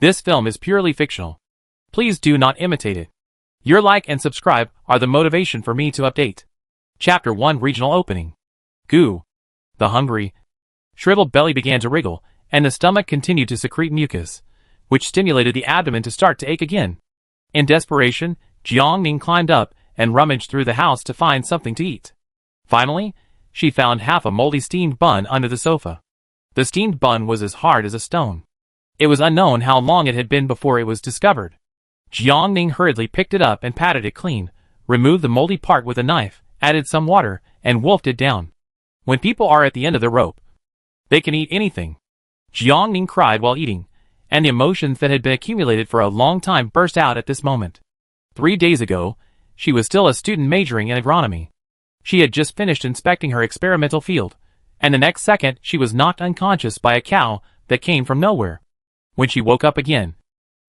This film is purely fictional. Please do not imitate it. Your like and subscribe are the motivation for me to update. Chapter 1 Regional Opening. Goo. The hungry, shriveled belly began to wriggle, and the stomach continued to secrete mucus, which stimulated the abdomen to start to ache again. In desperation, Jiang Ning climbed up and rummaged through the house to find something to eat. Finally, she found half a moldy steamed bun under the sofa. The steamed bun was as hard as a stone. It was unknown how long it had been before it was discovered. Jiang Ning hurriedly picked it up and patted it clean, removed the moldy part with a knife, added some water, and wolfed it down. When people are at the end of the rope, they can eat anything. Jiang Ning cried while eating, and the emotions that had been accumulated for a long time burst out at this moment. 3 days ago, she was still a student majoring in agronomy. She had just finished inspecting her experimental field, and the next second she was knocked unconscious by a cow that came from nowhere. When she woke up again,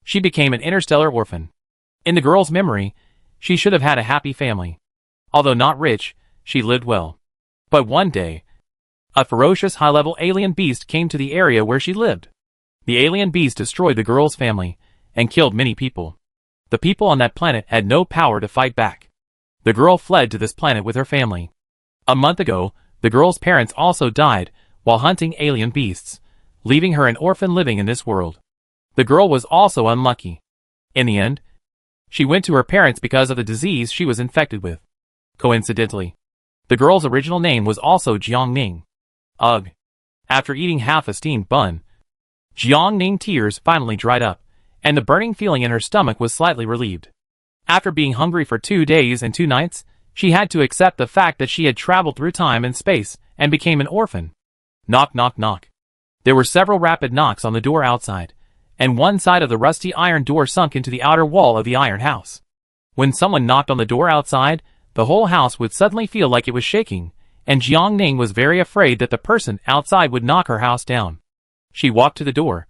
she became an interstellar orphan. In the girl's memory, she should have had a happy family. Although not rich, she lived well. But one day, a ferocious high-level alien beast came to the area where she lived. The alien beast destroyed the girl's family and killed many people. The people on that planet had no power to fight back. The girl fled to this planet with her family. A month ago, the girl's parents also died while hunting alien beasts, leaving her an orphan living in this world. The girl was also unlucky. In the end, she went to her parents because of the disease she was infected with. Coincidentally, the girl's original name was also Jiang Ning. Ugh. After eating half a steamed bun, Jiang Ning's tears finally dried up, and the burning feeling in her stomach was slightly relieved. After being hungry for 2 days and 2 nights, she had to accept the fact that she had traveled through time and space and became an orphan. Knock, knock, knock. There were several rapid knocks on the door outside, and one side of the rusty iron door sunk into the outer wall of the iron house. When someone knocked on the door outside, the whole house would suddenly feel like it was shaking, and Jiang Ning was very afraid that the person outside would knock her house down. She walked to the door,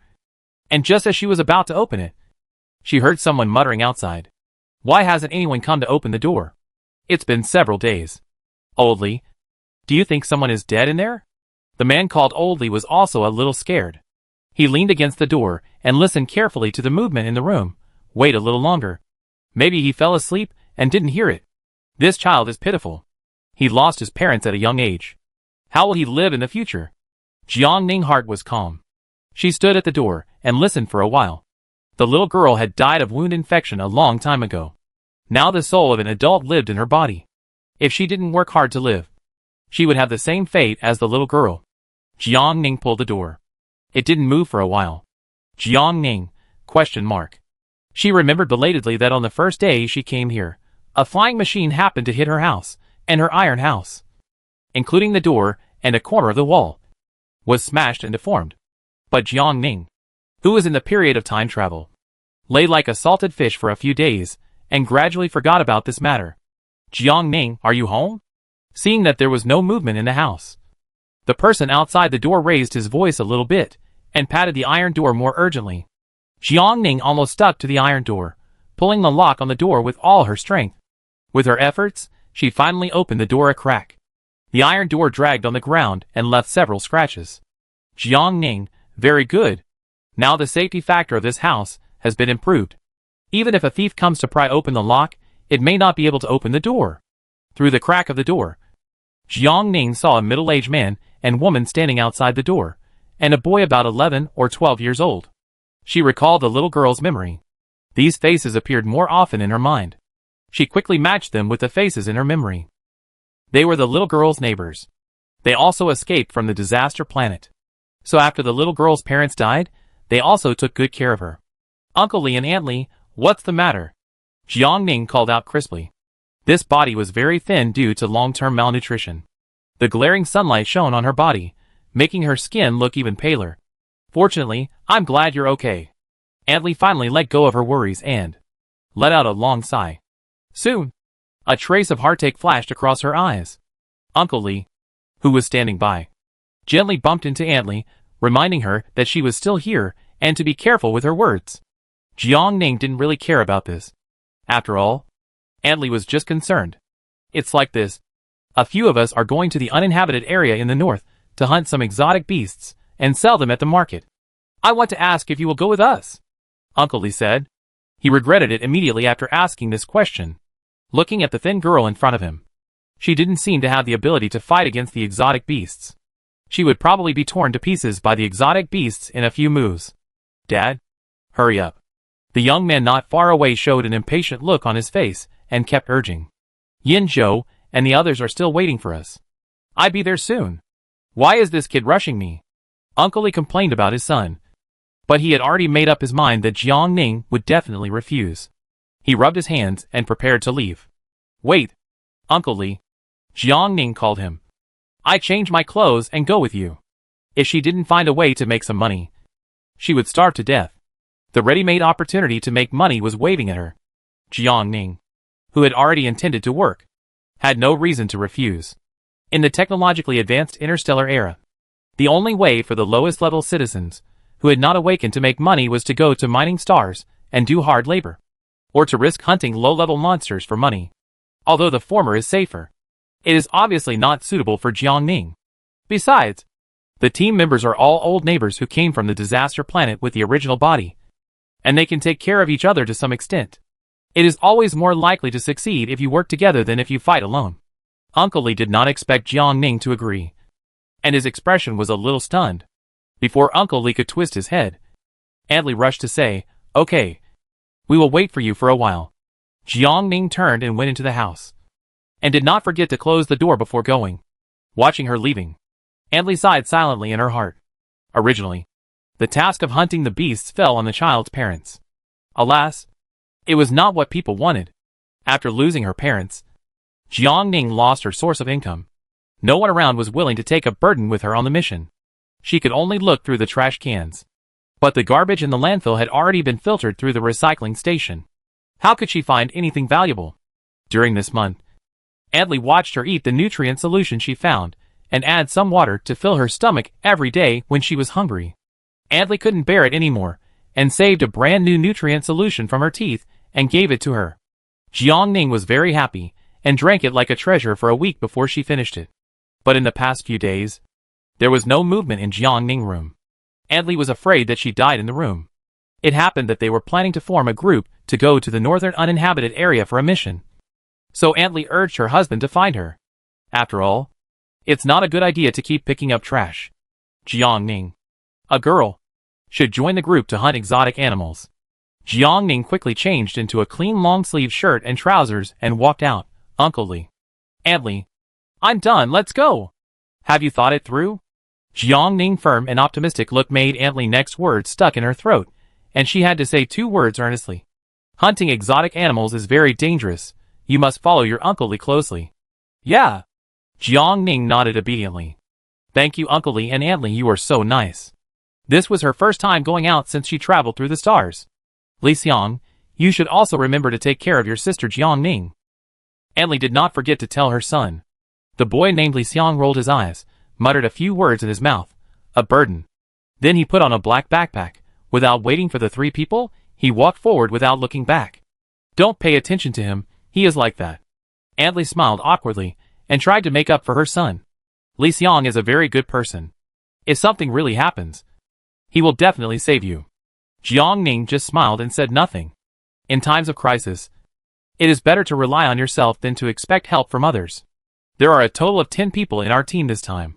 and just as she was about to open it, she heard someone muttering outside. Why hasn't anyone come to open the door? It's been several days. Oldly, do you think someone is dead in there? The man called Oldly was also a little scared. He leaned against the door and listened carefully to the movement in the room. Wait a little longer. Maybe he fell asleep and didn't hear it. This child is pitiful. He lost his parents at a young age. How will he live in the future? Jiang Ning's heart was calm. She stood at the door and listened for a while. The little girl had died of wound infection a long time ago. Now the soul of an adult lived in her body. If she didn't work hard to live, she would have the same fate as the little girl. Jiang Ning pulled the door. It didn't move for a while. Jiang Ning? ? She remembered belatedly that on the first day she came here, a flying machine happened to hit her house, and her iron house, including the door and a corner of the wall, was smashed and deformed. But Jiang Ning, who was in the period of time travel, lay like a salted fish for a few days, and gradually forgot about this matter. Jiang Ning, are you home? Seeing that there was no movement in the house, the person outside the door raised his voice a little bit, and patted the iron door more urgently. Jiang Ning almost stuck to the iron door, pulling the lock on the door with all her strength. With her efforts, she finally opened the door a crack. The iron door dragged on the ground and left several scratches. Jiang Ning, very good. Now the safety factor of this house has been improved. Even if a thief comes to pry open the lock, it may not be able to open the door. Through the crack of the door, Jiang Ning saw a middle-aged man and woman standing outside the door, and a boy about 11 or 12 years old. She recalled the little girl's memory. These faces appeared more often in her mind. She quickly matched them with the faces in her memory. They were the little girl's neighbors. They also escaped from the disaster planet. So after the little girl's parents died, they also took good care of her. Uncle Lee and Aunt Lee, what's the matter? Jiang Ning called out crisply. This body was very thin due to long-term malnutrition. The glaring sunlight shone on her body, making her skin look even paler. Fortunately, I'm glad you're okay. Aunt Lee finally let go of her worries and let out a long sigh. Soon, a trace of heartache flashed across her eyes. Uncle Lee, who was standing by, gently bumped into Aunt Lee, reminding her that she was still here and to be careful with her words. Jiang Ning didn't really care about this. After all, Aunt Lee was just concerned. It's like this. A few of us are going to the uninhabited area in the north to hunt some exotic beasts and sell them at the market. I want to ask if you will go with us. Uncle Lee said. He regretted it immediately after asking this question. Looking at the thin girl in front of him. She didn't seem to have the ability to fight against the exotic beasts. She would probably be torn to pieces by the exotic beasts in a few moves. Dad? Hurry up. The young man not far away showed an impatient look on his face and kept urging. Yin Zhou and the others are still waiting for us. I'd be there soon. Why is this kid rushing me? Uncle Lee complained about his son. But he had already made up his mind that Jiang Ning would definitely refuse. He rubbed his hands and prepared to leave. Wait, Uncle Lee. Jiang Ning called him. I change my clothes and go with you. If she didn't find a way to make some money, she would starve to death. The ready-made opportunity to make money was waving at her. Jiang Ning, who had already intended to work, had no reason to refuse. In the technologically advanced interstellar era, the only way for the lowest-level citizens who had not awakened to make money was to go to mining stars and do hard labor, or to risk hunting low-level monsters for money. Although the former is safer, it is obviously not suitable for Jiang Ning. Besides, the team members are all old neighbors who came from the disaster planet with the original body, and they can take care of each other to some extent. It is always more likely to succeed if you work together than if you fight alone. Uncle Lee did not expect Jiang Ning to agree, and his expression was a little stunned. Before Uncle Lee could twist his head, Aunt Lee rushed to say, Okay, we will wait for you for a while. Jiang Ning turned and went into the house, and did not forget to close the door before going. Watching her leaving, Aunt Lee sighed silently in her heart. Originally, the task of hunting the beasts fell on the child's parents. Alas, it was not what people wanted. After losing her parents, Jiang Ning lost her source of income. No one around was willing to take a burden with her on the mission. She could only look through the trash cans. But the garbage in the landfill had already been filtered through the recycling station. How could she find anything valuable? During this month, Aunt Lee watched her eat the nutrient solution she found, and add some water to fill her stomach every day when she was hungry. Aunt Lee couldn't bear it anymore, and saved a brand new nutrient solution from her teeth and gave it to her. Jiang Ning was very happy, and drank it like a treasure for a week before she finished it. But in the past few days, there was no movement in Jiang Ning's room. Aunt Lee was afraid that she died in the room. It happened that they were planning to form a group to go to the northern uninhabited area for a mission. So Aunt Lee urged her husband to find her. After all, it's not a good idea to keep picking up trash. Jiang Ning, a girl, should join the group to hunt exotic animals. Jiang Ning quickly changed into a clean long-sleeved shirt and trousers and walked out. Uncle Lee. Aunt Lee. I'm done, let's go. Have you thought it through? Jiang Ning's firm and optimistic look made Aunt Lee's next words stuck in her throat, and she had to say two words earnestly. Hunting exotic animals is very dangerous. You must follow your Uncle Lee closely. Yeah. Jiang Ning nodded obediently. Thank you, Uncle Lee and Aunt Lee, you are so nice. This was her first time going out since she traveled through the stars. Li Xiang, you should also remember to take care of your sister Jiang Ning. Aunt Lee did not forget to tell her son. The boy named Li Xiang rolled his eyes, muttered a few words in his mouth. A burden. Then he put on a black backpack. Without waiting for the three people, he walked forward without looking back. Don't pay attention to him, he is like that. Aunt Lee smiled awkwardly, and tried to make up for her son. Li Xiang is a very good person. If something really happens, he will definitely save you. Jiang Ning just smiled and said nothing. In times of crisis, it is better to rely on yourself than to expect help from others. There are a total of 10 people in our team this time.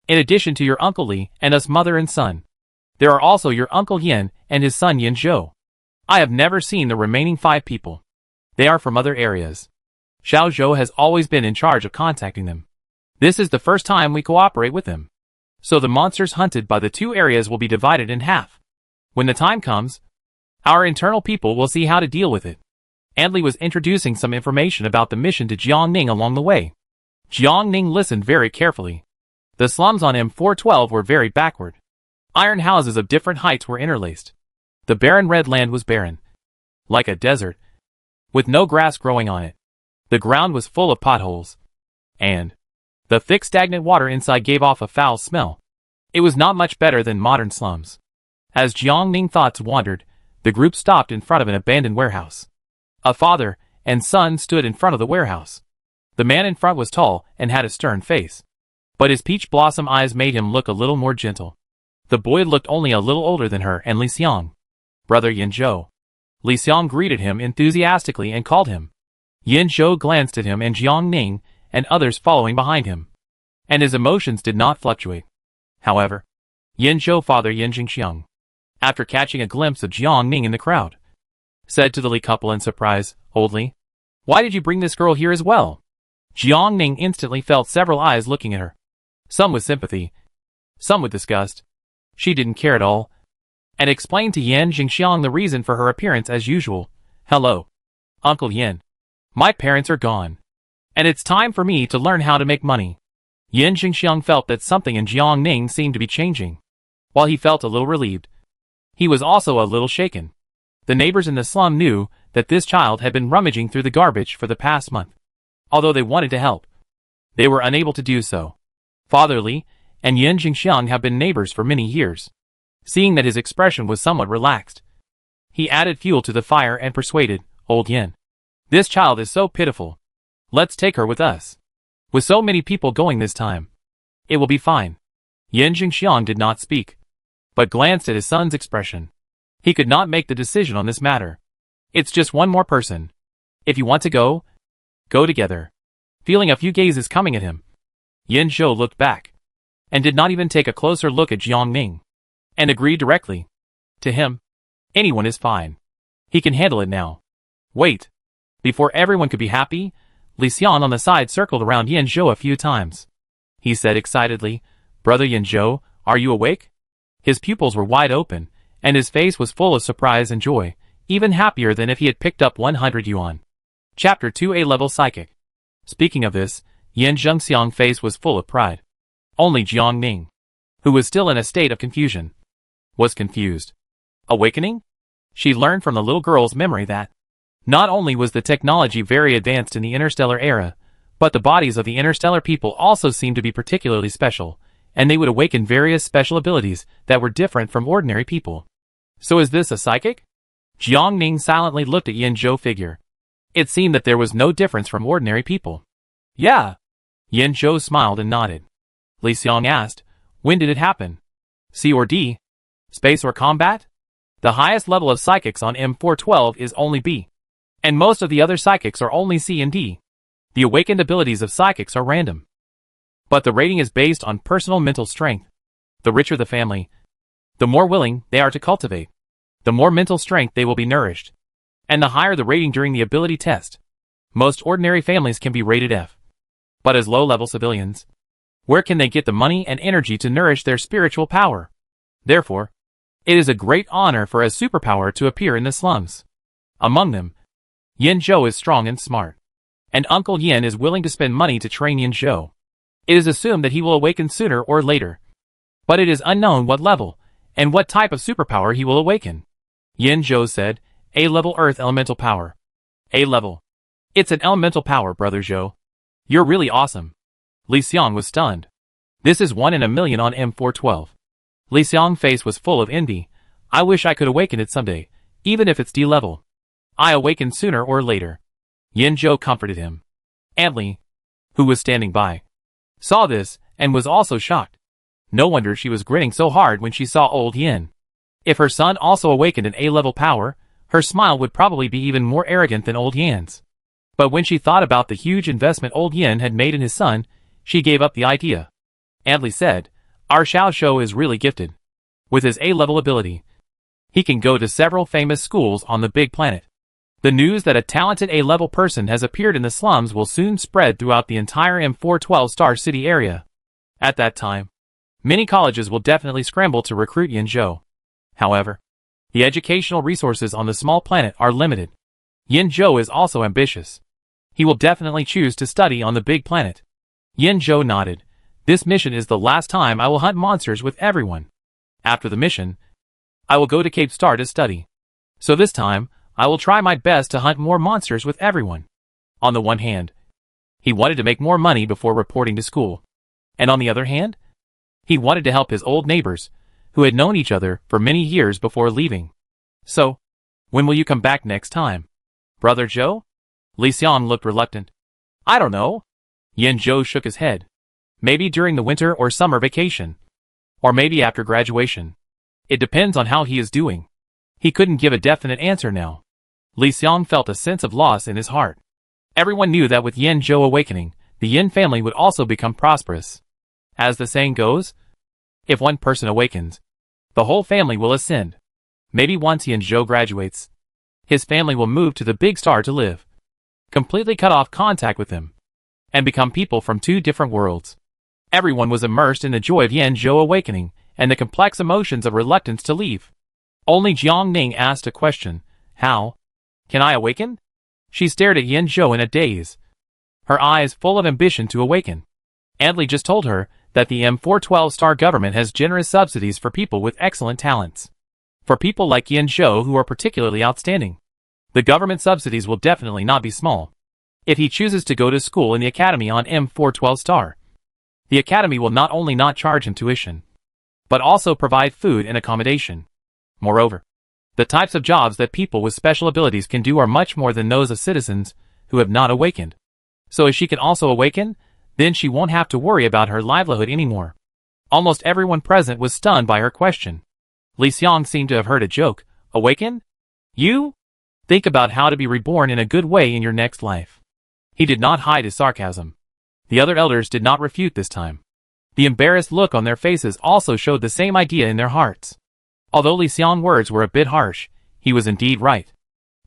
In addition to your Uncle Lee and us mother and son, there are also your Uncle Yin and his son Yin Zhou. I have never seen the remaining 5 people. They are from other areas. Xiao Zhou has always been in charge of contacting them. This is the first time we cooperate with them. So the monsters hunted by the 2 areas will be divided in half. When the time comes, our internal people will see how to deal with it. Aunt Lee was introducing some information about the mission to Jiang Ning along the way. Jiang Ning listened very carefully. The slums on M412 were very backward. Iron houses of different heights were interlaced. The barren red land was barren, like a desert, with no grass growing on it. The ground was full of potholes, and the thick stagnant water inside gave off a foul smell. It was not much better than modern slums. As Jiang Ning's thoughts wandered, the group stopped in front of an abandoned warehouse. A father and son stood in front of the warehouse. The man in front was tall and had a stern face, but his peach blossom eyes made him look a little more gentle. The boy looked only a little older than her and Li Xiang. Brother Yin Zhou. Li Xiang greeted him enthusiastically and called him. Yin Zhou glanced at him and Jiang Ning and others following behind him. And his emotions did not fluctuate. However, Yin Zhou father Yin Jingxiang, after catching a glimpse of Jiang Ning in the crowd, said to the Li couple in surprise, "Old Li, why did you bring this girl here as well?" Jiang Ning instantly felt several eyes looking at her. Some with sympathy, some with disgust. She didn't care at all, and explained to Yin Jingxiang the reason for her appearance as usual. "Hello, Uncle Yin. My parents are gone, and it's time for me to learn how to make money." Yin Jingxiang felt that something in Jiang Ning seemed to be changing. While he felt a little relieved, he was also a little shaken. The neighbors in the slum knew that this child had been rummaging through the garbage for the past month. Although they wanted to help, they were unable to do so. Father Li and Yin Jingxiang have been neighbors for many years. Seeing that his expression was somewhat relaxed, he added fuel to the fire and persuaded, "Old Yin, this child is so pitiful. Let's take her with us. With so many people going this time, it will be fine." Yin Jingxiang did not speak, but glanced at his son's expression. He could not make the decision on this matter. It's just one more person. If you want to go, go together. Feeling a few gazes coming at him, Yin Zhou looked back, and did not even take a closer look at Jiang Ning, and agreed directly. To him, anyone is fine. He can handle it now. Wait. Before everyone could be happy, Li Xian on the side circled around Yin Zhou a few times. He said excitedly, "Brother Yin Zhou, are you awake?" His pupils were wide open, and his face was full of surprise and joy, even happier than if he had picked up 100 yuan. Chapter 2 A-Level Psychic. Speaking of this, Yin Zhengxiang's face was full of pride. Only Jiang Ning, who was still in a state of confusion, was confused. Awakening? She learned from the little girl's memory that not only was the technology very advanced in the Interstellar era, but the bodies of the Interstellar people also seemed to be particularly special, and they would awaken various special abilities that were different from ordinary people. So is this a psychic? Jiang Ning silently looked at Yin Zhou's figure. It seemed that there was no difference from ordinary people. Yeah. Yin Zhou smiled and nodded. Li Xiang asked, "When did it happen? C or D? Space or combat?" The highest level of psychics on M412 is only B, and most of the other psychics are only C and D. The awakened abilities of psychics are random, but the rating is based on personal mental strength. The richer the family, the more willing they are to cultivate, the more mental strength they will be nourished, and the higher the rating during the ability test. Most ordinary families can be rated F, but as low-level civilians, where can they get the money and energy to nourish their spiritual power? Therefore, it is a great honor for a superpower to appear in the slums. Among them, Yin Zhou is strong and smart, and Uncle Yin is willing to spend money to train Yin Zhou. It is assumed that he will awaken sooner or later, but it is unknown what level and what type of superpower he will awaken. Yin Zhou said, "A-level Earth Elemental Power." A-level. It's an elemental power, Brother Zhou. You're really awesome. Li Xiang was stunned. This is 1 in a million on M412. Li Xiang's face was full of envy. I wish I could awaken it someday, even if it's D-level. I awaken sooner or later. Yin Zhou comforted him. Aunt Li, who was standing by, saw this and was also shocked. No wonder she was grinning so hard when she saw old Yin. If her son also awakened an A-level power, her smile would probably be even more arrogant than old Yin's. But when she thought about the huge investment old Yin had made in his son, she gave up the idea. Aunt Li said, "Our Xiao Shou is really gifted. With his A-level ability, he can go to several famous schools on the big planet. The news that a talented A-level person has appeared in the slums will soon spread throughout the entire M412 Star City area. At that time, many colleges will definitely scramble to recruit Yin Zhou. However, the educational resources on the small planet are limited. Yin Zhou is also ambitious. He will definitely choose to study on the big planet." Yin Zhou nodded. "This mission is the last time I will hunt monsters with everyone. After the mission, I will go to Cape Star to study. So this time, I will try my best to hunt more monsters with everyone." On the one hand, he wanted to make more money before reporting to school. And on the other hand, he wanted to help his old neighbors, who had known each other for many years before leaving. "So, when will you come back next time, Brother Zhou?" Li Xiang looked reluctant. "I don't know." Yin Zhou shook his head. "Maybe during the winter or summer vacation. Or maybe after graduation. It depends on how he is doing." He couldn't give a definite answer now. Li Xiang felt a sense of loss in his heart. Everyone knew that with Yan Zhou awakening, the Yin family would also become prosperous. As the saying goes, if one person awakens, the whole family will ascend. Maybe once Yan Zhou graduates, his family will move to the big star to live, completely cut off contact with him, and become people from two different worlds. Everyone was immersed in the joy of Yan Zhou awakening and the complex emotions of reluctance to leave. Only Jiang Ning asked a question, "How can I awaken?" She stared at Yan Zhou in a daze, her eyes full of ambition to awaken. Adley just told her that the M412 star government has generous subsidies for people with excellent talents. For people like Yan Zhou who are particularly outstanding, the government subsidies will definitely not be small. If he chooses to go to school in the academy on M412 star, the academy will not only not charge him tuition, but also provide food and accommodation. Moreover, the types of jobs that people with special abilities can do are much more than those of citizens who have not awakened. So if she can also awaken, then she won't have to worry about her livelihood anymore. Almost everyone present was stunned by her question. Li Xiang seemed to have heard a joke. Awaken? You? Think about how to be reborn in a good way in your next life. He did not hide his sarcasm. The other elders did not refute this time. The embarrassed look on their faces also showed the same idea in their hearts. Although Li Xiang's words were a bit harsh, he was indeed right.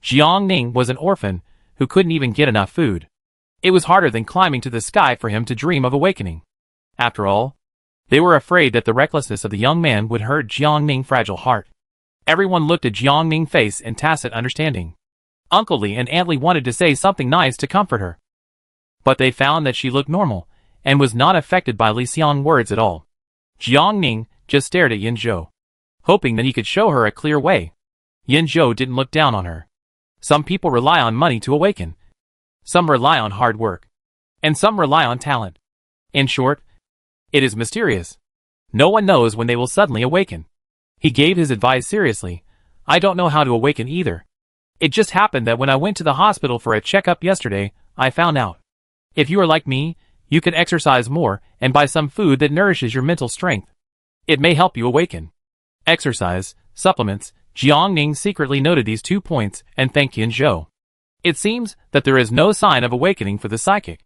Jiang Ning was an orphan who couldn't even get enough food. It was harder than climbing to the sky for him to dream of awakening. After all, they were afraid that the recklessness of the young man would hurt Jiang Ning's fragile heart. Everyone looked at Jiang Ning's face in tacit understanding. Uncle Li and Aunt Li wanted to say something nice to comfort her, but they found that she looked normal and was not affected by Li Xiang's words at all. Jiang Ning just stared at Yan Zhou, hoping that he could show her a clear way. Yan Zhou didn't look down on her. Some people rely on money to awaken. Some rely on hard work. And some rely on talent. In short, it is mysterious. No one knows when they will suddenly awaken. He gave his advice seriously. I don't know how to awaken either. It just happened that when I went to the hospital for a checkup yesterday, I found out. If you are like me, you can exercise more and buy some food that nourishes your mental strength. It may help you awaken. Exercise, supplements. Jiang Ning secretly noted these 2 points and thanked Yan Zhou. It seems that there is no sign of awakening for the psychic.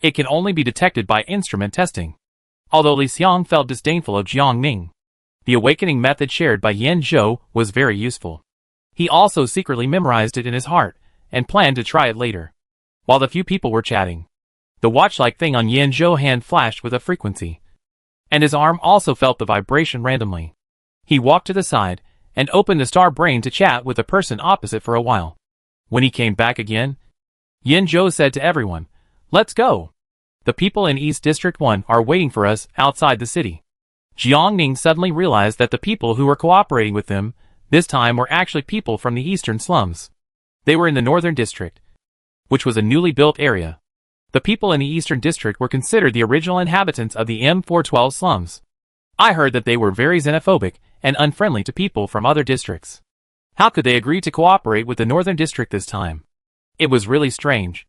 It can only be detected by instrument testing. Although Li Xiang felt disdainful of Jiang Ning, the awakening method shared by Yan Zhou was very useful. He also secretly memorized it in his heart and planned to try it later. While the few people were chatting, the watch-like thing on Yan Zhou's hand flashed with a frequency, and his arm also felt the vibration randomly. He walked to the side and opened the star brain to chat with the person opposite for a while. When he came back again, Yan Zhou said to everyone, "Let's go. The people in East District 1 are waiting for us outside the city." Jiang Ning suddenly realized that the people who were cooperating with them this time were actually people from the eastern slums. They were in the northern district, which was a newly built area. The people in the eastern district were considered the original inhabitants of the M412 slums. I heard that they were very xenophobic and unfriendly to people from other districts. How could they agree to cooperate with the northern district this time? It was really strange.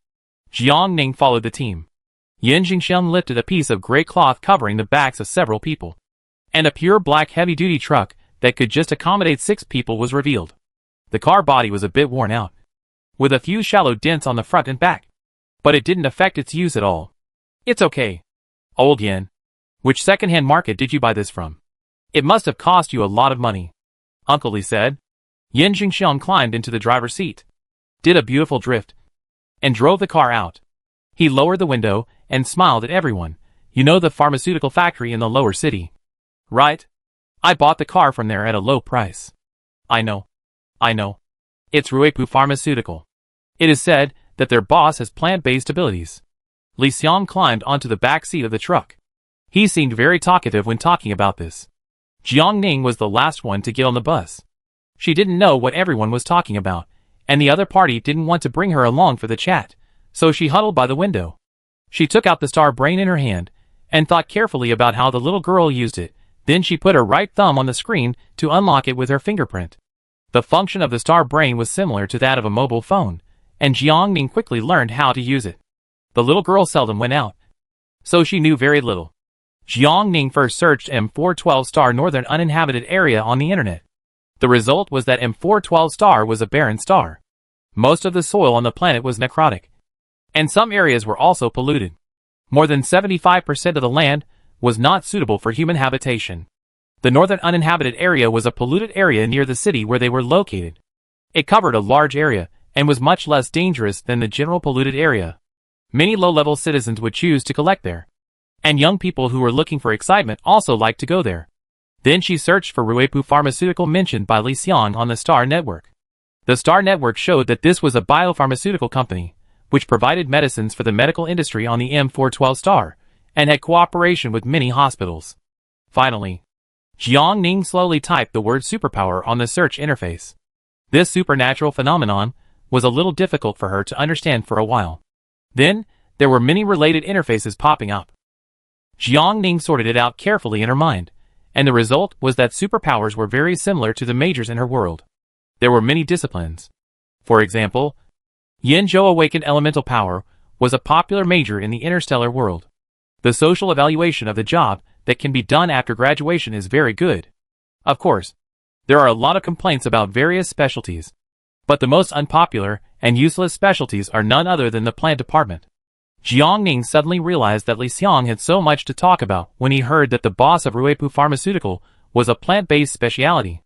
Jiang Ning followed the team. Yan Jingxiang lifted a piece of gray cloth covering the backs of several people, and a pure black heavy-duty truck that could just accommodate 6 people was revealed. The car body was a bit worn out, with a few shallow dents on the front and back, but it didn't affect its use at all. It's okay. Old Yan, which second-hand market did you buy this from? It must have cost you a lot of money, Uncle Li said. Yan Jingxiang climbed into the driver's seat, did a beautiful drift, and drove the car out. He lowered the window and smiled at everyone. You know the pharmaceutical factory in the lower city, right? I bought the car from there at a low price. I know. It's Ruipu Pharmaceutical. It is said that their boss has plant-based abilities. Li Xiang climbed onto the back seat of the truck. He seemed very talkative when talking about this. Jiang Ning was the last one to get on the bus. She didn't know what everyone was talking about, and the other party didn't want to bring her along for the chat, so she huddled by the window. She took out the star brain in her hand and thought carefully about how the little girl used it. Then she put her right thumb on the screen to unlock it with her fingerprint. The function of the star brain was similar to that of a mobile phone, and Jiang Ning quickly learned how to use it. The little girl seldom went out, so she knew very little. Jiang Ning first searched M412 star northern uninhabited area on the internet. The result was that M412 star was a barren star. Most of the soil on the planet was necrotic, and some areas were also polluted. More than 75% of the land was not suitable for human habitation. The northern uninhabited area was a polluted area near the city where they were located. It covered a large area and was much less dangerous than the general polluted area. Many low-level citizens would choose to collect there, and young people who were looking for excitement also liked to go there. Then she searched for Ruepu Pharmaceutical mentioned by Li Xiang on the Star Network. The Star Network showed that this was a biopharmaceutical company, which provided medicines for the medical industry on the M412 star, and had cooperation with many hospitals. Finally, Jiang Ning slowly typed the word superpower on the search interface. This supernatural phenomenon was a little difficult for her to understand for a while. Then, there were many related interfaces popping up. Jiang Ning sorted it out carefully in her mind, and the result was that superpowers were very similar to the majors in her world. There were many disciplines. For example, Yinzhou Awakened Elemental Power was a popular major in the interstellar world. The social evaluation of the job that can be done after graduation is very good. Of course, there are a lot of complaints about various specialties, but the most unpopular and useless specialties are none other than the plant department. Jiang Ning suddenly realized that Li Xiang had so much to talk about when he heard that the boss of Ruepu Pharmaceutical was a plant-based specialty.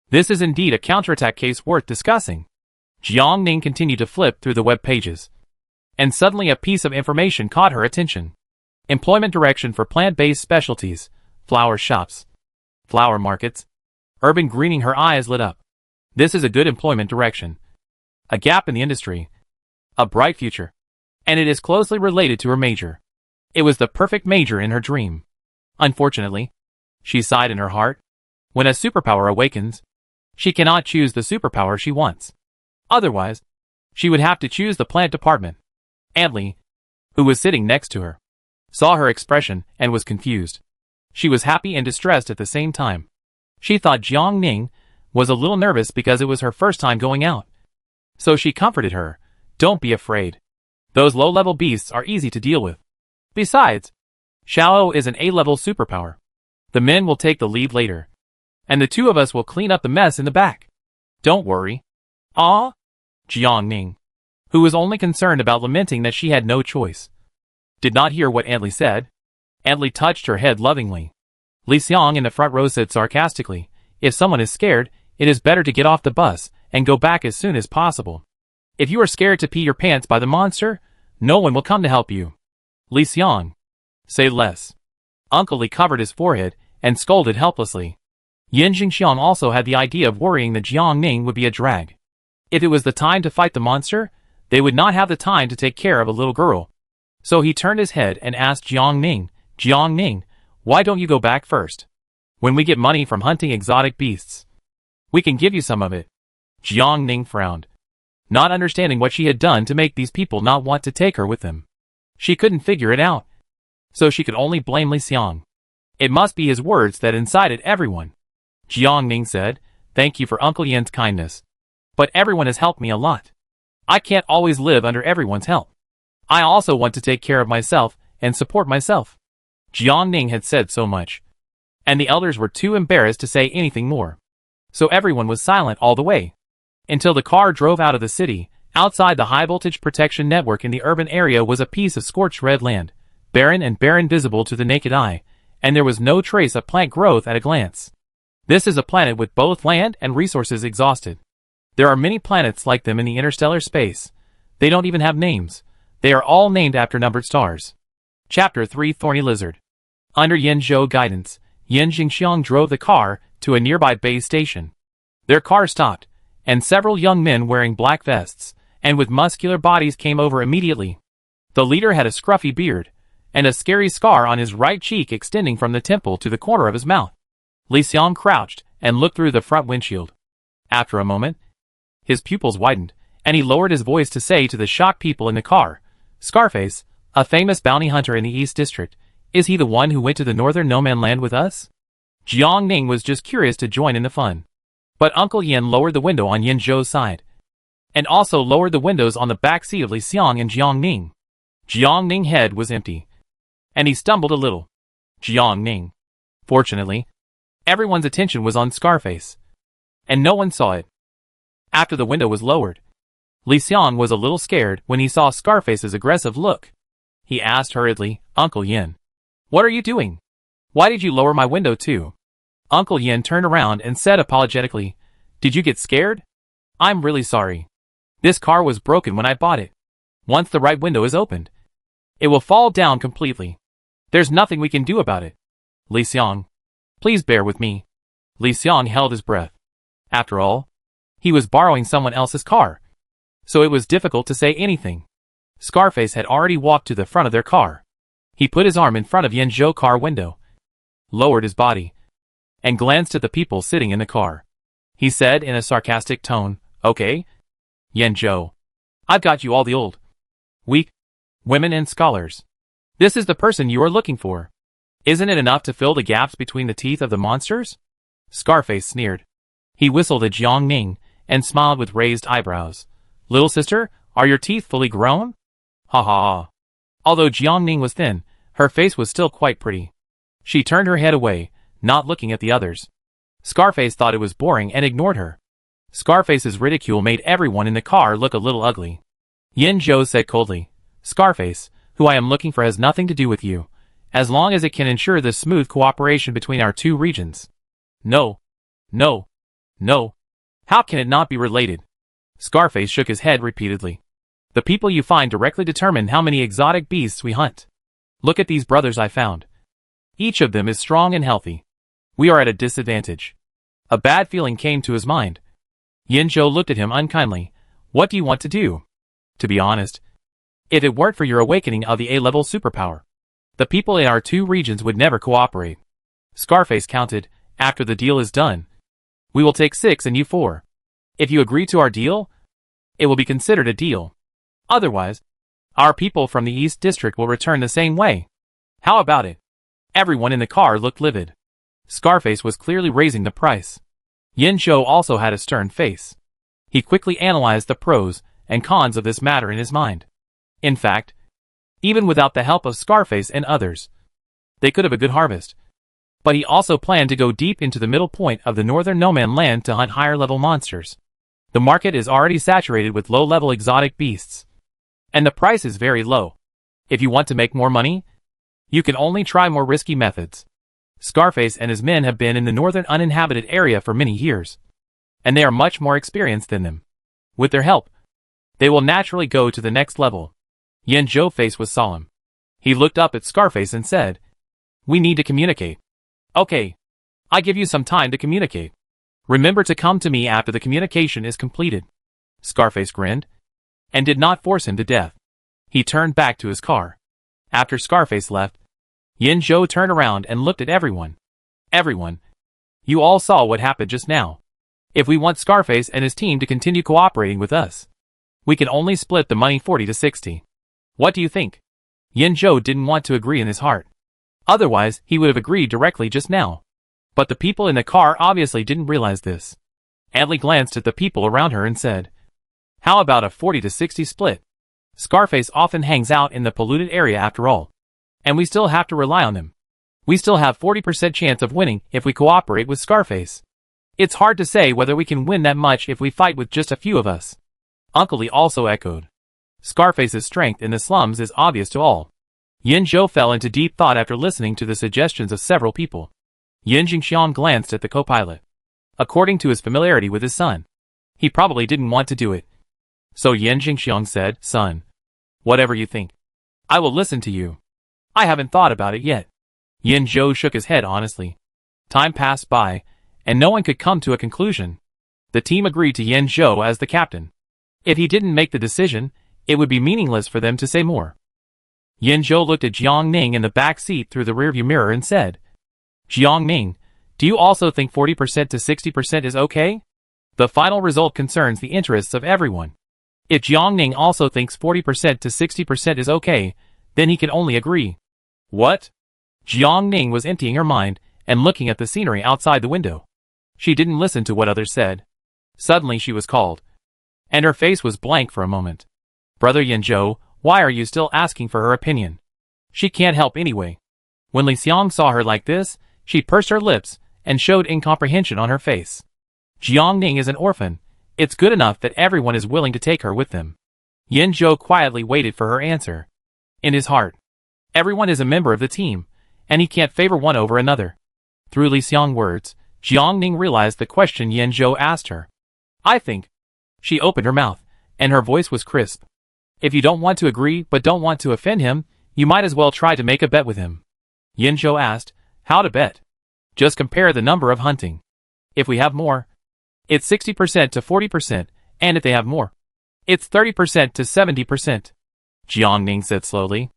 This is indeed a counterattack case worth discussing. Jiang Ning continued to flip through the web pages, and suddenly a piece of information caught her attention. Employment direction for plant-based specialties, flower shops, flower markets, urban greening. Her eyes lit up. This is a good employment direction. A gap in the industry. A bright future. And it is closely related to her major. It was the perfect major in her dream. Unfortunately, she sighed in her heart, when a superpower awakens, she cannot choose the superpower she wants. Otherwise, she would have to choose the plant department. Li, who was sitting next to her, saw her expression and was confused. She was happy and distressed at the same time. She thought Jiang Ning was a little nervous because it was her first time going out. So she comforted her. Don't be afraid. Those low-level beasts are easy to deal with. Besides, Xiao is an A-level superpower. The men will take the lead later, and the two of us will clean up the mess in the back. Don't worry. Ah? Jiang Ning, who was only concerned about lamenting that she had no choice, did not hear what Li said. Li touched her head lovingly. Li Xiang in the front row said sarcastically, if someone is scared, it is better to get off the bus and go back as soon as possible. If you are scared to pee your pants by the monster, no one will come to help you. Li Xiang, say less. Uncle Li covered his forehead and scolded helplessly. Yin Jingxiang also had the idea of worrying that Jiang Ning would be a drag. If it was the time to fight the monster, they would not have the time to take care of a little girl. So he turned his head and asked Jiang Ning, why don't you go back first? When we get money from hunting exotic beasts, we can give you some of it. Jiang Ning frowned, not understanding what she had done to make these people not want to take her with them. She couldn't figure it out, so she could only blame Li Xiang. It must be his words that incited everyone. Jiang Ning said, thank you for Uncle Yan's kindness, but everyone has helped me a lot. I can't always live under everyone's help. I also want to take care of myself and support myself. Jiang Ning had said so much, and the elders were too embarrassed to say anything more. So everyone was silent all the way, until the car drove out of the city. Outside the high-voltage protection network in the urban area was a piece of scorched red land, barren visible to the naked eye, and there was no trace of plant growth at a glance. This is a planet with both land and resources exhausted. There are many planets like them in the interstellar space. They don't even have names. They are all named after numbered stars. Chapter 3 Thorny Lizard. Under Yinzhou guidance, Yin Jingxiang drove the car to a nearby base station. Their car stopped, and several young men wearing black vests and with muscular bodies came over immediately. The leader had a scruffy beard, and a scary scar on his right cheek extending from the temple to the corner of his mouth. Li Xiang crouched and looked through the front windshield. After a moment, his pupils widened, and he lowered his voice to say to the shocked people in the car, Scarface, a famous bounty hunter in the East District, is he the one who went to the northern no-man land with us? Jiang Ning was just curious to join in the fun. But Uncle Yin lowered the window on Yinzhou's side, and also lowered the windows on the back seat of Li Xiang and Jiang Ning. Jiang Ning's head was empty, and he stumbled a little. Jiang Ning. Fortunately, everyone's attention was on Scarface, and no one saw it. After the window was lowered, Li Xiang was a little scared when he saw Scarface's aggressive look. He asked hurriedly, Uncle Yin, what are you doing? Why did you lower my window too? Uncle Yin turned around and said apologetically, did you get scared? I'm really sorry. This car was broken when I bought it. Once the right window is opened, it will fall down completely. There's nothing we can do about it. Li Xiang, please bear with me. Li Xiang held his breath. After all, he was borrowing someone else's car, so it was difficult to say anything. Scarface had already walked to the front of their car. He put his arm in front of Yin Zhou's car window, lowered his body, and glanced at the people sitting in the car. He said in a sarcastic tone, okay, Yin Zhou, I've got you all the old, weak, women and scholars. This is the person you are looking for. Isn't it enough to fill the gaps between the teeth of the monsters? Scarface sneered. He whistled at Jiang Ning and smiled with raised eyebrows. Little sister, are your teeth fully grown? Ha ha ha. Although Jiang Ning was thin, her face was still quite pretty. She turned her head away, not looking at the others. Scarface thought it was boring and ignored her. Scarface's ridicule made everyone in the car look a little ugly. Yin Zhou said coldly, Scarface, who I am looking for has nothing to do with you, as long as it can ensure the smooth cooperation between our two regions. No. No. No. How can it not be related? Scarface shook his head repeatedly. The people you find directly determine how many exotic beasts we hunt. Look at these brothers I found. Each of them is strong and healthy. We are at a disadvantage. A bad feeling came to his mind. Yin Zhou looked at him unkindly. What do you want to do? To be honest, if it weren't for your awakening of the A-level superpower, the people in our two regions would never cooperate. Scarface counted, after the deal is done, we will take 6 and you 4. If you agree to our deal, it will be considered a deal. Otherwise, our people from the East District will return the same way. How about it? Everyone in the car looked livid. Scarface was clearly raising the price. Yin Zhou also had a stern face. He quickly analyzed the pros and cons of this matter in his mind. In fact, even without the help of Scarface and others, they could have a good harvest. But he also planned to go deep into the middle point of the northern no-man land to hunt higher-level monsters. The market is already saturated with low-level exotic beasts, and the price is very low. If you want to make more money, you can only try more risky methods. Scarface and his men have been in the northern uninhabited area for many years, and they are much more experienced than them. With their help, they will naturally go to the next level. Yin Zhou's face was solemn. He looked up at Scarface and said, we need to communicate. Okay. I give you some time to communicate. Remember to come to me after the communication is completed. Scarface grinned, and did not force him to death. He turned back to his car. After Scarface left, Yin Zhou turned around and looked at everyone. Everyone. You all saw what happened just now. If we want Scarface and his team to continue cooperating with us, we can only split the money 40 to 60. What do you think? Yin Zhou didn't want to agree in his heart. Otherwise, he would have agreed directly just now. But the people in the car obviously didn't realize this. Adley glanced at the people around her and said, how about a 40 to 60 split? Scarface often hangs out in the polluted area after all, and we still have to rely on him. We still have 40% chance of winning if we cooperate with Scarface. It's hard to say whether we can win that much if we fight with just a few of us. Uncle Li also echoed. Scarface's strength in the slums is obvious to all. Yin Zhou fell into deep thought after listening to the suggestions of several people. Yin Jingxiang glanced at the co-pilot. According to his familiarity with his son, he probably didn't want to do it. So Yin Jingxiang said, son, whatever you think, I will listen to you. I haven't thought about it yet. Yin Zhou shook his head honestly. Time passed by, and no one could come to a conclusion. The team agreed to Yin Zhou as the captain. If he didn't make the decision, it would be meaningless for them to say more. Yin Zhou looked at Jiang Ning in the back seat through the rearview mirror and said, Jiang Ning, do you also think 40% to 60% is okay? The final result concerns the interests of everyone. If Jiang Ning also thinks 40% to 60% is okay, then he can only agree. What? Jiang Ning was emptying her mind and looking at the scenery outside the window. She didn't listen to what others said. Suddenly she was called, and her face was blank for a moment. Brother Yin Zhou, why are you still asking for her opinion? She can't help anyway. When Li Xiang saw her like this, she pursed her lips and showed incomprehension on her face. Jiang Ning is an orphan, It's good enough that everyone is willing to take her with them. Yin Zhou quietly waited for her answer. In his heart, everyone is a member of the team, and he can't favor one over another. Through Li Xiang's words, Jiang Ning realized the question Yin Zhou asked her. I think. She opened her mouth, and her voice was crisp. If you don't want to agree but don't want to offend him, you might as well try to make a bet with him. Yin Zhou asked, how to bet? Just compare the number of hunting. If we have more, it's 60% to 40%, and if they have more, it's 30% to 70%. Jiang Ning said slowly.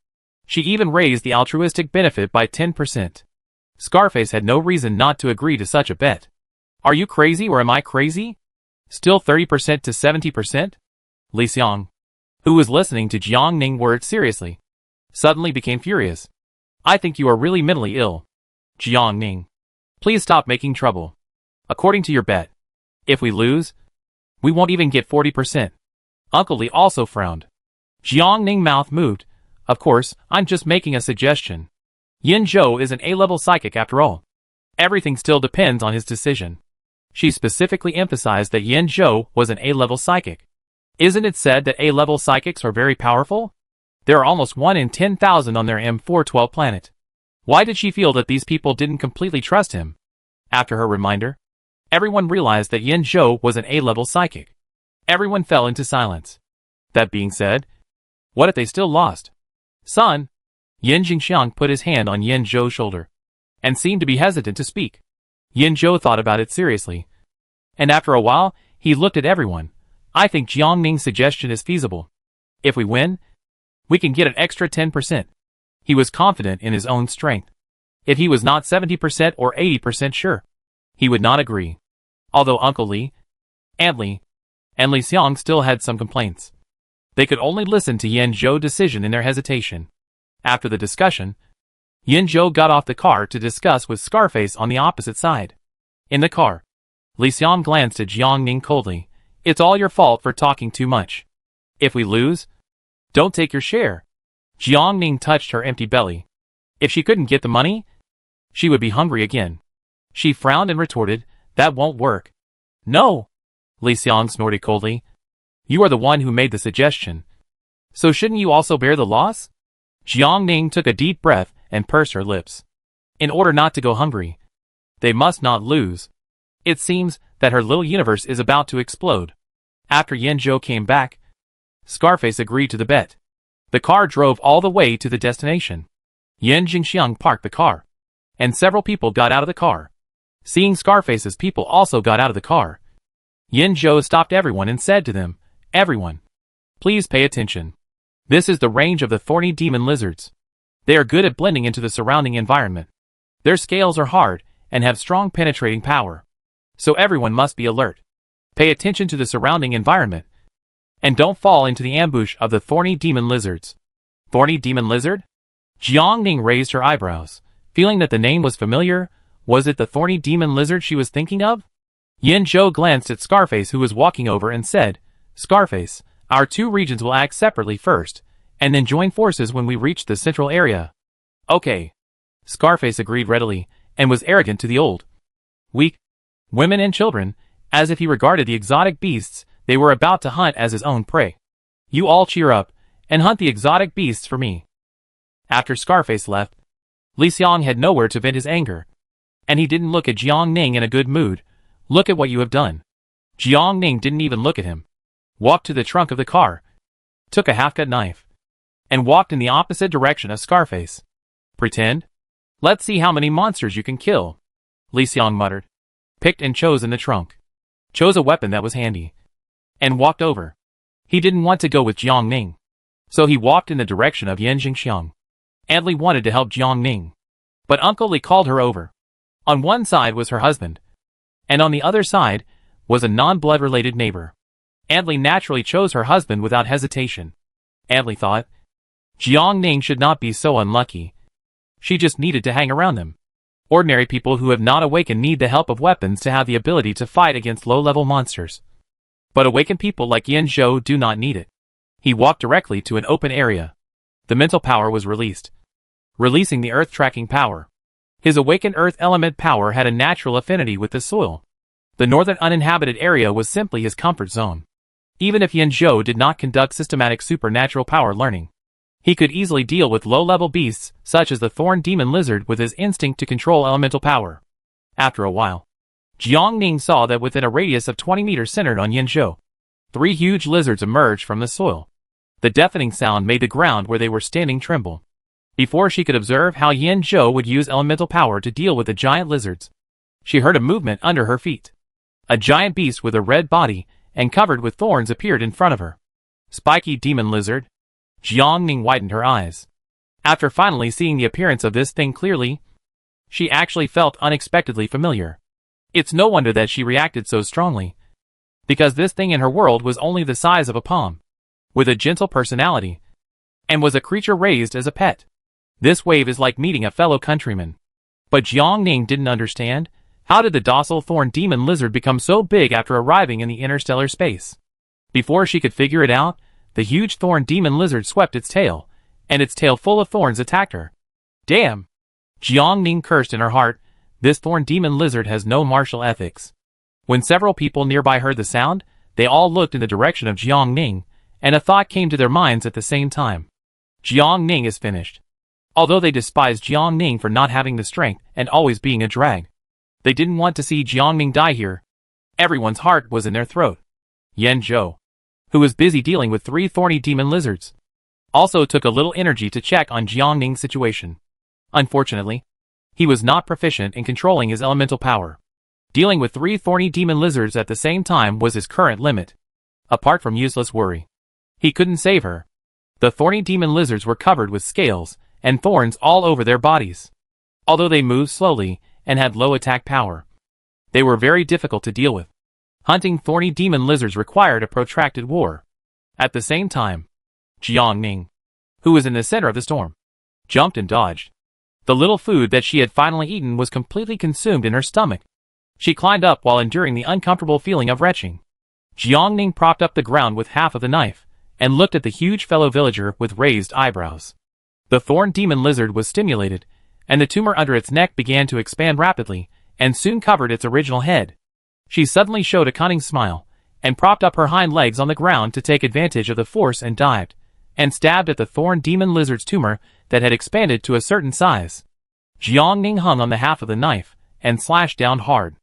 She even raised the altruistic benefit by 10%. Scarface had no reason not to agree to such a bet. Are you crazy or am I crazy? Still 30% to 70%? Li Xiang, who was listening to Jiang Ning's words seriously, suddenly became furious. I think you are really mentally ill. Jiang Ning, please stop making trouble. According to your bet, if we lose, we won't even get 40%. Uncle Li also frowned. Jiang Ning's mouth moved. Of course, I'm just making a suggestion. Yin Zhou is an A-level psychic after all. Everything still depends on his decision. She specifically emphasized that Yin Zhou was an A-level psychic. Isn't it said that A-level psychics are very powerful? There are almost 1 in 10,000 on their M412 planet. Why did she feel that these people didn't completely trust him? After her reminder, everyone realized that Yin Zhou was an A-level psychic. Everyone fell into silence. That being said, what if they still lost? Son, Yin Jingxiang put his hand on Yin Zhou's shoulder, and seemed to be hesitant to speak. Yin Zhou thought about it seriously. And after a while, he looked at everyone. I think Jiang Ning's suggestion is feasible. If we win, we can get an extra 10%. He was confident in his own strength. If he was not 70% or 80% sure, he would not agree. Although Uncle Li, Aunt Li, and Li Xiang still had some complaints. They could only listen to Yin Zhou's decision in their hesitation. After the discussion, Yin Zhou got off the car to discuss with Scarface on the opposite side. In the car, Li Xiang glanced at Jiang Ning coldly. It's all your fault for talking too much. If we lose, don't take your share. Jiang Ning touched her empty belly. If she couldn't get the money, she would be hungry again. She frowned and retorted, that won't work. No! Li Xiang snorted coldly. You are the one who made the suggestion. So shouldn't you also bear the loss? Jiang Ning took a deep breath and pursed her lips. In order not to go hungry, they must not lose. It seems that her little universe is about to explode. After Yin Zhou came back, Scarface agreed to the bet. The car drove all the way to the destination. Yin Jingxiang parked the car, and several people got out of the car. Seeing Scarface's people also got out of the car, Yin Zhou stopped everyone and said to them, everyone, please pay attention. This is the range of the thorny demon lizards. They are good at blending into the surrounding environment. Their scales are hard and have strong penetrating power. So everyone must be alert. Pay attention to the surrounding environment, and don't fall into the ambush of the thorny demon lizards. Thorny demon lizard? Jiang Ning raised her eyebrows, feeling that the name was familiar. Was it the thorny demon lizard she was thinking of? Yin Zhou glanced at Scarface, who was walking over, and said, Scarface, our two regions will act separately first, and then join forces when we reach the central area. Okay. Scarface agreed readily, and was arrogant to the old, weak women and children, as if he regarded the exotic beasts they were about to hunt as his own prey. You all cheer up, and hunt the exotic beasts for me. After Scarface left, Li Xiang had nowhere to vent his anger, and he didn't look at Jiang Ning in a good mood. Look at what you have done. Jiang Ning didn't even look at him. Walked to the trunk of the car, took a half-cut knife, and walked in the opposite direction of Scarface. Pretend? Let's see how many monsters you can kill, Li Xiang muttered. Picked and chose in the trunk. Chose a weapon that was handy, and walked over. He didn't want to go with Jiang Ning, so he walked in the direction of Yin Jingxiang. Aunt Li wanted to help Jiang Ning, but Uncle Li called her over. On one side was her husband, and on the other side was a non-blood related neighbor. Aunt Li naturally chose her husband without hesitation. Aunt Li thought, Jiang Ning should not be so unlucky. She just needed to hang around them. Ordinary people who have not awakened need the help of weapons to have the ability to fight against low-level monsters. But awakened people like Yin Zhou do not need it. He walked directly to an open area. The mental power was released, releasing the earth tracking power. His awakened earth element power had a natural affinity with the soil. The northern uninhabited area was simply his comfort zone. Even if Yanzhou did not conduct systematic supernatural power learning, he could easily deal with low-level beasts such as the thorn demon lizard with his instinct to control elemental power. After a while, Jiang Ning saw that within a radius of 20 meters centered on Yanzhou, 3 huge lizards emerged from the soil. The deafening sound made the ground where they were standing tremble. Before she could observe how Yanzhou would use elemental power to deal with the giant lizards, she heard a movement under her feet. A giant beast with a red body and covered with thorns appeared in front of her. Spiky demon lizard. Jiang Ning widened her eyes. After finally seeing the appearance of this thing clearly, she actually felt unexpectedly familiar. It's no wonder that she reacted so strongly, because this thing in her world was only the size of a palm, with a gentle personality, and was a creature raised as a pet. This wave is like meeting a fellow countryman. But Jiang Ning didn't understand. How did the docile thorn demon lizard become so big after arriving in the interstellar space? Before she could figure it out, the huge thorn demon lizard swept its tail, and its tail full of thorns attacked her. Damn! Jiang Ning cursed in her heart. This thorn demon lizard has no martial ethics. When several people nearby heard the sound, they all looked in the direction of Jiang Ning, and a thought came to their minds at the same time. Jiang Ning is finished. Although they despised Jiang Ning for not having the strength and always being a drag, they didn't want to see Jiang Ning die here. Everyone's heart was in their throat. Yanzhou, who was busy dealing with 3 thorny demon lizards, also took a little energy to check on Jiang Ning's situation. Unfortunately, he was not proficient in controlling his elemental power. Dealing with 3 thorny demon lizards at the same time was his current limit. Apart from useless worry, he couldn't save her. The thorny demon lizards were covered with scales and thorns all over their bodies. Although they moved slowly and had low attack power, they were very difficult to deal with. Hunting thorny demon lizards required a protracted war. At the same time, Jiang Ning, who was in the center of the storm, jumped and dodged. The little food that she had finally eaten was completely consumed in her stomach. She climbed up while enduring the uncomfortable feeling of retching. Jiang Ning propped up the ground with half of the knife, and looked at the huge fellow villager with raised eyebrows. The thorn demon lizard was stimulated, and the tumor under its neck began to expand rapidly, and soon covered its original head. She suddenly showed a cunning smile, and propped up her hind legs on the ground to take advantage of the force and dived, and stabbed at the thorn demon lizard's tumor that had expanded to a certain size. Jiang Ning hung on the half of the knife, and slashed down hard.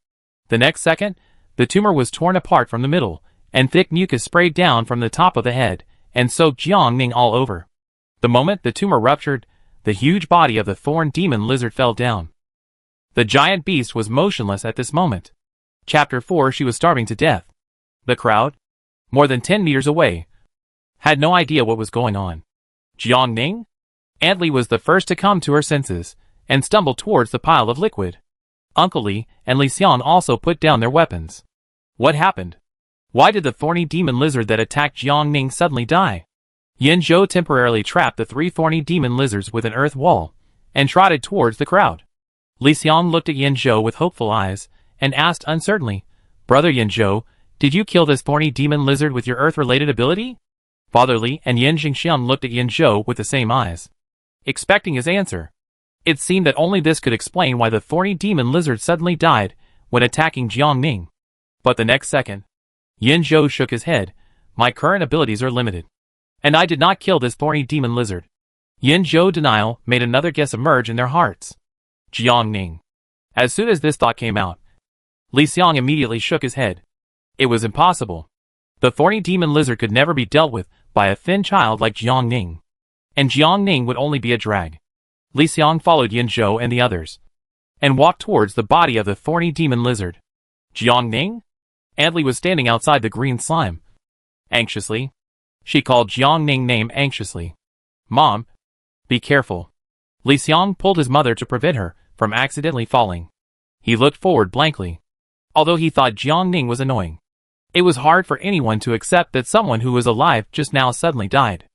The next second, the tumor was torn apart from the middle, and thick mucus sprayed down from the top of the head, and soaked Jiang Ning all over. The moment the tumor ruptured, the huge body of the thorn demon lizard fell down. The giant beast was motionless at this moment. Chapter 4. She was starving to death. The crowd, more than 10 meters away, had no idea what was going on. Jiang Ning? Aunt Li was the first to come to her senses, and stumbled towards the pile of liquid. Uncle Li and Li Xiang also put down their weapons. What happened? Why did the thorny demon lizard that attacked Jiang Ning suddenly die? Yanzhou temporarily trapped the 3 thorny demon lizards with an earth wall, and trotted towards the crowd. Li Xiang looked at Yanzhou with hopeful eyes, and asked uncertainly, "Brother Yanzhou, did you kill this thorny demon lizard with your earth-related ability?" Father Li and Yan Jingxian looked at Yanzhou with the same eyes, expecting his answer. It seemed that only this could explain why the thorny demon lizard suddenly died when attacking Jiang Ning. But the next second, Yanzhou shook his head. "My current abilities are limited, and I did not kill this thorny demon lizard." Yanzhou denial made another guess emerge in their hearts. Jiang Ning. As soon as this thought came out, Li Xiang immediately shook his head. It was impossible. The thorny demon lizard could never be dealt with by a thin child like Jiang Ning, and Jiang Ning would only be a drag. Li Xiang followed Yanzhou and the others, and walked towards the body of the thorny demon lizard. Jiang Ning? Aunt Li was standing outside the green slime. Anxiously, she called Jiang Ning's name anxiously. "Mom, be careful." Li Xiang pulled his mother to prevent her from accidentally falling. He looked forward blankly. Although he thought Jiang Ning was annoying, it was hard for anyone to accept that someone who was alive just now suddenly died.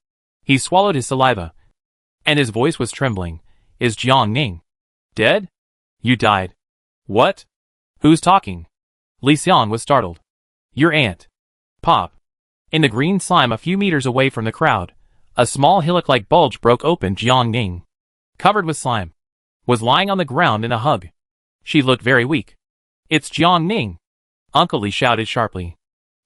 He swallowed his saliva, and his voice was trembling. "Is Jiang Ning dead? You died." "What? Who's talking?" Li Xiang was startled. "Your aunt." Pop. In the green slime a few meters away from the crowd, a small hillock-like bulge broke open. Jiang Ning, covered with slime, was lying on the ground in a hug. She looked very weak. "It's Jiang Ning." Uncle Li shouted sharply.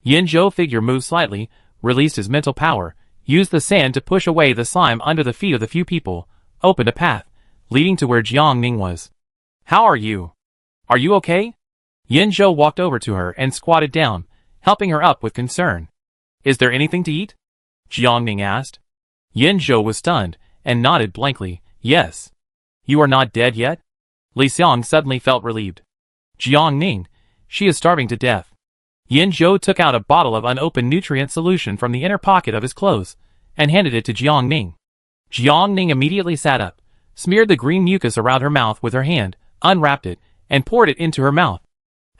Yin Zhou figure moved slightly, released his mental power, used the sand to push away the slime under the feet of the few people, opened a path, leading to where Jiang Ning was. How are you? Are you okay? Yin Zhou walked over to her and squatted down, helping her up with concern. Is there anything to eat? Jiang Ning asked. Yin Zhou was stunned, and nodded blankly, yes. You are not dead yet? Li Xiang suddenly felt relieved. Jiang Ning, she is starving to death. Yin Zhou took out a bottle of unopened nutrient solution from the inner pocket of his clothes, and handed it to Jiang Ning. Jiang Ning immediately sat up, smeared the green mucus around her mouth with her hand, unwrapped it, and poured it into her mouth.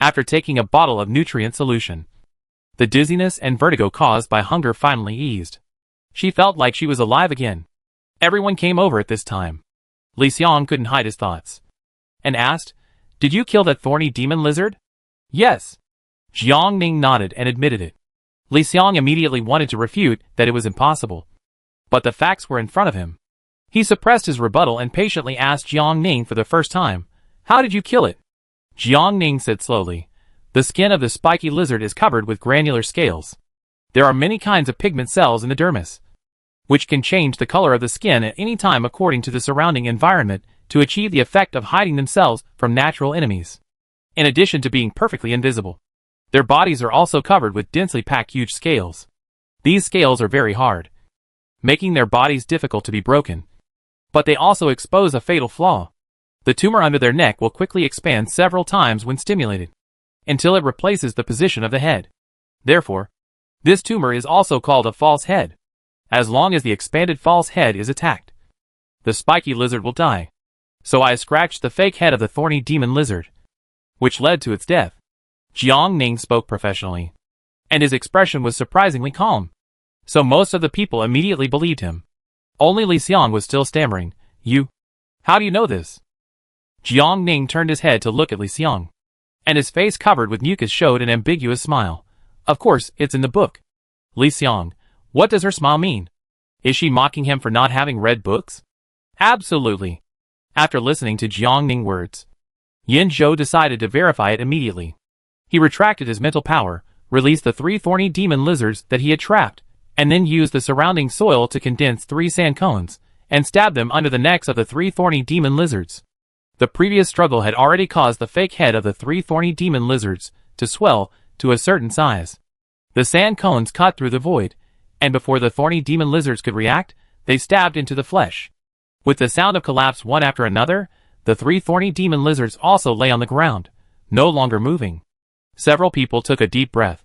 After taking a bottle of nutrient solution, the dizziness and vertigo caused by hunger finally eased. She felt like she was alive again. Everyone came over at this time. Li Xiang couldn't hide his thoughts, and asked, Did you kill that thorny demon lizard? Yes. Jiang Ning nodded and admitted it. Li Xiang immediately wanted to refute that it was impossible. But the facts were in front of him. He suppressed his rebuttal and patiently asked Jiang Ning for the first time, How did you kill it? Jiang Ning said slowly, The skin of the spiky lizard is covered with granular scales. There are many kinds of pigment cells in the dermis, which can change the color of the skin at any time according to the surrounding environment to achieve the effect of hiding themselves from natural enemies. In addition to being perfectly invisible, their bodies are also covered with densely packed huge scales. These scales are very hard, making their bodies difficult to be broken. But they also expose a fatal flaw. The tumor under their neck will quickly expand several times when stimulated, until it replaces the position of the head. Therefore, this tumor is also called a false head. As long as the expanded false head is attacked, the spiky lizard will die. So I scratched the fake head of the thorny demon lizard, which led to its death. Jiang Ning spoke professionally, and his expression was surprisingly calm. So most of the people immediately believed him. Only Li Xiang was still stammering. You? How do you know this? Jiang Ning turned his head to look at Li Xiang, and his face covered with mucus showed an ambiguous smile. Of course, it's in the book. Li Xiang, what does her smile mean? Is she mocking him for not having read books? Absolutely. After listening to Jiang Ning's words, Yin Zhou decided to verify it immediately. He retracted his mental power, released the 3 thorny demon lizards that he had trapped, and then used the surrounding soil to condense 3 sand cones, and stabbed them under the necks of the 3 thorny demon lizards. The previous struggle had already caused the fake head of the 3 thorny demon lizards to swell to a certain size. The sand cones cut through the void, and before the thorny demon lizards could react, they stabbed into the flesh. With the sound of collapse one after another, the 3 thorny demon lizards also lay on the ground, no longer moving. Several people took a deep breath,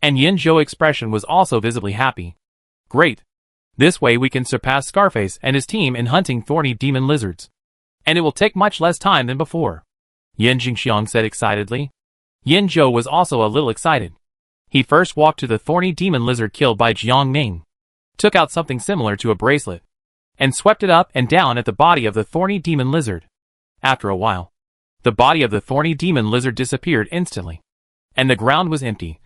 and Yin Zhou's expression was also visibly happy. Great! This way we can surpass Scarface and his team in hunting thorny demon lizards. And it will take much less time than before, Yin Jingxiang said excitedly. Yin Zhou was also a little excited. He first walked to the thorny demon lizard killed by Jiang Ning, took out something similar to a bracelet, and swept it up and down at the body of the thorny demon lizard. After a while, the body of the thorny demon lizard disappeared instantly, and the ground was empty,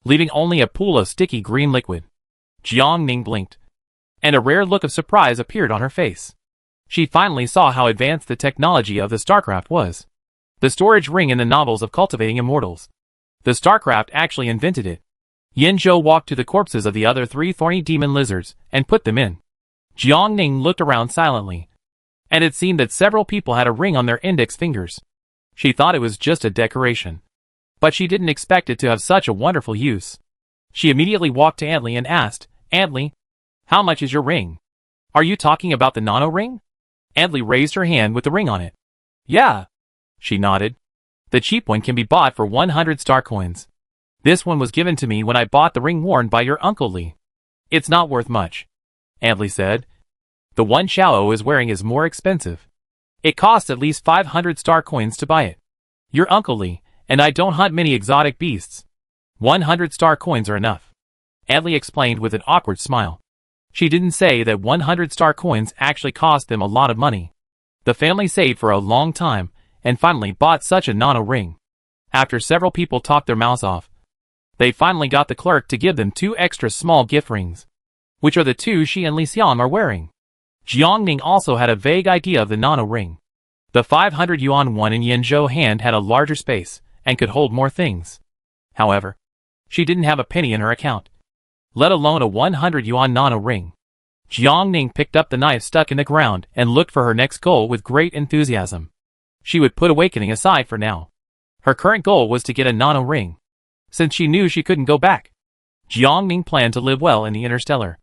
leaving only a pool of sticky green liquid. Jiang Ning blinked, and a rare look of surprise appeared on her face. She finally saw how advanced the technology of the StarCraft was. The storage ring in the novels of cultivating immortals. The StarCraft actually invented it. Yin Zhou walked to the corpses of the other 3 thorny demon lizards and put them in. Jiang Ning looked around silently, and it seemed that several people had a ring on their index fingers. She thought it was just a decoration, but she didn't expect it to have such a wonderful use. She immediately walked to Antli and asked, Antli, how much is your ring? Are you talking about the nano ring? Antli raised her hand with the ring on it. Yeah. She nodded. The cheap one can be bought for 100 star coins. This one was given to me when I bought the ring worn by your Uncle Li. It's not worth much, Antli said. The one Xiao is wearing is more expensive. It costs at least 500 star coins to buy it. Your Uncle Li, and I don't hunt many exotic beasts. 100 star coins are enough, Antli explained with an awkward smile. She didn't say that 100 star coins actually cost them a lot of money. The family saved for a long time, and finally bought such a nano ring. After several people talked their mouths off, they finally got the clerk to give them 2 extra small gift rings, which are the 2 she and Li Xiang are wearing. Jiang Ning also had a vague idea of the nano ring. The 500 yuan one in Yin Zhou's hand had a larger space, and could hold more things. However, she didn't have a penny in her account, let alone a 100 yuan nano ring. Jiang Ning picked up the knife stuck in the ground and looked for her next goal with great enthusiasm. She would put awakening aside for now. Her current goal was to get a nano ring, since she knew she couldn't go back. Jiang Ning planned to live well in the Interstellar.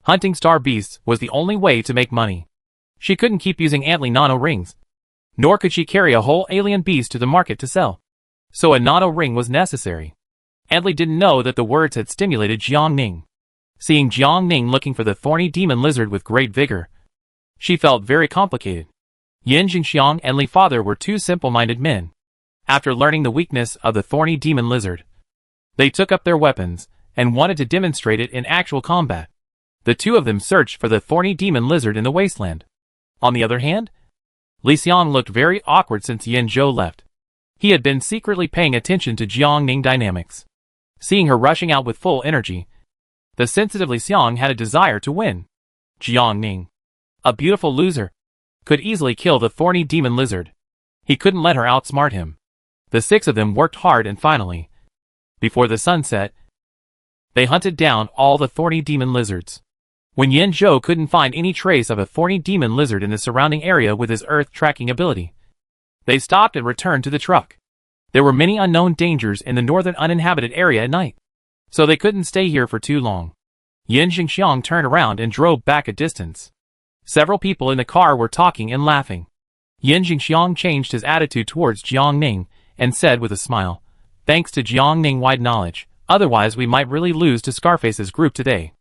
Hunting star beasts was the only way to make money. She couldn't keep using antly nano rings, nor could she carry a whole alien beast to the market to sell. So a nano ring was necessary. Antly didn't know that the words had stimulated Jiang Ning. Seeing Jiang Ning looking for the thorny demon lizard with great vigor, she felt very complicated. Yin Jingxiang and Li Father were two simple-minded men. After learning the weakness of the thorny demon lizard, they took up their weapons and wanted to demonstrate it in actual combat. The two of them searched for the thorny demon lizard in the wasteland. On the other hand, Li Xiang looked very awkward since Yin Zhou left. He had been secretly paying attention to Jiang Ning dynamics. Seeing her rushing out with full energy, the sensitive Li Xiang had a desire to win. Jiang Ning, a beautiful loser, could easily kill the thorny demon lizard. He couldn't let her outsmart him. The six of them worked hard and finally, before the sun set, they hunted down all the thorny demon lizards. When Yin Zhou couldn't find any trace of a thorny demon lizard in the surrounding area with his earth tracking ability, they stopped and returned to the truck. There were many unknown dangers in the northern uninhabited area at night, so they couldn't stay here for too long. Yin Jingxiang turned around and drove back a distance. Several people in the car were talking and laughing. Yin Jingxiang changed his attitude towards Jiang Ning and said with a smile, "Thanks to Jiang Ning wide knowledge, otherwise we might really lose to Scarface's group today."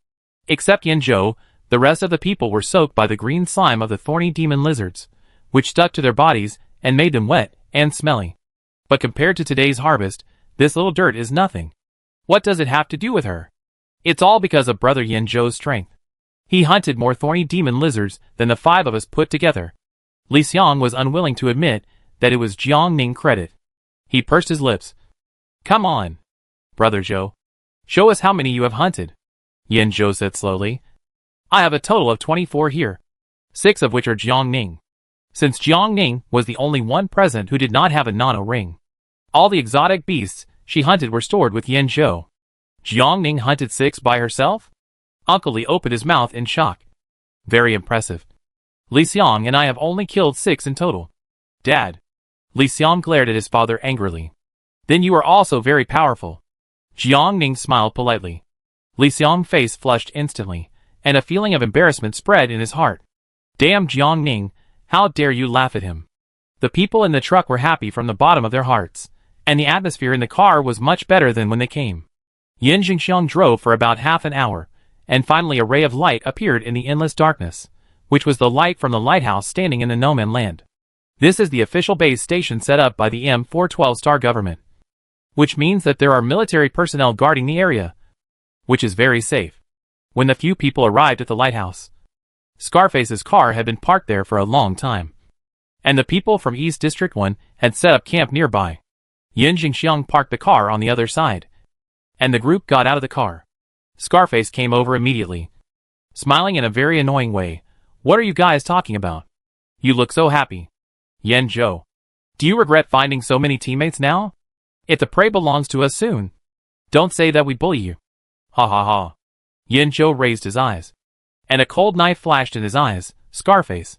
Except Yin Zhou, the rest of the people were soaked by the green slime of the thorny demon lizards, which stuck to their bodies and made them wet and smelly. But compared to today's harvest, this little dirt is nothing. What does it have to do with her? It's all because of Brother Yin Zhou's strength. He hunted more thorny demon lizards than the five of us put together. Li Xiang was unwilling to admit that it was Jiang Ning credit. He pursed his lips. "Come on, Brother Zhou. Show us how many you have hunted." Yin Zhou said slowly. "I have a total of 24 here, 6 of which are Jiang Ning." Since Jiang Ning was the only one present who did not have a nano ring, all the exotic beasts she hunted were stored with Yin Zhou. Jiang Ning hunted 6 by herself? Uncle Li opened his mouth in shock. "Very impressive. Li Xiang and I have only killed 6 in total." "Dad." Li Xiang glared at his father angrily. "Then you are also very powerful." Jiang Ning smiled politely. Li Xiang's face flushed instantly, and a feeling of embarrassment spread in his heart. "Damn Jiang Ning, how dare you laugh at him." The people in the truck were happy from the bottom of their hearts, and the atmosphere in the car was much better than when they came. Yin Jingxiang drove for about half an hour, and finally a ray of light appeared in the endless darkness, which was the light from the lighthouse standing in the no-man land. This is the official base station set up by the M412 Star government, which means that there are military personnel guarding the area, which is very safe. When the few people arrived at the lighthouse, Scarface's car had been parked there for a long time, and the people from East District 1 had set up camp nearby. Yin Jingxiang parked the car on the other side, and the group got out of the car. Scarface came over immediately, smiling in a very annoying way. "What are you guys talking about? You look so happy." "Yin Zhou, do you regret finding so many teammates now? If the prey belongs to us soon, don't say that we bully you." "Ha ha ha." Yin Zhou raised his eyes, and a cold knife flashed in his eyes. "Scarface,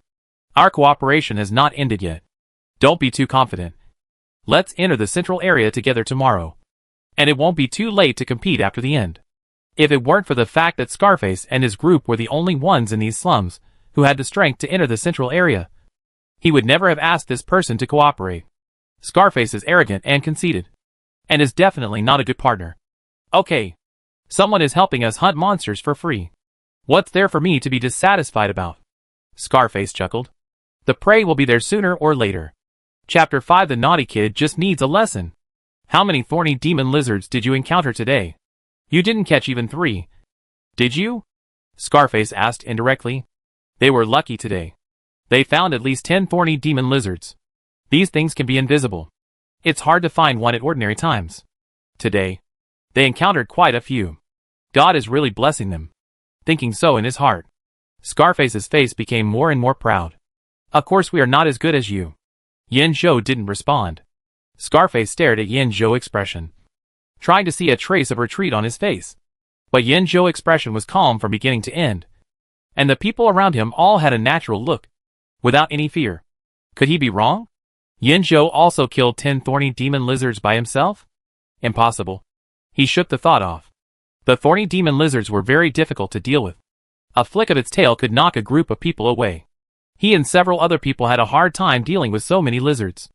our cooperation has not ended yet. Don't be too confident. Let's enter the central area together tomorrow, and it won't be too late to compete after the end." If it weren't for the fact that Scarface and his group were the only ones in these slums who had the strength to enter the central area, he would never have asked this person to cooperate. Scarface is arrogant and conceited, and is definitely not a good partner. "Okay, someone is helping us hunt monsters for free. What's there for me to be dissatisfied about?" Scarface chuckled. "The prey will be there sooner or later." Chapter 5. The naughty kid just needs a lesson. "How many thorny demon lizards did you encounter today? You didn't catch even 3. Did you?" Scarface asked indirectly. "They were lucky today. They found at least 10 thorny demon lizards. These things can be invisible. It's hard to find one at ordinary times. Today, they encountered quite a few. God is really blessing them." Thinking so in his heart, Scarface's face became more and more proud. "Of course we are not as good as you." Yin Zhou didn't respond. Scarface stared at Yin Zhou's expression. trying to see a trace of retreat on his face. But Yin Zhou's expression was calm from beginning to end. And the people around him all had a natural look, without any fear. Could he be wrong? Yin Zhou also killed 10 thorny demon lizards by himself? Impossible. He shook the thought off. The thorny demon lizards were very difficult to deal with. A flick of its tail could knock a group of people away. He and several other people had a hard time dealing with so many lizards.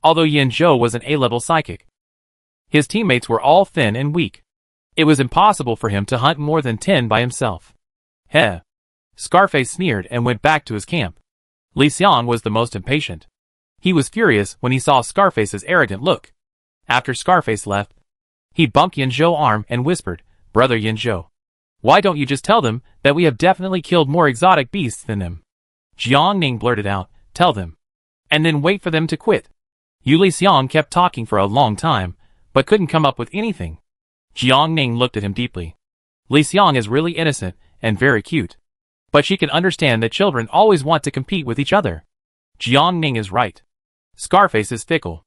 Although Yin Zhou was an A-level psychic, his teammates were all thin and weak. It was impossible for him to hunt more than 10 by himself. Heh. Scarface sneered and went back to his camp. Li Xiang was the most impatient. He was furious when he saw Scarface's arrogant look. After Scarface left, he bumped Yin Zhou's arm and whispered, "Brother Yin Zhou, why don't you just tell them that we have definitely killed more exotic beasts than them?" Jiang Ning blurted out, "Tell them. And then wait for them to quit." Li Xiang kept talking for a long time, but couldn't come up with anything. Jiang Ning looked at him deeply. Li Xiang is really innocent and very cute. But she can understand that children always want to compete with each other. Jiang Ning is right. Scarface is fickle.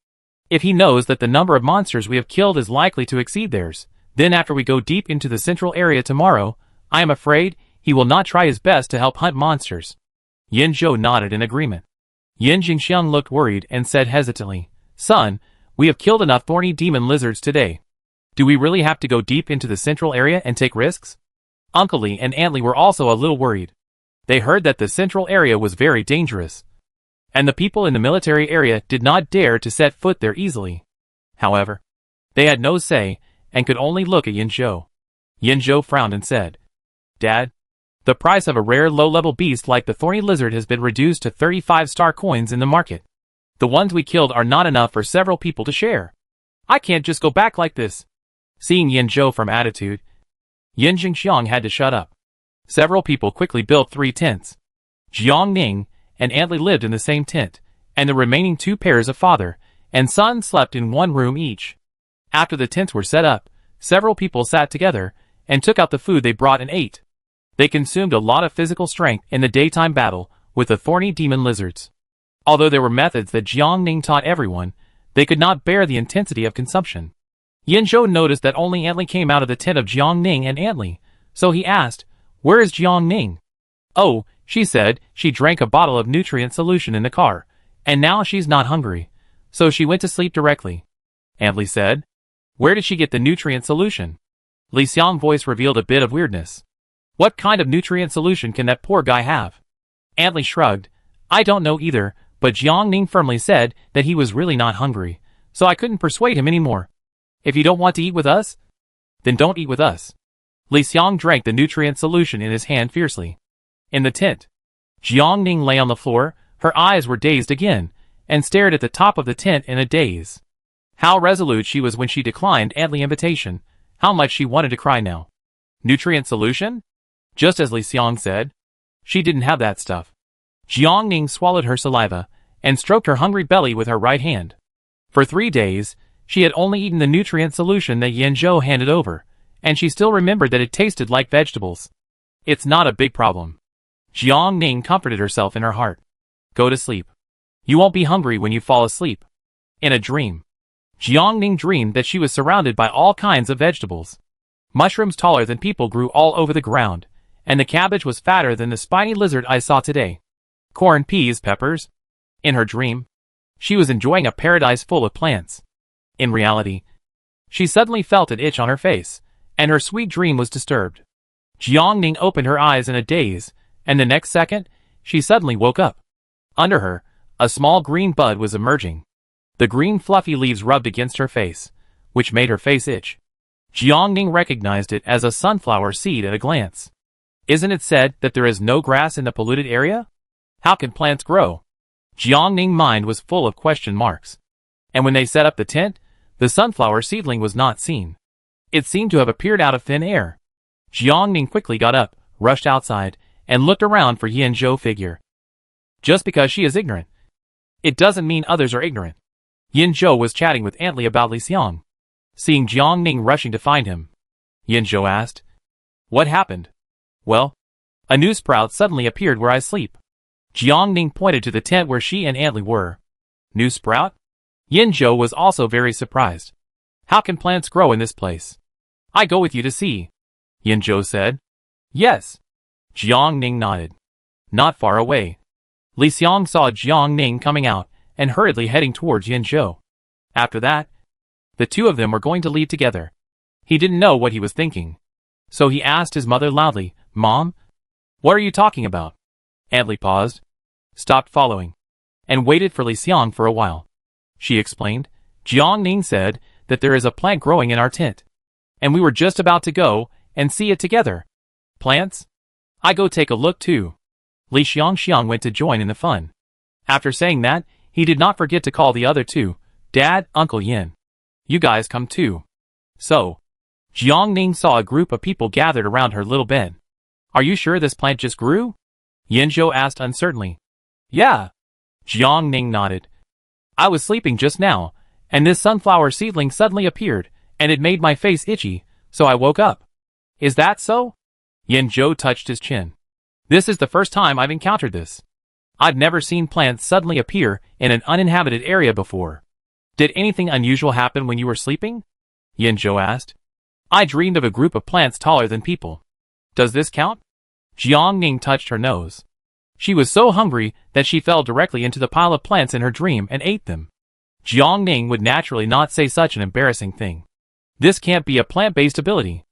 If he knows that the number of monsters we have killed is likely to exceed theirs, then after we go deep into the central area tomorrow, I am afraid he will not try his best to help hunt monsters. Yin Zhou nodded in agreement. Yin Jingxiang looked worried and said hesitantly, "Son, we have killed enough thorny demon lizards today. Do we really have to go deep into the central area and take risks?" Uncle Li and Aunt Li were also a little worried. They heard that the central area was very dangerous, and the people in the military area did not dare to set foot there easily. However, they had no say and could only look at Yin Zhou. Yin Zhou frowned and said, "Dad, the price of a rare low-level beast like the thorny lizard has been reduced to 35-star coins in the market. The ones we killed are not enough for several people to share. I can't just go back like this." Seeing Yin Zhou from attitude, Yin Jingxiang had to shut up. Several people quickly built 3 tents. Jiang Ning and Aunt Li lived in the same tent, and the remaining 2 pairs of father and son slept in one room each. After the tents were set up, several people sat together and took out the food they brought and ate. They consumed a lot of physical strength in the daytime battle with the thorny demon lizards. Although there were methods that Jiang Ning taught everyone, they could not bear the intensity of consumption. Yin Zhou noticed that only Aunt Li came out of the tent of Jiang Ning and Aunt Li, so he asked, "Where is Jiang Ning?" "Oh," she said, "she drank a bottle of nutrient solution in the car, and now she's not hungry, so she went to sleep directly." Aunt Li said, "Where did she get the nutrient solution?" Li Xiang's voice revealed a bit of weirdness. "What kind of nutrient solution can that poor guy have?" Aunt Li shrugged, "I don't know either, but Jiang Ning firmly said that he was really not hungry, so I couldn't persuade him anymore. If you don't want to eat with us, then don't eat with us." Li Xiang drank the nutrient solution in his hand fiercely. In the tent, Jiang Ning lay on the floor, her eyes were dazed again, and stared at the top of the tent in a daze. How resolute she was when she declined Aunt Li's invitation, how much she wanted to cry now. Nutrient solution? Just as Li Xiang said, she didn't have that stuff. Jiang Ning swallowed her saliva, and stroked her hungry belly with her right hand. For 3 days, she had only eaten the nutrient solution that Yin Zhou handed over, and she still remembered that it tasted like vegetables. "It's not a big problem." Jiang Ning comforted herself in her heart. "Go to sleep. You won't be hungry when you fall asleep." In a dream, Jiang Ning dreamed that she was surrounded by all kinds of vegetables. Mushrooms taller than people grew all over the ground, and the cabbage was fatter than the spiny lizard I saw today. Corn, peas, peppers. In her dream, she was enjoying a paradise full of plants. In reality, she suddenly felt an itch on her face, and her sweet dream was disturbed. Jiang Ning opened her eyes in a daze, and the next second, she suddenly woke up. Under her, a small green bud was emerging. The green fluffy leaves rubbed against her face, which made her face itch. Jiang Ning recognized it as a sunflower seed at a glance. Isn't it said that there is no grass in the polluted area? How can plants grow? Jiang Ning's mind was full of question marks. And when they set up the tent, the sunflower seedling was not seen. It seemed to have appeared out of thin air. Jiang Ning quickly got up, rushed outside, and looked around for Yin Zhou's figure. Just because she is ignorant, it doesn't mean others are ignorant. Yin Zhou was chatting with Aunt Li about Li Xiang. Seeing Jiang Ning rushing to find him, Yin Zhou asked, "What happened?" "Well, a new sprout suddenly appeared where I sleep." Jiang Ning pointed to the tent where she and Aunt Li were. "New sprout?" Yin Zhou was also very surprised. How can plants grow in this place? I go with you to see, Yanzhou said. Yes. Jiang Ning nodded. Not far away. Li Xiang saw Jiang Ning coming out and hurriedly heading towards Yanzhou. After that, the two of them were going to leave together. He didn't know what he was thinking. So he asked his mother loudly, Mom? What are you talking about? Aunt Li paused, stopped following, and waited for Li Xiang for a while. She explained, Jiang Ning said that there is a plant growing in our tent, and we were just about to go and see it together. Plants? I go take a look too. Li Xiang went to join in the fun. After saying that, he did not forget to call the other two, Dad, Uncle Yin. You guys come too. So, Jiang Ning saw a group of people gathered around her little bed. Are you sure this plant just grew? Yanzhou asked uncertainly. Yeah. Jiang Ning nodded. I was sleeping just now, and this sunflower seedling suddenly appeared, and it made my face itchy, so I woke up. Is that so? Yanzhou touched his chin. This is the first time I've encountered this. I've never seen plants suddenly appear in an uninhabited area before. Did anything unusual happen when you were sleeping? Yanzhou asked. I dreamed of a group of plants taller than people. Does this count? Jiang Ning touched her nose. She was so hungry that she fell directly into the pile of plants in her dream and ate them. Jiang Ning would naturally not say such an embarrassing thing. This can't be a plant-based ability.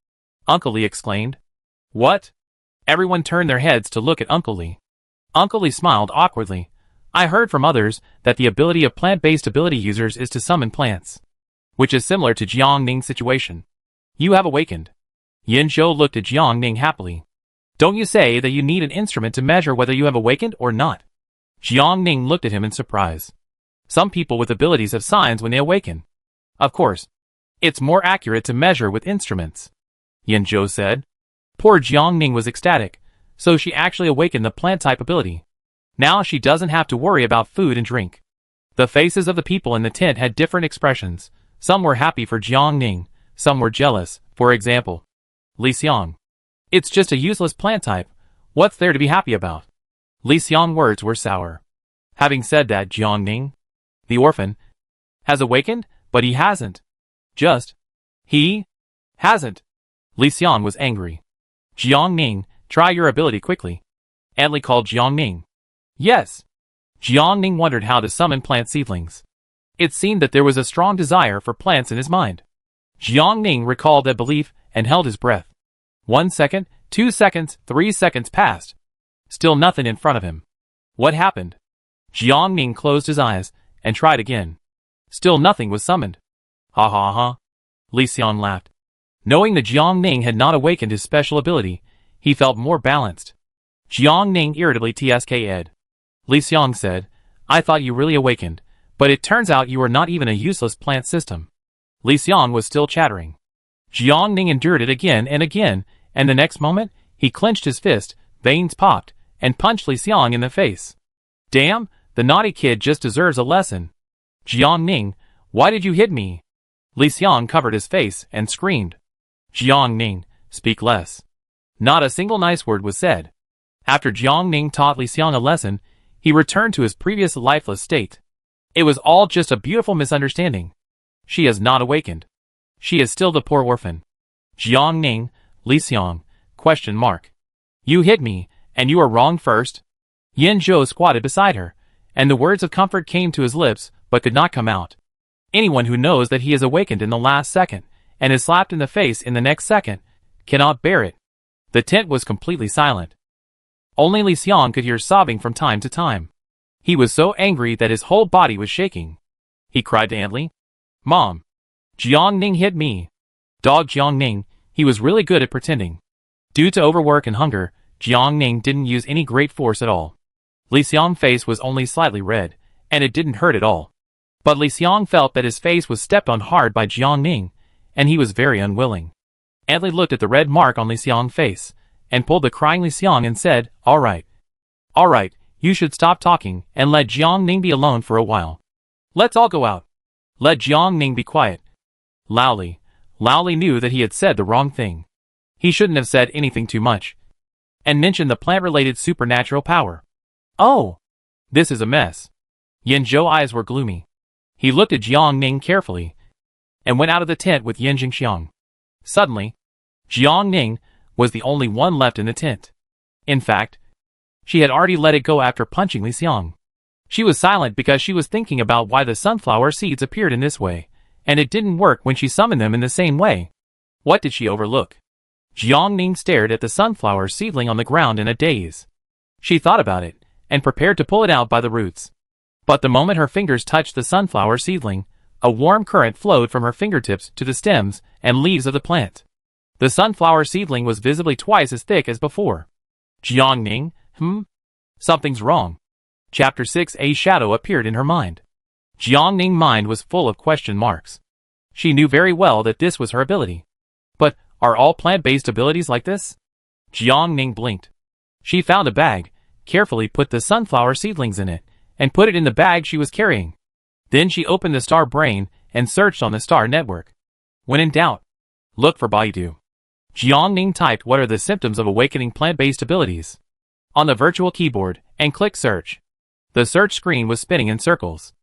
Uncle Li exclaimed. What? Everyone turned their heads to look at Uncle Li. Uncle Li smiled awkwardly. I heard from others that the ability of plant-based ability users is to summon plants, which is similar to Jiang Ning's situation. You have awakened. Yanzhou looked at Jiang Ning happily. Don't you say that you need an instrument to measure whether you have awakened or not? Jiang Ning looked at him in surprise. Some people with abilities have signs when they awaken. Of course, it's more accurate to measure with instruments, Yanzhou said. Poor Jiang Ning was ecstatic, so she actually awakened the plant-type ability. Now she doesn't have to worry about food and drink. The faces of the people in the tent had different expressions. Some were happy for Jiang Ning, some were jealous. For example, Li Xiang. It's just a useless plant type. What's there to be happy about? Li Xiang's words were sour. Having said that, Jiang Ning, the orphan, has awakened, but he hasn't. He hasn't. Li Xiang was angry. Jiang Ning, try your ability quickly. Aunt Li called Jiang Ning. Yes. Jiang Ning wondered how to summon plant seedlings. It seemed that there was a strong desire for plants in his mind. Jiang Ning recalled that belief and held his breath. 1 second, 2 seconds, 3 seconds passed. Still nothing in front of him. What happened? Jiang Ning closed his eyes and tried again. Still nothing was summoned. Ha ha ha. Li Xiang laughed. Knowing that Jiang Ning had not awakened his special ability, he felt more balanced. Jiang Ning irritably tsk'd. Li Xiang said, I thought you really awakened, but it turns out you are not even a useless plant system. Li Xiang was still chattering. Jiang Ning endured it again, and the next moment, he clenched his fist, veins popped, and punched Li Xiang in the face. Damn, the naughty kid just deserves a lesson. Jiang Ning, why did you hit me? Li Xiang covered his face and screamed. Jiang Ning, speak less. Not a single nice word was said. After Jiang Ning taught Li Xiang a lesson, he returned to his previous lifeless state. It was all just a beautiful misunderstanding. She has not awakened. She is still the poor orphan. Jiang Ning, Li Xiang, ? You hit me, and you are wrong first. Yanzhou squatted beside her, and the words of comfort came to his lips, but could not come out. Anyone who knows that he is awakened in the last second, and is slapped in the face in the next second, cannot bear it. The tent was completely silent. Only Li Xiang could hear sobbing from time to time. He was so angry that his whole body was shaking. He cried to Aunt Li. Mom, Jiang Ning hit me. Dog Jiang Ning, he was really good at pretending. Due to overwork and hunger, Jiang Ning didn't use any great force at all. Li Xiang's face was only slightly red, and it didn't hurt at all. But Li Xiang felt that his face was stepped on hard by Jiang Ning, and he was very unwilling. Aunt Li looked at the red mark on Li Xiang's face, and pulled the crying Li Xiang and said, All right, you should stop talking and let Jiang Ning be alone for a while. Let's all go out. Let Jiang Ning be quiet. Lao Li knew that he had said the wrong thing. He shouldn't have said anything too much, and mentioned the plant-related supernatural power. Oh, this is a mess. Yanzhou's eyes were gloomy. He looked at Jiang Ning carefully, and went out of the tent with Yin Jingxiang. Suddenly, Jiang Ning was the only one left in the tent. In fact, she had already let it go after punching Li Xiang. She was silent because she was thinking about why the sunflower seeds appeared in this way, and it didn't work when she summoned them in the same way. What did she overlook? Jiang Ning stared at the sunflower seedling on the ground in a daze. She thought about it, and prepared to pull it out by the roots. But the moment her fingers touched the sunflower seedling, a warm current flowed from her fingertips to the stems and leaves of the plant. The sunflower seedling was visibly twice as thick as before. Jiang Ning, something's wrong. Chapter 6. A shadow appeared in her mind. Jiang Ning's mind was full of question marks. She knew very well that this was her ability. But, are all plant-based abilities like this? Jiang Ning blinked. She found a bag, carefully put the sunflower seedlings in it, and put it in the bag she was carrying. Then she opened the star brain and searched on the star network. When in doubt, look for Baidu. Jiang Ning typed what are the symptoms of awakening plant-based abilities on the virtual keyboard and clicked search. The search screen was spinning in circles.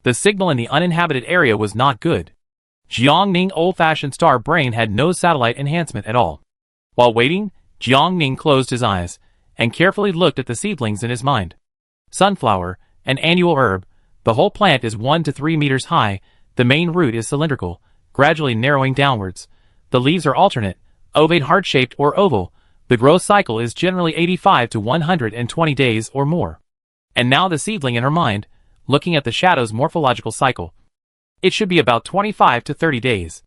The signal in the uninhabited area was not good. Jiang Ning's old-fashioned star brain had no satellite enhancement at all. While waiting, Jiang Ning closed his eyes and carefully looked at the seedlings in his mind. Sunflower, an annual herb, the whole plant is 1 to 3 meters high, the main root is cylindrical, gradually narrowing downwards. The leaves are alternate, ovate heart-shaped or oval. The growth cycle is generally 85 to 120 days or more. And now the seedling in her mind, looking at the shadow's morphological cycle. It should be about 25 to 30 days.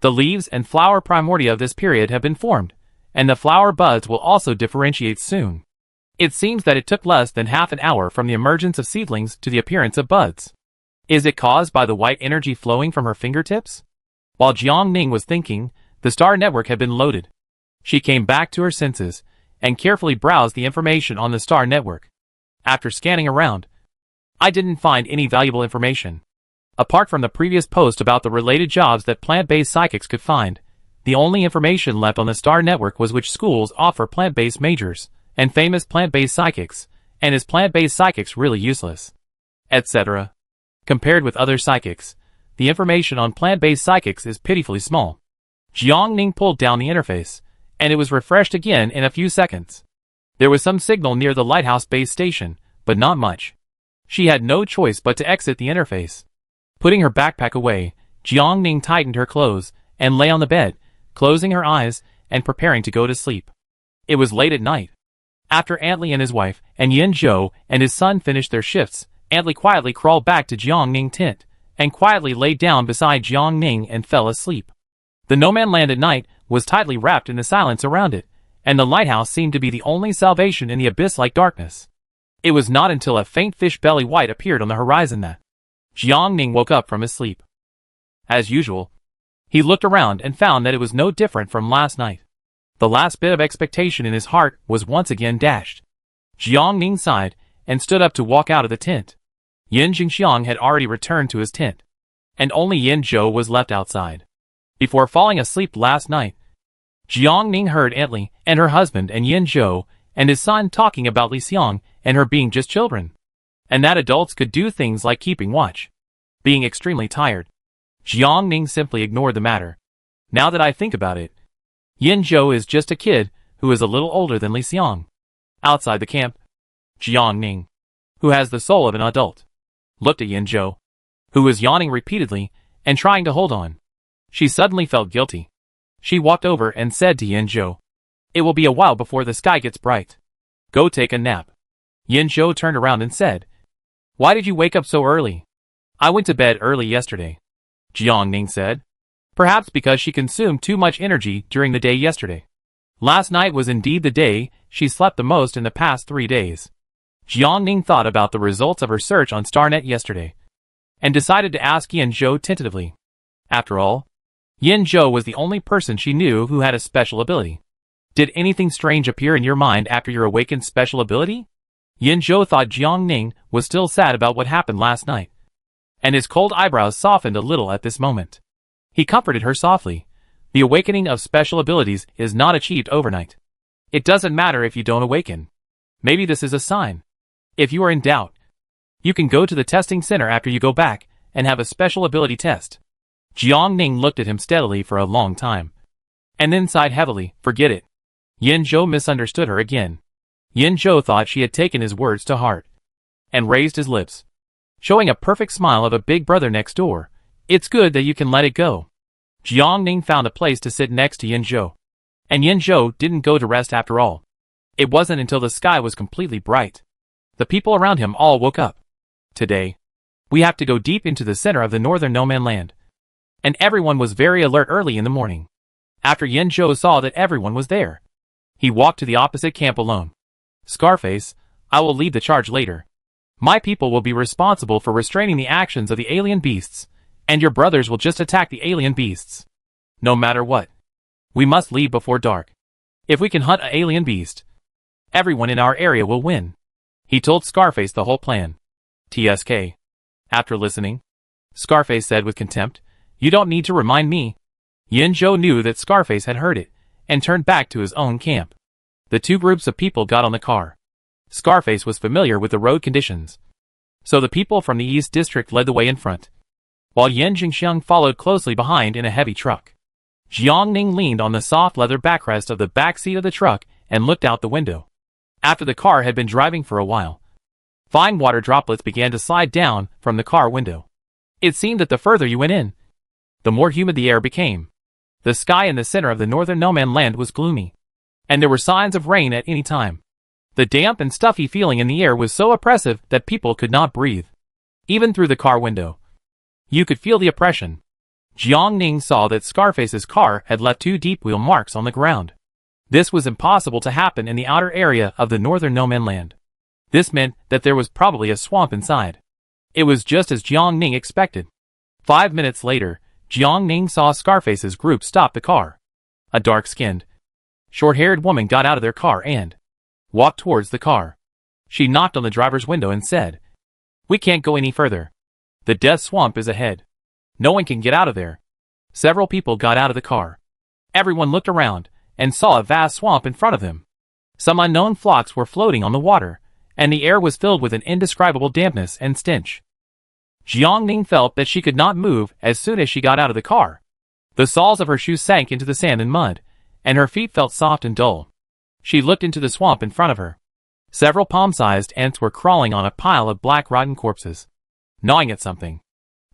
The leaves and flower primordia of this period have been formed, and the flower buds will also differentiate soon. It seems that it took less than half an hour from the emergence of seedlings to the appearance of buds. Is it caused by the white energy flowing from her fingertips? While Jiang Ning was thinking, the star network had been loaded. She came back to her senses, and carefully browsed the information on the star network. After scanning around, I didn't find any valuable information. Apart from the previous post about the related jobs that plant-based psychics could find, the only information left on the star network was which schools offer plant-based majors, and famous plant-based psychics, and is plant-based psychics really useless, etc. Compared with other psychics, the information on plant-based psychics is pitifully small. Jiang Ning pulled down the interface, and it was refreshed again in a few seconds. There was some signal near the lighthouse base station, but not much. She had no choice but to exit the interface. Putting her backpack away, Jiang Ning tightened her clothes and lay on the bed, closing her eyes and preparing to go to sleep. It was late at night. After Antli and his wife and Yin Zhou and his son finished their shifts, Antli quietly crawled back to Jiang Ning's tent and quietly lay down beside Jiang Ning and fell asleep. The no-man land at night was tightly wrapped in the silence around it, and the lighthouse seemed to be the only salvation in the abyss-like darkness. It was not until a faint fish belly white appeared on the horizon that Jiang Ning woke up from his sleep. As usual, he looked around and found that it was no different from last night. The last bit of expectation in his heart was once again dashed. Jiang Ning sighed and stood up to walk out of the tent. Yin Jingxiang had already returned to his tent, and only Yin Zhou was left outside. Before falling asleep last night, Jiang Ning heard Antli and her husband and Yin Zhou and his son talking about Li Xiang and her being just children, and that adults could do things like keeping watch. Being extremely tired, Jiang Ning simply ignored the matter. Now that I think about it, Yin Zhou is just a kid who is a little older than Li Xiang. Outside the camp, Jiang Ning, who has the soul of an adult, looked at Yin Zhou, who was yawning repeatedly and trying to hold on. She suddenly felt guilty. She walked over and said to Yin Zhou, "It will be a while before the sky gets bright. Go take a nap." Yin Zhou turned around and said, "Why did you wake up so early?" "I went to bed early yesterday," Jiang Ning said. Perhaps because she consumed too much energy during the day yesterday. Last night was indeed the day she slept the most in the past 3 days. Jiang Ning thought about the results of her search on StarNet yesterday, and decided to ask Yin Zhou tentatively. After all, Yin Zhou was the only person she knew who had a special ability. Did anything strange appear in your mind after your awakened special ability? Yin Zhou thought Jiang Ning was still sad about what happened last night, and his cold eyebrows softened a little at this moment. He comforted her softly. The awakening of special abilities is not achieved overnight. It doesn't matter if you don't awaken. Maybe this is a sign. If you are in doubt, you can go to the testing center after you go back and have a special ability test. Jiang Ning looked at him steadily for a long time, and then sighed heavily. Forget it. Yin Zhou misunderstood her again. Yin Zhou thought she had taken his words to heart, and raised his lips, showing a perfect smile of a big brother next door. It's good that you can let it go. Jiang Ning found a place to sit next to Yin Zhou, and Yin Zhou didn't go to rest after all. It wasn't until the sky was completely bright. The people around him all woke up. Today, we have to go deep into the center of the northern no-man land. And everyone was very alert early in the morning. After Yin Zhou saw that everyone was there, he walked to the opposite camp alone. Scarface, I will lead the charge later. My people will be responsible for restraining the actions of the alien beasts, and your brothers will just attack the alien beasts. No matter what, we must leave before dark. If we can hunt an alien beast, everyone in our area will win. He told Scarface the whole plan. TSK. After listening, Scarface said with contempt, You don't need to remind me. Yin Zhou knew that Scarface had heard it, and turned back to his own camp. The two groups of people got on the car. Scarface was familiar with the road conditions, so the people from the East District led the way in front, while Yen Jingxiang followed closely behind in a heavy truck. Jiang Ning leaned on the soft leather backrest of the back seat of the truck and looked out the window. After the car had been driving for a while, fine water droplets began to slide down from the car window. It seemed that the further you went in, the more humid the air became. The sky in the center of the northern no-man land was gloomy, and there were signs of rain at any time. The damp and stuffy feeling in the air was so oppressive that people could not breathe. Even through the car window, you could feel the oppression. Jiang Ning saw that Scarface's car had left 2 deep wheel marks on the ground. This was impossible to happen in the outer area of the northern no-man land. This meant that there was probably a swamp inside. It was just as Jiang Ning expected. 5 minutes later, Jiang Ning saw Scarface's group stop the car. A dark-skinned, short-haired woman got out of their car and walked towards the car. She knocked on the driver's window and said, We can't go any further. The death swamp is ahead. No one can get out of there. Several people got out of the car. Everyone looked around and saw a vast swamp in front of them. Some unknown flocks were floating on the water, and the air was filled with an indescribable dampness and stench. Jiang Ning felt that she could not move as soon as she got out of the car. The soles of her shoes sank into the sand and mud, and her feet felt soft and dull. She looked into the swamp in front of her. Several palm-sized ants were crawling on a pile of black rotten corpses, gnawing at something.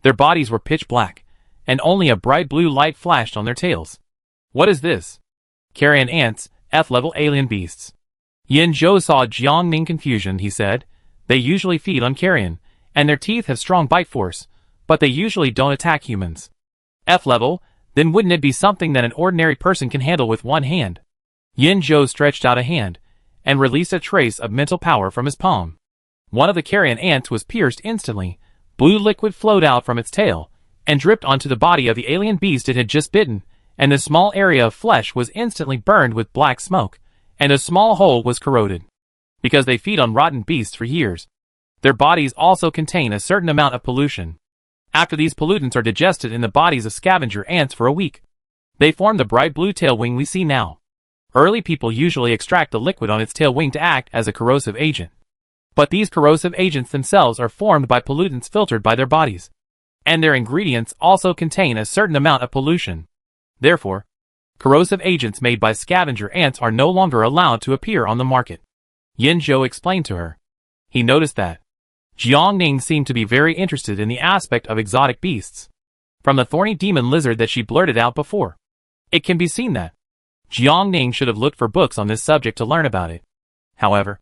Their bodies were pitch black, and only a bright blue light flashed on their tails. What is this? Carrion ants, F-level alien beasts. Yin Zhou saw Jiang Ning confusion. He said, They usually feed on carrion, and their teeth have strong bite force, but they usually don't attack humans. F-level, then wouldn't it be something that an ordinary person can handle with one hand? Yin Zhou stretched out a hand, and released a trace of mental power from his palm. One of the carrion ants was pierced instantly. Blue liquid flowed out from its tail, and dripped onto the body of the alien beast it had just bitten, and the small area of flesh was instantly burned with black smoke, and a small hole was corroded. Because they feed on rotten beasts for years, their bodies also contain a certain amount of pollution. After these pollutants are digested in the bodies of scavenger ants for a week, they form the bright blue tail wing we see now. Early people usually extract the liquid on its tail wing to act as a corrosive agent. But these corrosive agents themselves are formed by pollutants filtered by their bodies, and their ingredients also contain a certain amount of pollution. Therefore, corrosive agents made by scavenger ants are no longer allowed to appear on the market. Yin Zhou explained to her. He noticed that Jiang Ning seemed to be very interested in the aspect of exotic beasts, from the thorny demon lizard that she blurted out before. It can be seen that Jiang Ning should have looked for books on this subject to learn about it. However,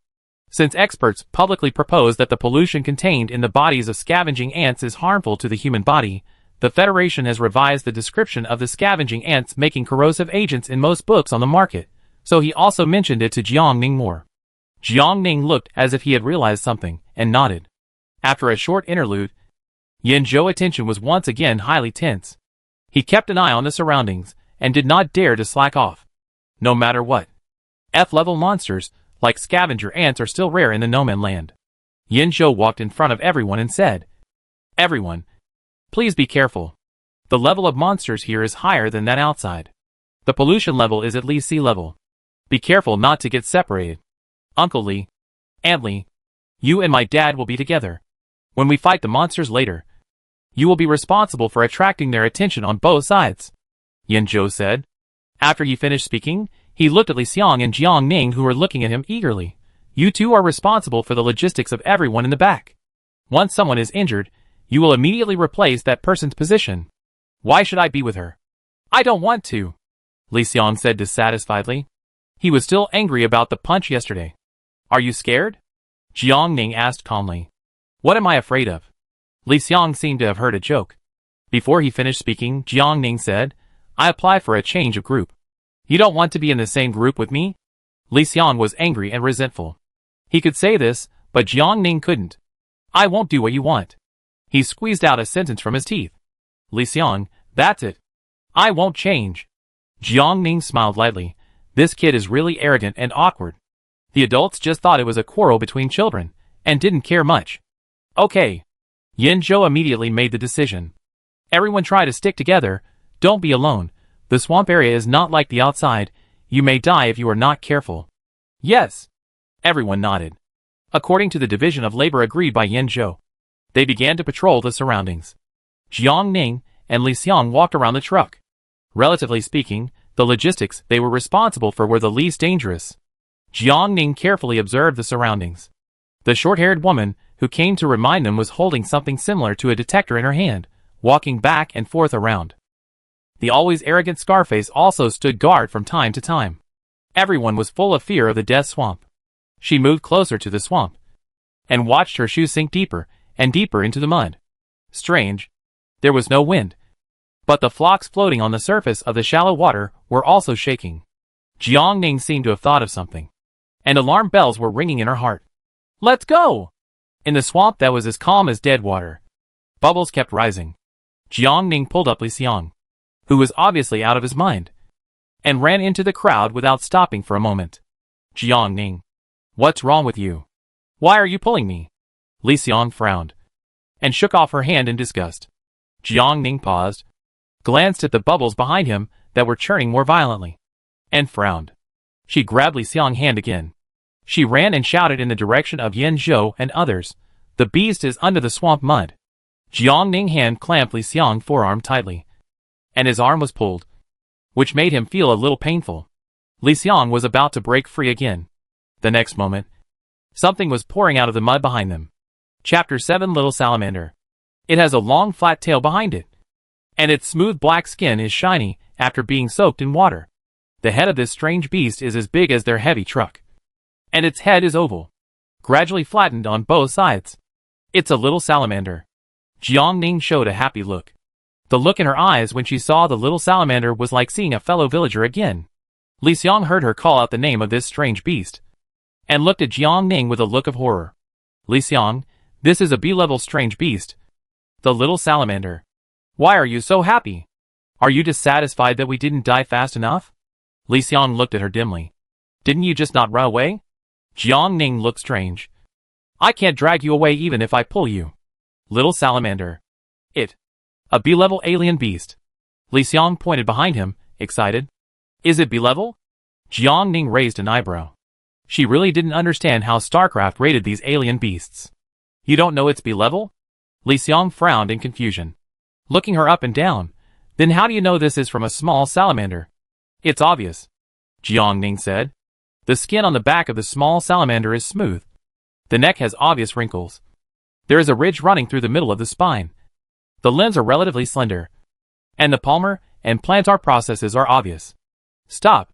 since experts publicly propose that the pollution contained in the bodies of scavenging ants is harmful to the human body, the Federation has revised the description of the scavenging ants making corrosive agents in most books on the market, so he also mentioned it to Jiang Ning more. Jiang Ning looked as if he had realized something, and nodded. After a short interlude, Yin Zhou's attention was once again highly tense. He kept an eye on the surroundings, and did not dare to slack off. No matter what, F-level monsters, like scavenger ants, are still rare in the no-man land. Yin Zhou walked in front of everyone and said, Everyone, please be careful. The level of monsters here is higher than that outside. The pollution level is at least sea level. Be careful not to get separated. Uncle Li, Aunt Li, you and my dad will be together when we fight the monsters later. You will be responsible for attracting their attention on both sides, Yanzhou said. After he finished speaking, he looked at Li Xiang and Jiang Ning, who were looking at him eagerly. You two are responsible for the logistics of everyone in the back. Once someone is injured, you will immediately replace that person's position. Why should I be with her? I don't want to, Li Xiang said dissatisfiedly. He was still angry about the punch yesterday. Are you scared? Jiang Ning asked calmly. What am I afraid of? Li Xiang seemed to have heard a joke. Before he finished speaking, Jiang Ning said, I apply for a change of group. You don't want to be in the same group with me? Li Xiang was angry and resentful. He could say this, but Jiang Ning couldn't. I won't do what you want. He squeezed out a sentence from his teeth. Li Xiang, that's it. I won't change. Jiang Ning smiled lightly. This kid is really arrogant and awkward. The adults just thought it was a quarrel between children, and didn't care much. Okay. Yanzhou immediately made the decision. Everyone try to stick together, don't be alone. The swamp area is not like the outside, you may die if you are not careful. Yes. Everyone nodded. According to the division of labor agreed by Yanzhou, they began to patrol the surroundings. Jiang Ning and Li Xiang walked around the truck. Relatively speaking, the logistics they were responsible for were the least dangerous. Jiang Ning carefully observed the surroundings. The short-haired woman, who came to remind them, was holding something similar to a detector in her hand, walking back and forth around. The always arrogant Scarface also stood guard from time to time. Everyone was full of fear of the death swamp. She moved closer to the swamp and watched her shoes sink deeper and deeper into the mud. Strange. There was no wind, but the flocks floating on the surface of the shallow water were also shaking. Jiang Ning seemed to have thought of something, and alarm bells were ringing in her heart. Let's go! In the swamp that was as calm as dead water, bubbles kept rising. Jiang Ning pulled up Li Xiang, who was obviously out of his mind, and ran into the crowd without stopping for a moment. Jiang Ning, what's wrong with you? Why are you pulling me? Li Xiang frowned, and shook off her hand in disgust. Jiang Ning paused, glanced at the bubbles behind him that were churning more violently, and frowned. She grabbed Li Xiang's hand again. She ran and shouted in the direction of Yanzhou and others, the beast is under the swamp mud. Jiang Ning's hand clamped Li Xiang's forearm tightly, and his arm was pulled, which made him feel a little painful. Li Xiang was about to break free again. The next moment, something was pouring out of the mud behind them. Chapter 7 Little Salamander. It has a long flat tail behind it, and its smooth black skin is shiny after being soaked in water. The head of this strange beast is as big as their heavy truck, and its head is oval, gradually flattened on both sides. It's a little salamander. Jiang Ning showed a happy look. The look in her eyes when she saw the little salamander was like seeing a fellow villager again. Li Xiang heard her call out the name of this strange beast, and looked at Jiang Ning with a look of horror. Li Xiang, this is a B-level strange beast. The little salamander. Why are you so happy? Are you dissatisfied that we didn't die fast enough? Li Xiang looked at her dimly. Didn't you just not run away? Jiang Ning looked strange. I can't drag you away even if I pull you. Little salamander. A B-level alien beast. Li Xiang pointed behind him, excited. Is it B-level? Jiang Ning raised an eyebrow. She really didn't understand how StarCraft rated these alien beasts. You don't know it's B-level? Li Xiang frowned in confusion, looking her up and down. Then how do you know this is from a small salamander? It's obvious, Jiang Ning said. The skin on the back of the small salamander is smooth. The neck has obvious wrinkles. There is a ridge running through the middle of the spine. The limbs are relatively slender, and the palmar and plantar processes are obvious. Stop.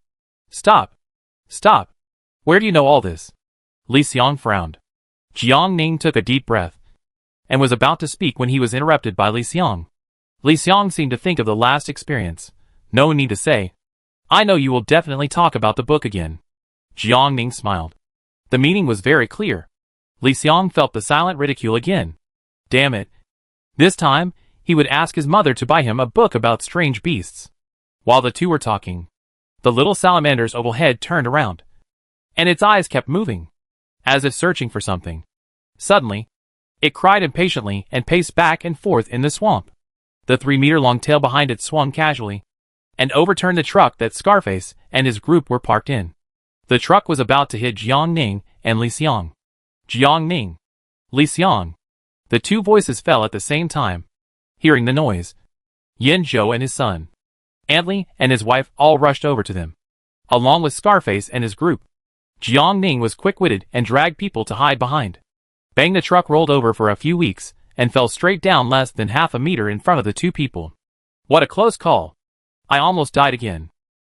Stop. Stop. Where do you know all this? Li Xiang frowned. Jiang Ning took a deep breath, and was about to speak when he was interrupted by Li Xiang. Li Xiang seemed to think of the last experience. No need to say. I know you will definitely talk about the book again. Jiang Ning smiled. The meaning was very clear. Li Xiang felt the silent ridicule again. Damn it. This time, he would ask his mother to buy him a book about strange beasts. While the two were talking, the little salamander's oval head turned around, and its eyes kept moving, as if searching for something. Suddenly, it cried impatiently and paced back and forth in the swamp. The 3-meter-long tail behind it swung casually, and overturned the truck that Scarface and his group were parked in. The truck was about to hit Jiang Ning and Li Xiang. Jiang Ning. Li Xiang. The two voices fell at the same time. Hearing the noise, Yin Zhou and his son, Antly, and his wife all rushed over to them, along with Scarface and his group. Jiang Ning was quick-witted and dragged people to hide behind. Bang! The truck rolled over for a few weeks and fell straight down less than half a meter in front of the two people. What a close call. I almost died again.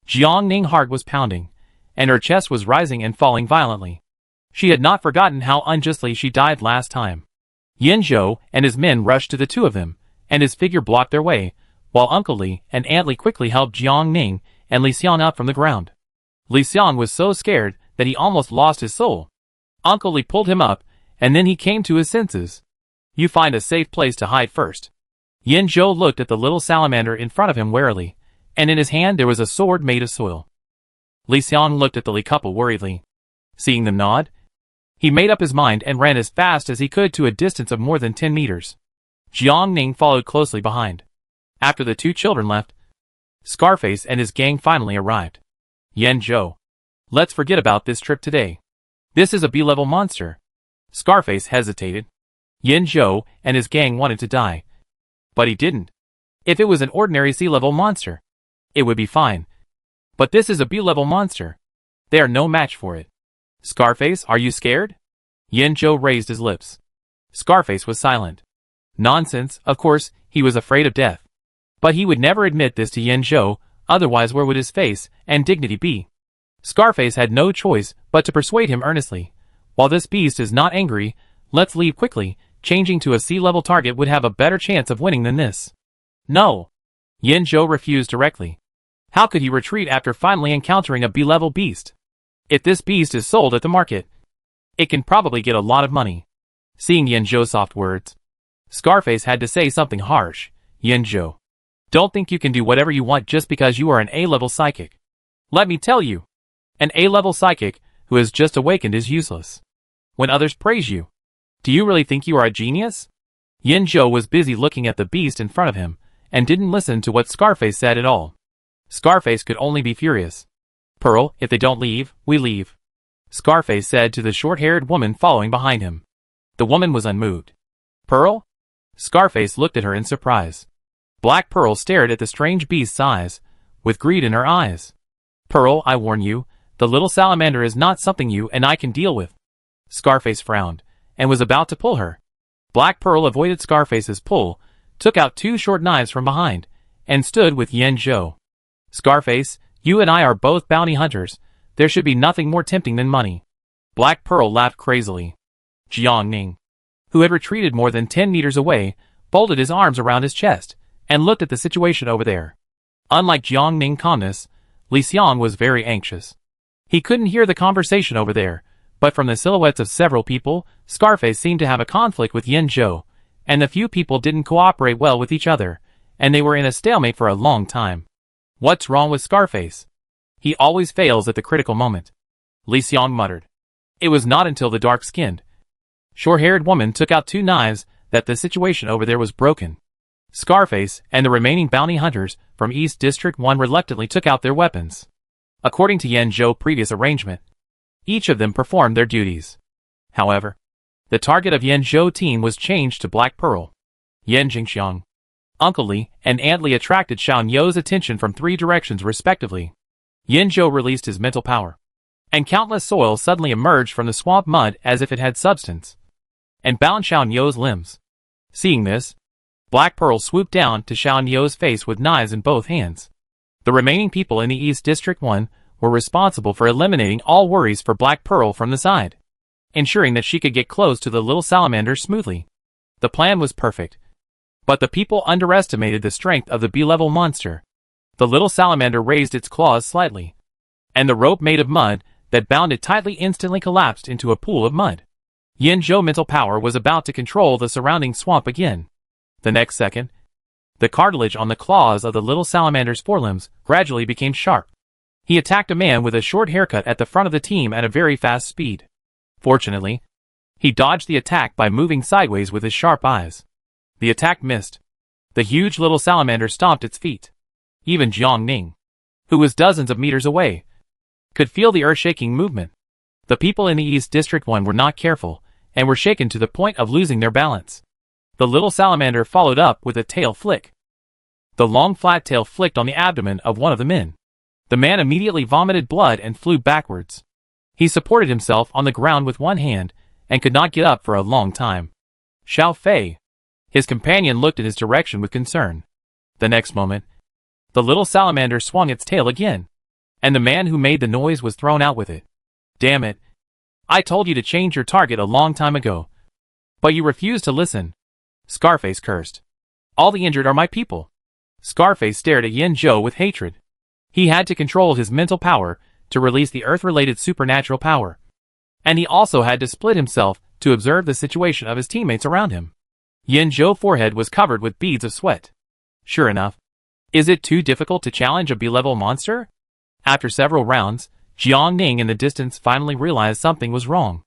Jiang Ning's heart was pounding, and her chest was rising and falling violently. She had not forgotten how unjustly she died last time. Yin Zhou and his men rushed to the two of them, and his figure blocked their way, while Uncle Li and Antly quickly helped Jiang Ning and Li Xiang up from the ground. Li Xiang was so scared that he almost lost his soul. Uncle Li pulled him up, and then he came to his senses. You find a safe place to hide first. Yin Zhou looked at the little salamander in front of him warily, and in his hand there was a sword made of soil. Li Xiang looked at the Li couple worriedly. Seeing them nod, he made up his mind and ran as fast as he could to a distance of more than 10 meters. Jiang Ning followed closely behind. After the two children left, Scarface and his gang finally arrived. Yin Zhou, let's forget about this trip today. This is a B-level monster. Scarface hesitated. Yin Zhou and his gang wanted to die. But he didn't. If it was an ordinary C-level monster, it would be fine. But this is a B-level monster. They are no match for it. Scarface, are you scared? Yin Zhou raised his lips. Scarface was silent. Nonsense, of course, he was afraid of death. But he would never admit this to Yin Zhou, otherwise where would his face and dignity be? Scarface had no choice but to persuade him earnestly. While this beast is not angry, let's leave quickly. Changing to a C-level target would have a better chance of winning than this. No. Yin Zhou refused directly. How could he retreat after finally encountering a B-level beast? If this beast is sold at the market, it can probably get a lot of money. Seeing Yin Zhou's soft words, Scarface had to say something harsh. Yin Zhou, don't think you can do whatever you want just because you are an A-level psychic. Let me tell you, an A-level psychic who has just awakened is useless. When others praise you, do you really think you are a genius? Yin Zhou was busy looking at the beast in front of him, and didn't listen to what Scarface said at all. Scarface could only be furious. Pearl, if they don't leave, we leave. Scarface said to the short-haired woman following behind him. The woman was unmoved. Pearl? Scarface looked at her in surprise. Black Pearl stared at the strange beast's eyes, with greed in her eyes. Pearl, I warn you, the little salamander is not something you and I can deal with. Scarface frowned, and was about to pull her. Black Pearl avoided Scarface's pull, took out two short knives from behind, and stood with Yin Zhou. Scarface, you and I are both bounty hunters. There should be nothing more tempting than money. Black Pearl laughed crazily. Jiang Ning, who had retreated more than 10 meters away, folded his arms around his chest, and looked at the situation over there. Unlike Jiang Ning's calmness, Li Xiang was very anxious. He couldn't hear the conversation over there, but from the silhouettes of several people, Scarface seemed to have a conflict with Yin Zhou, and the few people didn't cooperate well with each other, and they were in a stalemate for a long time. What's wrong with Scarface? He always fails at the critical moment. Li Xiang muttered. It was not until the dark-skinned, short-haired woman took out two knives that the situation over there was broken. Scarface and the remaining bounty hunters from East District 1 reluctantly took out their weapons. According to Yin Zhou's previous arrangement, each of them performed their duties. However, the target of Yin Zhou's team was changed to Black Pearl. Yin Jingxiang, Uncle Li, and Antly attracted Xiao You's attention from three directions respectively. Yin Zhou released his mental power, and countless soil suddenly emerged from the swamp mud as if it had substance, and bound Xiao You's limbs. Seeing this, Black Pearl swooped down to Xiao You's face with knives in both hands. The remaining people in the East District 1 were responsible for eliminating all worries for Black Pearl from the side, ensuring that she could get close to the little salamander smoothly. The plan was perfect, but the people underestimated the strength of the B-level monster. The little salamander raised its claws slightly, and the rope made of mud that bound it tightly instantly collapsed into a pool of mud. Yin Zhou's mental power was about to control the surrounding swamp again. The next second, the cartilage on the claws of the little salamander's forelimbs gradually became sharp. He attacked a man with a short haircut at the front of the team at a very fast speed. Fortunately, he dodged the attack by moving sideways with his sharp eyes. The attack missed. The huge little salamander stomped its feet. Even Jiang Ning, who was dozens of meters away, could feel the earth-shaking movement. The people in the East District 1 were not careful, and were shaken to the point of losing their balance. The little salamander followed up with a tail flick. The long flat tail flicked on the abdomen of one of the men. The man immediately vomited blood and flew backwards. He supported himself on the ground with one hand and could not get up for a long time. Xiao Fei. His companion looked in his direction with concern. The next moment, the little salamander swung its tail again, and the man who made the noise was thrown out with it. Damn it. I told you to change your target a long time ago. But you refused to listen. Scarface cursed. All the injured are my people. Scarface stared at Yin Zhou with hatred. He had to control his mental power to release the Earth-related supernatural power. And he also had to split himself to observe the situation of his teammates around him. Yin Zhou's forehead was covered with beads of sweat. Sure enough. Is it too difficult to challenge a B-level monster? After several rounds, Jiang Ning in the distance finally realized something was wrong.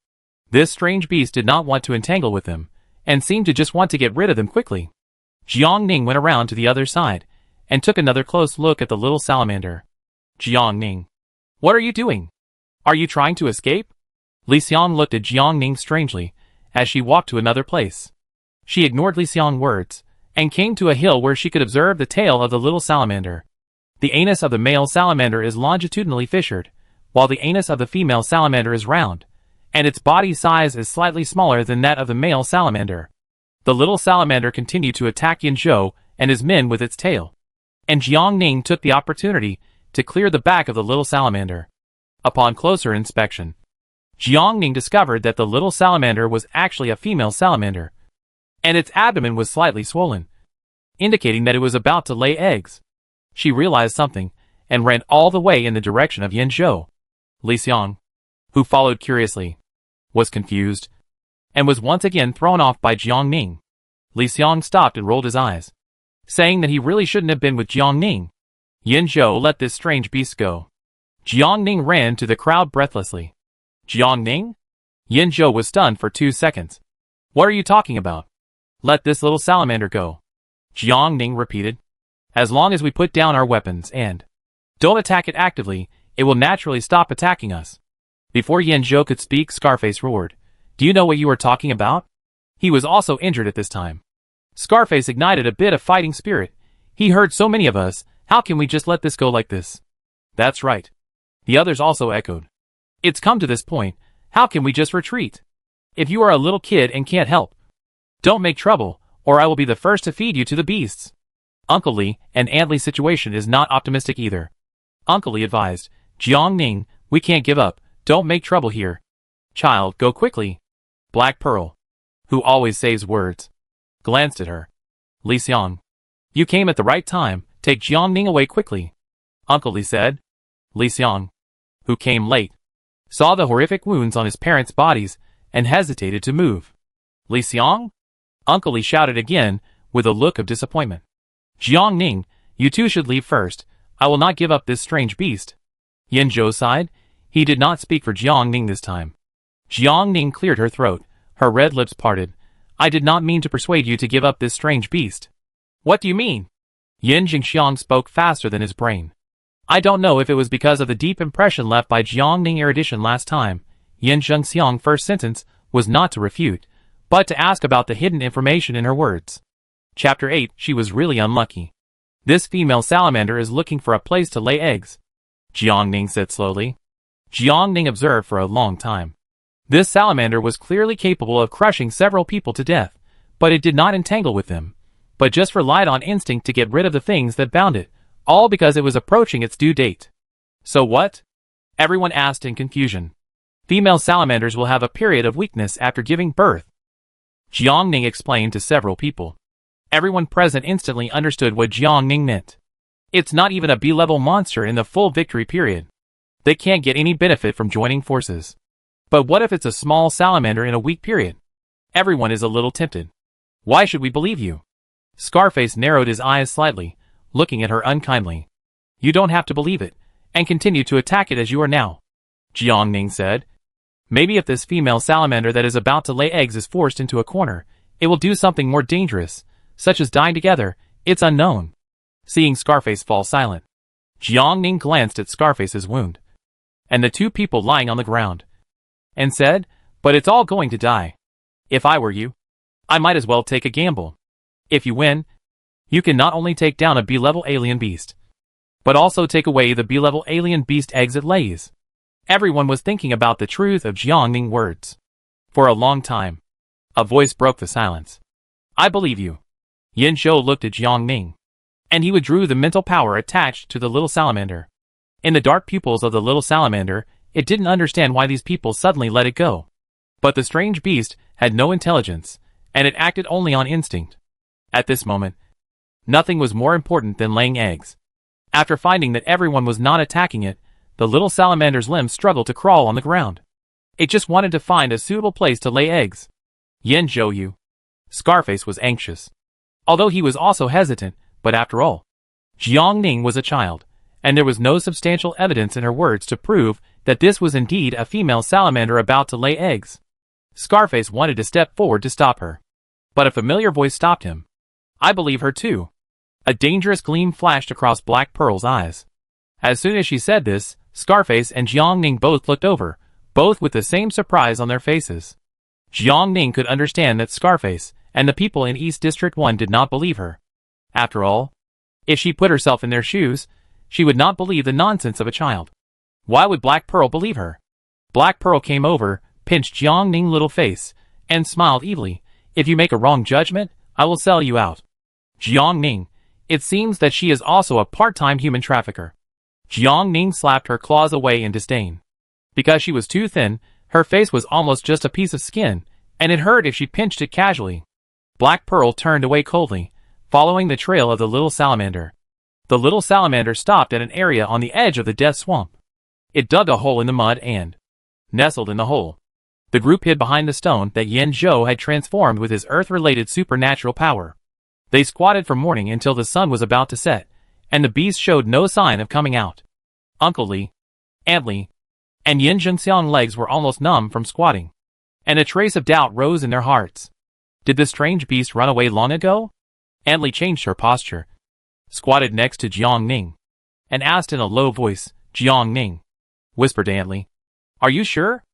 This strange beast did not want to entangle with them, and seemed to just want to get rid of them quickly. Jiang Ning went around to the other side, and took another close look at the little salamander. Jiang Ning. What are you doing? Are you trying to escape? Li Xiang looked at Jiang Ning strangely, as she walked to another place. She ignored Li Xiang's words, and came to a hill where she could observe the tail of the little salamander. The anus of the male salamander is longitudinally fissured, while the anus of the female salamander is round, and its body size is slightly smaller than that of the male salamander. The little salamander continued to attack Yin Zhou and his men with its tail, and Jiang Ning took the opportunity to clear the back of the little salamander. Upon closer inspection, Jiang Ning discovered that the little salamander was actually a female salamander, and its abdomen was slightly swollen, indicating that it was about to lay eggs. She realized something, and ran all the way in the direction of Yin Zhou. Li Xiang, who followed curiously, was confused, and was once again thrown off by Jiang Ning. Li Xiang stopped and rolled his eyes, saying that he really shouldn't have been with Jiang Ning. Yin Zhou let this strange beast go. Jiang Ning ran to the crowd breathlessly. Jiang Ning? Yin Zhou was stunned for 2 seconds. What are you talking about? Let this little salamander go. Jiang Ning repeated. As long as we put down our weapons and don't attack it actively, it will naturally stop attacking us. Before Yin Zhou could speak, Scarface roared. Do you know what you are talking about? He was also injured at this time. Scarface ignited a bit of fighting spirit. He heard so many of us, how can we just let this go like this? That's right. The others also echoed. It's come to this point, how can we just retreat? If you are a little kid and can't help, don't make trouble, or I will be the first to feed you to the beasts. Uncle Li and Aunt Li's situation is not optimistic either. Uncle Li advised, Jiang Ning, we can't give up, don't make trouble here. Child, go quickly. Black Pearl, who always saves words, glanced at her. Li Xiang, you came at the right time, take Jiang Ning away quickly. Uncle Li said. Li Xiang, who came late, saw the horrific wounds on his parents' bodies and hesitated to move. Li Xiang? Uncle Li shouted again with a look of disappointment. Jiang Ning, you two should leave first. I will not give up this strange beast. Yin Zhou sighed. He did not speak for Jiang Ning this time. Jiang Ning cleared her throat, her red lips parted. I did not mean to persuade you to give up this strange beast. What do you mean? Yin Jingxiang spoke faster than his brain. I don't know if it was because of the deep impression left by Jiang Ning erudition last time. Yin Jingxiang's first sentence was not to refute, but to ask about the hidden information in her words. Chapter 8. She was really unlucky. This female salamander is looking for a place to lay eggs, Jiang Ning said slowly. Jiang Ning observed for a long time. This salamander was clearly capable of crushing several people to death, but it did not entangle with them, but just relied on instinct to get rid of the things that bound it, all because it was approaching its due date. So what? Everyone asked in confusion. Female salamanders will have a period of weakness after giving birth, Jiang Ning explained to several people. Everyone present instantly understood what Jiang Ning meant. It's not even a B-level monster in the full victory period. They can't get any benefit from joining forces. But what if it's a small salamander in a weak period? Everyone is a little tempted. Why should we believe you? Scarface narrowed his eyes slightly, looking at her unkindly. You don't have to believe it, and continue to attack it as you are now, Jiang Ning said. Maybe if this female salamander that is about to lay eggs is forced into a corner, it will do something more dangerous, such as dying together. It's unknown. Seeing Scarface fall silent, Jiang Ning glanced at Scarface's wound, and the two people lying on the ground, and said, but it's all going to die. If I were you, I might as well take a gamble. If you win, you can not only take down a B-level alien beast, but also take away the B-level alien beast eggs it lays. Everyone was thinking about the truth of Jiang Ning's words. For a long time, a voice broke the silence. I believe you. Yin Zhou looked at Jiang Ning, and he withdrew the mental power attached to the little salamander. In the dark pupils of the little salamander, it didn't understand why these people suddenly let it go. But the strange beast had no intelligence, and it acted only on instinct. At this moment, nothing was more important than laying eggs. After finding that everyone was not attacking it, the little salamander's limbs struggled to crawl on the ground. It just wanted to find a suitable place to lay eggs. Yin Zhou. Scarface was anxious. Although he was also hesitant, but after all, Jiang Ning was a child, and there was no substantial evidence in her words to prove that this was indeed a female salamander about to lay eggs. Scarface wanted to step forward to stop her, but a familiar voice stopped him. I believe her too. A dangerous gleam flashed across Black Pearl's eyes. As soon as she said this, Scarface and Jiang Ning both looked over, both with the same surprise on their faces. Jiang Ning could understand that Scarface and the people in East District 1 did not believe her. After all, if she put herself in their shoes, she would not believe the nonsense of a child. Why would Black Pearl believe her? Black Pearl came over, pinched Jiang Ning's little face, and smiled evilly. If you make a wrong judgment, I will sell you out. Jiang Ning, it seems that she is also a part-time human trafficker. Jiang Ning slapped her claws away in disdain. Because she was too thin, her face was almost just a piece of skin, and it hurt if she pinched it casually. Black Pearl turned away coldly, following the trail of the little salamander. The little salamander stopped at an area on the edge of the death swamp. It dug a hole in the mud and nestled in the hole. The group hid behind the stone that Yin Zhou had transformed with his earth-related supernatural power. They squatted from morning until the sun was about to set, and the beast showed no sign of coming out. Uncle Li, Aunt Li, and Yin Zhenxiang's legs were almost numb from squatting, and a trace of doubt rose in their hearts. Did the strange beast run away long ago? Aunt Li changed her posture, squatted next to Jiang Ning, and asked in a low voice, Jiang Ning, whispered Aunt Li, are you sure?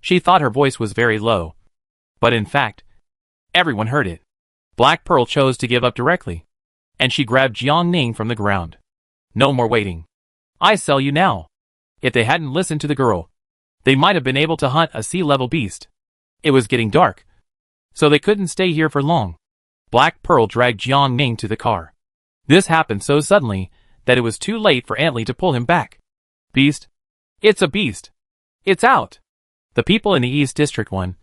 She thought her voice was very low, but in fact, everyone heard it. Black Pearl chose to give up directly, and she grabbed Jiang Ning from the ground. No more waiting. I sell you now. If they hadn't listened to the girl, they might have been able to hunt a sea-level beast. It was getting dark, so they couldn't stay here for long. Black Pearl dragged Jiang Ning to the car. This happened so suddenly that it was too late for Aunt Li to pull him back. Beast? It's a beast. It's out. The people in the East District 1,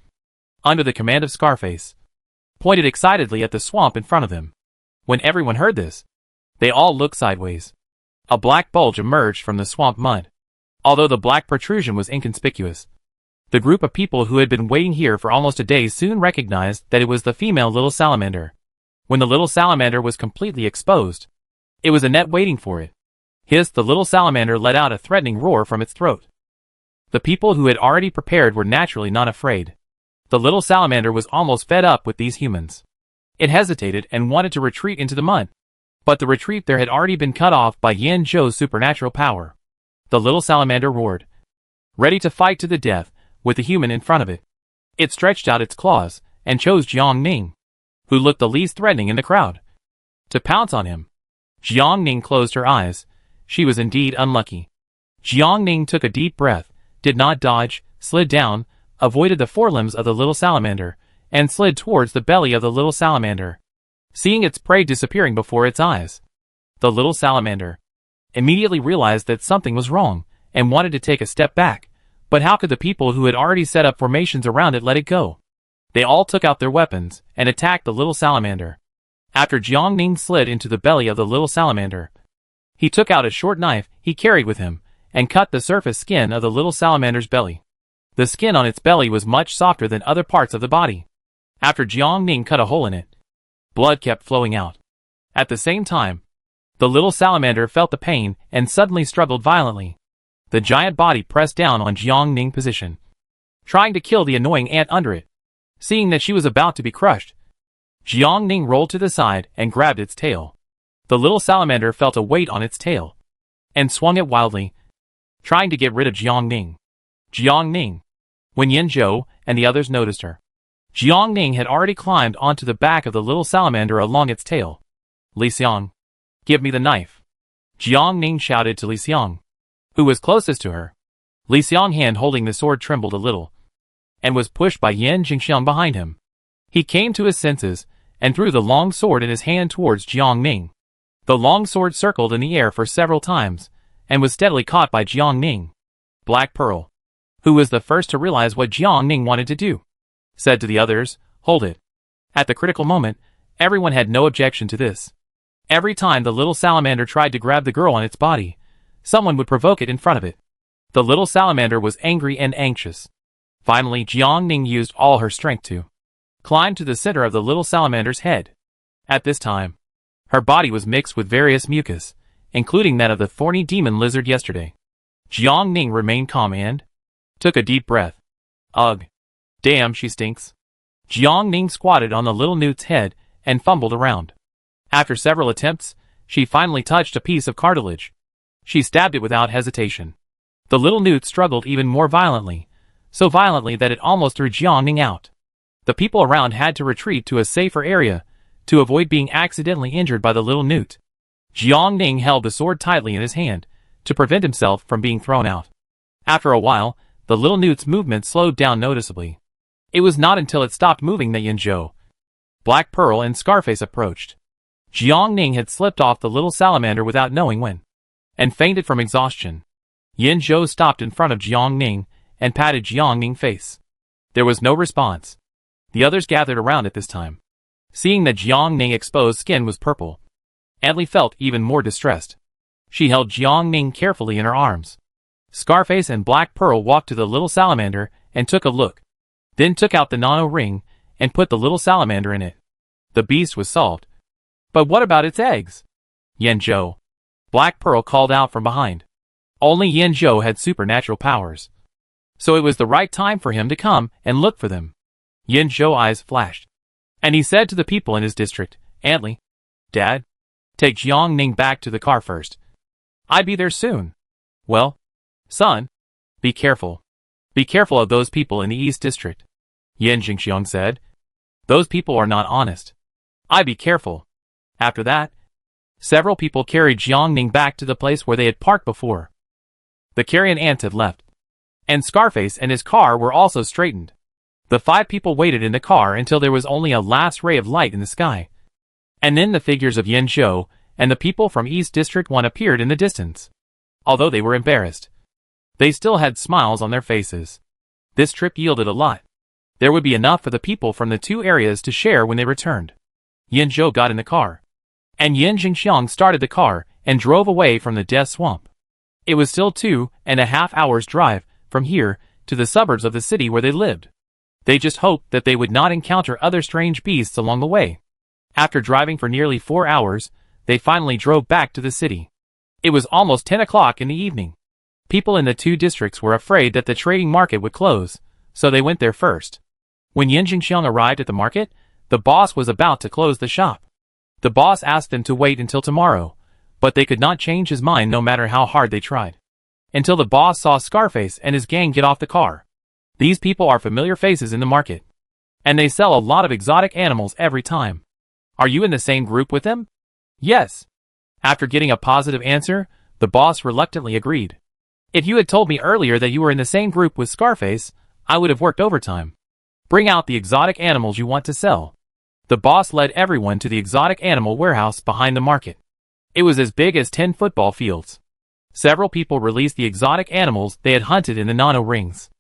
under the command of Scarface, pointed excitedly at the swamp in front of them. When everyone heard this, they all looked sideways. A black bulge emerged from the swamp mud. Although the black protrusion was inconspicuous, the group of people who had been waiting here for almost a day soon recognized that it was the female little salamander. When the little salamander was completely exposed, it was Annette waiting for it. Hissed, the little salamander let out a threatening roar from its throat. The people who had already prepared were naturally not afraid. The little salamander was almost fed up with these humans. It hesitated and wanted to retreat into the mud, but the retreat there had already been cut off by Yin Zhou's supernatural power. The little salamander roared, ready to fight to the death with the human in front of it. It stretched out its claws and chose Jiang Ning, who looked the least threatening in the crowd, to pounce on him. Jiang Ning closed her eyes. She was indeed unlucky. Jiang Ning took a deep breath, did not dodge, slid down, avoided the forelimbs of the little salamander, and slid towards the belly of the little salamander, seeing its prey disappearing before its eyes. The little salamander immediately realized that something was wrong, and wanted to take a step back, but how could the people who had already set up formations around it let it go? They all took out their weapons, and attacked the little salamander. After Jiang Ning slid into the belly of the little salamander, he took out a short knife he carried with him, and cut the surface skin of the little salamander's belly. The skin on its belly was much softer than other parts of the body. After Jiang Ning cut a hole in it, blood kept flowing out. At the same time, the little salamander felt the pain and suddenly struggled violently. The giant body pressed down on Jiang Ning's position, trying to kill the annoying ant under it. Seeing that she was about to be crushed, Jiang Ning rolled to the side and grabbed its tail. The little salamander felt a weight on its tail, and swung it wildly, trying to get rid of Jiang Ning. Jiang Ning. When Yin Zhou and the others noticed her, Jiang Ning had already climbed onto the back of the little salamander along its tail. Li Xiang, give me the knife. Jiang Ning shouted to Li Xiang, who was closest to her. Li Xiang's hand holding the sword trembled a little, and was pushed by Yan Jingxiang behind him. He came to his senses, and threw the long sword in his hand towards Jiang Ning. The long sword circled in the air for several times, and was steadily caught by Jiang Ning. Black Pearl, who was the first to realize what Jiang Ning wanted to do, said to the others, hold it. At the critical moment, everyone had no objection to this. Every time the little salamander tried to grab the girl on its body, someone would provoke it in front of it. The little salamander was angry and anxious. Finally, Jiang Ning used all her strength to climb to the center of the little salamander's head. At this time, her body was mixed with various mucus, including that of the thorny demon lizard yesterday. Jiang Ning remained calm and took a deep breath. Ugh. Damn, she stinks. Jiang Ning squatted on the little newt's head and fumbled around. After several attempts, she finally touched a piece of cartilage. She stabbed it without hesitation. The little newt struggled even more violently, so violently that it almost threw Jiang Ning out. The people around had to retreat to a safer area to avoid being accidentally injured by the little newt. Jiang Ning held the sword tightly in his hand to prevent himself from being thrown out. After a while, the little newt's movement slowed down noticeably. It was not until it stopped moving that Yanzhou, Black Pearl, and Scarface approached. Jiang Ning had slipped off the little salamander without knowing when, and fainted from exhaustion. Yanzhou stopped in front of Jiang Ning and patted Jiang Ning's face. There was no response. The others gathered around at this time. Seeing that Jiang Ning's exposed skin was purple, Adley felt even more distressed. She held Jiang Ning carefully in her arms. Scarface and Black Pearl walked to the little salamander and took a look, then took out the nano ring and put the little salamander in it. The beast was solved. But what about its eggs? Yanzhou, Black Pearl called out from behind. Only Yanzhou had supernatural powers, so it was the right time for him to come and look for them. Yanzhou's eyes flashed, and he said to the people in his district, Adley, Dad, take Jiang Ning back to the car first. I'd be there soon. Well, son, be careful. Be careful of those people in the East District. Yan Jingxiang said. Those people are not honest. I'd be careful. After that, several people carried Jiang Ning back to the place where they had parked before. The carrion ants had left, and Scarface and his car were also straightened. The 5 people waited in the car until there was only a last ray of light in the sky. And then the figures of Yanzhou and the people from East District 1 appeared in the distance. Although they were embarrassed, they still had smiles on their faces. This trip yielded a lot. There would be enough for the people from the 2 areas to share when they returned. Yanzhou got in the car, and Yan Jingxiang started the car and drove away from the death swamp. It was still 2.5 hours drive from here to the suburbs of the city where they lived. They just hoped that they would not encounter other strange beasts along the way. After driving for nearly 4 hours, they finally drove back to the city. It was almost 10 o'clock in the evening. People in the 2 districts were afraid that the trading market would close, so they went there first. When Yan Jingxiang arrived at the market, the boss was about to close the shop. The boss asked them to wait until tomorrow, but they could not change his mind no matter how hard they tried. Until the boss saw Scarface and his gang get off the car. These people are familiar faces in the market, and they sell a lot of exotic animals every time. Are you in the same group with them? Yes. After getting a positive answer, the boss reluctantly agreed. If you had told me earlier that you were in the same group with Scarface, I would have worked overtime. Bring out the exotic animals you want to sell. The boss led everyone to the exotic animal warehouse behind the market. It was as big as 10 football fields. Several people released the exotic animals they had hunted in the nano rings.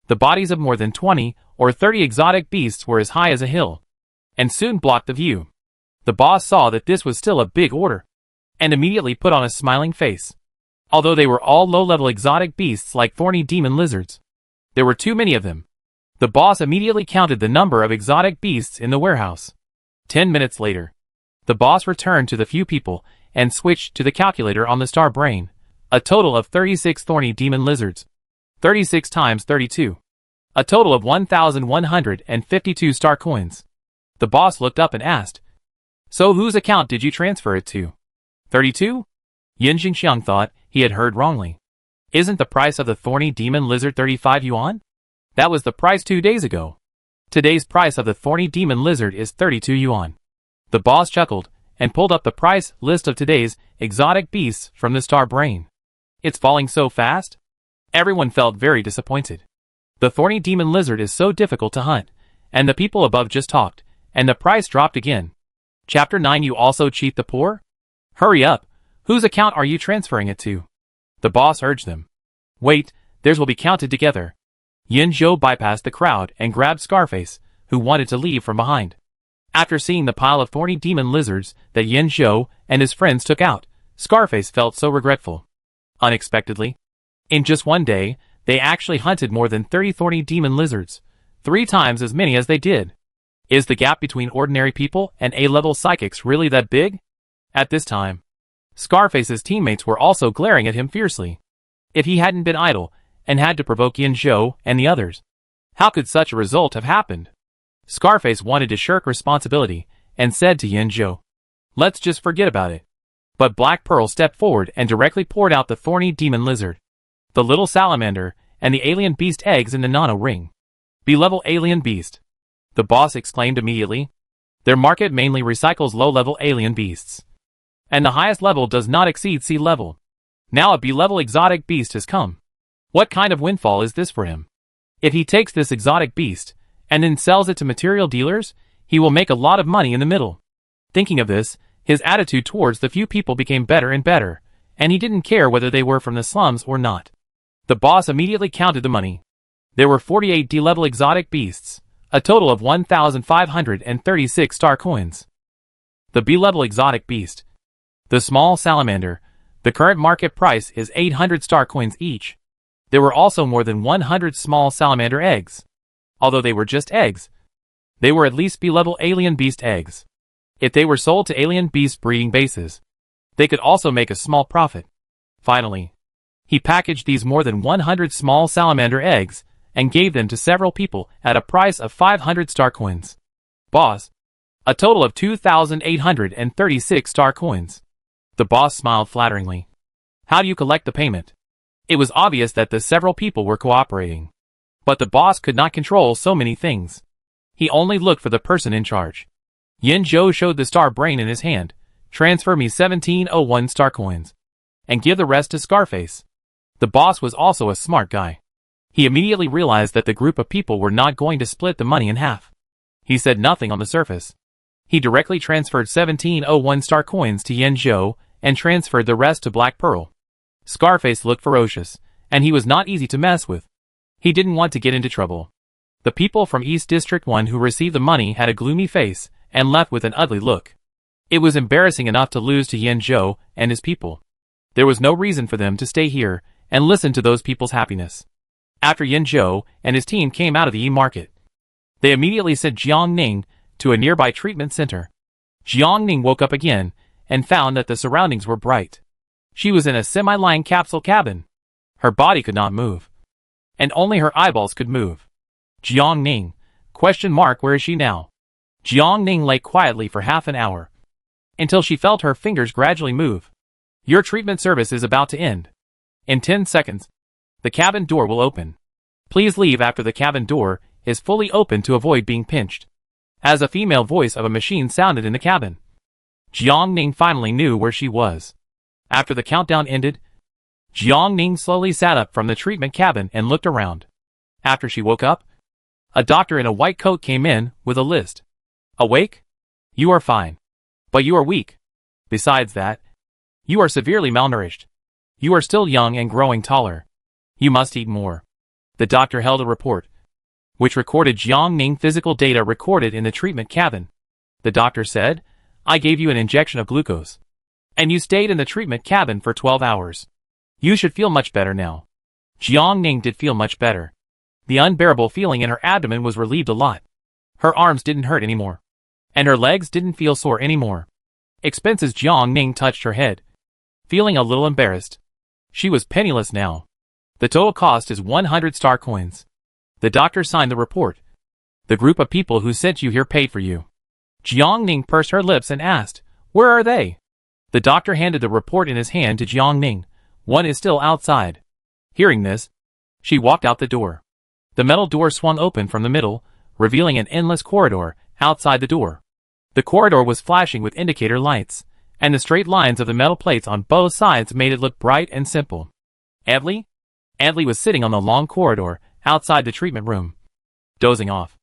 The bodies of more than 20 or 30 exotic beasts were as high as a hill, and soon blocked the view. The boss saw that this was still a big order, and immediately put on a smiling face. Although they were all low-level exotic beasts like thorny demon lizards, there were too many of them. The boss immediately counted the number of exotic beasts in the warehouse. 10 minutes later, the boss returned to the few people and switched to the calculator on the star brain. A total of 36 thorny demon lizards. 36 times 32. A total of 1,152 star coins. The boss looked up and asked, So whose account did you transfer it to? 32? Yan Jingxiang thought he had heard wrongly. Isn't the price of the thorny demon lizard 35 yuan? That was the price 2 days ago. Today's price of the thorny demon lizard is 32 yuan. The boss chuckled and pulled up the price list of today's exotic beasts from the star brain. It's falling so fast? Everyone felt very disappointed. The thorny demon lizard is so difficult to hunt, and the people above just talked, and the price dropped again. Chapter 9. You also cheat the poor? Hurry up, whose account are you transferring it to? The boss urged them. Wait, theirs will be counted together. Yin Zhou bypassed the crowd and grabbed Scarface, who wanted to leave from behind. After seeing the pile of thorny demon lizards that Yin Zhou and his friends took out, Scarface felt so regretful. Unexpectedly, in just one day, they actually hunted more than 30 thorny demon lizards, 3 times as many as they did. Is the gap between ordinary people and A-level psychics really that big? At this time, Scarface's teammates were also glaring at him fiercely. If he hadn't been idle and had to provoke Yin Zhou and the others, how could such a result have happened? Scarface wanted to shirk responsibility and said to Yin Zhou, let's just forget about it. But Black Pearl stepped forward and directly poured out the thorny demon lizard, the little salamander, and the alien beast eggs in the nano ring. B-level alien beast. The boss exclaimed immediately. Their market mainly recycles low-level alien beasts, and the highest level does not exceed C level. Now a B-level exotic beast has come. What kind of windfall is this for him? If he takes this exotic beast and then sells it to material dealers, he will make a lot of money in the middle. Thinking of this, his attitude towards the few people became better and better, and he didn't care whether they were from the slums or not. The boss immediately counted the money. There were 48 D-level exotic beasts, a total of 1,536 star coins. The B-level exotic beast, the small salamander, the current market price is 800 star coins each. There were also more than 100 small salamander eggs. Although they were just eggs, they were at least B-level alien beast eggs. If they were sold to alien beast breeding bases, they could also make a small profit. Finally, he packaged these more than 100 small salamander eggs and gave them to several people at a price of 500 star coins. Boss, a total of 2,836 star coins. The boss smiled flatteringly. How do you collect the payment? It was obvious that the several people were cooperating. But the boss could not control so many things. He only looked for the person in charge. Yin Zhou showed the star brain in his hand. Transfer me 1701 star coins, and give the rest to Scarface. The boss was also a smart guy. He immediately realized that the group of people were not going to split the money in half. He said nothing on the surface. He directly transferred 1701 star coins to Yin Zhou and transferred the rest to Black Pearl. Scarface looked ferocious, and he was not easy to mess with. He didn't want to get into trouble. The people from East District 1 who received the money had a gloomy face and left with an ugly look. It was embarrassing enough to lose to Yin Zhou and his people. There was no reason for them to stay here and listen to those people's happiness. After Yin Zhou and his team came out of the E-Market, they immediately sent Jiang Ning to a nearby treatment center. Jiang Ning woke up again and found that the surroundings were bright. She was in a semi-lying capsule cabin. Her body could not move, and only her eyeballs could move. Jiang Ning, ? Where is she now? Jiang Ning lay quietly for half an hour, until she felt her fingers gradually move. Your treatment service is about to end. In 10 seconds, the cabin door will open. Please leave after the cabin door is fully open to avoid being pinched. As a female voice of a machine sounded in the cabin, Jiang Ning finally knew where she was. After the countdown ended, Jiang Ning slowly sat up from the treatment cabin and looked around. After she woke up, a doctor in a white coat came in with a list. Awake? You are fine. But you are weak. Besides that, you are severely malnourished. You are still young and growing taller. You must eat more. The doctor held a report, which recorded Jiang Ning physical data recorded in the treatment cabin. The doctor said, I gave you an injection of glucose, and you stayed in the treatment cabin for 12 hours. You should feel much better now. Jiang Ning did feel much better. The unbearable feeling in her abdomen was relieved a lot. Her arms didn't hurt anymore, and her legs didn't feel sore anymore. Expenses. Jiang Ning touched her head, feeling a little embarrassed. She was penniless now. The total cost is 100 star coins. The doctor signed the report. The group of people who sent you here paid for you. Jiang Ning pursed her lips and asked, where are they? The doctor handed the report in his hand to Jiang Ning. One is still outside. Hearing this, she walked out the door. The metal door swung open from the middle, revealing an endless corridor outside the door. The corridor was flashing with indicator lights, and the straight lines of the metal plates on both sides made it look bright and simple. Adley? Adley was sitting on the long corridor outside the treatment room, dozing off.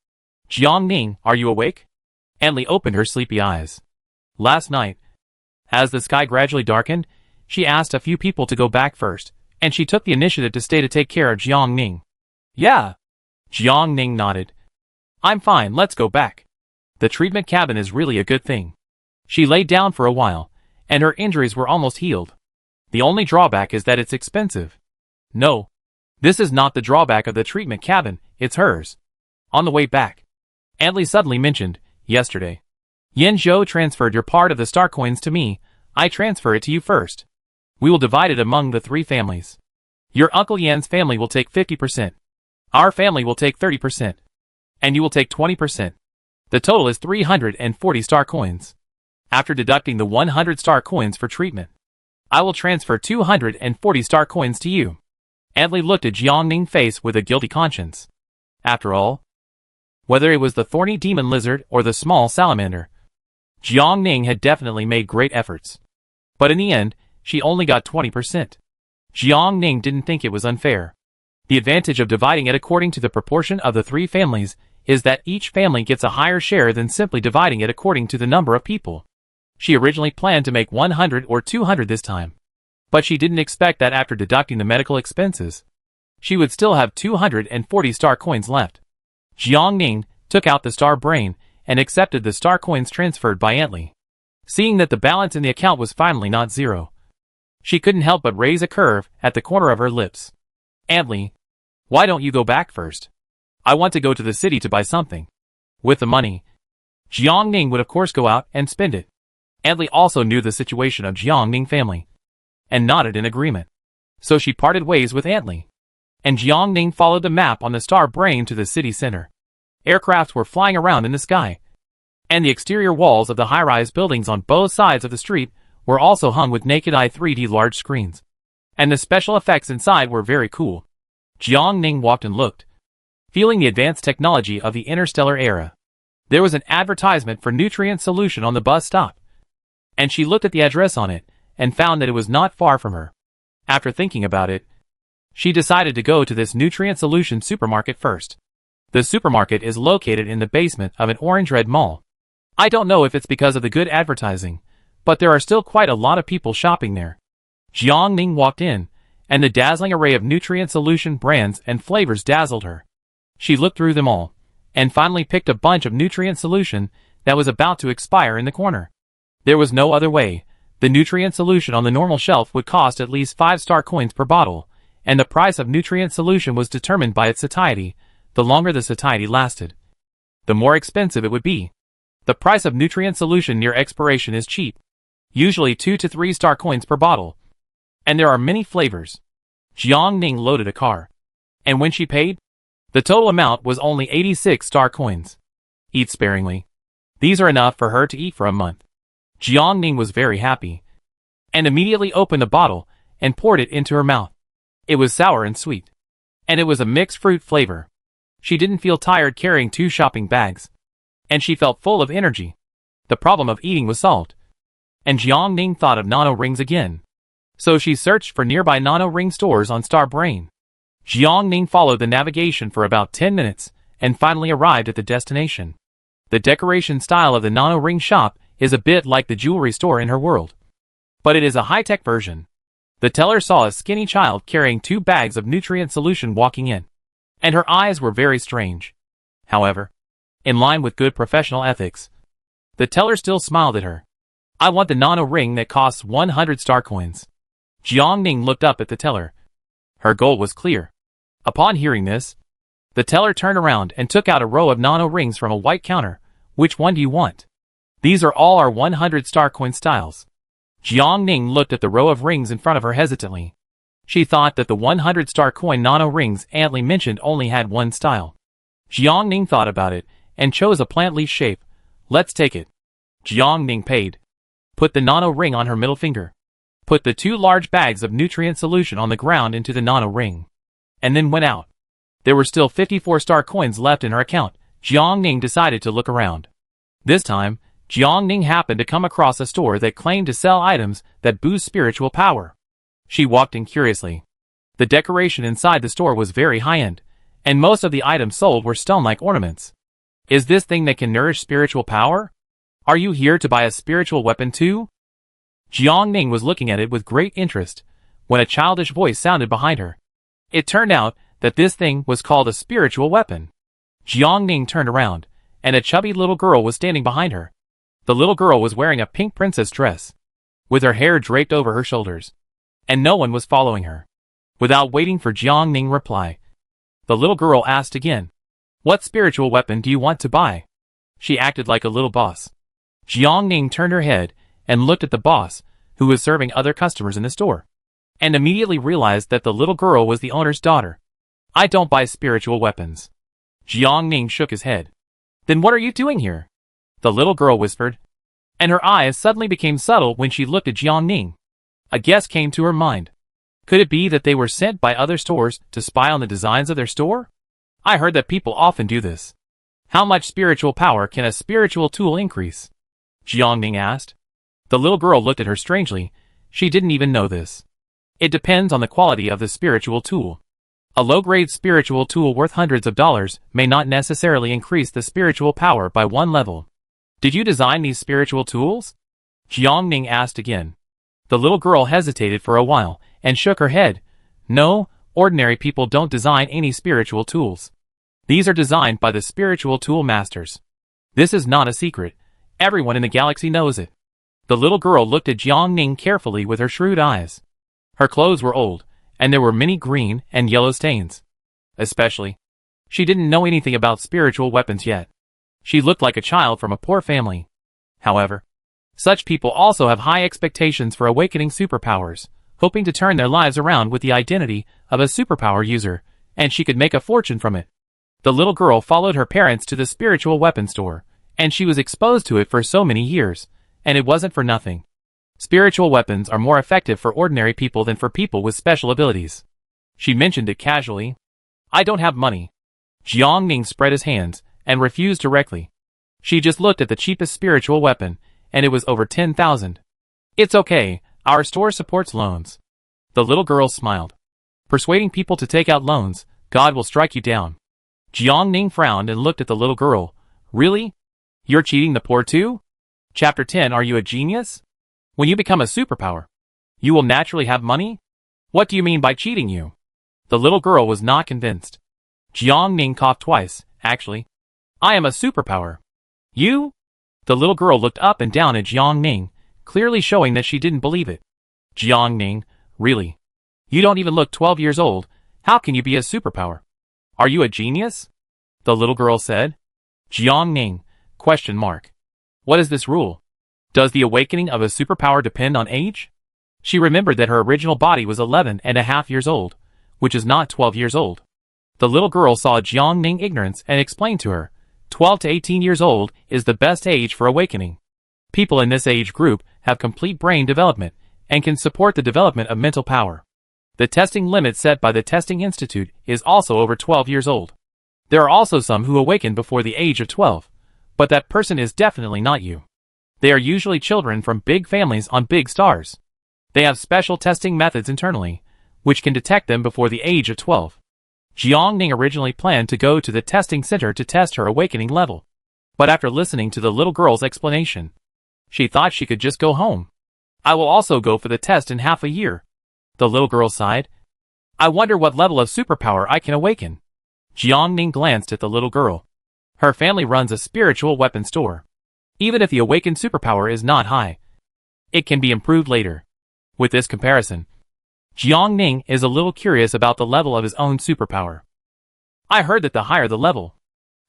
Jiang Ning, are you awake? Adley opened her sleepy eyes. Last night, as the sky gradually darkened, she asked a few people to go back first, and she took the initiative to stay to take care of Jiang Ning. Yeah. Jiang Ning nodded. I'm fine, let's go back. The treatment cabin is really a good thing. She laid down for a while, and her injuries were almost healed. The only drawback is that it's expensive. No. This is not the drawback of the treatment cabin, it's hers. On the way back, Adley suddenly mentioned, yesterday. Yen Zhou transferred your part of the star coins to me, I transfer it to you first. We will divide it among the 3 families. Your Uncle Yan's family will take 50%. Our family will take 30%. And you will take 20%. The total is 340 star coins. After deducting the 100 star coins for treatment, I will transfer 240 star coins to you. Adley looked at Jiang Ning's face with a guilty conscience. After all, whether it was the thorny demon lizard or the small salamander, Jiang Ning had definitely made great efforts. But in the end, she only got 20%. Jiang Ning didn't think it was unfair. The advantage of dividing it according to the proportion of the 3 families is that each family gets a higher share than simply dividing it according to the number of people. She originally planned to make 100 or 200 this time. But she didn't expect that after deducting the medical expenses, she would still have 240 star coins left. Jiang Ning took out the star brain and accepted the star coins transferred by Adley. Seeing that the balance in the account was finally not zero, she couldn't help but raise a curve at the corner of her lips. Adley, why don't you go back first? I want to go to the city to buy something. With the money, Jiang Ning would of course go out and spend it. Adley also knew the situation of Jiang Ning family, and nodded in agreement. So she parted ways with Adley, and Jiang Ning followed the map on the star brain to the city center. Aircrafts were flying around in the sky, and the exterior walls of the high-rise buildings on both sides of the street were also hung with naked-eye 3D large screens, and the special effects inside were very cool. Jiang Ning walked and looked, feeling the advanced technology of the Interstellar era. There was an advertisement for nutrient solution on the bus stop, and she looked at the address on it and found that it was not far from her. After thinking about it, she decided to go to this nutrient solution supermarket first. The supermarket is located in the basement of an orange-red mall. I don't know if it's because of the good advertising, but there are still quite a lot of people shopping there. Jiang Ning walked in, and the dazzling array of nutrient solution brands and flavors dazzled her. She looked through them all, and finally picked a bunch of nutrient solution that was about to expire in the corner. There was no other way. The nutrient solution on the normal shelf would cost at least 5 star coins per bottle, and the price of nutrient solution was determined by its satiety. The longer the satiety lasted, the more expensive it would be. The price of nutrient solution near expiration is cheap, usually 2 to 3 star coins per bottle, and there are many flavors. Jiang Ning loaded a car, and when she paid, the total amount was only 86 star coins. Eat sparingly. These are enough for her to eat for a month. Jiang Ning was very happy, and immediately opened the bottle and poured it into her mouth. It was sour and sweet, and it was a mixed fruit flavor. She didn't feel tired carrying 2 shopping bags, and she felt full of energy. The problem of eating was solved, and Jiang Ning thought of nano rings again. So she searched for nearby nano ring stores on Star Brain. Jiang Ning followed the navigation for about 10 minutes, and finally arrived at the destination. The decoration style of the nano ring shop is a bit like the jewelry store in her world, but it is a high-tech version. The teller saw a skinny child carrying 2 bags of nutrient solution walking in, and her eyes were very strange. However, in line with good professional ethics, the teller still smiled at her. I want the nano ring that costs 100 star coins. Jiang Ning looked up at the teller. Her goal was clear. Upon hearing this, the teller turned around and took out a row of nano rings from a white counter. Which one do you want? These are all our 100 star coin styles. Jiang Ning looked at the row of rings in front of her hesitantly. She thought that the 100 star coin nano rings Adley mentioned only had one style. Jiang Ning thought about it and chose a plant leaf shape. Let's take it. Jiang Ning paid. Put the nano ring on her middle finger. Put the 2 large bags of nutrient solution on the ground into the nano ring, and then went out. There were still 54 star coins left in her account, Jiang Ning decided to look around. This time, Jiang Ning happened to come across a store that claimed to sell items that boost spiritual power. She walked in curiously. The decoration inside the store was very high-end, and most of the items sold were stone-like ornaments. Is this thing that can nourish spiritual power? Are you here to buy a spiritual weapon too? Jiang Ning was looking at it with great interest, when a childish voice sounded behind her. It turned out that this thing was called a spiritual weapon. Jiang Ning turned around, and a chubby little girl was standing behind her. The little girl was wearing a pink princess dress, with her hair draped over her shoulders, and no one was following her. Without waiting for Jiang Ning's reply, the little girl asked again, "What spiritual weapon do you want to buy?" She acted like a little boss. Jiang Ning turned her head and looked at the boss, who was serving other customers in the store, and immediately realized that the little girl was the owner's daughter. "I don't buy spiritual weapons." Jiang Ning shook his head. "Then what are you doing here?" the little girl whispered, and her eyes suddenly became subtle when she looked at Jiang Ning. A guess came to her mind. Could it be that they were sent by other stores to spy on the designs of their store? I heard that people often do this. How much spiritual power can a spiritual tool increase? Jiang Ning asked. The little girl looked at her strangely. She didn't even know this. It depends on the quality of the spiritual tool. A low-grade spiritual tool worth hundreds of dollars may not necessarily increase the spiritual power by one level. Did you design these spiritual tools? Jiang Ning asked again. The little girl hesitated for a while and shook her head. No, ordinary people don't design any spiritual tools. These are designed by the spiritual tool masters. This is not a secret. Everyone in the galaxy knows it. The little girl looked at Jiang Ning carefully with her shrewd eyes. Her clothes were old, and there were many green and yellow stains. Especially, she didn't know anything about spiritual weapons yet. She looked like a child from a poor family. However, such people also have high expectations for awakening superpowers, hoping to turn their lives around with the identity of a superpower user, and she could make a fortune from it. The little girl followed her parents to the spiritual weapon store, and she was exposed to it for so many years, and it wasn't for nothing. Spiritual weapons are more effective for ordinary people than for people with special abilities. She mentioned it casually. I don't have money. Jiang Ning spread his hands and refused directly. She just looked at the cheapest spiritual weapon, and it was over 10,000. It's okay, our store supports loans. The little girl smiled. Persuading people to take out loans, God will strike you down. Jiang Ning frowned and looked at the little girl. Really? You're cheating the poor too? Chapter 10. Are you a genius? When you become a superpower, you will naturally have money? What do you mean by cheating you? The little girl was not convinced. Jiang Ning coughed twice. Actually, I am a superpower. You? The little girl looked up and down at Jiang Ning, clearly showing that she didn't believe it. Jiang Ning, really? You don't even look 12 years old. How can you be a superpower? Are you a genius? The little girl said. Jiang Ning, question mark. What is this rule? Does the awakening of a superpower depend on age? She remembered that her original body was 11.5 years old, which is not 12 years old. The little girl saw Jiang Ning's ignorance and explained to her, 12 to 18 years old is the best age for awakening. People in this age group have complete brain development and can support the development of mental power. The testing limit set by the Testing Institute is also over 12 years old. There are also some who awaken before the age of 12, but that person is definitely not you. They are usually children from big families on big stars. They have special testing methods internally, which can detect them before the age of 12. Jiang Ning originally planned to go to the testing center to test her awakening level. But after listening to the little girl's explanation, she thought she could just go home. I will also go for the test in half a year. The little girl sighed. I wonder what level of superpower I can awaken. Jiang Ning glanced at the little girl. Her family runs a spiritual weapon store. Even if the awakened superpower is not high, it can be improved later. With this comparison, Jiang Ning is a little curious about the level of his own superpower. I heard that the higher the level,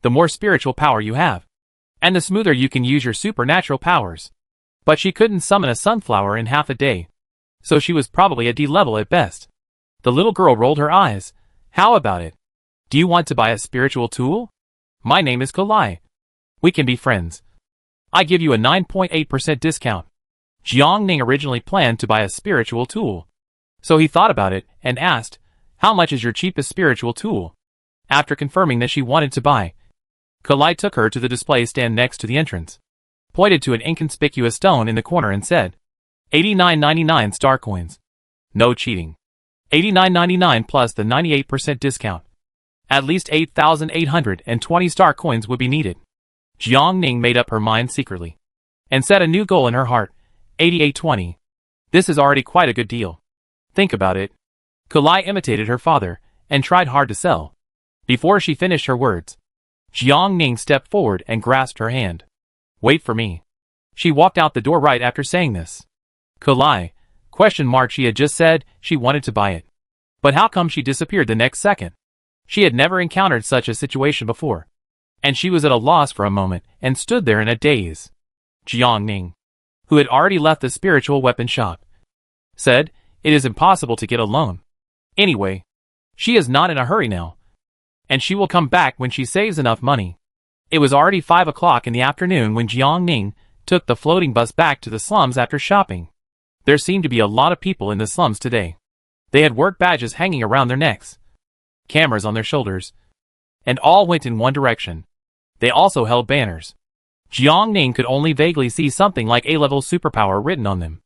the more spiritual power you have, and the smoother you can use your supernatural powers. But she couldn't summon a sunflower in half a day, so she was probably a D level at best. The little girl rolled her eyes. How about it? Do you want to buy a spiritual tool? My name is Kalai. We can be friends. I give you a 9.8% discount. Jiang Ning originally planned to buy a spiritual tool, so he thought about it and asked, how much is your cheapest spiritual tool? After confirming that she wanted to buy, Kalai took her to the display stand next to the entrance, pointed to an inconspicuous stone in the corner and said, 89.99 star coins. No cheating. 89.99 plus the 98% discount. At least 8,820 star coins would be needed. Jiang Ning made up her mind secretly, and set a new goal in her heart, 8820. This is already quite a good deal. Think about it. Kalai imitated her father, and tried hard to sell. Before she finished her words, Jiang Ning stepped forward and grasped her hand. Wait for me. She walked out the door right after saying this. Kalai, she had just said she wanted to buy it. But how come she disappeared the next second? She had never encountered such a situation before, and she was at a loss for a moment and stood there in a daze. Jiang Ning, who had already left the spiritual weapon shop, said, it is impossible to get a loan. Anyway, she is not in a hurry now, and she will come back when she saves enough money. It was already 5 o'clock in the afternoon when Jiang Ning took the floating bus back to the slums after shopping. There seemed to be a lot of people in the slums today. They had work badges hanging around their necks, cameras on their shoulders, and all went in one direction. They also held banners. Jiang Ning could only vaguely see something like A-level superpower written on them.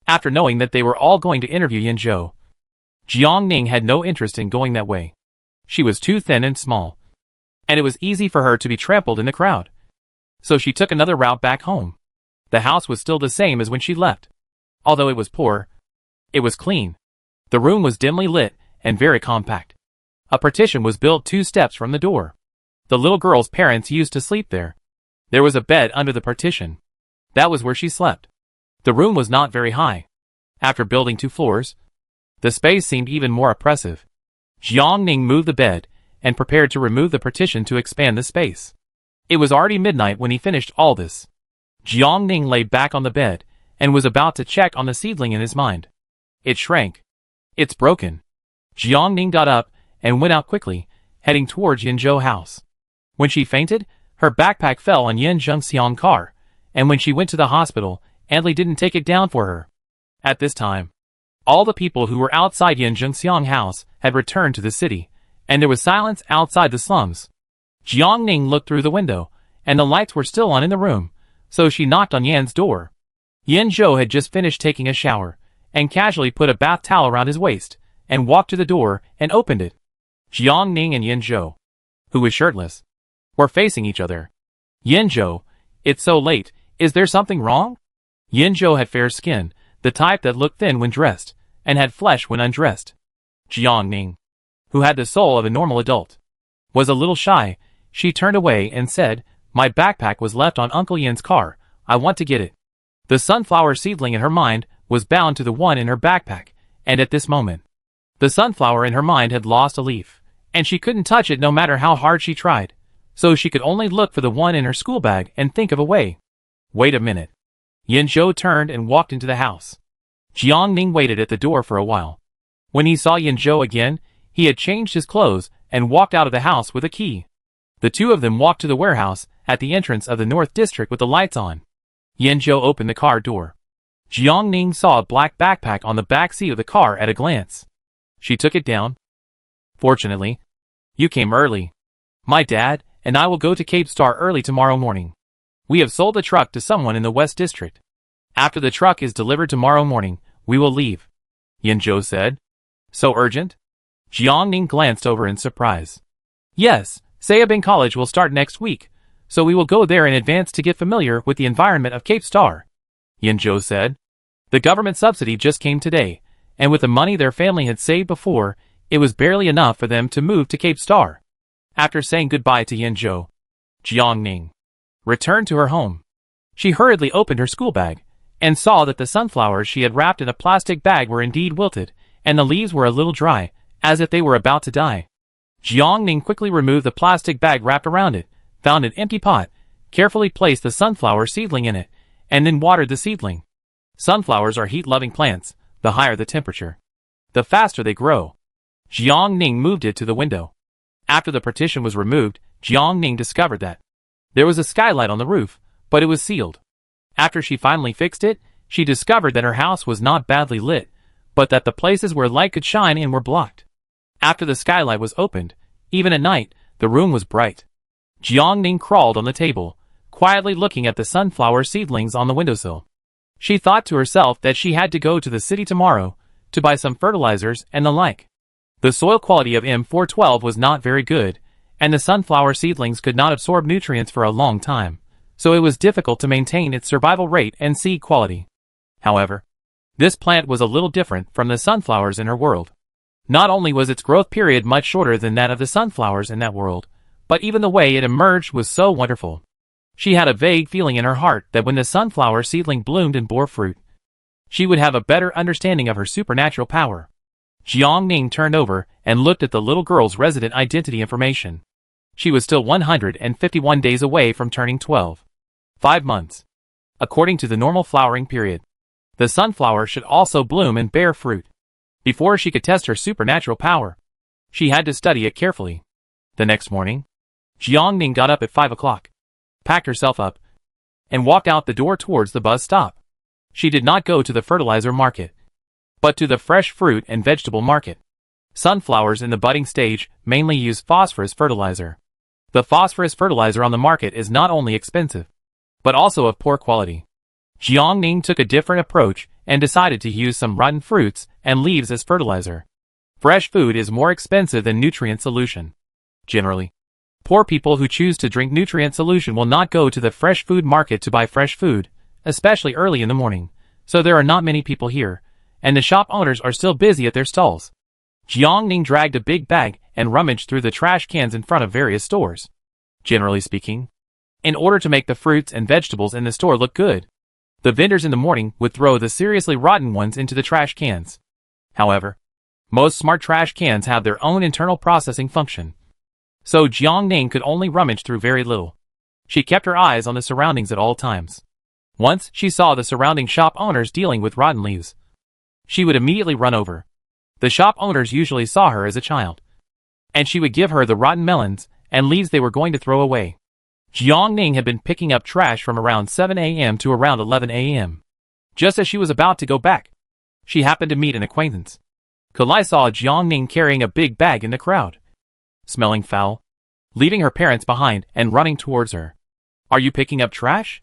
After knowing that they were all going to interview Yin Zhou, Jiang Ning had no interest in going that way. She was too thin and small, and it was easy for her to be trampled in the crowd. So she took another route back home. The house was still the same as when she left. Although it was poor, it was clean. The room was dimly lit and very compact. A partition was built 2 steps from the door. The little girl's parents used to sleep there. There was a bed under the partition. That was where she slept. The room was not very high. After building 2 floors, the space seemed even more oppressive. Jiang Ning moved the bed and prepared to remove the partition to expand the space. It was already midnight when he finished all this. Jiang Ning lay back on the bed and was about to check on the seedling in his mind. It shrank. It's broken. Jiang Ning got up and went out quickly, heading towards Yin Zhou's house. When she fainted, her backpack fell on Yin Zhengxiang's car, and when she went to the hospital, Anli didn't take it down for her. At this time, all the people who were outside Yin Zhengxiang's house had returned to the city, and there was silence outside the slums. Jiang Ning looked through the window, and the lights were still on in the room, so she knocked on Yan's door. Yin Zhou had just finished taking a shower, and casually put a bath towel around his waist, and walked to the door and opened it. Jiang Ning and Yin Zhou, who was shirtless, were facing each other. Yin Zhou, it's so late, is there something wrong? Yin Zhou had fair skin, the type that looked thin when dressed, and had flesh when undressed. Jiang Ning, who had the soul of a normal adult, was a little shy. She turned away and said, my backpack was left on Uncle Yin's car, I want to get it. The sunflower seedling in her mind was bound to the one in her backpack, and at this moment, the sunflower in her mind had lost a leaf, and she couldn't touch it no matter how hard she tried, so she could only look for the one in her school bag and think of a way. Wait a minute. Yin Zhou turned and walked into the house. Jiang Ning waited at the door for a while. When he saw Yin Zhou again, he had changed his clothes and walked out of the house with a key. The two of them walked to the warehouse at the entrance of the North District with the lights on. Yin Zhou opened the car door. Jiang Ning saw a black backpack on the back seat of the car at a glance. She took it down. Fortunately, you came early. My dad and I will go to Cape Star early tomorrow morning. We have sold the truck to someone in the West District. After the truck is delivered tomorrow morning, we will leave. Yin Zhou said. So urgent? Jiang Ning glanced over in surprise. Yes, Sayabing College will start next week, so we will go there in advance to get familiar with the environment of Cape Star. Yin Zhou said. The government subsidy just came today, and with the money their family had saved before, it was barely enough for them to move to Cape Star. After saying goodbye to Yin Zhou, Jiang Ning returned to her home. She hurriedly opened her school bag, and saw that the sunflowers she had wrapped in a plastic bag were indeed wilted, and the leaves were a little dry, as if they were about to die. Jiang Ning quickly removed the plastic bag wrapped around it, found an empty pot, carefully placed the sunflower seedling in it, and then watered the seedling. Sunflowers are heat-loving plants. The higher the temperature, the faster they grow. Jiang Ning moved it to the window. After the partition was removed, Jiang Ning discovered that there was a skylight on the roof, but it was sealed. After she finally fixed it, she discovered that her house was not badly lit, but that the places where light could shine in were blocked. After the skylight was opened, even at night, the room was bright. Jiang Ning crawled on the table, quietly looking at the sunflower seedlings on the windowsill. She thought to herself that she had to go to the city tomorrow to buy some fertilizers and the like. The soil quality of M412 was not very good, and the sunflower seedlings could not absorb nutrients for a long time, so it was difficult to maintain its survival rate and seed quality. However, this plant was a little different from the sunflowers in her world. Not only was its growth period much shorter than that of the sunflowers in that world, but even the way it emerged was so wonderful. She had a vague feeling in her heart that when the sunflower seedling bloomed and bore fruit, she would have a better understanding of her supernatural power. Jiang Ning turned over and looked at the little girl's resident identity information. She was still 151 days away from turning 12. 5 months. According to the normal flowering period, the sunflower should also bloom and bear fruit. Before she could test her supernatural power, she had to study it carefully. The next morning, Jiang Ning got up at 5 o'clock, packed herself up, and walked out the door towards the bus stop. She did not go to the fertilizer market, but to the fresh fruit and vegetable market. Sunflowers in the budding stage mainly use phosphorus fertilizer. The phosphorus fertilizer on the market is not only expensive, but also of poor quality. Jiang Ning took a different approach and decided to use some rotten fruits and leaves as fertilizer. Fresh food is more expensive than nutrient solution. Generally, poor people who choose to drink nutrient solution will not go to the fresh food market to buy fresh food, especially early in the morning, so there are not many people here, and the shop owners are still busy at their stalls. Jiang Ning dragged a big bag and rummaged through the trash cans in front of various stores. Generally speaking, in order to make the fruits and vegetables in the store look good, the vendors in the morning would throw the seriously rotten ones into the trash cans. However, most smart trash cans have their own internal processing function, so Jiang Ning could only rummage through very little. She kept her eyes on the surroundings at all times. Once she saw the surrounding shop owners dealing with rotten leaves, she would immediately run over. The shop owners usually saw her as a child, and she would give her the rotten melons and leaves they were going to throw away. Jiang Ning had been picking up trash from around 7 a.m. to around 11 a.m. Just as she was about to go back, she happened to meet an acquaintance. Kalai saw Jiang Ning carrying a big bag in the crowd, smelling foul, leaving her parents behind and running towards her. "Are you picking up trash?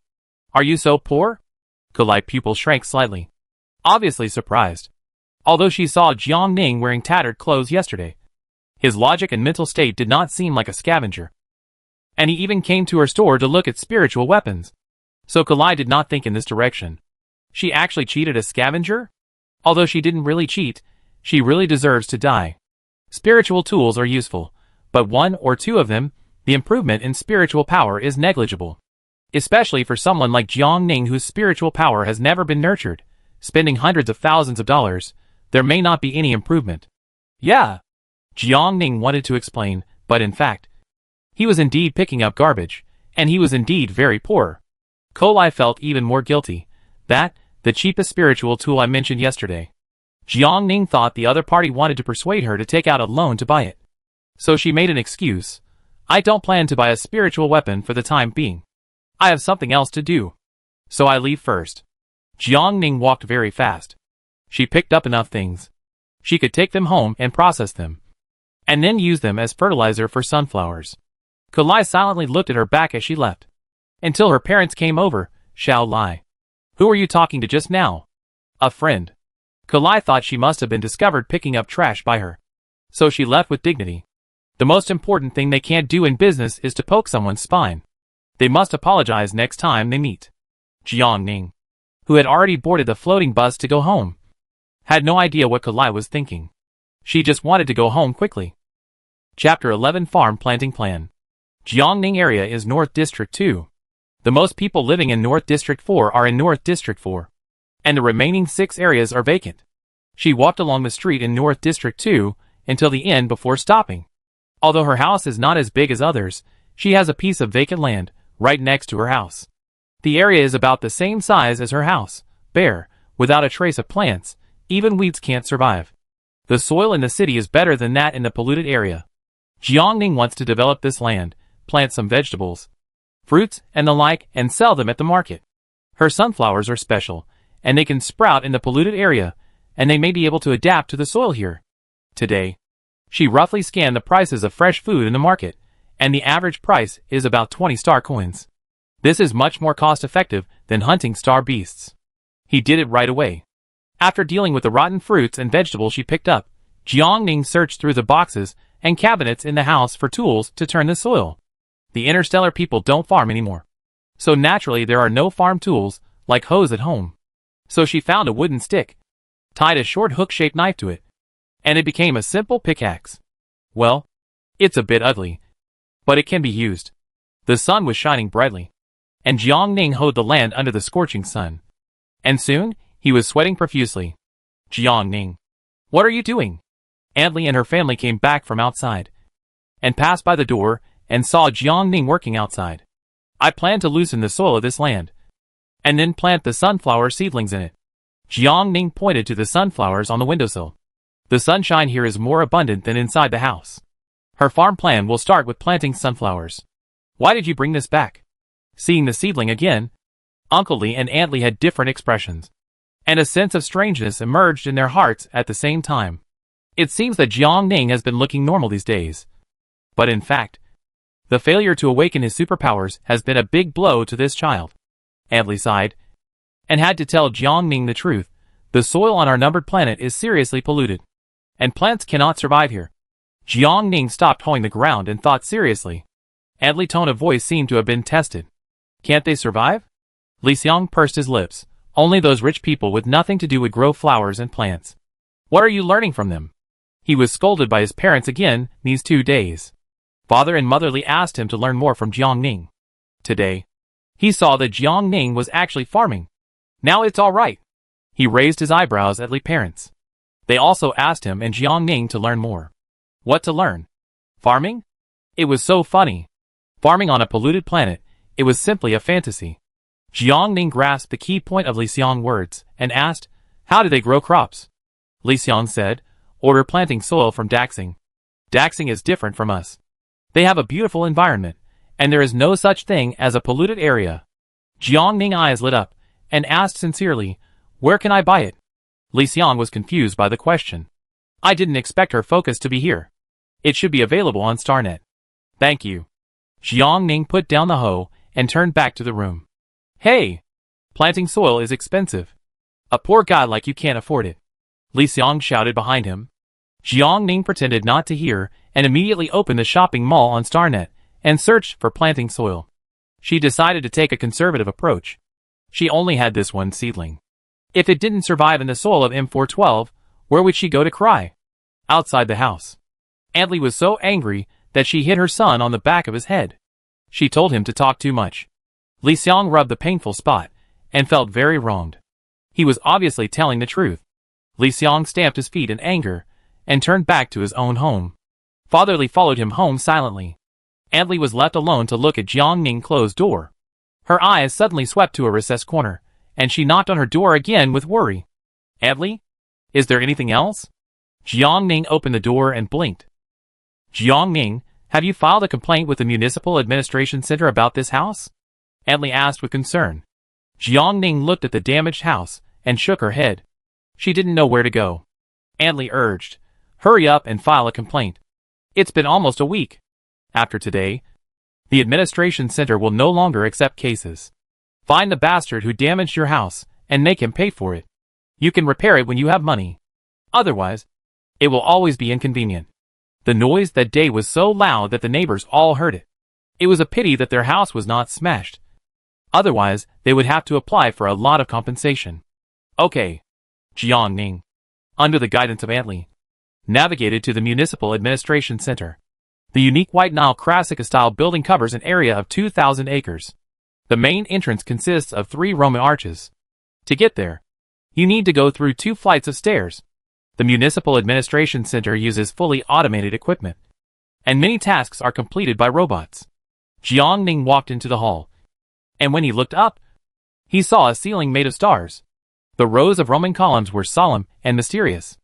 Are you so poor?" Kalai's pupil shrank slightly, obviously surprised. Although she saw Jiang Ning wearing tattered clothes yesterday, his logic and mental state did not seem like a scavenger. And he even came to her store to look at spiritual weapons. So Kalai did not think in this direction. She actually cheated a scavenger? Although she didn't really cheat, she really deserves to die. Spiritual tools are useful, but one or two of them, the improvement in spiritual power is negligible. Especially for someone like Jiang Ning whose spiritual power has never been nurtured, spending hundreds of thousands of dollars, there may not be any improvement. Yeah, Jiang Ning wanted to explain, but in fact, he was indeed picking up garbage, and he was indeed very poor. Kalai felt even more guilty. That, the cheapest spiritual tool I mentioned yesterday. Jiang Ning thought the other party wanted to persuade her to take out a loan to buy it. So she made an excuse. "I don't plan to buy a spiritual weapon for the time being. I have something else to do. So I leave first." Jiang Ning walked very fast. She picked up enough things. She could take them home and process them, and then use them as fertilizer for sunflowers. Kalai silently looked at her back as she left, until her parents came over. "Xiao Lai. Who are you talking to just now?" "A friend." Kalai thought she must have been discovered picking up trash by her, so she left with dignity. The most important thing they can't do in business is to poke someone's spine. They must apologize next time they meet. Jiang Ning, who had already boarded the floating bus to go home, had no idea what Kalai was thinking. She just wanted to go home quickly. Chapter 11 Farm Planting Plan. Jiang Ning area is North District 2. The most people living in North District 4 are in North District 4, and the remaining 6 areas are vacant. She walked along the street in North District 2 until the end before stopping. Although her house is not as big as others, she has a piece of vacant land right next to her house. The area is about the same size as her house, bare, without a trace of plants. Even weeds can't survive. The soil in the city is better than that in the polluted area. Jiang Ning wants to develop this land, plant some vegetables, fruits, and the like, and sell them at the market. Her sunflowers are special, and they can sprout in the polluted area, and they may be able to adapt to the soil here. Today, she roughly scanned the prices of fresh food in the market, and the average price is about 20 star coins. This is much more cost-effective than hunting star beasts. He did it right away. After dealing with the rotten fruits and vegetables she picked up, Jiang Ning searched through the boxes and cabinets in the house for tools to turn the soil. The Interstellar people don't farm anymore. So naturally there are no farm tools, like hoes at home. So she found a wooden stick, tied a short hook-shaped knife to it, and it became a simple pickaxe. Well, it's a bit ugly, but it can be used. The sun was shining brightly, and Jiang Ning hoed the land under the scorching sun. And soon, he was sweating profusely. Jiang Ning, what are you doing? Aunt Li and her family came back from outside, and passed by the door, and saw Jiang Ning working outside. I plan to loosen the soil of this land, and then plant the sunflower seedlings in it. Jiang Ning pointed to the sunflowers on the windowsill. The sunshine here is more abundant than inside the house. Her farm plan will start with planting sunflowers. Why did you bring this back? Seeing the seedling again, Uncle Li and Aunt Li had different expressions, and a sense of strangeness emerged in their hearts at the same time. It seems that Jiang Ning has been looking normal these days. But in fact, the failure to awaken his superpowers has been a big blow to this child. Aunt Li sighed, and had to tell Jiang Ning the truth. The soil on our numbered planet is seriously polluted, and plants cannot survive here. Jiang Ning stopped hoeing the ground and thought seriously. Aunt Li's tone of voice seemed to have been tested. Can't they survive? Li Xiang pursed his lips. Only those rich people with nothing to do would grow flowers and plants. What are you learning from them? He was scolded by his parents again these 2 days. Father and Mother Li asked him to learn more from Jiang Ning. Today, he saw that Jiang Ning was actually farming. Now it's all right. He raised his eyebrows at Li's parents. They also asked him and Jiang Ning to learn more. What to learn? Farming? It was so funny. Farming on a polluted planet, it was simply a fantasy. Jiang Ning grasped the key point of Li Xiang's words and asked, how do they grow crops? Li Xiang said, order planting soil from Daxing. Daxing is different from us. They have a beautiful environment, and there is no such thing as a polluted area. Jiang Ning's eyes lit up, and asked sincerely, where can I buy it? Li Xiang was confused by the question. I didn't expect her focus to be here. It should be available on StarNet. Thank you. Jiang Ning put down the hoe and turned back to the room. Hey! Planting soil is expensive. A poor guy like you can't afford it. Li Xiang shouted behind him. Jiang Ning pretended not to hear and immediately opened the shopping mall on StarNet and searched for planting soil. She decided to take a conservative approach. She only had this one seedling. If it didn't survive in the soil of M412, where would she go to cry? Outside the house. Aunt Li was so angry that she hit her son on the back of his head. She told him to talk too much. Li Xiang rubbed the painful spot and felt very wronged. He was obviously telling the truth. Li Xiang stamped his feet in anger and turned back to his own home. Father Li followed him home silently. Aunt Li was left alone to look at Jiang Ning's closed door. Her eyes suddenly swept to a recessed corner, and she knocked on her door again with worry. Aunt Li? Is there anything else? Jiang Ning opened the door and blinked. Jiang Ning, have you filed a complaint with the Municipal Administration Center about this house? Aunt Li asked with concern. Jiang Ning looked at the damaged house and shook her head. She didn't know where to go. Aunt Li urged, hurry up and file a complaint. It's been almost a week. After today, the administration center will no longer accept cases. Find the bastard who damaged your house and make him pay for it. You can repair it when you have money. Otherwise, it will always be inconvenient. The noise that day was so loud that the neighbors all heard it. It was a pity that their house was not smashed. Otherwise, they would have to apply for a lot of compensation. Okay. Jiang Ning, under the guidance of Aunt Li, navigated to the Municipal Administration Center. The unique White Nile Crassica-style building covers an area of 2,000 acres. The main entrance consists of 3 Roman arches. To get there, you need to go through 2 flights of stairs. The Municipal Administration Center uses fully automated equipment, and many tasks are completed by robots. Jiang Ning walked into the hall, and when he looked up, he saw a ceiling made of stars. The rows of Roman columns were solemn and mysterious.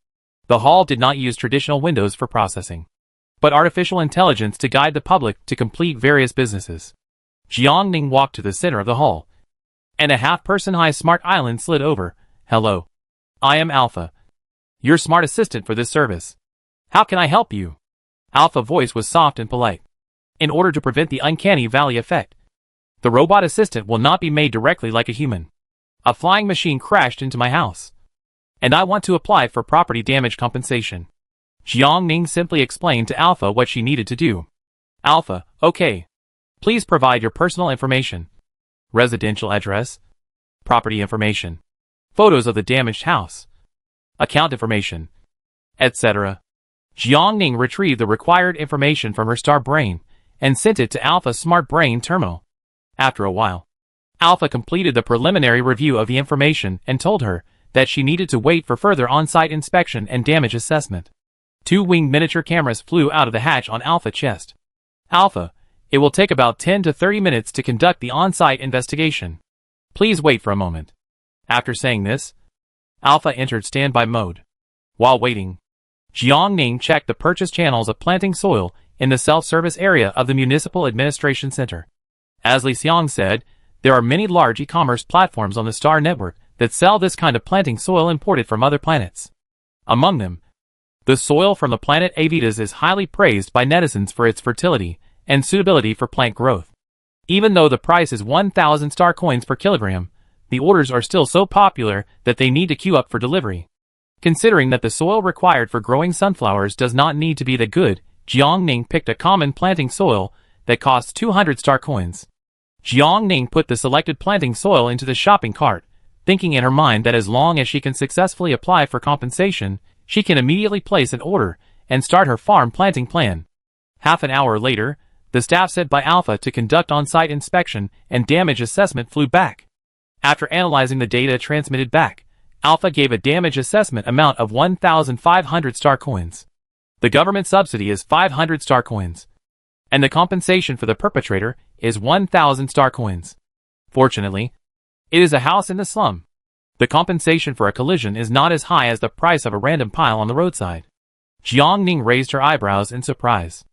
The hall did not use traditional windows for processing, but artificial intelligence to guide the public to complete various businesses. Jiang Ning walked to the center of the hall, and a half-person-high smart island slid over. Hello. I am Alpha, your smart assistant for this service. How can I help you? Alpha's voice was soft and polite. in order to prevent the uncanny valley effect. The robot assistant will not be made directly like a human. A flying machine crashed into my house, and I want to apply for property damage compensation. Jiang Ning simply explained to Alpha what she needed to do. Alpha, okay. Please provide your personal information. Residential address. Property information. Photos of the damaged house. Account information. Etc. Jiang Ning retrieved the required information from her star brain and sent it to Alpha's smart brain terminal. After a while, Alpha completed the preliminary review of the information and told her that she needed to wait for further on-site inspection and damage assessment. 2 winged miniature cameras flew out of the hatch on Alpha's chest. Alpha, it will take about 10 to 30 minutes to conduct the on-site investigation. Please wait for a moment. After saying this, Alpha entered standby mode. While waiting, Jiang Ning checked the purchase channels of planting soil in the self-service area of the Municipal Administration Center. As Li Xiang said, there are many large e-commerce platforms on the Star Network that sell this kind of planting soil imported from other planets. Among them, the soil from the planet Avitas is highly praised by netizens for its fertility and suitability for plant growth. Even though the price is 1,000 star coins per kilogram, the orders are still so popular that they need to queue up for delivery. Considering that the soil required for growing sunflowers does not need to be that good, Jiang Ning picked a common planting soil that costs 200 star coins. Jiang Ning put the selected planting soil into the shopping cart, thinking in her mind that as long as she can successfully apply for compensation, she can immediately place an order and start her farm planting plan. Half an hour later, the staff sent by Alpha to conduct on-site inspection and damage assessment flew back. After analyzing the data transmitted back, Alpha gave a damage assessment amount of 1,500 star coins. The government subsidy is 500 star coins, and the compensation for the perpetrator is 1,000 star coins. Fortunately, it is a house in the slum. The compensation for a collision is not as high as the price of a random pile on the roadside. Jiang Ning raised her eyebrows in surprise.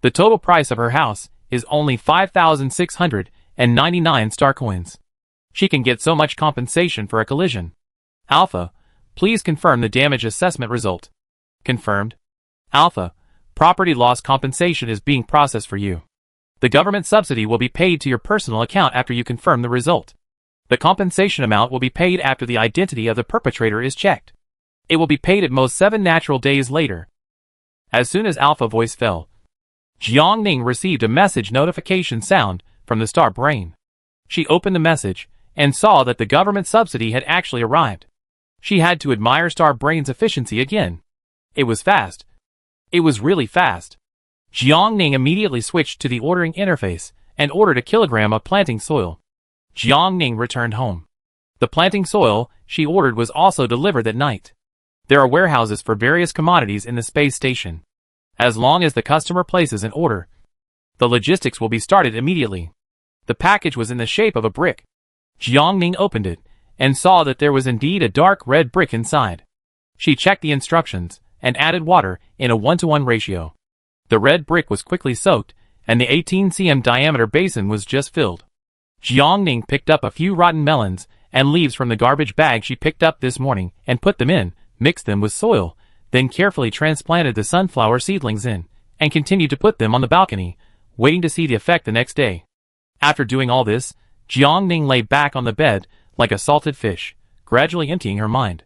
The total price of her house is only 5,699 star coins. She can get so much compensation for a collision. Alpha, please confirm the damage assessment result. Confirmed. Alpha, property loss compensation is being processed for you. The government subsidy will be paid to your personal account after you confirm the result. The compensation amount will be paid after the identity of the perpetrator is checked. It will be paid at most 7 natural days later. As soon as Alpha's voice fell, Jiang Ning received a message notification sound from the star brain. She opened the message and saw that the government subsidy had actually arrived. She had to admire Star Brain's efficiency again. It was fast. It was really fast. Jiang Ning immediately switched to the ordering interface and ordered a kilogram of planting soil. Jiang Ning returned home. The planting soil she ordered was also delivered that night. There are warehouses for various commodities in the space station. As long as the customer places an order, the logistics will be started immediately. The package was in the shape of a brick. Jiang Ning opened it and saw that there was indeed a dark red brick inside. She checked the instructions and added water in a 1-to-1 ratio. The red brick was quickly soaked, and the 18 cm diameter basin was just filled. Jiang Ning picked up a few rotten melons and leaves from the garbage bag she picked up this morning and put them in, mixed them with soil, then carefully transplanted the sunflower seedlings in, and continued to put them on the balcony, waiting to see the effect the next day. After doing all this, Jiang Ning lay back on the bed like a salted fish, gradually emptying her mind.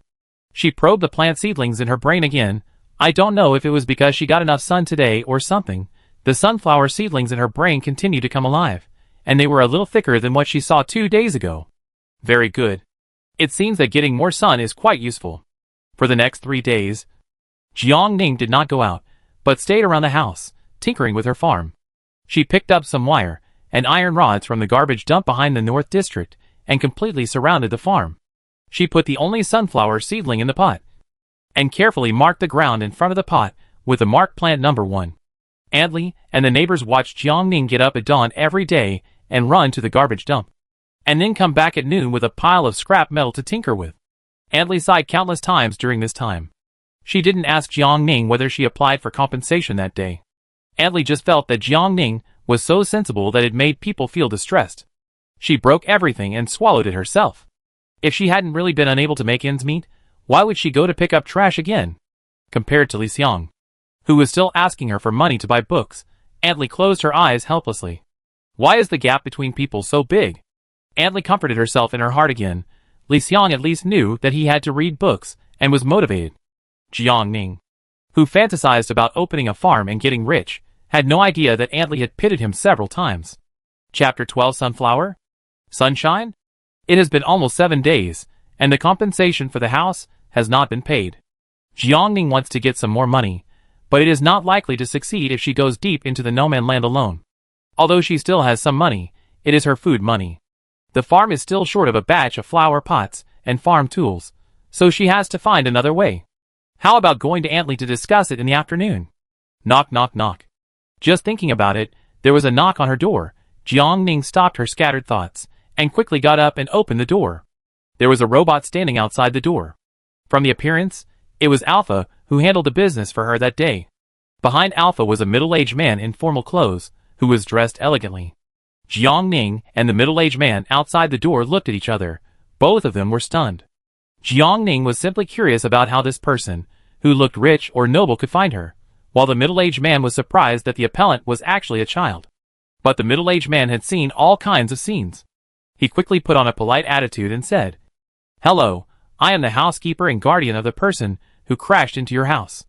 She probed the plant seedlings in her brain again. I don't know if it was because she got enough sun today or something. The sunflower seedlings in her brain continued to come alive, and they were a little thicker than what she saw 2 days ago. Very good. It seems that getting more sun is quite useful. For the next 3 days, Jiang Ning did not go out, but stayed around the house, tinkering with her farm. She picked up some wire and iron rods from the garbage dump behind the North District and completely surrounded the farm. She put the only sunflower seedling in the pot and carefully marked the ground in front of the pot with the mark plant number 1. Adley and the neighbors watched Jiang Ning get up at dawn every day and run to the garbage dump, and then come back at noon with a pile of scrap metal to tinker with. Adley sighed countless times during this time. She didn't ask Jiang Ning whether she applied for compensation that day. Adley just felt that Jiang Ning was so sensible that it made people feel distressed. She broke everything and swallowed it herself. If she hadn't really been unable to make ends meet, why would she go to pick up trash again? Compared to Li Xiang, who was still asking her for money to buy books, Antly closed her eyes helplessly. Why is the gap between people so big? Antly comforted herself in her heart again. Li Xiang at least knew that he had to read books, and was motivated. Jiang Ning, who fantasized about opening a farm and getting rich, had no idea that Antly had pitted him several times. Chapter 12 Sunflower? Sunshine? It has been almost 7 days, and the compensation for the house has not been paid. Jiang Ning wants to get some more money, but it is not likely to succeed if she goes deep into the no-man land alone. Although she still has some money, it is her food money. The farm is still short of a batch of flower pots and farm tools, so she has to find another way. How about going to Antly to discuss it in the afternoon? Knock, knock, knock. Just thinking about it, there was a knock on her door. Jiang Ning stopped her scattered thoughts, and quickly got up and opened the door. There was a robot standing outside the door. From the appearance, it was Alpha who handled the business for her that day. Behind Alpha was a middle-aged man in formal clothes, who was dressed elegantly. Jiang Ning and the middle-aged man outside the door looked at each other. Both of them were stunned. Jiang Ning was simply curious about how this person, who looked rich or noble, could find her, while the middle-aged man was surprised that the appellant was actually a child. But the middle-aged man had seen all kinds of scenes. He quickly put on a polite attitude and said, "Hello, I am the housekeeper and guardian of the person who crashed into your house.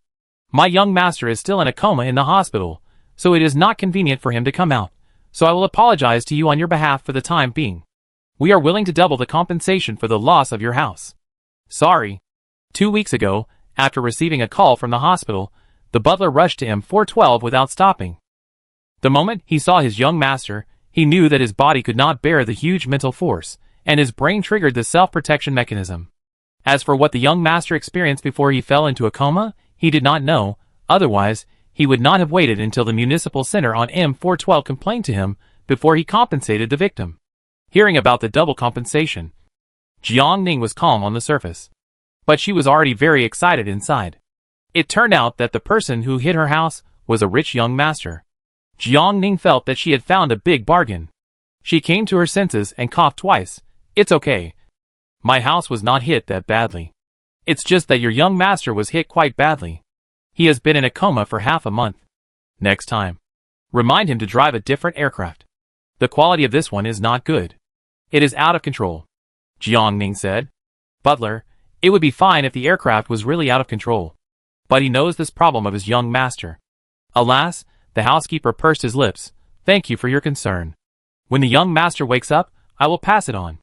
My young master is still in a coma in the hospital, so it is not convenient for him to come out, so I will apologize to you on your behalf for the time being. We are willing to double the compensation for the loss of your house." Sorry. 2 weeks ago, after receiving a call from the hospital, the butler rushed to M412 without stopping. The moment he saw his young master, he knew that his body could not bear the huge mental force, and his brain triggered the self-protection mechanism. As for what the young master experienced before he fell into a coma, he did not know. Otherwise, he would not have waited until the municipal center on M412 complained to him before he compensated the victim. Hearing about the double compensation, Jiang Ning was calm on the surface, but she was already very excited inside. It turned out that the person who hit her house was a rich young master. Jiang Ning felt that she had found a big bargain. She came to her senses and coughed twice. "It's okay. My house was not hit that badly. It's just that your young master was hit quite badly. He has been in a coma for half a month. Next time, remind him to drive a different aircraft. The quality of this one is not good. It is out of control," Jiang Ning said. "Butler, it would be fine if the aircraft was really out of control. But he knows this problem of his young master." Alas, the housekeeper pursed his lips. "Thank you for your concern. When the young master wakes up, I will pass it on."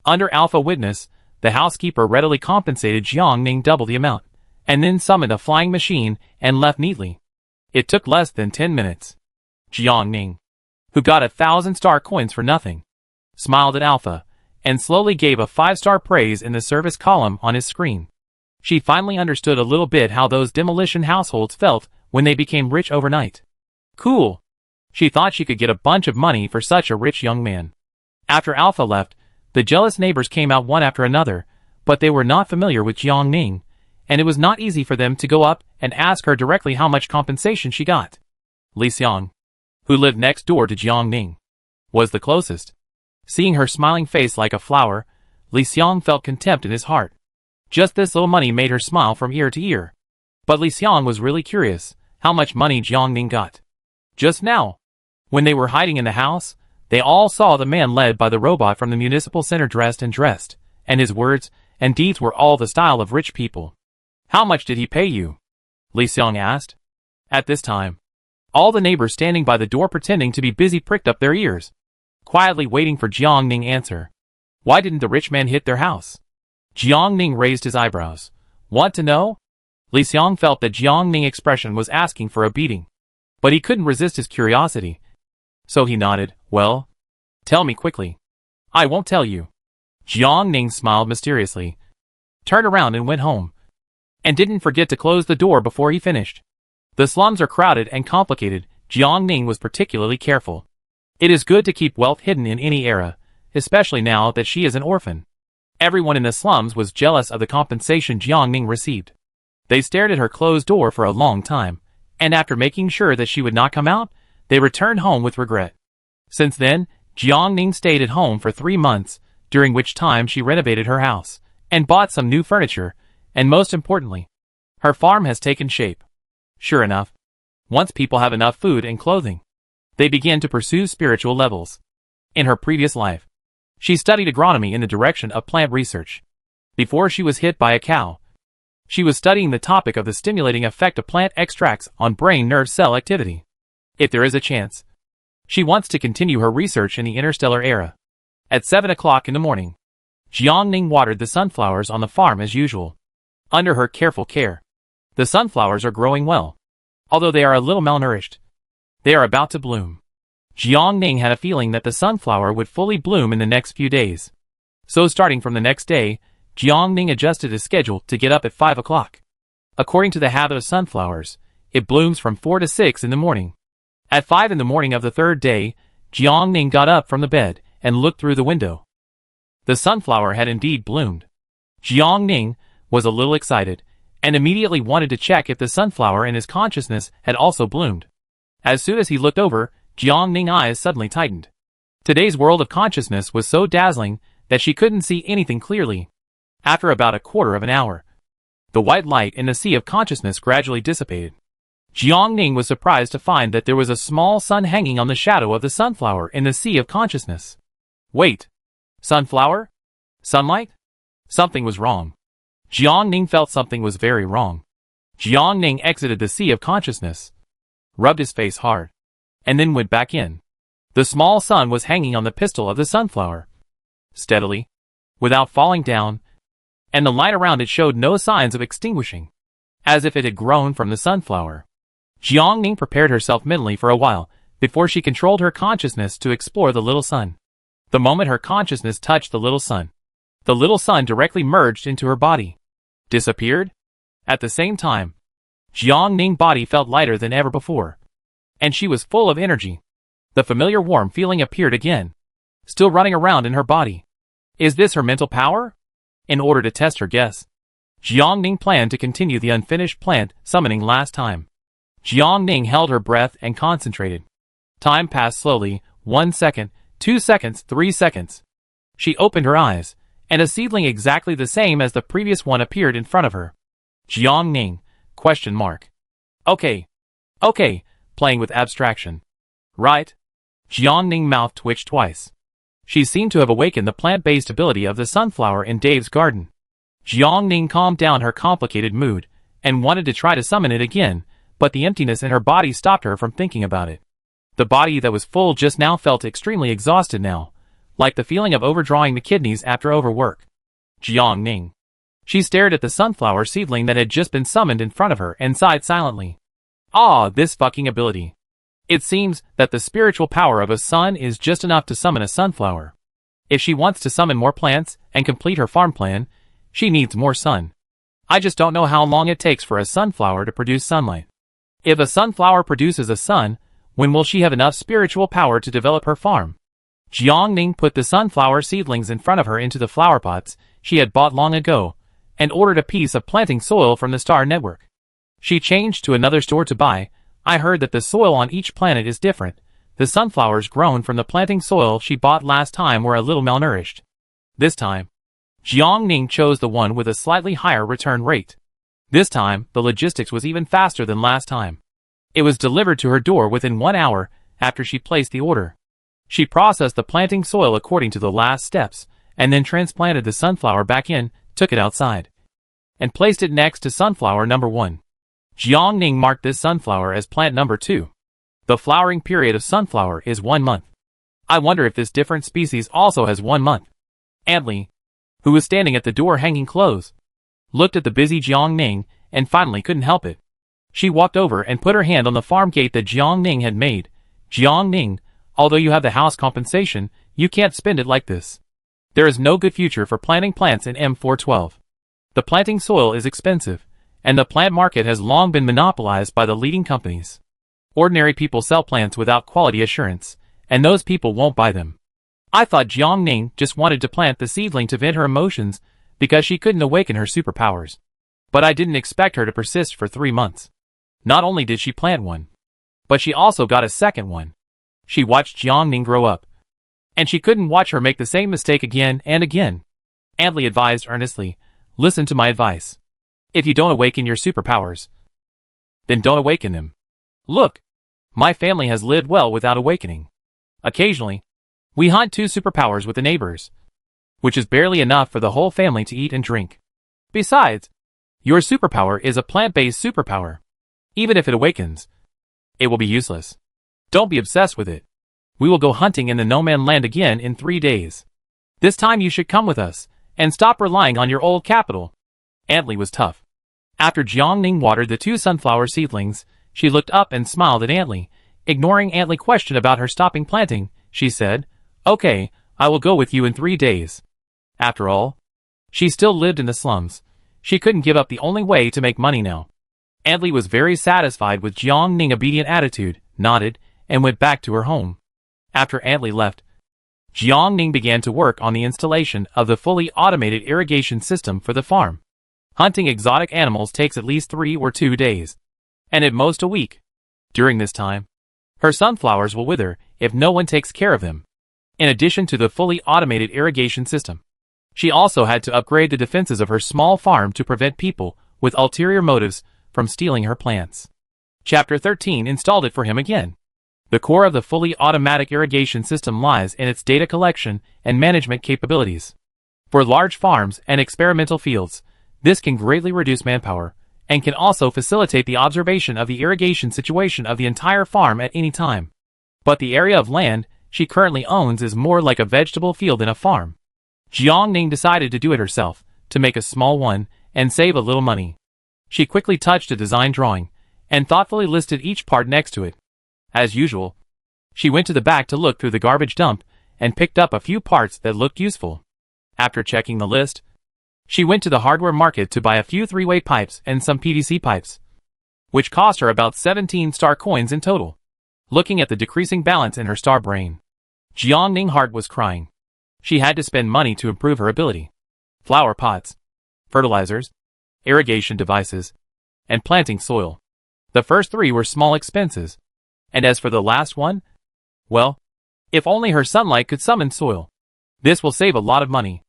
Under Alpha Witness, the housekeeper readily compensated Jiang Ning double the amount, and then summoned a flying machine and left neatly. It took less than 10 minutes. Jiang Ning, who got 1,000-star coins for nothing, smiled at Alpha, and slowly gave a 5-star praise in the service column on his screen. She finally understood a little bit how those demolition households felt when they became rich overnight. Cool. She thought she could get a bunch of money for such a rich young man. After Alpha left, the jealous neighbors came out one after another, but they were not familiar with Jiang Ning, and it was not easy for them to go up and ask her directly how much compensation she got. Li Xiang, who lived next door to Jiang Ning, was the closest. Seeing her smiling face like a flower, Li Xiang felt contempt in his heart. Just this little money made her smile from ear to ear. But Li Xiang was really curious how much money Jiang Ning got. Just now, when they were hiding in the house, they all saw the man led by the robot from the municipal center dressed, and his words and deeds were all the style of rich people. "How much did he pay you?" Li Xiang asked. At this time, all the neighbors standing by the door pretending to be busy pricked up their ears, quietly waiting for Jiang Ning's answer. Why didn't the rich man hit their house? Jiang Ning raised his eyebrows. Want to know? Li Xiang felt that Jiang Ning's expression was asking for a beating, but he couldn't resist his curiosity. So he nodded. Well, tell me quickly. I won't tell you. Jiang Ning smiled mysteriously, turned around and went home, and didn't forget to close the door before he finished. The slums are crowded and complicated. Jiang Ning was particularly careful. It is good to keep wealth hidden in any era, especially now that she is an orphan. Everyone in the slums was jealous of the compensation Jiang Ning received. They stared at her closed door for a long time, and after making sure that she would not come out, they returned home with regret. Since then, Jiang Ning stayed at home for 3 months, during which time she renovated her house, and bought some new furniture, and most importantly, her farm has taken shape. Sure enough, once people have enough food and clothing, They begin to pursue spiritual levels. In her previous life, she studied agronomy in the direction of plant research. Before she was hit by a cow, she was studying the topic of the stimulating effect of plant extracts on brain nerve cell activity. If there is a chance, she wants to continue her research in the interstellar era. At 7 o'clock in the morning, Jiang Ning watered the sunflowers on the farm as usual. Under her careful care, the sunflowers are growing well. Although they are a little malnourished, they are about to bloom. Jiang Ning had a feeling that the sunflower would fully bloom in the next few days. So starting from the next day, Jiang Ning adjusted his schedule to get up at 5 o'clock. According to the habit of sunflowers, it blooms from 4 to 6 in the morning. At 5 in the morning of the third day, Jiang Ning got up from the bed and looked through the window. The sunflower had indeed bloomed. Jiang Ning was a little excited, and immediately wanted to check if the sunflower in his consciousness had also bloomed. As soon as he looked over, Jiang Ning's eyes suddenly tightened. Today's world of consciousness was so dazzling that she couldn't see anything clearly. After about a quarter of an hour, the white light in the sea of consciousness gradually dissipated. Jiang Ning was surprised to find that there was a small sun hanging on the shadow of the sunflower in the sea of consciousness. Wait. Sunflower? Sunlight? Something was wrong. Jiang Ning felt something was very wrong. Jiang Ning exited the sea of consciousness, rubbed his face hard, and then went back in. The small sun was hanging on the pistil of the sunflower, steadily, without falling down, and the light around it showed no signs of extinguishing, as if it had grown from the sunflower. Jiang Ning prepared herself mentally for a while, before she controlled her consciousness to explore the little sun. The moment her consciousness touched the little sun directly merged into her body. Disappeared? At the same time, Jiang Ning's body felt lighter than ever before, and she was full of energy. The familiar warm feeling appeared again, still running around in her body. Is this her mental power? In order to test her guess, Jiang Ning planned to continue the unfinished plant summoning last time. Jiang Ning held her breath and concentrated. Time passed slowly, 1 second, 2 seconds, 3 seconds. She opened her eyes, and a seedling exactly the same as the previous one appeared in front of her. Jiang Ning, ? Okay, playing with abstraction. Right? Jiang Ning's mouth twitched twice. She seemed to have awakened the plant-based ability of the sunflower in Dave's garden. Jiang Ning calmed down her complicated mood, and wanted to try to summon it again, but the emptiness in her body stopped her from thinking about it. The body that was full just now felt extremely exhausted now, like the feeling of overdrawing the kidneys after overwork. Jiang Ning. She stared at the sunflower seedling that had just been summoned in front of her and sighed silently. Ah, this fucking ability. It seems that the spiritual power of a sun is just enough to summon a sunflower. If she wants to summon more plants and complete her farm plan, she needs more sun. I just don't know how long it takes for a sunflower to produce sunlight. If a sunflower produces a sun, when will she have enough spiritual power to develop her farm? Jiang Ning put the sunflower seedlings in front of her into the flower pots she had bought long ago, and ordered a piece of planting soil from the Star Network. She changed to another store to buy. I heard that the soil on each planet is different. The sunflowers grown from the planting soil she bought last time were a little malnourished. This time, Jiang Ning chose the one with a slightly higher return rate. This time, the logistics was even faster than last time. It was delivered to her door within 1 hour after she placed the order. She processed the planting soil according to the last steps, and then transplanted the sunflower back in, took it outside, and placed it next to sunflower number 1. Jiang Ning marked this sunflower as plant number 2. The flowering period of sunflower is 1 month. I wonder if this different species also has 1 month. Antley, who was standing at the door hanging clothes, looked at the busy Jiang Ning and finally couldn't help it. She walked over and put her hand on the farm gate that Jiang Ning had made. Jiang Ning, although you have the house compensation, you can't spend it like this. There is no good future for planting plants in M412. The planting soil is expensive, and the plant market has long been monopolized by the leading companies. Ordinary people sell plants without quality assurance, and those people won't buy them. I thought Jiang Ning just wanted to plant the seedling to vent her emotions because she couldn't awaken her superpowers. But I didn't expect her to persist for 3 months. Not only did she plant one, but she also got a second one. She watched Jiang Ning grow up, and she couldn't watch her make the same mistake again and again. Antley advised earnestly, listen to my advice. If you don't awaken your superpowers, then don't awaken them. Look, My family has lived well without awakening. Occasionally, we hunt 2 superpowers with the neighbors, which is barely enough for the whole family to eat and drink. Besides, your superpower is a plant-based superpower. Even if it awakens, it will be useless. Don't be obsessed with it. We will go hunting in the no-man land again in 3 days. This time you should come with us, and stop relying on your old capital. Aunt Lee was tough. After Jiang Ning watered the 2 sunflower seedlings, she looked up and smiled at Aunt Lee. Ignoring Aunt Lee's question about her stopping planting, she said, "Okay, I will go with you in 3 days." After all, she still lived in the slums. She couldn't give up the only way to make money now. Aunt Lee was very satisfied with Jiang Ning's obedient attitude, nodded, and went back to her home. After Aunt Lee left, Jiang Ning began to work on the installation of the fully automated irrigation system for the farm. Hunting exotic animals takes at least 3 or 2 days, and at most a week. During this time, her sunflowers will wither if no one takes care of them. In addition to the fully automated irrigation system, she also had to upgrade the defenses of her small farm to prevent people with ulterior motives from stealing her plants. Chapter 13 installed it for him again. The core of the fully automatic irrigation system lies in its data collection and management capabilities. For large farms and experimental fields, this can greatly reduce manpower, and can also facilitate the observation of the irrigation situation of the entire farm at any time. But the area of land she currently owns is more like a vegetable field than a farm. Jiang Ning decided to do it herself, to make a small one, and save a little money. She quickly touched a design drawing, and thoughtfully listed each part next to it. As usual, she went to the back to look through the garbage dump, and picked up a few parts that looked useful. After checking the list, she went to the hardware market to buy a few 3-way pipes and some PVC pipes, which cost her about 17 star coins in total. Looking at the decreasing balance in her star brain, Jiang Ning's heart was crying. She had to spend money to improve her ability. Flower pots, fertilizers, irrigation devices, and planting soil. The first 3 were small expenses, and as for the last one, well, if only her sunlight could summon soil. This will save a lot of money.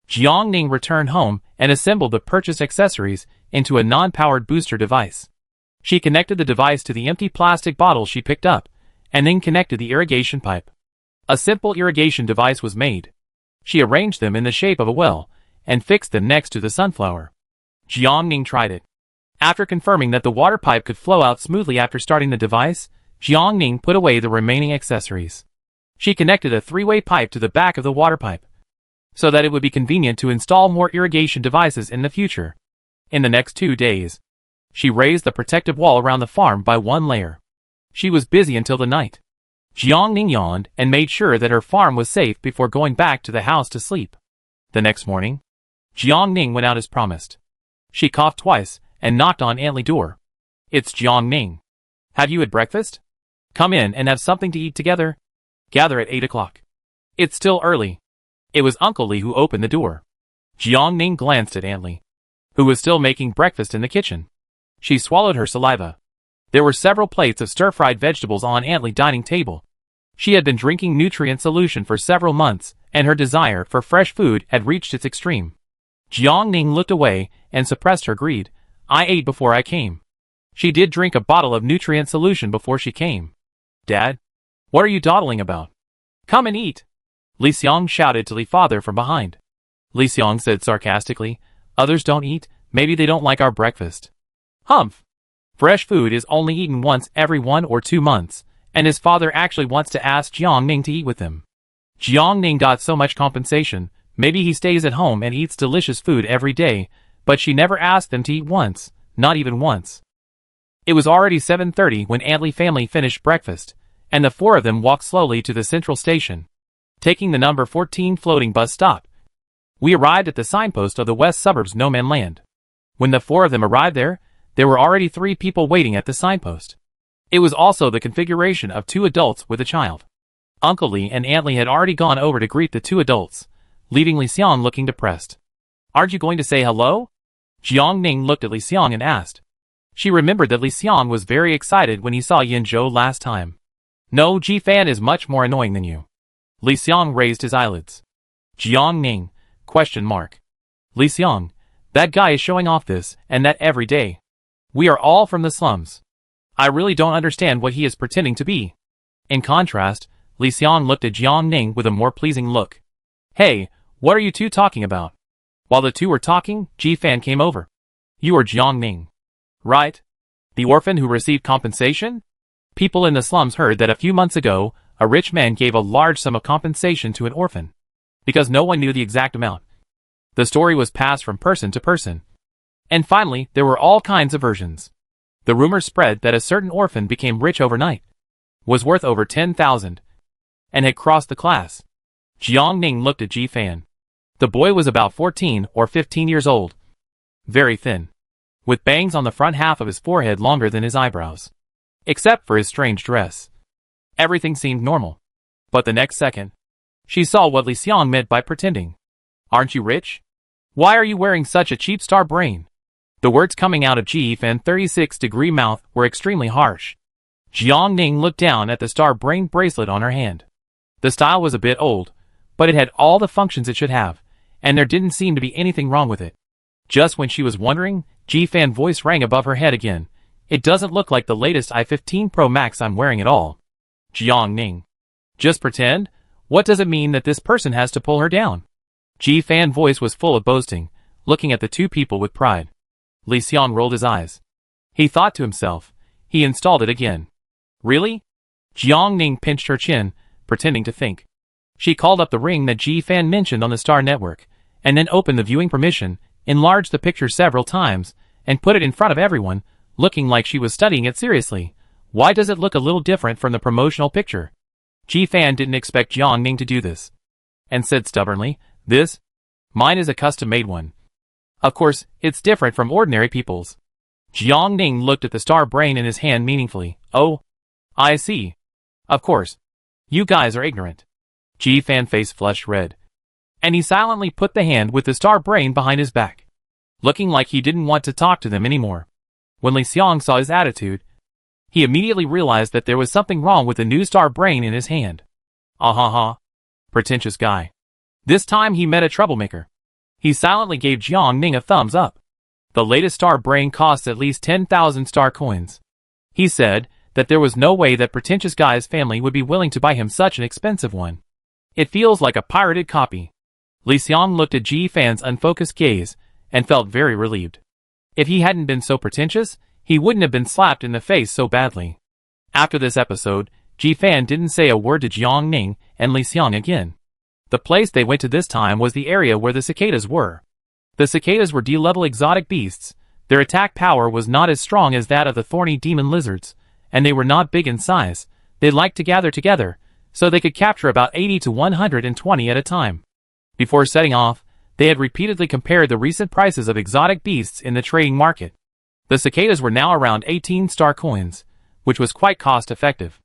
Jiang Ning returned home and assembled the purchased accessories into a non-powered booster device. She connected the device to the empty plastic bottle she picked up, and then connected the irrigation pipe. A simple irrigation device was made. She arranged them in the shape of a well, and fixed them next to the sunflower. Jiang Ning tried it. After confirming that the water pipe could flow out smoothly after starting the device, Jiang Ning put away the remaining accessories. She connected a 3-way pipe to the back of the water pipe, so that it would be convenient to install more irrigation devices in the future. In the next 2 days, she raised the protective wall around the farm by 1 layer. She was busy until the night. Jiang Ning yawned and made sure that her farm was safe before going back to the house to sleep. The next morning, Jiang Ning went out as promised. She coughed twice and knocked on Aunt Lee's door. "It's Jiang Ning. Have you had breakfast? Come in and have something to eat together. Gather at 8 o'clock. It's still early." It was Uncle Lee who opened the door. Jiang Ning glanced at Aunt Lee, who was still making breakfast in the kitchen. She swallowed her saliva. There were several plates of stir-fried vegetables on Aunt Lee's dining table. She had been drinking nutrient solution for several months, and her desire for fresh food had reached its extreme. Jiang Ning looked away and suppressed her greed. "I ate before I came." She did drink a bottle of nutrient solution before she came. "Dad, what are you dawdling about? Come and eat." Li Xiang shouted to Li Father from behind. Li Xiang said sarcastically, "Others don't eat, maybe they don't like our breakfast." Humph! Fresh food is only eaten once every 1 or 2 months, and his father actually wants to ask Jiang Ning to eat with him. Jiang Ning got so much compensation, maybe he stays at home and eats delicious food every day, but she never asked them to eat once, not even once. It was already 7:30 when Aunt Lee family finished breakfast, and the 4 of them walked slowly to the central station, taking the number 14 floating bus stop. We arrived at the signpost of the west suburbs no man land. When the 4 of them arrived there were already 3 people waiting at the signpost. It was also the configuration of 2 adults with a child. Uncle Lee and Aunt Lee had already gone over to greet the 2 adults, leaving Li Xiang looking depressed. "Aren't you going to say hello?" Jiang Ning looked at Li Xiang and asked. She remembered that Li Xiang was very excited when he saw Yin Zhou last time. "No, Ji Fan is much more annoying than you." Li Xiang raised his eyelids. "Jiang Ning? Question mark. Li Xiang, that guy is showing off this and that every day. We are all from the slums. I really don't understand what he is pretending to be. In contrast, Li Xiang looked at Jiang Ning with a more pleasing look. Hey, what are you two talking about? While the two were talking, Ji Fan came over. You are Jiang Ning, right? The orphan who received compensation? People in the slums heard that a few months ago, a rich man gave a large sum of compensation to an orphan. Because no one knew the exact amount. The story was passed from person to person. And finally, there were all kinds of versions. The rumor spread that a certain orphan became rich overnight, was worth over 10,000, and had crossed the class. Jiang Ning looked at Ji Fan. The boy was about 14 or 15 years old. Very thin. With bangs on the front half of his forehead longer than his eyebrows. Except for his strange dress. Everything seemed normal. But the next second, she saw what Li Xiang meant by pretending. Aren't you rich? Why are you wearing such a cheap star brain? The words coming out of Ji Fan's 36-degree mouth were extremely harsh. Jiang Ning looked down at the star brain bracelet on her hand. The style was a bit old, but it had all the functions it should have, and there didn't seem to be anything wrong with it. Just when she was wondering, Ji Fan's voice rang above her head again. It doesn't look like the latest i15 Pro Max I'm wearing at all. Jiang Ning. Just pretend? What does it mean that this person has to pull her down? Ji Fan's voice was full of boasting, looking at the two people with pride. Li Xiang rolled his eyes. He thought to himself. He installed it again. Really? Jiang Ning pinched her chin, pretending to think. She called up the ring that Ji Fan mentioned on the Star Network, and then opened the viewing permission, enlarged the picture several times, and put it in front of everyone, looking like she was studying it seriously. Why does it look a little different from the promotional picture? Ji Fan didn't expect Jiang Ning to do this, and said stubbornly, Mine is a custom-made one. Of course, it's different from ordinary people's. Jiang Ning looked at the star brain in his hand meaningfully. Oh, I see. Of course. You guys are ignorant. Ji Fan's face flushed red. And he silently put the hand with the star brain behind his back, looking like he didn't want to talk to them anymore. When Li Xiang saw his attitude, he immediately realized that there was something wrong with the new star brain in his hand. Ah. Pretentious guy. This time he met a troublemaker. He silently gave Jiang Ning a thumbs up. The latest star brain costs at least 10,000 star coins. He said that there was no way that pretentious guy's family would be willing to buy him such an expensive one. It feels like a pirated copy. Li Xiang looked at Ji Fan's unfocused gaze and felt very relieved. If he hadn't been so pretentious, he wouldn't have been slapped in the face so badly. After this episode, Ji Fan didn't say a word to Jiang Ning and Li Xiang again. The place they went to this time was the area where the cicadas were. The cicadas were D-level exotic beasts. Their attack power was not as strong as that of the thorny demon lizards, and they were not big in size. They liked to gather together, so they could capture about 80 to 120 at a time. Before setting off, they had repeatedly compared the recent prices of exotic beasts in the trading market. The cicadas were now around 18 star coins, which was quite cost-effective.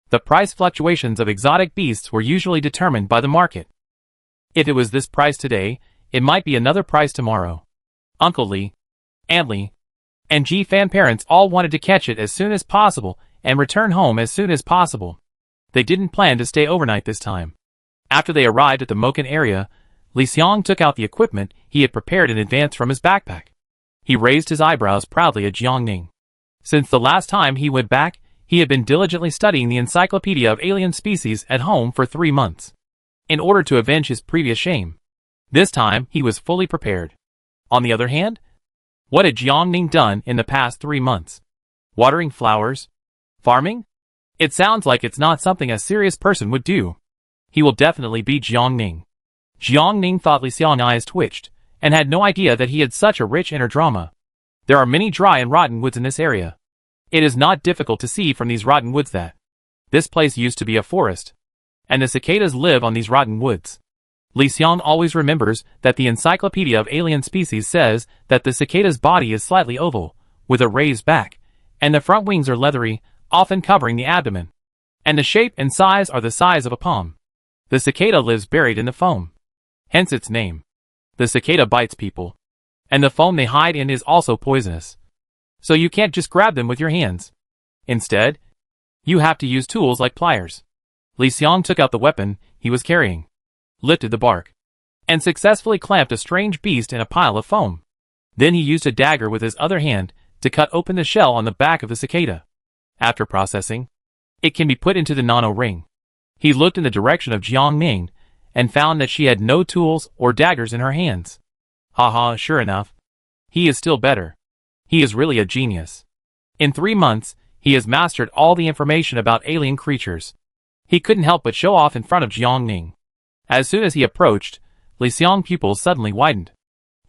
The price fluctuations of exotic beasts were usually determined by the market. If it was this price today, it might be another price tomorrow. Uncle Li, Aunt Li, and Ji Fan parents all wanted to catch it as soon as possible and return home as soon as possible. They didn't plan to stay overnight this time. After they arrived at the Moken area, Li Xiang took out the equipment he had prepared in advance from his backpack. He raised his eyebrows proudly at Jiang Ning. Since the last time he went back, he had been diligently studying the Encyclopedia of Alien Species at home for 3 months, in order to avenge his previous shame. This time, he was fully prepared. On the other hand, what had Jiang Ning done in the past 3 months? Watering flowers? Farming? It sounds like it's not something a serious person would do. He will definitely beat Jiang Ning. Jiang Ning thought Li Xiang's eyes twitched, and had no idea that he had such a rich inner drama. There are many dry and rotten woods in this area. It is not difficult to see from these rotten woods that this place used to be a forest, and the cicadas live on these rotten woods. Li Xiang always remembers that the Encyclopedia of Alien Species says that the cicada's body is slightly oval, with a raised back, and the front wings are leathery, often covering the abdomen. And the shape and size are the size of a palm. The cicada lives buried in the foam. Hence its name. The cicada bites people. And the foam they hide in is also poisonous. So you can't just grab them with your hands. Instead, you have to use tools like pliers. Li Xiang took out the weapon he was carrying, lifted the bark, and successfully clamped a strange beast in a pile of foam. Then he used a dagger with his other hand to cut open the shell on the back of the cicada. After processing, it can be put into the nano ring. He looked in the direction of Jiang Ning and found that she had no tools or daggers in her hands. Haha, sure enough. He is still better. He is really a genius. In 3 months, he has mastered all the information about alien creatures. He couldn't help but show off in front of Jiang Ning. As soon as he approached, Li Xiang's pupils suddenly widened.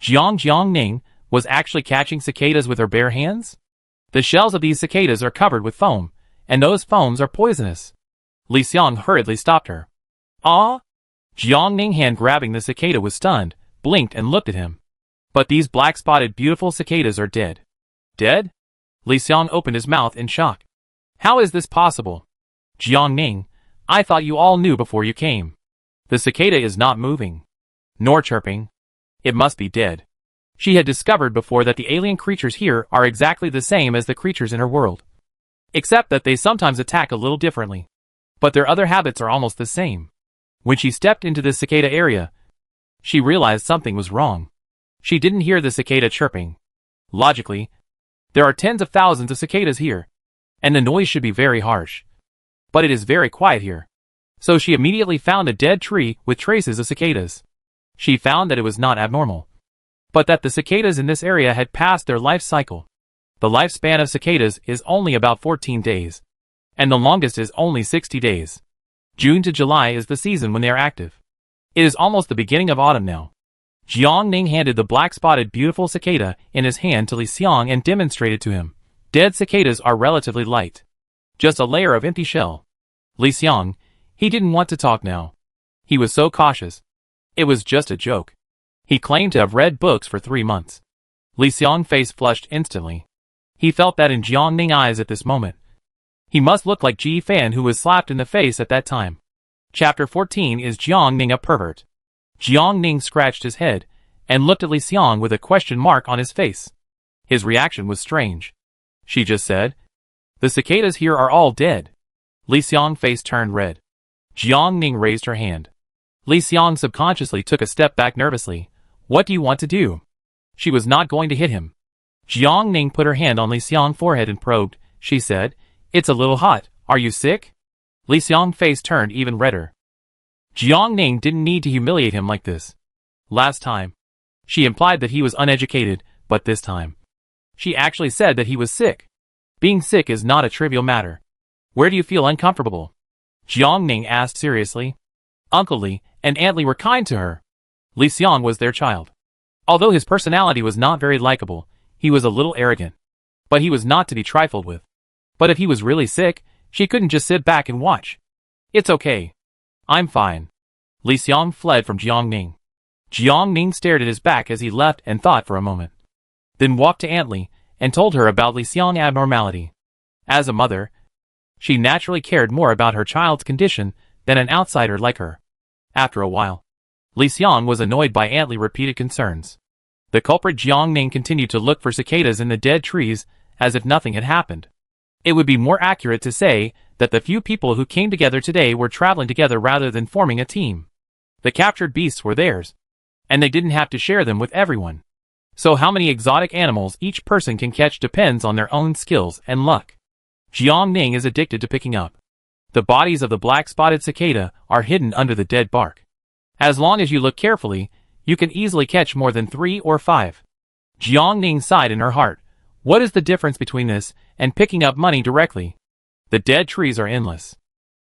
Jiang Ning was actually catching cicadas with her bare hands? The shells of these cicadas are covered with foam, and those foams are poisonous. Li Xiang hurriedly stopped her. Ah! Jiang Ning, hand grabbing the cicada, was stunned, blinked and looked at him. But these black-spotted beautiful cicadas are dead. Dead? Li Xiang opened his mouth in shock. How is this possible? Jiang Ning, I thought you all knew before you came. The cicada is not moving, nor chirping. It must be dead. She had discovered before that the alien creatures here are exactly the same as the creatures in her world, except that they sometimes attack a little differently. But their other habits are almost the same. When she stepped into the cicada area, she realized something was wrong. She didn't hear the cicada chirping. Logically, there are tens of thousands of cicadas here, and the noise should be very harsh. But it is very quiet here. So she immediately found a dead tree with traces of cicadas. She found that it was not abnormal, but that the cicadas in this area had passed their life cycle. The lifespan of cicadas is only about 14 days, and the longest is only 60 days. June to July is the season when they are active. It is almost the beginning of autumn now. Jiang Ning handed the black-spotted beautiful cicada in his hand to Li Xiang and demonstrated to him. Dead cicadas are relatively light. Just a layer of empty shell. Li Xiang, he didn't want to talk now. He was so cautious. It was just a joke. He claimed to have read books for 3 months. Li Xiang's face flushed instantly. He felt that in Jiang Ning's eyes at this moment. He must look like Ji Fan, who was slapped in the face at that time. Chapter 14 is Jiang Ning a pervert? Jiang Ning scratched his head and looked at Li Xiang with a question mark on his face. His reaction was strange. She just said, "The cicadas here are all dead." Li Xiang's face turned red. Jiang Ning raised her hand. Li Xiang subconsciously took a step back nervously. What do you want to do? She was not going to hit him. Jiang Ning put her hand on Li Xiang's forehead and probed. She said, "It's a little hot. Are you sick?" Li Xiang's face turned even redder. Jiang Ning didn't need to humiliate him like this. Last time, she implied that he was uneducated, but this time, she actually said that he was sick. Being sick is not a trivial matter. Where do you feel uncomfortable? Jiang Ning asked seriously. Uncle Li and Aunt Li were kind to her. Li Xiang was their child. Although his personality was not very likable, he was a little arrogant. But he was not to be trifled with. But if he was really sick, she couldn't just sit back and watch. It's okay. I'm fine. Li Xiang fled from Jiang Ning. Jiang Ning stared at his back as he left and thought for a moment. Then walked to Aunt Li and told her about Li Xiang's abnormality. As a mother, she naturally cared more about her child's condition than an outsider like her. After a while, Li Xiang was annoyed by Aunt Li's repeated concerns. The culprit Jiang Ning continued to look for cicadas in the dead trees as if nothing had happened. It would be more accurate to say that the few people who came together today were traveling together rather than forming a team. The captured beasts were theirs, and they didn't have to share them with everyone. So how many exotic animals each person can catch depends on their own skills and luck. Jiang Ning is addicted to picking up. The bodies of the black-spotted cicada are hidden under the dead bark. As long as you look carefully, you can easily catch more than 3 or 5. Jiang Ning sighed in her heart. What is the difference between this and picking up money directly? The dead trees are endless.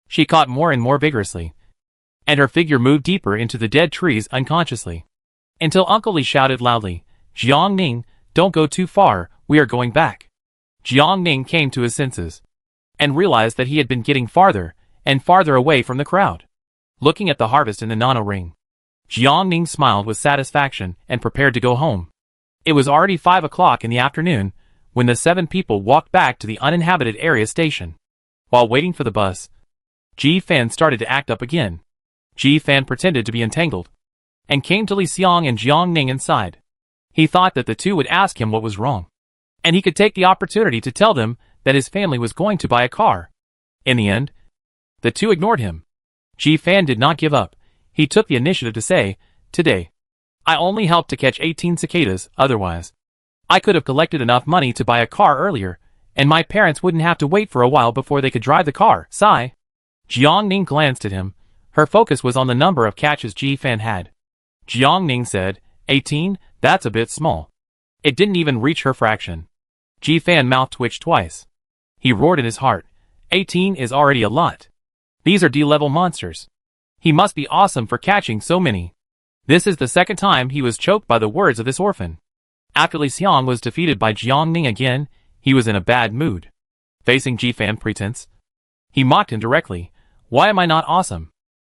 She caught more and more vigorously, and her figure moved deeper into the dead trees unconsciously. Until Uncle Li shouted loudly, Jiang Ning, don't go too far, we are going back. Jiang Ning came to his senses, and realized that he had been getting farther and farther away from the crowd. Looking at the harvest in the nano ring, Jiang Ning smiled with satisfaction and prepared to go home. It was already 5 o'clock in the afternoon when the 7 people walked back to the uninhabited area station. While waiting for the bus, Ji Fan started to act up again. Ji Fan pretended to be entangled, and came to Li Xiang and Jiang Ning inside. He thought that the two would ask him what was wrong, and he could take the opportunity to tell them that his family was going to buy a car. In the end, the two ignored him. Ji Fan did not give up. He took the initiative to say, Today, I only helped to catch 18 cicadas, otherwise, I could have collected enough money to buy a car earlier, And my parents wouldn't have to wait for a while before they could drive the car. Sigh. Jiang Ning glanced at him. Her focus was on the number of catches Ji-fan had. Jiang Ning said, 18, that's a bit small. It didn't even reach her fraction. Ji-fan mouth twitched twice. He roared in his heart. 18 is already a lot. These are D-level monsters. He must be awesome for catching so many. This is the second time he was choked by the words of this orphan. After Li Xiang was defeated by Jiang Ning again, he was in a bad mood. Facing Ji-fan pretense, he mocked him directly. Why am I not awesome?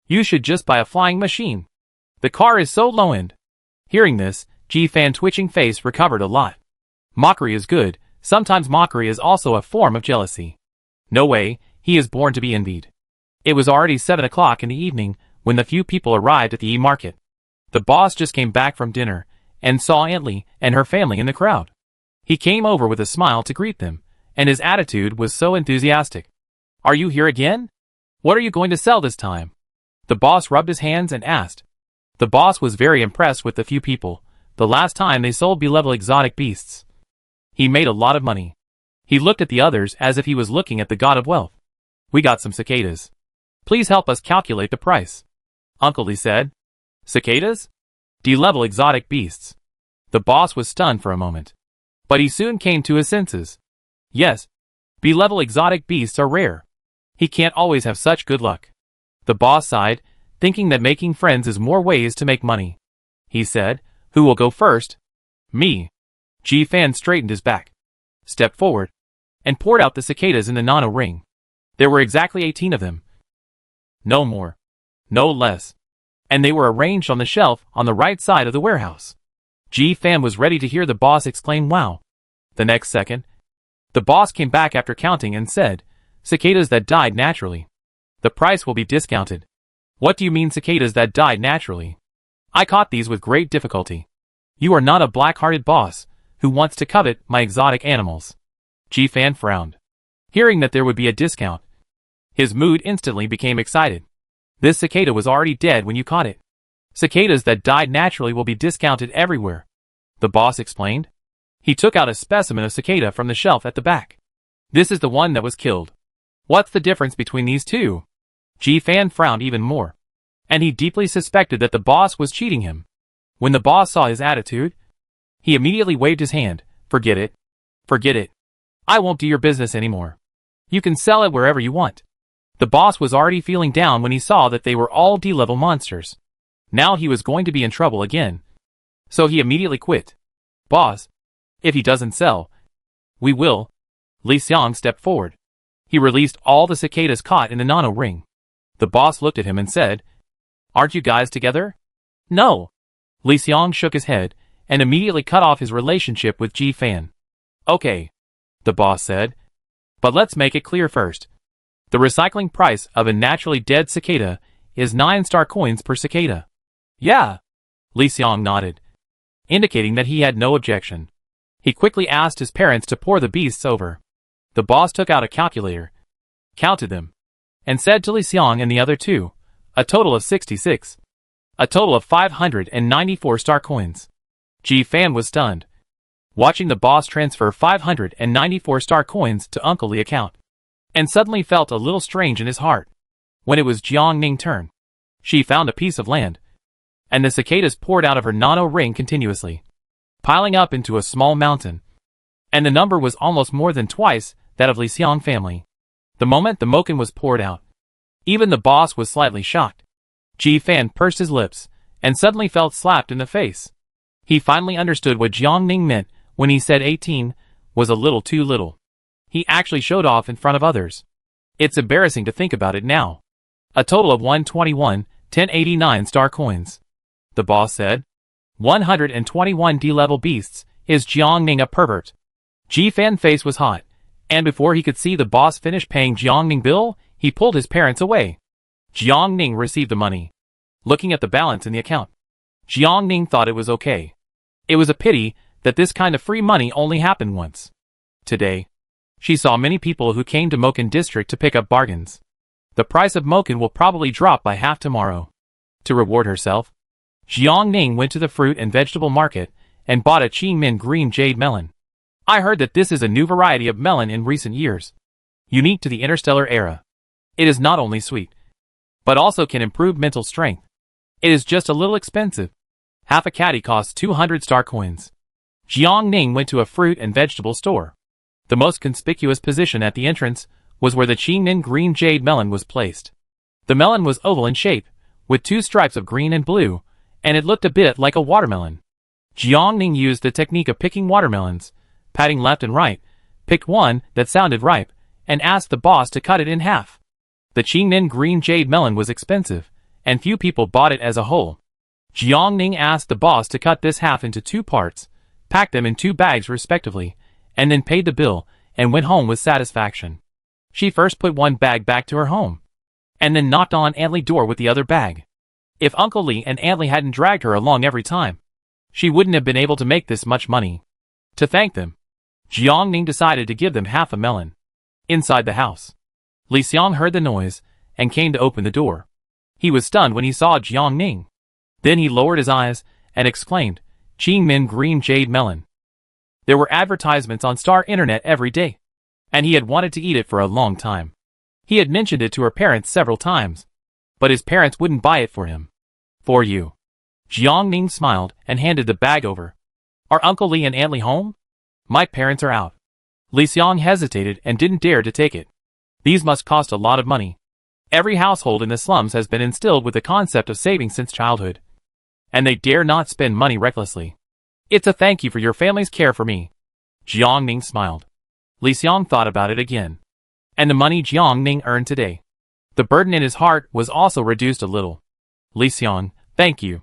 You should just buy a flying machine. The car is so low-end. Hearing this, Ji-fan twitching face recovered a lot. Mockery is good. Sometimes mockery is also a form of jealousy. No way, he is born to be envied. It was already 7 o'clock in the evening when the few people arrived at the e-market. The boss just came back from dinner and saw Aunt Li and her family in the crowd. He came over with a smile to greet them, and his attitude was so enthusiastic. Are you here again? What are you going to sell this time? The boss rubbed his hands and asked. The boss was very impressed with the few people. The last time they sold B-level exotic beasts, he made a lot of money. He looked at the others as if he was looking at the god of wealth. We got some cicadas. Please help us calculate the price. Uncle Li said. Cicadas? D-level exotic beasts. The boss was stunned for a moment. But he soon came to his senses. Yes, B-level exotic beasts are rare. He can't always have such good luck. The boss sighed, thinking that making friends is more ways to make money. He said, who will go first? Me. Ji-fan straightened his back, stepped forward, and poured out the cicadas in the nano ring. There were exactly 18 of them. No more. No less. And they were arranged on the shelf on the right side of the warehouse. Ji-fan was ready to hear the boss exclaim wow. The next second, the boss came back after counting and said, cicadas that died naturally. The price will be discounted. What do you mean cicadas that died naturally? I caught these with great difficulty. You are not a black-hearted boss who wants to covet my exotic animals. Ji-fan frowned. Hearing that there would be a discount, his mood instantly became excited. This cicada was already dead when you caught it. Cicadas that died naturally will be discounted everywhere, the boss explained. He took out a specimen of cicada from the shelf at the back. This is the one that was killed. What's the difference between these two? Ji-fan frowned even more, and he deeply suspected that the boss was cheating him. When the boss saw his attitude, he immediately waved his hand. Forget it. Forget it. I won't do your business anymore. You can sell it wherever you want. The boss was already feeling down when he saw that they were all D-level monsters. Now he was going to be in trouble again. So he immediately quit. Boss, if he doesn't sell, we will. Li Xiang stepped forward. He released all the cicadas caught in the nano ring. The boss looked at him and said, aren't you guys together? No. Li Xiang shook his head and immediately cut off his relationship with Ji-fan. Okay, the boss said. But let's make it clear first. The recycling price of a naturally dead cicada is 9 star coins per cicada. Yeah. Li Xiang nodded, indicating that he had no objection. He quickly asked his parents to pour the beasts over. The boss took out a calculator, counted them, and said to Li Xiang and the other two, a total of 66. A total of 594 star coins. Ji-fan was stunned, watching the boss transfer 594 star coins to Uncle Li account, and suddenly felt a little strange in his heart. When it was Jiang Ning's turn, she found a piece of land, and the cicadas poured out of her nano ring continuously, piling up into a small mountain, and the number was almost more than twice that of Li Xiang family. The moment the moken was poured out, even the boss was slightly shocked. Ji-fan pursed his lips, and suddenly felt slapped in the face. He finally understood what Jiang Ning meant when he said 18 was a little too little. He actually showed off in front of others. It's embarrassing to think about it now. A total of 121, 1089 star coins. The boss said. 121 D-level beasts. Is Jiang Ning a pervert? Ji-fan's face was hot, and before he could see the boss finish paying Jiang Ning bill, he pulled his parents away. Jiang Ning received the money. Looking at the balance in the account, Jiang Ning thought it was okay. It was a pity that this kind of free money only happened once. Today, she saw many people who came to Moken district to pick up bargains. The price of Moken will probably drop by half tomorrow. To reward herself, Jiang Ning went to the fruit and vegetable market and bought a Qingmin green jade melon. I heard that this is a new variety of melon in recent years, unique to the interstellar era. It is not only sweet, but also can improve mental strength. It is just a little expensive. Half a caddy costs 200 star coins. Jiang Ning went to a fruit and vegetable store. The most conspicuous position at the entrance was where the Jiang Ning green jade melon was placed. The melon was oval in shape, with 2 stripes of green and blue, and it looked a bit like a watermelon. Jiang Ning used the technique of picking watermelons, patting left and right, picked one that sounded ripe, and asked the boss to cut it in half. The Jiang Ning green jade melon was expensive, and few people bought it as a whole. Jiang Ning asked the boss to cut this half into 2 parts, packed them in 2 bags respectively, and then paid the bill, and went home with satisfaction. She first put one bag back to her home, and then knocked on Aunt Lee's door with the other bag. If Uncle Lee and Aunt Lee hadn't dragged her along every time, she wouldn't have been able to make this much money. To thank them, Jiang Ning decided to give them half a melon. Inside the house, Li Xiang heard the noise and came to open the door. He was stunned when he saw Jiang Ning. Then he lowered his eyes and exclaimed, "Jiang Ning green jade melon." There were advertisements on Star Internet every day, and he had wanted to eat it for a long time. He had mentioned it to her parents several times, but his parents wouldn't buy it for him. "For you." Jiang Ning smiled and handed the bag over. "Are Uncle Lee and Aunt Lee home?" "My parents are out." Li Xiang hesitated and didn't dare to take it. These must cost a lot of money. Every household in the slums has been instilled with the concept of saving since childhood, and they dare not spend money recklessly. "It's a thank you for your family's care for me." Jiang Ning smiled. Li Xiang thought about it again. And the money Jiang Ning earned today. The burden in his heart was also reduced a little. "Li Xiang, thank you."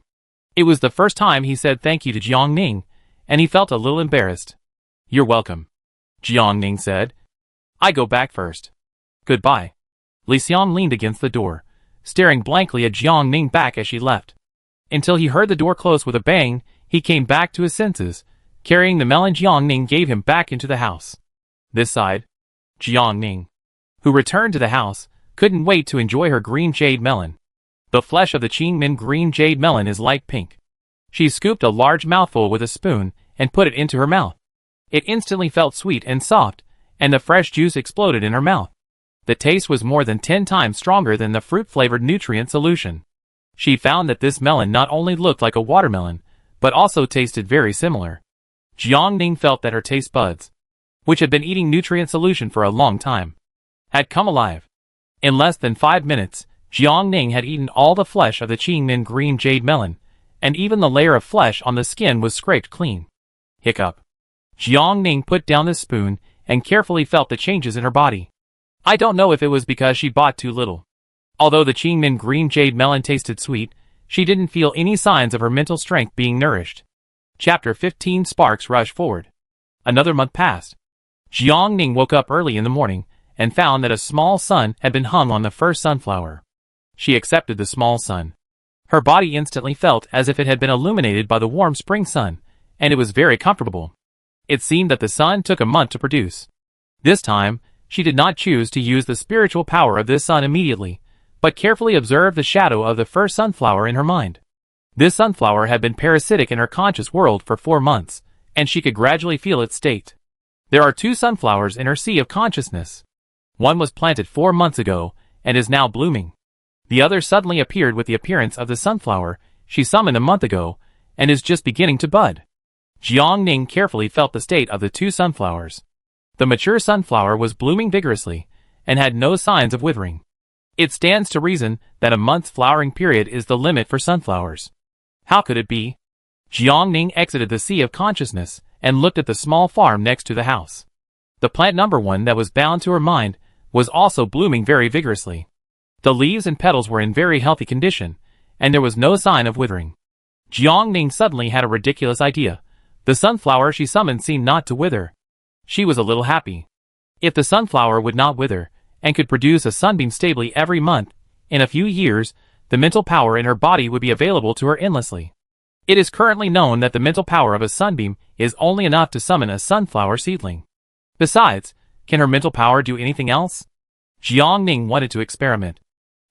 It was the first time he said thank you to Jiang Ning, and he felt a little embarrassed. "You're welcome," Jiang Ning said. "I go back first. Goodbye." Li Xiang leaned against the door, staring blankly at Jiang Ning back as she left. Until he heard the door close with a bang, he came back to his senses, carrying the melon Jiang Ning gave him back into the house. This side, Jiang Ning, who returned to the house, couldn't wait to enjoy her green jade melon. The flesh of the Jiang Ning green jade melon is light pink. She scooped a large mouthful with a spoon and put it into her mouth. It instantly felt sweet and soft, and the fresh juice exploded in her mouth. The taste was more than 10 times stronger than the fruit-flavored nutrient solution. She found that this melon not only looked like a watermelon, but also tasted very similar. Jiang Ning felt that her taste buds, which had been eating nutrient solution for a long time, had come alive. In less than 5 minutes, Jiang Ning had eaten all the flesh of the Jiang Ning green jade melon, and even the layer of flesh on the skin was scraped clean. Hiccup. Jiang Ning put down the spoon and carefully felt the changes in her body. I don't know if it was because she bought too little. Although the Jiang Ning green jade melon tasted sweet, she didn't feel any signs of her mental strength being nourished. Chapter 15. Sparks rush forward. Another month passed. Jiang Ning woke up early in the morning and found that a small sun had been hung on the first sunflower. She accepted the small sun. Her body instantly felt as if it had been illuminated by the warm spring sun, and it was very comfortable. It seemed that the sun took a month to produce. This time, she did not choose to use the spiritual power of this sun immediately, but carefully observed the shadow of the first sunflower in her mind. This sunflower had been parasitic in her conscious world for 4 months, and she could gradually feel its state. There are 2 sunflowers in her sea of consciousness. One was planted 4 months ago, and is now blooming. The other suddenly appeared with the appearance of the sunflower she summoned a month ago, and is just beginning to bud. Jiang Ning carefully felt the state of the 2 sunflowers. The mature sunflower was blooming vigorously, and had no signs of withering. It stands to reason that a month's flowering period is the limit for sunflowers. How could it be? Jiang Ning exited the sea of consciousness, and looked at the small farm next to the house. The plant number 1 that was bound to her mind was also blooming very vigorously. The leaves and petals were in very healthy condition, and there was no sign of withering. Jiang Ning suddenly had a ridiculous idea. The sunflower she summoned seemed not to wither. She was a little happy. If the sunflower would not wither, and could produce a sunbeam stably every month, in a few years, the mental power in her body would be available to her endlessly. It is currently known that the mental power of a sunbeam is only enough to summon a sunflower seedling. Besides, can her mental power do anything else? Jiang Ning wanted to experiment.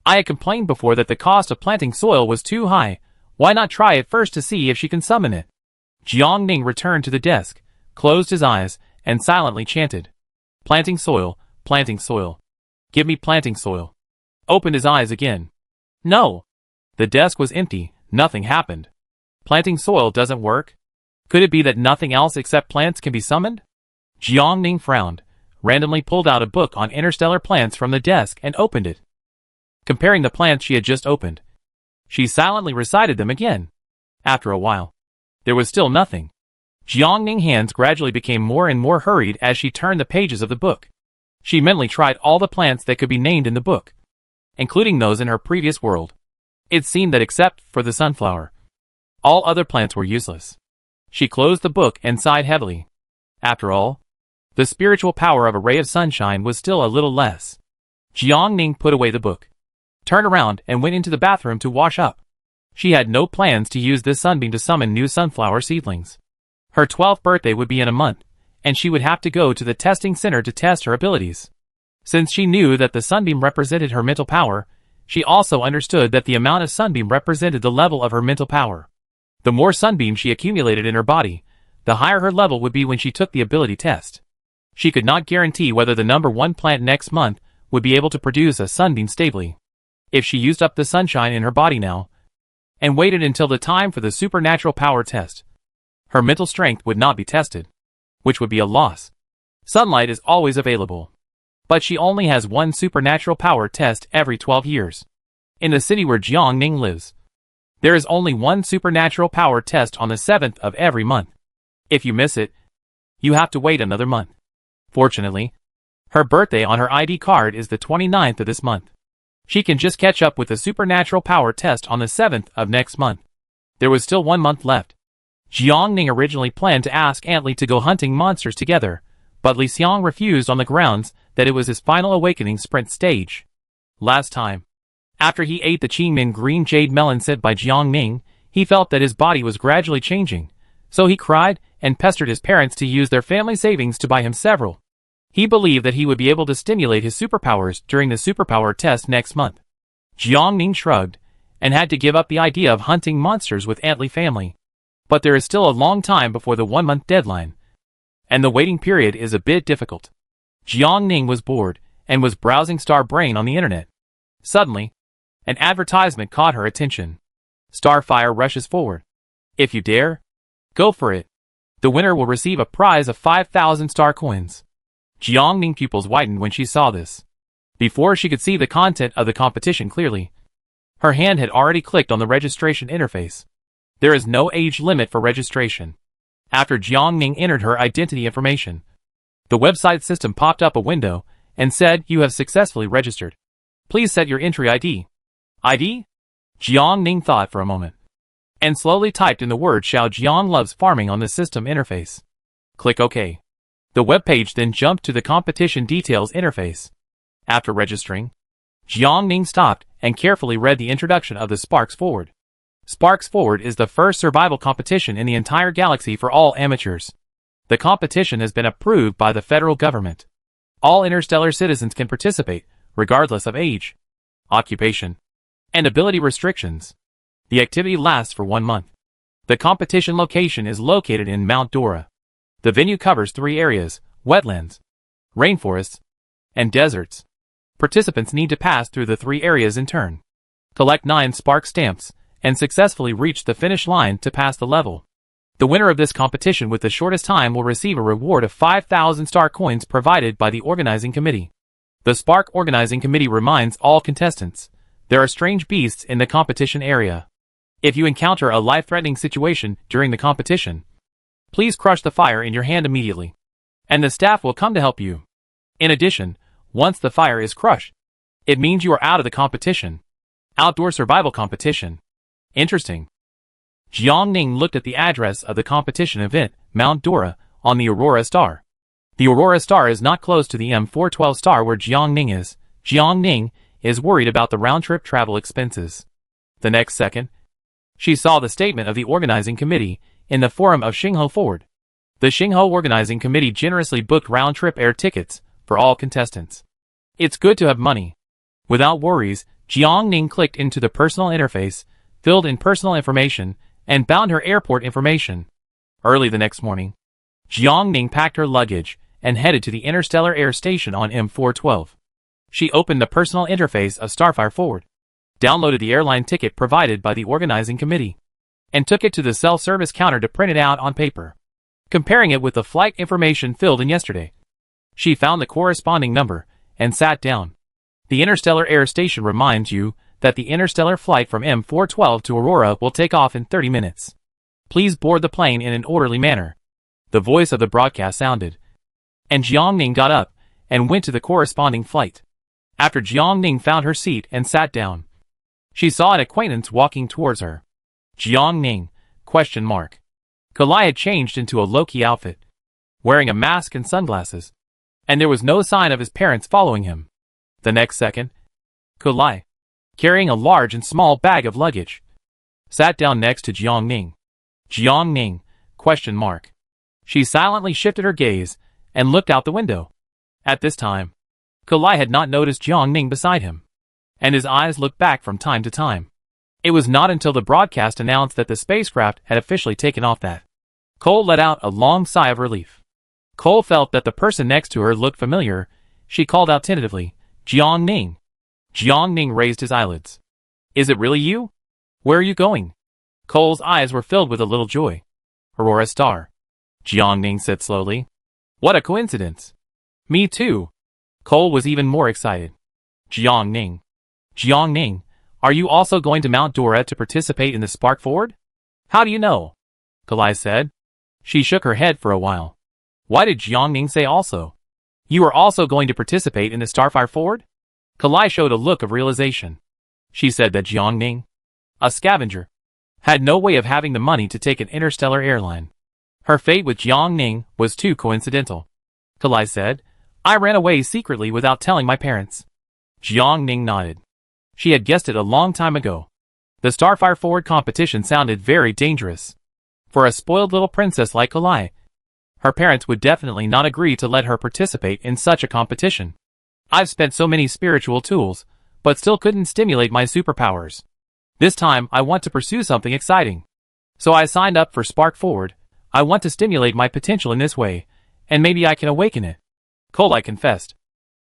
I had complained before that the cost of planting soil was too high. Why not try it first to see if she can summon it? Jiang Ning returned to the desk, closed his eyes, and silently chanted, "Planting soil, planting soil. Give me planting soil." Opened his eyes again. No. The desk was empty, nothing happened. Planting soil doesn't work? Could it be that nothing else except plants can be summoned? Jiang Ning frowned, randomly pulled out a book on interstellar plants from the desk and opened it. Comparing the plants she had just opened, she silently recited them again. After a while, there was still nothing. Jiang Ning's hands gradually became more and more hurried as she turned the pages of the book. She mentally tried all the plants that could be named in the book, including those in her previous world. It seemed that except for the sunflower, all other plants were useless. She closed the book and sighed heavily. After all, the spiritual power of a ray of sunshine was still a little less. Jiang Ning put away the book, turned around and went into the bathroom to wash up. She had no plans to use this sunbeam to summon new sunflower seedlings. Her 12th birthday would be in a month, and she would have to go to the testing center to test her abilities. Since she knew that the sunbeam represented her mental power, she also understood that the amount of sunbeam represented the level of her mental power. The more sunbeam she accumulated in her body, the higher her level would be when she took the ability test. She could not guarantee whether the number 1 plant next month would be able to produce a sunbeam stably. If she used up the sunshine in her body now, and waited until the time for the supernatural power test, her mental strength would not be tested, which would be a loss. Sunlight is always available, but she only has one supernatural power test every 12 years. In the city where Jiang Ning lives, there is only one supernatural power test on the 7th of every month. If you miss it, you have to wait another month. Fortunately, her birthday on her ID card is the 29th of this month. She can just catch up with the supernatural power test on the 7th of next month. There was still 1 month left. Jiang Ning originally planned to ask Aunt Li to go hunting monsters together, but Li Xiang refused on the grounds that it was his final awakening sprint stage. Last time, after he ate the Qingmin green jade melon sent by Jiang Ning, he felt that his body was gradually changing, so he cried and pestered his parents to use their family savings to buy him several. He believed that he would be able to stimulate his superpowers during the superpower test next month. Jiang Ning shrugged, and had to give up the idea of hunting monsters with Aunt Li family. But there is still a long time before the 1 month deadline, and the waiting period is a bit difficult. Jiang Ning was bored, and was browsing Star Brain on the internet. Suddenly, an advertisement caught her attention. Starfire rushes forward. If you dare, go for it. The winner will receive a prize of 5,000 star coins. Jiang Ning's pupils widened when she saw this. Before she could see the content of the competition clearly, her hand had already clicked on the registration interface. There is no age limit for registration. After Jiang Ning entered her identity information, the website system popped up a window and said, "You have successfully registered. Please set your entry ID." ID? Jiang Ning thought for a moment, and slowly typed in the word Xiao Jiang loves farming on the system interface. Click OK. The web page then jumped to the competition details interface. After registering, Jiang Ning stopped and carefully read the introduction of the Sparks Forward. Sparks Forward is the first survival competition in the entire galaxy for all amateurs. The competition has been approved by the federal government. All interstellar citizens can participate, regardless of age, occupation, and ability restrictions. The activity lasts for 1 month. The competition location is located in Mount Dora. The venue covers 3 areas: wetlands, rainforests, and deserts. Participants need to pass through the 3 areas in turn, collect 9 spark stamps, and successfully reach the finish line to pass the level. The winner of this competition with the shortest time will receive a reward of 5,000 star coins provided by the organizing committee. The Spark Organizing Committee reminds all contestants, there are strange beasts in the competition area. If you encounter a life-threatening situation during the competition, please crush the fire in your hand immediately, and the staff will come to help you. In addition, once the fire is crushed, it means you are out of the competition. Outdoor survival competition. Interesting. Jiang Ning looked at the address of the competition event, Mount Dora, on the Aurora Star. The Aurora Star is not close to the M412 star where Jiang Ning is. Jiang Ning is worried about the round-trip travel expenses. The next second, she saw the statement of the organizing committee in the forum of Xingho Forward. The Xingho Organizing Committee generously booked round-trip air tickets for all contestants. It's good to have money. Without worries, Jiang Ning clicked into the personal interface, filled in personal information, and bound her airport information. Early the next morning, Jiang Ning packed her luggage and headed to the Interstellar Air Station on M412. She opened the personal interface of Starfire Forward, downloaded the airline ticket provided by the organizing committee, and took it to the self-service counter to print it out on paper. Comparing it with the flight information filled in yesterday, she found the corresponding number and sat down. The Interstellar Air Station reminds you that the interstellar flight from M412 to Aurora will take off in 30 minutes. Please board the plane in an orderly manner. The voice of the broadcast sounded, and Jiang Ning got up and went to the corresponding flight. After Jiang Ning found her seat and sat down, she saw an acquaintance walking towards her. Jiang Ning? ? Kalai had changed into a low-key outfit, wearing a mask and sunglasses, and there was no sign of his parents following him. The next second, Kalai, carrying a large and small bag of luggage, sat down next to Jiang Ning. Jiang Ning? ? She silently shifted her gaze and looked out the window. At this time, Kalai had not noticed Jiang Ning beside him, and his eyes looked back from time to time. It was not until the broadcast announced that the spacecraft had officially taken off that Cole let out a long sigh of relief. Cole felt that the person next to her looked familiar. She called out tentatively, "Jiang Ning." Jiang Ning raised his eyelids. "Is it really you? Where are you going?" Cole's eyes were filled with a little joy. "Aurora Star," Jiang Ning said slowly. "What a coincidence." "Me too." Cole was even more excited. Jiang Ning. "Jiang Ning, are you also going to Mount Dora to participate in the Spark Forward?" "How do you know?" Kalai said. She shook her head for a while. Why did Jiang Ning say also? "You are also going to participate in the Starfire Forward?" Kalai showed a look of realization. She said that Jiang Ning, a scavenger, had no way of having the money to take an interstellar airline. Her fate with Jiang Ning was too coincidental. Kalai said, "I ran away secretly without telling my parents." Jiang Ning nodded. She had guessed it a long time ago. The Starfire Forward competition sounded very dangerous. For a spoiled little princess like Kalai, her parents would definitely not agree to let her participate in such a competition. "I've spent so many spiritual tools, but still couldn't stimulate my superpowers. This time I want to pursue something exciting. So I signed up for Spark Forward. I want to stimulate my potential in this way, and maybe I can awaken it." Kalai confessed.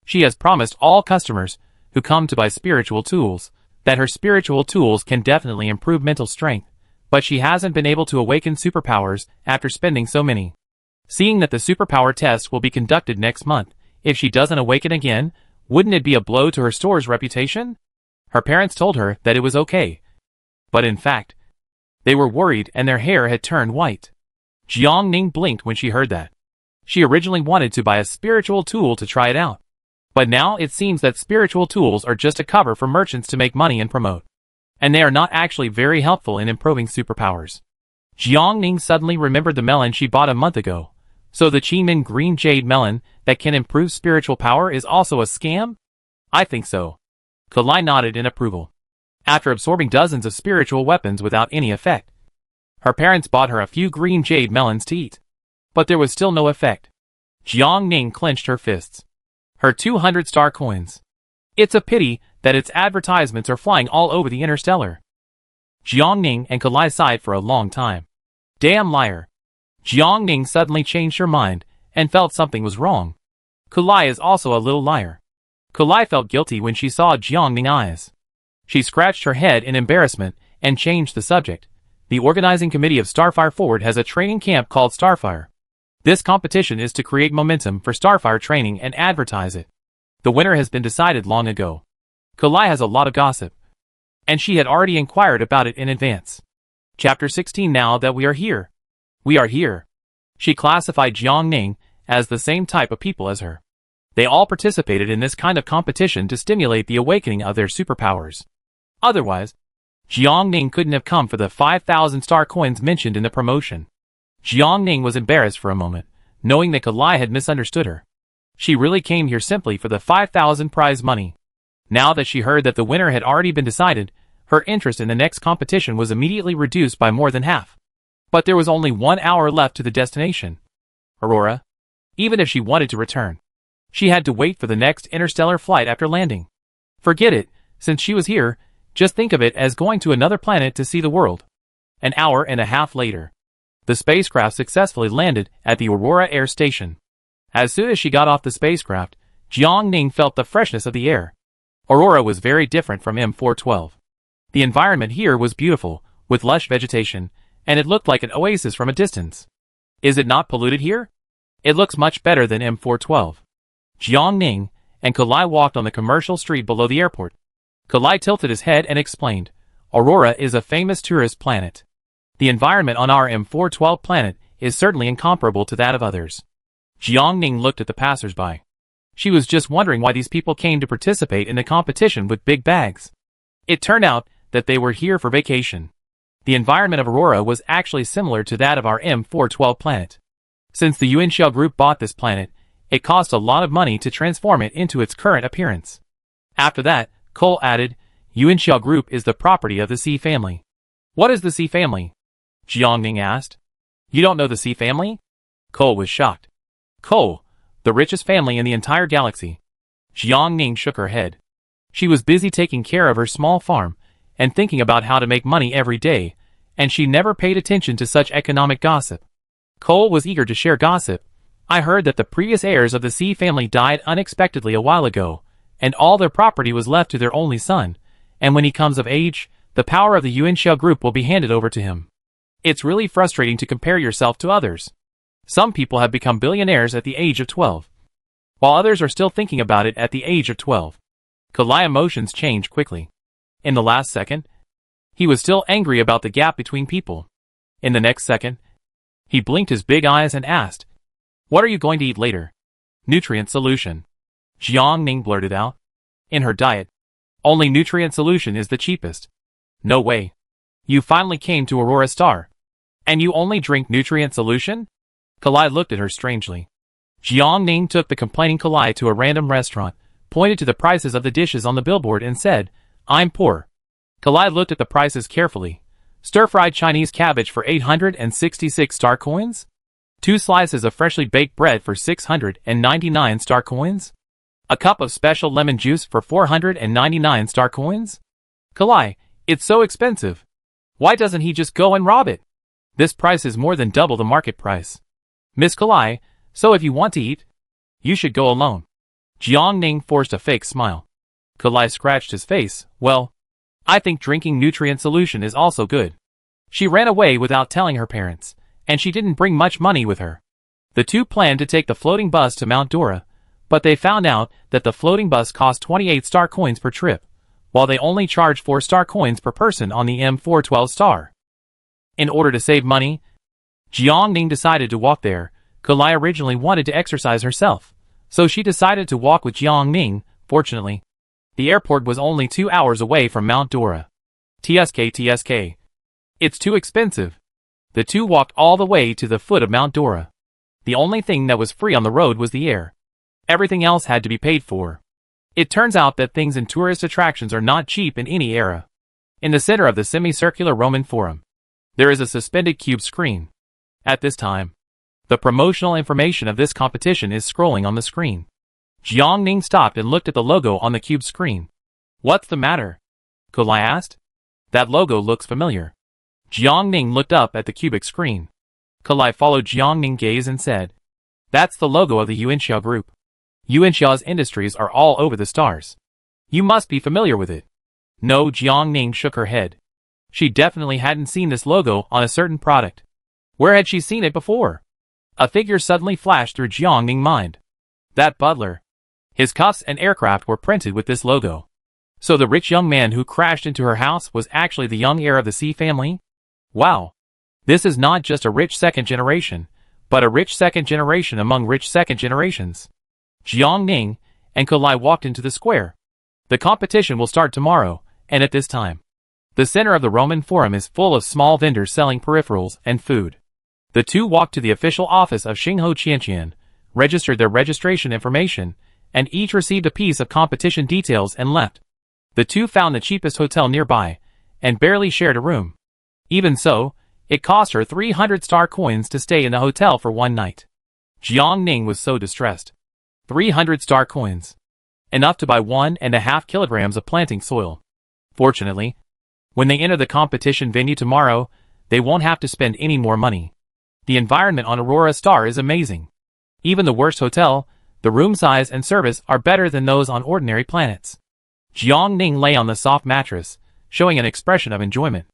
She has promised all customers who come to buy spiritual tools that her spiritual tools can definitely improve mental strength, but she hasn't been able to awaken superpowers after spending so many. Seeing that the superpower test will be conducted next month, if she doesn't awaken again, wouldn't it be a blow to her store's reputation? Her parents told her that it was okay. But in fact, they were worried and their hair had turned white. Jiang Ning blinked when she heard that. She originally wanted to buy a spiritual tool to try it out. But now it seems that spiritual tools are just a cover for merchants to make money and promote. And they are not actually very helpful in improving superpowers. Jiang Ning suddenly remembered the melon she bought a month ago. So the Qingmin green jade melon that can improve spiritual power is also a scam? I think so. Kalai nodded in approval. After absorbing dozens of spiritual weapons without any effect, her parents bought her a few green jade melons to eat. But there was still no effect. Jiang Ning clenched her fists. Her 200 star coins. It's a pity that its advertisements are flying all over the Interstellar. Jiang Ning and Kalai sighed for a long time. Damn liar. Jiang Ning suddenly changed her mind and felt something was wrong. Kalai is also a little liar. Kalai felt guilty when she saw Jiang Ning's eyes. She scratched her head in embarrassment and changed the subject. The organizing committee of Starfire Forward has a training camp called Starfire. This competition is to create momentum for Starfire training and advertise it. The winner has been decided long ago. Kalai has a lot of gossip, and she had already inquired about it in advance. Chapter 16. Now that we are here. We are here. She classified Jiang Ning as the same type of people as her. They all participated in this kind of competition to stimulate the awakening of their superpowers. Otherwise, Jiang Ning couldn't have come for the 5,000 star coins mentioned in the promotion. Jiang Ning was embarrassed for a moment, knowing that Kalai had misunderstood her. She really came here simply for the 5,000 prize money. Now that she heard that the winner had already been decided, her interest in the next competition was immediately reduced by more than half. But there was only 1 hour left to the destination, Aurora. Even if she wanted to return, she had to wait for the next interstellar flight after landing. Forget it, since she was here, just think of it as going to another planet to see the world. An hour and a half later. The spacecraft successfully landed at the Aurora Air Station. As soon as she got off the spacecraft, Jiang Ning felt the freshness of the air. Aurora was very different from M412. The environment here was beautiful, with lush vegetation, and it looked like an oasis from a distance. Is it not polluted here? It looks much better than M412. Jiang Ning and Kalai walked on the commercial street below the airport. Kalai tilted his head and explained, Aurora is a famous tourist planet. The environment on our M412 planet is certainly incomparable to that of others. Jiang Ning looked at the passers-by. She was just wondering why these people came to participate in the competition with big bags. It turned out that they were here for vacation. The environment of Aurora was actually similar to that of our M412 planet. Since the Unforeseen group bought this planet, it cost a lot of money to transform it into its current appearance. After that, Cole added, Unforeseen group is the property of the C family. What is the C family? Jiang Ning asked. You don't know the C family? Cole was shocked. Cole, the richest family in the entire galaxy. Jiang Ning shook her head. She was busy taking care of her small farm and thinking about how to make money every day, and she never paid attention to such economic gossip. Cole was eager to share gossip. I heard that the previous heirs of the C family died unexpectedly a while ago, and all their property was left to their only son, and when he comes of age, the power of the Unforeseen group will be handed over to him. It's really frustrating to compare yourself to others. Some people have become billionaires at the age of 12, while others are still thinking about it at the age of 12. Kalai's emotions changed quickly. In the last second, he was still angry about the gap between people. In the next second, he blinked his big eyes and asked, What are you going to eat later? Nutrient solution. Jiang Ning blurted out. In her diet, only nutrient solution is the cheapest. No way. You finally came to Aurora Star. And you only drink nutrient solution? Kalai looked at her strangely. Jiang Ning took the complaining Kalai to a random restaurant, pointed to the prices of the dishes on the billboard and said, I'm poor. Kalai looked at the prices carefully. Stir-fried Chinese cabbage for 866 star coins? 2 slices of freshly baked bread for 699 star coins? A cup of special lemon juice for 499 star coins? Kalai, it's so expensive. Why doesn't he just go and rob it? This price is more than double the market price. Miss Kalai, so if you want to eat, you should go alone. Jiang Ning forced a fake smile. Kalai scratched his face. Well, I think drinking nutrient solution is also good. She ran away without telling her parents, and she didn't bring much money with her. The two planned to take the floating bus to Mount Dora, but they found out that the floating bus cost 28 star coins per trip, while they only charged 4 star coins per person on the M412 star. In order to save money, Jiang Ning decided to walk there. Kalai originally wanted to exercise herself, so she decided to walk with Jiang Ning. Fortunately, the airport was only 2 hours away from Mount Dora. TSK. It's too expensive. The two walked all the way to the foot of Mount Dora. The only thing that was free on the road was the air. Everything else had to be paid for. It turns out that things in tourist attractions are not cheap in any era. In the center of the semicircular Roman Forum, there is a suspended cube screen. At this time, the promotional information of this competition is scrolling on the screen. Jiang Ning stopped and looked at the logo on the cube screen. What's the matter? Kalai asked. That logo looks familiar. Jiang Ning looked up at the cubic screen. Kalai followed Jiang Ning's gaze and said, That's the logo of the Unforeseen group. Unforeseen's industries are all over the stars. You must be familiar with it. No, Jiang Ning shook her head. She definitely hadn't seen this logo on a certain product. Where had she seen it before? A figure suddenly flashed through Jiang Ning's mind. That butler. His cuffs and aircraft were printed with this logo. So the rich young man who crashed into her house was actually the young heir of the C family? Wow. This is not just a rich second generation, but a rich second generation among rich second generations. Jiang Ning and Kalai walked into the square. The competition will start tomorrow, and at this time, the center of the Roman Forum is full of small vendors selling peripherals and food. The two walked to the official office of Xingho Qianqian, registered their registration information, and each received a piece of competition details and left. The two found the cheapest hotel nearby, and barely shared a room. Even so, it cost her 300 star coins to stay in the hotel for one night. Jiang Ning was so distressed. 300 star coins. Enough to buy 1.5 kilograms of planting soil. Fortunately, when they enter the competition venue tomorrow, they won't have to spend any more money. The environment on Aurora Star is amazing. Even the worst hotel, the room size and service are better than those on ordinary planets. Jiang Ning lay on the soft mattress, showing an expression of enjoyment.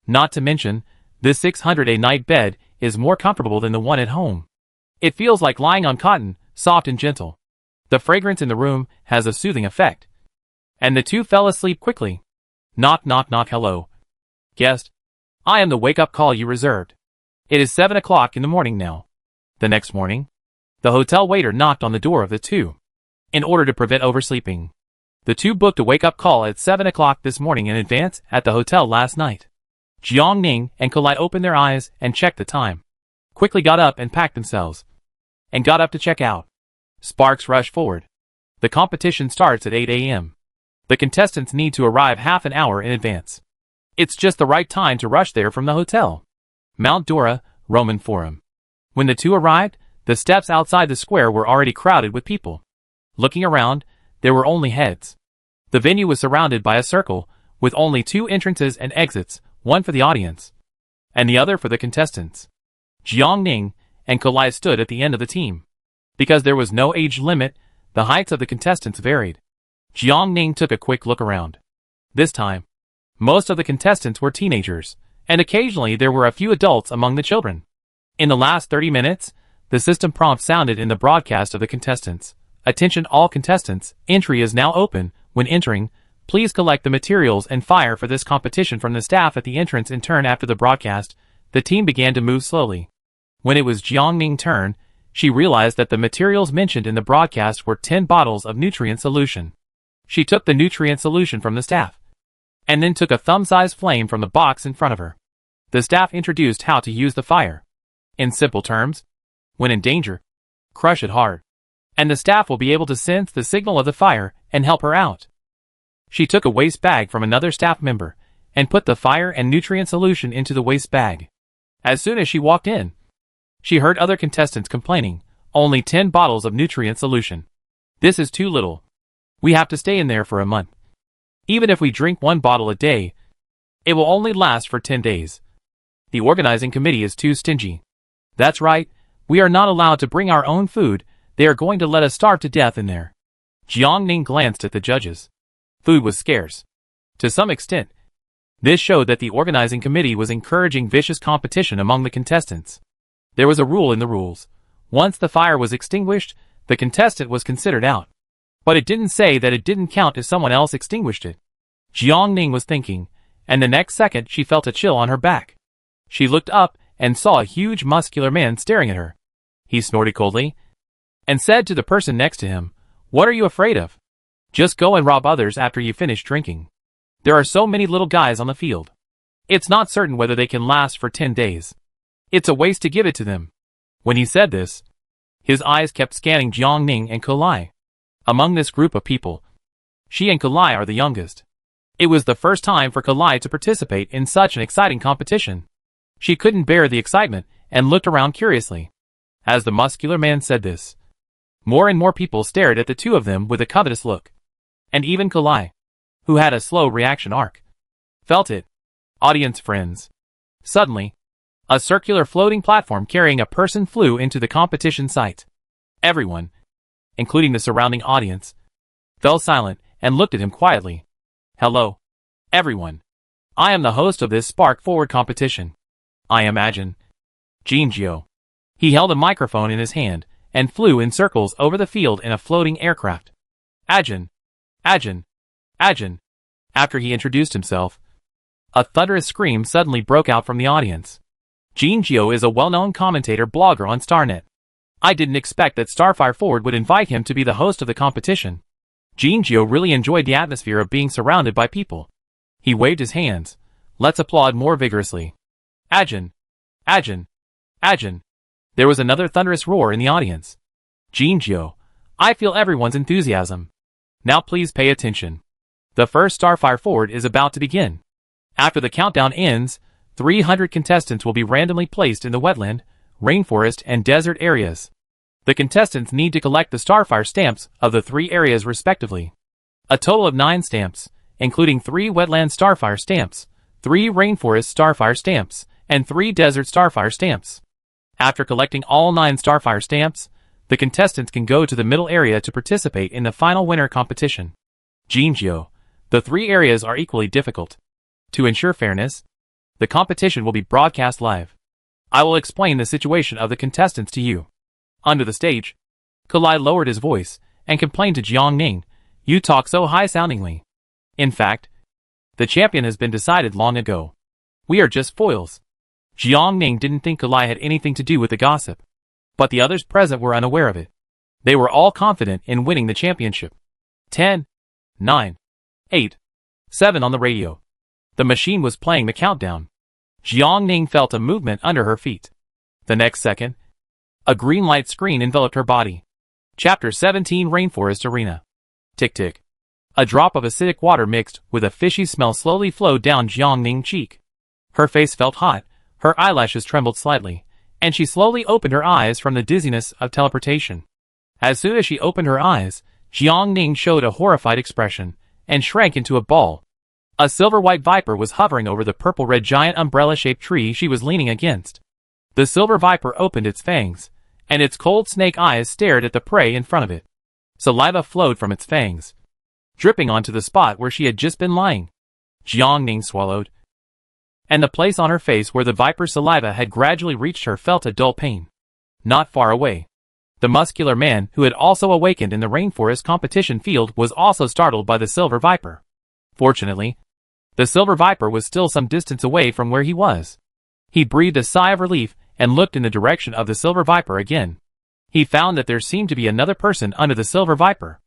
Not to mention, this 600 a night bed is more comfortable than the one at home. It feels like lying on cotton, soft and gentle. The fragrance in the room has a soothing effect. And the two fell asleep quickly. Knock knock knock. Hello. Guest. I am the wake-up call you reserved. It is 7 o'clock in the morning now. The next morning, the hotel waiter knocked on the door of the two. In order to prevent oversleeping, the two booked a wake-up call at 7 o'clock this morning in advance at the hotel last night. Jiang Ning and Kalai opened their eyes and checked the time. Quickly got up and packed themselves. And got up to check out. Sparks rushed forward. The competition starts at 8 a.m. The contestants need to arrive half an hour in advance. It's just the right time to rush there from the hotel. Mount Dora, Roman Forum. When the two arrived, the steps outside the square were already crowded with people. Looking around, there were only heads. The venue was surrounded by a circle, with only two entrances and exits, one for the audience, and the other for the contestants. Jiang Ning and Kalai stood at the end of the team. Because there was no age limit, the heights of the contestants varied. Jiang Ning took a quick look around. This time, most of the contestants were teenagers, and occasionally there were a few adults among the children. In the last 30 minutes, the system prompt sounded in the broadcast of the contestants. Attention all contestants, entry is now open. When entering, please collect the materials and fire for this competition from the staff at the entrance. In turn after the broadcast, the team began to move slowly. When it was Jiang Ning's turn, she realized that the materials mentioned in the broadcast were 10 bottles of nutrient solution. She took the nutrient solution from the staff, and then took a thumb-sized flame from the box in front of her. The staff introduced how to use the fire. In simple terms, when in danger, crush it hard, and the staff will be able to sense the signal of the fire and help her out. She took a waste bag from another staff member and put the fire and nutrient solution into the waste bag. As soon as she walked in, she heard other contestants complaining, only 10 bottles of nutrient solution. This is too little. We have to stay in there for a month. Even if we drink 1 bottle a day, it will only last for 10 days. The organizing committee is too stingy. That's right, we are not allowed to bring our own food. They are going to let us starve to death in there. Jiang Ning glanced at the judges. Food was scarce. To some extent, this showed that the organizing committee was encouraging vicious competition among the contestants. There was a rule in the rules. Once the fire was extinguished, the contestant was considered out. But it didn't say that it didn't count if someone else extinguished it. Jiang Ning was thinking, and the next second she felt a chill on her back. She looked up and saw a huge muscular man staring at her. He snorted coldly and said to the person next to him, "What are you afraid of? Just go and rob others after you finish drinking. There are so many little guys on the field. It's not certain whether they can last for 10 days. It's a waste to give it to them." When he said this, his eyes kept scanning Jiang Ning and Kalai. Among this group of people, she and Kalai are the youngest. It was the first time for Kalai to participate in such an exciting competition. She couldn't bear the excitement and looked around curiously. As the muscular man said this, more and more people stared at the two of them with a covetous look. And even Kalai, who had a slow reaction arc, felt it. Audience friends. Suddenly, a circular floating platform carrying a person flew into the competition site. Everyone, including the surrounding audience, fell silent and looked at him quietly. "Hello, everyone. I am the host of this Spark Forward competition. I am Jiang. He held a microphone in his hand and flew in circles over the field in a floating aircraft. Ajin. After he introduced himself, a thunderous scream suddenly broke out from the audience. Jiang is a well-known commentator blogger on Starnet. I didn't expect that Starfire Forward would invite him to be the host of the competition. Jiang really enjoyed the atmosphere of being surrounded by people. He waved his hands. Let's applaud more vigorously. Ajin. There was another thunderous roar in the audience. Jiang, I feel everyone's enthusiasm. Now please pay attention. The first Starfire Forward is about to begin. After the countdown ends, 300 contestants will be randomly placed in the wetland, rainforest, and desert areas. The contestants need to collect the Starfire stamps of the 3 areas respectively. A total of 9 stamps, including 3 wetland Starfire stamps, 3 rainforest Starfire stamps, and 3 desert Starfire stamps. After collecting all 9 Starfire stamps, the contestants can go to the middle area to participate in the final winner competition. Jinjiu, the 3 areas are equally difficult. To ensure fairness, the competition will be broadcast live. I will explain the situation of the contestants to you. Under the stage, Kalai lowered his voice and complained to Jiang Ning, "You talk so high-soundingly. In fact, the champion has been decided long ago. We are just foils." Jiang Ning didn't think Kalai had anything to do with the gossip, but the others present were unaware of it. They were all confident in winning the championship. 10, 9, 8, 7 on the radio. The machine was playing the countdown. Jiang Ning felt a movement under her feet. The next second, a green light screen enveloped her body. Chapter 17 Rainforest Arena. Tick-tick. A drop of acidic water mixed with a fishy smell slowly flowed down Jiang Ning's cheek. Her face felt hot, her eyelashes trembled slightly, and she slowly opened her eyes from the dizziness of teleportation. As soon as she opened her eyes, Jiang Ning showed a horrified expression and shrank into a ball. A silver-white viper was hovering over the purple-red giant umbrella-shaped tree she was leaning against. The silver viper opened its fangs, and its cold snake eyes stared at the prey in front of it. Saliva flowed from its fangs, dripping onto the spot where she had just been lying. Jiang Ning swallowed, and the place on her face where the viper's saliva had gradually reached her felt a dull pain. Not far away, the muscular man who had also awakened in the rainforest competition field was also startled by the silver viper. Fortunately, the silver viper was still some distance away from where he was. He breathed a sigh of relief and looked in the direction of the silver viper again. He found that there seemed to be another person under the silver viper.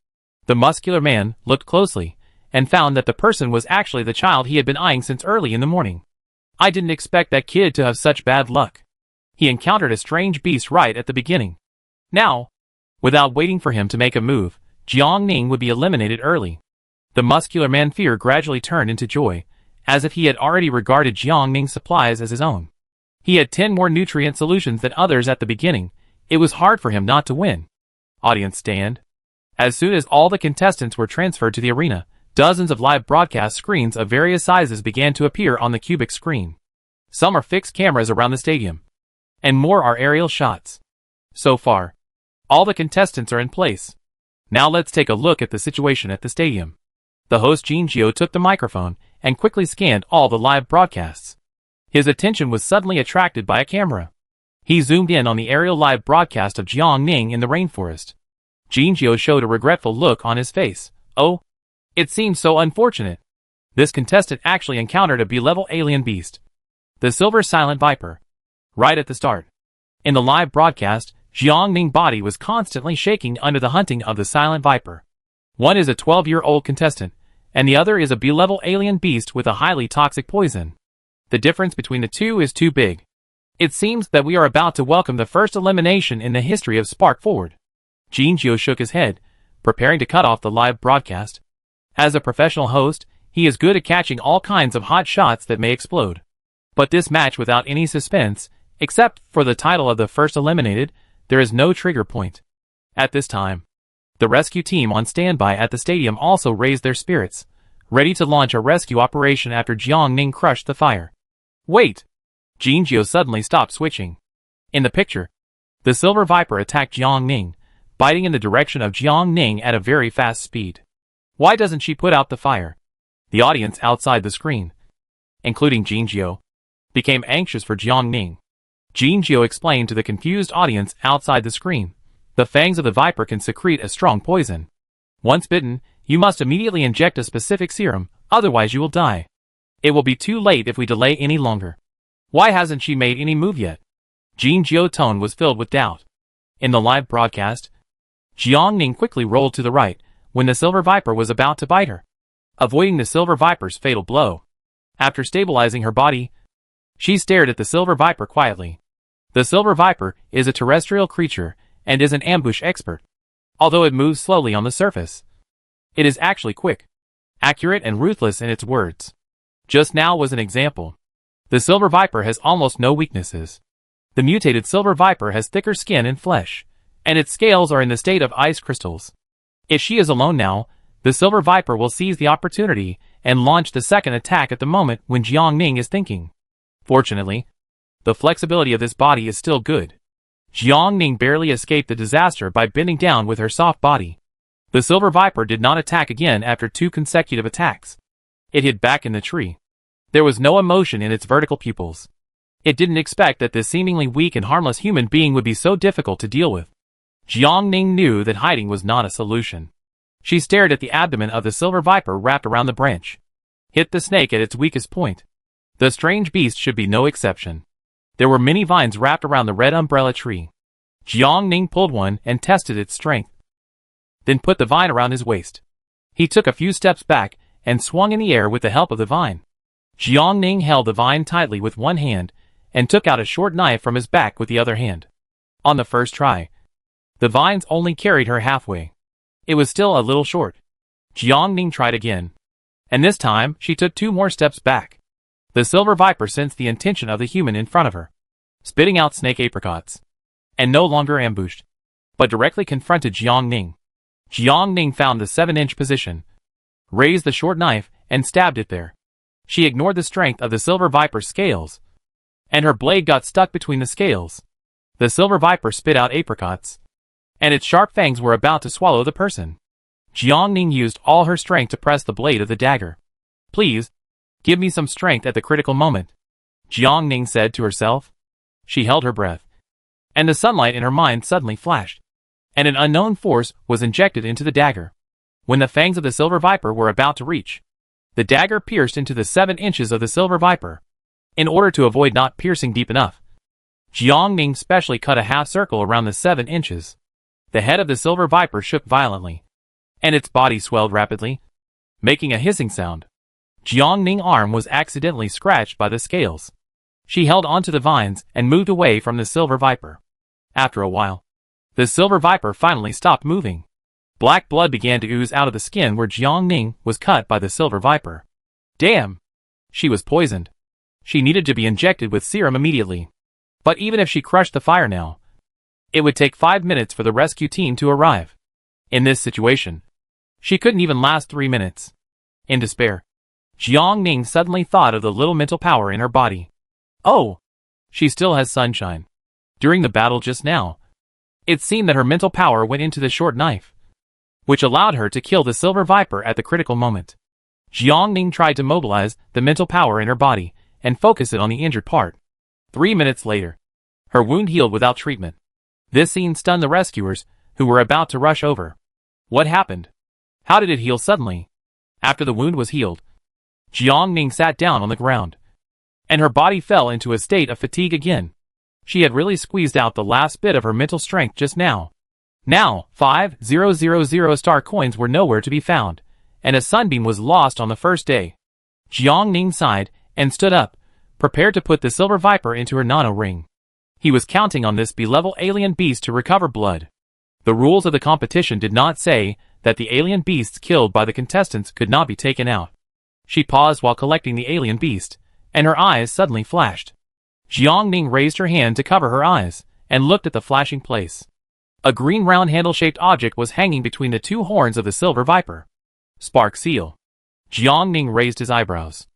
The muscular man looked closely and found that the person was actually the child he had been eyeing since early in the morning. "I didn't expect that kid to have such bad luck. He encountered a strange beast right at the beginning. Now, without waiting for him to make a move, Jiang Ning would be eliminated early." The muscular man's fear gradually turned into joy, as if he had already regarded Jiang Ning's supplies as his own. He had 10 more nutrient solutions than others at the beginning. It was hard for him not to win. Audience stand. As soon as all the contestants were transferred to the arena, dozens of live broadcast screens of various sizes began to appear on the cubic screen. Some are fixed cameras around the stadium, and more are aerial shots. So far, all the contestants are in place. Now let's take a look at the situation at the stadium. The host Jinjiu took the microphone and quickly scanned all the live broadcasts. His attention was suddenly attracted by a camera. He zoomed in on the aerial live broadcast of Jiang Ning in the rainforest. Jinjiu showed a regretful look on his face. "Oh, it seems so unfortunate. This contestant actually encountered a B-level alien beast, the silver silent viper, right at the start." In the live broadcast, Jiang Ning's body was constantly shaking under the hunting of the silent viper. One is a 12-year-old contestant, and the other is a B-level alien beast with a highly toxic poison. The difference between the two is too big. It seems that we are about to welcome the first elimination in the history of Spark Forward. Jinjiu shook his head, preparing to cut off the live broadcast. As a professional host, he is good at catching all kinds of hot shots that may explode. But this match without any suspense, except for the title of the first eliminated, there is no trigger point. At this time, the rescue team on standby at the stadium also raised their spirits, ready to launch a rescue operation after Jiang Ning crushed the fire. Wait! Jinjiu suddenly stopped switching. In the picture, the silver viper attacked Jiang Ning, biting in the direction of Jiang Ning at a very fast speed. Why doesn't she put out the fire? The audience outside the screen, including Jinjiu, became anxious for Jiang Ning. Jinjiu explained to the confused audience outside the screen, "The fangs of the viper can secrete a strong poison. Once bitten, you must immediately inject a specific serum, otherwise you will die. It will be too late if we delay any longer." Why hasn't she made any move yet? Jinjiu's tone was filled with doubt. In the live broadcast, Jiang Ning quickly rolled to the right when the silver viper was about to bite her, avoiding the silver viper's fatal blow. After stabilizing her body, she stared at the silver viper quietly. The silver viper is a terrestrial creature and is an ambush expert. Although it moves slowly on the surface, it is actually quick, accurate and ruthless in its words. Just now was an example. The silver viper has almost no weaknesses. The mutated silver viper has thicker skin and flesh, and its scales are in the state of ice crystals. If she is alone now, the silver viper will seize the opportunity and launch the second attack at the moment when Jiang Ning is thinking. Fortunately, the flexibility of this body is still good. Jiang Ning barely escaped the disaster by bending down with her soft body. The silver viper did not attack again after 2 consecutive attacks. It hid back in the tree. There was no emotion in its vertical pupils. It didn't expect that this seemingly weak and harmless human being would be so difficult to deal with. Jiang Ning knew that hiding was not a solution. She stared at the abdomen of the silver viper wrapped around the branch. Hit the snake at its weakest point. The strange beast should be no exception. There were many vines wrapped around the red umbrella tree. Jiang Ning pulled one and tested its strength. Then put the vine around his waist. He took a few steps back and swung in the air with the help of the vine. Jiang Ning held the vine tightly with one hand and took out a short knife from his back with the other hand. On the first try, the vines only carried her halfway. It was still a little short. Jiang Ning tried again, and this time she took 2 more steps back. The silver viper sensed the intention of the human in front of her, spitting out snake apricots, and no longer ambushed, but directly confronted Jiang Ning. Jiang Ning found the 7-inch position, raised the short knife, and stabbed it there. She ignored the strength of the silver viper's scales, and her blade got stuck between the scales. The silver viper spit out apricots, and its sharp fangs were about to swallow the person. Jiang Ning used all her strength to press the blade of the dagger. "Please, give me some strength at the critical moment," Jiang Ning said to herself. She held her breath, and the sunlight in her mind suddenly flashed, and an unknown force was injected into the dagger. When the fangs of the silver viper were about to reach, the dagger pierced into the 7 inches of the silver viper. In order to avoid not piercing deep enough, Jiang Ning specially cut a half circle around the 7 inches. The head of the silver viper shook violently, and its body swelled rapidly, making a hissing sound. Jiang Ning's arm was accidentally scratched by the scales. She held onto the vines and moved away from the silver viper. After a while, the silver viper finally stopped moving. Black blood began to ooze out of the skin where Jiang Ning was cut by the silver viper. Damn! She was poisoned. She needed to be injected with serum immediately. But even if she crushed the fire now, it would take 5 minutes for the rescue team to arrive. In this situation, she couldn't even last 3 minutes. In despair, Jiang Ning suddenly thought of the little mental power in her body. Oh! She still has sunshine. During the battle just now, it seemed that her mental power went into the short knife, which allowed her to kill the silver viper at the critical moment. Jiang Ning tried to mobilize the mental power in her body and focus it on the injured part. 3 minutes later, her wound healed without treatment. This scene stunned the rescuers, who were about to rush over. What happened? How did it heal suddenly? After the wound was healed, Jiang Ning sat down on the ground, and her body fell into a state of fatigue again. She had really squeezed out the last bit of her mental strength just now. Now, 5,000 star coins were nowhere to be found, and a sunbeam was lost on the first day. Jiang Ning sighed and stood up, prepared to put the silver viper into her nano ring. He was counting on this B-level alien beast to recover blood. The rules of the competition did not say that the alien beasts killed by the contestants could not be taken out. She paused while collecting the alien beast, and her eyes suddenly flashed. Jiang Ning raised her hand to cover her eyes, and looked at the flashing place. A green round handle-shaped object was hanging between the 2 horns of the silver viper. Spark seal. Jiang Ning raised his eyebrows.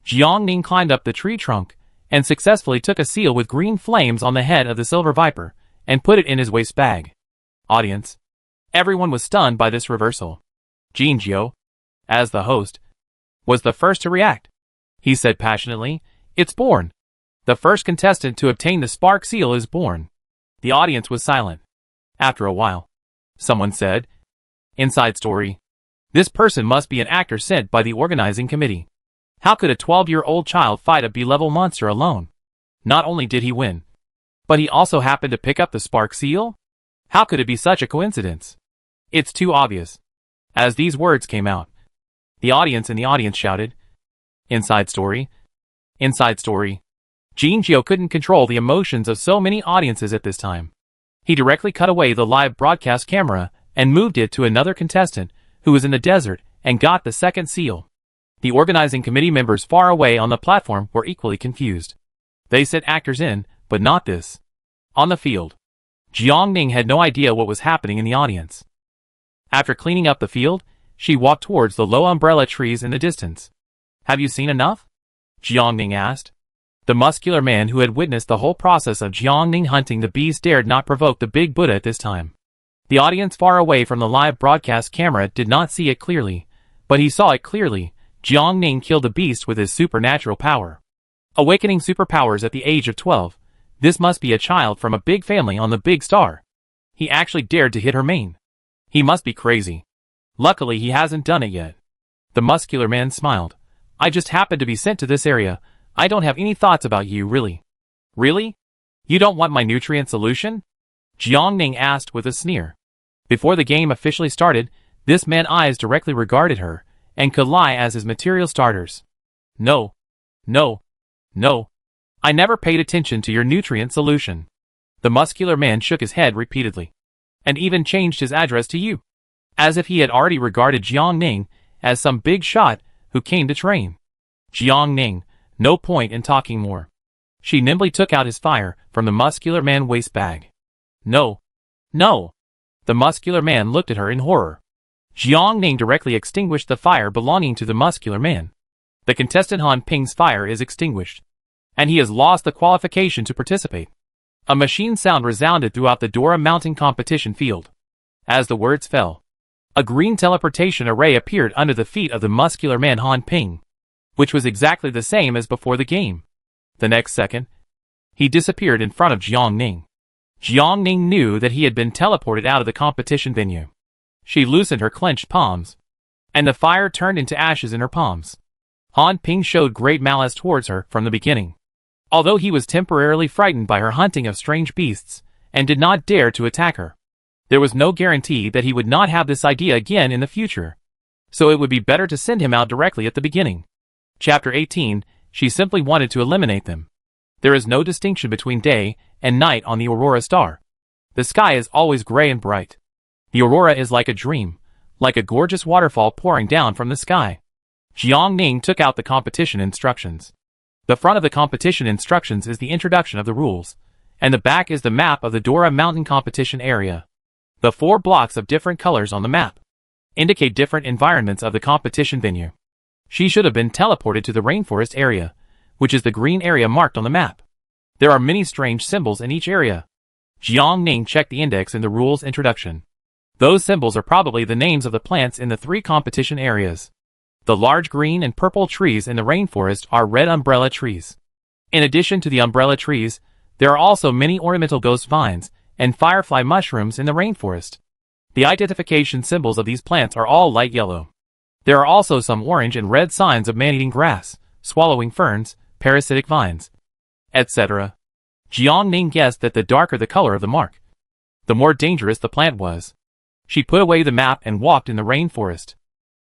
Jiang Ning climbed up the tree trunk, and successfully took a seal with green flames on the head of the silver viper, and put it in his waist bag. Audience. Everyone was stunned by this reversal. Jinjiu, as the host, was the first to react. He said passionately, "It's born. The first contestant to obtain the spark seal is born." The audience was silent. After a while, someone said, "Inside story. This person must be an actor sent by the organizing committee. How could a 12-year-old child fight a B-level monster alone? Not only did he win, but he also happened to pick up the spark seal? How could it be such a coincidence? It's too obvious." As these words came out, the audience shouted, "Inside story. Inside story." Jinjiu couldn't control the emotions of so many audiences at this time. He directly cut away the live broadcast camera and moved it to another contestant who was in the desert and got the second seal. The organizing committee members far away on the platform were equally confused. They sent actors in, but not this. On the field, Jiang Ning had no idea what was happening in the audience. After cleaning up the field, she walked towards the low umbrella trees in the distance. "Have you seen enough?" Jiang Ning asked. The muscular man who had witnessed the whole process of Jiang Ning hunting the beast dared not provoke the big Buddha at this time. The audience far away from the live broadcast camera did not see it clearly, but he saw it clearly. Jiang Ning killed the beast with his supernatural power. Awakening superpowers at the age of 12. This must be a child from a big family on the big star. He actually dared to hit her mane. He must be crazy. Luckily he hasn't done it yet. The muscular man smiled. I just happened to be sent to this area. I don't have any thoughts about you, really. Really? You don't want my nutrient solution? Jiang Ning asked with a sneer. Before the game officially started, this man's eyes directly regarded her, and could lie as his material starters. No. No. No. I never paid attention to your nutrient solution. The muscular man shook his head repeatedly. And even changed his address to you. As if he had already regarded Jiang Ning as some big shot who came to train. Jiang Ning, no point in talking more. She nimbly took out his fire from the muscular man's waist bag. No. No. The muscular man looked at her in horror. Jiang Ning directly extinguished the fire belonging to the muscular man. The contestant Han Ping's fire is extinguished. And he has lost the qualification to participate. A machine sound resounded throughout the Dora Mountain competition field. As the words fell, a green teleportation array appeared under the feet of the muscular man Han Ping, which was exactly the same as before the game. The next second, he disappeared in front of Jiang Ning. Jiang Ning knew that he had been teleported out of the competition venue. She loosened her clenched palms, and the fire turned into ashes in her palms. Han Ping showed great malice towards her from the beginning. Although he was temporarily frightened by her hunting of strange beasts, and did not dare to attack her, there was no guarantee that he would not have this idea again in the future. So it would be better to send him out directly at the beginning. Chapter 18, she simply wanted to eliminate them. There is no distinction between day and night on the Aurora star. The sky is always gray and bright. The Aurora is like a dream, like a gorgeous waterfall pouring down from the sky. Jiang Ning took out the competition instructions. The front of the competition instructions is the introduction of the rules, and the back is the map of the Dora Mountain competition area. The 4 blocks of different colors on the map indicate different environments of the competition venue. She should have been teleported to the rainforest area, which is the green area marked on the map. There are many strange symbols in each area. Jiang Ning checked the index in the rules introduction. Those symbols are probably the names of the plants in the 3 competition areas. The large green and purple trees in the rainforest are red umbrella trees. In addition to the umbrella trees, there are also many ornamental ghost vines and firefly mushrooms in the rainforest. The identification symbols of these plants are all light yellow. There are also some orange and red signs of man-eating grass, swallowing ferns, parasitic vines, etc. Jiang Ning guessed that the darker the color of the mark, the more dangerous the plant was. She put away the map and walked in the rainforest.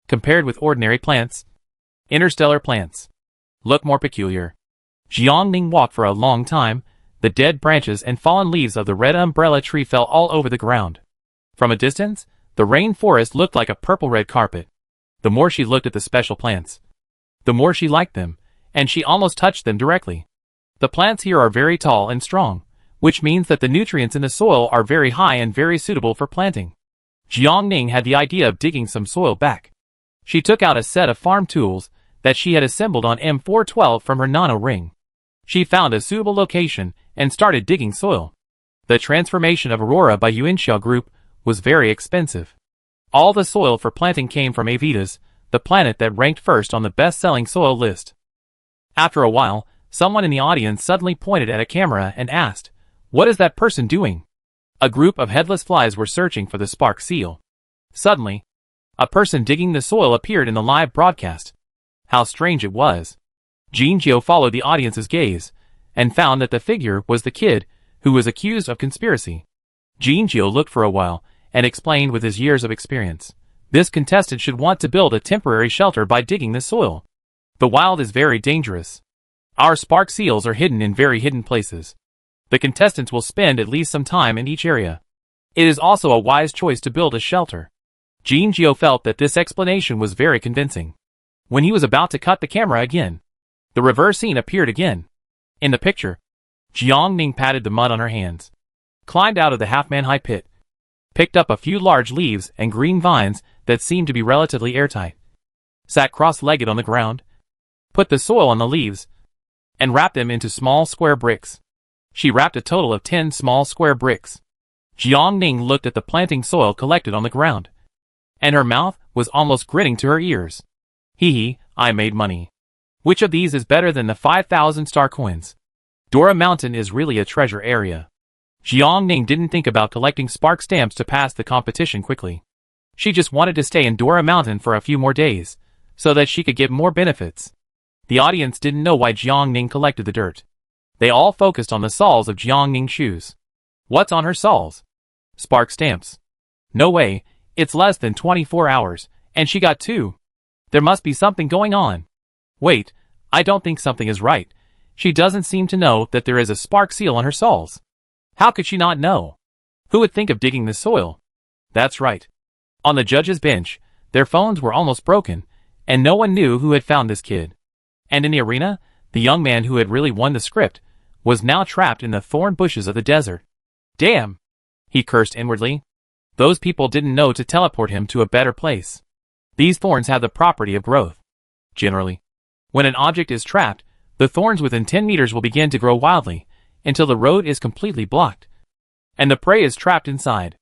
Compared with ordinary plants, interstellar plants look more peculiar. Jiang Ning walked for a long time. The dead branches and fallen leaves of the red umbrella tree fell all over the ground. From a distance, the rainforest looked like a purple-red carpet. The more she looked at the special plants, the more she liked them, and she almost touched them directly. The plants here are very tall and strong, which means that the nutrients in the soil are very high and very suitable for planting. Jiang Ning had the idea of digging some soil back. She took out a set of farm tools that she had assembled on M412 from her nano ring. She found a suitable location and started digging soil. The transformation of Aurora by Yuanxiao Group was very expensive. All the soil for planting came from Avitas, the planet that ranked first on the best-selling soil list. After a while, someone in the audience suddenly pointed at a camera and asked, "What is that person doing?" A group of headless flies were searching for the spark seal. Suddenly, a person digging the soil appeared in the live broadcast. How strange it was. Jinjiu followed the audience's gaze, and found that the figure was the kid who was accused of conspiracy. Jinjiu looked for a while, and explained with his years of experience. This contestant should want to build a temporary shelter by digging the soil. The wild is very dangerous. Our spark seals are hidden in very hidden places. The contestants will spend at least some time in each area. It is also a wise choice to build a shelter. Jinjiu felt that this explanation was very convincing. When he was about to cut the camera again, the reverse scene appeared again. In the picture, Jiang Ning patted the mud on her hands, climbed out of the half-man-high pit, picked up a few large leaves and green vines that seemed to be relatively airtight, sat cross-legged on the ground, put the soil on the leaves, and wrapped them into small square bricks. She wrapped a total of 10 small square bricks. Jiang Ning looked at the planting soil collected on the ground, and her mouth was almost grinning to her ears. Hee, I made money. Which of these is better than the 5,000 star coins? Dora Mountain is really a treasure area. Jiang Ning didn't think about collecting spark stamps to pass the competition quickly. She just wanted to stay in Dora Mountain for a few more days, so that she could get more benefits. The audience didn't know why Jiang Ning collected the dirt. They all focused on the soles of Jiang Ning's shoes. What's on her soles? Spark stamps. No way, it's less than 24 hours, and she got 2. There must be something going on. Wait, I don't think something is right. She doesn't seem to know that there is a spark seal on her soles. How could she not know? Who would think of digging the soil? That's right. On the judge's bench, their phones were almost broken, and no one knew who had found this kid. And in the arena, the young man who had really won the script was now trapped in the thorn bushes of the desert. Damn! He cursed inwardly. Those people didn't know to teleport him to a better place. These thorns have the property of growth. Generally, when an object is trapped, the thorns within 10 meters will begin to grow wildly, until the road is completely blocked, and the prey is trapped inside.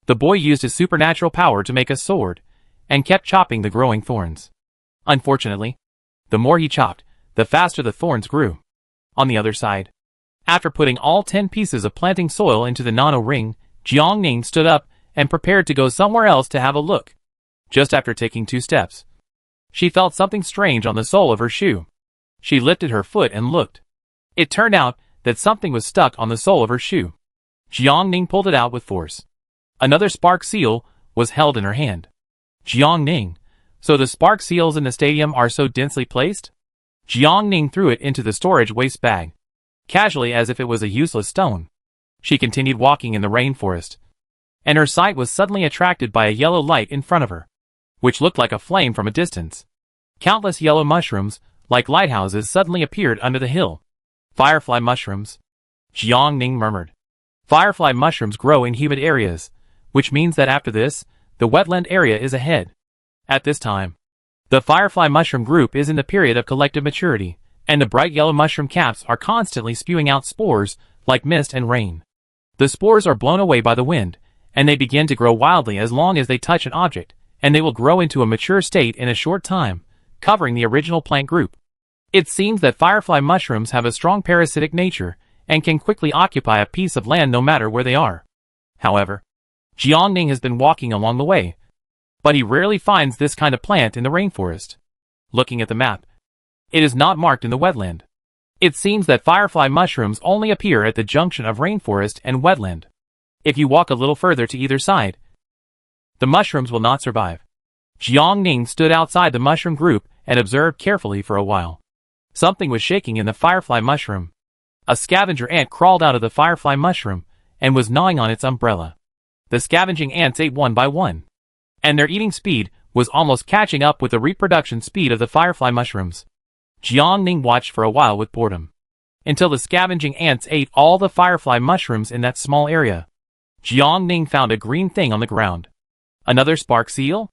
The boy used his supernatural power to make a sword, and kept chopping the growing thorns. Unfortunately, the more he chopped, the faster the thorns grew. On the other side, after putting all 10 pieces of planting soil into the nano ring, Jiang Ning stood up and prepared to go somewhere else to have a look. Just after taking 2 steps, she felt something strange on the sole of her shoe. She lifted her foot and looked. It turned out that something was stuck on the sole of her shoe. Jiang Ning pulled it out with force. Another spark seal was held in her hand. Jiang Ning, so the spark seals in the stadium are so densely placed? Jiang Ning threw it into the storage waste bag, casually as if it was a useless stone. She continued walking in the rainforest, and her sight was suddenly attracted by a yellow light in front of her, which looked like a flame from a distance. Countless yellow mushrooms, like lighthouses, suddenly appeared under the hill. Firefly mushrooms, Jiang Ning murmured. Firefly mushrooms grow in humid areas, which means that after this, the wetland area is ahead. At this time, the firefly mushroom group is in the period of collective maturity, and the bright yellow mushroom caps are constantly spewing out spores like mist and rain. The spores are blown away by the wind, and they begin to grow wildly as long as they touch an object, and they will grow into a mature state in a short time, covering the original plant group. It seems that firefly mushrooms have a strong parasitic nature, and can quickly occupy a piece of land no matter where they are. However, Jiang Ning has been walking along the way, but he rarely finds this kind of plant in the rainforest. Looking at the map, it is not marked in the wetland. It seems that firefly mushrooms only appear at the junction of rainforest and wetland. If you walk a little further to either side, the mushrooms will not survive. Jiang Ning stood outside the mushroom group and observed carefully for a while. Something was shaking in the firefly mushroom. A scavenger ant crawled out of the firefly mushroom and was gnawing on its umbrella. The scavenging ants ate one by one, and their eating speed was almost catching up with the reproduction speed of the firefly mushrooms. Jiang Ning watched for a while with boredom, until the scavenging ants ate all the firefly mushrooms in that small area. Jiang Ning found a green thing on the ground. Another spark seal?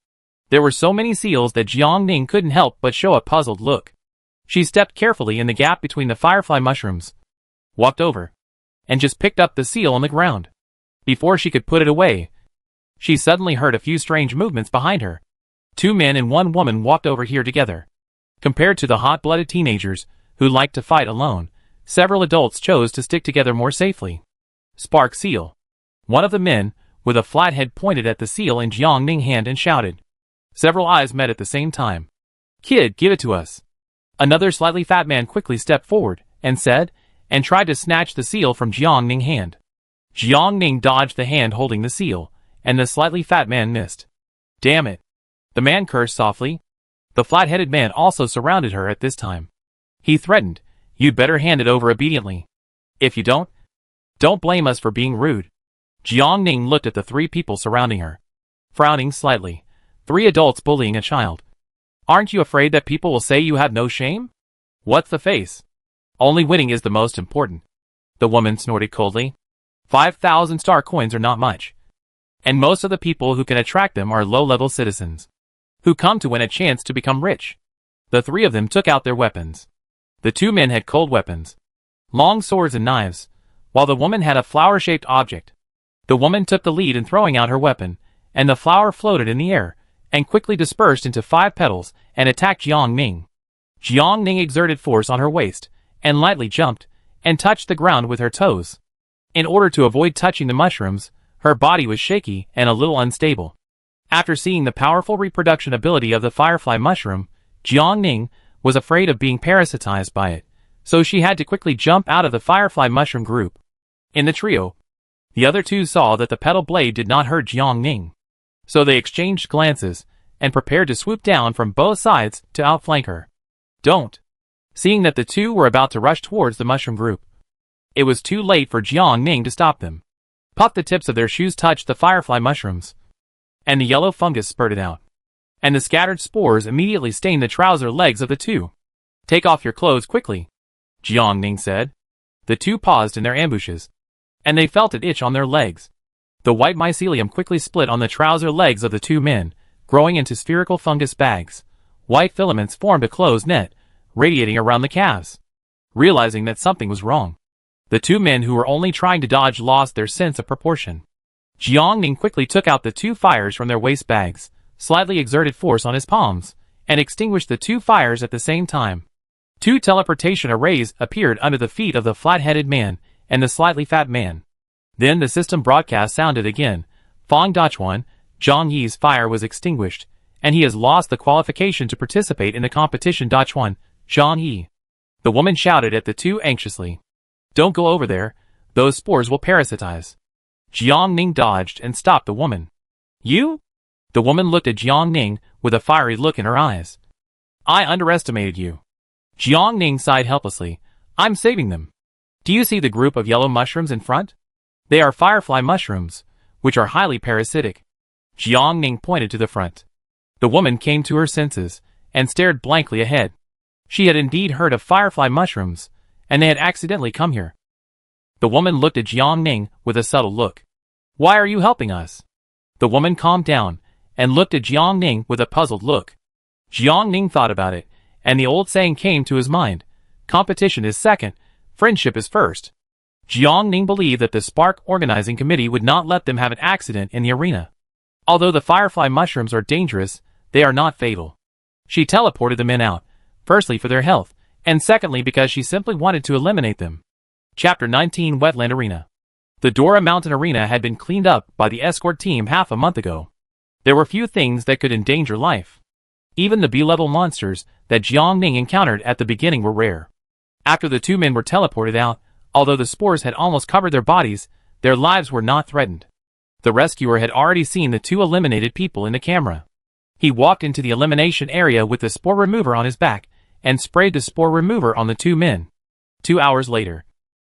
There were so many seals that Jiang Ning couldn't help but show a puzzled look. She stepped carefully in the gap between the firefly mushrooms, walked over, and just picked up the seal on the ground. Before she could put it away, she suddenly heard a few strange movements behind her. 2 men and 1 woman walked over here together. Compared to the hot-blooded teenagers who liked to fight alone, several adults chose to stick together more safely. Spark seal. One of the men, with a flat head, pointed at the seal in Jiang Ning's hand and shouted. Several eyes met at the same time. Kid, give it to us. Another slightly fat man quickly stepped forward and said, and tried to snatch the seal from Jiang Ning's hand. Jiang Ning dodged the hand holding the seal, and the slightly fat man missed. Damn it. The man cursed softly. The flat-headed man also surrounded her at this time. He threatened, you'd better hand it over obediently. If you don't blame us for being rude. Jiang Ning looked at the 3 people surrounding her, frowning slightly. 3 adults bullying a child. Aren't you afraid that people will say you have no shame? What's the face? Only winning is the most important. The woman snorted coldly. 5,000 star coins are not much, and most of the people who can attract them are low-level citizens, who come to win a chance to become rich. The 3 of them took out their weapons. The two men had cold weapons, long swords and knives, while the woman had a flower-shaped object. The woman took the lead in throwing out her weapon, and the flower floated in the air, and quickly dispersed into 5 petals, and attacked Jiang Ning. Jiang Ning exerted force on her waist, and lightly jumped, and touched the ground with her toes. In order to avoid touching the mushrooms, her body was shaky and a little unstable. After seeing the powerful reproduction ability of the firefly mushroom, Jiang Ning was afraid of being parasitized by it, so she had to quickly jump out of the firefly mushroom group. In the trio, the other two saw that the petal blade did not hurt Jiang Ning, so they exchanged glances and prepared to swoop down from both sides to outflank her. Don't! Seeing that the two were about to rush towards the mushroom group, it was too late for Jiang Ning to stop them. Puff! The tips of their shoes touched the firefly mushrooms, and the yellow fungus spurted out, and the scattered spores immediately stained the trouser legs of the two. Take off your clothes quickly, Jiang Ning said. The two paused in their ambushes, and they felt it itch on their legs. The white mycelium quickly split on the trouser legs of the two men, growing into spherical fungus bags. White filaments formed a closed net, radiating around the calves. Realizing that something was wrong, the two men who were only trying to dodge lost their sense of proportion. Jiang Ning quickly took out the 2 fires from their waist bags, slightly exerted force on his palms, and extinguished the 2 fires at the same time. 2 teleportation arrays appeared under the feet of the flat-headed man and the slightly fat man. Then the system broadcast sounded again. Fang Dachuan, Zhang Yi's fire was extinguished, and he has lost the qualification to participate in the competition. Dachuan, Zhang Yi. The woman shouted at the two anxiously. Don't go over there, those spores will parasitize. Jiang Ning dodged and stopped the woman. You? The woman looked at Jiang Ning with a fiery look in her eyes. I underestimated you. Jiang Ning sighed helplessly. I'm saving them. Do you see the group of yellow mushrooms in front? They are firefly mushrooms, which are highly parasitic. Jiang Ning pointed to the front. The woman came to her senses and stared blankly ahead. She had indeed heard of firefly mushrooms, and they had accidentally come here. The woman looked at Jiang Ning with a subtle look. Why are you helping us? The woman calmed down and looked at Jiang Ning with a puzzled look. Jiang Ning thought about it, and the old saying came to his mind. Competition is second, friendship is first. Jiang Ning believed that the Spark Organizing Committee would not let them have an accident in the arena. Although the firefly mushrooms are dangerous, they are not fatal. She teleported the men out, firstly for their health, and secondly because she simply wanted to eliminate them. Chapter 19 Wetland Arena. The Dora Mountain Arena had been cleaned up by the escort team half a month ago. There were few things that could endanger life. Even the B-level monsters that Jiang Ning encountered at the beginning were rare. After the two men were teleported out, although the spores had almost covered their bodies, their lives were not threatened. The rescuer had already seen the two eliminated people in the camera. He walked into the elimination area with the spore remover on his back, and sprayed the spore remover on the two men. 2 hours later,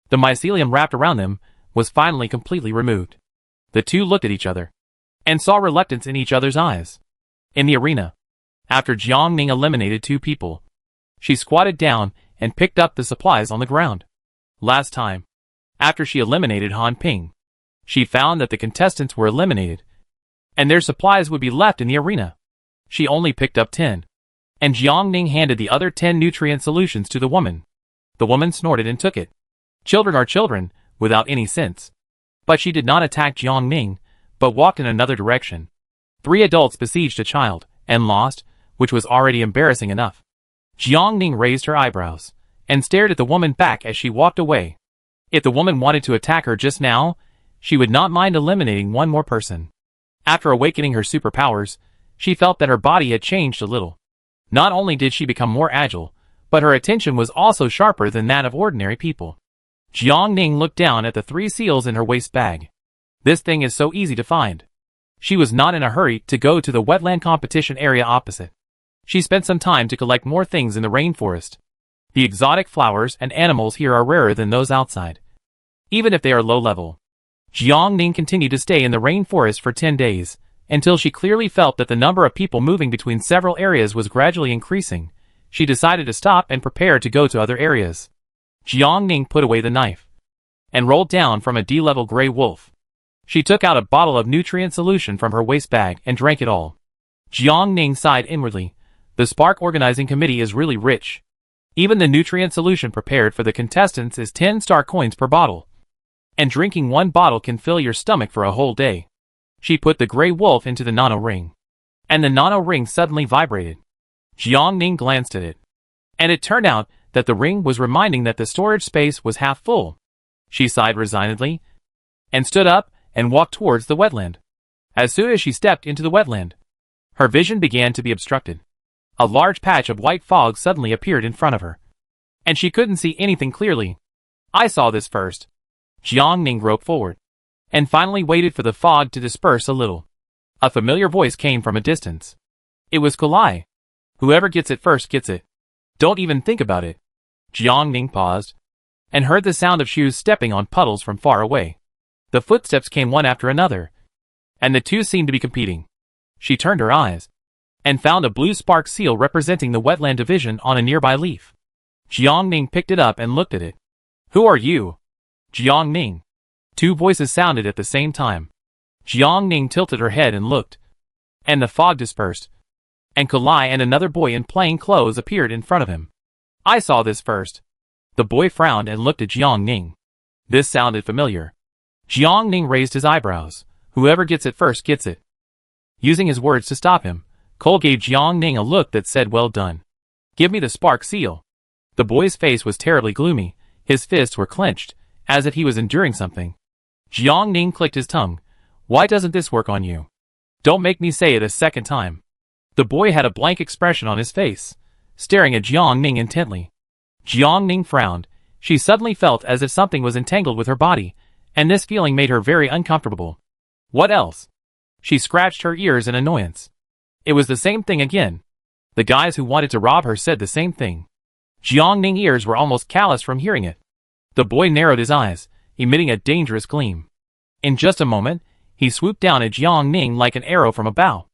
the mycelium wrapped around them was finally completely removed. The two looked at each other, and saw reluctance in each other's eyes. In the arena, after Jiang Ning eliminated 2 people, she squatted down and picked up the supplies on the ground. Last time, after she eliminated Han Ping, she found that the contestants were eliminated, and their supplies would be left in the arena. She only picked up 10, and Jiang Ning handed the other 10 nutrient solutions to the woman. The woman snorted and took it. Children are children, without any sense. But she did not attack Jiang Ning, but walked in another direction. 3 adults besieged a child, and lost, which was already embarrassing enough. Jiang Ning raised her eyebrows, and stared at the woman back as she walked away. If the woman wanted to attack her just now, she would not mind eliminating one more person. After awakening her superpowers, she felt that her body had changed a little. Not only did she become more agile, but her attention was also sharper than that of ordinary people. Jiang Ning looked down at the 3 seals in her waist bag. This thing is so easy to find. She was not in a hurry to go to the wetland competition area opposite. She spent some time to collect more things in the rainforest. The exotic flowers and animals here are rarer than those outside, even if they are low level. Jiang Ning continued to stay in the rainforest for 10 days, until she clearly felt that the number of people moving between several areas was gradually increasing. She decided to stop and prepare to go to other areas. Jiang Ning put away the knife, and rolled down from a D-level gray wolf. She took out a bottle of nutrient solution from her waist bag and drank it all. Jiang Ning sighed inwardly. The Spark Organizing Committee is really rich. Even the nutrient solution prepared for the contestants is 10-star coins per bottle. And drinking one bottle can fill your stomach for a whole day. She put the gray wolf into the nano ring. And the nano ring suddenly vibrated. Jiang Ning glanced at it. And it turned out that the ring was reminding that the storage space was half full. She sighed resignedly and stood up and walked towards the wetland. As soon as she stepped into the wetland, her vision began to be obstructed. A large patch of white fog suddenly appeared in front of her, and she couldn't see anything clearly. I saw this first. Jiang Ning groped forward, and finally waited for the fog to disperse a little. A familiar voice came from a distance. It was Kulai. Whoever gets it first gets it. Don't even think about it. Jiang Ning paused, and heard the sound of shoes stepping on puddles from far away. The footsteps came one after another, and the two seemed to be competing. She turned her eyes, and found a blue spark seal representing the wetland division on a nearby leaf. Jiang Ning picked it up and looked at it. Who are you? Jiang Ning. Two voices sounded at the same time. Jiang Ning tilted her head and looked, and the fog dispersed, and Kulai and another boy in plain clothes appeared in front of him. I saw this first. The boy frowned and looked at Jiang Ning. This sounded familiar. Jiang Ning raised his eyebrows. Whoever gets it first gets it. Using his words to stop him, Cole gave Jiang Ning a look that said, well done. Give me the spark seal. The boy's face was terribly gloomy. His fists were clenched, as if he was enduring something. Jiang Ning clicked his tongue. Why doesn't this work on you? Don't make me say it a second time. The boy had a blank expression on his face, staring at Jiang Ning intently. Jiang Ning frowned. She suddenly felt as if something was entangled with her body, and this feeling made her very uncomfortable. What else? She scratched her ears in annoyance. It was the same thing again. The guys who wanted to rob her said the same thing. Jiang Ning's ears were almost calloused from hearing it. The boy narrowed his eyes, emitting a dangerous gleam. In just a moment, he swooped down at Jiang Ning like an arrow from a bow.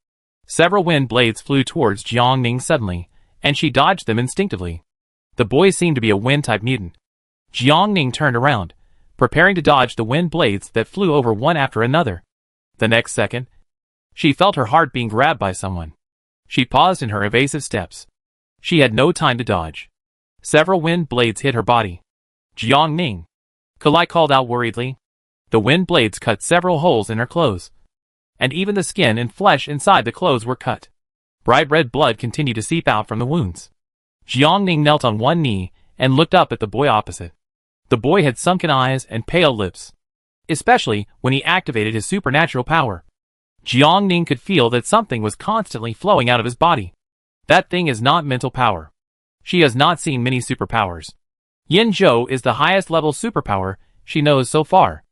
Several wind blades flew towards Jiang Ning suddenly, and she dodged them instinctively. The boy seemed to be a wind-type mutant. Jiang Ning turned around, preparing to dodge the wind blades that flew over one after another. The next second, she felt her heart being grabbed by someone. She paused in her evasive steps. She had no time to dodge. Several wind blades hit her body. Jiang Ning. Kulai called out worriedly. The wind blades cut several holes in her clothes, and even the skin and flesh inside the clothes were cut. Bright red blood continued to seep out from the wounds. Jiang Ning knelt on one knee and looked up at the boy opposite. The boy had sunken eyes and pale lips, especially when he activated his supernatural power. Jiang Ning could feel that something was constantly flowing out of his body. That thing is not mental power. She has not seen many superpowers. Yin Zhou is the highest level superpower she knows so far.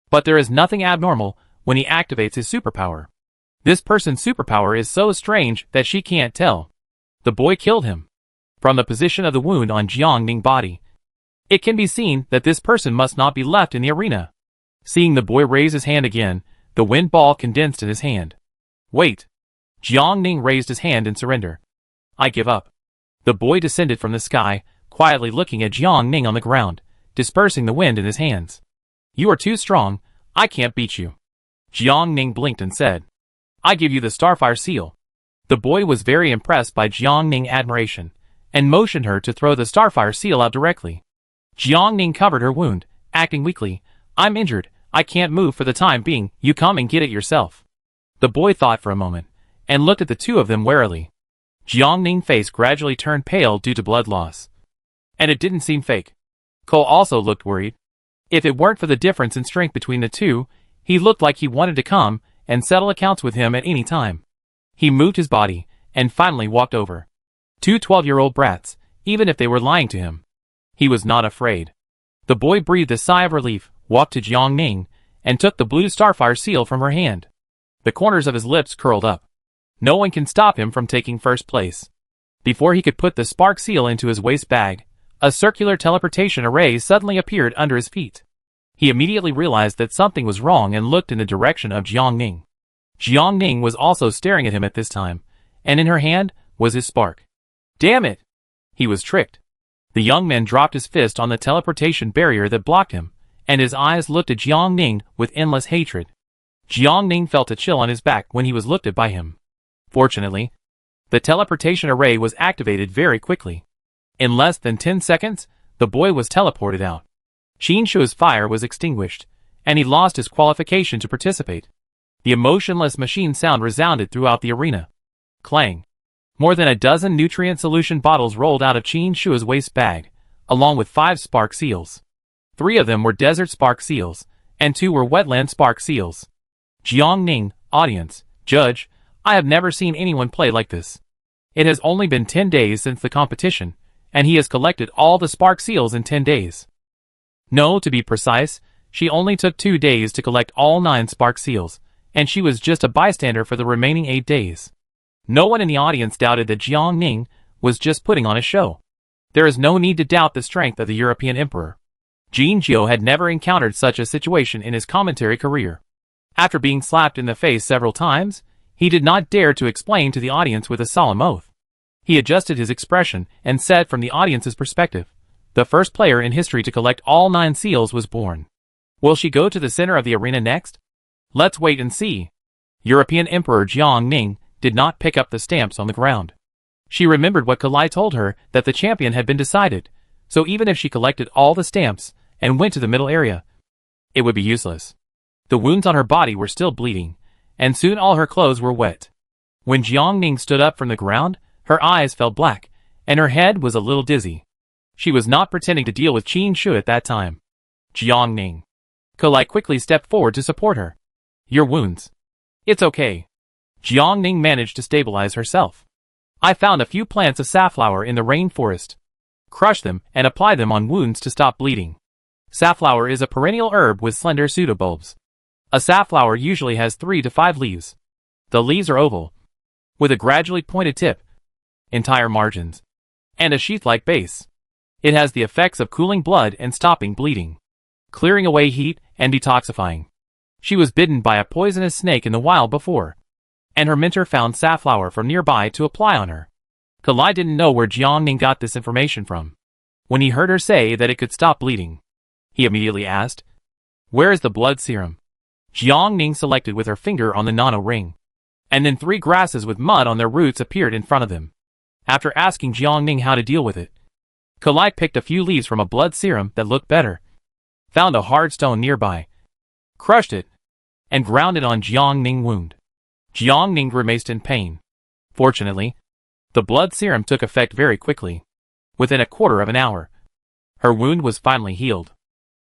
But there is nothing abnormal when he activates his superpower. This person's superpower is so strange that she can't tell. The boy killed him. From the position of the wound on Jiang Ning's body, it can be seen that this person must not be left in the arena. Seeing the boy raise his hand again, the wind ball condensed in his hand. Wait. Jiang Ning raised his hand in surrender. I give up. The boy descended from the sky, quietly looking at Jiang Ning on the ground, dispersing the wind in his hands. You are too strong. I can't beat you. Jiang Ning blinked and said, I give you the Starfire seal. The boy was very impressed by Jiang Ning's admiration, and motioned her to throw the Starfire seal out directly. Jiang Ning covered her wound, acting weakly. I'm injured. I can't move for the time being. You come and get it yourself. The boy thought for a moment, and looked at the two of them warily. Jiang Ning's face gradually turned pale due to blood loss. And it didn't seem fake. Cole also looked worried. If it weren't for the difference in strength between the two, he looked like he wanted to come and settle accounts with him at any time. He moved his body, and finally walked over. Two 12-year-old brats, even if they were lying to him. He was not afraid. The boy breathed a sigh of relief, walked to Jiang Ning, and took the blue Starfire seal from her hand. The corners of his lips curled up. No one can stop him from taking first place. Before he could put the spark seal into his waist bag, a circular teleportation array suddenly appeared under his feet. He immediately realized that something was wrong and looked in the direction of Jiang Ning. Jiang Ning was also staring at him at this time, and in her hand was his spark. Damn it! He was tricked. The young man dropped his fist on the teleportation barrier that blocked him, and his eyes looked at Jiang Ning with endless hatred. Jiang Ning felt a chill on his back when he was looked at by him. Fortunately, the teleportation array was activated very quickly. In less than 10 seconds, the boy was teleported out. Qin Shu's fire was extinguished, and he lost his qualification to participate. The emotionless machine sound resounded throughout the arena. Clang. More than a dozen nutrient solution bottles rolled out of Qin Shu's waste bag, along with 5 spark seals. 3 of them were desert spark seals, and 2 were wetland spark seals. Jiang Ning, audience, judge, I have never seen anyone play like this. It has only been 10 days since the competition, and he has collected all the spark seals in 10 days. No, to be precise, she only took 2 days to collect all 9 spark seals, and she was just a bystander for the remaining 8 days. No one in the audience doubted that Jiang Ning was just putting on a show. There is no need to doubt the strength of the European emperor. Jin Jiao had never encountered such a situation in his commentary career. After being slapped in the face several times, he did not dare to explain to the audience with a solemn oath. He adjusted his expression and said from the audience's perspective, the first player in history to collect all 9 seals was born. Will she go to the center of the arena next? Let's wait and see. European Emperor Jiang Ning did not pick up the stamps on the ground. She remembered what Kalai told her, that the champion had been decided, so even if she collected all the stamps and went to the middle area, it would be useless. The wounds on her body were still bleeding, and soon all her clothes were wet. When Jiang Ning stood up from the ground, her eyes felt black, and her head was a little dizzy. She was not pretending to deal with Qin Shu at that time. Jiang Ning. Kalai quickly stepped forward to support her. Your wounds. It's okay. Jiang Ning managed to stabilize herself. I found a few plants of safflower in the rainforest. Crush them and apply them on wounds to stop bleeding. Safflower is a perennial herb with slender pseudobulbs. A safflower usually has 3 to 5 leaves. The leaves are oval, with a gradually pointed tip, entire margins, and a sheath-like base. It has the effects of cooling blood and stopping bleeding, clearing away heat and detoxifying. She was bitten by a poisonous snake in the wild before, and her mentor found safflower from nearby to apply on her. Kalai didn't know where Jiang Ning got this information from. When he heard her say that it could stop bleeding, he immediately asked, where is the blood serum? Jiang Ning selected with her finger on the nano ring, and then 3 grasses with mud on their roots appeared in front of them. After asking Jiang Ning how to deal with it, Kalai picked a few leaves from a blood serum that looked better, found a hard stone nearby, crushed it, and ground it on Jiang Ning's wound. Jiang Ning grimaced in pain. Fortunately, the blood serum took effect very quickly. Within a quarter of an hour, her wound was finally healed.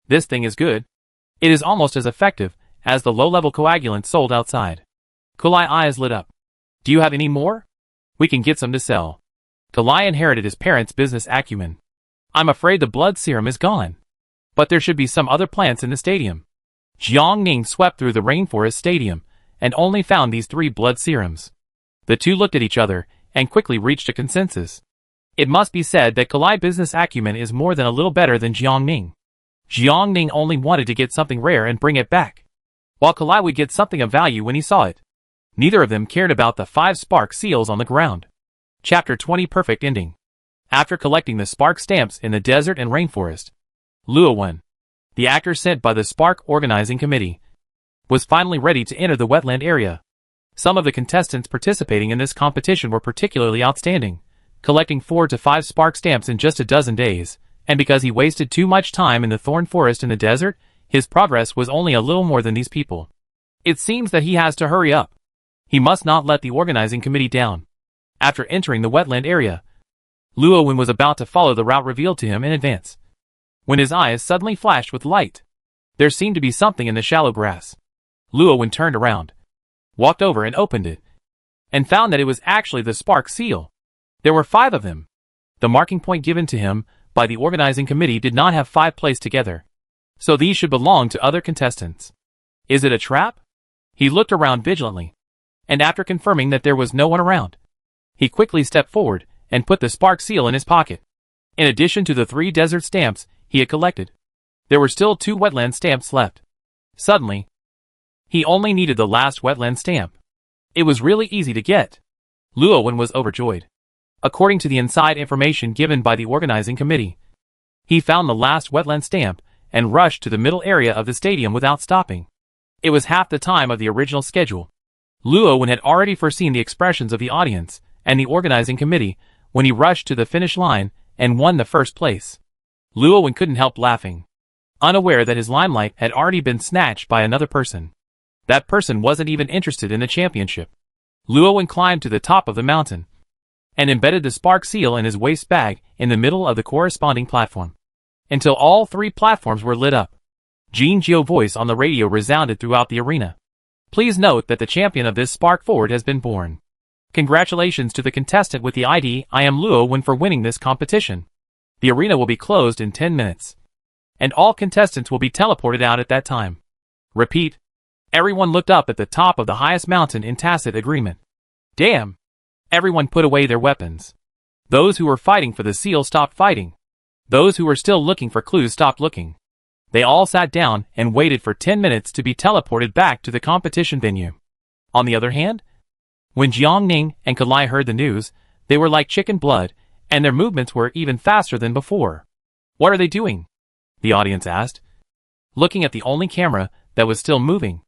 This thing is good. It is almost as effective as the low-level coagulant sold outside. Kalai's eyes lit up. Do you have any more? We can get some to sell. Kalai inherited his parents' business acumen. I'm afraid the blood serum is gone. But there should be some other plants in the stadium. Jiang Ning swept through the rainforest stadium and only found these 3 blood serums. The two looked at each other and quickly reached a consensus. It must be said that Kalai's business acumen is more than a little better than Jiang Ning. Jiang Ning only wanted to get something rare and bring it back, while Kalai would get something of value when he saw it. Neither of them cared about the 5 spark seals on the ground. Chapter 20 Perfect Ending. After collecting the spark stamps in the desert and rainforest, Luowen, the actor sent by the Spark Organizing Committee, was finally ready to enter the wetland area. Some of the contestants participating in this competition were particularly outstanding, collecting 4 to 5 spark stamps in just a dozen days, and because he wasted too much time in the thorn forest in the desert, his progress was only a little more than these people. It seems that he has to hurry up. He must not let the organizing committee down. After entering the wetland area, Luowen was about to follow the route revealed to him in advance, when his eyes suddenly flashed with light. There seemed to be something in the shallow grass. Luowen turned around, walked over and opened it, and found that it was actually the spark seal. There were 5 of them. The marking point given to him by the organizing committee did not have 5 placed together, so these should belong to other contestants. Is it a trap? He looked around vigilantly, and after confirming that there was no one around, he quickly stepped forward and put the spark seal in his pocket. In addition to the 3 desert stamps he had collected, there were still 2 wetland stamps left. Suddenly, he only needed the last wetland stamp. It was really easy to get. Luowen was overjoyed. According to the inside information given by the organizing committee, he found the last wetland stamp and rushed to the middle area of the stadium without stopping. It was half the time of the original schedule. Luowen had already foreseen the expressions of the audience and the organizing committee when he rushed to the finish line and won the first place. Luo couldn't help laughing, unaware that his limelight had already been snatched by another person. That person wasn't even interested in the championship. Luo climbed to the top of the mountain and embedded the spark seal in his waist bag in the middle of the corresponding platform, until all 3 platforms were lit up. Jiang's voice on the radio resounded throughout the arena. Please note that the champion of this spark forward has been born. Congratulations to the contestant with the ID I am Luo for winning this competition. The arena will be closed in 10 minutes. And all contestants will be teleported out at that time. Repeat. Everyone looked up at the top of the highest mountain in tacit agreement. Damn! Everyone put away their weapons. Those who were fighting for the seal stopped fighting. Those who were still looking for clues stopped looking. They all sat down and waited for 10 minutes to be teleported back to the competition venue. On the other hand, when Jiang Ning and Kalai heard the news, they were like chicken blood, and their movements were even faster than before. What are they doing? The audience asked, looking at the only camera that was still moving.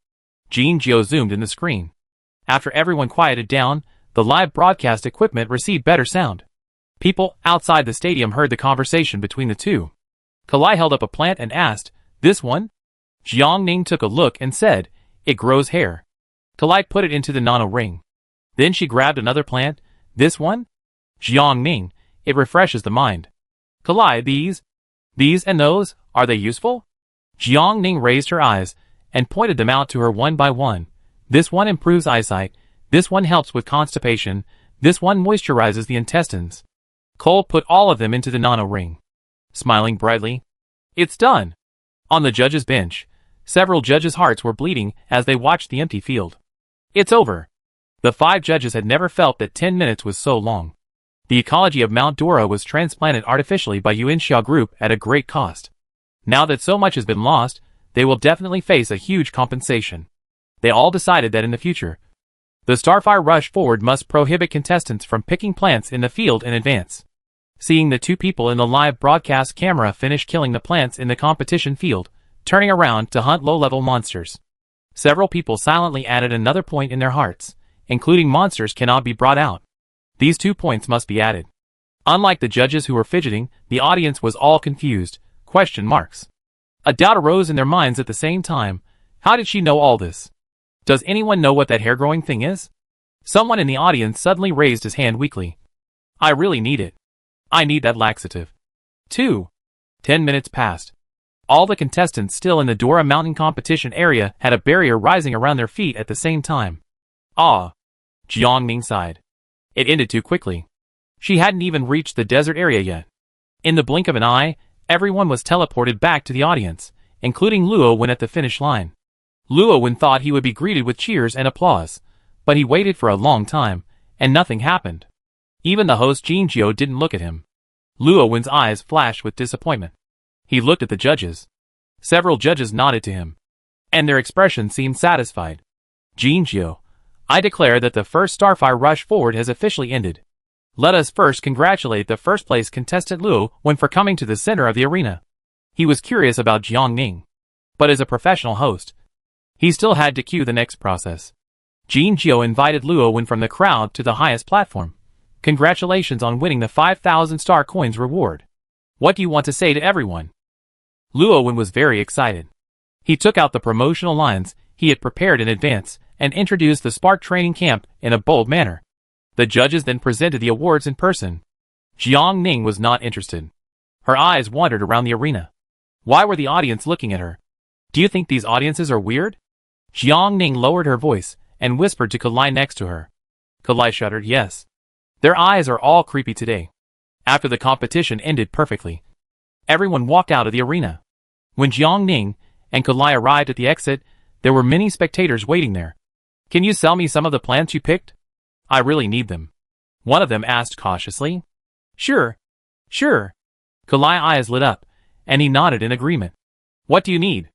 Jiang zoomed in the screen. After everyone quieted down, the live broadcast equipment received better sound. People outside the stadium heard the conversation between the two. Kalai held up a plant and asked, "This one?" Jiang Ning took a look and said, "It grows hair." Kalai put it into the nano ring. Then she grabbed another plant. "This one?" Jiang Ning, "It refreshes the mind." Kalai, these and those, are they useful?" Jiang Ning raised her eyes and pointed them out to her one by one. "This one improves eyesight. This one helps with constipation. This one moisturizes the intestines." Cole put all of them into the nano ring, smiling brightly. "It's done." On the judges' bench, several judges' hearts were bleeding as they watched the empty field. It's over. The 5 judges had never felt that 10 minutes was so long. The ecology of Mount Dora was transplanted artificially by Unxia Group at a great cost. Now that so much has been lost, they will definitely face a huge compensation. They all decided that in the future, the Starfire Rush Forward must prohibit contestants from picking plants in the field in advance. Seeing the 2 people in the live broadcast camera finish killing the plants in the competition field, turning around to hunt low-level monsters, several people silently added another point in their hearts, including monsters cannot be brought out. These 2 points must be added. Unlike the judges who were fidgeting, the audience was all confused. Question marks. A doubt arose in their minds at the same time. How did she know all this? Does anyone know what that hair-growing thing is? Someone in the audience suddenly raised his hand weakly. I really need it. I need that laxative. 2. 10 minutes passed. All the contestants still in the Dora Mountain competition area had a barrier rising around their feet at the same time. Ah. Jiang Ning sighed. It ended too quickly. She hadn't even reached the desert area yet. In the blink of an eye, everyone was teleported back to the audience, including Luo at the finish line. Luo thought he would be greeted with cheers and applause, but he waited for a long time, and nothing happened. Even the host Jiang didn't look at him. Luo's eyes flashed with disappointment. He looked at the judges. Several judges nodded to him, and their expressions seemed satisfied. Jiang, I declare that the first Starfire Rush Forward has officially ended. Let us first congratulate the first-place contestant Luo for coming to the center of the arena. He was curious about Jiang Ning, but as a professional host, he still had to cue the next process. Jiang invited Luo from the crowd to the highest platform. Congratulations on winning the 5,000 star coins reward. What do you want to say to everyone? Luo was very excited. He took out the promotional lines he had prepared in advance and introduced the Spark training camp in a bold manner. The judges then presented the awards in person. Jiang Ning was not interested. Her eyes wandered around the arena. Why were the audience looking at her? Do you think these audiences are weird? Jiang Ning lowered her voice and whispered to Kalai next to her. Kalai shuddered, yes. Their eyes are all creepy today. After the competition ended perfectly, everyone walked out of the arena. When Jiang Ning and Kalai arrived at the exit, there were many spectators waiting there. Can you sell me some of the plants you picked? I really need them. One of them asked cautiously. Sure. Kalai's eyes lit up, and he nodded in agreement. What do you need?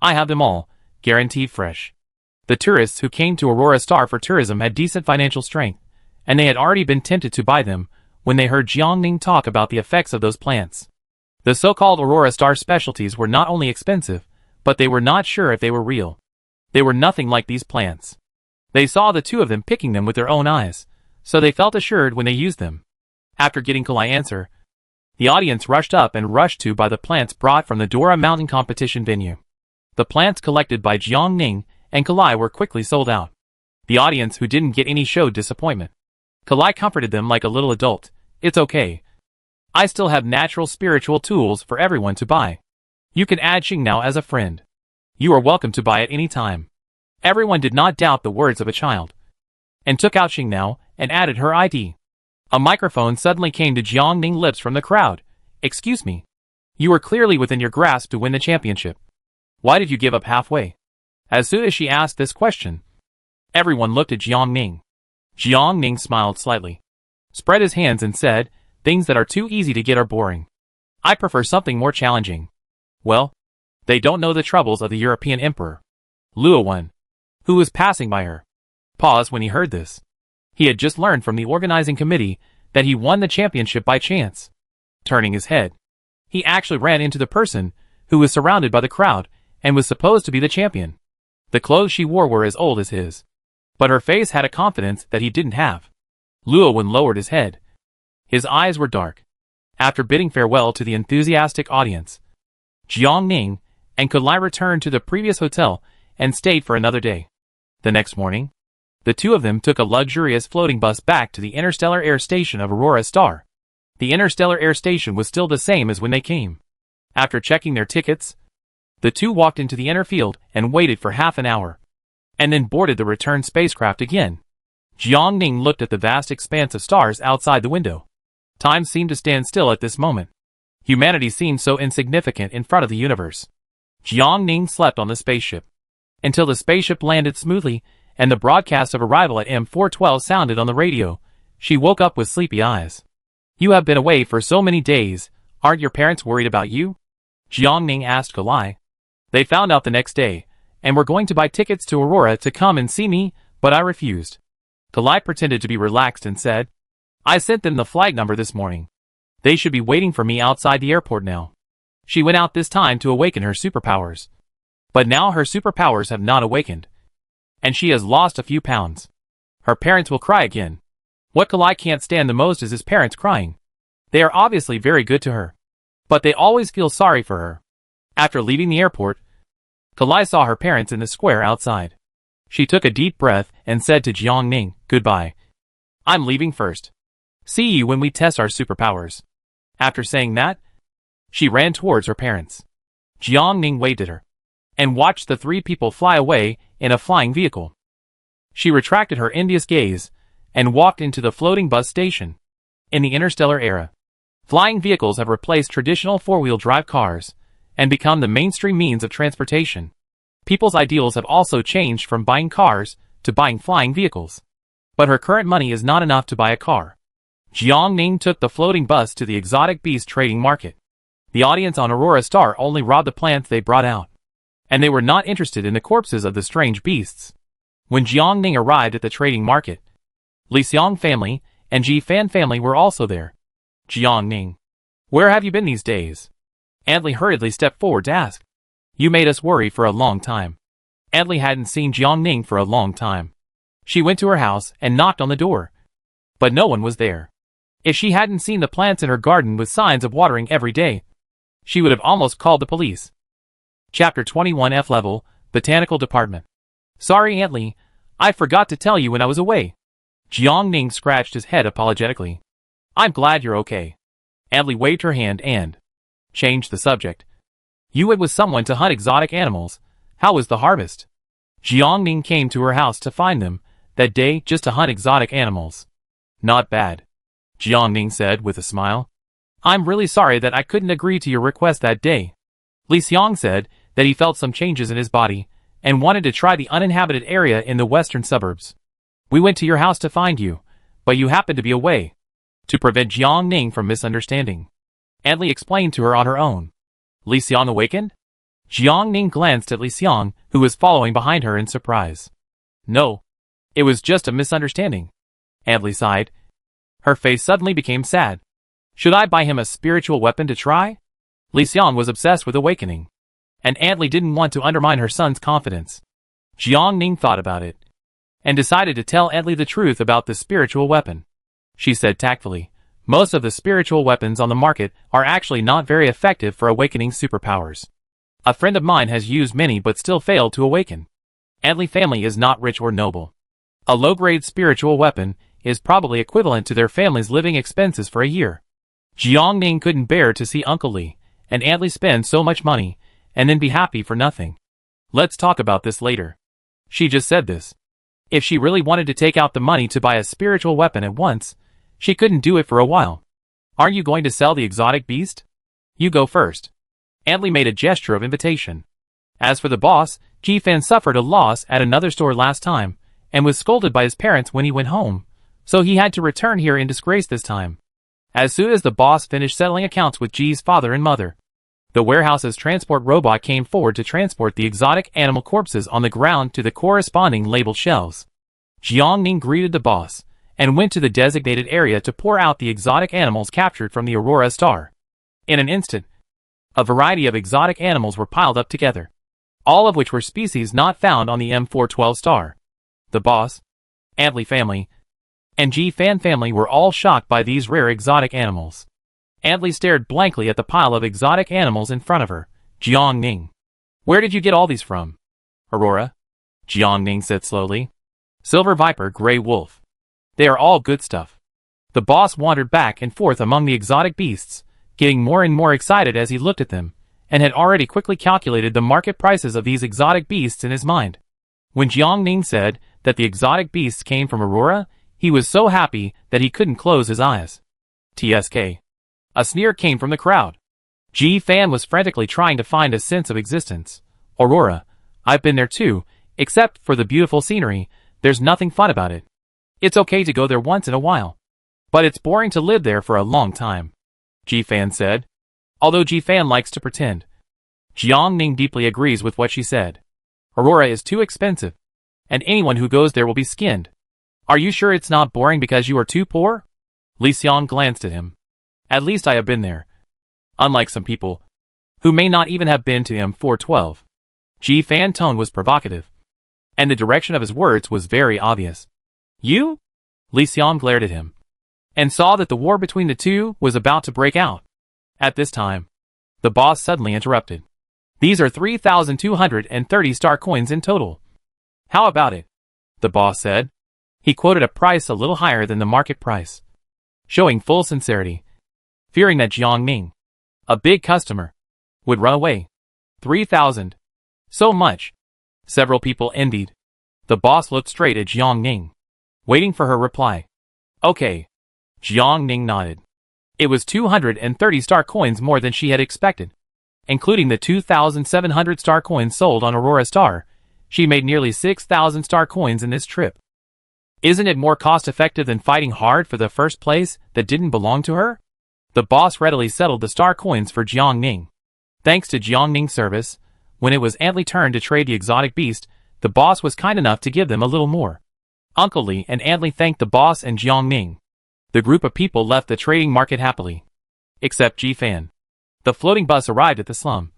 I have them all, guaranteed fresh. The tourists who came to Aurora Star for tourism had decent financial strength, and they had already been tempted to buy them when they heard Jiang Ning talk about the effects of those plants. The so-called Aurora Star specialties were not only expensive, but they were not sure if they were real. They were nothing like these plants. They saw the 2 of them picking them with their own eyes, so they felt assured when they used them. After getting Kalai's answer, The audience rushed up and rushed to buy the plants brought from the Dora Mountain competition venue. The plants collected by Jiang Ning and Kalai were quickly sold out. The audience who didn't get any showed disappointment. Kalai comforted them like a little adult. It's okay. I still have natural spiritual tools for everyone to buy. You can add Xing now as a friend. You are welcome to buy at any time. Everyone did not doubt the words of a child, and took out Xing now and added her ID. A microphone suddenly came to Jiang Ning's lips from the crowd. Excuse me. You were clearly within your grasp to win the championship. Why did you give up halfway? As soon as she asked this question, everyone looked at Jiang Ning. Jiang Ning smiled slightly, spread his hands and said, things that are too easy to get are boring. I prefer something more challenging. Well, they don't know the troubles of the European emperor, Luowan, who was passing by her. Paused when he heard this. He had just learned from the organizing committee that he won the championship by chance. Turning his head, he actually ran into the person who was surrounded by the crowd and was supposed to be the champion. The clothes she wore were as old as his, but her face had a confidence that he didn't have. Luowan lowered his head. His eyes were dark. After bidding farewell to the enthusiastic audience, Jiang Ning and Kalai returned to the previous hotel and stayed for another day. The next morning, the two of them took a luxurious floating bus back to the Interstellar Air Station of Aurora Star. The Interstellar Air Station was still the same as when they came. After checking their tickets, the two walked into the inner field and waited for half an hour, and then boarded the return spacecraft again. Jiang Ning looked at the vast expanse of stars outside the window. Time seemed to stand still at this moment. Humanity seemed so insignificant in front of the universe. Jiang Ning slept on the spaceship until the spaceship landed smoothly and the broadcast of arrival at M412 sounded on the radio. She woke up with sleepy eyes. You have been away for so many days. Aren't your parents worried about you? Jiang Ning asked Kalai. They found out the next day, and were going to buy tickets to Aurora to come and see me, but I refused. Kalai pretended to be relaxed and said, I sent them the flight number this morning. They should be waiting for me outside the airport now. She went out this time to awaken her superpowers. But now her superpowers have not awakened, and she has lost a few pounds. Her parents will cry again. What Kalai can't stand the most is his parents crying. They are obviously very good to her, but they always feel sorry for her. After leaving the airport, Kalai saw her parents in the square outside. She took a deep breath and said to Jiang Ning, goodbye. I'm leaving first. See you when we test our superpowers. After saying that, she ran towards her parents. Jiang Ning waved at her and watched the three people fly away in a flying vehicle. She retracted her envious gaze and walked into the floating bus station. In the interstellar era, flying vehicles have replaced traditional four-wheel drive cars and become the mainstream means of transportation. People's ideals have also changed from buying cars to buying flying vehicles. But her current money is not enough to buy a car. Jiang Ning took the floating bus to the exotic beast trading market. The audience on Aurora Star only robbed the plants they brought out, and they were not interested in the corpses of the strange beasts. When Jiang Ning arrived at the trading market, Li Xiang family and Ji Fan family were also there. Jiang Ning, where have you been these days? Li hurriedly stepped forward to ask. You made us worry for a long time. Li hadn't seen Jiang Ning for a long time. She went to her house and knocked on the door, but no one was there. If she hadn't seen the plants in her garden with signs of watering every day, she would have almost called the police. Chapter 21 F Level, Botanical Department. Sorry, Aunt Li, I forgot to tell you when I was away. Jiang Ning scratched his head apologetically. I'm glad you're okay. Aunt Li waved her hand and changed the subject. You went with someone to hunt exotic animals. How was the harvest? Jiang Ning came to her house to find them that day just to hunt exotic animals. Not bad, Jiang Ning said with a smile. I'm really sorry that I couldn't agree to your request that day. Li Xiang said that he felt some changes in his body and wanted to try the uninhabited area in the western suburbs. We went to your house to find you, but you happened to be away. To prevent Jiang Ning from misunderstanding, Aunt Li explained to her on her own. Li Xiang awakened? Jiang Ning glanced at Li Xiang, who was following behind her in surprise. No, it was just a misunderstanding. Aunt Li sighed. Her face suddenly became sad. Should I buy him a spiritual weapon to try? Li Xiang was obsessed with awakening, and Aunt Li didn't want to undermine her son's confidence. Jiang Ning thought about it and decided to tell Aunt Li the truth about the spiritual weapon. She said tactfully, Most of the spiritual weapons on the market are actually not very effective for awakening superpowers. A friend of mine has used many but still failed to awaken. Antley family is not rich or noble. A low-grade spiritual weapon is probably equivalent to their family's living expenses for a year. Jiang Ning couldn't bear to see Uncle Li and Antley spend so much money and then be happy for nothing. Let's talk about this later. She just said this. If she really wanted to take out the money to buy a spiritual weapon at once, she couldn't do it for a while. Aren't you going to sell the exotic beast? You go first. Antley made a gesture of invitation. As for the boss, Ji-Fan suffered a loss at another store last time, and was scolded by his parents when he went home, so he had to return here in disgrace this time. As soon as the boss finished settling accounts with Ji's father and mother, the warehouse's transport robot came forward to transport the exotic animal corpses on the ground to the corresponding labeled shelves. Jiang Ning greeted the boss, and went to the designated area to pour out the exotic animals captured from the Aurora star. In an instant, a variety of exotic animals were piled up together, all of which were species not found on the M412 star. The boss, Antley family, and Ji-Fan family were all shocked by these rare exotic animals. Antley stared blankly at the pile of exotic animals in front of her. Jiang Ning. Where did you get all these from? Aurora? Jiang Ning said slowly. Silver Viper, Grey Wolf. They are all good stuff. The boss wandered back and forth among the exotic beasts, getting more and more excited as he looked at them, and had already quickly calculated the market prices of these exotic beasts in his mind. When Jiang Ning said that the exotic beasts came from Aurora, he was so happy that he couldn't close his eyes. TSK. A sneer came from the crowd. Ji-Fan was frantically trying to find a sense of existence. Aurora, I've been there too, except for the beautiful scenery, there's nothing fun about it. It's okay to go there once in a while, but it's boring to live there for a long time, Ji-Fan said. Although Ji-Fan likes to pretend. Jiang Ning deeply agrees with what she said. Aurora is too expensive, and anyone who goes there will be skinned. Are you sure it's not boring because you are too poor? Li Xiang glanced at him. At least I have been there. Unlike some people, who may not even have been to M412. Ji-Fan's tone was provocative, and the direction of his words was very obvious. You? Li Xiang glared at him, and saw that the war between the two was about to break out. At this time, the boss suddenly interrupted. These are 3,230 star coins in total. How about it? The boss said. He quoted a price a little higher than the market price, showing full sincerity, fearing that Jiang Ning, a big customer, would run away. 3,000. So much. Several people envied. The boss looked straight at Jiang Ning, waiting for her reply. Okay. Jiang Ning nodded. It was 230 star coins more than she had expected. Including the 2,700 star coins sold on Aurora Star, she made nearly 6,000 star coins in this trip. Isn't it more cost-effective than fighting hard for the first place that didn't belong to her? The boss readily settled the star coins for Jiang Ning. Thanks to Jiang Ning's service, when it was Antley's turn to trade the exotic beast, the boss was kind enough to give them a little more. Uncle Li and Antley thanked the boss and Jiang Ning. The group of people left the trading market happily. Except Ji-Fan. The floating bus arrived at the slum,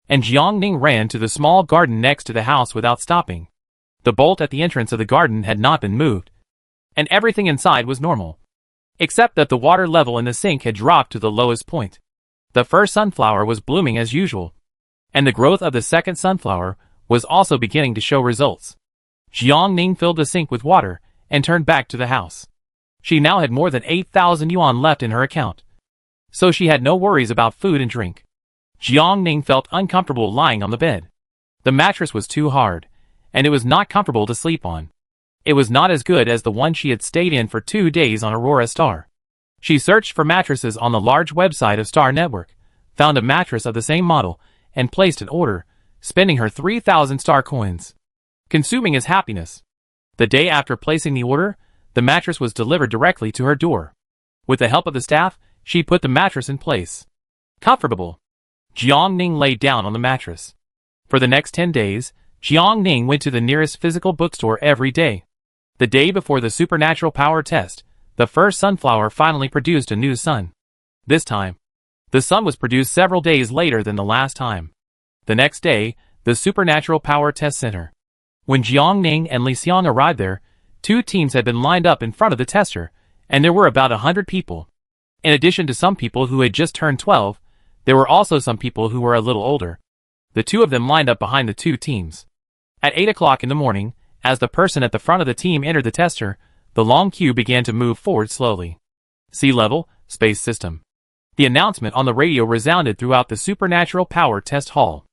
and Jiang Ning ran to the small garden next to the house without stopping. The bolt at the entrance of the garden had not been moved, and everything inside was normal, except that the water level in the sink had dropped to the lowest point. The first sunflower was blooming as usual, and the growth of the second sunflower was also beginning to show results. Jiang Ning filled the sink with water and turned back to the house. She now had more than 8,000 yuan left in her account, so she had no worries about food and drink. Jiang Ning felt uncomfortable lying on the bed. The mattress was too hard, and it was not comfortable to sleep on. It was not as good as the one she had stayed in for 2 days on Aurora Star. She searched for mattresses on the large website of Star Network, found a mattress of the same model, and placed an order, spending her 3,000 star coins, consuming his happiness. The day after placing the order, the mattress was delivered directly to her door. With the help of the staff, she put the mattress in place. Comfortable. Jiang Ning lay down on the mattress. For the next 10 days, Jiang Ning went to the nearest physical bookstore every day. The day before the supernatural power test, the first sunflower finally produced a new sun. This time, the sun was produced several days later than the last time. The next day, the supernatural power test center. When Jiang Ning and Li Xiang arrived there, 2 teams had been lined up in front of the tester, and there were about 100 people. In addition to some people who had just turned 12, there were also some people who were a little older. The two of them lined up behind the two teams. At 8 o'clock in the morning, as the person at the front of the team entered the tester, the long queue began to move forward slowly. Sea level, space system. The announcement on the radio resounded throughout the supernatural power test hall.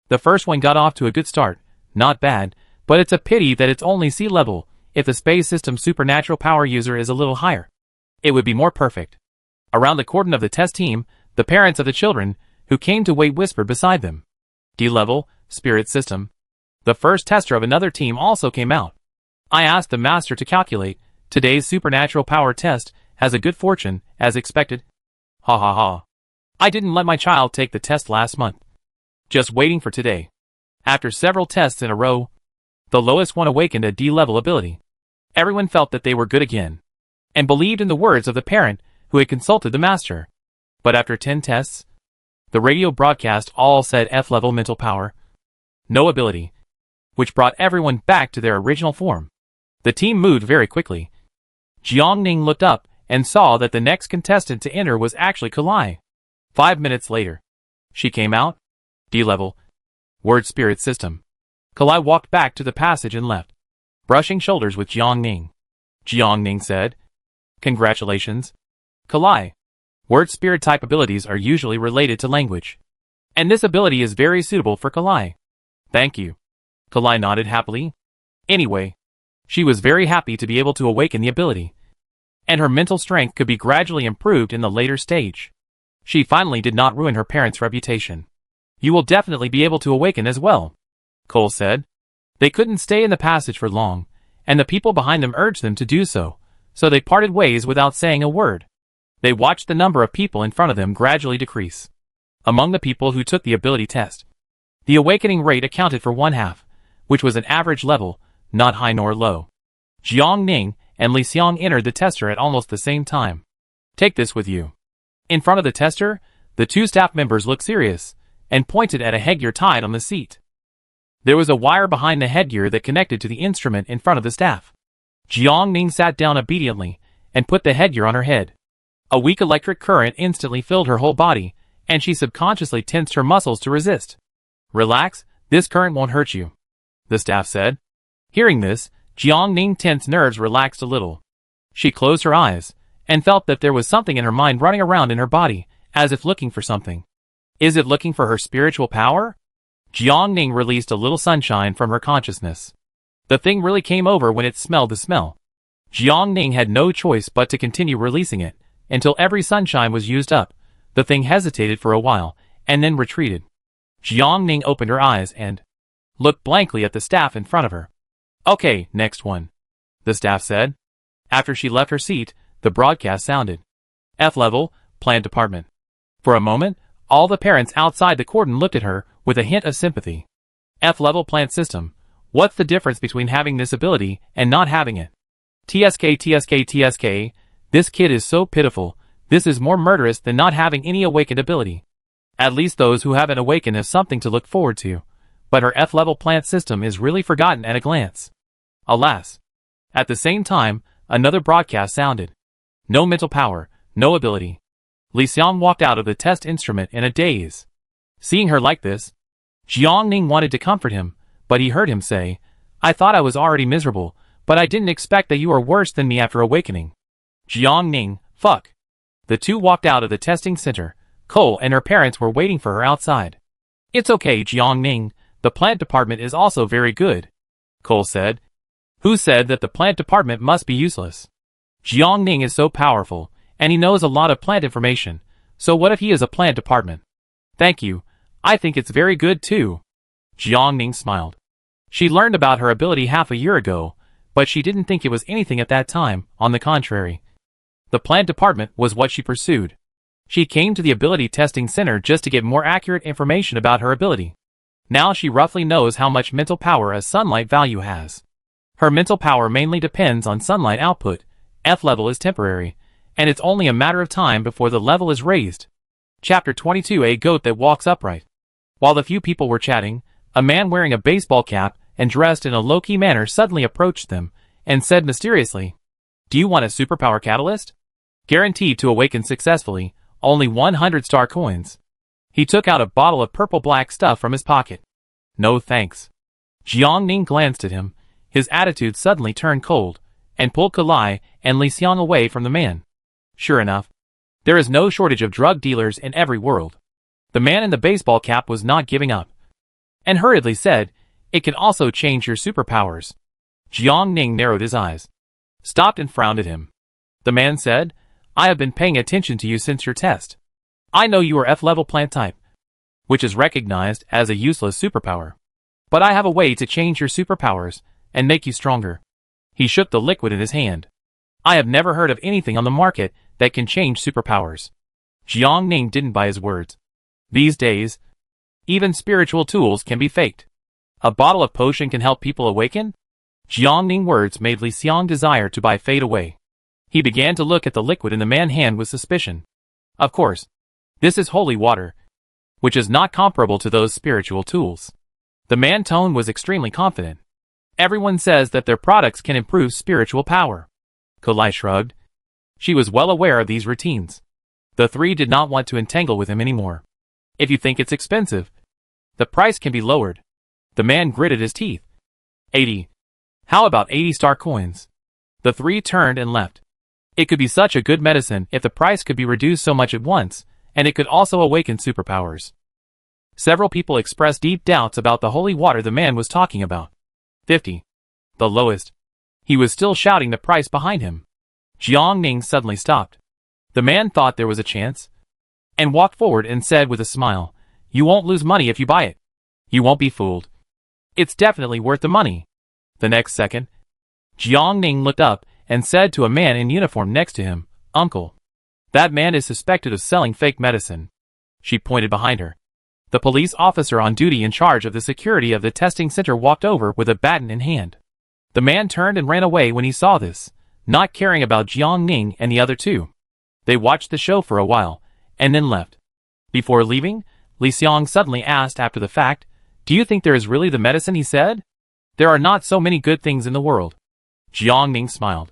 The first one got off to a good start, not bad, but it's a pity that it's only sea level. If the space system supernatural power user is a little higher, it would be more perfect. Around the cordon of the test team, the parents of the children, who came to wait, whispered beside them. D-level, spirit system. The first tester of another team also came out. I asked the master to calculate. Today's supernatural power test has a good fortune, as expected. Ha ha ha. I didn't let my child take the test last month. Just waiting for today. After several tests in a row, the lowest one awakened a D-level ability. Everyone felt that they were good again, and believed in the words of the parent who had consulted the master. But after 10 tests, the radio broadcast all said F-level mental power, no ability, which brought everyone back to their original form. The team moved very quickly. Jiang Ning looked up and saw that the next contestant to enter was actually Kalai. 5 minutes later, she came out. D-level, word spirit system. Kalai walked back to the passage and left, brushing shoulders with Jiang Ning. Jiang Ning said, "Congratulations, Kalai. Word spirit type abilities are usually related to language, and this ability is very suitable for Kalai." "Thank you." Kalai nodded happily. Anyway, she was very happy to be able to awaken the ability, and her mental strength could be gradually improved in the later stage. She finally did not ruin her parents' reputation. "You will definitely be able to awaken as well," Cole said. They couldn't stay in the passage for long, and the people behind them urged them to do so, so they parted ways without saying a word. They watched the number of people in front of them gradually decrease. Among the people who took the ability test, the awakening rate accounted for 1/2, which was an average level, not high nor low. Jiang Ning and Li Xiang entered the tester at almost the same time. "Take this with you." In front of the tester, the two staff members looked serious, and pointed at a headgear tied on the seat. There was a wire behind the headgear that connected to the instrument in front of the staff. Jiang Ning sat down obediently, and put the headgear on her head. A weak electric current instantly filled her whole body, and she subconsciously tensed her muscles to resist. "Relax, this current won't hurt you," the staff said. Hearing this, Jiang Ning's tense nerves relaxed a little. She closed her eyes, and felt that there was something in her mind running around in her body, as if looking for something. Is it looking for her spiritual power? Jiang Ning released a little sunshine from her consciousness. The thing really came over when it smelled the smell. Jiang Ning had no choice but to continue releasing it, until every sunshine was used up. The thing hesitated for a while, and then retreated. Jiang Ning opened her eyes and looked blankly at the staff in front of her. "Okay, next one," the staff said. After she left her seat, the broadcast sounded. "F-level, plant department." For a moment, all the parents outside the cordon looked at her with a hint of sympathy. "F-level plant system. What's the difference between having this ability and not having it?" TSK. This kid is so pitiful. This is more murderous than not having any awakened ability. At least those who haven't awakened have something to look forward to. But her F-level plant system is really forgotten at a glance. Alas. At the same time, another broadcast sounded. "No mental power, no ability." Li Xiang walked out of the test instrument in a daze. Seeing her like this, Jiang Ning wanted to comfort him, but he heard him say, "I thought I was already miserable, but I didn't expect that you are worse than me after awakening." Jiang Ning, fuck. The two walked out of the testing center. Cole and her parents were waiting for her outside. "It's okay, Jiang Ning, the plant department is also very good," Cole said. "Who said that the plant department must be useless? Jiang Ning is so powerful, and he knows a lot of plant information, so what if he is a plant department?" "Thank you, I think it's very good too." Jiang Ning smiled. She learned about her ability half a year ago, but she didn't think it was anything at that time. On the contrary, the plant department was what she pursued. She came to the ability testing center just to get more accurate information about her ability. Now she roughly knows how much mental power a sunlight value has. Her mental power mainly depends on sunlight output. F-level is temporary, and it's only a matter of time before the level is raised. Chapter 22. A goat that walks upright. While the few people were chatting, a man wearing a baseball cap and dressed in a low-key manner suddenly approached them, and said mysteriously, "Do you want a superpower catalyst?" Guaranteed to awaken successfully, only 100 star coins. He took out a bottle of purple-black stuff from his pocket. No thanks. Jiang Ning glanced at him, his attitude suddenly turned cold, and pulled Kalai and Li Xiang away from the man. Sure enough, there is no shortage of drug dealers in every world. The man in the baseball cap was not giving up, and hurriedly said, "It can also change your superpowers." Jiang Ning narrowed his eyes, stopped and frowned at him. The man said, "I have been paying attention to you since your test. I know you are F-level plant type, which is recognized as a useless superpower. But I have a way to change your superpowers and make you stronger." He shook the liquid in his hand. "I have never heard of anything on the market that can change superpowers." Jiang Ning didn't buy his words. These days, even spiritual tools can be faked. A bottle of potion can help people awaken? Jiang Ning's words made Li Xiang desire to buy fade away. He began to look at the liquid in the man's hand with suspicion. Of course, this is holy water, which is not comparable to those spiritual tools. The man's tone was extremely confident. Everyone says that their products can improve spiritual power. Kalai shrugged. She was well aware of these routines. The three did not want to entangle with him anymore. If you think it's expensive, the price can be lowered. The man gritted his teeth. 80. How about 80 star coins? The three turned and left. It could be such a good medicine if the price could be reduced so much at once, and it could also awaken superpowers. Several people expressed deep doubts about the holy water the man was talking about. 50. The lowest. He was still shouting the price behind him. Jiang Ning suddenly stopped. The man thought there was a chance, and walked forward and said with a smile, "You won't lose money if you buy it. You won't be fooled. It's definitely worth the money." The next second, Jiang Ning looked up and said to a man in uniform next to him, "Uncle, that man is suspected of selling fake medicine." She pointed behind her. The police officer on duty in charge of the security of the testing center walked over with a baton in hand. The man turned and ran away when he saw this, not caring about Jiang Ning and the other two. They watched the show for a while, and then left. Before leaving, Li Xiang suddenly asked after the fact, "Do you think there is really the medicine he said? There are not so many good things in the world." Jiang Ning smiled.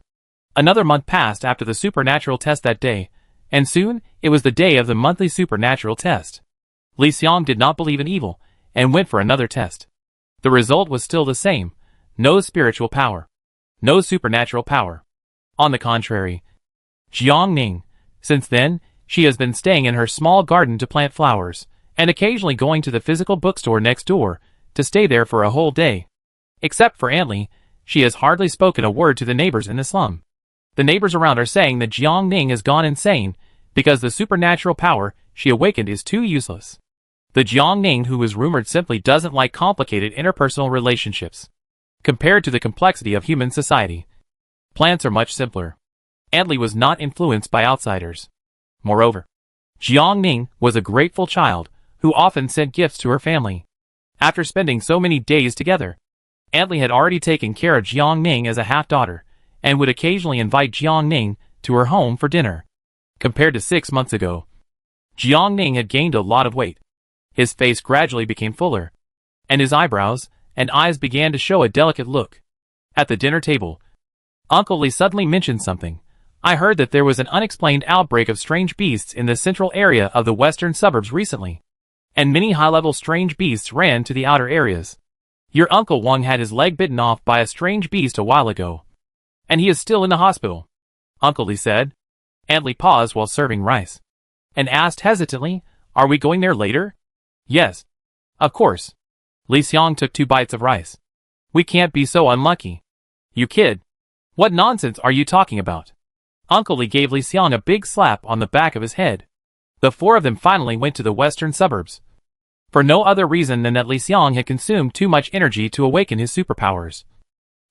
Another month passed after the supernatural test that day, and soon it was the day of the monthly supernatural test. Li Xiang did not believe in evil, and went for another test. The result was still the same: no spiritual power, no supernatural power. On the contrary, Jiang Ning, since then, she has been staying in her small garden to plant flowers, and occasionally going to the physical bookstore next door, to stay there for a whole day. Except for Aunt Li, she has hardly spoken a word to the neighbors in the slum. The neighbors around are saying that Jiang Ning has gone insane, because the supernatural power she awakened is too useless. The Jiang Ning who is rumored simply doesn't like complicated interpersonal relationships. Compared to the complexity of human society, plants are much simpler. Aunt Li was not influenced by outsiders. Moreover, Jiang Ning was a grateful child, who often sent gifts to her family. After spending so many days together, Aunt Li had already taken care of Jiang Ning as a half-daughter, and would occasionally invite Jiang Ning to her home for dinner. Compared to 6 months ago, Jiang Ning had gained a lot of weight. His face gradually became fuller, and his eyebrows and eyes began to show a delicate look. At the dinner table, Uncle Li suddenly mentioned something. "I heard that there was an unexplained outbreak of strange beasts in the central area of the western suburbs recently, and many high-level strange beasts ran to the outer areas. Your Uncle Wang had his leg bitten off by a strange beast a while ago, and he is still in the hospital," Uncle Li said. Aunt Li paused while serving rice, and asked hesitantly, "Are we going there later?" "Yes, of course." Li Xiang took 2 bites of rice. "We can't be so unlucky." "You kid. What nonsense are you talking about?" Uncle Li gave Li Xiang a big slap on the back of his head. The 4 of them finally went to the western suburbs, for no other reason than that Li Xiang had consumed too much energy to awaken his superpowers.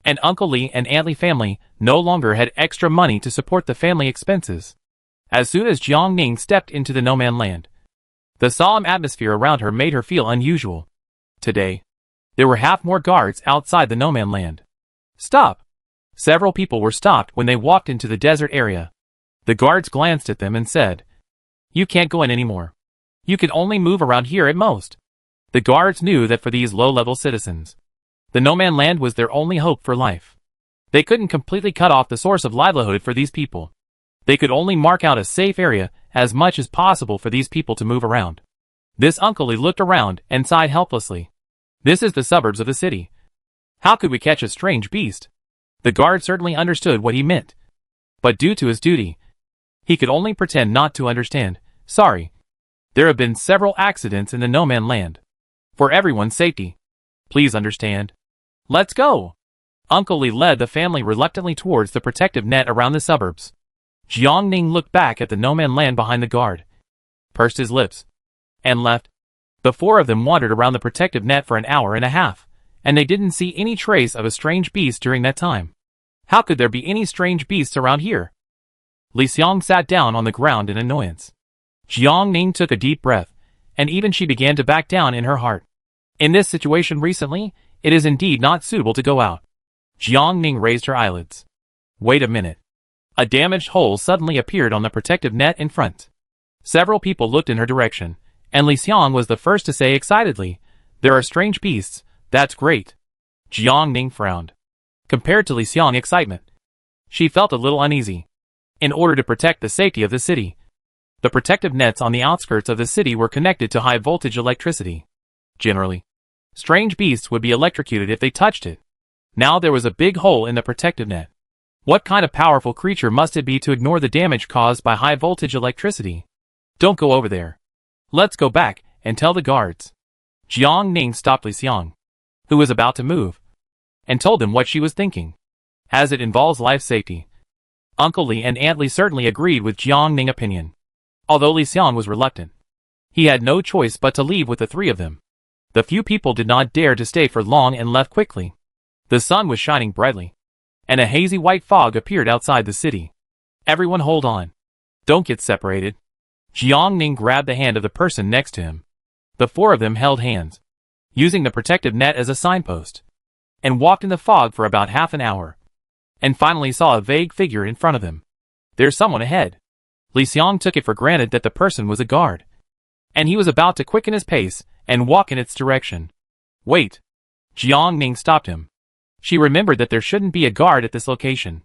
And Uncle Li and Aunt Li family no longer had extra money to support the family expenses. As soon as Jiang Ning stepped into the no-man land, the solemn atmosphere around her made her feel unusual. Today, there were half more guards outside the no-man land. "Stop!" Several people were stopped when they walked into the desert area. The guards glanced at them and said, "You can't go in anymore. You can only move around here at most." The guards knew that for these low-level citizens, the no-man land was their only hope for life. They couldn't completely cut off the source of livelihood for these people. They could only mark out a safe area as much as possible for these people to move around. This Uncle Lee looked around and sighed helplessly. This is the suburbs of the city. How could we catch a strange beast? The guard certainly understood what he meant. But due to his duty, he could only pretend not to understand. Sorry. There have been several accidents in the no-man land. For everyone's safety. Please understand. Let's go. Uncle Lee led the family reluctantly towards the protective net around the suburbs. Jiang Ning looked back at the no-man land behind the guard, pursed his lips, and left. The four of them wandered around the protective net for an hour and a half, and they didn't see any trace of a strange beast during that time. How could there be any strange beasts around here? Li Xiang sat down on the ground in annoyance. Jiang Ning took a deep breath, and even she began to back down in her heart. In this situation recently, it is indeed not suitable to go out. Jiang Ning raised her eyelids. Wait a minute. A damaged hole suddenly appeared on the protective net in front. Several people looked in her direction, and Li Xiang was the first to say excitedly, "There are strange beasts, that's great." Jiang Ning frowned. Compared to Li Xiang's excitement, she felt a little uneasy. In order to protect the safety of the city, the protective nets on the outskirts of the city were connected to high-voltage electricity. Generally, strange beasts would be electrocuted if they touched it. Now there was a big hole in the protective net. What kind of powerful creature must it be to ignore the damage caused by high-voltage electricity? Don't go over there. Let's go back and tell the guards. Jiang Ning stopped Li Xiang, who was about to move, and told them what she was thinking. As it involves life safety, Uncle Lee and Aunt Lee certainly agreed with Jiang Ning's opinion. Although Li Xiang was reluctant, he had no choice but to leave with the three of them. The few people did not dare to stay for long and left quickly. The sun was shining brightly, and a hazy white fog appeared outside the city. Everyone hold on. Don't get separated. Jiang Ning grabbed the hand of the person next to him. The four of them held hands, using the protective net as a signpost, and walked in the fog for about half an hour, and finally saw a vague figure in front of them. There's someone ahead. Li Xiang took it for granted that the person was a guard, and he was about to quicken his pace and walk in its direction. Wait. Jiang Ning stopped him. She remembered that there shouldn't be a guard at this location.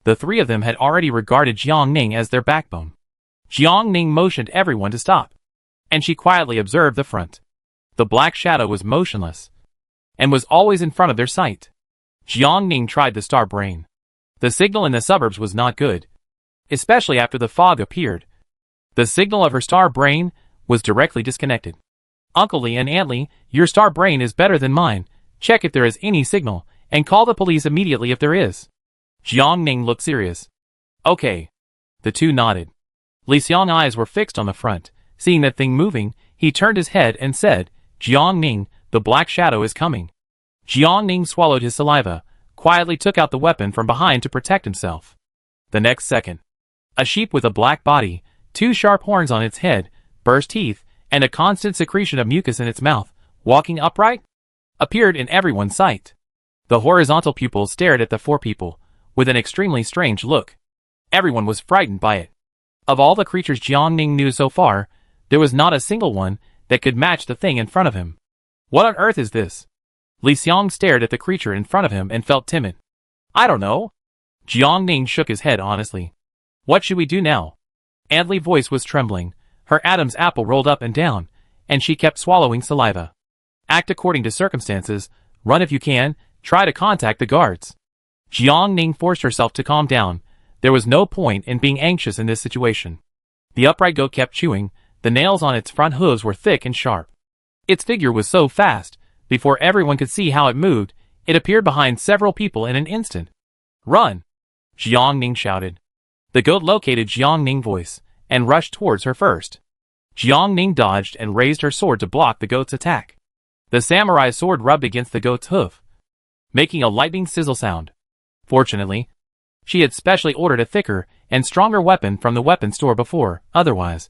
The three of them had already regarded Jiang Ning as their backbone. Jiang Ning motioned everyone to stop, and she quietly observed the front. The black shadow was motionless, and was always in front of their sight. Jiang Ning tried the star brain. The signal in the suburbs was not good, especially after the fog appeared. The signal of her star brain was directly disconnected. Uncle Lee and Aunt Lee, your star brain is better than mine. Check if there is any signal, and call the police immediately if there is. Jiang Ning looked serious. Okay. The two nodded. Li Xiang's eyes were fixed on the front. Seeing that thing moving, he turned his head and said, Jiang Ning, the black shadow is coming. Jiang Ning swallowed his saliva, quietly took out the weapon from behind to protect himself. The next second, a sheep with a black body, two sharp horns on its head, burst teeth, and a constant secretion of mucus in its mouth, walking upright, appeared in everyone's sight. The horizontal pupils stared at the four people, with an extremely strange look. Everyone was frightened by it. Of all the creatures Jiang Ning knew so far, there was not a single one that could match the thing in front of him. What on earth is this? Li Xiang stared at the creature in front of him and felt timid. I don't know. Jiang Ning shook his head honestly. What should we do now? Aunt Lee's voice was trembling. Her Adam's apple rolled up and down, and she kept swallowing saliva. Act according to circumstances. Run if you can. Try to contact the guards. Jiang Ning forced herself to calm down. There was no point in being anxious in this situation. The upright goat kept chewing. The nails on its front hooves were thick and sharp. Its figure was so fast, before everyone could see how it moved, it appeared behind several people in an instant. Run! Jiang Ning shouted. The goat located Jiang Ning's voice, and rushed towards her first. Jiang Ning dodged and raised her sword to block the goat's attack. The samurai sword rubbed against the goat's hoof, making a lightning sizzle sound. Fortunately, she had specially ordered a thicker and stronger weapon from the weapon store before, otherwise,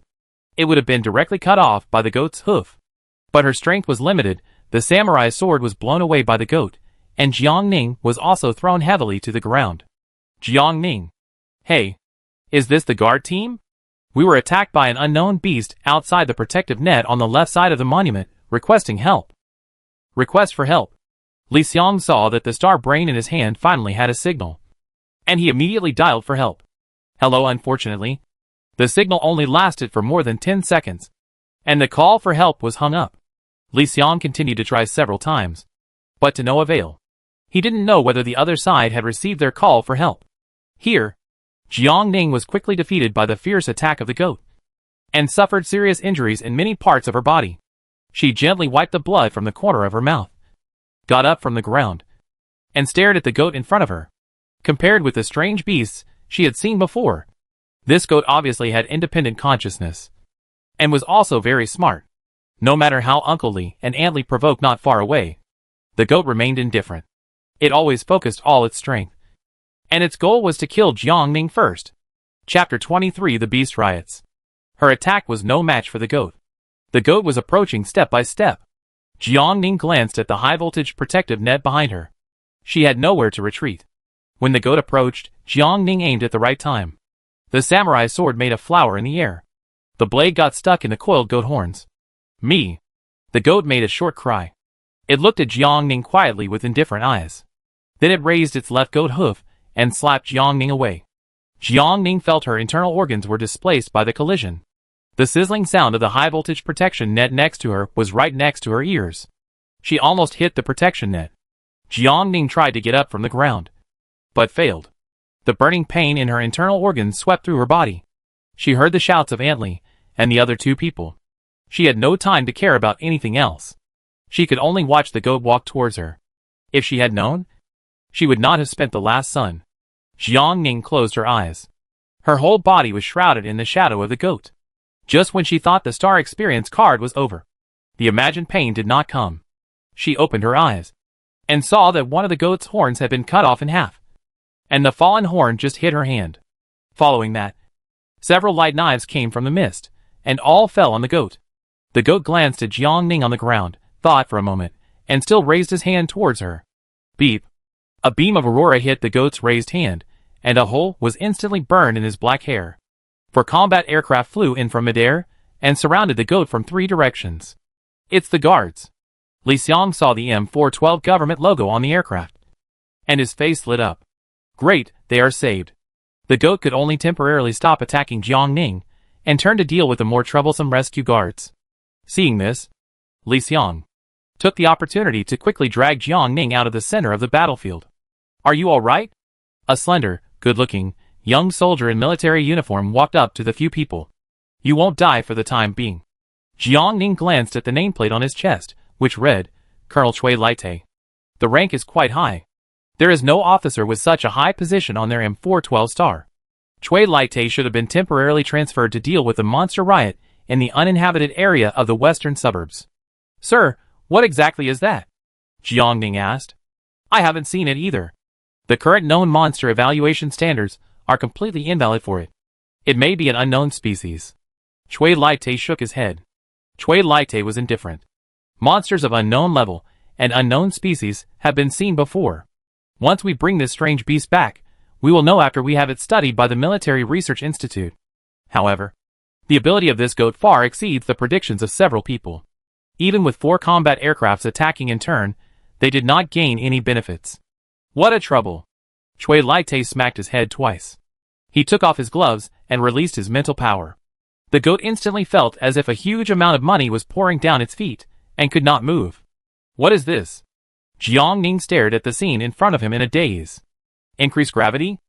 it would have been directly cut off by the goat's hoof. But her strength was limited. The samurai sword was blown away by the goat, and Jiang Ning was also thrown heavily to the ground. Jiang Ning. Hey. Is this the guard team? We were attacked by an unknown beast outside the protective net on the left side of the monument, requesting help. Request for help. Li Xiang saw that the star brain in his hand finally had a signal, and he immediately dialed for help. Hello. Unfortunately, the signal only lasted for more than 10 seconds, and the call for help was hung up. Li Xiang continued to try several times, but to no avail. He didn't know whether the other side had received their call for help. Here, Jiang Ning was quickly defeated by the fierce attack of the goat, and suffered serious injuries in many parts of her body. She gently wiped the blood from the corner of her mouth, got up from the ground, and stared at the goat in front of her. Compared with the strange beasts she had seen before, this goat obviously had independent consciousness, and was also very smart. No matter how Uncle Li and Aunt Li provoked not far away, the goat remained indifferent. It always focused all its strength, and its goal was to kill Jiang Ning first. Chapter 23. The Beast Riots. Her attack was no match for the goat. The goat was approaching step by step. Jiang Ning glanced at the high-voltage protective net behind her. She had nowhere to retreat. When the goat approached, Jiang Ning aimed at the right time. The samurai sword made a flower in the air. The blade got stuck in the coiled goat horns. Me! The goat made a short cry. It looked at Jiang Ning quietly with indifferent eyes. Then it raised its left goat hoof and slapped Jiang Ning away. Jiang Ning felt her internal organs were displaced by the collision. The sizzling sound of the high-voltage protection net next to her was right next to her ears. She almost hit the protection net. Jiang Ning tried to get up from the ground, but failed. The burning pain in her internal organs swept through her body. She heard the shouts of Aunt Li and the other two people. She had no time to care about anything else. She could only watch the goat walk towards her. If she had known, she would not have spent the last sun. Jiang Ning closed her eyes. Her whole body was shrouded in the shadow of the goat. Just when she thought the star experience card was over, the imagined pain did not come. She opened her eyes and saw that one of the goat's horns had been cut off in half, and the fallen horn just hit her hand. Following that, several light knives came from the mist, and all fell on the goat. The goat glanced at Jiang Ning on the ground, thought for a moment, and still raised his hand towards her. Beep! A beam of aurora hit the goat's raised hand, and a hole was instantly burned in his black hair. For combat aircraft flew in from midair and surrounded the goat from 3 directions. It's the guards. Li Xiang saw the M412 government logo on the aircraft, and his face lit up. Great, they are saved. The goat could only temporarily stop attacking Jiang Ning and turn to deal with the more troublesome rescue guards. Seeing this, Li Xiang took the opportunity to quickly drag Jiang Ning out of the center of the battlefield. Are you all right? A slender, good-looking, young soldier in military uniform walked up to the few people. You won't die for the time being. Jiang Ning glanced at the nameplate on his chest, which read, Colonel Cui Laite. The rank is quite high. There is no officer with such a high position on their M412 star. Cui Laite should have been temporarily transferred to deal with the monster riot in the uninhabited area of the western suburbs. Sir, what exactly is that? Jiang Ning asked. I haven't seen it either. The current known monster evaluation standards are completely invalid for it. It may be an unknown species. Cui Laite shook his head. Cui Laite was indifferent. Monsters of unknown level and unknown species have been seen before. Once we bring this strange beast back, we will know after we have it studied by the Military Research Institute. However, the ability of this goat far exceeds the predictions of several people. Even with 4 combat aircrafts attacking in turn, they did not gain any benefits. What a trouble! Cui Laite smacked his head twice. He took off his gloves and released his mental power. The goat instantly felt as if a huge amount of money was pouring down its feet, and could not move. What is this? Jiang Ning stared at the scene in front of him in a daze. Increased gravity?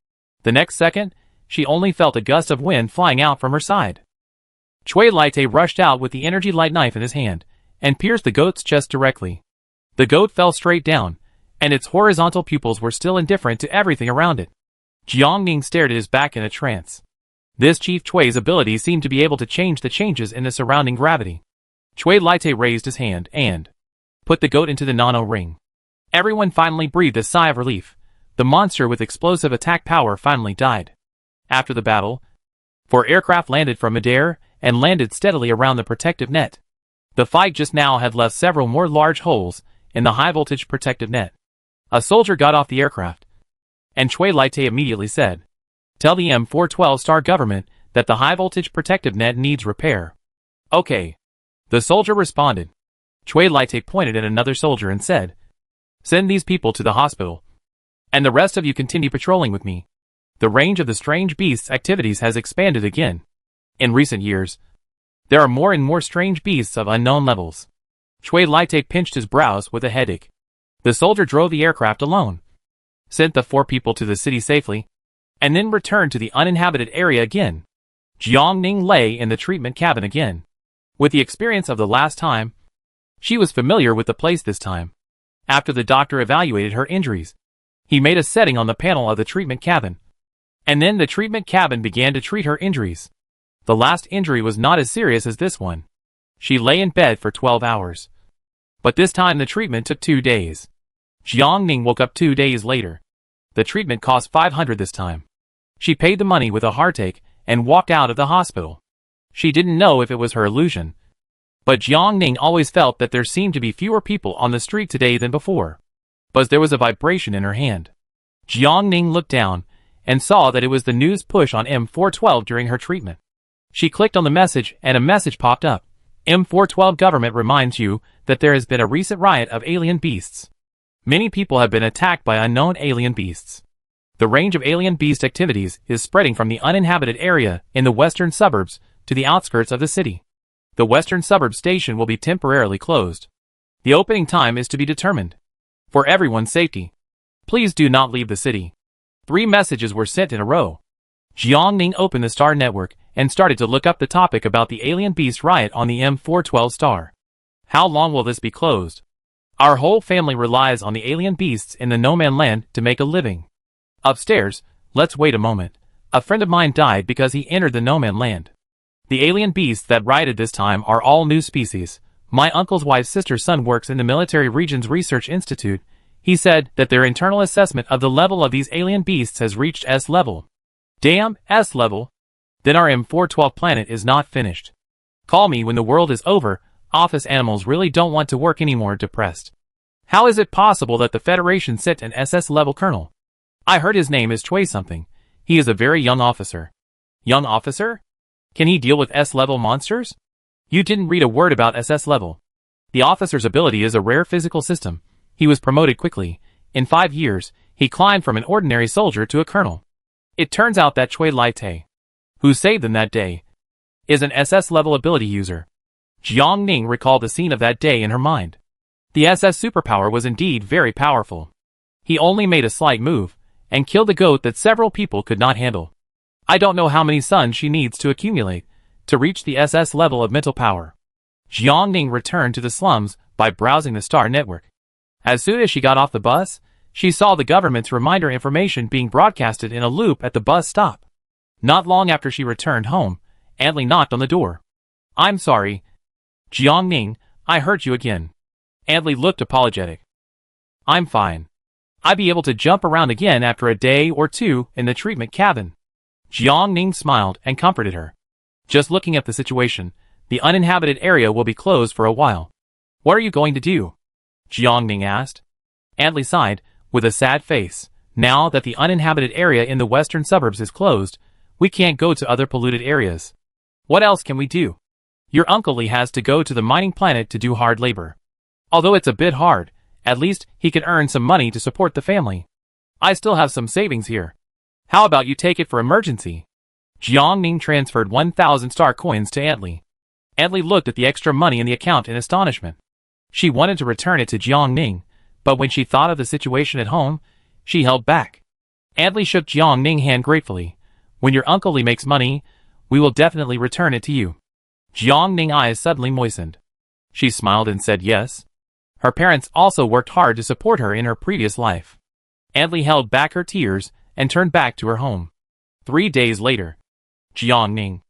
The next second, she only felt a gust of wind flying out from her side. Cui Laite rushed out with the energy light knife in his hand, and pierced the goat's chest directly. The goat fell straight down, and its horizontal pupils were still indifferent to everything around it. Jiang Ning stared at his back in a trance. This Chief Cui's ability seemed to be able to change the changes in the surrounding gravity. Cui Laite raised his hand and put the goat into the nano ring. Everyone finally breathed a sigh of relief. The monster with explosive attack power finally died. After the battle, 4 aircraft landed from midair and landed steadily around the protective net. The fight just now had left several more large holes in the high-voltage protective net. A soldier got off the aircraft, and Cui Laite immediately said, Tell the M412 star government that the high-voltage protective net needs repair. Okay. The soldier responded. Cui Laite pointed at another soldier and said, Send these people to the hospital, and the rest of you continue patrolling with me. The range of the strange beast's activities has expanded again. In recent years, there are more and more strange beasts of unknown levels. Chui Laite pinched his brows with a headache. The soldier drove the aircraft alone, sent the 4 people to the city safely, and then returned to the uninhabited area again. Jiang Ning lay in the treatment cabin again. With the experience of the last time, she was familiar with the place this time. After the doctor evaluated her injuries, he made a setting on the panel of the treatment cabin, and then the treatment cabin began to treat her injuries. The last injury was not as serious as this one. She lay in bed for 12 hours. But this time the treatment took 2 days. Jiang Ning woke up 2 days later. The treatment cost 500 this time. She paid the money with a heartache and walked out of the hospital. She didn't know if it was her illusion, but Jiang Ning always felt that there seemed to be fewer people on the street today than before. But there was a vibration in her hand. Jiang Ning looked down and saw that it was the news push on M412 during her treatment. She clicked on the message and a message popped up. M412 government reminds you that there has been a recent riot of alien beasts. Many people have been attacked by unknown alien beasts. The range of alien beast activities is spreading from the uninhabited area in the western suburbs to the outskirts of the city. The western suburb station will be temporarily closed. The opening time is to be determined. For everyone's safety, please do not leave the city. 3 messages were sent in a row. Jiang Ning opened the star network and started to look up the topic about the alien beast riot on the M412 star. How long will this be closed? Our whole family relies on the alien beasts in the no-man land to make a living. Upstairs, let's wait a moment. A friend of mine died because he entered the no-man land. The alien beasts that rioted this time are all new species. My uncle's wife's sister's son works in the Military Regions Research Institute. He said that their internal assessment of the level of these alien beasts has reached S level. Damn, S level? Then our M412 planet is not finished. Call me when the world is over. Office animals really don't want to work anymore. Depressed. How is it possible that the Federation sent an SS level colonel? I heard his name is Chui something. He is a very young officer. Young officer? Can he deal with S-level monsters? You didn't read a word about SS level. The officer's ability is a rare physical system. He was promoted quickly. In 5 years, he climbed from an ordinary soldier to a colonel. It turns out that Chui Laite, who saved them that day, is an SS level ability user. Jiang Ning recalled the scene of that day in her mind. The SS superpower was indeed very powerful. He only made a slight move and killed a goat that several people could not handle. I don't know how many suns she needs to accumulate to reach the SS level of mental power. Jiang Ning returned to the slums by browsing the star network. As soon as she got off the bus, she saw the government's reminder information being broadcasted in a loop at the bus stop. Not long after she returned home, Antley knocked on the door. I'm sorry, Jiang Ning, I hurt you again. Antley looked apologetic. I'm fine. I'd be able to jump around again after a day or 2 in the treatment cabin. Jiang Ning smiled and comforted her. Just looking at the situation, the uninhabited area will be closed for a while. What are you going to do? Jiang Ning asked. Antley sighed, with a sad face. Now that the uninhabited area in the western suburbs is closed, we can't go to other polluted areas. What else can we do? Your uncle Lee has to go to the mining planet to do hard labor. Although it's a bit hard, at least he can earn some money to support the family. I still have some savings here. How about you take it for emergency? Jiang Ning transferred 1,000 star coins to Antley. Antley looked at the extra money in the account in astonishment. She wanted to return it to Jiang Ning, but when she thought of the situation at home, she held back. Antley shook Jiang Ning's hand gratefully. When your uncle Lee makes money, we will definitely return it to you. Jiang Ning's eyes suddenly moistened. She smiled and said yes. Her parents also worked hard to support her in her previous life. Antley held back her tears and turned back to her home. 3 days later, Jiang Ning,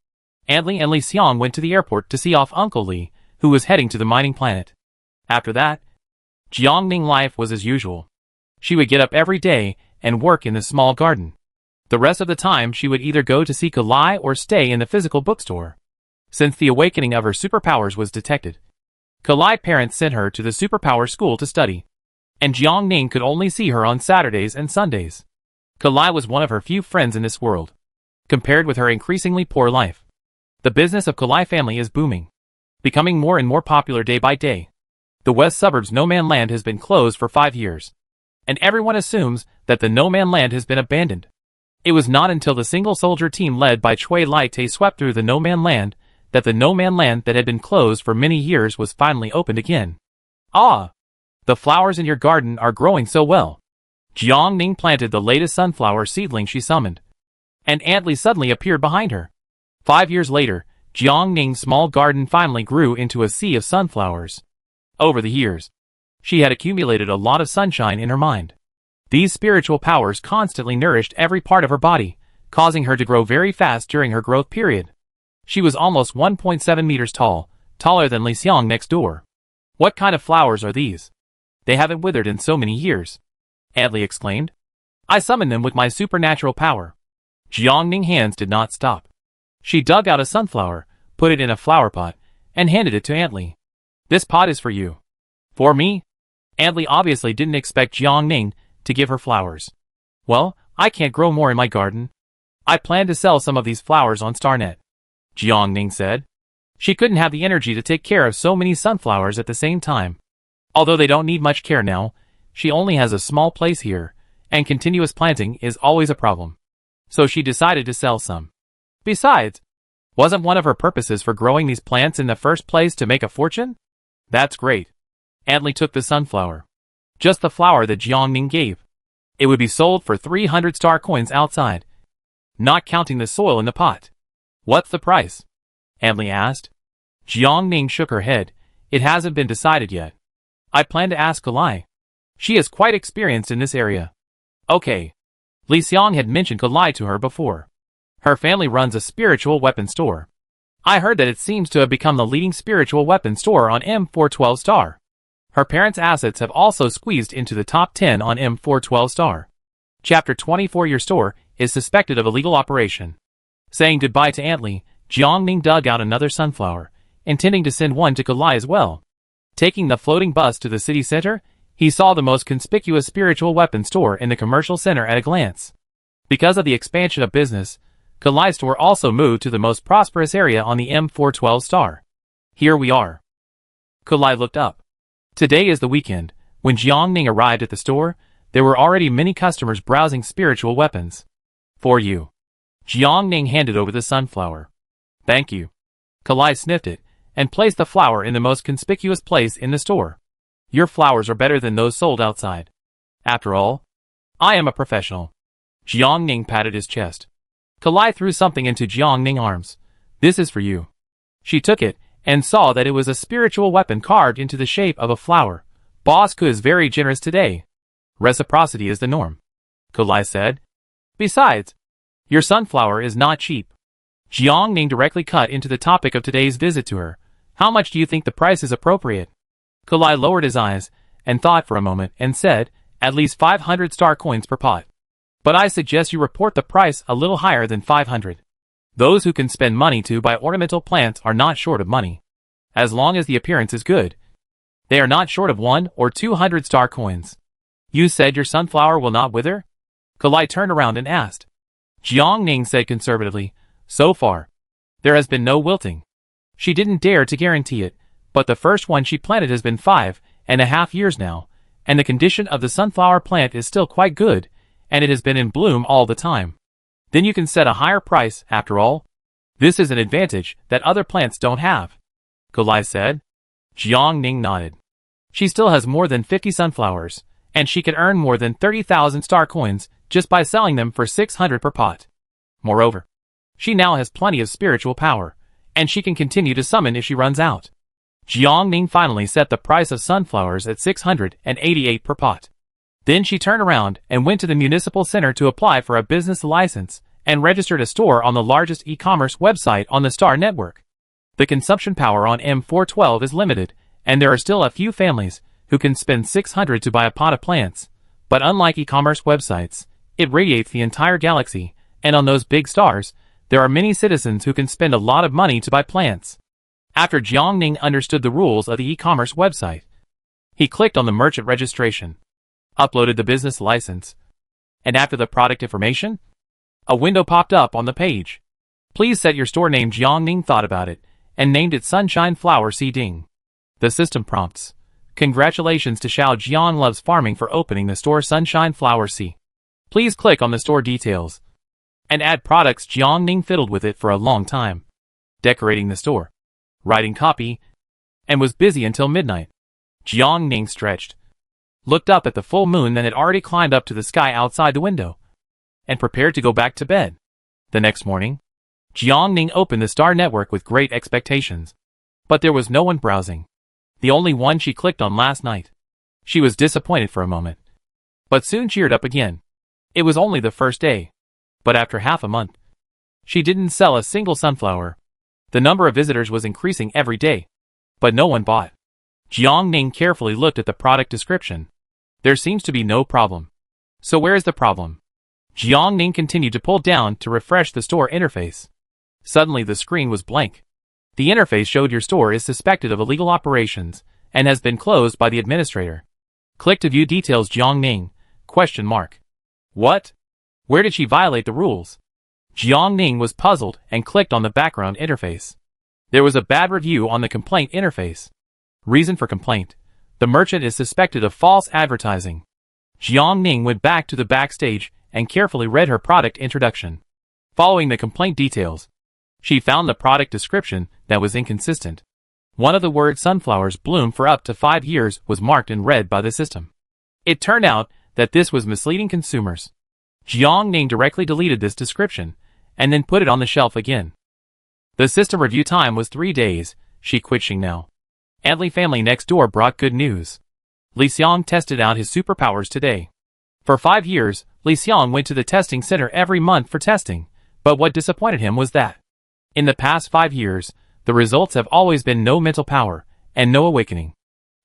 Antley and Li Xiang went to the airport to see off Uncle Lee, who was heading to the mining planet. After that, Jiang Ning's life was as usual. She would get up every day and work in the small garden. The rest of the time she would either go to see Kalai or stay in the physical bookstore. Since the awakening of her superpowers was detected, Kalai's parents sent her to the superpower school to study, and Jiang Ning could only see her on Saturdays and Sundays. Kalai was one of her few friends in this world, compared with her increasingly poor life. The business of Kalai family is booming, becoming more and more popular day by day. The West Suburbs no-man land has been closed for 5 years, and everyone assumes that the no-man land has been abandoned. It was not until the single soldier team led by Cui Laite swept through the no-man land that the no-man land that had been closed for many years was finally opened again. Ah! The flowers in your garden are growing so well. Jiang Ning planted the latest sunflower seedling she summoned, and Antly suddenly appeared behind her. 5 years later, Jiang Ning's small garden finally grew into a sea of sunflowers. Over the years, she had accumulated a lot of sunshine in her mind. These spiritual powers constantly nourished every part of her body, causing her to grow very fast during her growth period. She was almost 1.7 meters tall, taller than Li Xiang next door. What kind of flowers are these? They haven't withered in so many years, Antly exclaimed. I summoned them with my supernatural power. Jiang Ning's hands did not stop. She dug out a sunflower, put it in a flower pot, and handed it to Antly. This pot is for you. For me? Antly obviously didn't expect Jiang Ning to give her flowers. Well, I can't grow more in my garden. I plan to sell some of these flowers on StarNet, Jiang Ning said. She couldn't have the energy to take care of so many sunflowers at the same time. Although they don't need much care now, she only has a small place here, and continuous planting is always a problem. So she decided to sell some. Besides, wasn't one of her purposes for growing these plants in the first place to make a fortune? That's great. Antly took the sunflower. Just the flower that Jiang Ning gave. It would be sold for 300 star coins outside, not counting the soil in the pot. What's the price? Antly asked. Jiang Ning shook her head. It hasn't been decided yet. I plan to ask Kalai. She is quite experienced in this area. Okay. Li Xiang had mentioned Kalai to her before. Her family runs a spiritual weapon store. I heard that it seems to have become the leading spiritual weapon store on M412 Star. Her parents' assets have also squeezed into the top 10 on M412 Star. Chapter 24 Your store is suspected of illegal operation. Saying goodbye to Antly, Jiang Ning dug out another sunflower, intending to send one to Kalai as well. Taking the floating bus to the city center, he saw the most conspicuous spiritual weapon store in the commercial center at a glance. Because of the expansion of business, Kalai's store also moved to the most prosperous area on the M412 Star. Here we are. Kalai looked up. Today is the weekend. When Jiang Ning arrived at the store, there were already many customers browsing spiritual weapons. For you. Jiang Ning handed over the sunflower. Thank you. Kalai sniffed it, and placed the flower in the most conspicuous place in the store. Your flowers are better than those sold outside. After all, I am a professional. Jiang Ning patted his chest. Kalai threw something into Jiang Ning's arms. This is for you. She took it, and saw that it was a spiritual weapon carved into the shape of a flower. Boss Ku is very generous today. Reciprocity is the norm, Kalai said. Besides, your sunflower is not cheap. Jiang Ning directly cut into the topic of today's visit to her. How much do you think the price is appropriate? Kalai lowered his eyes, and thought for a moment, and said, at least 500 star coins per pot. But I suggest you report the price a little higher than 500. Those who can spend money to buy ornamental plants are not short of money. As long as the appearance is good, they are not short of 100 or 200 star coins. You said your sunflower will not wither? Kalai turned around and asked. Jiang Ning said conservatively, so far, there has been no wilting. She didn't dare to guarantee it, but the first one she planted has been 5.5 years now, and the condition of the sunflower plant is still quite good, and it has been in bloom all the time. Then you can set a higher price, after all. This is an advantage that other plants don't have, Kalai said. Jiang Ning nodded. She still has more than 50 sunflowers, and she can earn more than 30,000 star coins just by selling them for 600 per pot. Moreover, she now has plenty of spiritual power, and she can continue to summon if she runs out. Jiang Ning finally set the price of sunflowers at 688 per pot. Then she turned around and went to the municipal center to apply for a business license and registered a store on the largest e-commerce website on the Star Network. The consumption power on M412 is limited, and there are still a few families who can spend 600 to buy a pot of plants, but unlike e-commerce websites, it radiates the entire galaxy, and on those big stars, there are many citizens who can spend a lot of money to buy plants. After Jiang Ning understood the rules of the e-commerce website, he clicked on the merchant registration, uploaded the business license, and after the product information, a window popped up on the page. Please set your store name. Jiang Ning thought about it, and named it Sunshine Flower Seeding. The system prompts. Congratulations to Xiao Jian Loves Farming for opening the store Sunshine Flower C. Please click on the store details. and add products. Jiang Ning fiddled with it for a long time, decorating the store, writing copy, and was busy until midnight. Jiang Ning stretched, looked up at the full moon that had already climbed up to the sky outside the window, and prepared to go back to bed. The next morning, Jiang Ning opened the star network with great expectations. But there was no one browsing. The only one she clicked on last night. She was disappointed for a moment, but soon cheered up again. It was only the first day, but after half a month, she didn't sell a single sunflower. The number of visitors was increasing every day, but no one bought. Jiang Ning carefully looked at the product description. There seems to be no problem. So where is the problem? Jiang Ning continued to pull down to refresh the store interface. Suddenly the screen was blank. The interface showed your store is suspected of illegal operations and has been closed by the administrator. Click to view details. Jiang Ning, ? What? Where did she violate the rules? Jiang Ning was puzzled and clicked on the background interface. There was a bad review on the complaint interface. Reason for complaint: the merchant is suspected of false advertising. Jiang Ning went back to the backstage and carefully read her product introduction. Following the complaint details, she found the product description that was inconsistent. One of the words "sunflowers bloom for up to 5 years" was marked in red by the system. It turned out that this was misleading consumers. Jiang Ning directly deleted this description and then put it on the shelf again. The system review time was 3 days. She quit Xingnou. Anli family next door brought good news. Li Xiang tested out his superpowers today. For 5 years, Li Xiang went to the testing center every month for testing, but what disappointed him was that in the past 5 years, the results have always been no mental power and no awakening.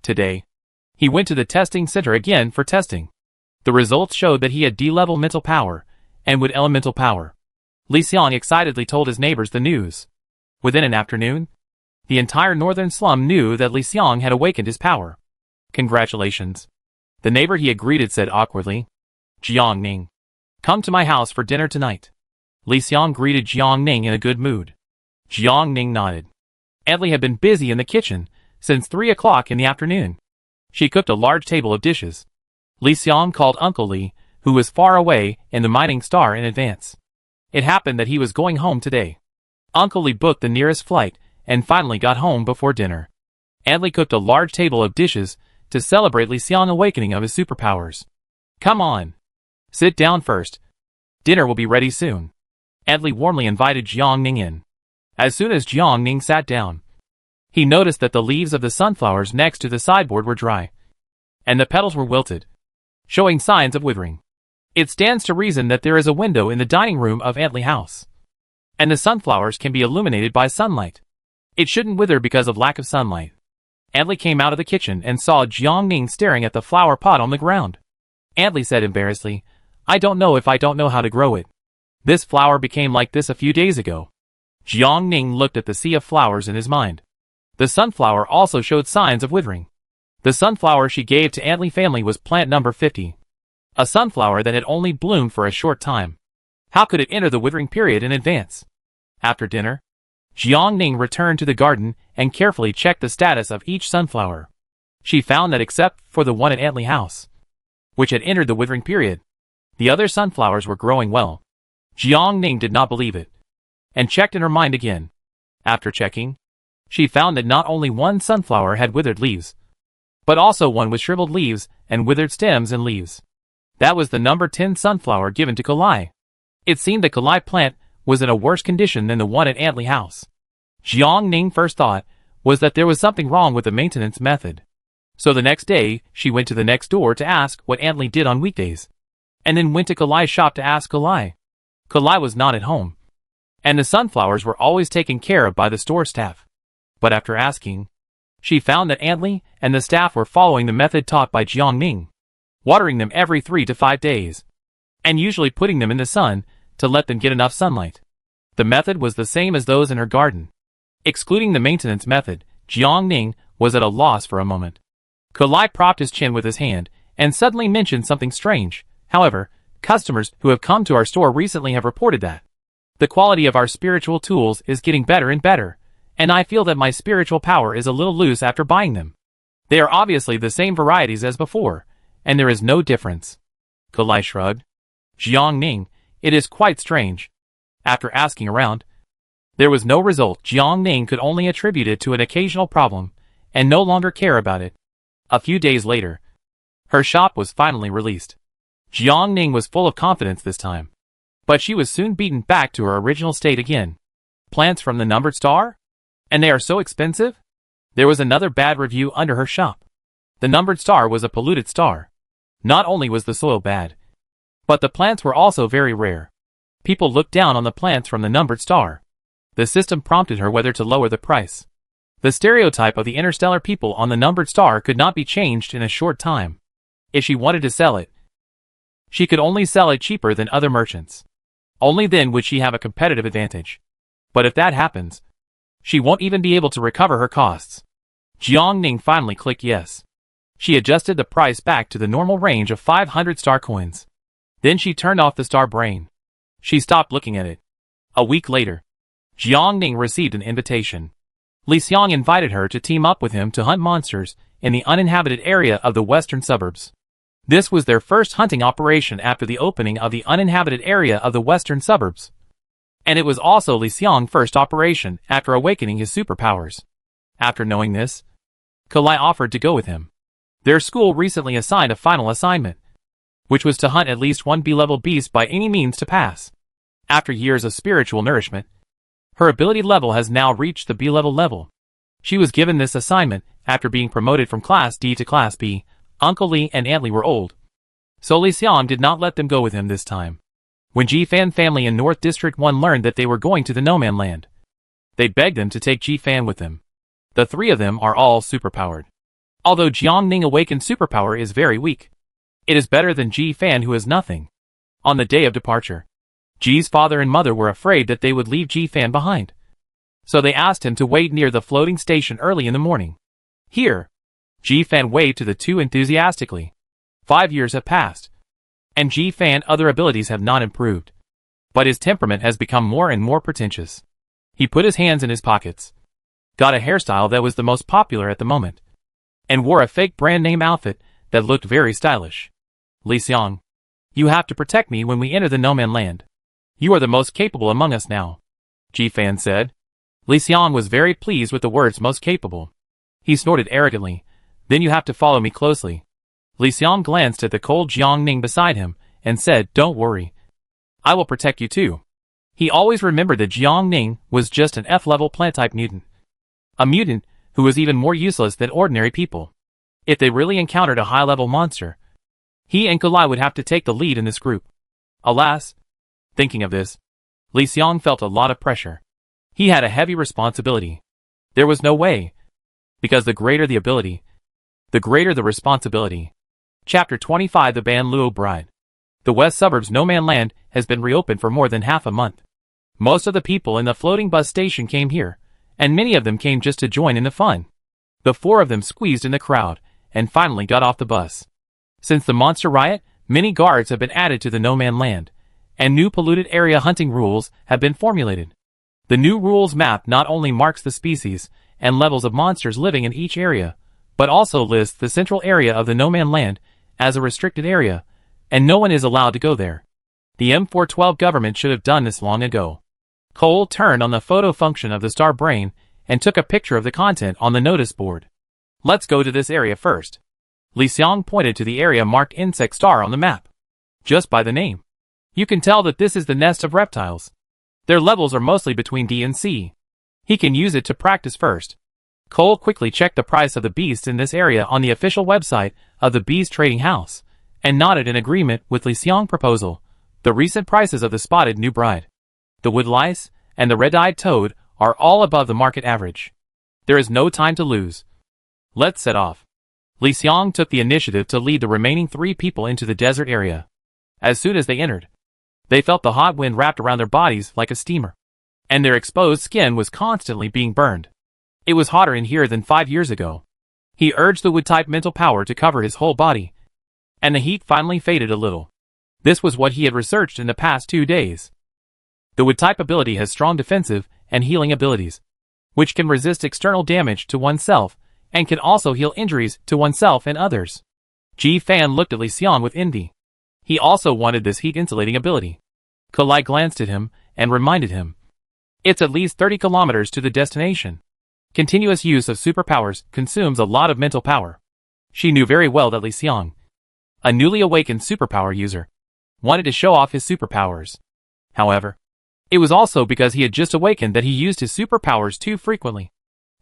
Today, he went to the testing center again for testing. The results showed that he had D-level mental power and would elemental power. Li Xiang excitedly told his neighbors the news. Within an afternoon, the entire northern slum knew that Li Xiang had awakened his power. Congratulations. The neighbor he had greeted said awkwardly. Jiang Ning, come to my house for dinner tonight. Li Xiang greeted Jiang Ning in a good mood. Jiang Ning nodded. Anli had been busy in the kitchen since 3 o'clock in the afternoon. She cooked a large table of dishes. Li Xiang called Uncle Li, who was far away in the mining star, in advance. It happened that he was going home today. Uncle Li booked the nearest flight and finally got home before dinner. Anli cooked a large table of dishes to celebrate Li Xiang's awakening of his superpowers. Come on. Sit down first. Dinner will be ready soon. Anli warmly invited Jiang Ning in. As soon as Jiang Ning sat down, he noticed that the leaves of the sunflowers next to the sideboard were dry, and the petals were wilted, showing signs of withering. It stands to reason that there is a window in the dining room of Anli house, and the sunflowers can be illuminated by sunlight. It shouldn't wither because of lack of sunlight. Anli came out of the kitchen and saw Jiang Ning staring at the flower pot on the ground. Anli said embarrassedly, I don't know how to grow it. This flower became like this a few days ago. Jiang Ning looked at the sea of flowers in his mind. The sunflower also showed signs of withering. The sunflower she gave to Anli family was plant number 50. A sunflower that had only bloomed for a short time. How could it enter the withering period in advance? After dinner, Jiang Ning returned to the garden and carefully checked the status of each sunflower. She found that except for the one at Anli house, which had entered the withering period, the other sunflowers were growing well. Jiang Ning did not believe it, and checked in her mind again. After checking, she found that not only one sunflower had withered leaves, but also one with shriveled leaves and withered stems and leaves. That was the number 10 sunflower given to Kalai. It seemed the Kalai plant was in a worse condition than the one at Anli house. Jiang Ning's first thought was that there was something wrong with the maintenance method. So the next day, she went to the next door to ask what Anli did on weekdays, and then went to Kalai's shop to ask Kalai. Kalai was not at home, and the sunflowers were always taken care of by the store staff. But after asking, she found that Anli and the staff were following the method taught by Jiang Ning, watering them every 3 to 5 days, and usually putting them in the sun to let them get enough sunlight. The method was the same as those in her garden. Excluding the maintenance method, Jiang Ning was at a loss for a moment. Kalai propped his chin with his hand and suddenly mentioned something strange. However, customers who have come to our store recently have reported that the quality of our spiritual tools is getting better and better, and I feel that my spiritual power is a little loose after buying them. They are obviously the same varieties as before, and there is no difference. Kalai shrugged. Jiang Ning, it is quite strange. After asking around, there was no result. Jiang Ning could only attribute it to an occasional problem, and no longer care about it. A few days later, her shop was finally released. Jiang Ning was full of confidence this time. But she was soon beaten back to her original state again. Plants from the numbered star? And they are so expensive? There was another bad review under her shop. The numbered star was a polluted star. Not only was the soil bad, but the plants were also very rare. People looked down on the plants from the numbered star. The system prompted her whether to lower the price. The stereotype of the interstellar people on the numbered star could not be changed in a short time. If she wanted to sell it, she could only sell it cheaper than other merchants. Only then would she have a competitive advantage. But if that happens, she won't even be able to recover her costs. Jiang Ning finally clicked yes. She adjusted the price back to the normal range of 500 star coins. Then she turned off the star brain. She stopped looking at it. A week later, Jiang Ning received an invitation. Li Xiang invited her to team up with him to hunt monsters in the uninhabited area of the western suburbs. This was their first hunting operation after the opening of the uninhabited area of the western suburbs. And it was also Li Xiang's first operation after awakening his superpowers. After knowing this, Kalai offered to go with him. Their school recently assigned a final assignment, which was to hunt at least one B-level beast by any means to pass. After years of spiritual nourishment, her ability level has now reached the B-level level. She was given this assignment after being promoted from Class D to Class B. Uncle Li and Aunt Li were old, so Li Xiang did not let them go with him this time. When Ji-Fan family in North District 1 learned that they were going to the No Man Land, they begged them to take Ji-Fan with them. The three of them are all superpowered. Although Jiang Ning awakened superpower is very weak, it is better than Ji-Fan who has nothing. On the day of departure, Ji's father and mother were afraid that they would leave Ji-Fan behind, so they asked him to wait near the floating station early in the morning. Here, Ji-Fan waved to the two enthusiastically. 5 years have passed, and Ji-Fan's other abilities have not improved, but his temperament has become more and more pretentious. He put his hands in his pockets, got a hairstyle that was the most popular at the moment, and wore a fake brand name outfit that looked very stylish. Li Xiang, you have to protect me when we enter the No Man Land. You are the most capable among us now, Ji-Fan said. Li Xiang was very pleased with the words most capable. He snorted arrogantly. Then you have to follow me closely. Li Xiang glanced at the cold Jiang Ning beside him and said, don't worry. I will protect you too. He always remembered that Jiang Ning was just an F-level plant-type mutant. A mutant who was even more useless than ordinary people. If they really encountered a high-level monster, he and Kalai would have to take the lead in this group. Alas, thinking of this, Li Xiang felt a lot of pressure. He had a heavy responsibility. There was no way, because the greater the ability, the greater the responsibility. Chapter 25 The Ban Luo Bride. The west suburbs No Man Land has been reopened for more than half a month. Most of the people in the floating bus station came here, and many of them came just to join in the fun. The four of them squeezed in the crowd, and finally got off the bus. Since the monster riot, many guards have been added to the No Man Land, and new polluted area hunting rules have been formulated. The new rules map not only marks the species and levels of monsters living in each area, but also lists the central area of the No Man Land as a restricted area, and no one is allowed to go there. The M412 government should have done this long ago. Cole turned on the photo function of the star brain and took a picture of the content on the notice board. Let's go to this area first. Li Xiang pointed to the area marked Insect Star on the map. Just by the name, you can tell that this is the nest of reptiles. Their levels are mostly between D and C. He can use it to practice first. Cole quickly checked the price of the beasts in this area on the official website of the Beast Trading House, and nodded in agreement with Li Xiang's proposal. The recent prices of the spotted new bride, the wood lice, and the red-eyed toad are all above the market average. There is no time to lose. Let's set off. Li Xiang took the initiative to lead the remaining 3 people into the desert area. As soon as they entered, they felt the hot wind wrapped around their bodies like a steamer, and their exposed skin was constantly being burned. It was hotter in here than 5 years ago. He urged the wood-type mental power to cover his whole body, and the heat finally faded a little. This was what he had researched in the past 2 days. The wood-type ability has strong defensive and healing abilities, which can resist external damage to oneself and can also heal injuries to oneself and others. Ji-Fan looked at Li Xiang with envy. He also wanted this heat-insulating ability. Kalai glanced at him and reminded him. It's at least 30 kilometers to the destination. Continuous use of superpowers consumes a lot of mental power. She knew very well that Li Xiang, a newly awakened superpower user, wanted to show off his superpowers. However, it was also because he had just awakened that he used his superpowers too frequently,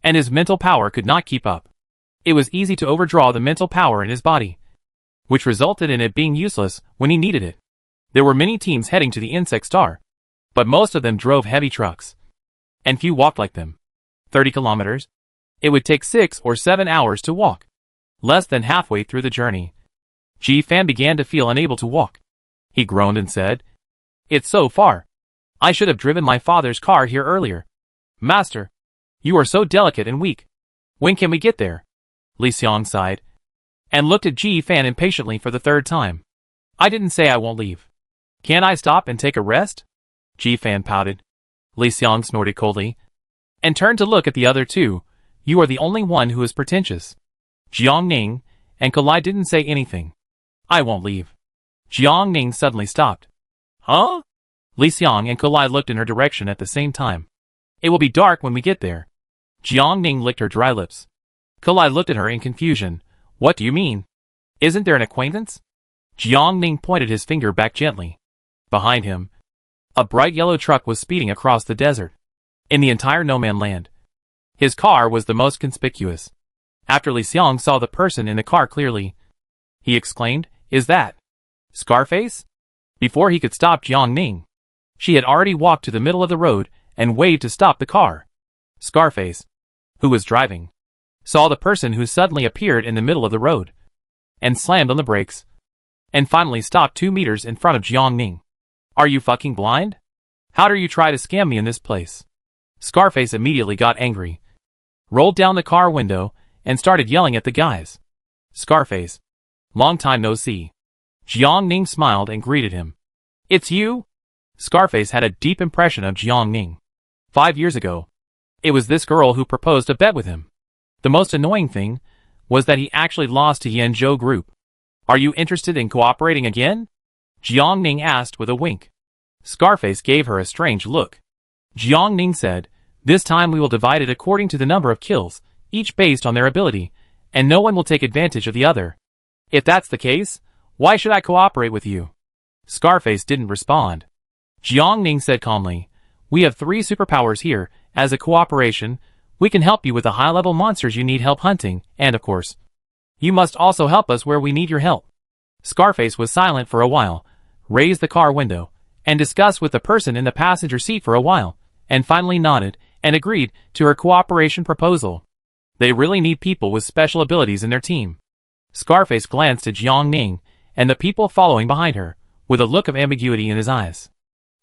and his mental power could not keep up. It was easy to overdraw the mental power in his body, which resulted in it being useless when he needed it. There were many teams heading to the insect star, but most of them drove heavy trucks, and few walked like them. 30 kilometers? It would take 6 or 7 hours to walk. Less than halfway through the journey, Ji Fan began to feel unable to walk. He groaned and said, "It's so far. I should have driven my father's car here earlier. Master, you are so delicate and weak. When can we get there?" Li Xiang sighed, and looked at Ji Fan impatiently for the third time. "I didn't say I won't leave. Can't I stop and take a rest?" Ji Fan pouted. Li Xiang snorted coldly, and turned to look at the other two. "You are the only one who is pretentious." Jiang Ning and Kalai didn't say anything. "I won't leave." Jiang Ning suddenly stopped. "Huh?" Li Xiang and Kalai looked in her direction at the same time. "It will be dark when we get there." Jiang Ning licked her dry lips. Kalai looked at her in confusion. "What do you mean? Isn't there an acquaintance?" Jiang Ning pointed his finger back gently. Behind him, a bright yellow truck was speeding across the desert. In the entire no-man land, his car was the most conspicuous. After Li Xiang saw the person in the car clearly, he exclaimed, "Is that Scarface?" Before he could stop Jiang Ning, she had already walked to the middle of the road and waved to stop the car. Scarface, who was driving, saw the person who suddenly appeared in the middle of the road, and slammed on the brakes, and finally stopped 2 meters in front of Jiang Ning. "Are you fucking blind? How dare you try to scam me in this place?" Scarface immediately got angry, rolled down the car window, and started yelling at the guys. "Scarface, long time no see." Jiang Ning smiled and greeted him. "It's you?" Scarface had a deep impression of Jiang Ning. 5 years ago, it was this girl who proposed a bet with him. The most annoying thing was that he actually lost to Yanzhou Group. "Are you interested in cooperating again?" Jiang Ning asked with a wink. Scarface gave her a strange look. Jiang Ning said, "This time we will divide it according to the number of kills, each based on their ability, and no one will take advantage of the other. If that's the case, why should I cooperate with you?" Scarface didn't respond. Jiang Ning said calmly, "We have 3 superpowers here. As a cooperation, we can help you with the high-level monsters you need help hunting, and of course, you must also help us where we need your help." Scarface was silent for a while, raised the car window, and discussed with the person in the passenger seat for a while, and finally nodded and agreed to her cooperation proposal. They really need people with special abilities in their team. Scarface glanced at Jiang Ning and the people following behind her, with a look of ambiguity in his eyes.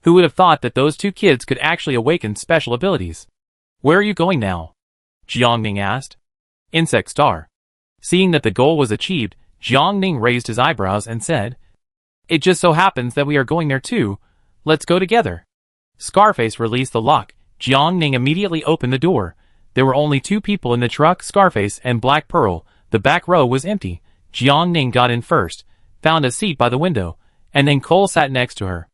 Who would have thought that those 2 kids could actually awaken special abilities? "Where are you going now?" Jiang Ning asked. "Insect Star." Seeing that the goal was achieved, Jiang Ning raised his eyebrows and said, "It just so happens that we are going there too. Let's go together." Scarface released the lock. Jiang Ning immediately opened the door. There were only 2 people in the truck, Scarface and Black Pearl. The back row was empty. Jiang Ning got in first, found a seat by the window, and then Cole sat next to her.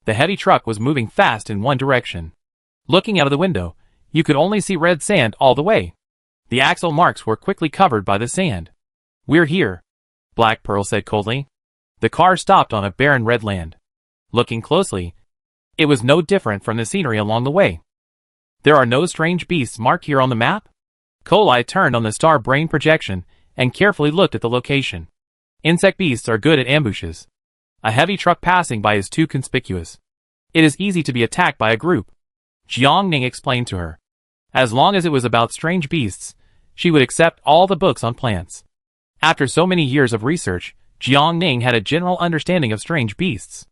The heavy truck was moving fast in one direction. Looking out of the window, you could only see red sand all the way. The axle marks were quickly covered by the sand. "We're here," Black Pearl said coldly. The car stopped on a barren red land. Looking closely, it was no different from the scenery along the way. "There are no strange beasts marked here on the map?" Kolai turned on the star brain projection and carefully looked at the location. "Insect beasts are good at ambushes. A heavy truck passing by is too conspicuous. It is easy to be attacked by a group." Jiang Ning explained to her. As long as it was about strange beasts, she would accept all the books on plants. After so many years of research, Jiang Ning had a general understanding of strange beasts.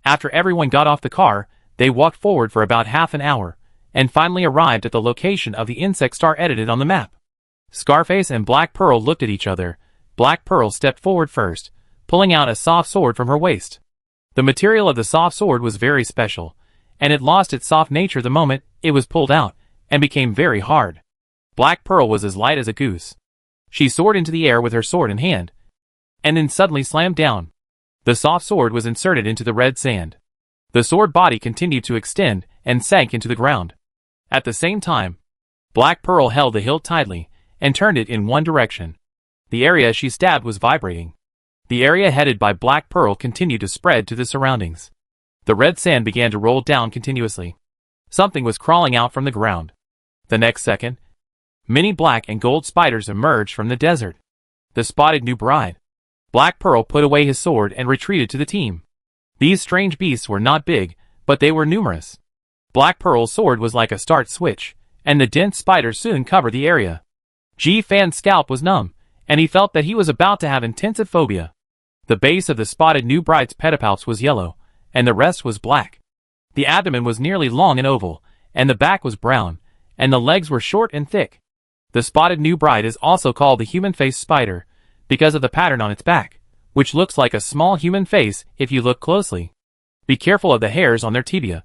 After everyone got off the car, they walked forward for about half an hour, and finally arrived at the location of the insect star edited on the map. Scarface and Black Pearl looked at each other. Black Pearl stepped forward first, pulling out a soft sword from her waist. The material of the soft sword was very special, and it lost its soft nature the moment it was pulled out, and became very hard. Black Pearl was as light as a goose. She soared into the air with her sword in hand, and then suddenly slammed down. The soft sword was inserted into the red sand. The sword body continued to extend and sank into the ground. At the same time, Black Pearl held the hilt tightly and turned it in one direction. The area she stabbed was vibrating. The area headed by Black Pearl continued to spread to the surroundings. The red sand began to roll down continuously. Something was crawling out from the ground. The next second, many black and gold spiders emerged from the desert. The spotted new bride. Black Pearl put away his sword and retreated to the team. These strange beasts were not big, but they were numerous. Black Pearl's sword was like a start switch, and the dense spiders soon covered the area. Ji Fan's scalp was numb, and he felt that he was about to have intensive phobia. The base of the spotted new bride's pedipalps was yellow, and the rest was black. The abdomen was nearly long and oval, and the back was brown, and the legs were short and thick. The spotted new bride is also called the human-faced spider, because of the pattern on its back, which looks like a small human face if you look closely. Be careful of the hairs on their tibia,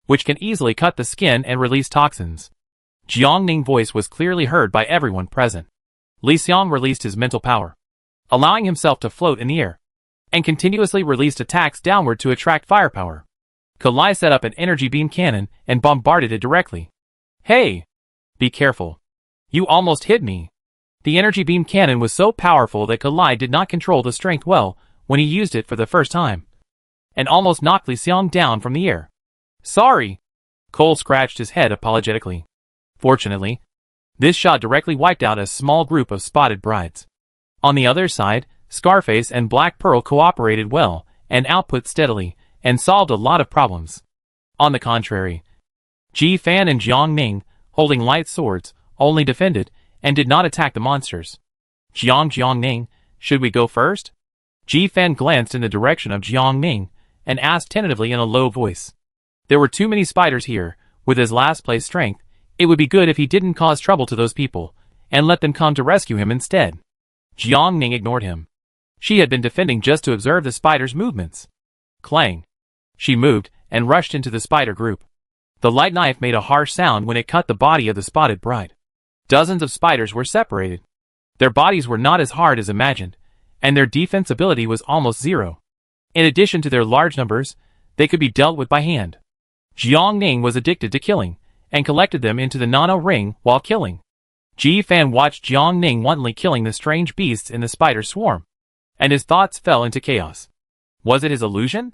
which can easily cut the skin and release toxins. Jiang Ning's voice was clearly heard by everyone present. Li Xiang released his mental power, allowing himself to float in the air, and continuously released attacks downward to attract firepower. Kalai set up an energy beam cannon and bombarded it directly. Hey! Be careful. You almost hit me. The energy beam cannon was so powerful that Kalai did not control the strength well when he used it for the first time, and almost knocked Li Xiang down from the air. Sorry! Cole scratched his head apologetically. Fortunately, this shot directly wiped out a small group of spotted brides. On the other side, Scarface and Black Pearl cooperated well and output steadily and solved a lot of problems. On the contrary, Ji Fan and Jiang Ning, holding light swords, only defended and did not attack the monsters. Jiang Ning, should we go first? Ji Fan glanced in the direction of Jiang Ning and asked tentatively in a low voice. There were too many spiders here. With his last place strength, it would be good if he didn't cause trouble to those people and let them come to rescue him instead. Jiang Ning ignored him. She had been defending just to observe the spider's movements. Clang. She moved and rushed into the spider group. The light knife made a harsh sound when it cut the body of the spotted bride. Dozens of spiders were separated. Their bodies were not as hard as imagined, and their defensibility was almost zero. In addition to their large numbers, they could be dealt with by hand. Jiang Ning was addicted to killing, and collected them into the nano ring while killing. Ji Fan watched Jiang Ning wantonly killing the strange beasts in the spider swarm, and his thoughts fell into chaos. Was it his illusion?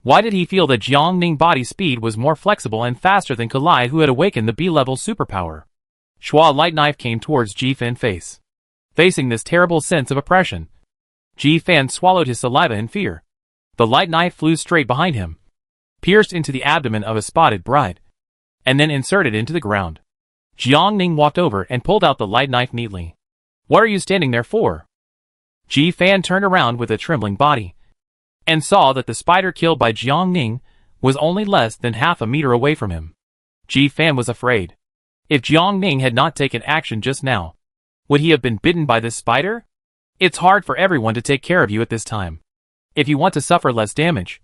Why did he feel that Jiang Ning's body speed was more flexible and faster than Kalai, who had awakened the B-level superpower? Schwa light knife came towards Ji Fan's face. Facing this terrible sense of oppression, Ji Fan swallowed his saliva in fear. The light knife flew straight behind him, pierced into the abdomen of a spotted bride, and then inserted into the ground. Jiang Ning walked over and pulled out the light knife neatly. What are you standing there for? Ji Fan turned around with a trembling body, and saw that the spider killed by Jiang Ning was only less than half a meter away from him. Ji Fan was afraid. If Jiang Ning had not taken action just now, would he have been bitten by this spider? It's hard for everyone to take care of you at this time. If you want to suffer less damage,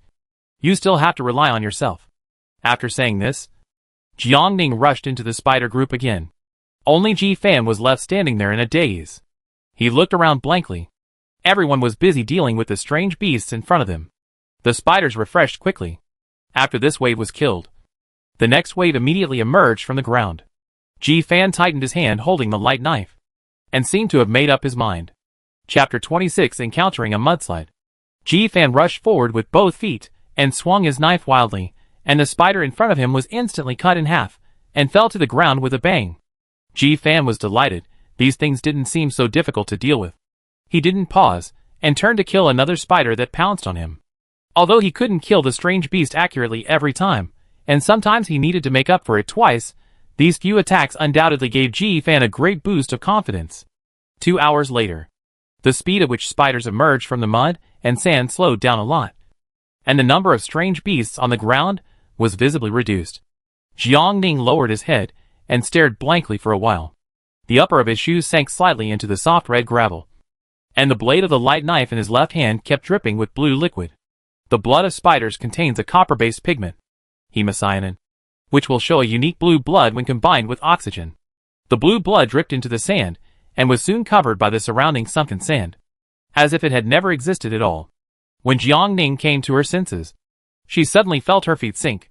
you still have to rely on yourself. After saying this, Jiang Ning rushed into the spider group again. Only Ji Fan was left standing there in a daze. He looked around blankly. Everyone was busy dealing with the strange beasts in front of them. The spiders refreshed quickly. After this wave was killed, the next wave immediately emerged from the ground. Ji Fan tightened his hand holding the light knife, and seemed to have made up his mind. Chapter 26 Encountering a Mudslide. Ji Fan rushed forward with both feet, and swung his knife wildly, and the spider in front of him was instantly cut in half, and fell to the ground with a bang. Ji Fan was delighted. These things didn't seem so difficult to deal with. He didn't pause, and turned to kill another spider that pounced on him. Although he couldn't kill the strange beast accurately every time, and sometimes he needed to make up for it twice, these few attacks undoubtedly gave Ji Fan a great boost of confidence. 2 hours later, the speed at which spiders emerged from the mud and sand slowed down a lot, and the number of strange beasts on the ground was visibly reduced. Jiang Ning lowered his head and stared blankly for a while. The upper of his shoes sank slightly into the soft red gravel, and the blade of the light knife in his left hand kept dripping with blue liquid. The blood of spiders contains a copper-based pigment, hemocyanin, which will show a unique blue blood when combined with oxygen. The blue blood dripped into the sand, and was soon covered by the surrounding sunken sand, as if it had never existed at all. When Jiang Ning came to her senses, She suddenly felt her feet sink.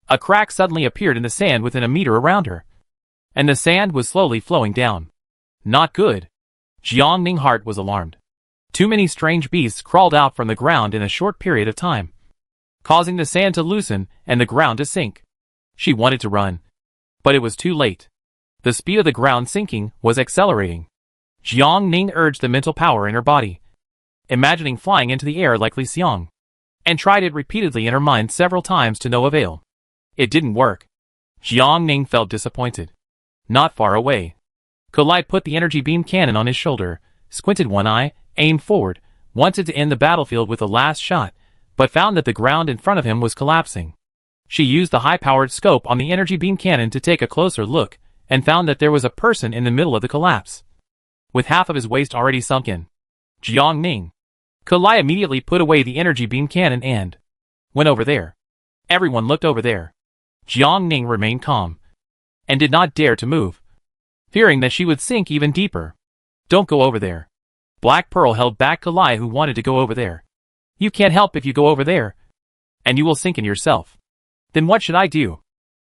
A crack suddenly appeared in the sand within a meter around her, and the sand was slowly flowing down. Not good. Jiang Ning's heart was alarmed. Too many strange beasts crawled out from the ground in a short period of time, causing the sand to loosen and the ground to sink. She wanted to run, but it was too late. The speed of the ground sinking was accelerating. Jiang Ning urged the mental power in her body, imagining flying into the air like Li Xiang, and tried it repeatedly in her mind several times to no avail. It didn't work. Jiang Ning felt disappointed. Not far away, Kalai put the energy beam cannon on his shoulder, squinted one eye, aimed forward, wanted to end the battlefield with a last shot, but found that the ground in front of him was collapsing. She used the high-powered scope on the energy beam cannon to take a closer look, and found that there was a person in the middle of the collapse, with half of his waist already sunk in. Jiang Ning. Kalai immediately put away the energy beam cannon and went over there. Everyone looked over there. Jiang Ning remained calm, and did not dare to move, fearing that she would sink even deeper. Don't go over there. Black Pearl held back Kalai, who wanted to go over there. You can't help if you go over there, and you will sink in yourself. Then what should I do?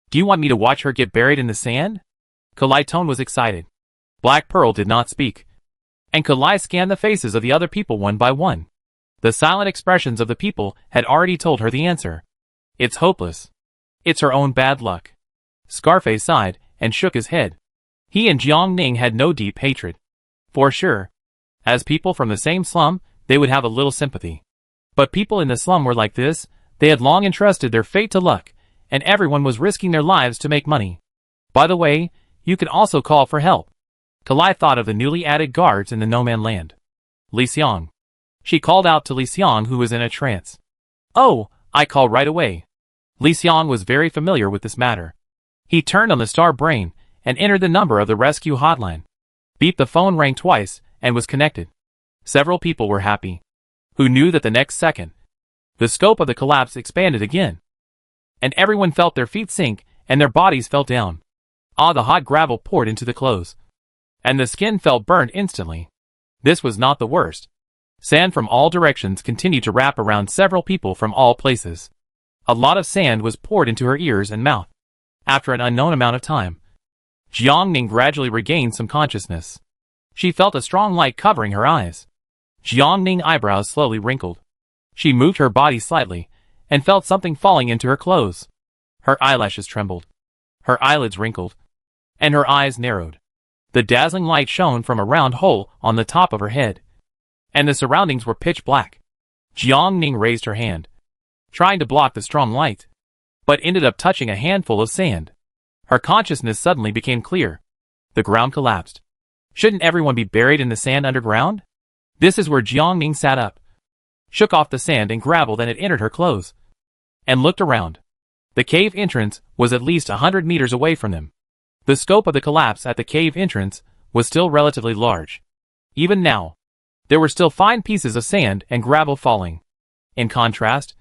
Do you want me to watch her get buried in the sand? Kalai's tone was excited. Black Pearl did not speak, and Kalai scanned the faces of the other people one by one. The silent expressions of the people had already told her the answer. It's hopeless. It's her own bad luck. Scarface sighed and shook his head. He and Jiang Ning had no deep hatred. For sure. As people from the same slum, they would have a little sympathy. But people in the slum were like this. They had long entrusted their fate to luck, and everyone was risking their lives to make money. By the way, you can also call for help. Kalai thought of the newly added guards in the no-man land. Li Xiang. She called out to Li Xiang, who was in a trance. Oh, I call right away. Li Xiang was very familiar with this matter. He turned on the star brain and entered the number of the rescue hotline. Beep, the phone rang twice and was connected. Several people were happy, who knew that the next second, the scope of the collapse expanded again, and everyone felt their feet sink and their bodies fell down. The hot gravel poured into the clothes, and the skin felt burned instantly. This was not the worst. Sand from all directions continued to wrap around several people from all places. A lot of sand was poured into her ears and mouth. After an unknown amount of time, Jiang Ning gradually regained some consciousness. She felt a strong light covering her eyes. Jiang Ning's eyebrows slowly wrinkled. She moved her body slightly, and felt something falling into her clothes. Her eyelashes trembled. Her eyelids wrinkled, and her eyes narrowed. The dazzling light shone from a round hole on the top of her head, and the surroundings were pitch black. Jiang Ning raised her hand, trying to block the strong light, but ended up touching a handful of sand. Her consciousness suddenly became clear. The ground collapsed. Shouldn't everyone be buried in the sand underground? This is where Jiang Ning sat up, shook off the sand and gravel that had entered her clothes, and looked around. The cave entrance was at least 100 meters away from them. The scope of the collapse at the cave entrance was still relatively large. Even now, there were still fine pieces of sand and gravel falling. In contrast,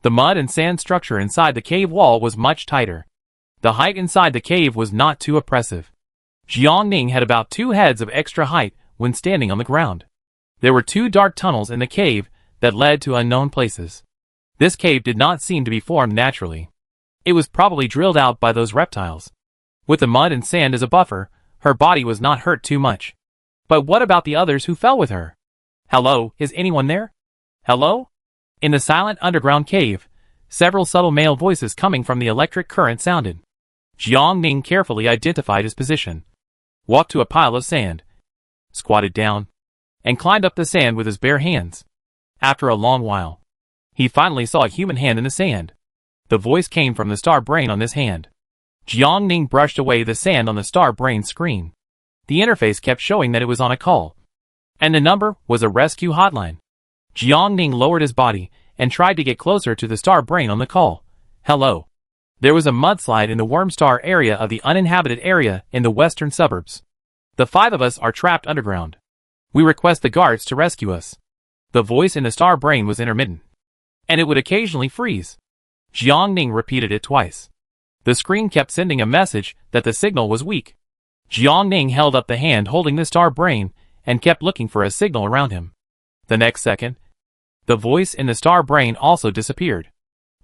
the mud and sand structure inside the cave wall was much tighter. The height inside the cave was not too oppressive. Jiang Ning had about 2 heads of extra height when standing on the ground. There were 2 dark tunnels in the cave that led to unknown places. This cave did not seem to be formed naturally. It was probably drilled out by those reptiles. With the mud and sand as a buffer, her body was not hurt too much. But what about the others who fell with her? Hello, is anyone there? Hello? In the silent underground cave, several subtle male voices coming from the electric current sounded. Jiang Ning carefully identified his position, walked to a pile of sand, squatted down, and climbed up the sand with his bare hands. After a long while, he finally saw a human hand in the sand. The voice came from the star brain on this hand. Jiang Ning brushed away the sand on the star brain screen. The interface kept showing that it was on a call, and the number was a rescue hotline. Jiang Ning lowered his body and tried to get closer to the star brain on the call. Hello. There was a mudslide in the Wormstar area of the uninhabited area in the western suburbs. The 5 of us are trapped underground. We request the guards to rescue us. The voice in the star brain was intermittent, and it would occasionally freeze. Jiang Ning repeated it twice. The screen kept sending a message that the signal was weak. Jiang Ning held up the hand holding the star brain and kept looking for a signal around him. The next second, the voice in the star brain also disappeared.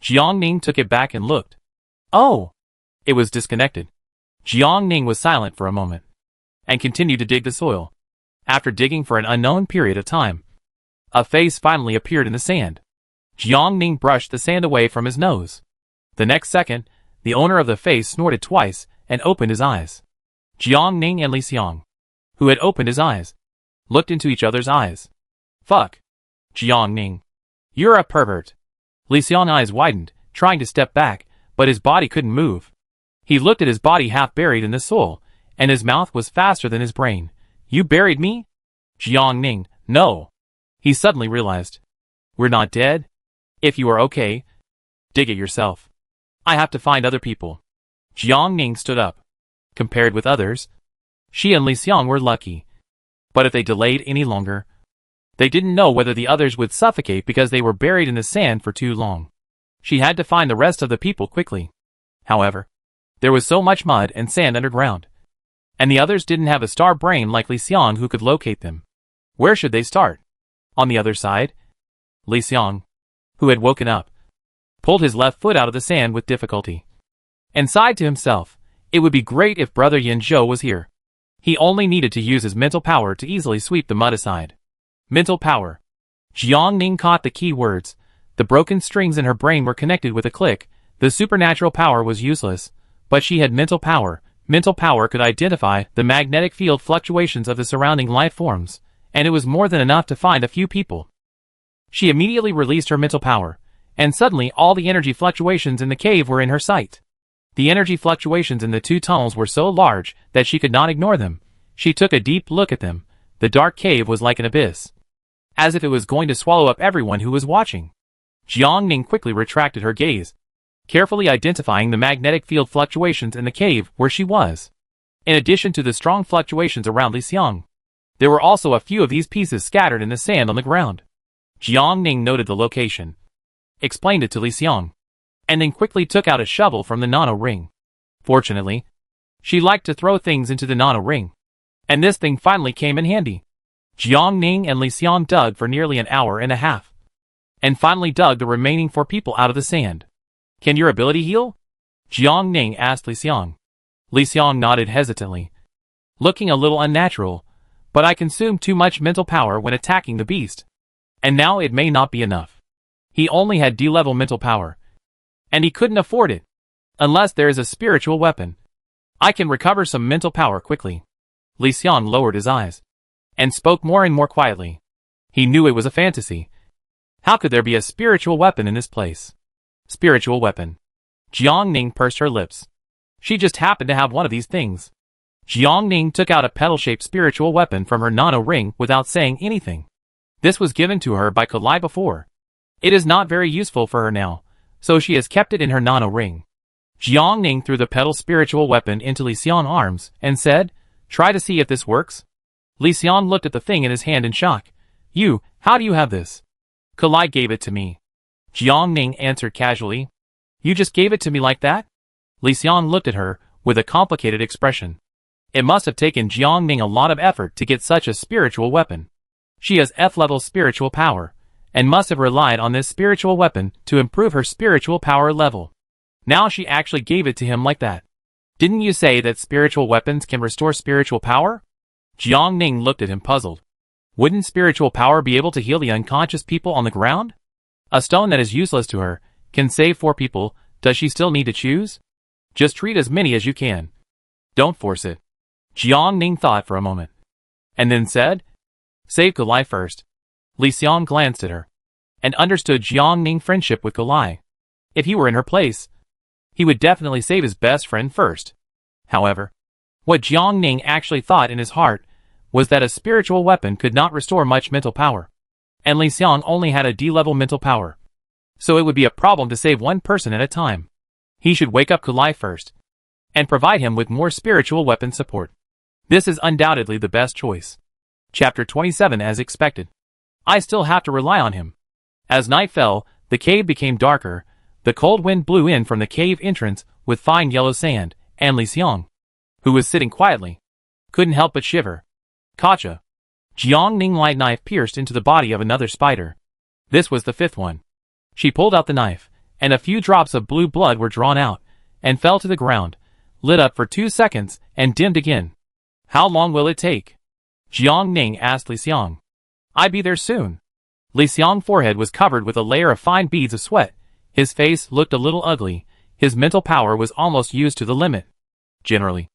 Jiang Ning took it back and looked. Oh! It was disconnected. Jiang Ning was silent for a moment, and continued to dig the soil. After digging for an unknown period of time, a face finally appeared in the sand. Jiang Ning brushed the sand away from his nose. The next second, the owner of the face snorted twice and opened his eyes. Jiang Ning and Li Xiang, who had opened his eyes, looked into each other's eyes. Fuck. Jiang Ning. You're a pervert. Li Xiang's eyes widened, trying to step back, but his body couldn't move. He looked at his body half buried in the soil, and his mouth was faster than his brain. You buried me? Jiang Ning, no. He suddenly realized. We're not dead? If you are okay, dig it yourself. I have to find other people. Jiang Ning stood up. Compared with others, she and Li Xiang were lucky. But if they delayed any longer, they didn't know whether the others would suffocate because they were buried in the sand for too long. She had to find the rest of the people quickly. However, there was so much mud and sand underground, and the others didn't have a star brain like Li Xiang who could locate them. Where should they start? On the other side? Li Xiang, who had woken up, pulled his left foot out of the sand with difficulty, and sighed to himself. It would be great if Brother Yin Zhou was here. He only needed to use his mental power to easily sweep the mud aside. Mental power. Jiang Ning caught the key words. The broken strings in her brain were connected with a click. The supernatural power was useless, but she had mental power. Mental power could identify the magnetic field fluctuations of the surrounding life forms, and it was more than enough to find a few people. She immediately released her mental power, and suddenly all the energy fluctuations in the cave were in her sight. The energy fluctuations in the two tunnels were so large that she could not ignore them. She took a deep look at them. The dark cave was like an abyss, as if it was going to swallow up everyone who was watching. Jiang Ning quickly retracted her gaze, carefully identifying the magnetic field fluctuations in the cave where she was. In addition to the strong fluctuations around Li Xiang, there were also a few of these pieces scattered in the sand on the ground. Jiang Ning noted the location, explained it to Li Xiang, and then quickly took out a shovel from the nano ring. Fortunately, she liked to throw things into the nano ring, and this thing finally came in handy. Jiang Ning and Li Xiang dug for nearly an hour and a half, and finally dug the remaining 4 people out of the sand. Can your ability heal? Jiang Ning asked Li Xiang. Li Xiang nodded hesitantly, looking a little unnatural, but I consumed too much mental power when attacking the beast, and now it may not be enough. He only had D-level mental power, and he couldn't afford it, unless there is a spiritual weapon. I can recover some mental power quickly. Li Xiang lowered his eyes, and spoke more and more quietly. He knew it was a fantasy. How could there be a spiritual weapon in this place? Spiritual weapon. Jiang Ning pursed her lips. She just happened to have one of these things. Jiang Ning took out a petal-shaped spiritual weapon from her nano ring without saying anything. This was given to her by Kalai before. It is not very useful for her now, so she has kept it in her nano ring. Jiang Ning threw the petal spiritual weapon into Li Xiang's arms and said, "Try to see if this works." Li Xiang looked at the thing in his hand in shock. How do you have this? Kalai gave it to me. Jiang Ning answered casually. You just gave it to me like that? Li Xiang looked at her with a complicated expression. It must have taken Jiang Ning a lot of effort to get such a spiritual weapon. She has F-level spiritual power, and must have relied on this spiritual weapon to improve her spiritual power level. Now she actually gave it to him like that. Didn't you say that spiritual weapons can restore spiritual power? Jiang Ning looked at him puzzled. Wouldn't spiritual power be able to heal the unconscious people on the ground? A stone that is useless to her can save 4 people. Does she still need to choose? Just treat as many as you can. Don't force it. Jiang Ning thought for a moment, and then said, Save Kalai first. Li Xiang glanced at her, and understood Jiang Ning's friendship with Kalai. If he were in her place, he would definitely save his best friend first. However, what Jiang Ning actually thought in his heart was that a spiritual weapon could not restore much mental power, and Li Xiang only had a D-level mental power, so it would be a problem to save one person at a time. He should wake up Kalai first, and provide him with more spiritual weapon support. This is undoubtedly the best choice. Chapter 27. As expected, I still have to rely on him. As night fell, the cave became darker. The cold wind blew in from the cave entrance with fine yellow sand, and Li Xiang, who was sitting quietly, couldn't help but shiver. Gotcha. Jiang Ning light knife pierced into the body of another spider. This was the 5th one. She pulled out the knife, and a few drops of blue blood were drawn out, and fell to the ground, lit up for 2 seconds, and dimmed again. How long will it take? Jiang Ning asked Li Xiang. I'll be there soon. Li Xiang's forehead was covered with a layer of fine beads of sweat. His face looked a little ugly. His mental power was almost used to the limit. Generally,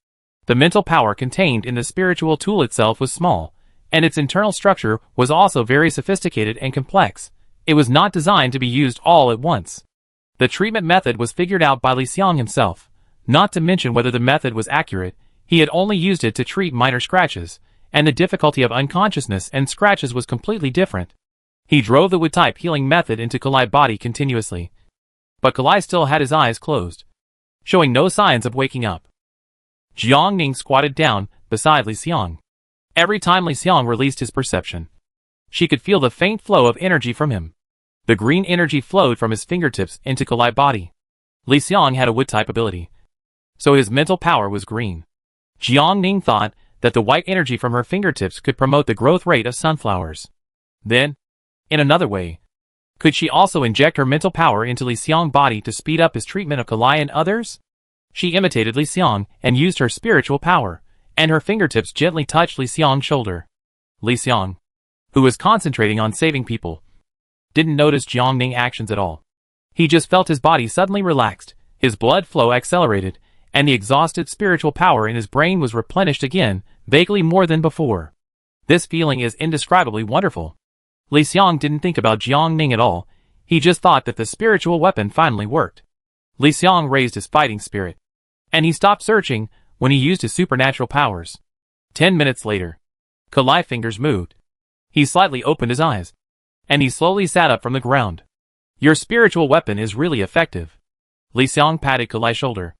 the mental power contained in the spiritual tool itself was small, and its internal structure was also very sophisticated and complex. It was not designed to be used all at once. The treatment method was figured out by Li Xiang himself. Not to mention whether the method was accurate, he had only used it to treat minor scratches, and the difficulty of unconsciousness and scratches was completely different. He drove the wood-type healing method into Kalai's body continuously. But Kalai still had his eyes closed, showing no signs of waking up. Jiang Ning squatted down beside Li Xiang. Every time Li Xiang released his perception, she could feel the faint flow of energy from him. The green energy flowed from his fingertips into Kalai's body. Li Xiang had a wood-type ability, so his mental power was green. Jiang Ning thought that the white energy from her fingertips could promote the growth rate of sunflowers. Then, in another way, could she also inject her mental power into Li Xiang's body to speed up his treatment of Kalai and others? She imitated Li Xiang and used her spiritual power, and her fingertips gently touched Li Xiang's shoulder. Li Xiang, who was concentrating on saving people, didn't notice Jiang Ning's actions at all. He just felt his body suddenly relaxed, his blood flow accelerated, and the exhausted spiritual power in his brain was replenished again, vaguely more than before. This feeling is indescribably wonderful. Li Xiang didn't think about Jiang Ning at all. He just thought that the spiritual weapon finally worked. Li Xiang raised his fighting spirit, and he stopped searching when he used his supernatural powers. 10 minutes later, Kalai's fingers moved. He slightly opened his eyes, and he slowly sat up from the ground. Your spiritual weapon is really effective. Li Xiang patted Kalai's shoulder.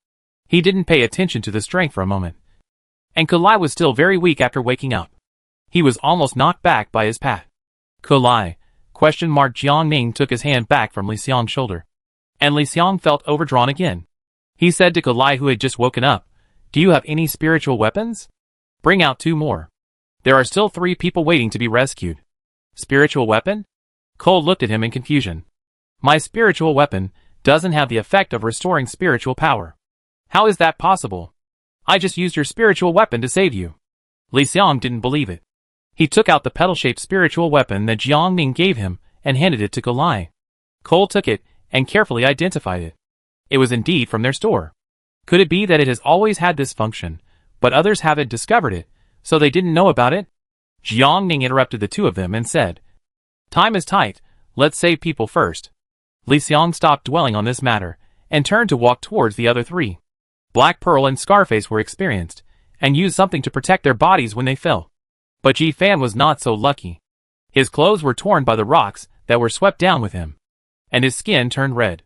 He didn't pay attention to the strength for a moment. And Kalai was still very weak after waking up. He was almost knocked back by his pat. Kalai? Jiang Ning took his hand back from Li Xiang's shoulder. And Li Xiang felt overdrawn again. He said to Kalai, who had just woken up, do you have any spiritual weapons? Bring out 2 more. There are still 3 people waiting to be rescued. Spiritual weapon? Cole looked at him in confusion. My spiritual weapon doesn't have the effect of restoring spiritual power. How is that possible? I just used your spiritual weapon to save you. Li Xiang didn't believe it. He took out the petal-shaped spiritual weapon that Jiang Ning gave him and handed it to Kalai. Cole took it and carefully identified it. It was indeed from their store. Could it be that it has always had this function, but others haven't discovered it, so they didn't know about it? Jiang Ning interrupted the 2 of them and said, Time is tight, let's save people first. Li Xiang stopped dwelling on this matter and turned to walk towards the other 3. Black Pearl and Scarface were experienced, and used something to protect their bodies when they fell. But Ji Fan was not so lucky. His clothes were torn by the rocks that were swept down with him, and his skin turned red.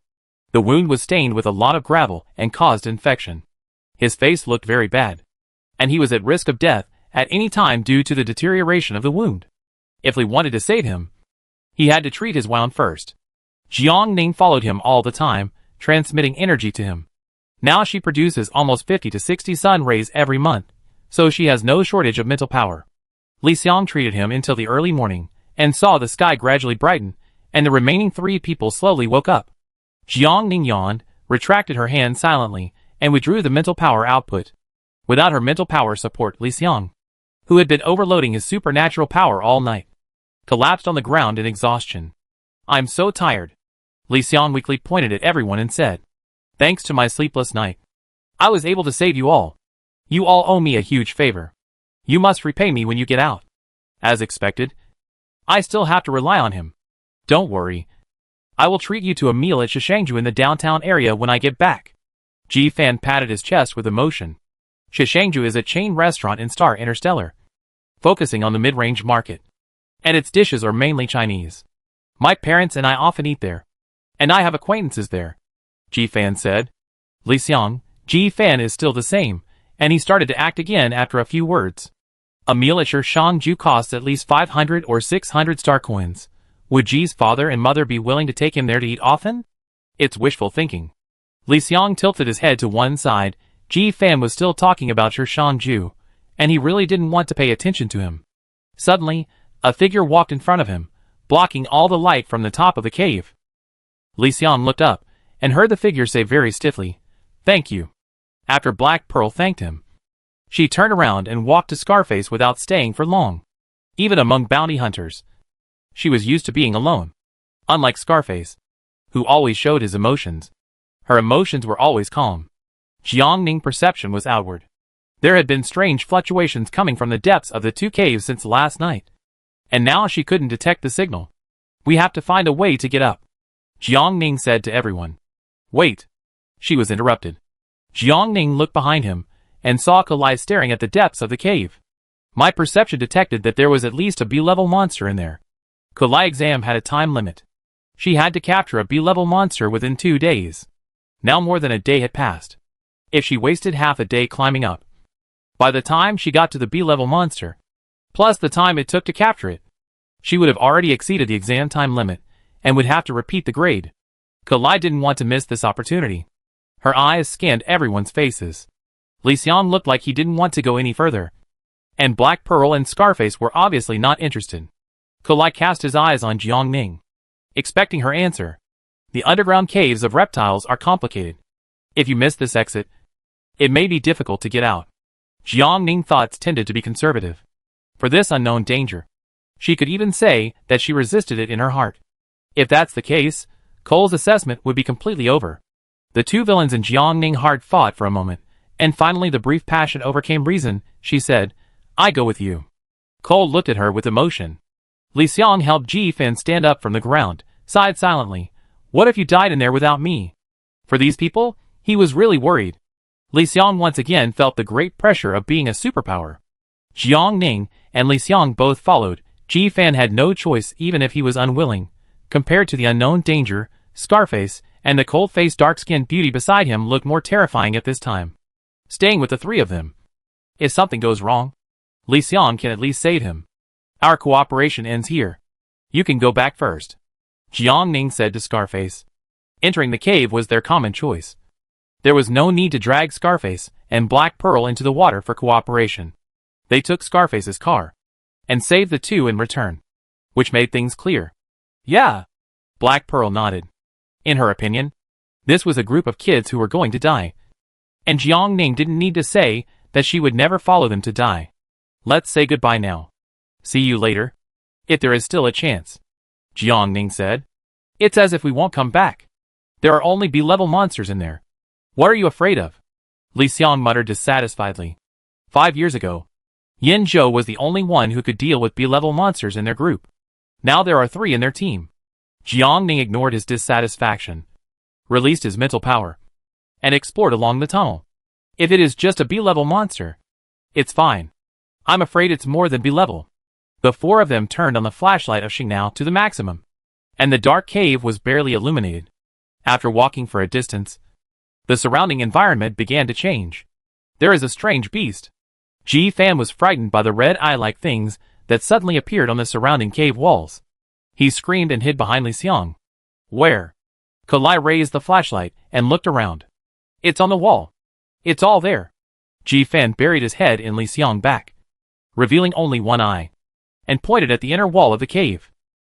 The wound was stained with a lot of gravel and caused infection. His face looked very bad, and he was at risk of death at any time due to the deterioration of the wound. If Li wanted to save him, he had to treat his wound first. Jiang Ning followed him all the time, transmitting energy to him. Now she produces almost 50 to 60 sun rays every month, so she has no shortage of mental power. Li Xiang treated him until the early morning, and saw the sky gradually brighten, and the remaining 3 people slowly woke up. Jiang Ning yawned, retracted her hand silently, and withdrew the mental power output. Without her mental power support, Li Xiang, who had been overloading his supernatural power all night, collapsed on the ground in exhaustion. I'm so tired. Li Xiang weakly pointed at everyone and said, Thanks to my sleepless night, I was able to save you all. You all owe me a huge favor. You must repay me when you get out. As expected, I still have to rely on him. Don't worry. I will treat you to a meal at Scavenger in the downtown area when I get back. Ji Fan patted his chest with emotion. Scavenger is a chain restaurant in Star Interstellar, focusing on the mid-range market, and its dishes are mainly Chinese. My parents and I often eat there, and I have acquaintances there, Ji Fan said. Li Xiang, Ji Fan is still the same, and he started to act again after a few words. A meal at Scavenger costs at least 500 or 600 star coins. Would Ji's father and mother be willing to take him there to eat often? It's wishful thinking. Li Xiang tilted his head to one side. Ji Fan was still talking about Scavenger, and he really didn't want to pay attention to him. Suddenly, a figure walked in front of him, blocking all the light from the top of the cave. Li Xiang looked up, and heard the figure say very stiffly, "Thank you." After Black Pearl thanked him, she turned around and walked to Scarface without staying for long. Even among bounty hunters, she was used to being alone. Unlike Scarface, who always showed his emotions, her emotions were always calm. Jiang Ning's perception was outward. There had been strange fluctuations coming from the depths of the two caves since last night, and now she couldn't detect the signal. "We have to find a way to get up," Jiang Ning said to everyone. "Wait." She was interrupted. Jiang Ning looked behind him and saw Kalai staring at the depths of the cave. My perception detected that there was at least a B-level monster in there. Kalai exam had a time limit. She had to capture a B-level monster within 2 days. Now more than a day had passed. If she wasted half a day climbing up, by the time she got to the B-level monster, plus the time it took to capture it, she would have already exceeded the exam time limit and would have to repeat the grade. Kalai didn't want to miss this opportunity. Her eyes scanned everyone's faces. Li Xiang looked like he didn't want to go any further, and Black Pearl and Scarface were obviously not interested. Kalai cast his eyes on Jiang Ning, expecting her answer. The underground caves of reptiles are complicated. If you miss this exit, it may be difficult to get out. Jiang Ning's thoughts tended to be conservative. For this unknown danger, she could even say that she resisted it in her heart. If that's the case, Cole's assessment would be completely over. The two villains in Jiang Ning's heart fought for a moment, and finally the brief passion overcame reason. She said, "I go with you." Cole looked at her with emotion. Li Xiang helped Ji Fan stand up from the ground, sighed silently. "What if you died in there without me?" For these people, he was really worried. Li Xiang once again felt the great pressure of being a superpower. Jiang Ning and Li Xiang both followed. Ji Fan had no choice even if he was unwilling. Compared to the unknown danger, Scarface and the cold-faced dark-skinned beauty beside him looked more terrifying at this time. Staying with the three of them. If something goes wrong, Li Xiang can at least save him. Our cooperation ends here. You can go back first, Jiang Ning said to Scarface. Entering the cave was their common choice. There was no need to drag Scarface and Black Pearl into the water for cooperation. They took Scarface's car and saved the two in return, which made things clear. Yeah, Black Pearl nodded. In her opinion, this was a group of kids who were going to die, and Jiang Ning didn't need to say that she would never follow them to die. Let's say goodbye now. See you later, if there is still a chance, Jiang Ning said. It's as if we won't come back. There are only B-level monsters in there. What are you afraid of? Li Xiang muttered dissatisfiedly. 5 years ago, Yin Zhou was the only one who could deal with B-level monsters in their group. Now there are 3 in their team. Jiang Ning ignored his dissatisfaction, released his mental power, and explored along the tunnel. If it is just a B-level monster, it's fine. I'm afraid it's more than B-level. The 4 of them turned on the flashlight of Xingnao to the maximum, and the dark cave was barely illuminated. After walking for a distance, the surrounding environment began to change. There is a strange beast. Ji Fan was frightened by the red eye-like things that suddenly appeared on the surrounding cave walls. He screamed and hid behind Li Xiang. Where? Kalai raised the flashlight and looked around. It's on the wall. It's all there. Ji Fan buried his head in Li Xiang's back, revealing only one eye, and pointed at the inner wall of the cave.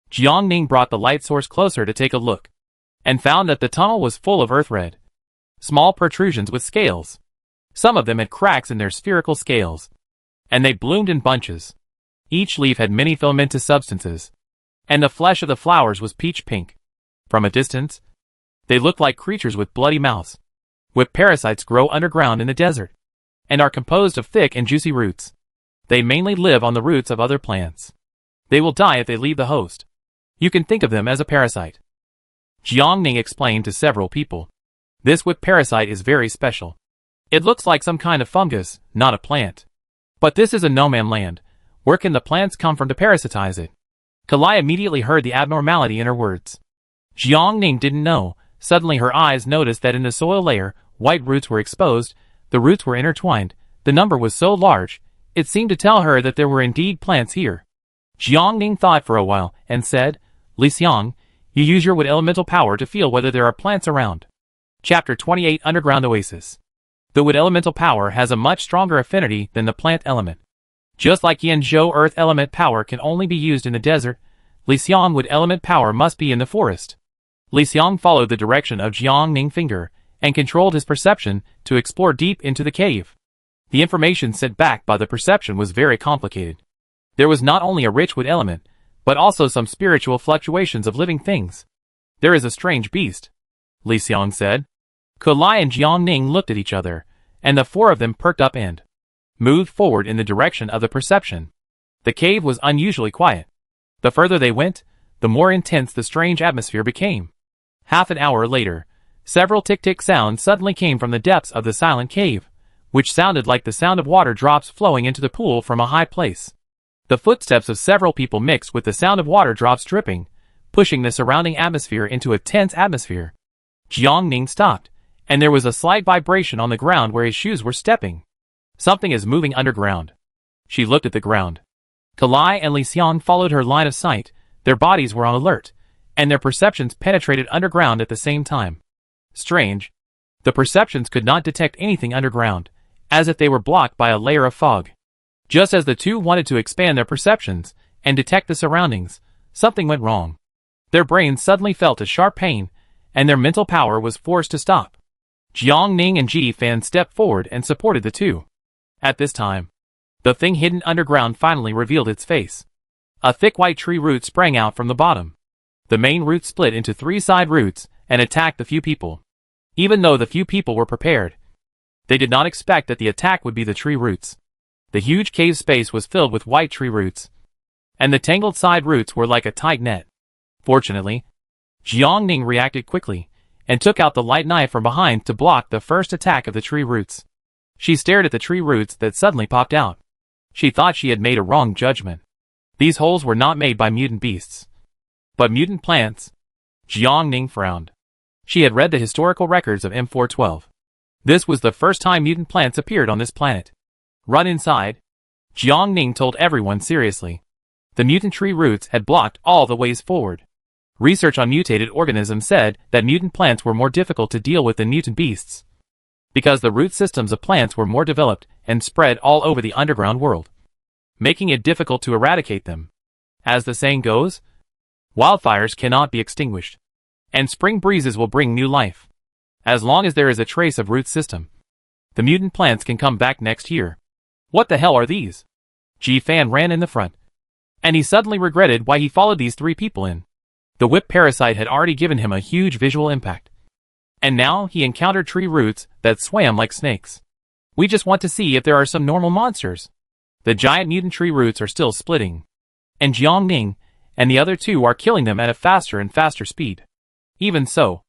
Jiang Ning brought the light source closer to take a look, and found that the tunnel was full of earth red, small protrusions with scales. Some of them had cracks in their spherical scales, and they bloomed in bunches. Each leaf had many filamentous substances, and the flesh of the flowers was peach pink. From a distance, they looked like creatures with bloody mouths. Whip parasites grow underground in the desert, and are composed of thick and juicy roots. They mainly live on the roots of other plants. They will die if they leave the host. You can think of them as a parasite. Jiang Ning explained to several people. This whip parasite is very special. It looks like some kind of fungus, not a plant. But this is a no-man land. Where can the plants come from to parasitize it? Kalai immediately heard the abnormality in her words. Jiang Ning didn't know. Suddenly her eyes noticed that in the soil layer, white roots were exposed. The roots were intertwined. The number was so large, it seemed to tell her that there were indeed plants here. Jiang Ning thought for a while and said, Li Xiang, you use your wood elemental power to feel whether there are plants around. Chapter 28 Underground Oasis. The wood elemental power has a much stronger affinity than the plant element. Just like Yin Zhou earth element power can only be used in the desert, Li Xiang wood element power must be in the forest. Li Xiang followed the direction of Jiang Ning's finger and controlled his perception to explore deep into the cave. The information sent back by the perception was very complicated. There was not only a rich wood element, but also some spiritual fluctuations of living things. There is a strange beast, Li Xiang said. Kulai and Jiang Ning looked at each other, and the four of them perked up and moved forward in the direction of the perception. The cave was unusually quiet. The further they went, the more intense the strange atmosphere became. Half an hour later, several tick-tick sounds suddenly came from the depths of the silent cave, which sounded like the sound of water drops flowing into the pool from a high place. The footsteps of several people mixed with the sound of water drops dripping, pushing the surrounding atmosphere into a tense atmosphere. Jiang Ning stopped, and there was a slight vibration on the ground where his shoes were stepping. Something is moving underground. She looked at the ground. Kulai and Li Xiang followed her line of sight. Their bodies were on alert, and their perceptions penetrated underground at the same time. Strange. The perceptions could not detect anything underground, as if they were blocked by a layer of fog. Just as the two wanted to expand their perceptions and detect the surroundings, something went wrong. Their brains suddenly felt a sharp pain, and their mental power was forced to stop. Jiang Ning and Ji Fan stepped forward and supported the two. At this time, the thing hidden underground finally revealed its face. A thick white tree root sprang out from the bottom. The main root split into three side roots and attacked the few people. Even though the few people were prepared, they did not expect that the attack would be the tree roots. The huge cave space was filled with white tree roots, and the tangled side roots were like a tight net. Fortunately, Jiang Ning reacted quickly and took out the light knife from behind to block the first attack of the tree roots. She stared at the tree roots that suddenly popped out. She thought she had made a wrong judgment. These holes were not made by mutant beasts, but mutant plants. Jiang Ning frowned. She had read the historical records of M412. This was the first time mutant plants appeared on this planet. Run inside, Jiang Ning told everyone seriously. The mutant tree roots had blocked all the ways forward. Research on mutated organisms said that mutant plants were more difficult to deal with than mutant beasts, because the root systems of plants were more developed and spread all over the underground world, making it difficult to eradicate them. As the saying goes, wildfires cannot be extinguished, and spring breezes will bring new life. As long as there is a trace of root system, the mutant plants can come back next year. What the hell are these? Ji Fan ran in the front, and he suddenly regretted why he followed these three people in. The whip parasite had already given him a huge visual impact, and now he encountered tree roots that swam like snakes. We just want to see if there are some normal monsters. The giant mutant tree roots are still splitting, and Jiang Ning and the other two are killing them at a faster and faster speed. Even so,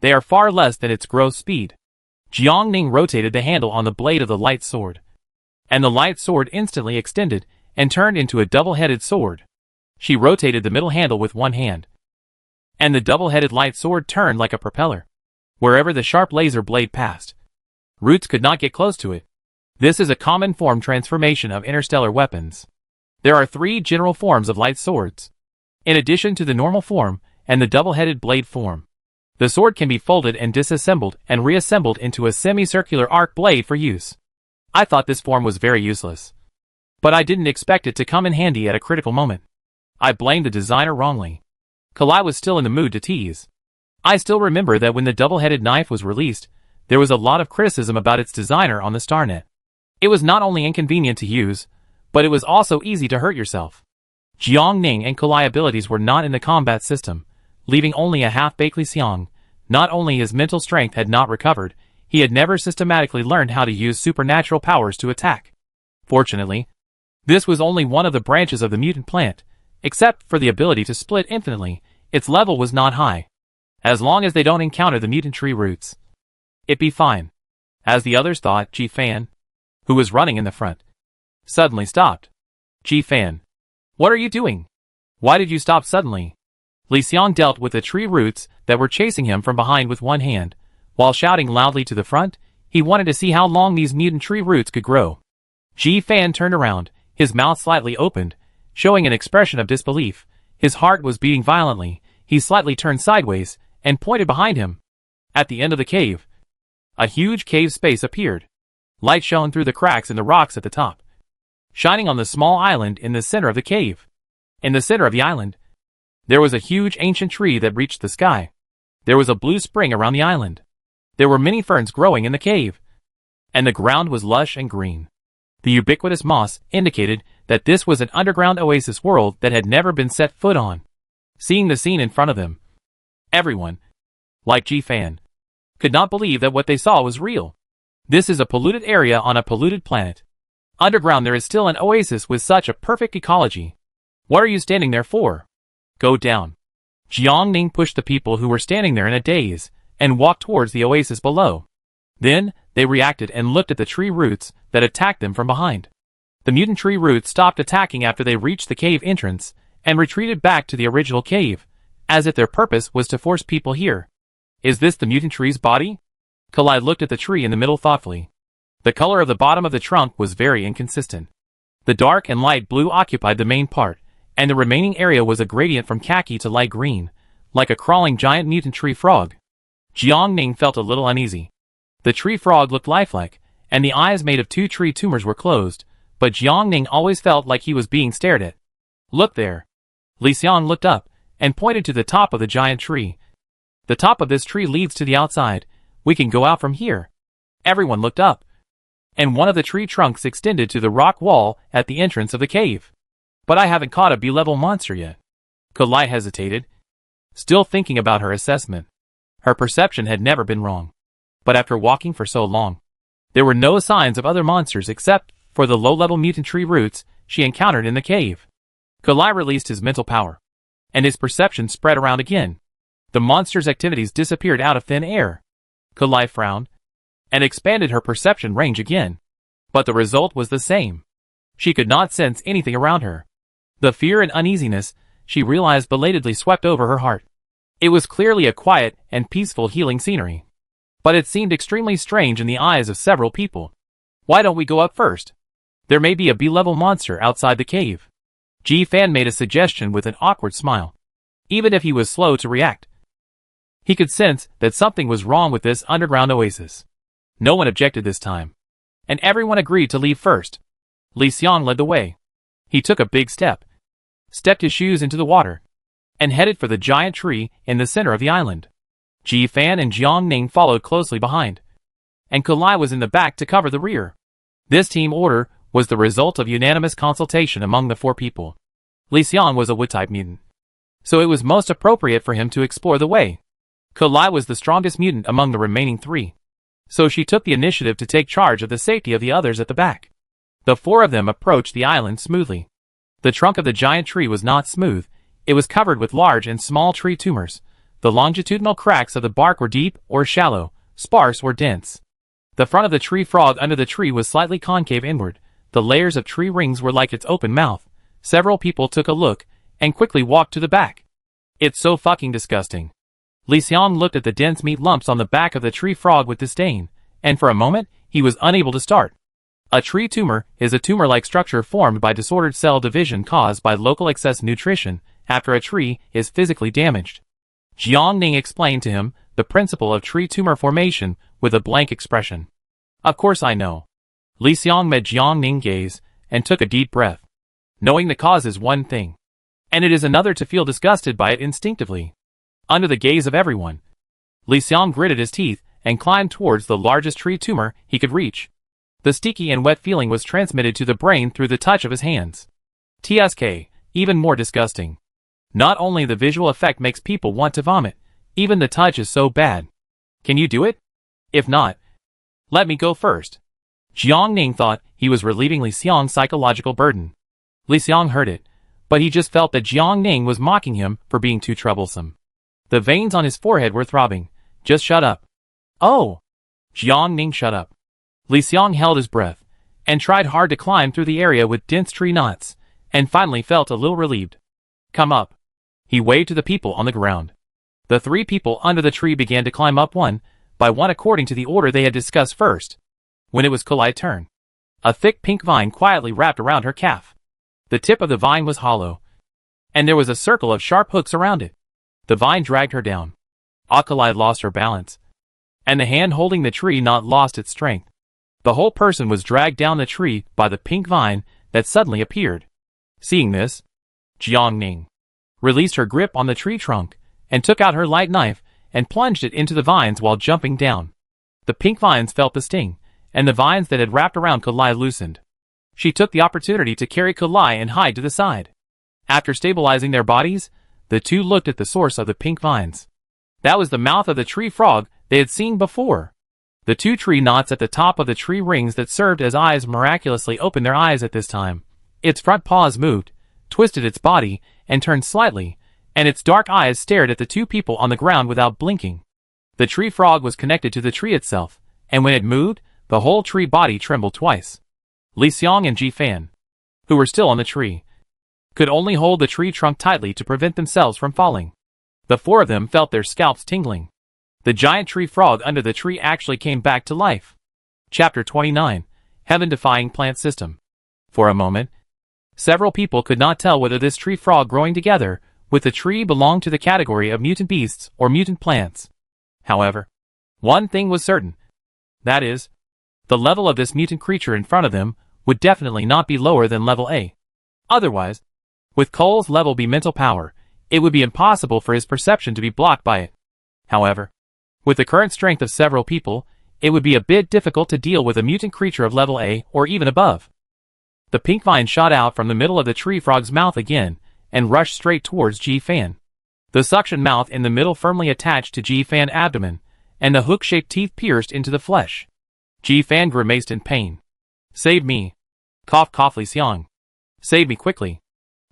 they are far less than its growth speed. Jiang Ning rotated the handle on the blade of the light sword, and the light sword instantly extended and turned into a double-headed sword. She rotated the middle handle with one hand, and the double-headed light sword turned like a propeller. Wherever the sharp laser blade passed, roots could not get close to it. This is a common form transformation of interstellar weapons. There are three general forms of light swords, in addition to the normal form and the double-headed blade form. The sword can be folded and disassembled and reassembled into a semicircular arc blade for use. I thought this form was very useless, but I didn't expect it to come in handy at a critical moment. I blamed the designer wrongly. Kulai was still in the mood to tease. I still remember that when the double-headed knife was released, there was a lot of criticism about its designer on the StarNet. It was not only inconvenient to use, but it was also easy to hurt yourself. Jiang Ning and Kulai abilities were not in the combat system, leaving only a half-baked Li Xiang. Not only his mental strength had not recovered, he had never systematically learned how to use supernatural powers to attack. Fortunately, this was only one of the branches of the mutant plant. Except for the ability to split infinitely, its level was not high. As long as they don't encounter the mutant tree roots, it'd be fine. As the others thought, Ji Fan, who was running in the front, suddenly stopped. Ji Fan, what are you doing? Why did you stop suddenly? Li Xiang dealt with the tree roots that were chasing him from behind with one hand, while shouting loudly to the front. He wanted to see how long these mutant tree roots could grow. Ji Fan turned around, his mouth slightly opened, showing an expression of disbelief. His heart was beating violently. He slightly turned sideways and pointed behind him. At the end of the cave, a huge cave space appeared. Light shone through the cracks in the rocks at the top, shining on the small island in the center of the cave. In the center of the island, there was a huge ancient tree that reached the sky. There was a blue spring around the island. There were many ferns growing in the cave, and the ground was lush and green. The ubiquitous moss indicated that this was an underground oasis world that had never been set foot on. Seeing the scene in front of them, everyone, like G-Fan, could not believe that what they saw was real. This is a polluted area on a polluted planet. Underground there is still an oasis with such a perfect ecology. What are you standing there for? Go down. Jiang Ning pushed the people who were standing there in a daze, and walked towards the oasis below. Then, they reacted and looked at the tree roots that attacked them from behind. The mutant tree roots stopped attacking after they reached the cave entrance, and retreated back to the original cave, as if their purpose was to force people here. Is this the mutant tree's body? Kalai looked at the tree in the middle thoughtfully. The color of the bottom of the trunk was very inconsistent. The dark and light blue occupied the main part, and the remaining area was a gradient from khaki to light green, like a crawling giant mutant tree frog. Jiang Ning felt a little uneasy. The tree frog looked lifelike, and the eyes made of 2 tree tumors were closed, but Jiang Ning always felt like he was being stared at. Look there. Li Xiang looked up, and pointed to the top of the giant tree. The top of this tree leads to the outside. We can go out from here. Everyone looked up, and one of the tree trunks extended to the rock wall at the entrance of the cave. But I haven't caught a B-level monster yet. Kalai hesitated, still thinking about her assessment. Her perception had never been wrong. But after walking for so long, there were no signs of other monsters except for the low-level mutant tree roots she encountered in the cave. Kalai released his mental power, and his perception spread around again. The monster's activities disappeared out of thin air. Kalai frowned, and expanded her perception range again. But the result was the same. She could not sense anything around her. The fear and uneasiness, she realized, belatedly swept over her heart. It was clearly a quiet and peaceful healing scenery. But it seemed extremely strange in the eyes of several people. Why don't we go up first? There may be a B-level monster outside the cave. Ji-Fan made a suggestion with an awkward smile. Even if he was slow to react, he could sense that something was wrong with this underground oasis. No one objected this time, and everyone agreed to leave first. Li Xiang led the way. He took a big step, stepped his shoes into the water, and headed for the giant tree in the center of the island. Ji-Fan and Jiang Ning followed closely behind, and Kalai was in the back to cover the rear. This team order was the result of unanimous consultation among the 4 people. Li Xiang was a wood-type mutant, so it was most appropriate for him to explore the way. Kalai was the strongest mutant among the remaining 3, so she took the initiative to take charge of the safety of the others at the back. The 4 of them approached the island smoothly. The trunk of the giant tree was not smooth. It was covered with large and small tree tumors. The longitudinal cracks of the bark were deep or shallow, sparse or dense. The front of the tree frog under the tree was slightly concave inward. The layers of tree rings were like its open mouth. Several people took a look, and quickly walked to the back. It's so fucking disgusting. Li Xiang looked at the dense meat lumps on the back of the tree frog with disdain, and for a moment, he was unable to start. A tree tumor is a tumor-like structure formed by disordered cell division caused by local excess nutrition after a tree is physically damaged. Jiang Ning explained to him the principle of tree tumor formation with a blank expression. Of course I know. Li Xiang met Jiang Ning's gaze and took a deep breath. Knowing the cause is one thing, and it is another to feel disgusted by it instinctively. Under the gaze of everyone, Li Xiang gritted his teeth and climbed towards the largest tree tumor he could reach. The sticky and wet feeling was transmitted to the brain through the touch of his hands. TSK, even more disgusting. Not only the visual effect makes people want to vomit, even the touch is so bad. Can you do it? If not, let me go first. Jiang Ning thought he was relieving Li Xiang's psychological burden. Li Xiang heard it, but he just felt that Jiang Ning was mocking him for being too troublesome. The veins on his forehead were throbbing. Just shut up. Oh! Jiang Ning shut up. Li Xiang held his breath, and tried hard to climb through the area with dense tree knots, and finally felt a little relieved. Come up. He waved to the people on the ground. The 3 people under the tree began to climb up one by one according to the order they had discussed first. When it was Kalai's turn, a thick pink vine quietly wrapped around her calf. The tip of the vine was hollow, and there was a circle of sharp hooks around it. The vine dragged her down. Kalai lost her balance, and the hand holding the tree knot lost its strength. The whole person was dragged down the tree by the pink vine that suddenly appeared. Seeing this, Jiang Ning released her grip on the tree trunk and took out her light knife and plunged it into the vines while jumping down. The pink vines felt the sting, and the vines that had wrapped around Kulai loosened. She took the opportunity to carry Kulai and hide to the side. After stabilizing their bodies, the two looked at the source of the pink vines. That was the mouth of the tree frog they had seen before. The two tree knots at the top of the tree rings that served as eyes miraculously opened their eyes at this time. Its front paws moved, twisted its body, and turned slightly, and its dark eyes stared at the two people on the ground without blinking. The tree frog was connected to the tree itself, and when it moved, the whole tree body trembled twice. Li Xiang and Ji Fan, who were still on the tree, could only hold the tree trunk tightly to prevent themselves from falling. The four of them felt their scalps tingling. The giant tree frog under the tree actually came back to life. Chapter 29, Heaven-Defying Plant System. For a moment, several people could not tell whether this tree frog growing together with the tree belonged to the category of mutant beasts or mutant plants. However, one thing was certain. That is, the level of this mutant creature in front of them would definitely not be lower than level A. Otherwise, with Cole's level B mental power, it would be impossible for his perception to be blocked by it. However, with the current strength of several people, it would be a bit difficult to deal with a mutant creature of level A or even above. The pink vine shot out from the middle of the tree frog's mouth again and rushed straight towards Ji Fan. The suction mouth in the middle firmly attached to Ji Fan's abdomen, and the hook-shaped teeth pierced into the flesh. Ji Fan grimaced in pain. "Save me!" Cough, cough, Li Xiang. "Save me quickly!"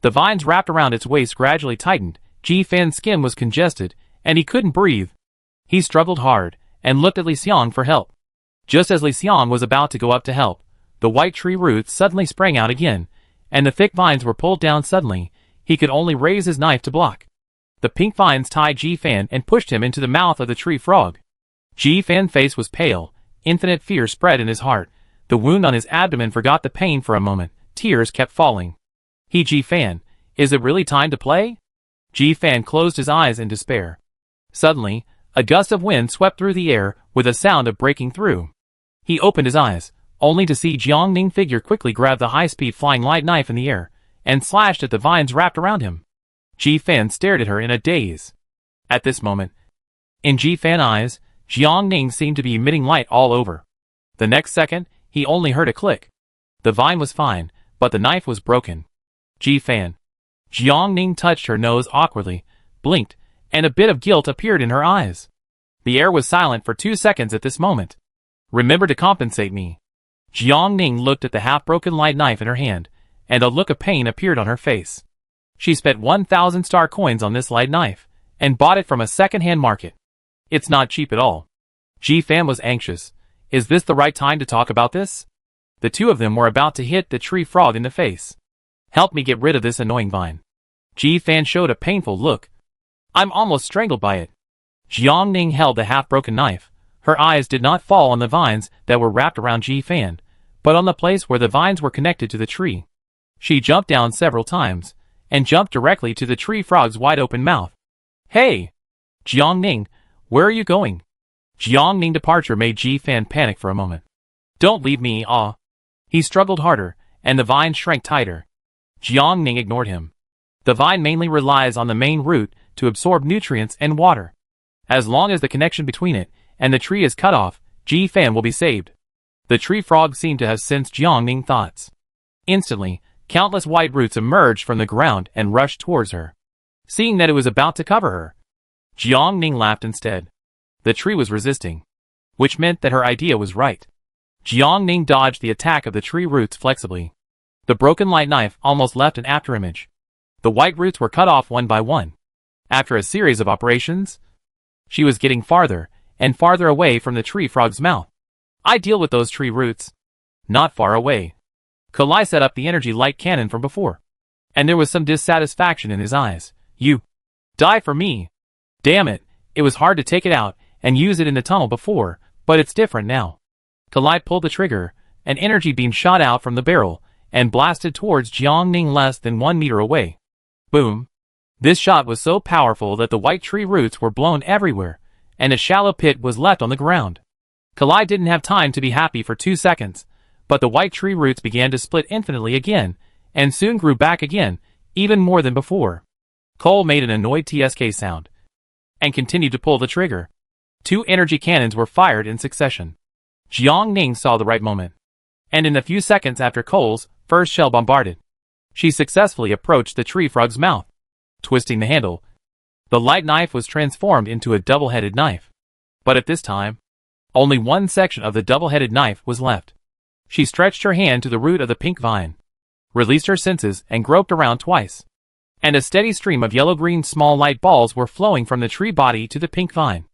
The vines wrapped around its waist gradually tightened. Ji Fan's skin was congested, and he couldn't breathe. He struggled hard, and looked at Li Xiang for help. Just as Li Xiang was about to go up to help, the white tree roots suddenly sprang out again, and the thick vines were pulled down suddenly. He could only raise his knife to block. The pink vines tied Ji Fan and pushed him into the mouth of the tree frog. Ji Fan's face was pale, infinite fear spread in his heart. The wound on his abdomen forgot the pain for a moment. Tears kept falling. Ji Fan, is it really time to play? Ji Fan closed his eyes in despair. Suddenly, a gust of wind swept through the air with a sound of breaking through. He opened his eyes, only to see Jiang Ning figure quickly grab the high-speed flying light knife in the air, and slashed at the vines wrapped around him. Ji Fan stared at her in a daze. At this moment, in Ji Fan's eyes, Jiang Ning seemed to be emitting light all over. The next second, he only heard a click. The vine was fine, but the knife was broken. Ji Fan. Jiang Ning touched her nose awkwardly, blinked, and a bit of guilt appeared in her eyes. The air was silent for 2 seconds at this moment. "Remember to compensate me." Jiang Ning looked at the half-broken light knife in her hand, and a look of pain appeared on her face. She spent 1,000 star coins on this light knife, and bought it from a second-hand market. It's not cheap at all. Ji Fan was anxious. Is this the right time to talk about this? The two of them were about to hit the tree frog in the face. "Help me get rid of this annoying vine." Ji Fan showed a painful look. "I'm almost strangled by it." Jiang Ning held the half-broken knife. Her eyes did not fall on the vines that were wrapped around Ji Fan, but on the place where the vines were connected to the tree. She jumped down several times, and jumped directly to the tree frog's wide-open mouth. "Hey! Jiang Ning, where are you going?" Jiang Ning's departure made Ji Fan panic for a moment. "Don't leave me, ah!" He struggled harder, and the vine shrank tighter. Jiang Ning ignored him. The vine mainly relies on the main root to absorb nutrients and water. As long as the connection between it and the tree is cut off, Ji Fan will be saved. The tree frog seemed to have sensed Jiang Ning's thoughts. Instantly, countless white roots emerged from the ground and rushed towards her. Seeing that it was about to cover her, Jiang Ning laughed instead. The tree was resisting, which meant that her idea was right. Jiang Ning dodged the attack of the tree roots flexibly. The broken light knife almost left an afterimage. The white roots were cut off one by one. After a series of operations, she was getting farther and farther away from the tree frog's mouth. "I deal with those tree roots." Not far away, Kulai set up the energy light cannon from before, and there was some dissatisfaction in his eyes. "You die for me." "Damn it, it was hard to take it out and use it in the tunnel before, but it's different now." Kulai pulled the trigger, an energy beam shot out from the barrel, and blasted towards Jiang Ning less than 1 meter away. Boom! This shot was so powerful that the white tree roots were blown everywhere, and a shallow pit was left on the ground. Kulai didn't have time to be happy for 2 seconds, but the white tree roots began to split infinitely again, and soon grew back again, even more than before. Cole made an annoyed TSK sound. and continued to pull the trigger. 2 energy cannons were fired in succession. Jiang Ning saw the right moment, and in a few seconds after Cole's first shell bombarded, she successfully approached the tree frog's mouth. Twisting the handle, the light knife was transformed into a double-headed knife. But at this time, only one section of the double-headed knife was left. She stretched her hand to the root of the pink vine, released her senses and groped around twice, and a steady stream of yellow-green small light balls were flowing from the tree body to the pink vine.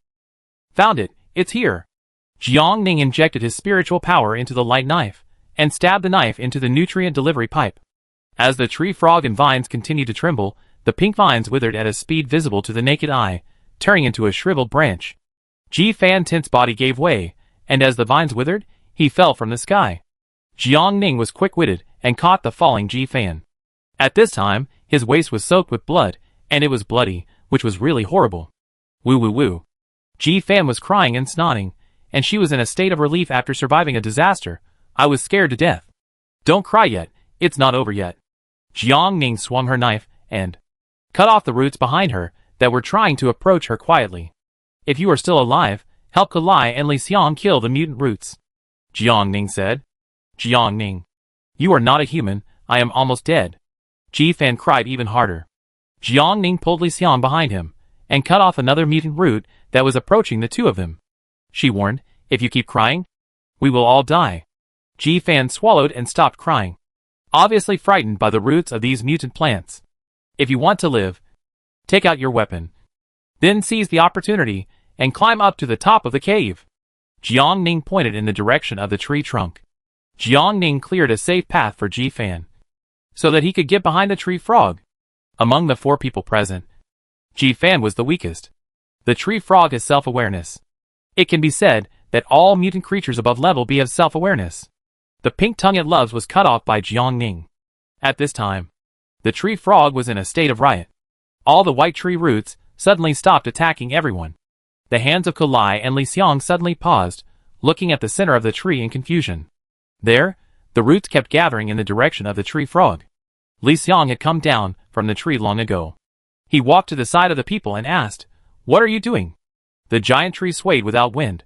Found it, it's here. Jiang Ning injected his spiritual power into the light knife, and stabbed the knife into the nutrient delivery pipe. As the tree frog and vines continued to tremble, the pink vines withered at a speed visible to the naked eye, turning into a shriveled branch. Ji Fan Tint's body gave way, and as the vines withered, he fell from the sky. Jiang Ning was quick-witted and caught the falling Ji Fan. At this time, his waist was soaked with blood, and it was bloody, which was really horrible. Woo woo woo. Ji Fan was crying and snotting, and she was in a state of relief after surviving a disaster. I was scared to death. Don't cry yet, it's not over yet. Jiang Ning swung her knife and cut off the roots behind her that were trying to approach her quietly. If you are still alive, help Kalai and Li Xiang kill the mutant roots. Jiang Ning said. Jiang Ning, you are not a human, I am almost dead. Ji Fan cried even harder. Jiang Ning pulled Li Xiang behind him, and cut off another mutant root that was approaching the two of them. She warned, if you keep crying, we will all die. Ji Fan swallowed and stopped crying, obviously frightened by the roots of these mutant plants. If you want to live, take out your weapon. Then seize the opportunity and climb up to the top of the cave. Jiang Ning pointed in the direction of the tree trunk. Jiang Ning cleared a safe path for Ji Fan, so that he could get behind the tree frog. Among the 4 people present, Ji Fan was the weakest. The tree frog has self-awareness. It can be said that all mutant creatures above level B have self-awareness. The pink tongue it loves was cut off by Jiang Ning. At this time, the tree frog was in a state of riot. All the white tree roots suddenly stopped attacking everyone. The hands of Kalai and Li Xiang suddenly paused, looking at the center of the tree in confusion. There, the roots kept gathering in the direction of the tree frog. Li Xiang had come down from the tree long ago. He walked to the side of the people and asked, "What are you doing?" The giant tree swayed without wind,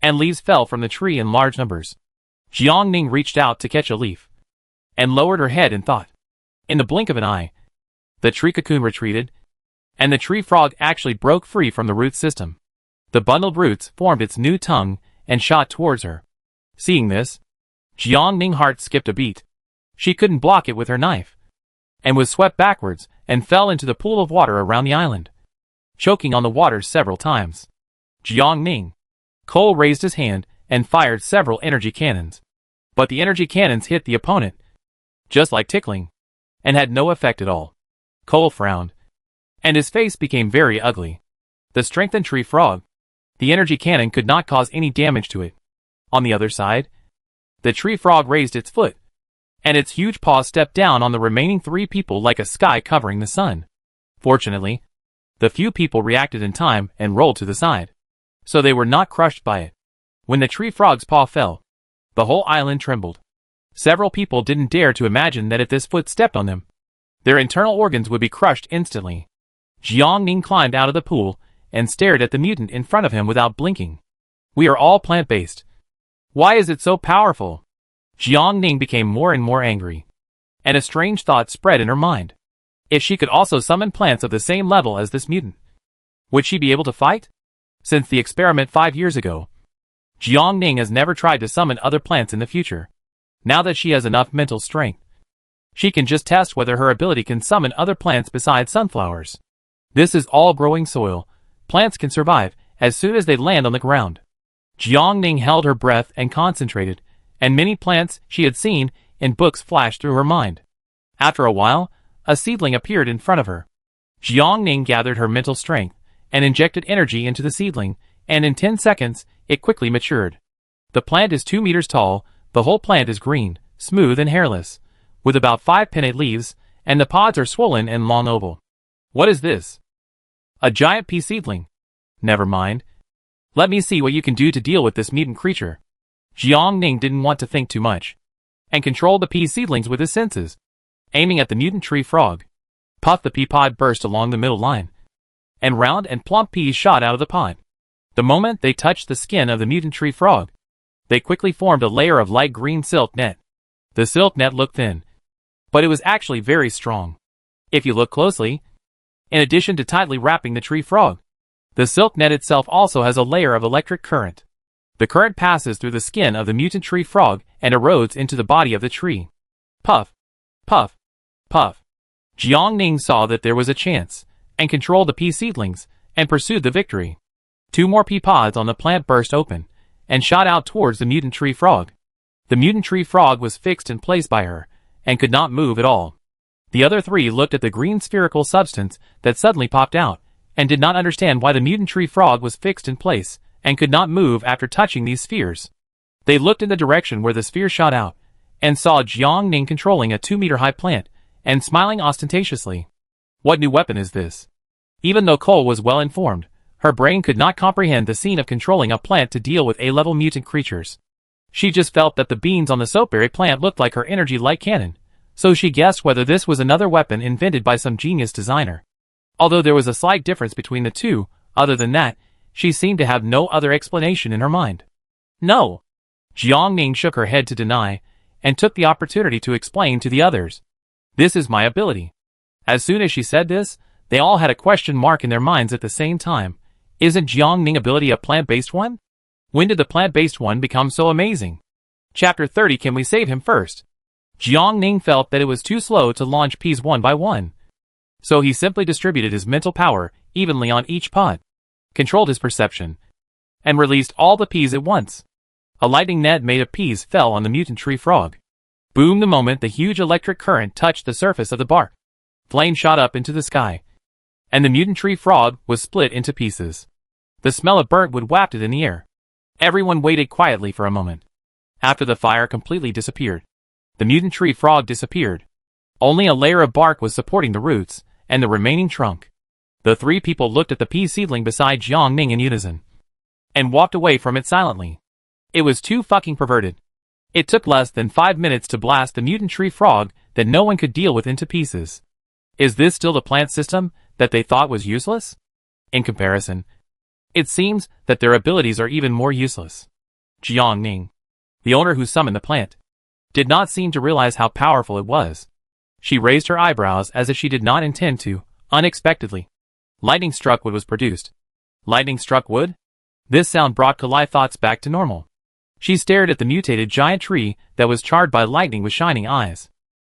and leaves fell from the tree in large numbers. Jiang Ning reached out to catch a leaf, and lowered her head in thought. In the blink of an eye, the tree cocoon retreated, and the tree frog actually broke free from the root system. The bundled roots formed its new tongue and shot towards her. Seeing this, Jiang Ning's heart skipped a beat. She couldn't block it with her knife, and was swept backwards and fell into the pool of water around the island, choking on the water several times. Jiang Ning. Cole raised his hand and fired several energy cannons. But the energy cannons hit the opponent, just like tickling, and had no effect at all. Cole frowned, and his face became very ugly. The strengthened tree frog. The energy cannon could not cause any damage to it. On the other side, the tree frog raised its foot, and its huge paw stepped down on the remaining 3 people like a sky covering the sun. Fortunately, the few people reacted in time and rolled to the side, so they were not crushed by it. When the tree frog's paw fell, the whole island trembled. Several people didn't dare to imagine that if this foot stepped on them, their internal organs would be crushed instantly. Jiang Ning climbed out of the pool and stared at the mutant in front of him without blinking. We are all plant-based. Why is it so powerful? Jiang Ning became more and more angry, and a strange thought spread in her mind. If she could also summon plants of the same level as this mutant, would she be able to fight? Since the experiment 5 years ago, Jiang Ning has never tried to summon other plants in the future. Now that she has enough mental strength, she can just test whether her ability can summon other plants besides sunflowers. This is all growing soil. Plants can survive as soon as they land on the ground. Jiang Ning held her breath and concentrated, and many plants she had seen in books flashed through her mind. After a while, a seedling appeared in front of her. Jiang Ning gathered her mental strength and injected energy into the seedling, and in 10 seconds, it quickly matured. The plant is 2 meters tall. The whole plant is green, smooth and hairless, with about 5 pinnate leaves, and the pods are swollen and long oval. What is this? A giant pea seedling. Never mind. Let me see what you can do to deal with this mutant creature. Jiang Ning didn't want to think too much, and controlled the pea seedlings with his senses. Aiming at the mutant tree frog, puff the pea pod burst along the middle line, and round and plump peas shot out of the pod. The moment they touched the skin of the mutant tree frog, they quickly formed a layer of light green silk net. The silk net looked thin, but it was actually very strong. If you look closely, in addition to tightly wrapping the tree frog, the silk net itself also has a layer of electric current. The current passes through the skin of the mutant tree frog and erodes into the body of the tree. Puff, puff, puff. Jiang Ning saw that there was a chance, and controlled the pea seedlings, and pursued the victory. 2 more pea pods on the plant burst open, and shot out towards the mutant tree frog. The mutant tree frog was fixed in place by her, and could not move at all. The other 3 looked at the green spherical substance that suddenly popped out, and did not understand why the mutant tree frog was fixed in place, and could not move after touching these spheres. They looked in the direction where the sphere shot out, and saw Jiang Ning controlling a 2-meter-high plant, and smiling ostentatiously. What new weapon is this? Even though Cole was well informed, her brain could not comprehend the scene of controlling a plant to deal with A-level mutant creatures. She just felt that the beans on the soapberry plant looked like her energy light cannon, so she guessed whether this was another weapon invented by some genius designer. Although there was a slight difference between the two, other than that, she seemed to have no other explanation in her mind. No! Jiang Ning shook her head to deny, and took the opportunity to explain to the others. This is my ability. As soon as she said this, they all had a question mark in their minds at the same time. Isn't Jiang Ning's ability a plant-based one? When did the plant-based one become so amazing? Chapter 30. Can we save him first? Jiang Ning felt that it was too slow to launch peas one by one. So he simply distributed his mental power evenly on each pod, controlled his perception, and released all the peas at once. A lightning net made of peas fell on the mutant tree frog. Boom! The moment the huge electric current touched the surface of the bark, flame shot up into the sky, and the mutant tree frog was split into pieces. The smell of burnt wood wafted in the air. Everyone waited quietly for a moment. After the fire completely disappeared, the mutant tree frog disappeared. Only a layer of bark was supporting the roots, and the remaining trunk. The 3 people looked at the pea seedling beside Jiang Ning in unison, and walked away from it silently. It was too fucking perverted. It took less than 5 minutes to blast the mutant tree frog that no one could deal with into pieces. Is this still the plant system that they thought was useless? In comparison, it seems that their abilities are even more useless. Jiang Ning, the owner who summoned the plant, did not seem to realize how powerful it was. She raised her eyebrows as if she did not intend to. Unexpectedly, lightning struck wood was produced. Lightning struck wood? This sound brought Kalai's thoughts back to normal. She stared at the mutated giant tree that was charred by lightning with shining eyes.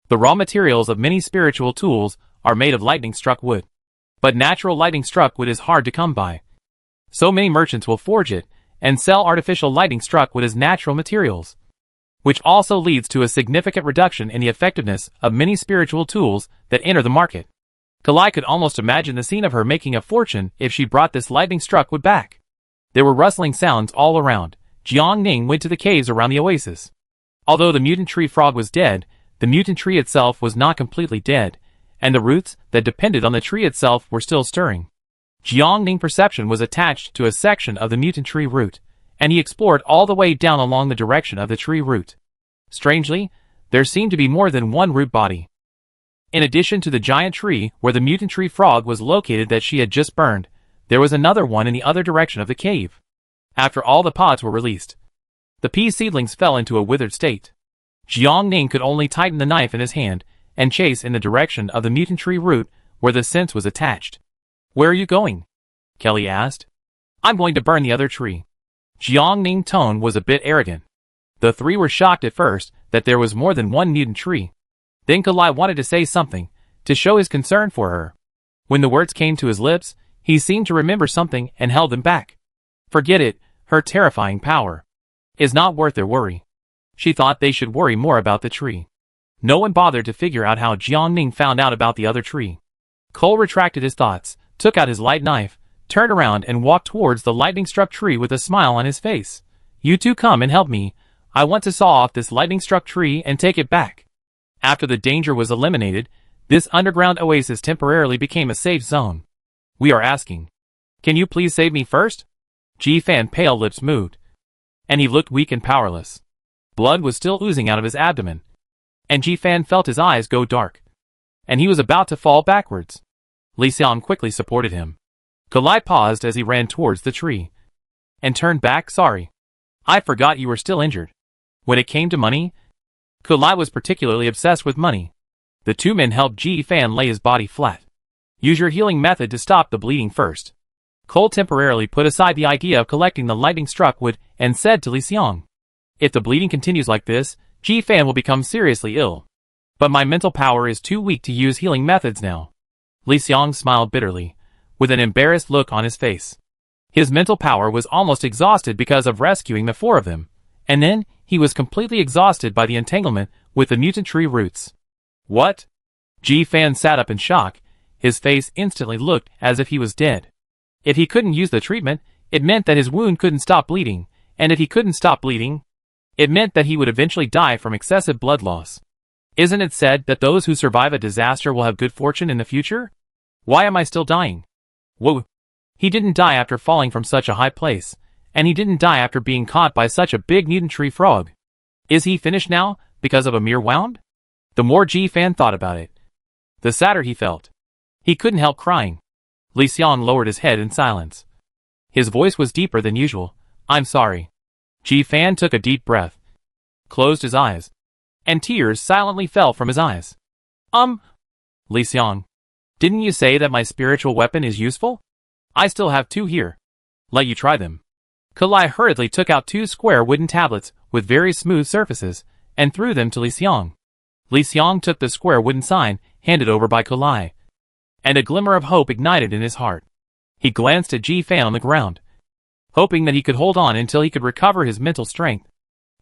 The raw materials of many spiritual tools are made of lightning struck wood. But natural lightning struck wood is hard to come by. So many merchants will forge it and sell artificial lightning struck wood as natural materials, which also leads to a significant reduction in the effectiveness of many spiritual tools that enter the market. Kalai could almost imagine the scene of her making a fortune if she brought this lightning struck wood back. There were rustling sounds all around. Jiang Ning went to the caves around the oasis. Although the mutant tree frog was dead, the mutant tree itself was not completely dead, and the roots that depended on the tree itself were still stirring. Jiang Ning's perception was attached to a section of the mutant tree root, and he explored all the way down along the direction of the tree root. Strangely, there seemed to be more than one root body. In addition to the giant tree where the mutant tree frog was located that she had just burned, there was another one in the other direction of the cave. After all the pods were released, the pea seedlings fell into a withered state. Jiang Ning could only tighten the knife in his hand and chase in the direction of the mutant tree root where the scent was attached. "Where are you going?" Kelly asked. "I'm going to burn the other tree." Jiang Ning's tone was a bit arrogant. The 3 were shocked at first that there was more than one mutant tree. Then Kalai wanted to say something, to show his concern for her. When the words came to his lips, he seemed to remember something and held them back. Forget it, her terrifying power is not worth their worry. She thought they should worry more about the tree. No one bothered to figure out how Jiang Ning found out about the other tree. Cole retracted his thoughts, took out his light knife, turned around and walked towards the lightning-struck tree with a smile on his face. "You two come and help me. I want to saw off this lightning-struck tree and take it back." After the danger was eliminated, this underground oasis temporarily became a safe zone. "We are asking, can you please save me first?" Ji-Fan's pale lips moved, and he looked weak and powerless. Blood was still oozing out of his abdomen, and Ji-Fan felt his eyes go dark, and he was about to fall backwards. Li Xiang quickly supported him. Kalai paused as he ran towards the tree. And turned back. Sorry. I forgot you were still injured. When it came to money, Kalai was particularly obsessed with money. The two men helped Ji Fan lay his body flat. Use your healing method to stop the bleeding first. Cole temporarily put aside the idea of collecting the lightning-struck wood and said to Li Xiang, if the bleeding continues like this, Ji Fan will become seriously ill. But my mental power is too weak to use healing methods now. Li Xiang smiled bitterly, with an embarrassed look on his face. His mental power was almost exhausted because of rescuing the four of them, and then he was completely exhausted by the entanglement with the mutant tree roots. What? Ji Fan sat up in shock. His face instantly looked as if he was dead. If he couldn't use the treatment, it meant that his wound couldn't stop bleeding, and if he couldn't stop bleeding, it meant that he would eventually die from excessive blood loss. Isn't it said that those who survive a disaster will have good fortune in the future? Why am I still dying? Whoa. He didn't die after falling from such a high place, and he didn't die after being caught by such a big mutant tree frog. Is he finished now, because of a mere wound? The more Ji Fan thought about it, the sadder he felt. He couldn't help crying. Li Xiang lowered his head in silence. His voice was deeper than usual. I'm sorry. Ji Fan took a deep breath, closed his eyes, and tears silently fell from his eyes. Li Xiang, didn't you say that my spiritual weapon is useful? I still have two here. Let you try them. Kalai hurriedly took out two square wooden tablets with very smooth surfaces and threw them to Li Xiang. Li Xiang took the square wooden sign handed over by Kalai, and a glimmer of hope ignited in his heart. He glanced at Ji Fan on the ground, hoping that he could hold on until he could recover his mental strength.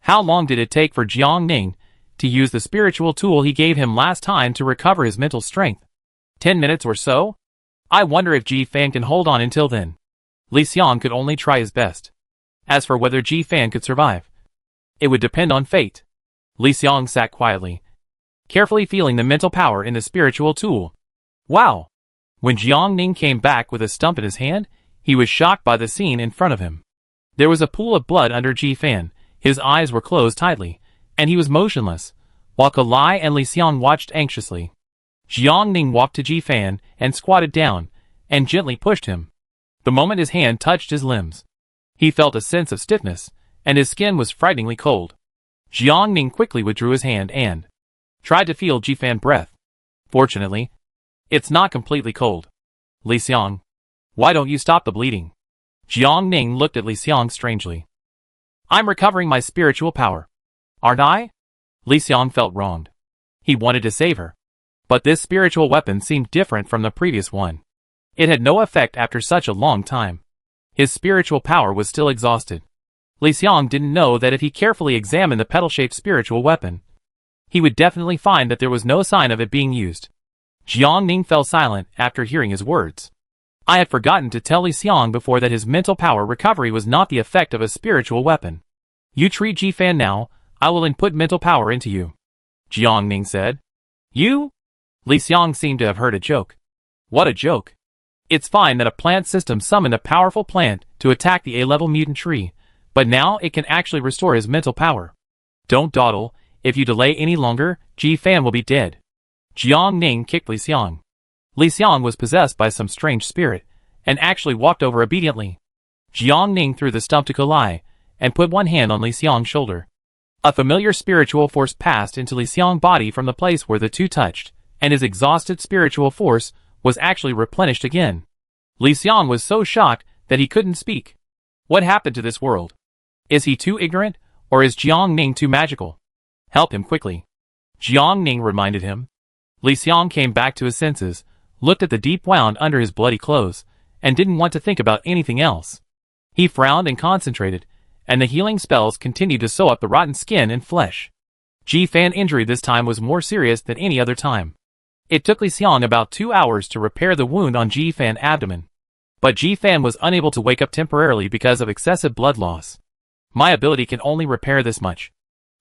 How long did it take for Jiang Ning to use the spiritual tool he gave him last time to recover his mental strength? 10 minutes or so? I wonder if Ji Fan can hold on until then. Li Xiang could only try his best. As for whether Ji Fan could survive, it would depend on fate. Li Xiang sat quietly, carefully feeling the mental power in the spiritual tool. Wow! When Jiang Ning came back with a stump in his hand, he was shocked by the scene in front of him. There was a pool of blood under Ji Fan, his eyes were closed tightly, and he was motionless, while Kalai and Li Xiang watched anxiously. Jiang Ning walked to Ji Fan and squatted down, and gently pushed him. The moment his hand touched his limbs, he felt a sense of stiffness, and his skin was frighteningly cold. Jiang Ning quickly withdrew his hand and tried to feel Ji Fan's breath. Fortunately, it's not completely cold. Li Xiang, why don't you stop the bleeding? Jiang Ning looked at Li Xiang strangely. I'm recovering my spiritual power. Aren't I? Li Xiang felt wronged. He wanted to save her, but this spiritual weapon seemed different from the previous one. It had no effect after such a long time. His spiritual power was still exhausted. Li Xiang didn't know that if he carefully examined the petal-shaped spiritual weapon, he would definitely find that there was no sign of it being used. Jiang Ning fell silent after hearing his words. I had forgotten to tell Li Xiang before that his mental power recovery was not the effect of a spiritual weapon. You treat Ji Fan now, I will input mental power into you. Jiang Ning said. You? Li Xiang seemed to have heard a joke. What a joke. It's fine that a plant system summoned a powerful plant to attack the A-level mutant tree, but now it can actually restore his mental power. Don't dawdle, if you delay any longer, Ji Fan will be dead. Jiang Ning kicked Li Xiang. Li Xiang was possessed by some strange spirit, and actually walked over obediently. Jiang Ning threw the stump to Kalai, and put one hand on Li Xiang's shoulder. A familiar spiritual force passed into Li Xiang's body from the place where the two touched, and his exhausted spiritual force was actually replenished again. Li Xiang was so shocked that he couldn't speak. What happened to this world? Is he too ignorant, or is Jiang Ning too magical? Help him quickly. Jiang Ning reminded him. Li Xiang came back to his senses, looked at the deep wound under his bloody clothes, and didn't want to think about anything else. He frowned and concentrated, and the healing spells continued to sew up the rotten skin and flesh. Ji Fan's injury this time was more serious than any other time. It took Li Xiang about 2 hours to repair the wound on Ji Fan's abdomen. But Ji Fan was unable to wake up temporarily because of excessive blood loss. My ability can only repair this much.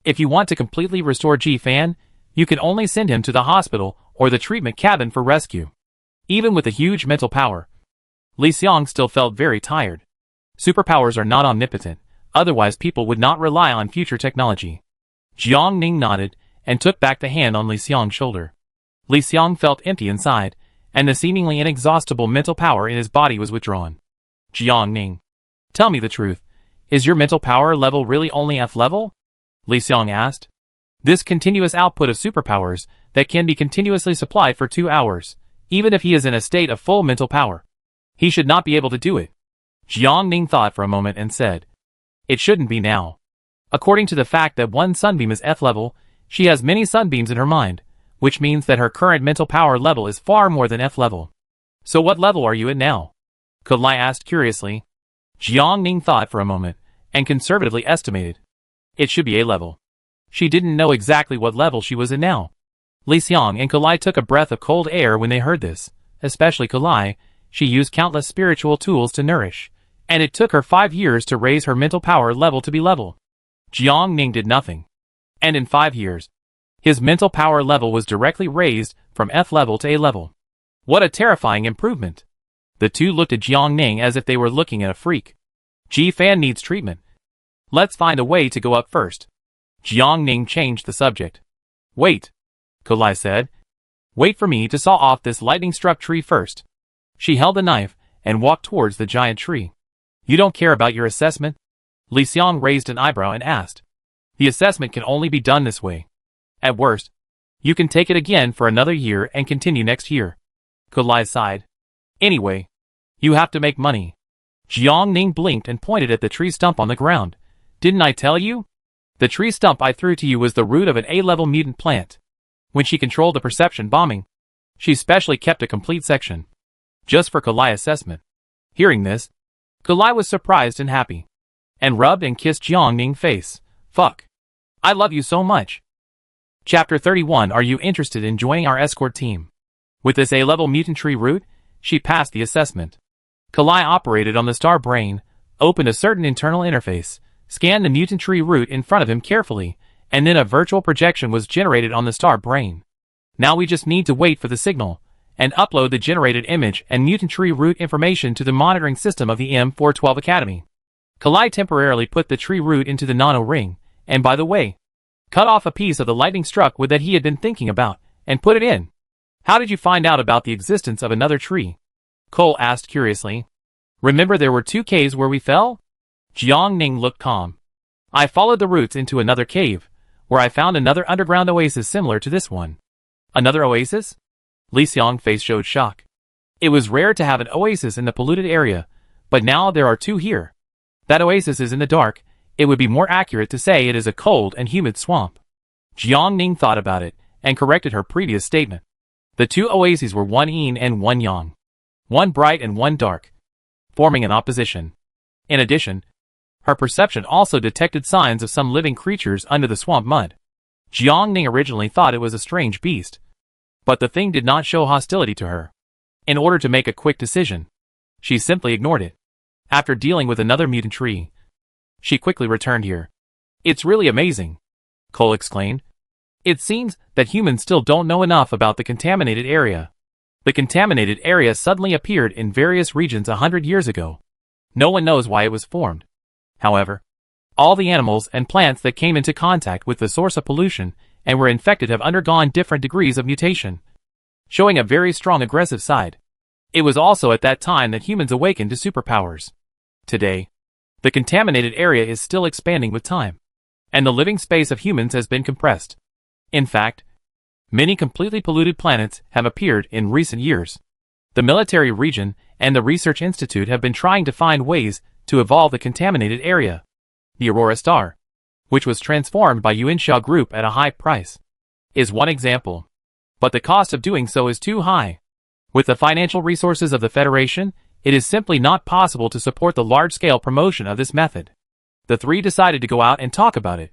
If you want to completely restore Ji Fan, you can only send him to the hospital or the treatment cabin for rescue. Even with a huge mental power, Li Xiang still felt very tired. Superpowers are not omnipotent, otherwise people would not rely on future technology. Jiang Ning nodded and took back the hand on Li Xiang's shoulder. Li Xiang felt empty inside, and the seemingly inexhaustible mental power in his body was withdrawn. Jiang Ning, tell me the truth. Is your mental power level really only F level? Li Xiang asked. This continuous output of superpowers that can be continuously supplied for 2 hours, even if he is in a state of full mental power. He should not be able to do it. Jiang Ning thought for a moment and said, it shouldn't be now. According to the fact that one sunbeam is F level, she has many sunbeams in her mind, which means that her current mental power level is far more than F level. So what level are you at now? Kulai asked curiously. Jiang Ning thought for a moment, and conservatively estimated. It should be A level. She didn't know exactly what level she was in now. Li Xiang and Kulai took a breath of cold air when they heard this, especially Kulai. She used countless spiritual tools to nourish, and it took her 5 years to raise her mental power level to B level. Jiang Ning did nothing. And in 5 years, his mental power level was directly raised from F level to A level. What a terrifying improvement! The two looked at Jiang Ning as if they were looking at a freak. Ji-Fan needs treatment. Let's find a way to go up first. Jiang Ning changed the subject. Wait, Kulai said. Wait for me to saw off this lightning-struck tree first. She held a knife and walked towards the giant tree. You don't care about your assessment? Li Xiang raised an eyebrow and asked. The assessment can only be done this way. At worst, you can take it again for another year and continue next year. Kulai sighed. Anyway, you have to make money. Jiang Ning blinked and pointed at the tree stump on the ground. Didn't I tell you? The tree stump I threw to you was the root of an A-level mutant plant. When she controlled the perception bombing, she specially kept a complete section, just for Kulai assessment. Hearing this, Kulai was surprised and happy, and rubbed and kissed Jiang Ning's face. Fuck. I love you so much. Chapter 31. Are you interested in joining our escort team? With this A-level mutant tree root, she passed the assessment. Kulai operated on the star brain, opened a certain internal interface, scanned the mutant tree root in front of him carefully, and then a virtual projection was generated on the star brain. Now we just need to wait for the signal, and upload the generated image and mutant tree root information to the monitoring system of the M412 Academy. Kulai temporarily put the tree root into the nano ring, and by the way, cut off a piece of the lightning struck wood that he had been thinking about, and put it in. How did you find out about the existence of another tree? Cole asked curiously. Remember there were 2 caves where we fell? Jiang Ning looked calm. I followed the roots into another cave, where I found another underground oasis similar to this one. Another oasis? Li Xiang's face showed shock. It was rare to have an oasis in the polluted area, but now there are 2 here. That oasis is in the dark. It would be more accurate to say it is a cold and humid swamp. Jiang Ning thought about it, and corrected her previous statement. The 2 oases were one yin and one yang. One bright and one dark, forming an opposition. In addition, her perception also detected signs of some living creatures under the swamp mud. Jiang Ning originally thought it was a strange beast, but the thing did not show hostility to her. In order to make a quick decision, she simply ignored it. After dealing with another mutant tree, she quickly returned here. It's really amazing, Cole exclaimed. It seems that humans still don't know enough about the contaminated area. The contaminated area suddenly appeared in various regions 100 years ago. No one knows why it was formed. However, all the animals and plants that came into contact with the source of pollution and were infected have undergone different degrees of mutation, showing a very strong aggressive side. It was also at that time that humans awakened to superpowers. Today, the contaminated area is still expanding with time, and the living space of humans has been compressed. In fact, many completely polluted planets have appeared in recent years. The military region and the research institute have been trying to find ways to evolve the contaminated area. The Aurora Star, which was transformed by Yuansha Group at a high price, is one example. But the cost of doing so is too high. With the financial resources of the Federation, it is simply not possible to support the large-scale promotion of this method. The 3 decided to go out and talk about it.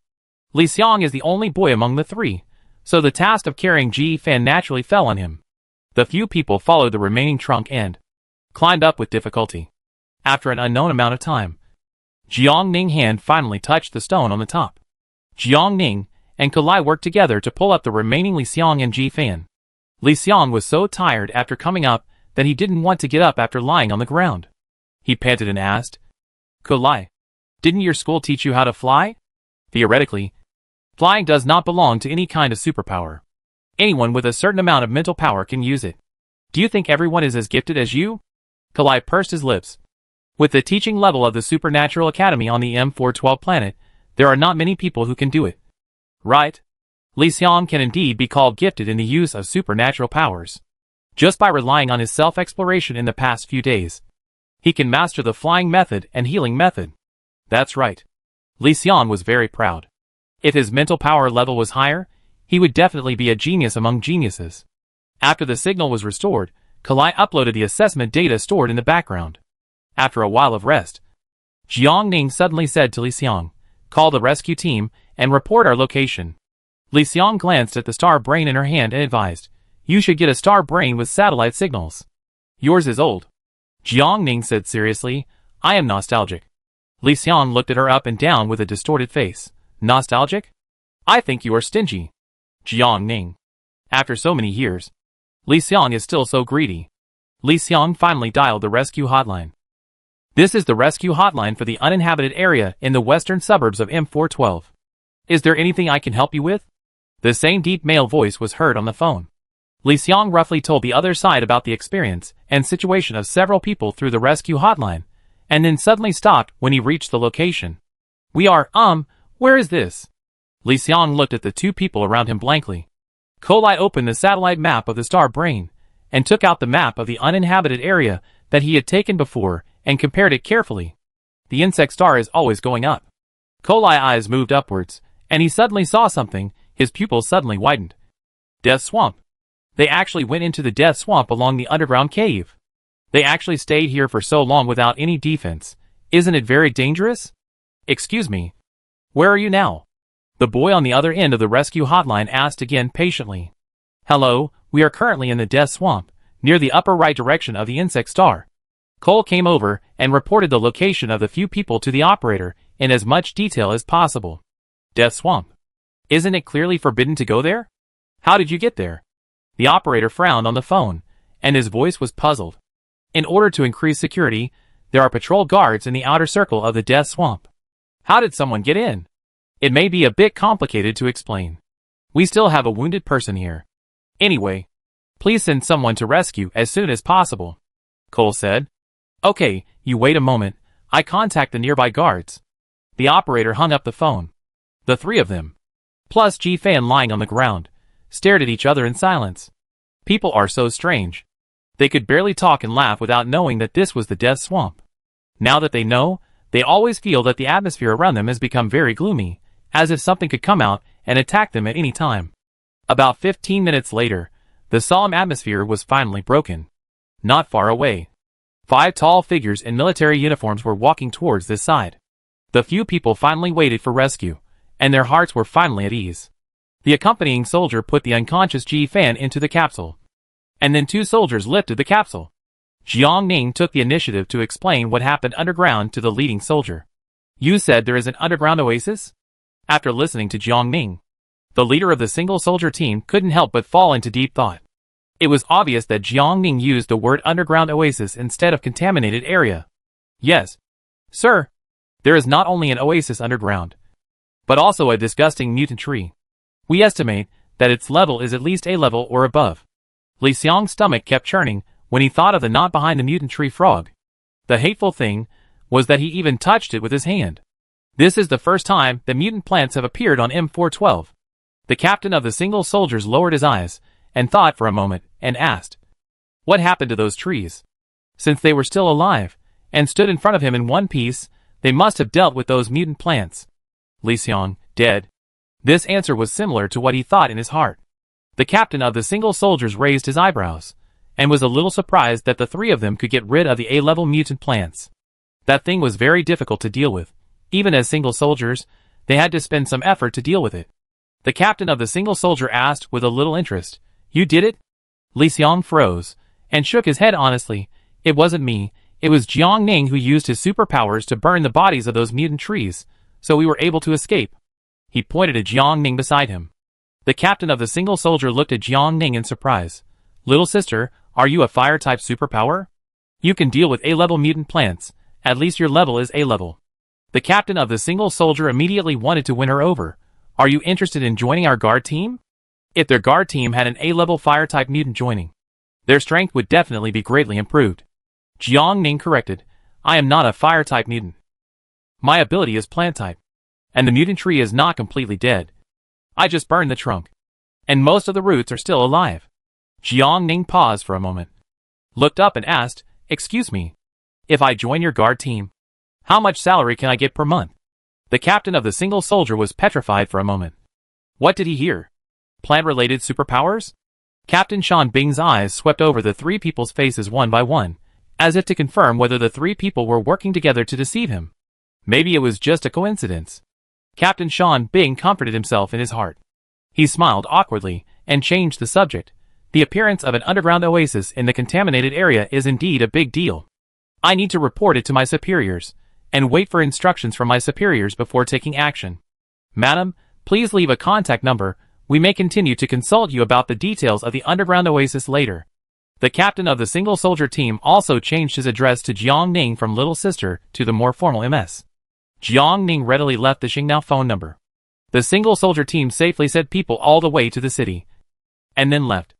Li Xiang is the only boy among the 3, so the task of carrying Ji-Fan naturally fell on him. The few people followed the remaining trunk and climbed up with difficulty. After an unknown amount of time, Jiang Ning's hand finally touched the stone on the top. Jiang Ning and Kulai worked together to pull up the remaining Li Xiang and Ji-Fan. Li Xiang was so tired after coming up that he didn't want to get up after lying on the ground. He panted and asked, Kulai, didn't your school teach you how to fly? Theoretically, flying does not belong to any kind of superpower. Anyone with a certain amount of mental power can use it. Do you think everyone is as gifted as you? Kalai pursed his lips. With the teaching level of the Supernatural Academy on the M412 planet, there are not many people who can do it. Right? Li Xiang can indeed be called gifted in the use of supernatural powers. Just by relying on his self-exploration in the past few days, he can master the flying method and healing method. That's right. Li Xiang was very proud. If his mental power level was higher, he would definitely be a genius among geniuses. After the signal was restored, Kalai uploaded the assessment data stored in the background. After a while of rest, Jiang Ning suddenly said to Li Xiang, "Call the rescue team and report our location." Li Xiang glanced at the star brain in her hand and advised, "You should get a star brain with satellite signals. Yours is old." Jiang Ning said seriously, "I am nostalgic." Li Xiang looked at her up and down with a distorted face. "Nostalgic? I think you are stingy." Jiang Ning. After so many years, Li Xiang is still so greedy. Li Xiang finally dialed the rescue hotline. "This is the rescue hotline for the uninhabited area in the western suburbs of M412. Is there anything I can help you with?" The same deep male voice was heard on the phone. Li Xiang roughly told the other side about the experience and situation of several people through the rescue hotline, and then suddenly stopped when he reached the location. Where is this?" Li Xiang looked at the two people around him blankly. Kalai opened the satellite map of the star brain, and took out the map of the uninhabited area that he had taken before, and compared it carefully. The insect star is always going up. Kalai's eyes moved upwards, and he suddenly saw something. His pupils suddenly widened. Death Swamp. They actually went into the Death Swamp along the underground cave. They actually stayed here for so long without any defense. Isn't it very dangerous? Excuse me. Where are you now? The boy on the other end of the rescue hotline asked again patiently. Hello, we are currently in the Death Swamp, near the upper right direction of the insect star. Cole came over and reported the location of the few people to the operator in as much detail as possible. Death Swamp. Isn't it clearly forbidden to go there? How did you get there? The operator frowned on the phone, and his voice was puzzled. In order to increase security, there are patrol guards in the outer circle of the Death Swamp. How did someone get in? It may be a bit complicated to explain. We still have a wounded person here. Anyway, please send someone to rescue as soon as possible, Cole said. Okay, you wait a moment. I contact the nearby guards. The operator hung up the phone. The three of them, plus Ji Fan lying on the ground, stared at each other in silence. People are so strange. They could barely talk and laugh without knowing that this was the Death Swamp. Now that they know, they always feel that the atmosphere around them has become very gloomy, as if something could come out and attack them at any time. About 15 minutes later, the solemn atmosphere was finally broken. Not far away, 5 tall figures in military uniforms were walking towards this side. The few people finally waited for rescue, and their hearts were finally at ease. The accompanying soldier put the unconscious Ji Fan into the capsule, and then 2 soldiers lifted the capsule. Jiang Ning took the initiative to explain what happened underground to the leading soldier. You said there is an underground oasis? After listening to Jiang Ning, the leader of the single soldier team couldn't help but fall into deep thought. It was obvious that Jiang Ning used the word underground oasis instead of contaminated area. Yes, sir. There is not only an oasis underground, but also a disgusting mutant tree. We estimate that its level is at least A level or above. Li Xiang's stomach kept churning when he thought of the knot behind the mutant tree frog. The hateful thing was that he even touched it with his hand. This is the first time that mutant plants have appeared on M412. The captain of the single soldiers lowered his eyes and thought for a moment and asked, what happened to those trees? Since they were still alive and stood in front of him in one piece, they must have dealt with those mutant plants. Li Xiang, dead. This answer was similar to what he thought in his heart. The captain of the single soldiers raised his eyebrows and was a little surprised that the 3 of them could get rid of the A-level mutant plants. That thing was very difficult to deal with. Even as single soldiers, they had to spend some effort to deal with it. The captain of the single soldier asked with a little interest, You did it? Li Xiang froze and shook his head honestly. It wasn't me. It was Jiang Ning who used his superpowers to burn the bodies of those mutant trees, so we were able to escape. He pointed at Jiang Ning beside him. The captain of the single soldier looked at Jiang Ning in surprise. Little sister, are you a fire-type superpower? You can deal with A-level mutant plants. At least your level is A-level. The captain of the single soldier immediately wanted to win her over. Are you interested in joining our guard team? If their guard team had an A-level fire-type mutant joining, Their strength would definitely be greatly improved. Jiang Ning corrected, I am not a fire-type mutant. My ability is plant-type. And the mutant tree is not completely dead. I just burned the trunk. And most of the roots are still alive. Jiang Ning paused for a moment. Looked up and asked, excuse me. If I join your guard team, how much salary can I get per month? The captain of the single soldier was petrified for a moment. What did he hear? Plant-related superpowers? Captain Sean Bing's eyes swept over the three people's faces one by one, as if to confirm whether the three people were working together to deceive him. Maybe it was just a coincidence. Captain Sean Bing comforted himself in his heart. He smiled awkwardly and changed the subject. The appearance of an underground oasis in the contaminated area is indeed a big deal. I need to report it to my superiors, and wait for instructions from my superiors before taking action. Madam, please leave a contact number. We may continue to consult you about the details of the underground oasis later. The captain of the single soldier team also changed his address to Jiang Ning from Little Sister to the more formal MS. Jiang Ning readily left the Xingnao phone number. The single soldier team safely sent people all the way to the city, and then left.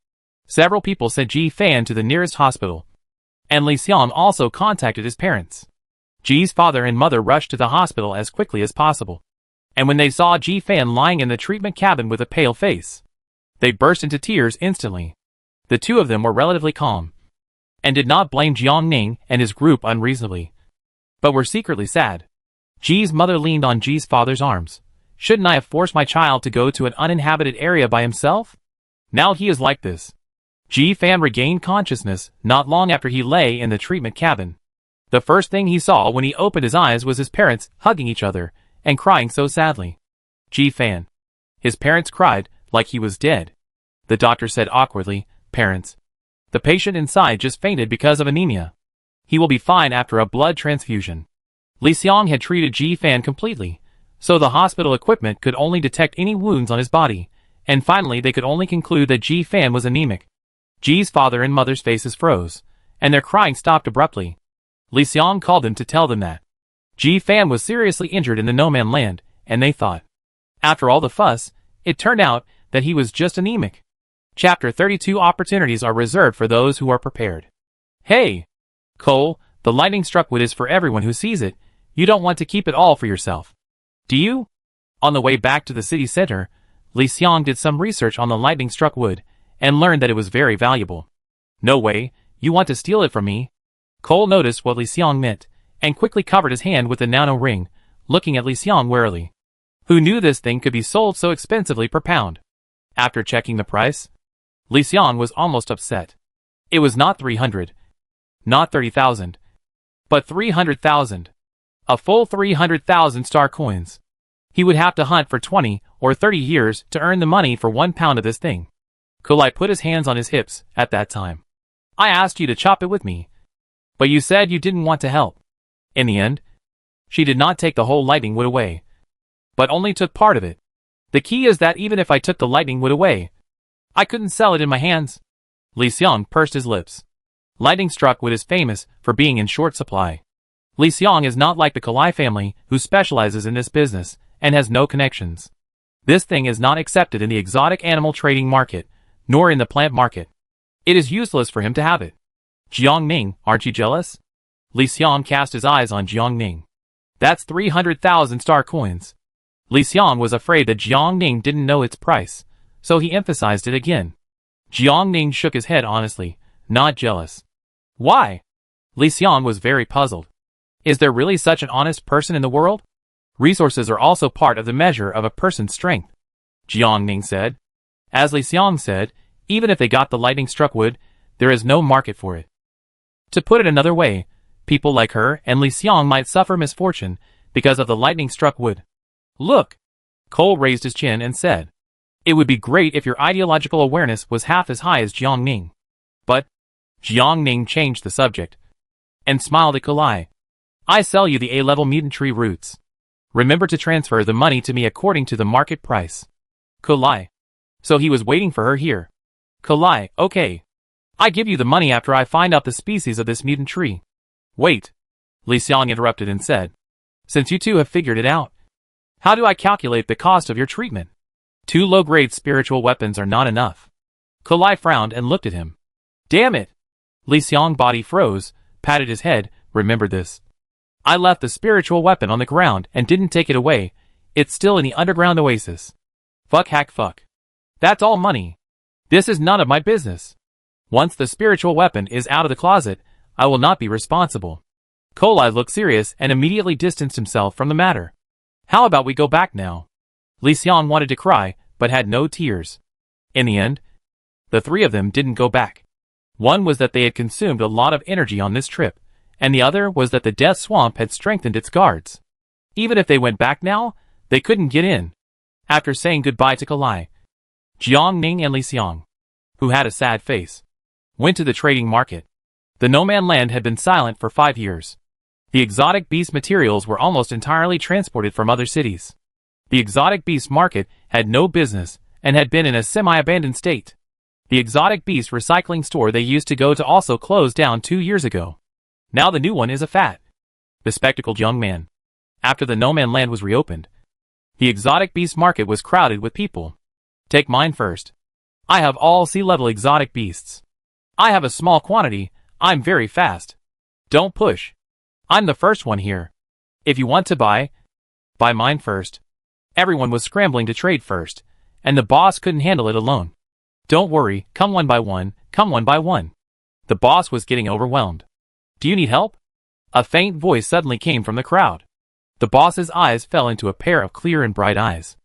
Several people sent Ji Fan to the nearest hospital, and Li Xiang also contacted his parents. Ji's father and mother rushed to the hospital as quickly as possible, and when they saw Ji Fan lying in the treatment cabin with a pale face, they burst into tears instantly. The two of them were relatively calm, and did not blame Jiang Ning and his group unreasonably, but were secretly sad. Ji's mother leaned on Ji's father's arms. Shouldn't I have forced my child to go to an uninhabited area by himself? Now he is like this. Ji Fan regained consciousness not long after he lay in the treatment cabin. The first thing he saw when he opened his eyes was his parents hugging each other and crying so sadly. Ji Fan. His parents cried like he was dead. The doctor said awkwardly, parents. The patient inside just fainted because of anemia. He will be fine after a blood transfusion. Li Xiang had treated Ji Fan completely, so the hospital equipment could only detect any wounds on his body, and finally they could only conclude that Ji Fan was anemic. Ji's father and mother's faces froze, and their crying stopped abruptly. Li Xiang called them to tell them that Ji Fan was seriously injured in the no-man land, and they thought. After all the fuss, it turned out that he was just anemic. Chapter 32 Opportunities are reserved for those who are prepared. Hey! Cole, the lightning-struck wood is for everyone who sees it. You don't want to keep it all for yourself. Do you? On the way back to the city center, Li Xiang did some research on the lightning-struck wood, and learned that it was very valuable. No way, you want to steal it from me? Cole noticed what Li Xiang meant, and quickly covered his hand with the nano ring, looking at Li Xiang warily. Who knew this thing could be sold so expensively per pound? After checking the price, Li Xiang was almost upset. It was not 300, not 30,000, but 300,000. A full 300,000 star coins. He would have to hunt for 20 or 30 years to earn the money for 1 pound of this thing. Kulai put his hands on his hips at that time. I asked you to chop it with me, but you said you didn't want to help. In the end, she did not take the whole lightning wood away, but only took part of it. The key is that even if I took the lightning wood away, I couldn't sell it in my hands. Li Xiang pursed his lips. Lightning-struck wood is famous for being in short supply. Li Xiang is not like the Kulai family who specializes in this business and has no connections. This thing is not accepted in the exotic animal trading market, nor in the plant market. It is useless for him to have it. Jiang Ning, aren't you jealous? Li Xiang cast his eyes on Jiang Ning. That's 300,000 star coins. Li Xiang was afraid that Jiang Ning didn't know its price, so he emphasized it again. Jiang Ning shook his head honestly, not jealous. Why? Li Xiang was very puzzled. Is there really such an honest person in the world? Resources are also part of the measure of a person's strength, Jiang Ning said. As Li Xiang said, even if they got the lightning-struck wood, there is no market for it. To put it another way, people like her and Li Xiang might suffer misfortune because of the lightning-struck wood. Look! Cole raised his chin and said, it would be great if your ideological awareness was half as high as Jiang Ning. But Jiang Ning changed the subject and smiled at Kulai. I sell you the A-level mutant tree roots. Remember to transfer the money to me according to the market price. Kulai. So he was waiting for her here. Kulai, okay. I give you the money after I find out the species of this mutant tree. Wait. Li Xiang interrupted and said. Since you two have figured it out, how do I calculate the cost of your treatment? 2 low-grade spiritual weapons are not enough. Kulai frowned and looked at him. Damn it! Li Xiang's body froze, patted his head, remembered this. I left the spiritual weapon on the ground and didn't take it away. It's still in the underground oasis. Fuck hack fuck. That's all money. This is none of my business. Once the spiritual weapon is out of the closet, I will not be responsible. Kolai looked serious and immediately distanced himself from the matter. How about we go back now? Li Xiang wanted to cry, but had no tears. In the end, the three of them didn't go back. One was that they had consumed a lot of energy on this trip, and the other was that the death swamp had strengthened its guards. Even if they went back now, they couldn't get in. After saying goodbye to Kolai, Jiang Ning and Li Xiang, who had a sad face, went to the trading market. The no-man land had been silent for 5 years. The exotic beast materials were almost entirely transported from other cities. The exotic beast market had no business and had been in a semi-abandoned state. The exotic beast recycling store they used to go to also closed down 2 years ago. Now the new one is a fat, bespectacled young man. After the no-man land was reopened, the exotic beast market was crowded with people. Take mine first. I have all sea-level exotic beasts. I have a small quantity. I'm very fast. Don't push. I'm the first one here. If you want to buy mine first. Everyone was scrambling to trade first, and the boss couldn't handle it alone. Don't worry, come one by one, come one by one. The boss was getting overwhelmed. Do you need help? A faint voice suddenly came from the crowd. The boss's eyes fell into a pair of clear and bright eyes.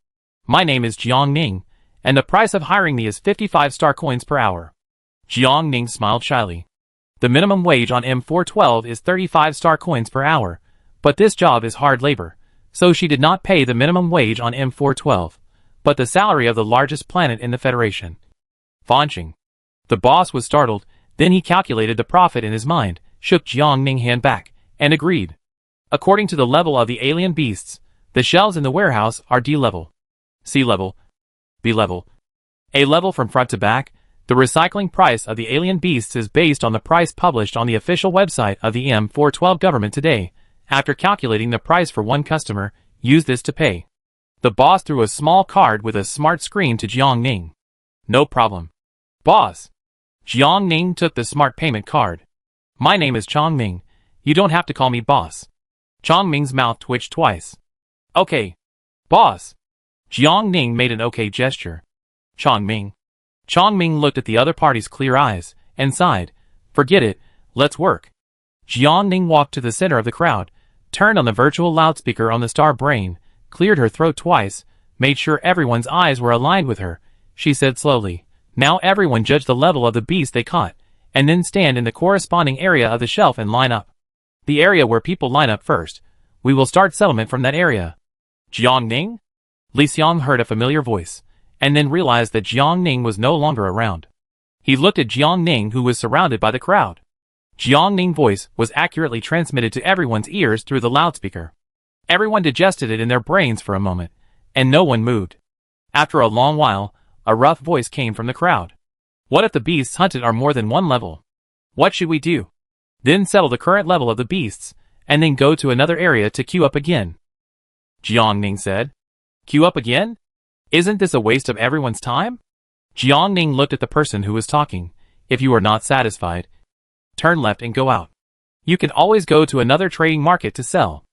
My name is Jiang Ning, and the price of hiring me is 55 star coins per hour. Jiang Ning smiled shyly. The minimum wage on M412 is 35 star coins per hour, but this job is hard labor, so she did not pay the minimum wage on M412, but the salary of the largest planet in the Federation. Fanching. The boss was startled, then he calculated the profit in his mind, shook Jiang Ning's hand back, and agreed. According to the level of the alien beasts, the shelves in the warehouse are D level, C level, B level, A level from front to back. The recycling price of the alien beasts is based on the price published on the official website of the M412 government today. After calculating the price for one customer, use this to pay. The boss threw a small card with a smart screen to Jiang Ning. No problem. Boss. Jiang Ning took the smart payment card. My name is Chong Ming. You don't have to call me boss. Chong Ming's mouth twitched twice. Okay. Boss. Jiang Ning made an okay gesture. Chong Ming. Chong Ming looked at the other party's clear eyes, and sighed. Forget it, let's work. Jiang Ning walked to the center of the crowd, turned on the virtual loudspeaker on the star brain, cleared her throat twice, made sure everyone's eyes were aligned with her. She said slowly, now everyone judge the level of the beast they caught, and then stand in the corresponding area of the shelf and line up. The area where people line up first. We will start settlement from that area. Jiang Ning? Li Xiang heard a familiar voice, and then realized that Jiang Ning was no longer around. He looked at Jiang Ning, who was surrounded by the crowd. Jiang Ning's voice was accurately transmitted to everyone's ears through the loudspeaker. Everyone digested it in their brains for a moment, and no one moved. After a long while, a rough voice came from the crowd. What if the beasts hunted are more than one level? What should we do? Then settle the current level of the beasts, and then go to another area to queue up again. Jiang Ning said. Queue up again? Isn't this a waste of everyone's time? Jiang Ning looked at the person who was talking. If you are not satisfied, turn left and go out. You can always go to another trading market to sell.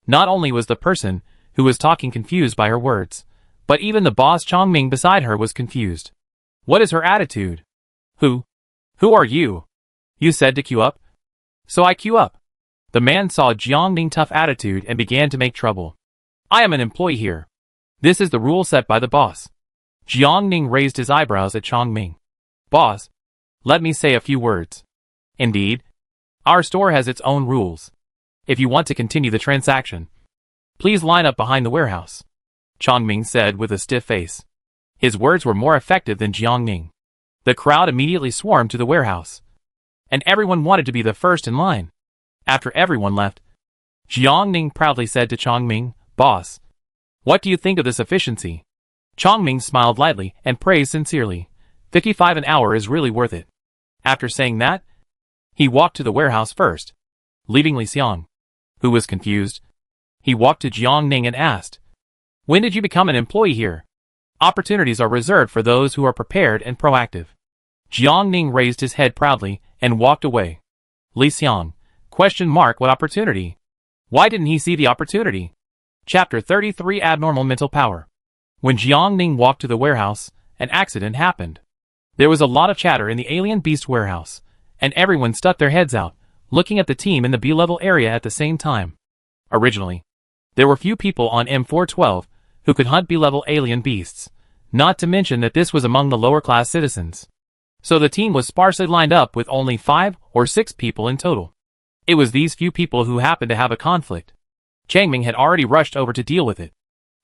Not only was the person who was talking confused by her words, but even the boss Chong Ming beside her was confused. What is her attitude? Who are you? You said to queue up? So I queue up. The man saw Jiang Ning's tough attitude and began to make trouble. I am an employee here. This is the rule set by the boss. Jiang Ning raised his eyebrows at Chong Ming. Boss, let me say a few words. Indeed, our store has its own rules. If you want to continue the transaction, please line up behind the warehouse. Chong Ming said with a stiff face. His words were more effective than Jiang Ning. The crowd immediately swarmed to the warehouse, and everyone wanted to be the first in line. After everyone left, Jiang Ning proudly said to Chong Ming, Boss, what do you think of this efficiency? Chong Ming smiled lightly and praised sincerely. 55 an hour is really worth it. After saying that, he walked to the warehouse first, leaving Li Xiang, who was confused. He walked to Jiang Ning and asked, when did you become an employee here? Opportunities are reserved for those who are prepared and proactive. Jiang Ning raised his head proudly and walked away. Li Xiang? What opportunity? Why didn't he see the opportunity? Chapter 33 Abnormal Mental Power. When Jiang Ning walked to the warehouse, an accident happened. There was a lot of chatter in the alien beast warehouse, and everyone stuck their heads out, looking at the team in the B-level area at the same time. Originally, there were few people on M412 who could hunt B-level alien beasts, not to mention that this was among the lower-class citizens. So the team was sparsely lined up with only 5 or 6 people in total. It was these few people who happened to have a conflict. Chang Ming had already rushed over to deal with it.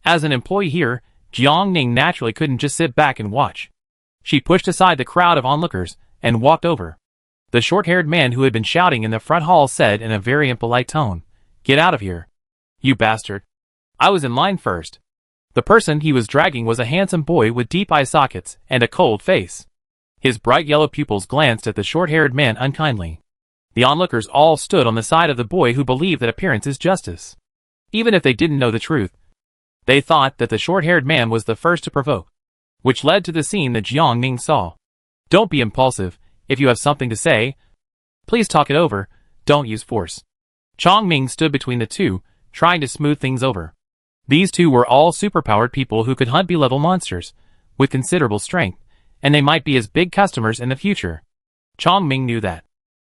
As an employee here, Jiang Ning naturally couldn't just sit back and watch. She pushed aside the crowd of onlookers and walked over. The short-haired man who had been shouting in the front hall said in a very impolite tone, "Get out of here. You bastard. I was in line first." The person he was dragging was a handsome boy with deep eye sockets and a cold face. His bright yellow pupils glanced at the short-haired man unkindly. The onlookers all stood on the side of the boy who believed that appearance is justice. Even if they didn't know the truth, they thought that the short-haired man was the first to provoke, which led to the scene that Jiang Ning saw. Don't be impulsive. If you have something to say, please talk it over. Don't use force. Chang Ming stood between the two, trying to smooth things over. These two were all superpowered people who could hunt B-level monsters, with considerable strength, and they might be his big customers in the future. Chang Ming knew that.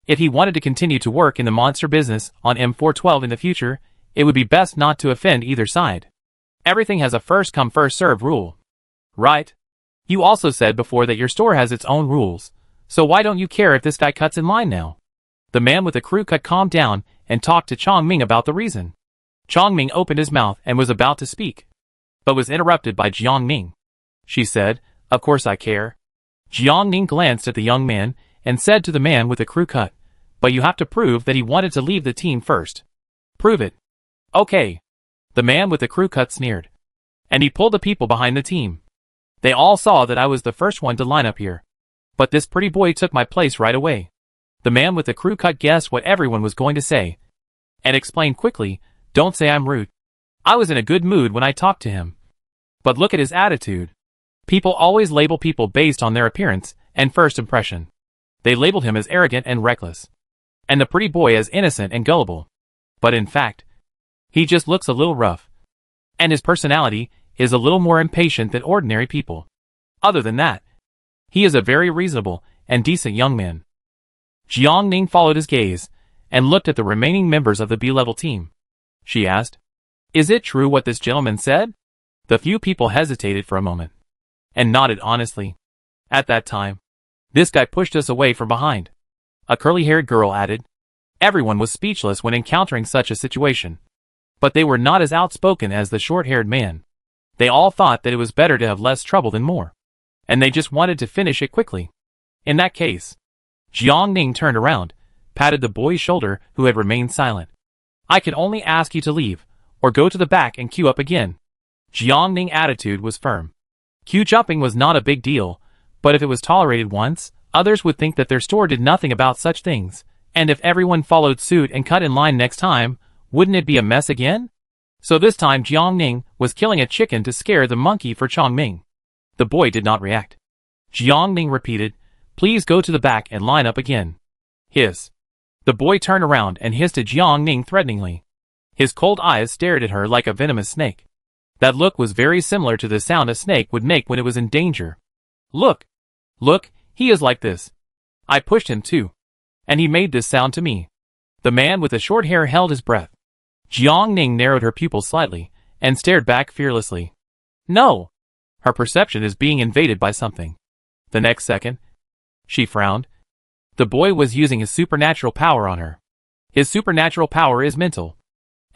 If he wanted to continue to work in the monster business on M412 in the future, it would be best not to offend either side. Everything has a first-come first-served rule. Right? You also said before that your store has its own rules, so why don't you care if this guy cuts in line now? The man with the crew cut calmed down and talked to Chang Ming about the reason. Chang Ming opened his mouth and was about to speak, but was interrupted by Jiang Ning. She said, "Of course I care." Jiang Ning glanced at the young man and said to the man with the crew cut, "But you have to prove that he wanted to leave the team first. Prove it." "Okay." The man with the crew cut sneered. "And he pulled the people behind the team. They all saw that I was the first one to line up here. But this pretty boy took my place right away." The man with the crew cut guessed what everyone was going to say, and explained quickly, "Don't say I'm rude. I was in a good mood when I talked to him. But look at his attitude. People always label people based on their appearance and first impression. They labeled him as arrogant and reckless, and the pretty boy as innocent and gullible. But in fact, he just looks a little rough. And his personality is a little more impatient than ordinary people. Other than that, he is a very reasonable and decent young man." Jiang Ning followed his gaze and looked at the remaining members of the B-level team. She asked, "Is it true what this gentleman said?" The few people hesitated for a moment and nodded honestly. "At that time, this guy pushed us away from behind," a curly-haired girl added. Everyone was speechless when encountering such a situation, but they were not as outspoken as the short-haired man. They all thought that it was better to have less trouble than more, and they just wanted to finish it quickly. In that case, Jiang Ning turned around, patted the boy's shoulder who had remained silent. "I can only ask you to leave, or go to the back and queue up again." Jiang Ning's attitude was firm. Queue jumping was not a big deal, but if it was tolerated once, others would think that their store did nothing about such things, and if everyone followed suit and cut in line next time, wouldn't it be a mess again? So this time Jiang Ning was killing a chicken to scare the monkey for Chang Ming. The boy did not react. Jiang Ning repeated, "Please go to the back and line up again." Hiss. The boy turned around and hissed at Jiang Ning threateningly. His cold eyes stared at her like a venomous snake. That look was very similar to the sound a snake would make when it was in danger. Look! Look, he is like this. I pushed him too. And he made this sound to me." The man with the short hair held his breath. Jiang Ning narrowed her pupils slightly and stared back fearlessly. No! Her perception is being invaded by something. The next second, she frowned. The boy was using his supernatural power on her. His supernatural power is mental,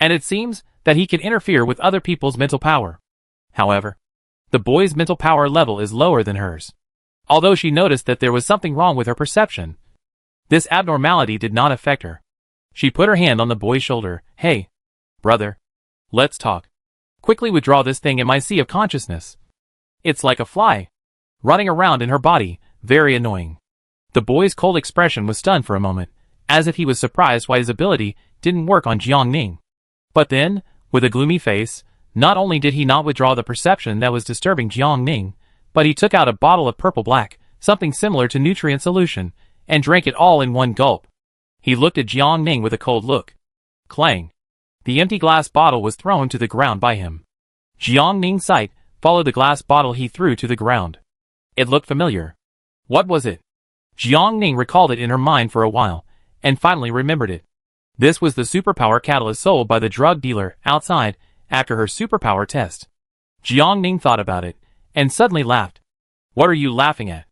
and it seems that he can interfere with other people's mental power. However, the boy's mental power level is lower than hers. Although she noticed that there was something wrong with her perception, this abnormality did not affect her. She put her hand on the boy's shoulder. "Hey, brother, let's talk. Quickly withdraw this thing in my sea of consciousness. It's like a fly, running around in her body, very annoying." The boy's cold expression was stunned for a moment, as if he was surprised why his ability didn't work on Jiang Ning. But then, with a gloomy face, not only did he not withdraw the perception that was disturbing Jiang Ning, but he took out a bottle of purple-black, something similar to nutrient solution, and drank it all in one gulp. He looked at Jiang Ning with a cold look. Clang! The empty glass bottle was thrown to the ground by him. Jiang Ning's sight followed the glass bottle he threw to the ground. It looked familiar. What was it? Jiang Ning recalled it in her mind for a while, and finally remembered it. This was the superpower catalyst sold by the drug dealer outside after her superpower test. Jiang Ning thought about it, and suddenly laughed. What are you laughing at?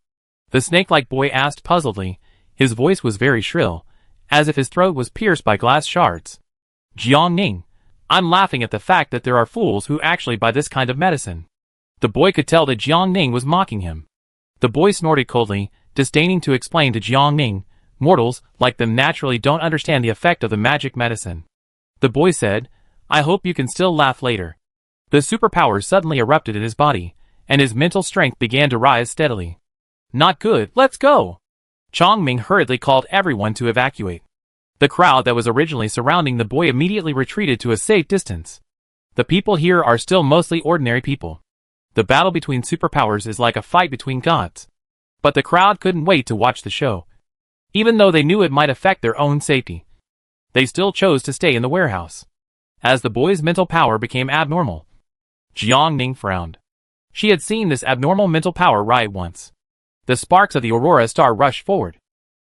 The snake-like boy asked puzzledly. His voice was very shrill, as if his throat was pierced by glass shards. Jiang Ning, I'm laughing at the fact that there are fools who actually buy this kind of medicine. The boy could tell that Jiang Ning was mocking him. The boy snorted coldly, disdaining to explain to Jiang Ning, mortals like them naturally don't understand the effect of the magic medicine. The boy said, I hope you can still laugh later. The superpower suddenly erupted in his body, and his mental strength began to rise steadily. Not good, let's go! Jiang Ning hurriedly called everyone to evacuate. The crowd that was originally surrounding the boy immediately retreated to a safe distance. The people here are still mostly ordinary people. The battle between superpowers is like a fight between gods. But the crowd couldn't wait to watch the show. Even though they knew it might affect their own safety, they still chose to stay in the warehouse. As the boy's mental power became abnormal, Jiang Ning frowned. She had seen this abnormal mental power right once. The sparks of the Aurora star rushed forward.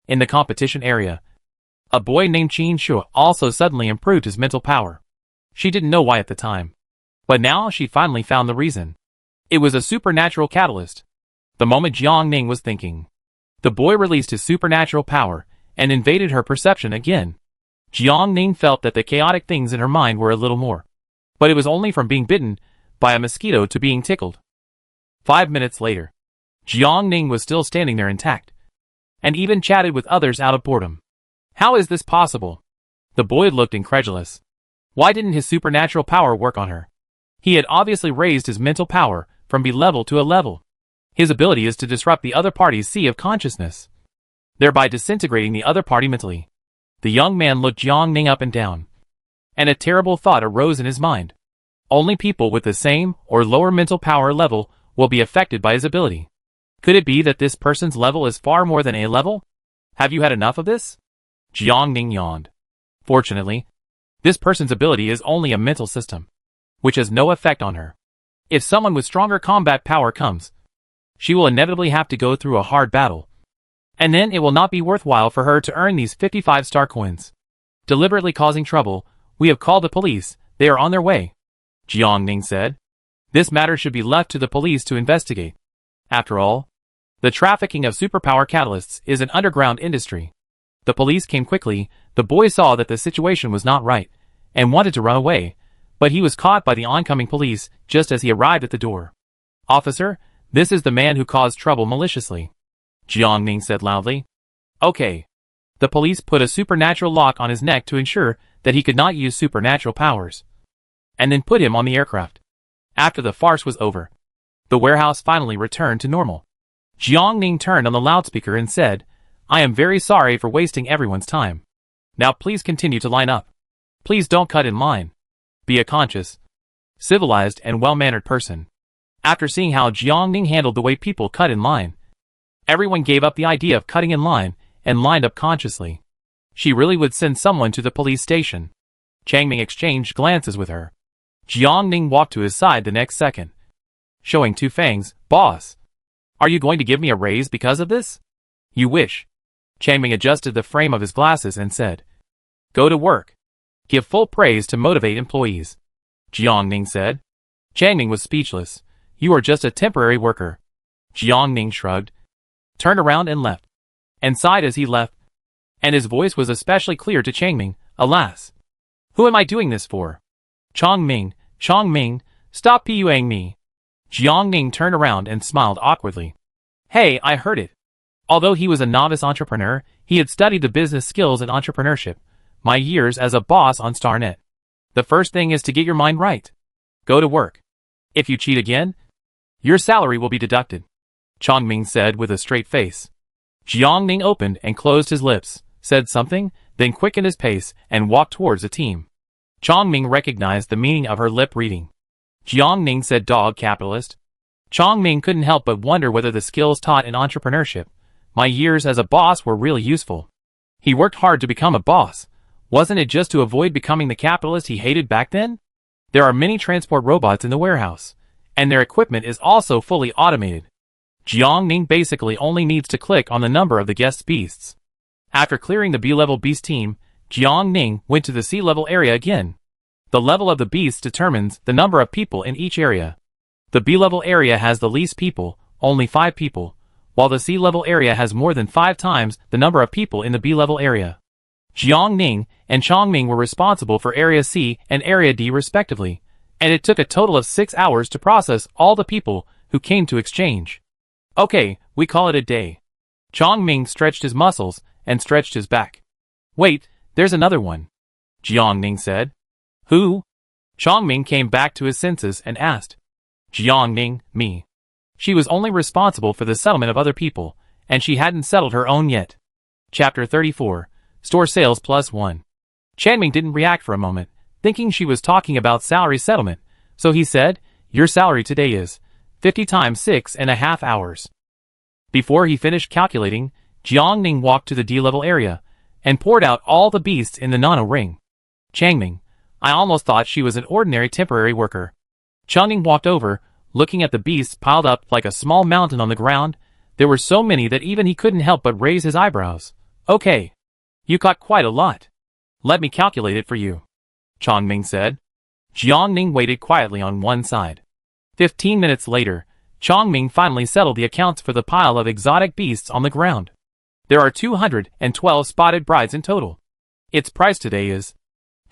In the competition area, a boy named Qin Shu also suddenly improved his mental power. She didn't know why at the time. But now she finally found the reason. It was a supernatural catalyst. The moment Jiang Ning was thinking, the boy released his supernatural power and invaded her perception again. Jiang Ning felt that the chaotic things in her mind were a little more. But it was only from being bitten by a mosquito to being tickled. 5 minutes later, Jiang Ning was still standing there intact, and even chatted with others out of boredom. How is this possible? The boy looked incredulous. Why didn't his supernatural power work on her? He had obviously raised his mental power from B level to A level. His ability is to disrupt the other party's sea of consciousness, thereby disintegrating the other party mentally. The young man looked Jiang Ning up and down, and a terrible thought arose in his mind. Only people with the same or lower mental power level will be affected by his ability. Could it be that this person's level is far more than A level? Have you had enough of this? Jiang Ning yawned. Fortunately, this person's ability is only a mental system, which has no effect on her. If someone with stronger combat power comes, she will inevitably have to go through a hard battle. And then it will not be worthwhile for her to earn these 55 star coins. Deliberately causing trouble, we have called the police, they are on their way. Jiang Ning said. This matter should be left to the police to investigate. After all, the trafficking of superpower catalysts is an underground industry. The police came quickly. The boy saw that the situation was not right, and wanted to run away, but he was caught by the oncoming police just as he arrived at the door. Officer, this is the man who caused trouble maliciously, Jiang Ning said loudly. Okay. The police put a supernatural lock on his neck to ensure that he could not use supernatural powers, and then put him on the aircraft. After the farce was over, the warehouse finally returned to normal. Jiang Ning turned on the loudspeaker and said, I am very sorry for wasting everyone's time. Now please continue to line up. Please don't cut in line. Be a conscious, civilized and well-mannered person. After seeing how Jiang Ning handled the way people cut in line, everyone gave up the idea of cutting in line and lined up consciously. She really would send someone to the police station. Chang Ming exchanged glances with her. Jiang Ning walked to his side the next second, showing two fangs. Boss, are you going to give me a raise because of this? You wish. Chang Ming adjusted the frame of his glasses and said, Go to work. Give full praise to motivate employees. Jiang Ning said. Chang Ming was speechless. You are just a temporary worker. Jiang Ning shrugged, turned around and left, and sighed as he left, and his voice was especially clear to Chang Ming. Alas, who am I doing this for? Chang Ming, stop puying me. Jiang Ning turned around and smiled awkwardly. Hey, I heard it. Although he was a novice entrepreneur, he had studied the business skills and entrepreneurship, my years as a boss on StarNet. The first thing is to get your mind right. Go to work. If you cheat again, your salary will be deducted, Chang Ming said with a straight face. Jiang Ning opened and closed his lips, said something, then quickened his pace and walked towards the team. Chang Ming recognized the meaning of her lip reading. Jiang Ning said, Dog capitalist. Jiang Ning couldn't help but wonder whether the skills taught in entrepreneurship, my years as a boss, were really useful. He worked hard to become a boss. Wasn't it just to avoid becoming the capitalist he hated back then? There are many transport robots in the warehouse, and their equipment is also fully automated. Jiang Ning basically only needs to click on the number of the guest beasts. After clearing the B-level beast team, Jiang Ning went to the C-level area again. The level of the beasts determines the number of people in each area. The B-level area has the least people, only 5 people, while the C-level area has more than 5 times the number of people in the B-level area. Jiang Ning and Jiang Ming were responsible for Area C and Area D respectively, and it took a total of 6 hours to process all the people who came to exchange. Okay, we call it a day. Jiang Ming stretched his muscles and stretched his back. Wait, there's another one, Jiang Ning said. Who? Jiang Ming came back to his senses and asked. Jiang Ning, me. She was only responsible for the settlement of other people, and she hadn't settled her own yet. Chapter 34, Store Sales Plus 1. Chanming didn't react for a moment, thinking she was talking about salary settlement, so he said, your salary today is 50 times 6.5 hours. Before he finished calculating, Jiang Ning walked to the D-level area, and poured out all the beasts in the nano ring. Chanming, I almost thought she was an ordinary temporary worker. Chanming walked over, looking at the beasts piled up like a small mountain on the ground. There were so many that even he couldn't help but raise his eyebrows. Okay. You caught quite a lot. Let me calculate it for you, Chanming said. Jiang Ning waited quietly on one side. 15 minutes later, Chanming finally settled the accounts for the pile of exotic beasts on the ground. There are 212 spotted brides in total. Its price today is,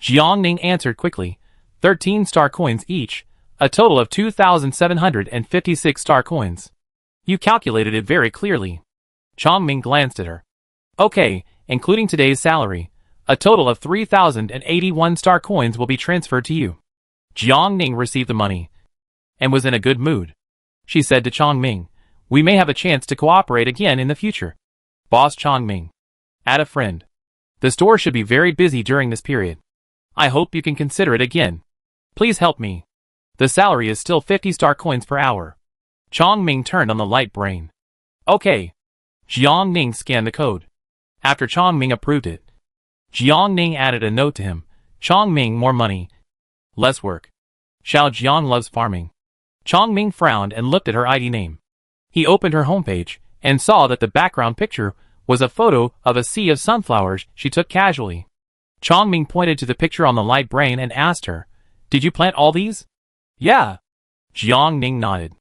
Jiang Ning answered quickly, 13 star coins each, a total of 2,756 star coins. You calculated it very clearly. Chanming glanced at her. Okay, including today's salary, a total of 3,081 star coins will be transferred to you. Jiang Ning received the money and was in a good mood. She said to Chanming, we may have a chance to cooperate again in the future. Boss Chanming. Add a friend. The store should be very busy during this period. I hope you can consider it again. Please help me. The salary is still 50 star coins per hour. Chanming turned on the light brain. Okay. Jiang Ning scanned the code. After Chanming approved it, Jiang Ning added a note to him. Chanming, more money, less work. Xiao Jiang loves farming. Chanming frowned and looked at her ID name. He opened her homepage and saw that the background picture was a photo of a sea of sunflowers she took casually. Chanming pointed to the picture on the light brain and asked her, did you plant all these? Yeah. Jiang Ning nodded.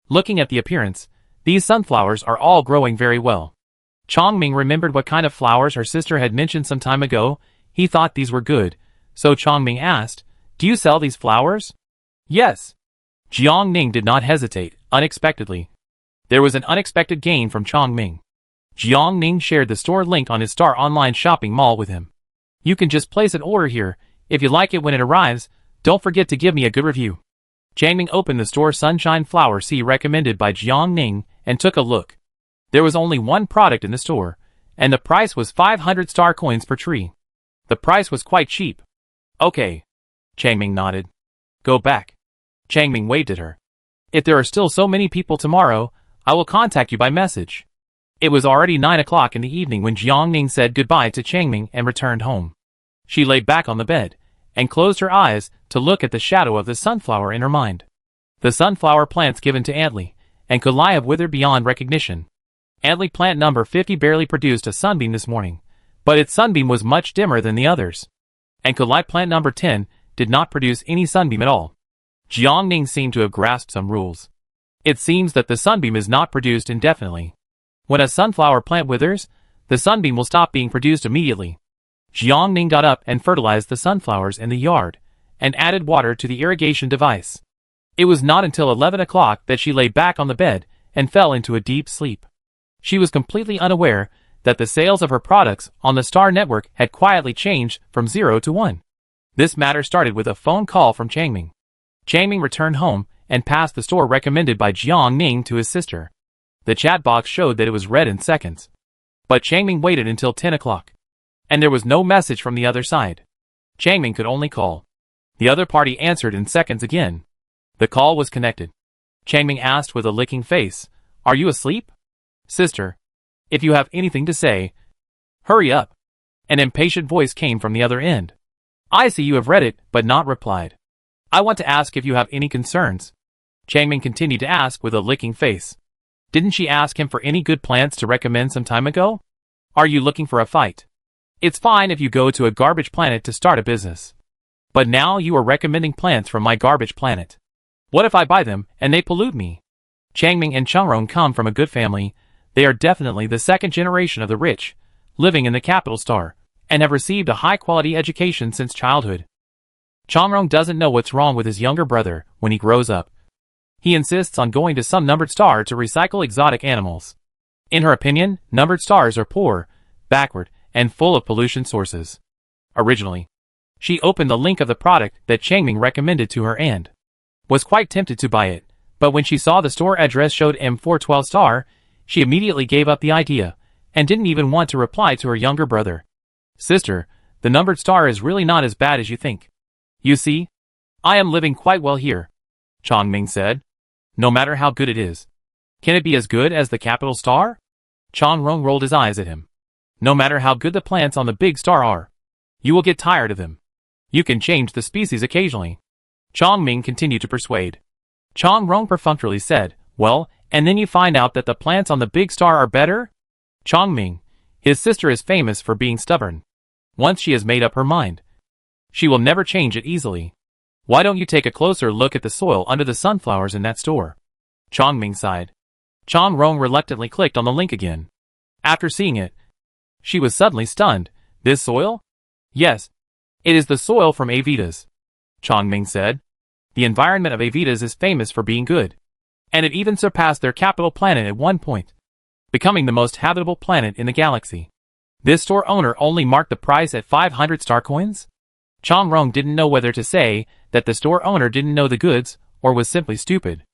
Looking at the appearance, these sunflowers are all growing very well. Chanming remembered what kind of flowers her sister had mentioned some time ago. He thought these were good, so Chanming asked, do you sell these flowers? Yes. Jiang Ning did not hesitate, unexpectedly. There was an unexpected gain from Chanming. Jiang Ning shared the store link on his Star Online shopping mall with him. You can just place an order here. If you like it when it arrives, don't forget to give me a good review. Chanming opened the store Sunshine Flower Sea recommended by Jiang Ning and took a look. There was only one product in the store, and the price was 500 star coins per tree. The price was quite cheap. Okay. Chanming nodded. Go back. Chanming waved at her. If there are still so many people tomorrow, I will contact you by message. It was already 9 o'clock in the evening when Jiang Ning said goodbye to Chanming and returned home. She lay back on the bed and closed her eyes to look at the shadow of the sunflower in her mind. The sunflower plants given to Antly and could lie have withered beyond recognition. Antly plant number 50 barely produced a sunbeam this morning, but its sunbeam was much dimmer than the others. And Kulai plant number 10 did not produce any sunbeam at all. Jiang Ning seemed to have grasped some rules. It seems that the sunbeam is not produced indefinitely. When a sunflower plant withers, the sunbeam will stop being produced immediately. Jiang Ning got up and fertilized the sunflowers in the yard, and added water to the irrigation device. It was not until 11 o'clock that she lay back on the bed and fell into a deep sleep. She was completely unaware that the sales of her products on the Star Network had quietly changed from 0 to 1. This matter started with a phone call from Chanming. Chanming returned home and passed the store recommended by Jiang Ning to his sister. The chat box showed that it was read in seconds. But Chanming waited until 10 o'clock. And there was no message from the other side. Chanming could only call. The other party answered in seconds again. The call was connected. Jiang asked with a licking face. Are you asleep? Sister, if you have anything to say, hurry up. An impatient voice came from the other end. I see you have read it, but not replied. I want to ask if you have any concerns. Jiang continued to ask with a licking face. Didn't she ask him for any good plants to recommend some time ago? Are you looking for a fight? It's fine if you go to a garbage planet to start a business. But now you are recommending plants from my garbage planet. What if I buy them and they pollute me? Jiang and Changrong come from a good family. They are definitely the second generation of the rich, living in the capital star, and have received a high-quality education since childhood. Changrong doesn't know what's wrong with his younger brother when he grows up. He insists on going to some numbered star to recycle exotic animals. In her opinion, numbered stars are poor, backward, and full of pollution sources. Originally, she opened the link of the product that Jiang recommended to her and was quite tempted to buy it, but when she saw the store address showed M412 star, she immediately gave up the idea, and didn't even want to reply to her younger brother. Sister, the numbered star is really not as bad as you think. You see, I am living quite well here, Jiang Ning said. No matter how good it is. Can it be as good as the capital star? Changrong rolled his eyes at him. No matter how good the plants on the big star are, you will get tired of them. You can change the species occasionally. Jiang Ning continued to persuade. Changrong perfunctorily said, well, and then you find out that the plants on the big star are better? Jiang Ning, his sister is famous for being stubborn. Once she has made up her mind, she will never change it easily. Why don't you take a closer look at the soil under the sunflowers in that store? Jiang Ning sighed. Changrong reluctantly clicked on the link again. After seeing it, she was suddenly stunned. This soil? Yes. It is the soil from Avitas. Jiang Ning said. The environment of Avitas is famous for being good. And it even surpassed their capital planet at one point, becoming the most habitable planet in the galaxy. This store owner only marked the price at 500 star coins? Changrong didn't know whether to say that the store owner didn't know the goods or was simply stupid.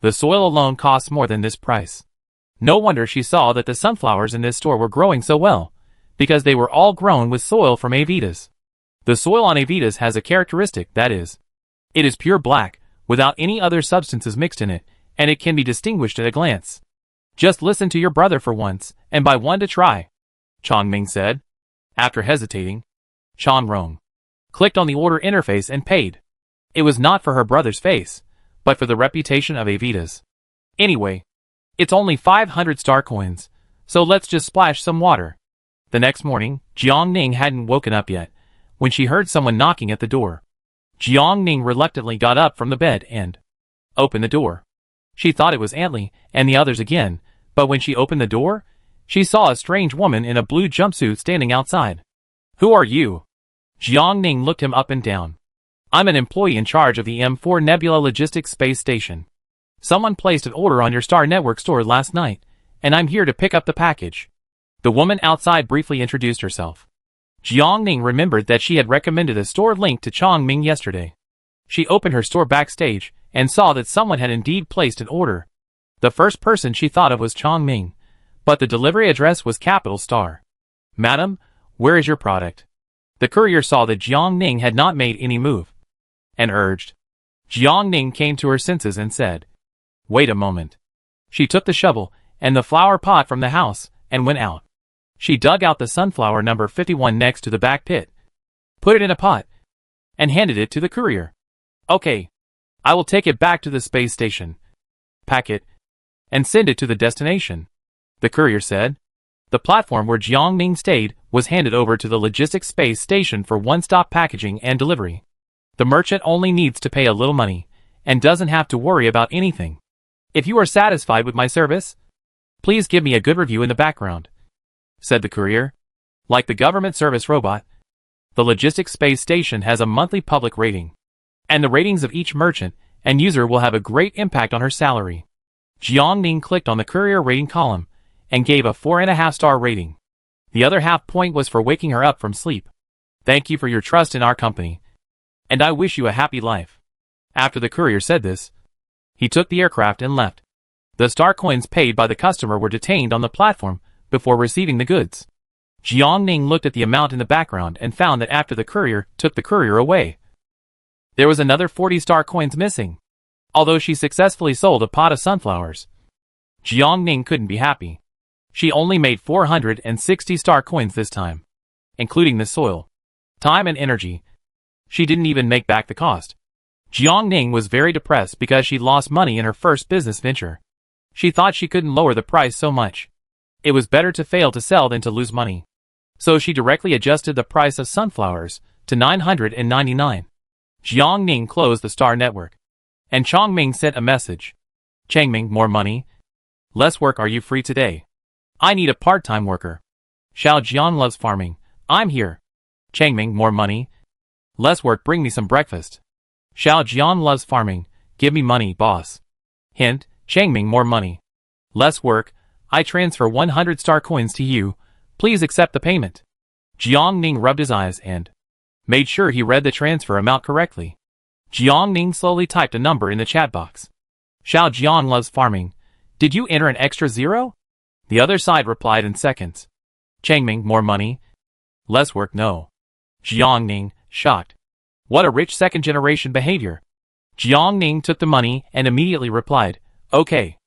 The soil alone costs more than this price. No wonder she saw that the sunflowers in this store were growing so well, because they were all grown with soil from Avitas. The soil on Avitas has a characteristic, that is, it is pure black, without any other substances mixed in it, and it can be distinguished at a glance. Just listen to your brother for once, and buy one to try, Jiang Ning said. After hesitating, Changrong clicked on the order interface and paid. It was not for her brother's face, but for the reputation of Avitas. Anyway, it's only 500 star coins, so let's just splash some water. The next morning, Jiang Ning hadn't woken up yet, when she heard someone knocking at the door. Jiang Ning reluctantly got up from the bed and opened the door. She thought it was Aunt Li and the others again, but when she opened the door, she saw a strange woman in a blue jumpsuit standing outside. Who are you? Jiang Ning looked him up and down. I'm an employee in charge of the M4 Nebula Logistics Space Station. Someone placed an order on your Star Network store last night, and I'm here to pick up the package. The woman outside briefly introduced herself. Jiang Ning remembered that she had recommended a store link to Jiang Ning yesterday. She opened her store backstage and saw that someone had indeed placed an order. The first person she thought of was Jiang Ning, but the delivery address was Capital Star. Madam, where is your product? The courier saw that Jiang Ning had not made any move, and urged. Jiang Ning came to her senses and said, wait a moment. She took the shovel and the flower pot from the house and went out. She dug out the sunflower number 51 next to the back pit, put it in a pot, and handed it to the courier. Okay, I will take it back to the space station, pack it, and send it to the destination, the courier said. The platform where Jiang Ning stayed was handed over to the logistics space station for one-stop packaging and delivery. The merchant only needs to pay a little money, and doesn't have to worry about anything. If you are satisfied with my service, please give me a good review in the background, said the courier. Like the government service robot, the logistics space station has a monthly public rating, and the ratings of each merchant and user will have a great impact on her salary. Jiang Ning clicked on the courier rating column and gave a 4.5-star rating. The other half point was for waking her up from sleep. Thank you for your trust in our company, and I wish you a happy life. After the courier said this, he took the aircraft and left. The star coins paid by the customer were detained on the platform before receiving the goods. Jiang Ning looked at the amount in the background and found that after the courier took the courier away, there was another 40 star coins missing. although she successfully sold a pot of sunflowers. Jiang Ning couldn't be happy. She only made 460 star coins this time, including the soil, time and energy. She didn't even make back the cost. Jiang Ning was very depressed because she lost money in her first business venture. She thought she couldn't lower the price so much. It was better to fail to sell than to lose money. So she directly adjusted the price of sunflowers to 999. Jiang Ning closed the star network. And Chongming sent a message. Changming, more money? Less work, are you free today? I need a part-time worker. Xiao Jian loves farming. I'm here. Changming, more money? Less work, bring me some breakfast. Xiao Jian loves farming. Give me money, boss. Hint, Changming, more money. Less work, I transfer 100 star coins to you. Please accept the payment. Jiang Ning rubbed his eyes and made sure he read the transfer amount correctly. Jiang Ning slowly typed a number in the chat box. Xiao Jian loves farming. Did you enter an extra 0? The other side replied in seconds. Changming, more money? Less work, no. Jiang Ning, shocked. What a rich second-generation behavior. Jiang Ning took the money and immediately replied, okay.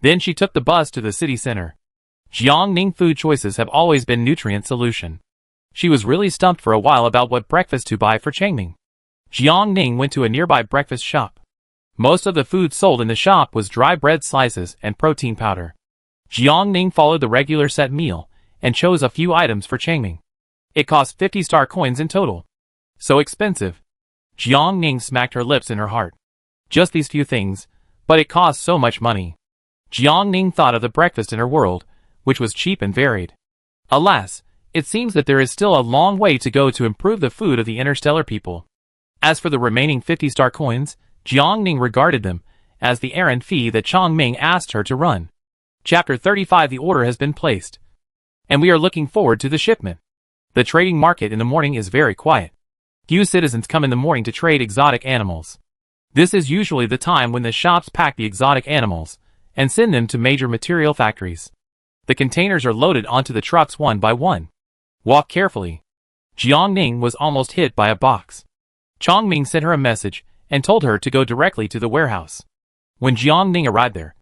Then she took the bus to the city center. Jiang Ning food choices have always been nutrient solution. She was really stumped for a while about what breakfast to buy for Changming. Jiang Ning went to a nearby breakfast shop. Most of the food sold in the shop was dry bread slices and protein powder. Jiang Ning followed the regular set meal and chose a few items for Changming. It cost 50 star coins in total. So expensive. Jiang Ning smacked her lips in her heart. Just these few things, but it cost so much money. Jiang Ning thought of the breakfast in her world, which was cheap and varied. Alas, it seems that there is still a long way to go to improve the food of the interstellar people. As for the remaining 50 star coins, Jiang Ning regarded them as the errand fee that Chongming asked her to run. Chapter 35. The order has been placed, and we are looking forward to the shipment. The trading market in the morning is very quiet. Few citizens come in the morning to trade exotic animals. This is usually the time when the shops pack the exotic animals and send them to major material factories. The containers are loaded onto the trucks one by one. Walk carefully. Jiang Ning was almost hit by a box. Chongming sent her a message and told her to go directly to the warehouse. When Jiang Ning arrived there,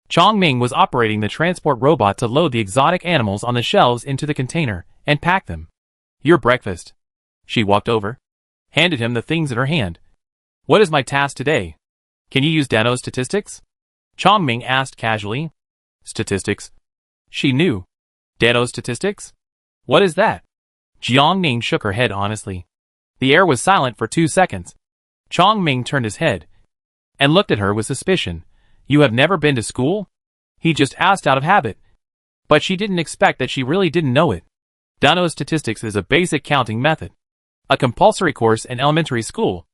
Chongming was operating the transport robot to load the exotic animals on the shelves into the container and pack them. Your breakfast. She walked over, handed him the things in her hand. What is my task today? Can you use Dano's statistics? Chongming asked casually. Statistics? She knew. Dano's statistics? What is that? Jiang Ning shook her head honestly. The air was silent for 2 seconds. Chongming turned his head and looked at her with suspicion. You have never been to school? He just asked out of habit. But she didn't expect that she really didn't know it. Dano's statistics is a basic counting method. A compulsory course in elementary school.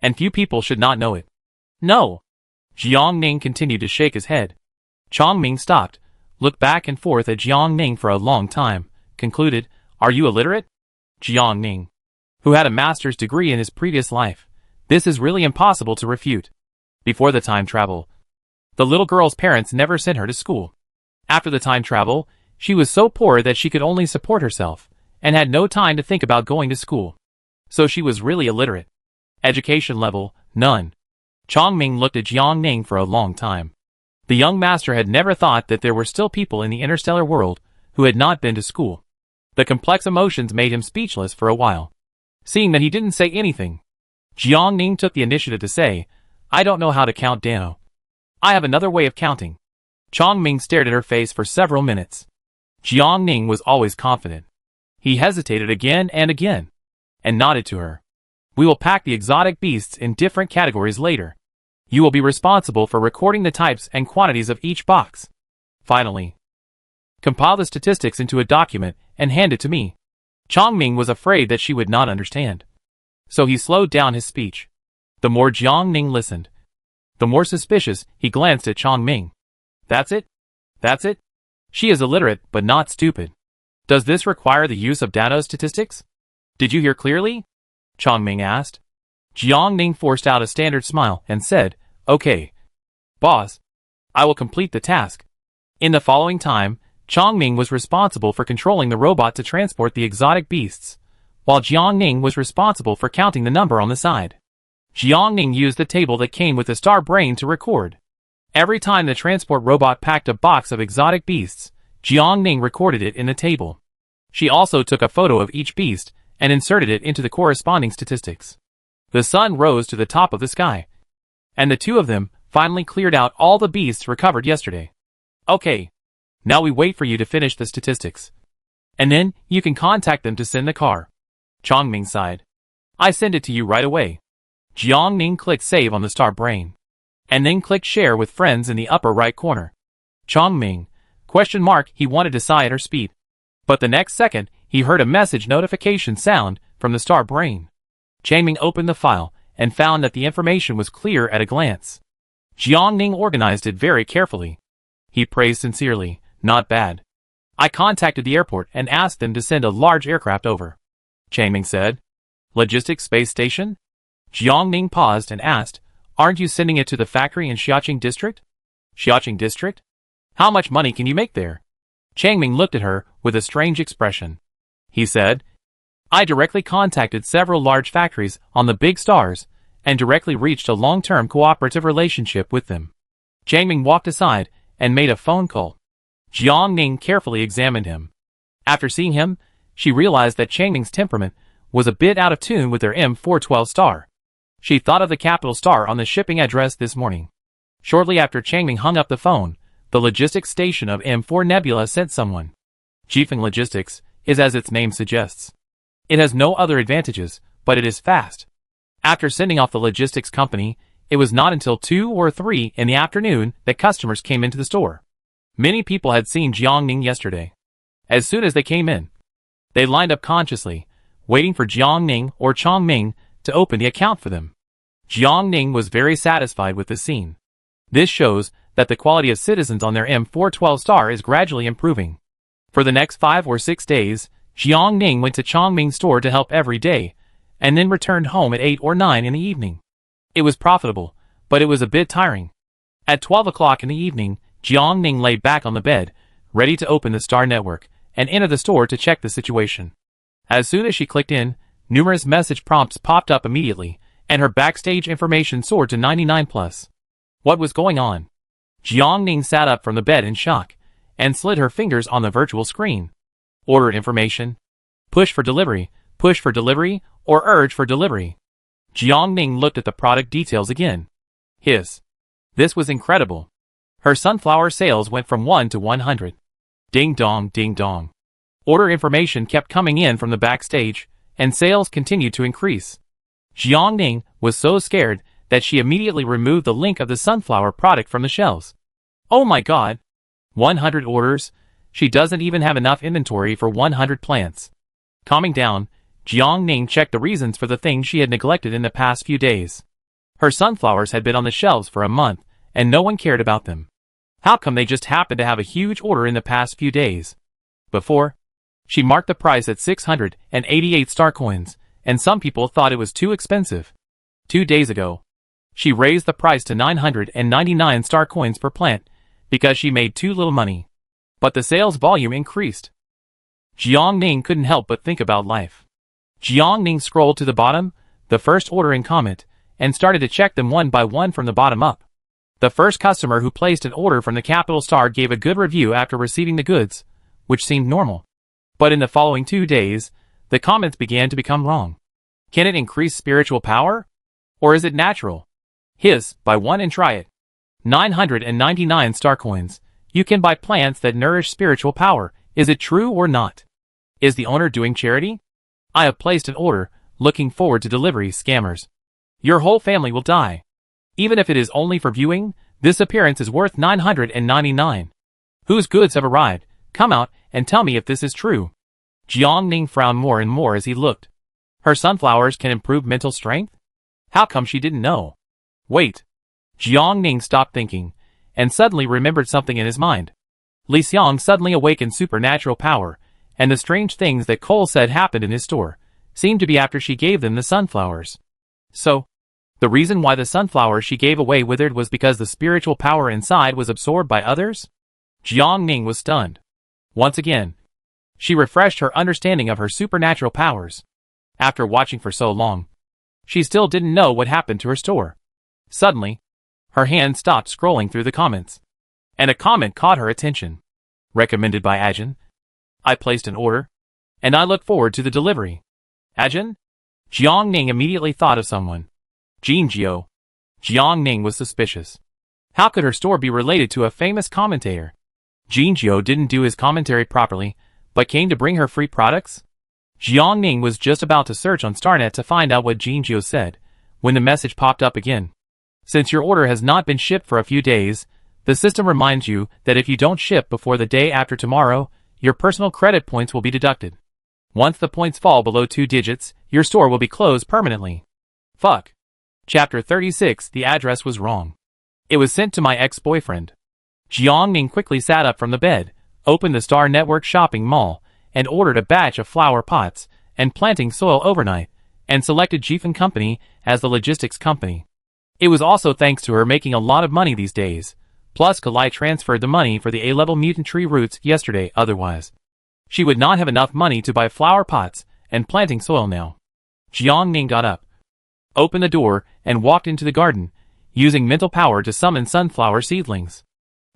And few people should not know it. No. Jiang Ning continued to shake his head. Chongming stopped, looked back and forth at Jiang Ning for a long time, concluded, Are you illiterate? Jiang Ning, who had a master's degree in his previous life. This is really impossible to refute. Before the time travel, the little girl's parents never sent her to school. After the time travel, she was so poor that she could only support herself, and had no time to think about going to school. So she was really illiterate. Education level, none. Chongming looked at Jiang Ning for a long time. The young master had never thought that there were still people in the interstellar world who had not been to school. The complex emotions made him speechless for a while. Seeing that he didn't say anything, Jiang Ning took the initiative to say, I don't know how to count Dano. I have another way of counting. Chongming stared at her face for several minutes. Jiang Ning was always confident. He hesitated again and again, and nodded to her. We will pack the exotic beasts in different categories later. You will be responsible for recording the types and quantities of each box. Finally, compile the statistics into a document and hand it to me. Chongming was afraid that she would not understand. So he slowed down his speech. The more Jiang Ning listened, the more suspicious he glanced at Chongming. That's it? That's it? She is illiterate but not stupid. Does this require the use of Dano's statistics? Did you hear clearly? Chongming asked. Jiang Ning forced out a standard smile and said, Okay. Boss, I will complete the task. In the following time, Chongming was responsible for controlling the robot to transport the exotic beasts, while Jiang Ning was responsible for counting the number on the side. Jiang Ning used the table that came with the star brain to record. Every time the transport robot packed a box of exotic beasts, Jiang Ning recorded it in the table. She also took a photo of each beast and inserted it into the corresponding statistics. The sun rose to the top of the sky, and the two of them finally cleared out all the beasts recovered yesterday. Okay. Now we wait for you to finish the statistics. And then, you can contact them to send the car. Jiang Ning sighed. I send it to you right away. Jiang Ning clicked save on the star brain. And then clicked share with friends in the upper right corner. Jiang Ning, ? He wanted to sigh at her speed. But the next second, he heard a message notification sound from the star brain. Jiang Ning opened the file and found that the information was clear at a glance. Jiang Ning organized it very carefully. He praised sincerely, not bad. I contacted the airport and asked them to send a large aircraft over. Jiang Ning said. Logistics space station? Jiang Ning paused and asked, aren't you sending it to the factory in Xiaoqing district? Xiaoqing district? How much money can you make there? Jiang Ning looked at her with a strange expression. He said, I directly contacted several large factories on the big stars and directly reached a long-term cooperative relationship with them. Jiang Ning walked aside and made a phone call. Jiang Ning carefully examined him. After seeing him, she realized that Jiang Ning's temperament was a bit out of tune with their M412 star. She thought of the capital star on the shipping address this morning. Shortly after Jiang Ning hung up the phone, the logistics station of M4 Nebula sent someone. Jifeng Logistics is as its name suggests. It has no other advantages, but it is fast. After sending off the logistics company, it was not until 2 or 3 in the afternoon that customers came into the store. Many people had seen Jiang Ning yesterday. As soon as they came in, they lined up consciously, waiting for Jiang Ning or Chong Ming to open the account for them. Jiang Ning was very satisfied with the scene. This shows that the quality of citizens on their M412 star is gradually improving. For the next 5 or 6 days, Jiang Ning went to Chong Ming's store to help every day, and then returned home at 8 or 9 in the evening. It was profitable, but it was a bit tiring. At 12 o'clock in the evening, Jiang Ning lay back on the bed, ready to open the star network, and enter the store to check the situation. As soon as she clicked in, numerous message prompts popped up immediately, and her backstage information soared to 99+. What was going on? Jiang Ning sat up from the bed in shock, and slid her fingers on the virtual screen. Order information. Push for delivery, or urge for delivery. Jiang Ning looked at the product details again. This was incredible. Her sunflower sales went from 1 to 100. Ding dong, ding dong. Order information kept coming in from the backstage, and sales continued to increase. Jiang Ning was so scared that she immediately removed the link of the sunflower product from the shelves. Oh my god! 100 orders? She doesn't even have enough inventory for 100 plants. Calming down, Jiang Ning checked the reasons for the things she had neglected in the past few days. Her sunflowers had been on the shelves for a month, and no one cared about them. How come they just happened to have a huge order in the past few days? Before, she marked the price at 688 star coins, and some people thought it was too expensive. 2 days ago, she raised the price to 999 star coins per plant, because she made too little money. But the sales volume increased. Jiang Ning couldn't help but think about life. Jiang Ning scrolled to the bottom, the first order in comment, and started to check them one by one from the bottom up. The first customer who placed an order from the capital star gave a good review after receiving the goods, which seemed normal. But in the following 2 days, the comments began to become wrong. Can it increase spiritual power? Or is it natural? Buy one and try it. 999 star coins. You can buy plants that nourish spiritual power. Is it true or not? Is the owner doing charity? I have placed an order, looking forward to delivery, scammers. Your whole family will die. Even if it is only for viewing, this appearance is worth 999. Whose goods have arrived? Come out and tell me if this is true. Jiang Ning frowned more and more as he looked. Her sunflowers can improve mental strength? How come she didn't know? Wait. Jiang Ning stopped thinking, and suddenly remembered something in his mind. Li Xiang suddenly awakened supernatural power, and the strange things that Cole said happened in his store seemed to be after she gave them the sunflowers. So, the reason why the sunflowers she gave away withered was because the spiritual power inside was absorbed by others? Jiang Ning was stunned. Once again, she refreshed her understanding of her supernatural powers. After watching for so long, She still didn't know what happened to her store. Suddenly, her hand stopped scrolling through the comments. And a comment caught her attention. Recommended by Ajin. I placed an order. And I look forward to the delivery. Ajin? Jiang Ning immediately thought of someone. Jinjiao. Jiang Ning was suspicious. How could her store be related to a famous commentator? Jinjiao didn't do his commentary properly, but came to bring her free products? Jiang Ning was just about to search on Starnet to find out what Jinjiao said, when the message popped up again. Since your order has not been shipped for a few days, the system reminds you that if you don't ship before the day after tomorrow, your personal credit points will be deducted. Once the points fall below 2 digits, your store will be closed permanently. Fuck. Chapter 36. The address was wrong. It was sent to my ex-boyfriend. Jiang Ning quickly sat up from the bed, opened the Star Network shopping mall, and ordered a batch of flower pots and planting soil overnight, and selected Jifen Company as the logistics company. It was also thanks to her making a lot of money these days, plus Kalai transferred the money for the A-level mutant tree roots yesterday. Otherwise, she would not have enough money to buy flower pots and planting soil now. Jiang Ning got up, opened the door, and walked into the garden, using mental power to summon sunflower seedlings.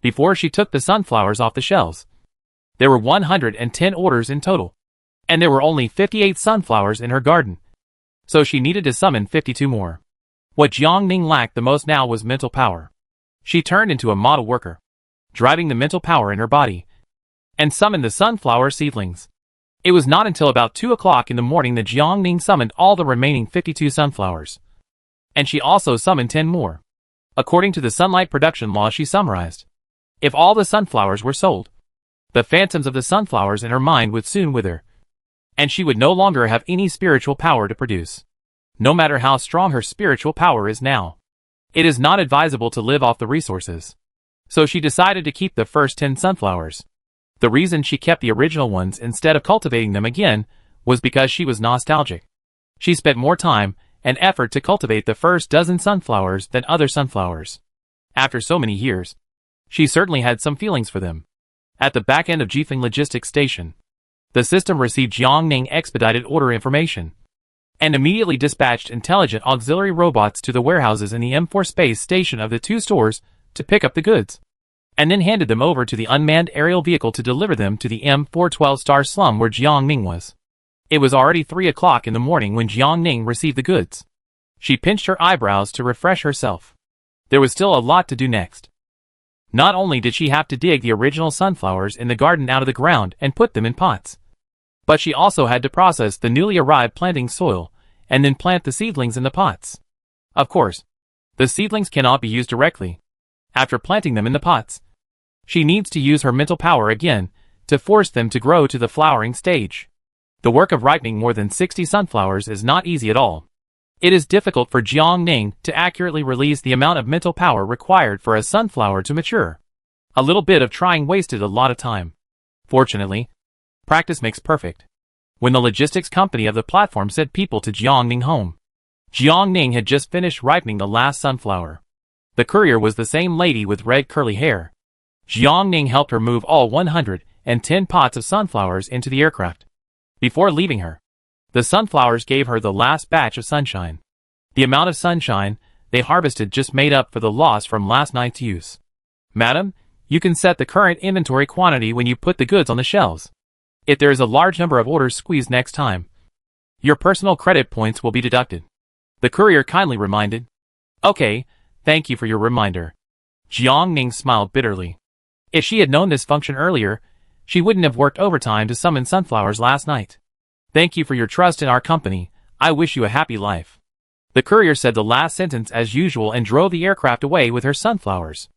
Before she took the sunflowers off the shelves, there were 110 orders in total, and there were only 58 sunflowers in her garden, so she needed to summon 52 more. What Jiang Ning lacked the most now was mental power. She turned into a model worker, driving the mental power in her body, and summoned the sunflower seedlings. It was not until about 2 o'clock in the morning that Jiang Ning summoned all the remaining 52 sunflowers. And she also summoned 10 more. According to the sunlight production law she summarized, if all the sunflowers were sold, the phantoms of the sunflowers in her mind would soon wither, and she would no longer have any spiritual power to produce. No matter how strong her spiritual power is now, it is not advisable to live off the resources. So she decided to keep the first 10 sunflowers. The reason she kept the original ones instead of cultivating them again was because she was nostalgic. She spent more time and effort to cultivate the first dozen sunflowers than other sunflowers. After so many years, she certainly had some feelings for them. At the back end of Jifeng Logistics Station, the system received Jiang Ning expedited order information, and immediately dispatched intelligent auxiliary robots to the warehouses in the M4 space station of the 2 stores to pick up the goods, and then handed them over to the unmanned aerial vehicle to deliver them to the M412 star slum where Jiang Ning was. It was already 3 o'clock in the morning when Jiang Ning received the goods. She pinched her eyebrows to refresh herself. There was still a lot to do next. Not only did she have to dig the original sunflowers in the garden out of the ground and put them in pots, but she also had to process the newly arrived planting soil and then plant the seedlings in the pots. Of course, the seedlings cannot be used directly. After planting them in the pots, she needs to use her mental power again to force them to grow to the flowering stage. The work of ripening more than 60 sunflowers is not easy at all. It is difficult for Jiang Ning to accurately release the amount of mental power required for a sunflower to mature. A little bit of trying wasted a lot of time. Fortunately, practice makes perfect. When the logistics company of the platform sent people to Jiang Ning home, Jiang Ning had just finished ripening the last sunflower. The courier was the same lady with red curly hair. Jiang Ning helped her move all 110 pots of sunflowers into the aircraft. Before leaving her, the sunflowers gave her the last batch of sunshine. The amount of sunshine they harvested just made up for the loss from last night's use. Madam, you can set the current inventory quantity when you put the goods on the shelves. If there is a large number of orders squeezed next time, your personal credit points will be deducted. The courier kindly reminded. Okay, thank you for your reminder. Jiang Ning smiled bitterly. If she had known this function earlier, she wouldn't have worked overtime to summon sunflowers last night. Thank you for your trust in our company. I wish you a happy life. The courier said the last sentence as usual and drove the aircraft away with her sunflowers.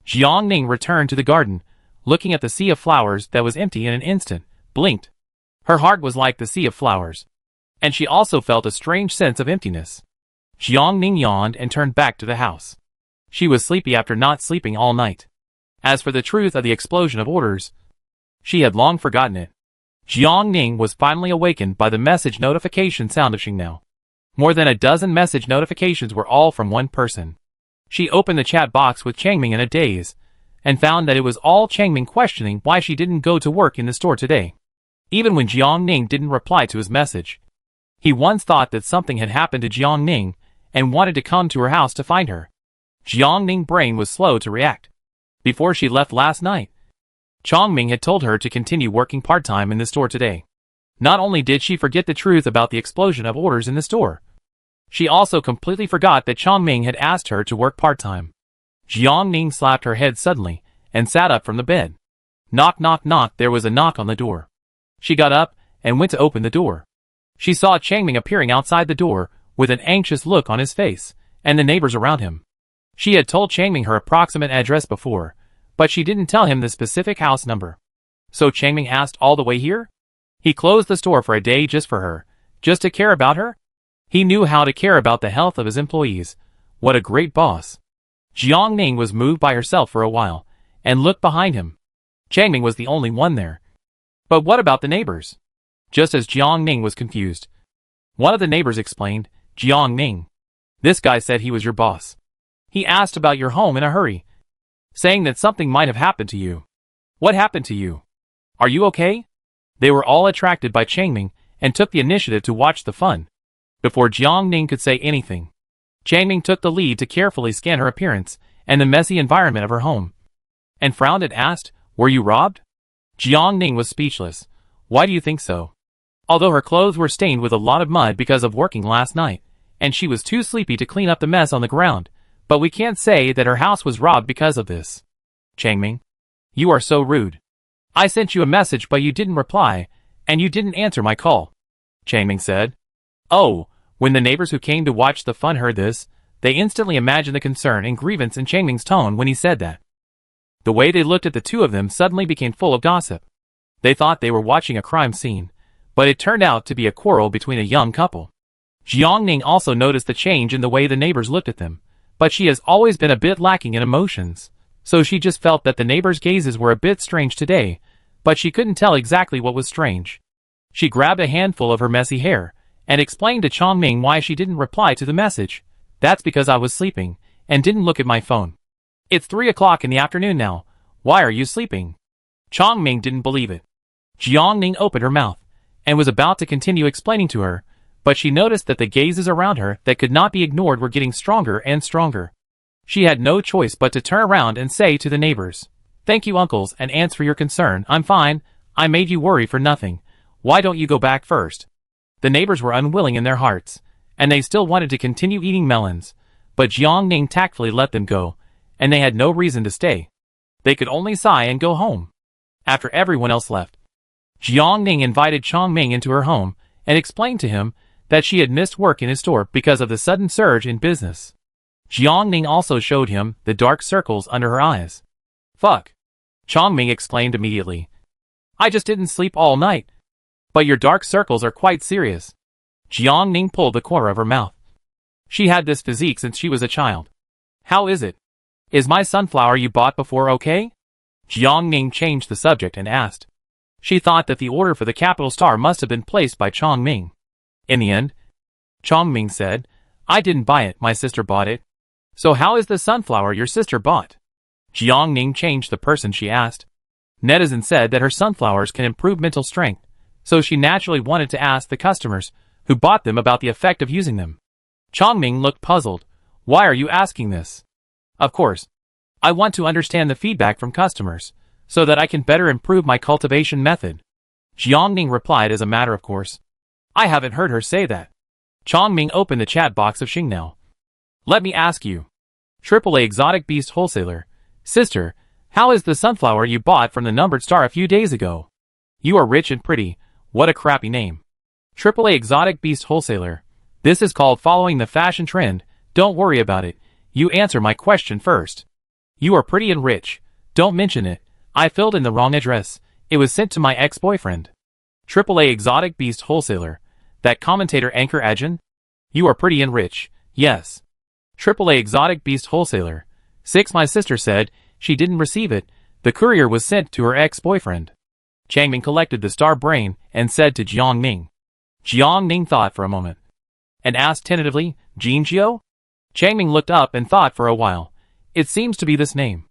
Jiang Ning returned to the garden, looking at the sea of flowers that was empty in an instant, blinked. Her heart was like the sea of flowers, and she also felt a strange sense of emptiness. Jiang Ning yawned and turned back to the house. She was sleepy after not sleeping all night. As for the truth of the explosion of orders, she had long forgotten it. Jiang Ning was finally awakened by the message notification sound of Xingnou. More than a dozen message notifications were all from one person. She opened the chat box with Changming in a daze, and found that it was all Changming questioning why she didn't go to work in the store today. Even when Jiang Ning didn't reply to his message, He once thought that something had happened to Jiang Ning and wanted to come to her house to find her. Jiang Ning's brain was slow to react. Before she left last night, Chong Ming had told her to continue working part-time in the store today. Not only did she forget the truth about the explosion of orders in the store, she also completely forgot that Chong Ming had asked her to work part-time. Jiang Ning slapped her head suddenly and sat up from the bed. Knock, knock, knock. There was a knock on the door. She got up and went to open the door. She saw Chang Ming appearing outside the door with an anxious look on his face and the neighbors around him. She had told Chang Ming her approximate address before, but she didn't tell him the specific house number. So Chang Ming asked all the way here? He closed the store for a day just for her, just to care about her? He knew how to care about the health of his employees. What a great boss. Jiang Ning was moved by herself for a while, and looked behind him. Chang Ming was the only one there. But what about the neighbors? Just as Jiang Ning was confused, one of the neighbors explained, Jiang Ning, this guy said he was your boss. He asked about your home in a hurry, saying that something might have happened to you. What happened to you? Are you okay? They were all attracted by Chang Ming and took the initiative to watch the fun. Before Jiang Ning could say anything, Chang Ming took the lead to carefully scan her appearance and the messy environment of her home, and frowned and asked, were you robbed? Jiang Ning was speechless. Why do you think so? Although her clothes were stained with a lot of mud because of working last night, and she was too sleepy to clean up the mess on the ground, but we can't say that her house was robbed because of this. Chang Ming, you are so rude. I sent you a message but you didn't reply, and you didn't answer my call. Chang Ming said. Oh, when the neighbors who came to watch the fun heard this, they instantly imagined the concern and grievance in Chang Ming's tone when he said that. The way they looked at the two of them suddenly became full of gossip. They thought they were watching a crime scene, but it turned out to be a quarrel between a young couple. Jiang Ning also noticed the change in the way the neighbors looked at them, but she has always been a bit lacking in emotions, so she just felt that the neighbors' gazes were a bit strange today, but she couldn't tell exactly what was strange. She grabbed a handful of her messy hair and explained to Chong Ming why she didn't reply to the message. That's because I was sleeping and didn't look at my phone. It's 3 o'clock in the afternoon now. Why are you sleeping? Chong Ming didn't believe it. Jiang Ning opened her mouth and was about to continue explaining to her, but she noticed that the gazes around her that could not be ignored were getting stronger and stronger. She had no choice but to turn around and say to the neighbors, thank you uncles and aunts for your concern. I'm fine. I made you worry for nothing. Why don't you go back first? The neighbors were unwilling in their hearts, and they still wanted to continue eating melons, but Jiang Ning tactfully let them go, and they had no reason to stay. They could only sigh and go home. After everyone else left, Jiang Ning invited Chong Ming into her home and explained to him that she had missed work in his store because of the sudden surge in business. Jiang Ning also showed him the dark circles under her eyes. Fuck. Chong Ming exclaimed immediately. I just didn't sleep all night. But your dark circles are quite serious. Jiang Ning pulled the corner of her mouth. She had this physique since she was a child. How is it? Is my sunflower you bought before okay? Jiang Ning changed the subject and asked. She thought that the order for the capital star must have been placed by Chong Ming. In the end, Chong Ming said, I didn't buy it, my sister bought it. So how is the sunflower your sister bought? Jiang Ning changed the person she asked. Netizen said that her sunflowers can improve mental strength, so she naturally wanted to ask the customers who bought them about the effect of using them. Chong Ming looked puzzled. Why are you asking this? Of course. I want to understand the feedback from customers, so that I can better improve my cultivation method. Jiang Ning replied as a matter of course. I haven't heard her say that. Chong Ming opened the chat box of Xingnao. Let me ask you. AAA Exotic Beast Wholesaler. Sister, how is the sunflower you bought from the numbered star a few days ago? You are rich and pretty. What a crappy name. AAA Exotic Beast Wholesaler. This is called following the fashion trend. Don't worry about it. You answer my question first. You are pretty and rich. Don't mention it. I filled in the wrong address. It was sent to my ex-boyfriend. AAA Exotic Beast Wholesaler. That commentator Anchor Ajin? You are pretty and rich. Yes. AAA Exotic Beast Wholesaler. 6. My sister said she didn't receive it. The courier was sent to her ex-boyfriend. Chang Ming collected the star brain and said to Jiang Ning. Jiang Ning thought for a moment and asked tentatively, Jinjiu? Chang Ming looked up and thought for a while. It seems to be this name.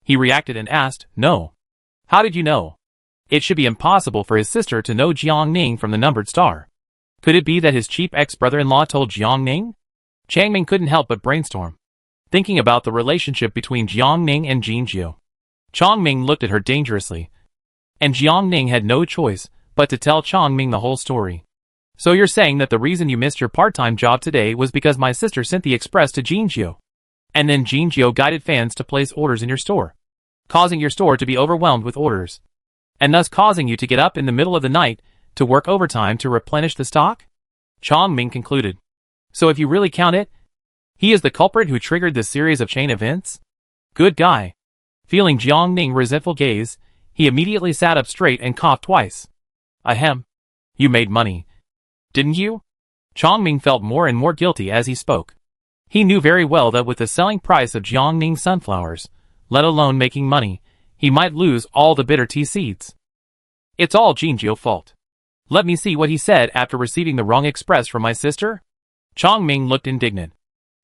He reacted and asked, no. How did you know? It should be impossible for his sister to know Jiang Ning from the numbered star. Could it be that his cheap ex-brother-in-law told Jiang Ning? Jiang Ning couldn't help but brainstorm, thinking about the relationship between Jiang Ning and Jinjiu. Chong Ming looked at her dangerously, and Jiang Ning had no choice but to tell Chong Ming the whole story. So you're saying that the reason you missed your part-time job today was because my sister sent the express to Jinjiu, and then Jinjiu guided fans to place orders in your store, causing your store to be overwhelmed with orders, and thus causing you to get up in the middle of the night to work overtime to replenish the stock? Chong Ming concluded. So if you really count it, he is the culprit who triggered this series of chain events? Good guy. Feeling Jiang Ning's resentful gaze, he immediately sat up straight and coughed twice. Ahem. You made money, didn't you? Chong Ming felt more and more guilty as he spoke. He knew very well that with the selling price of Jiang Ning's sunflowers, let alone making money, he might lose all the bitter tea seeds. It's all Jinjiu's fault. Let me see what he said after receiving the wrong express from my sister? Chong Ming looked indignant.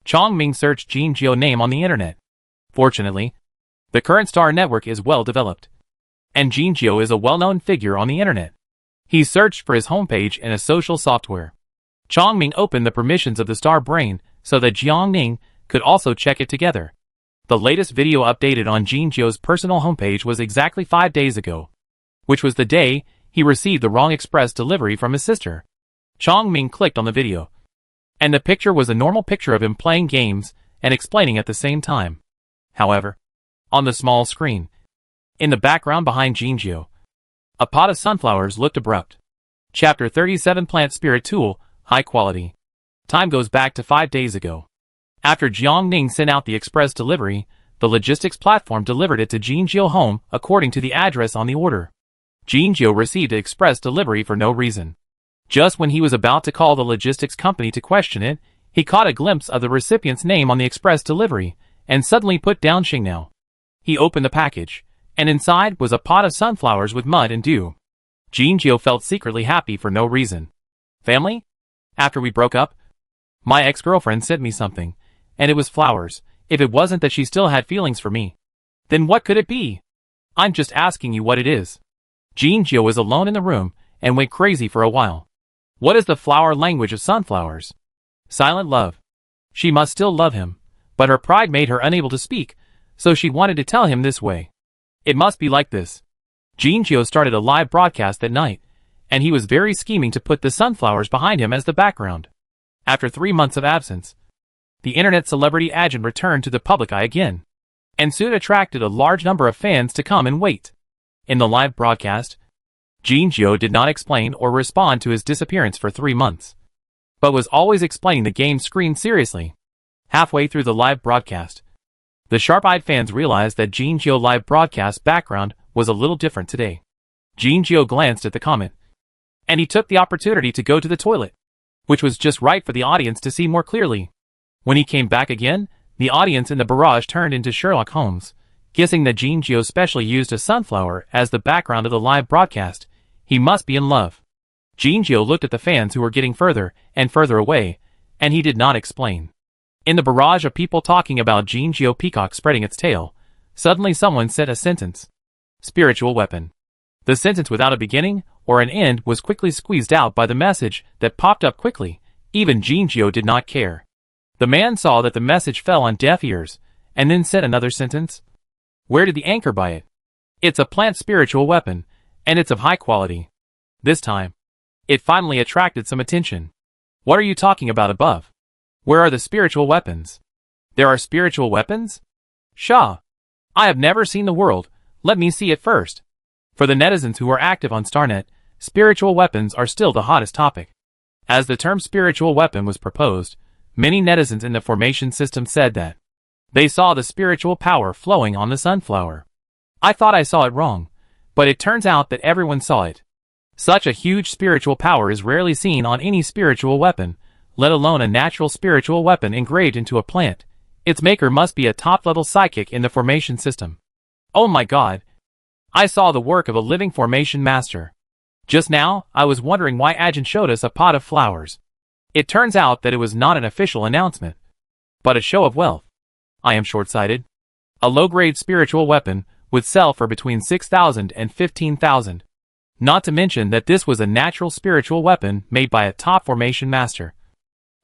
Chong Ming searched Jinjiu's name on the internet. Fortunately, the current star network is well developed, and Jinjiu is a well-known figure on the internet. He searched for his homepage in a social software. Chong Ming opened the permissions of the star brain so that Jiang Ning could also check it together. The latest video updated on Jinjiu's personal homepage was exactly 5 days ago, which was the day he received the wrong express delivery from his sister. Chong Ming clicked on the video, and the picture was a normal picture of him playing games and explaining at the same time. However, on the small screen, in the background behind Jinjiu, a pot of sunflowers looked abrupt. Chapter 37 Plant Spirit Tool, High Quality. Time goes back to 5 days ago. After Jiang Ning sent out the express delivery, the logistics platform delivered it to Jinjiu's home according to the address on the order. Jinjiu received the express delivery for no reason. Just when he was about to call the logistics company to question it, he caught a glimpse of the recipient's name on the express delivery, and suddenly put down Xingnao. He opened the package, and inside was a pot of sunflowers with mud and dew. Jinjiu felt secretly happy for no reason. Family? After we broke up, my ex-girlfriend sent me something, and it was flowers. If it wasn't that she still had feelings for me, then what could it be? I'm just asking you what it is. Jinjiu was alone in the room, and went crazy for a while. What is the flower language of sunflowers? Silent love. She must still love him, but her pride made her unable to speak, so she wanted to tell him this way. It must be like this. Jinjiu started a live broadcast that night, and he was very scheming to put the sunflowers behind him as the background. After 3 months of absence, the internet celebrity agent returned to the public eye again, and soon attracted a large number of fans to come and wait. In the live broadcast, Jinjiu did not explain or respond to his disappearance for 3 months, but was always explaining the game screen seriously. Halfway through the live broadcast, the sharp-eyed fans realized that Jinjiu's live broadcast background was a little different today. Jinjiu glanced at the comment, and he took the opportunity to go to the toilet, which was just right for the audience to see more clearly. When he came back again, the audience in the barrage turned into Sherlock Holmes, guessing that Jinjiu specially used a sunflower as the background of the live broadcast. He must be in love. Jinjiu looked at the fans who were getting further and further away, and he did not explain. In the barrage of people talking about Jinjiu peacock spreading its tail, suddenly someone said a sentence. Spiritual weapon. The sentence without a beginning or an end was quickly squeezed out by the message that popped up quickly. Even Jinjiu did not care. The man saw that the message fell on deaf ears, and then said another sentence. Where did the anchor buy it? It's a plant spiritual weapon, and it's of high quality. This time, it finally attracted some attention. What are you talking about above? Where are the spiritual weapons? There are spiritual weapons? Shah. I have never seen the world, let me see it first. For the netizens who are active on Starnet, spiritual weapons are still the hottest topic. As the term spiritual weapon was proposed, many netizens in the formation system said that they saw the spiritual power flowing on the sunflower. I thought I saw it wrong, but it turns out that everyone saw it. Such a huge spiritual power is rarely seen on any spiritual weapon, let alone a natural spiritual weapon engraved into a plant. Its maker must be a top-level psychic in the formation system. Oh my god! I saw the work of a living formation master. Just now, I was wondering why Agent showed us a pot of flowers. It turns out that it was not an official announcement, but a show of wealth. I am short-sighted. A low-grade spiritual weapon would sell for between 6,000 and 15,000. Not to mention that this was a natural spiritual weapon made by a top formation master.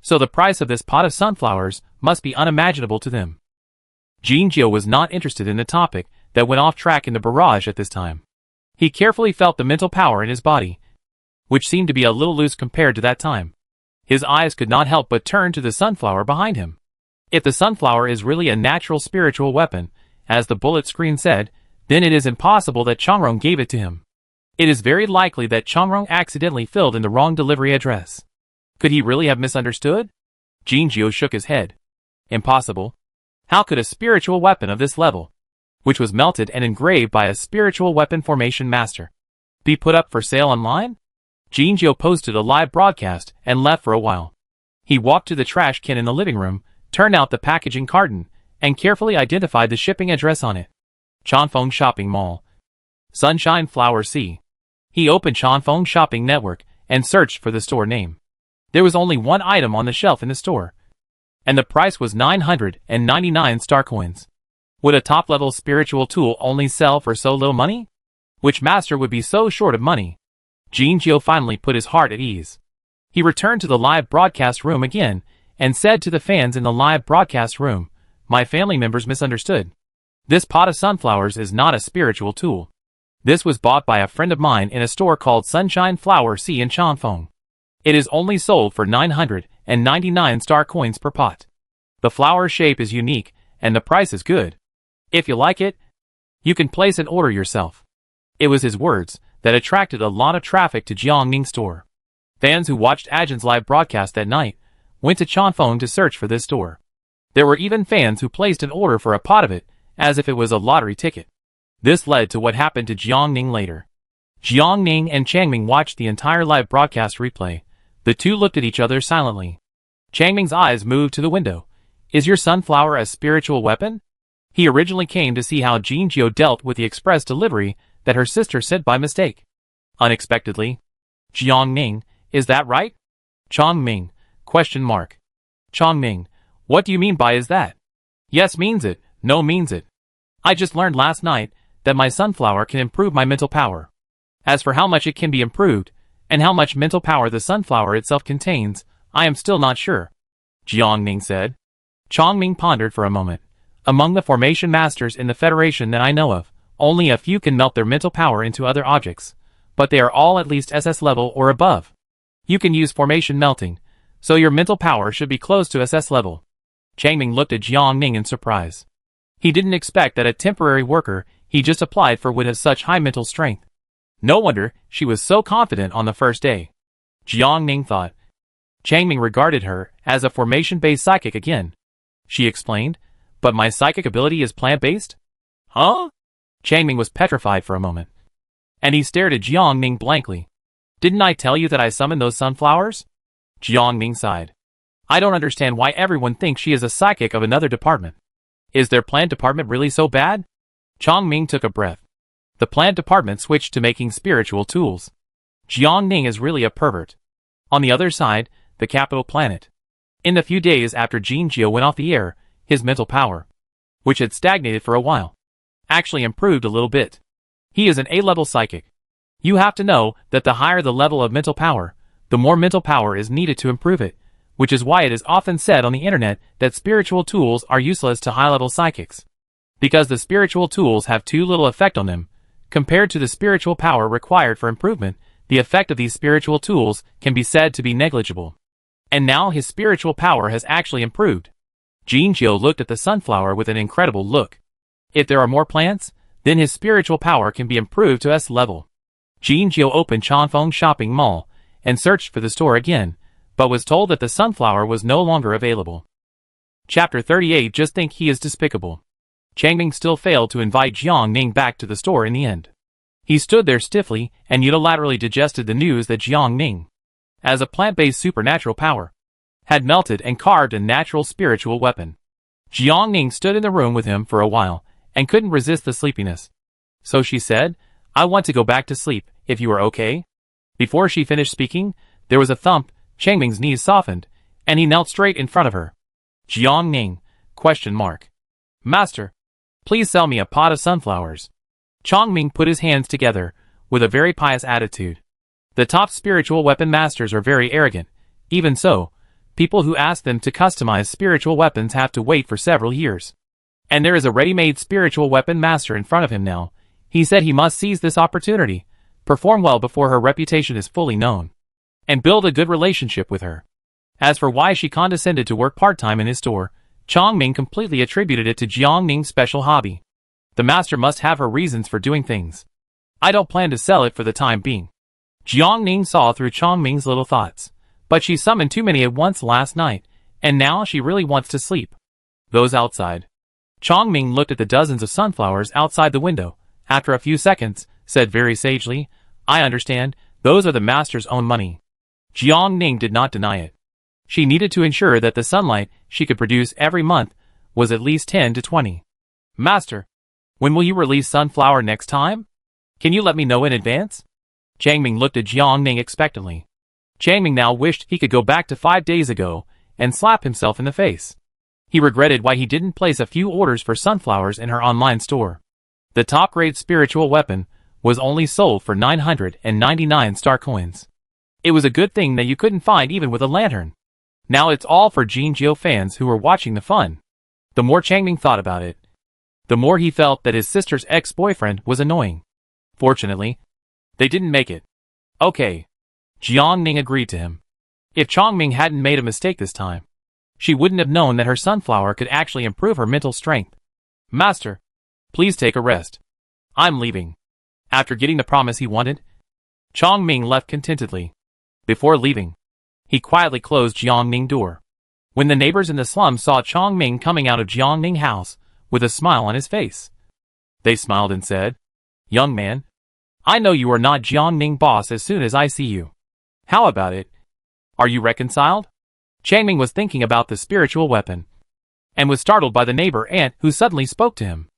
So the price of this pot of sunflowers must be unimaginable to them. Jiang was not interested in the topic that went off track in the barrage at this time. He carefully felt the mental power in his body, which seemed to be a little loose compared to that time. His eyes could not help but turn to the sunflower behind him. If the sunflower is really a natural spiritual weapon, as the bullet screen said, then it is impossible that Changrong gave it to him. It is very likely that Changrong accidentally filled in the wrong delivery address. Could he really have misunderstood? Jiang shook his head. Impossible. How could a spiritual weapon of this level, which was melted and engraved by a spiritual weapon formation master, be put up for sale online? Jiang posted a live broadcast and left for a while. He walked to the trash can in the living room, turned out the packaging carton, and carefully identified the shipping address on it. Chanfeng Shopping Mall. Sunshine Flower C. He opened Chanfeng Shopping Network and searched for the store name. There was only one item on the shelf in the store, and the price was 999 star coins. Would a top-level spiritual tool only sell for so little money? Which master would be so short of money? Jiang finally put his heart at ease. He returned to the live broadcast room again and said to the fans in the live broadcast room, "My family members misunderstood. This pot of sunflowers is not a spiritual tool. This was bought by a friend of mine in a store called Sunshine Flower C in Chanfeng. It is only sold for 999 star coins per pot. The flower shape is unique, and the price is good. If you like it, you can place an order yourself." It was his words that attracted a lot of traffic to Jiang Ning's store. Fans who watched Ajin's live broadcast that night went to Chanfeng to search for this store. There were even fans who placed an order for a pot of it, as if it was a lottery ticket. This led to what happened to Jiang Ning later. Jiang Ning and Changming watched the entire live broadcast replay. The two looked at each other silently. Changming's eyes moved to the window. "Is your sunflower a spiritual weapon?" He originally came to see how Jiang dealt with the express delivery that her sister sent by mistake. Unexpectedly. "Jiang Ning, is that right?" "Changming, ? "Changming, what do you mean by is that?" "Yes means it, no means it. I just learned last night that my sunflower can improve my mental power. As for how much it can be improved, and how much mental power the sunflower itself contains, I am still not sure," Jiang Ning said. Changming pondered for a moment. "Among the formation masters in the Federation that I know of, only a few can melt their mental power into other objects, but they are all at least SS level or above. You can use formation melting, so your mental power should be close to SS level." Changming looked at Jiang Ning in surprise. He didn't expect that a temporary worker he just applied for would have such high mental strength. No wonder she was so confident on the first day, Jiang Ning thought. Changming regarded her as a formation-based psychic again. She explained, "But my psychic ability is plant-based?" "Huh?" Changming was petrified for a moment, and he stared at Jiang Ning blankly. "Didn't I tell you that I summoned those sunflowers?" Jiang Ning sighed. "I don't understand why everyone thinks she is a psychic of another department. Is their plant department really so bad?" Changming took a breath. The plant department switched to making spiritual tools. Jiang Ning is really a pervert. On the other side, the capital planet. In the few days after Jiang went off the air, his mental power, which had stagnated for a while, actually improved a little bit. He is an A-level psychic. You have to know that the higher the level of mental power, the more mental power is needed to improve it, which is why it is often said on the internet that spiritual tools are useless to high-level psychics. Because the spiritual tools have too little effect on them, compared to the spiritual power required for improvement, the effect of these spiritual tools can be said to be negligible. And now his spiritual power has actually improved. Jiang looked at the sunflower with an incredible look. If there are more plants, then his spiritual power can be improved to S level. Jiang opened Chanfeng Shopping Mall and searched for the store again, but was told that the sunflower was no longer available. Chapter 38. Just think he is despicable. Changming still failed to invite Jiang Ning back to the store in the end. He stood there stiffly and unilaterally digested the news that Jiang Ning, as a plant-based supernatural power, had melted and carved a natural spiritual weapon. Jiang Ning stood in the room with him for a while and couldn't resist the sleepiness. So she said, "I want to go back to sleep, if you are okay." Before she finished speaking, there was a thump. Changming's knees softened, and he knelt straight in front of her. "Jiang Ning, ? Master, please sell me a pot of sunflowers." Changming put his hands together, with a very pious attitude. The top spiritual weapon masters are very arrogant. Even so, people who ask them to customize spiritual weapons have to wait for several years. And there is a ready-made spiritual weapon master in front of him now. He said he must seize this opportunity, perform well before her reputation is fully known, and build a good relationship with her. As for why she condescended to work part-time in his store, Jiang Ning completely attributed it to Jiang Ning's special hobby. The master must have her reasons for doing things. I don't plan to sell it for the time being. Jiang Ning saw through Jiang Ming's little thoughts. But she summoned too many at once last night, and now she really wants to sleep. Those outside. Jiang Ning looked at the dozens of sunflowers outside the window. After a few seconds, said very sagely, I understand, those are the master's own money. Jiang Ning did not deny it. She needed to ensure that the sunlight she could produce every month was at least 10 to 20. Master, when will you release sunflower next time? Can you let me know in advance? Jiang Ning looked at Jiang Ning expectantly. Jiang Ning now wished he could go back to 5 days ago and slap himself in the face. He regretted why he didn't place a few orders for sunflowers in her online store. The top-grade spiritual weapon was only sold for 999 star coins. It was a good thing that you couldn't find even with a lantern. Now it's all for Jinjiu fans who were watching the fun. The more Jiang Ning thought about it, the more he felt that his sister's ex-boyfriend was annoying. Fortunately, they didn't make it. Okay. Jiang Ning agreed to him. If Jiang Ning hadn't made a mistake this time, she wouldn't have known that her sunflower could actually improve her mental strength. Master, please take a rest. I'm leaving. After getting the promise he wanted, Jiang Ning left contentedly. Before leaving, he quietly closed Jiang Ning's door. When the neighbors in the slums saw Jiang Ning coming out of Jiang Ning's house with a smile on his face, they smiled and said, Young man, I know you are not Jiang Ning boss as soon as I see you. How about it? Are you reconciled? Jiang Ning was thinking about the spiritual weapon, and was startled by the neighbor ant who suddenly spoke to him.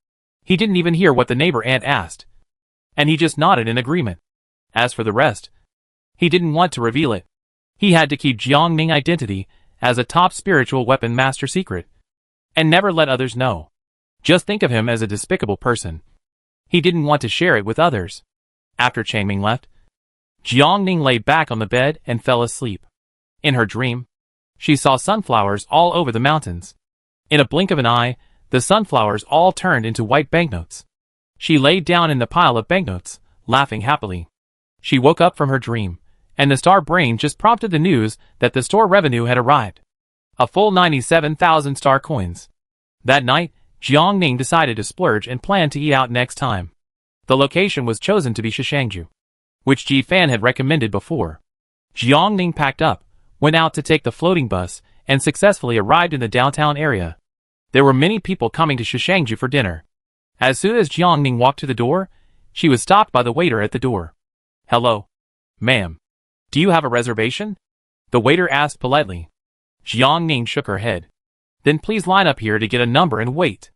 He didn't even hear what the neighbor ant asked, and he just nodded in agreement. As for the rest, he didn't want to reveal it. He had to keep Jiang Ning's identity as a top spiritual weapon master secret, and never let others know. Just think of him as a despicable person. He didn't want to share it with others. After Jiang Ning left, Jiang Ning lay back on the bed and fell asleep. In her dream, she saw sunflowers all over the mountains. In a blink of an eye, the sunflowers all turned into white banknotes. She laid down in the pile of banknotes, laughing happily. She woke up from her dream, and the star brain just prompted the news that the store revenue had arrived. A full 97,000 star coins. That night, Jiang Ning decided to splurge and planned to eat out next time. The location was chosen to be Scavenger, which Ji Fan had recommended before. Jiang Ning packed up, went out to take the floating bus, and successfully arrived in the downtown area. There were many people coming to Scavenger for dinner. As soon as Jiang Ning walked to the door, she was stopped by the waiter at the door. Hello, ma'am. Do you have a reservation? The waiter asked politely. Jiang Ning shook her head. Then please line up here to get a number and wait.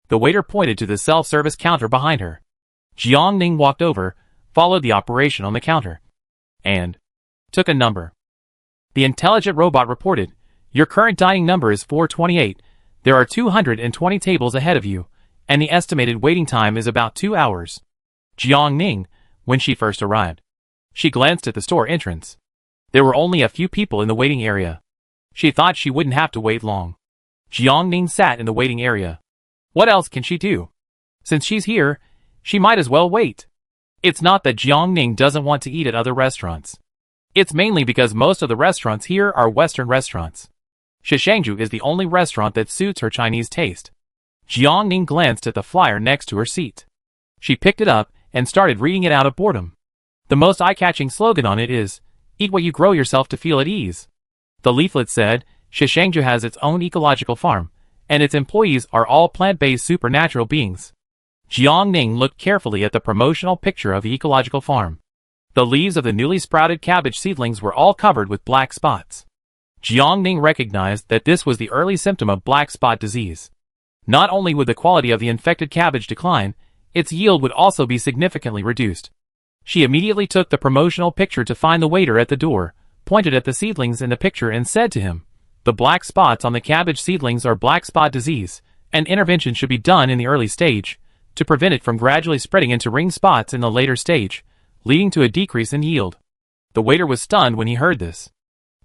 The waiter pointed to the self-service counter behind her. Jiang Ning walked over, followed the operation on the counter, and took a number. The intelligent robot reported, your current dining number is 428. There are 220 tables ahead of you, and the estimated waiting time is about 2 hours. Jiang Ning, when she first arrived, she glanced at the store entrance. There were only a few people in the waiting area. She thought she wouldn't have to wait long. Jiang Ning sat in the waiting area. What else can she do? Since she's here, she might as well wait. It's not that Jiang Ning doesn't want to eat at other restaurants. It's mainly because most of the restaurants here are Western restaurants. Scavenger is the only restaurant that suits her Chinese taste. Jiang Ning glanced at the flyer next to her seat. She picked it up and started reading it out of boredom. The most eye-catching slogan on it is, eat what you grow yourself to feel at ease. The leaflet said, Scavenger has its own ecological farm, and its employees are all plant-based supernatural beings. Jiang Ning looked carefully at the promotional picture of the ecological farm. The leaves of the newly sprouted cabbage seedlings were all covered with black spots. Jiang Ning recognized that this was the early symptom of black spot disease. Not only would the quality of the infected cabbage decline, its yield would also be significantly reduced. She immediately took the promotional picture to find the waiter at the door, pointed at the seedlings in the picture and said to him, the black spots on the cabbage seedlings are black spot disease, and intervention should be done in the early stage, to prevent it from gradually spreading into ring spots in the later stage, leading to a decrease in yield. The waiter was stunned when he heard this.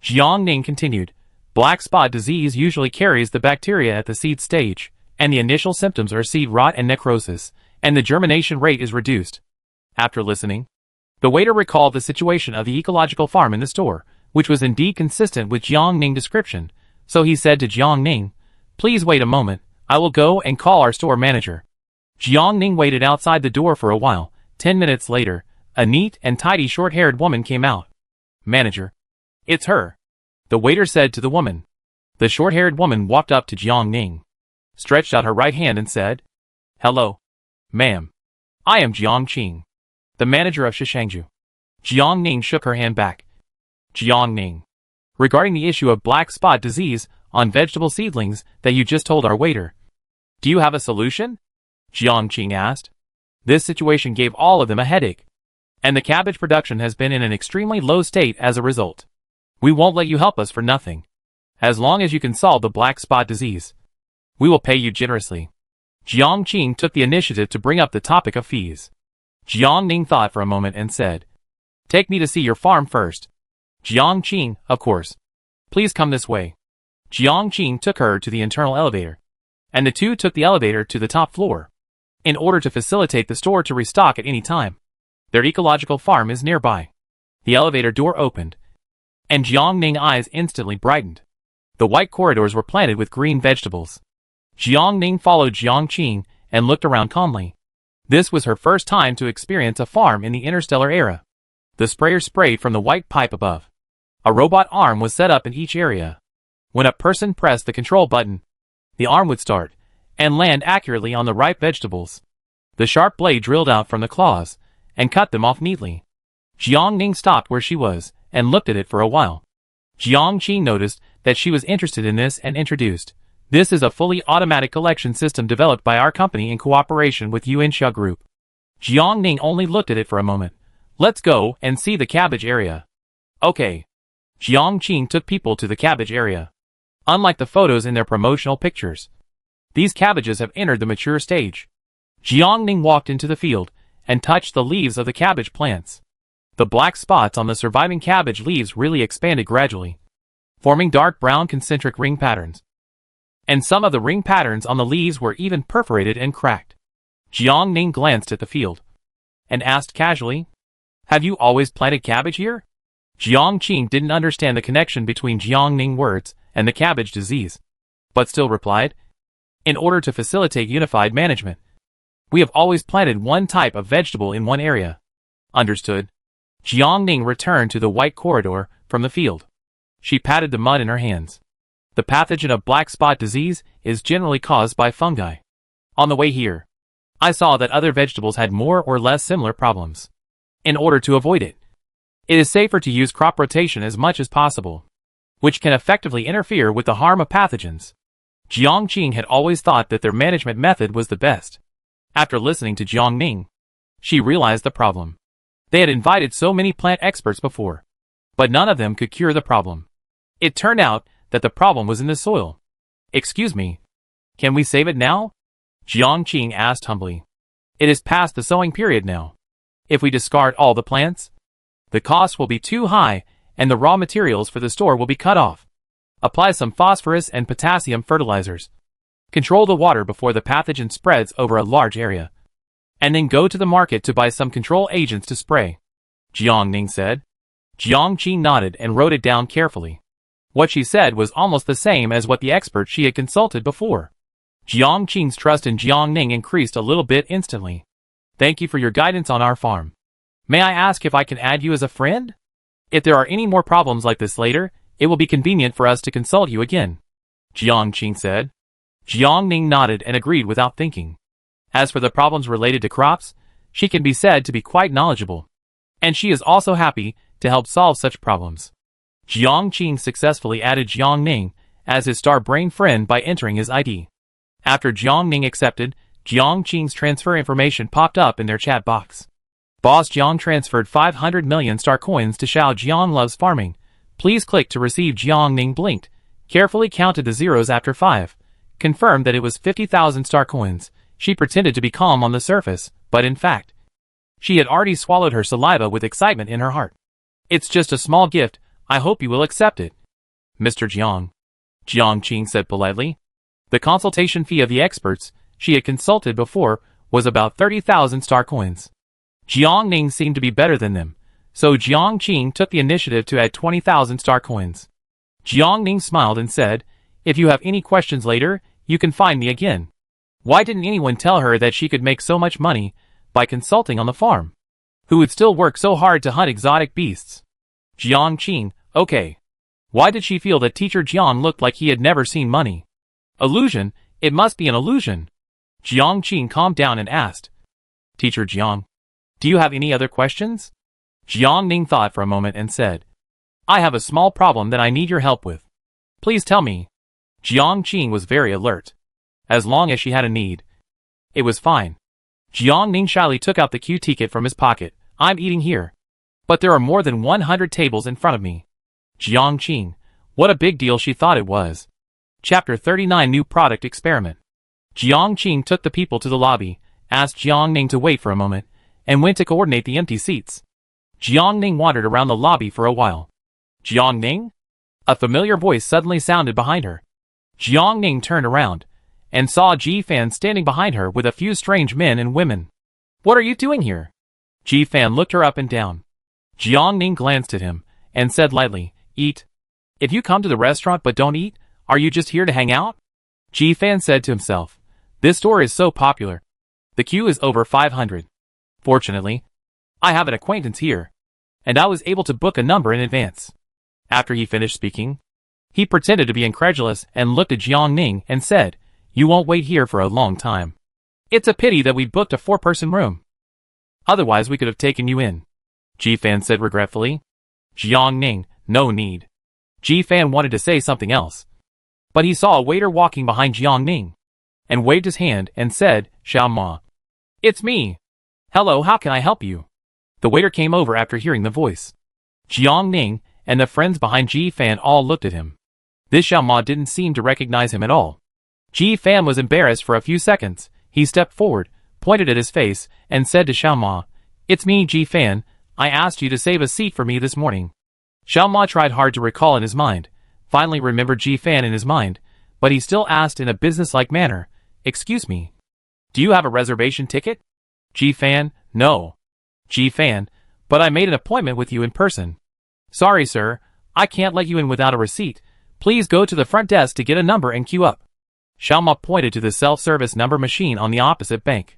Jiang Ning continued, black spot disease usually carries the bacteria at the seed stage, and the initial symptoms are seed rot and necrosis, and the germination rate is reduced. After listening, the waiter recalled the situation of the ecological farm in the store, which was indeed consistent with Jiang Ning's description, so he said to Jiang Ning, please wait a moment, I will go and call our store manager. Jiang Ning waited outside the door for a while. 10 minutes later, a neat and tidy short-haired woman came out. Manager. It's her. The waiter said to the woman. The short-haired woman walked up to Jiang Ning, stretched out her right hand and said, hello. Ma'am. I am Jiang Qing, the manager of Scavenger. Jiang Ning shook her hand back. Jiang Ning. Regarding the issue of black spot disease on vegetable seedlings that you just told our waiter, do you have a solution? Jiang Qing asked. This situation gave all of them a headache, and the cabbage production has been in an extremely low state as a result. We won't let you help us for nothing. As long as you can solve the black spot disease, we will pay you generously. Jiang Qing took the initiative to bring up the topic of fees. Jiang Ning thought for a moment and said, take me to see your farm first. Jiang Qing, of course. Please come this way. Jiang Qing took her to the internal elevator, and the two took the elevator to the top floor, in order to facilitate the store to restock at any time. Their ecological farm is nearby. The elevator door opened, and Jiang Ning's eyes instantly brightened. The white corridors were planted with green vegetables. Jiang Ning followed Jiang Qing and looked around calmly. This was her first time to experience a farm in the Interstellar era. The sprayer sprayed from the white pipe above. A robot arm was set up in each area. When a person pressed the control button, the arm would start and land accurately on the ripe vegetables. The sharp blade drilled out from the claws and cut them off neatly. Jiang Ning stopped where she was and looked at it for a while. Jiang Qing noticed that she was interested in this and introduced, this is a fully automatic collection system developed by our company in cooperation with Yuanxia Group. Jiang Ning only looked at it for a moment. Let's go and see the cabbage area. Okay. Jiang Qing took people to the cabbage area. Unlike the photos in their promotional pictures, these cabbages have entered the mature stage. Jiang Ning walked into the field and touched the leaves of the cabbage plants. The black spots on the surviving cabbage leaves really expanded gradually, forming dark brown concentric ring patterns. And some of the ring patterns on the leaves were even perforated and cracked. Jiang Ning glanced at the field and asked casually, have you always planted cabbage here? Jiang Qing didn't understand the connection between Jiang Ning's words and the cabbage disease, but still replied, in order to facilitate unified management, we have always planted one type of vegetable in one area. Understood. Jiang Ning returned to the white corridor from the field. She patted the mud in her hands. The pathogen of black spot disease is generally caused by fungi. On the way here, I saw that other vegetables had more or less similar problems. In order to avoid it, it is safer to use crop rotation as much as possible, which can effectively interfere with the harm of pathogens. Jiang Qing had always thought that their management method was the best. After listening to Jiang Ning, she realized the problem. They had invited so many plant experts before, but none of them could cure the problem. It turned out that the problem was in the soil. Excuse me, can we save it now? Jiang Qing asked humbly. It is past the sowing period now. If we discard all the plants, the cost will be too high and the raw materials for the store will be cut off. Apply some phosphorus and potassium fertilizers. Control the water before the pathogen spreads over a large area. And then go to the market to buy some control agents to spray, Jiang Ning said. Jiang Qing nodded and wrote it down carefully. What she said was almost the same as what the expert she had consulted before. Jiang Qing's trust in Jiang Ning increased a little bit instantly. Thank you for your guidance on our farm. May I ask if I can add you as a friend? If there are any more problems like this later, it will be convenient for us to consult you again, Jiang Qing said. Jiang Ning nodded and agreed without thinking. As for the problems related to crops, she can be said to be quite knowledgeable, and she is also happy to help solve such problems. Jiang Qing successfully added Jiang Ning as his star-brain friend by entering his ID. After Jiang Ning accepted, Jiang Qing's transfer information popped up in their chat box. Boss Jiang transferred 500 million star coins to Xiao Jiang loves farming. Please click to receive. Jiang Ning blinked, carefully counted the zeros after 5, confirmed that it was 50,000 star coins. She pretended to be calm on the surface, but in fact, She had already swallowed her saliva with excitement in her heart. It's just a small gift, I hope you will accept it. Mr. Jiang. Jiang Ning said politely. The consultation fee of the experts she had consulted before was about 30,000 star coins. Jiang Ning seemed to be better than them, so Jiang Ning took the initiative to add 20,000 star coins. Jiang Ning smiled and said, if you have any questions later, you can find me again. Why didn't anyone tell her that she could make so much money by consulting on the farm? Who would still work so hard to hunt exotic beasts? Jiang Ning, okay. Why did she feel that Teacher Jiang looked like he had never seen money? Illusion, it must be an illusion. Jiang Ning calmed down and asked, Teacher Jiang, do you have any other questions? Jiang Ning thought for a moment and said, I have a small problem that I need your help with. Please tell me. Jiang Ning was very alert. As long as she had a need, it was fine. Jiang Ning shyly took out the queue ticket from his pocket. I'm eating here. But there are more than 100 tables in front of me. Jiang Ning, what a big deal she thought it was. Chapter 39 New Product Experiment. Jiang Ning took the people to the lobby, asked Jiang Ning to wait for a moment, and went to coordinate the empty seats. Jiang Ning wandered around the lobby for a while. Jiang Ning? A familiar voice suddenly sounded behind her. Jiang Ning turned around and saw Ji Fan standing behind her with a few strange men and women. What are you doing here? Ji Fan looked her up and down. Jiang Ning glanced at him and said lightly, Eat. If you come to the restaurant but don't eat, are you just here to hang out? Ji Fan said to himself, this store is so popular. The queue is over 500. Fortunately, I have an acquaintance here, and I was able to book a number in advance. After he finished speaking, he pretended to be incredulous and looked at Jiang Ning and said, you won't wait here for a long time. It's a pity that we booked a 4-person room. Otherwise we could have taken you in. Ji Fan said regretfully. Jiang Ning, no need. Ji Fan wanted to say something else, but he saw a waiter walking behind Jiang Ning, and waved his hand and said, Xiao Ma. It's me. Hello, how can I help you? The waiter came over after hearing the voice. Jiang Ning and the friends behind Ji Fan all looked at him. This Xiao Ma didn't seem to recognize him at all. Ji Fan was embarrassed for a few seconds. He stepped forward, pointed at his face, and said to Xiao Ma, It's me, Ji Fan. I asked you to save a seat for me this morning. Xiao Ma tried hard to recall in his mind, finally remembered Ji Fan in his mind, but he still asked in a businesslike manner, Excuse me. Do you have a reservation ticket? Ji Fan, no. Ji Fan, but I made an appointment with you in person. Sorry, sir, I can't let you in without a receipt. Please go to the front desk to get a number and queue up. Xiao Ma pointed to the self-service number machine on the opposite bank.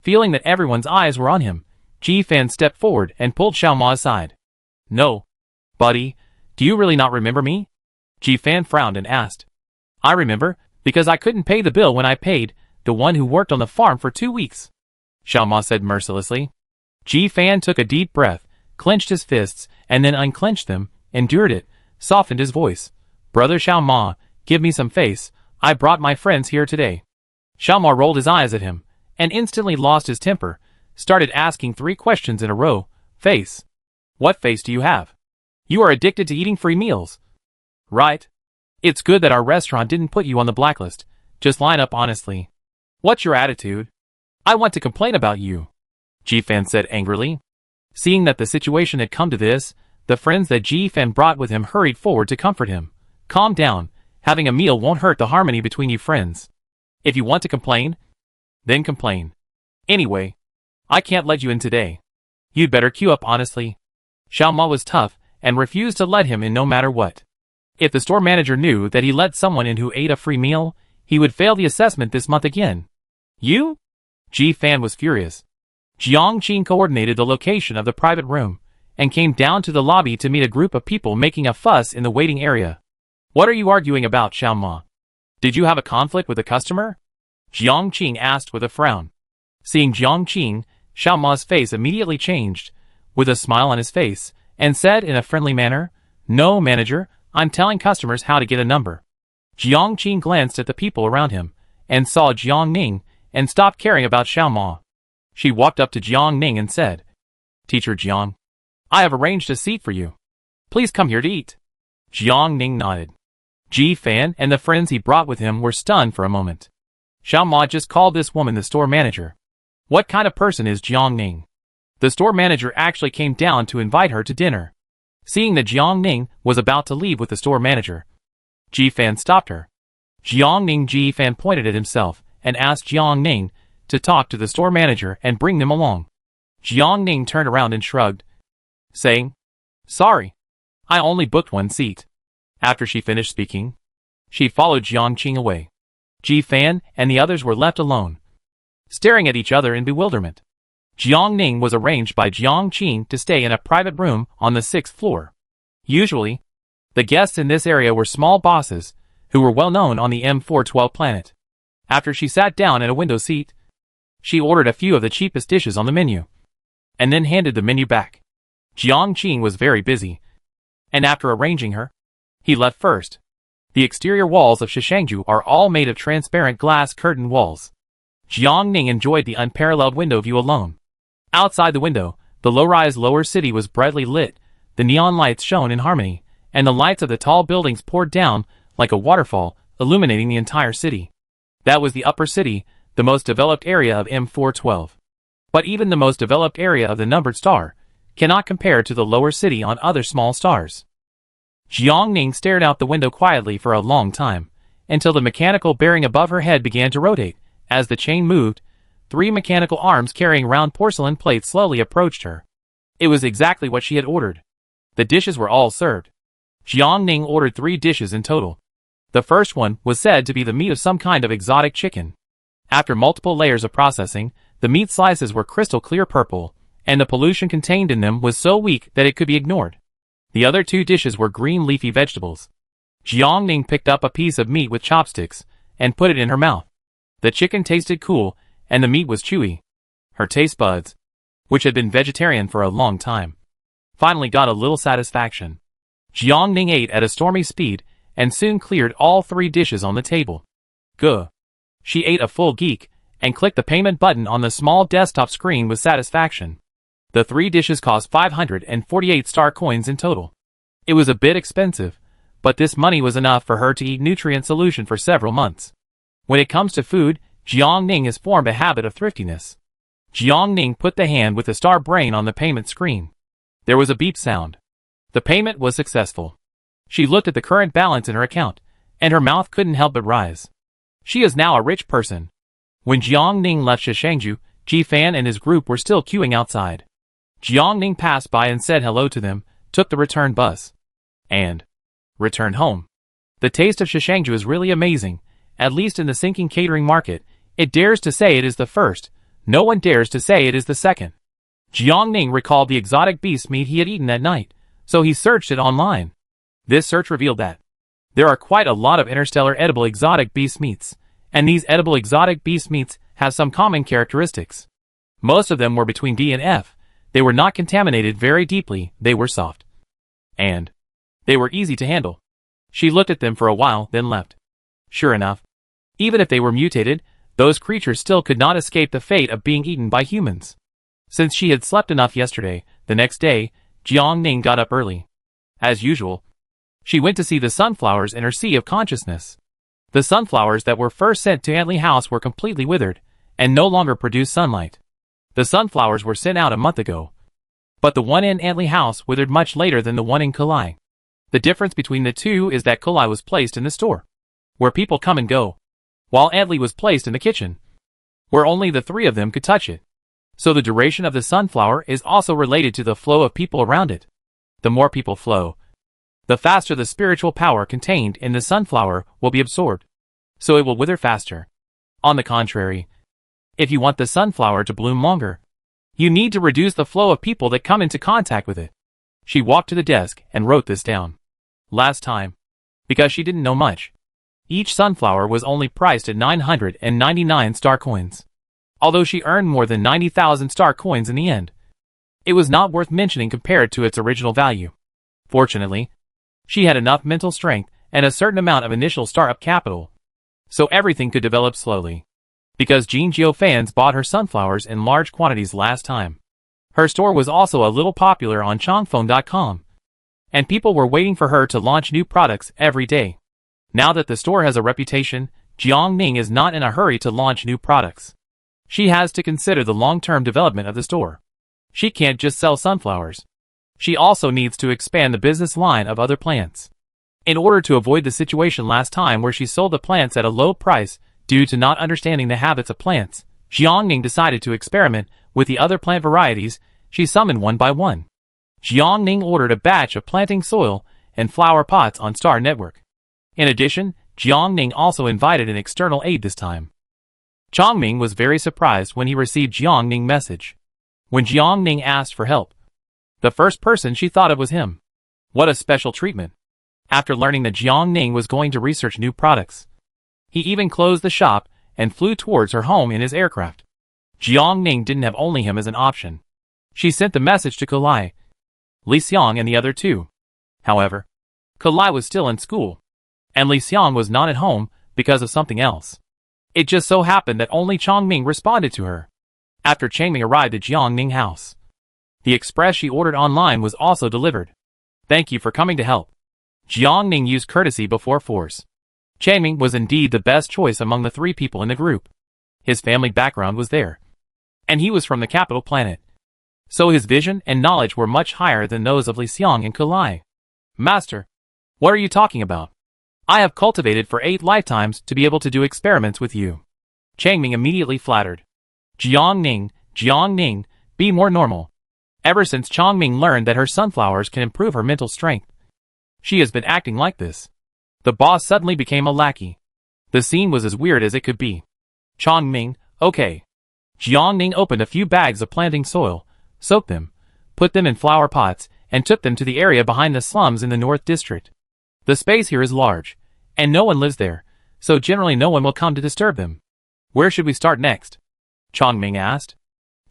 Feeling that everyone's eyes were on him, Ji Fan stepped forward and pulled Xiao Ma aside. No. Buddy, do you really not remember me? Ji Fan frowned and asked. I remember, because I couldn't pay the bill when I paid the one who worked on the farm for 2 weeks. Xiao Ma said mercilessly. Ji Fan took a deep breath, clenched his fists, and then unclenched them, endured it, softened his voice. Brother Xiao Ma, give me some face. I brought my friends here today. Xiao Ma rolled his eyes at him, and instantly lost his temper, started asking 3 questions in a row. Face. What face do you have? You are addicted to eating free meals. Right? It's good that our restaurant didn't put you on the blacklist. Just line up honestly. What's your attitude? I want to complain about you. Ji Fan said angrily. Seeing that the situation had come to this, the friends that Ji Fan brought with him hurried forward to comfort him. Calm down. Having a meal won't hurt the harmony between you friends. If you want to complain, then complain. Anyway, I can't let you in today. You'd better queue up honestly. Xiao Ma was tough and refused to let him in no matter what. If the store manager knew that he let someone in who ate a free meal, he would fail the assessment this month again. You? Ji Fan was furious. Jiang Ning coordinated the location of the private room and came down to the lobby to meet a group of people making a fuss in the waiting area. What are you arguing about, Xiao Ma? Did you have a conflict with a customer? Jiang Ning asked with a frown. Seeing Jiang Ning, Xiao Ma's face immediately changed, with a smile on his face, and said in a friendly manner, No, manager, I'm telling customers how to get a number. Jiang Ning glanced at the people around him, and saw Jiang Ning, and stopped caring about Xiao Ma. She walked up to Jiang Ning and said, Teacher Jiang, I have arranged a seat for you. Please come here to eat. Jiang Ning nodded. Ji Fan and the friends he brought with him were stunned for a moment. Xiao Ma just called this woman the store manager. What kind of person is Jiang Ning? The store manager actually came down to invite her to dinner. Seeing that Jiang Ning was about to leave with the store manager, Ji-fan stopped her. Jiang Ning Ji-fan pointed at himself and asked Jiang Ning to talk to the store manager and bring them along. Jiang Ning turned around and shrugged, saying, "Sorry, I only booked one seat." After she finished speaking, she followed Jiang Qing away. Ji-fan and the others were left alone, staring at each other in bewilderment. Jiang Ning was arranged by Jiang Qing to stay in a private room on the 6th floor. Usually, the guests in this area were small bosses who were well known on the M412 planet. After she sat down in a window seat, she ordered a few of the cheapest dishes on the menu, and then handed the menu back. Jiang Qing was very busy, and after arranging her, he left first. The exterior walls of Scavenger are all made of transparent glass curtain walls. Jiang Ning enjoyed the unparalleled window view alone. Outside the window, the low-rise lower city was brightly lit, the neon lights shone in harmony, and the lights of the tall buildings poured down like a waterfall, illuminating the entire city. That was the upper city, the most developed area of M412. But even the most developed area of the numbered star cannot compare to the lower city on other small stars. Jiang Ning stared out the window quietly for a long time, until the mechanical bearing above her head began to rotate. As the chain moved, 3 mechanical arms carrying round porcelain plates slowly approached her. It was exactly what she had ordered. The dishes were all served. Jiang Ning ordered 3 dishes in total. The first one was said to be the meat of some kind of exotic chicken. After multiple layers of processing, the meat slices were crystal clear purple, and the pollution contained in them was so weak that it could be ignored. The other 2 dishes were green leafy vegetables. Jiang Ning picked up a piece of meat with chopsticks and put it in her mouth. The chicken tasted cool, and the meat was chewy. Her taste buds, which had been vegetarian for a long time, finally got a little satisfaction. Jiang Ning ate at a stormy speed and soon cleared all 3 dishes on the table. Guh. She ate a full geek and clicked the payment button on the small desktop screen with satisfaction. The 3 dishes cost 548 star coins in total. It was a bit expensive, but this money was enough for her to eat nutrient solution for several months. When it comes to food, Jiang Ning has formed a habit of thriftiness. Jiang Ning put the hand with the star brain on the payment screen. There was a beep sound. The payment was successful. She looked at the current balance in her account, and her mouth couldn't help but rise. She is now a rich person. When Jiang Ning left Scavenger, Ji-fan and his group were still queuing outside. Jiang Ning passed by and said hello to them, took the return bus, and returned home. The taste of Scavenger is really amazing, at least in the sinking catering market. It dares to say it is the first, no one dares to say it is the second. Jiang Ning recalled the exotic beast meat he had eaten that night, so he searched it online. This search revealed that there are quite a lot of interstellar edible exotic beast meats, and these edible exotic beast meats have some common characteristics. Most of them were between D and F. They were not contaminated very deeply, they were soft, and they were easy to handle. She looked at them for a while, then left. Sure enough, even if they were mutated, those creatures still could not escape the fate of being eaten by humans. Since she had slept enough yesterday, the next day, Jiang Ning got up early. As usual, she went to see the sunflowers in her sea of consciousness. The sunflowers that were first sent to Antley House were completely withered, and no longer produced sunlight. The sunflowers were sent out a month ago, but the one in Antley House withered much later than the one in Kulai. The difference between the two is that Kulai was placed in the store, where people come and go, while Antley was placed in the kitchen, where only the 3 of them could touch it. So the duration of the sunflower is also related to the flow of people around it. The more people flow, the faster the spiritual power contained in the sunflower will be absorbed, so it will wither faster. On the contrary, if you want the sunflower to bloom longer, you need to reduce the flow of people that come into contact with it. She walked to the desk and wrote this down. Last time, because she didn't know much, each sunflower was only priced at 999 star coins. Although she earned more than 90,000 star coins in the end, it was not worth mentioning compared to its original value. Fortunately, she had enough mental strength and a certain amount of initial startup capital, so everything could develop slowly. Because Jinjiu fans bought her sunflowers in large quantities last time, her store was also a little popular on Changphone.com, and people were waiting for her to launch new products every day. Now that the store has a reputation, Jiang Ning is not in a hurry to launch new products. She has to consider the long-term development of the store. She can't just sell sunflowers. She also needs to expand the business line of other plants. In order to avoid the situation last time where she sold the plants at a low price due to not understanding the habits of plants, Jiang Ning decided to experiment with the other plant varieties she summoned one by one. Jiang Ning ordered a batch of planting soil and flower pots on Star Network. In addition, Jiang Ning also invited an external aid this time. Chongming was very surprised when he received Jiang Ning's message. When Jiang Ning asked for help, the first person she thought of was him. What a special treatment. After learning that Jiang Ning was going to research new products, he even closed the shop and flew towards her home in his aircraft. Jiang Ning didn't have only him as an option. She sent the message to Kalai, Li Xiang and the other two. However, Kalai was still in school, and Li Xiang was not at home because of something else. It just so happened that only Chongming responded to her. After Changming arrived at Jiang Ning's house, the express she ordered online was also delivered. Thank you for coming to help. Jiang Ning used courtesy before force. Changming was indeed the best choice among the three people in the group. His family background was there, and he was from the capital planet, so his vision and knowledge were much higher than those of Li Xiang and Kalai. Master, what are you talking about? I have cultivated for 8 lifetimes to be able to do experiments with you. Changming immediately flattered. Jiang Ning, be more normal. Ever since Chongming learned that her sunflowers can improve her mental strength, she has been acting like this. The boss suddenly became a lackey. The scene was as weird as it could be. Chongming, okay. Jiang Ning opened a few bags of planting soil, soaked them, put them in flower pots, and took them to the area behind the slums in the North District. The space here is large, and no one lives there, so generally no one will come to disturb them. Where should we start next? Chongming asked.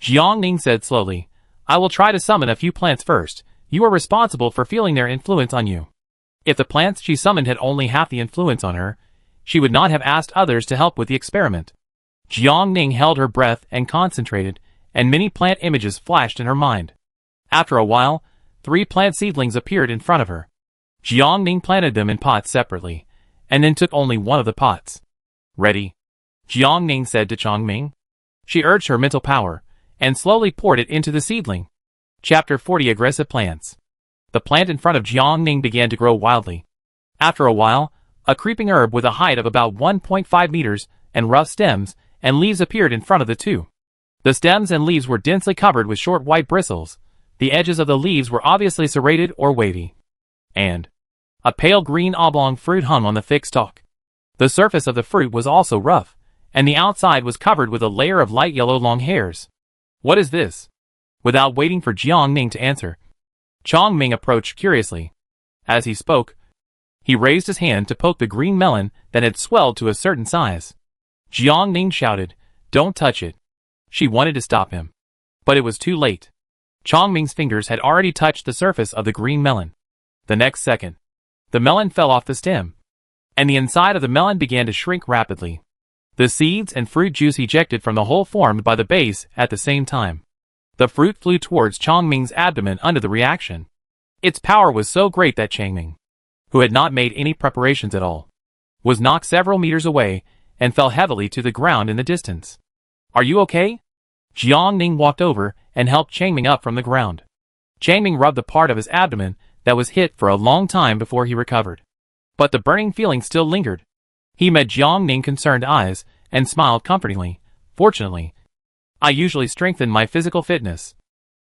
Jiang Ning said slowly, I will try to summon a few plants first. You are responsible for feeling their influence on you. If the plants she summoned had only half the influence on her, she would not have asked others to help with the experiment. Jiang Ning held her breath and concentrated, and many plant images flashed in her mind. After a while, 3 plant seedlings appeared in front of her. Jiang Ning planted them in pots separately, and then took only one of the pots. Ready? Jiang Ning said to Chongming. She urged her mental power, and slowly poured it into the seedling. Chapter 40 Aggressive Plants. The plant in front of Jiang Ning began to grow wildly. After a while, a creeping herb with a height of about 1.5 meters and rough stems and leaves appeared in front of the two. The stems and leaves were densely covered with short white bristles. The edges of the leaves were obviously serrated or wavy. And a pale green oblong fruit hung on the thick stalk. The surface of the fruit was also rough, and the outside was covered with a layer of light yellow long hairs. What is this? Without waiting for Jiang Ning to answer, Chongming approached curiously. As he spoke, he raised his hand to poke the green melon that had swelled to a certain size. Jiang Ning shouted, Don't touch it. She wanted to stop him, but it was too late. Chongming's fingers had already touched the surface of the green melon. The next second, the melon fell off the stem, and the inside of the melon began to shrink rapidly. The seeds and fruit juice ejected from the hole formed by the base at the same time. The fruit flew towards Chongming's abdomen under the reaction. Its power was so great that Changming, who had not made any preparations at all, was knocked several meters away and fell heavily to the ground in the distance. Are you okay? Jiang Ning walked over and helped Changming up from the ground. Changming rubbed the part of his abdomen that was hit for a long time before he recovered. But the burning feeling still lingered. He met Jiang Ning's concerned eyes and smiled comfortingly. Fortunately, I usually strengthen my physical fitness.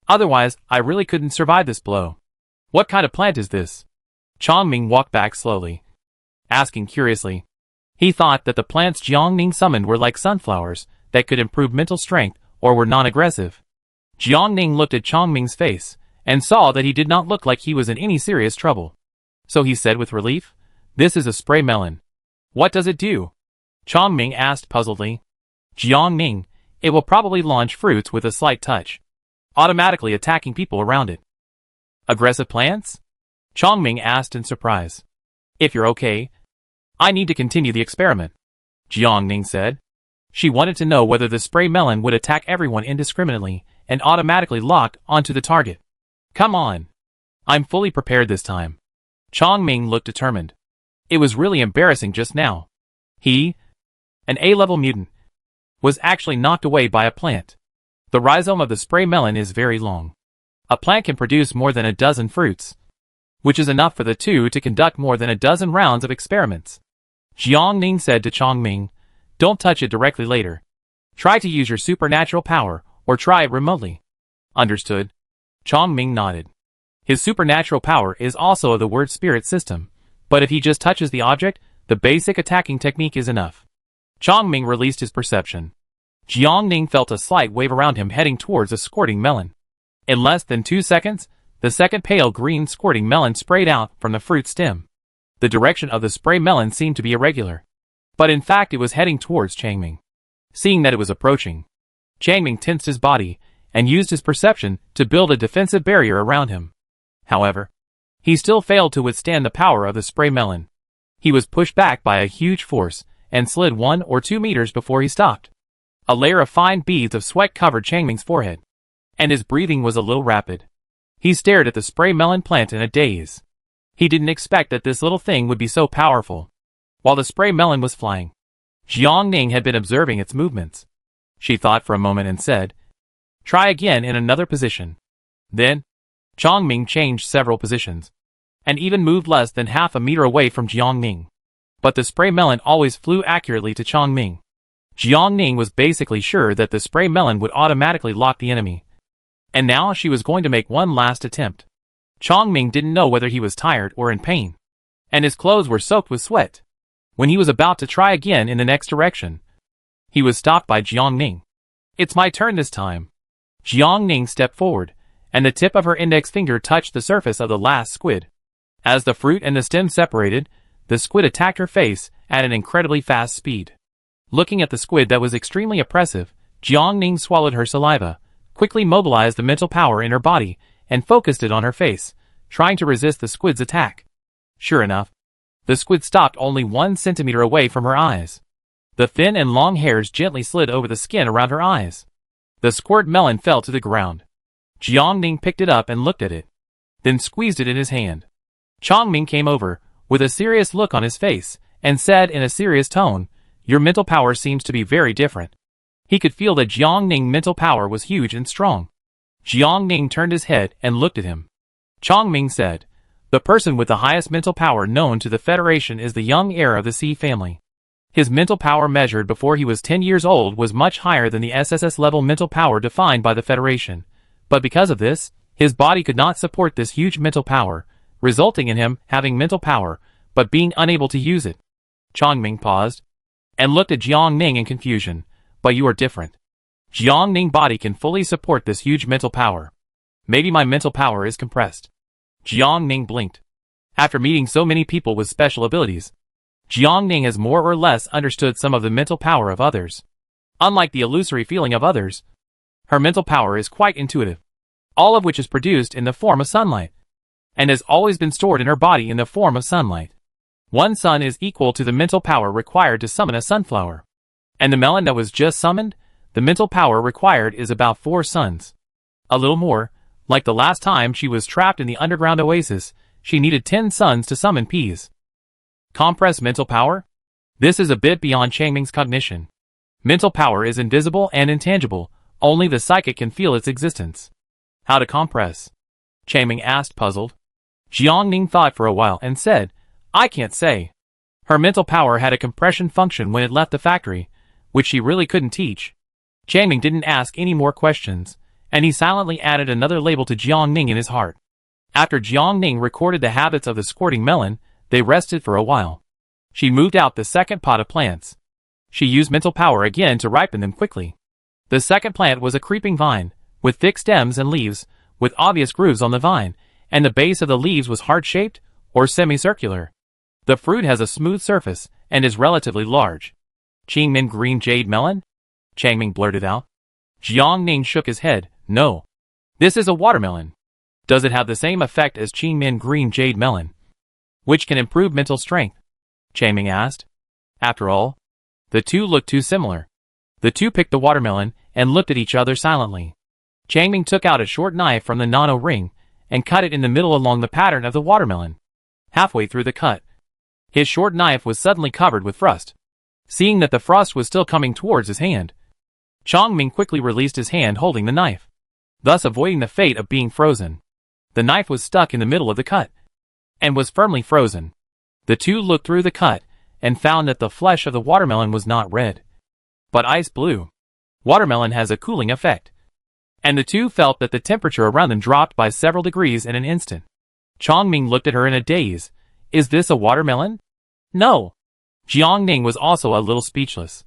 Otherwise, I really couldn't survive this blow. What kind of plant is this? Chongming walked back slowly, asking curiously. He thought that the plants Jiang Ning summoned were like sunflowers that could improve mental strength or were non-aggressive. Jiang Ning looked at Chongming's face and saw that he did not look like he was in any serious trouble. So he said with relief, This is a spray melon. What does it do? Chongming asked puzzledly. Jiang Ning, it will probably launch fruits with a slight touch, automatically attacking people around it. Aggressive plants? Chongming asked in surprise. If you're okay, I need to continue the experiment, Jiang Ning said. She wanted to know whether the spray melon would attack everyone indiscriminately and automatically lock onto the target. Come on. I'm fully prepared this time. Chongming looked determined. It was really embarrassing just now. He, an A-level mutant, was actually knocked away by a plant. The rhizome of the spray melon is very long. A plant can produce more than a dozen fruits, which is enough for the two to conduct more than a dozen rounds of experiments. Jiang Ning said to Jiang Ning, "Don't touch it directly later. Try to use your supernatural power, or try it remotely." "Understood." Jiang Ning nodded. His supernatural power is also of the word spirit system, but if he just touches the object, the basic attacking technique is enough. Jiang Ning released his perception. Jiang Ning felt a slight wave around him heading towards a squirting melon. In less than 2 seconds, the second pale green squirting melon sprayed out from the fruit stem. The direction of the spray melon seemed to be irregular, but in fact it was heading towards Jiang Ning. Seeing that it was approaching, Jiang Ning tensed his body and used his perception to build a defensive barrier around him. However, he still failed to withstand the power of the spray melon. He was pushed back by a huge force and slid 1 or 2 meters before he stopped. A layer of fine beads of sweat covered Jiang Ning's forehead, and his breathing was a little rapid. He stared at the spray melon plant in a daze. He didn't expect that this little thing would be so powerful. While the spray melon was flying, Jiang Ning had been observing its movements. She thought for a moment and said, "Try again in another position." Then, Jiang Ning changed several positions, and even moved less than half a meter away from Jiang Ning. But the spray melon always flew accurately to Jiang Ning. Jiang Ning was basically sure that the spray melon would automatically lock the enemy. And now she was going to make one last attempt. Jiang Ning didn't know whether he was tired or in pain, and his clothes were soaked with sweat. When he was about to try again in the next direction, he was stopped by Jiang Ning. "It's my turn this time." Jiang Ning stepped forward, and the tip of her index finger touched the surface of the last squid. As the fruit and the stem separated, the squid attacked her face at an incredibly fast speed. Looking at the squid that was extremely oppressive, Jiang Ning swallowed her saliva, quickly mobilized the mental power in her body, and focused it on her face, trying to resist the squid's attack. Sure enough, the squid stopped only 1 centimeter away from her eyes. The thin and long hairs gently slid over the skin around her eyes. The squirt melon fell to the ground. Jiang Ning picked it up and looked at it, then squeezed it in his hand. Jiang Ning came over, with a serious look on his face, and said in a serious tone, "Your mental power seems to be very different." He could feel that Jiang Ning's mental power was huge and strong. Jiang Ning turned his head and looked at him. Jiang Ning said, "The person with the highest mental power known to the Federation is the young heir of the Sea family. His mental power measured before he was 10 years old was much higher than the SSS level mental power defined by the Federation. But because of this, his body could not support this huge mental power, resulting in him having mental power, but being unable to use it." Jiang Ning paused, and looked at Jiang Ning in confusion. "But you are different. Jiang Ning's body can fully support this huge mental power. Maybe my mental power is compressed." Jiang Ning blinked. After meeting so many people with special abilities, Jiang Ning has more or less understood some of the mental power of others. Unlike the illusory feeling of others, her mental power is quite intuitive, all of which is produced in the form of sunlight, and has always been stored in her body in the form of sunlight. 1 sun is equal to the mental power required to summon a sunflower. And the melon that was just summoned, the mental power required is about 4 suns. A little more, like the last time she was trapped in the underground oasis, she needed 10 suns to summon peas. Compressed mental power? This is a bit beyond Jiang Ning's cognition. Mental power is invisible and intangible, only the psychic can feel its existence. How to compress? Jiang Ning asked, puzzled. Jiang Ning thought for a while and said, "I can't say." Her mental power had a compression function when it left the factory, which she really couldn't teach. Jiang Ning didn't ask any more questions, and he silently added another label to Jiang Ning in his heart. After Jiang Ning recorded the habits of the squirting melon, they rested for a while. She moved out the second pot of plants. She used mental power again to ripen them quickly. The second plant was a creeping vine, with thick stems and leaves, with obvious grooves on the vine, and the base of the leaves was heart-shaped or semicircular. The fruit has a smooth surface and is relatively large. "Jiang Ning green jade melon?" Jiang Ning blurted out. Jiang Ning shook his head. "No. This is a watermelon." "Does it have the same effect as Jiang Ning green jade melon, which can improve mental strength?" Jiang Ning asked. After all, the two looked too similar. The two picked the watermelon and looked at each other silently. Jiang Ning took out a short knife from the nano ring and cut it in the middle along the pattern of the watermelon. Halfway through the cut, his short knife was suddenly covered with frost. Seeing that the frost was still coming towards his hand, Jiang Ning quickly released his hand holding the knife, thus avoiding the fate of being frozen. The knife was stuck in the middle of the cut, and was firmly frozen. The two looked through the cut, and found that the flesh of the watermelon was not red, but ice blue. Watermelon has a cooling effect, and the two felt that the temperature around them dropped by several degrees in an instant. Jiang Ning looked at her in a daze. Is this a watermelon? No. Jiang Ning was also a little speechless.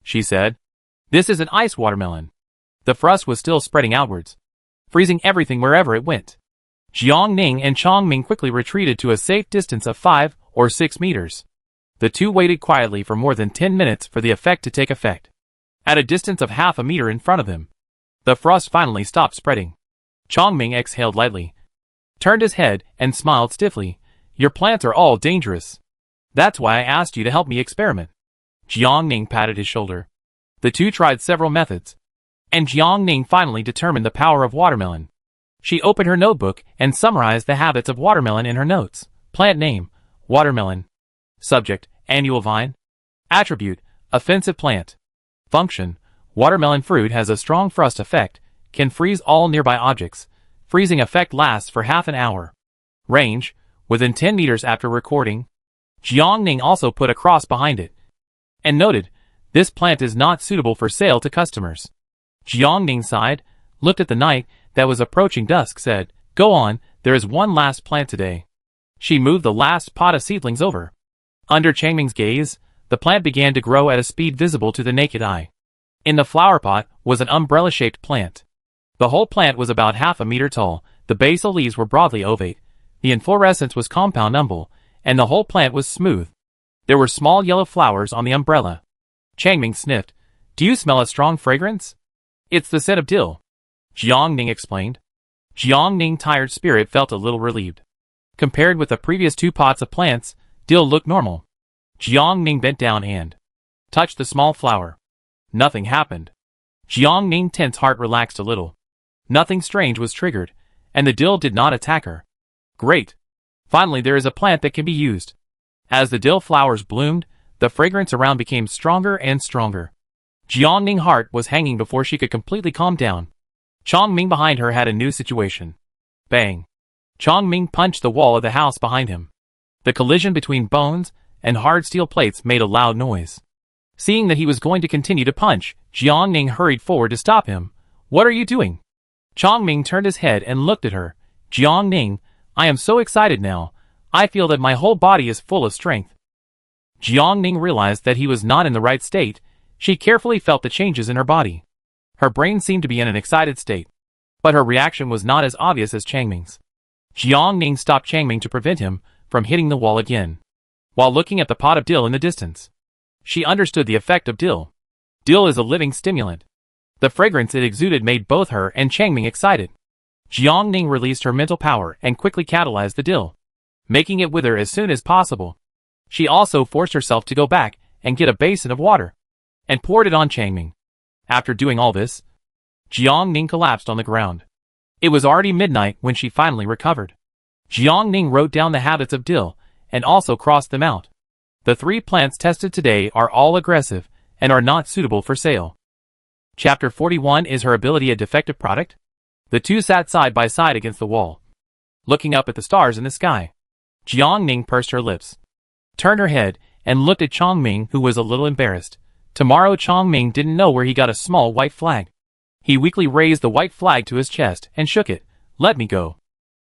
She said, this is an ice watermelon. The frost was still spreading outwards, freezing everything wherever it went. Jiang Ning and Jiang Ning quickly retreated to a safe distance of 5 or 6 meters. The two waited quietly for more than 10 minutes for the effect to take effect. At a distance of half a meter in front of them, the frost finally stopped spreading. Jiang Ning exhaled lightly, turned his head, and smiled stiffly. Your plants are all dangerous. That's why I asked you to help me experiment. Jiang Ning patted his shoulder. The two tried several methods, and Jiang Ning finally determined the power of watermelon. She opened her notebook and summarized the habits of watermelon in her notes. Plant name, watermelon. Subject, annual vine. Attribute, offensive plant. Function, watermelon fruit has a strong frost effect, can freeze all nearby objects. Freezing effect lasts for half an hour. Range, within 10 meters after recording. Jiang Ning also put a cross behind it, and noted, this plant is not suitable for sale to customers. Jiang Ning sighed, looked at the night that was approaching dusk, said, go on, there is one last plant today. She moved the last pot of seedlings over. Under Jiang Ning's gaze, the plant began to grow at a speed visible to the naked eye. In the flower pot was an umbrella-shaped plant. The whole plant was about half a meter tall, the basal leaves were broadly ovate, the inflorescence was compound umbel, and the whole plant was smooth. There were small yellow flowers on the umbrella. Jiang Ning sniffed. Do you smell a strong fragrance? It's the scent of dill. Jiang Ning explained. Jiang Ning's tired spirit felt a little relieved. Compared with the previous 2 pots of plants, dill looked normal. Jiang Ning bent down and touched the small flower. Nothing happened. Jiang Ning's tense heart relaxed a little. Nothing strange was triggered, and the dill did not attack her. Great. Finally there is a plant that can be used. As the dill flowers bloomed, the fragrance around became stronger and stronger. Jiang Ning's heart was hanging before she could completely calm down. Jiang Ning behind her had a new situation. Bang. Jiang Ning punched the wall of the house behind him. The collision between bones and hard steel plates made a loud noise. Seeing that he was going to continue to punch, Jiang Ning hurried forward to stop him. What are you doing? Jiang Ning turned his head and looked at her. Jiang Ning, I am so excited now. I feel that my whole body is full of strength. Jiang Ning realized that he was not in the right state. She carefully felt the changes in her body. Her brain seemed to be in an excited state, but her reaction was not as obvious as Jiang Ning's. Jiang Ning stopped Jiang Ning to prevent him from hitting the wall again, while looking at the pot of dill in the distance. She understood the effect of dill. Dill is a living stimulant. The fragrance it exuded made both her and Jiang Ning excited. Jiang Ning released her mental power and quickly catalyzed the dill, making it wither as soon as possible. She also forced herself to go back and get a basin of water, and poured it on Jiang Ning. After doing all this, Jiang Ning collapsed on the ground. It was already midnight when she finally recovered. Jiang Ning wrote down the habits of dill, and also crossed them out. The 3 plants tested today are all aggressive, and are not suitable for sale. Chapter 41 Is her ability a defective product? The two sat side by side against the wall, looking up at the stars in the sky. Jiang Ning pursed her lips, turned her head, and looked at Jiang Ning, who was a little embarrassed. Tomorrow Jiang Ning didn't know where he got a small white flag. He weakly raised the white flag to his chest and shook it. Let me go.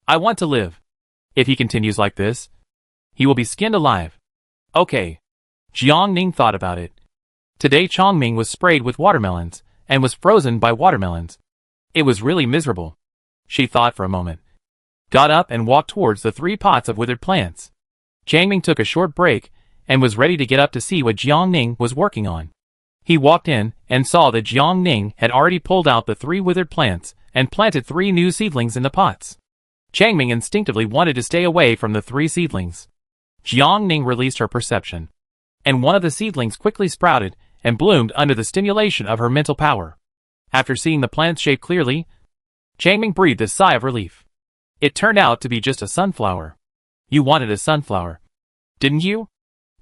I want to live. If he continues like this, he will be skinned alive. Okay. Jiang Ning thought about it. Today Jiang Ning was sprayed with watermelons, and was frozen by watermelons. It was really miserable. She thought for a moment, got up and walked towards the 3 pots of withered plants. Jiang Ning took a short break, and was ready to get up to see what Jiang Ning was working on. He walked in, and saw that Jiang Ning had already pulled out the 3 withered plants, and planted 3 new seedlings in the pots. Jiang Ning instinctively wanted to stay away from the 3 seedlings. Jiang Ning released her perception, and one of the seedlings quickly sprouted, and bloomed under the stimulation of her mental power. After seeing the plant's shape clearly, Jiang Ning breathed a sigh of relief. It turned out to be just a sunflower. You wanted a sunflower, didn't you?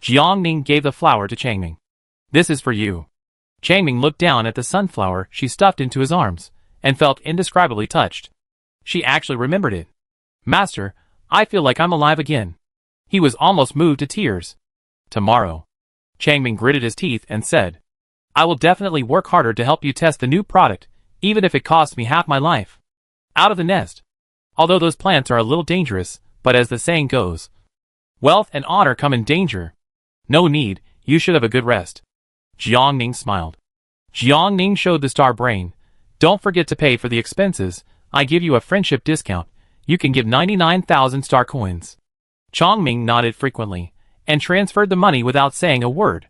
Jiang Ning gave the flower to Jiang Ning. This is for you. Jiang Ning looked down at the sunflower she stuffed into his arms, and felt indescribably touched. She actually remembered it. Master, I feel like I'm alive again. He was almost moved to tears. Tomorrow. Jiang Ning gritted his teeth and said, I will definitely work harder to help you test the new product, even if it costs me half my life. Out of the nest. Although those plants are a little dangerous, but as the saying goes, wealth and honor come in danger. No need, you should have a good rest. Jiang Ning smiled. Jiang Ning showed the star brain. Don't forget to pay for the expenses. I give you a friendship discount. You can give 99,000 star coins. Jiang Ning nodded frequently, and transferred the money without saying a word.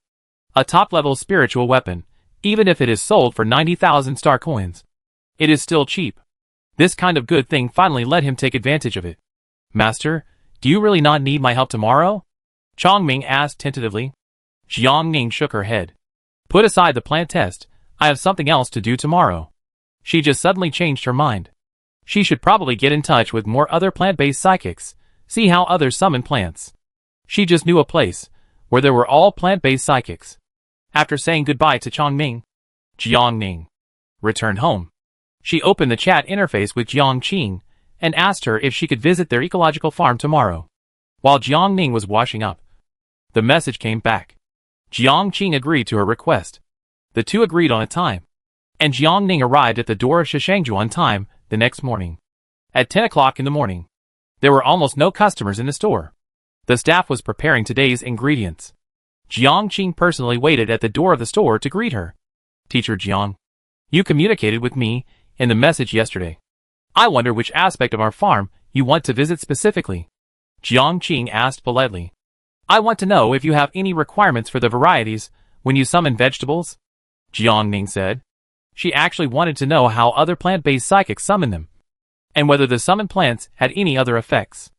A top-level spiritual weapon, even if it is sold for 90,000 star coins. It is still cheap. This kind of good thing finally let him take advantage of it. Master, do you really not need my help tomorrow? Jiang Ning asked tentatively. Jiang Ning shook her head. Put aside the plant test, I have something else to do tomorrow. She just suddenly changed her mind. She should probably get in touch with more other plant-based psychics, see how others summon plants. She just knew a place, where there were all plant-based psychics. After saying goodbye to Jiang Ning returned home. She opened the chat interface with Jiang Qing, and asked her if she could visit their ecological farm tomorrow. While Jiang Ning was washing up, the message came back. Jiang Qing agreed to her request. The two agreed on a time, and Jiang Ning arrived at the door of Scavenger on time the next morning. At 10 o'clock in the morning, there were almost no customers in the store. The staff was preparing today's ingredients. Jiang Qing personally waited at the door of the store to greet her. Teacher Jiang, you communicated with me in the message yesterday. I wonder which aspect of our farm you want to visit specifically. Jiang Qing asked politely. I want to know if you have any requirements for the varieties when you summon vegetables. Jiang Ning said. She actually wanted to know how other plant-based psychics summon them, and whether the summoned plants had any other effects.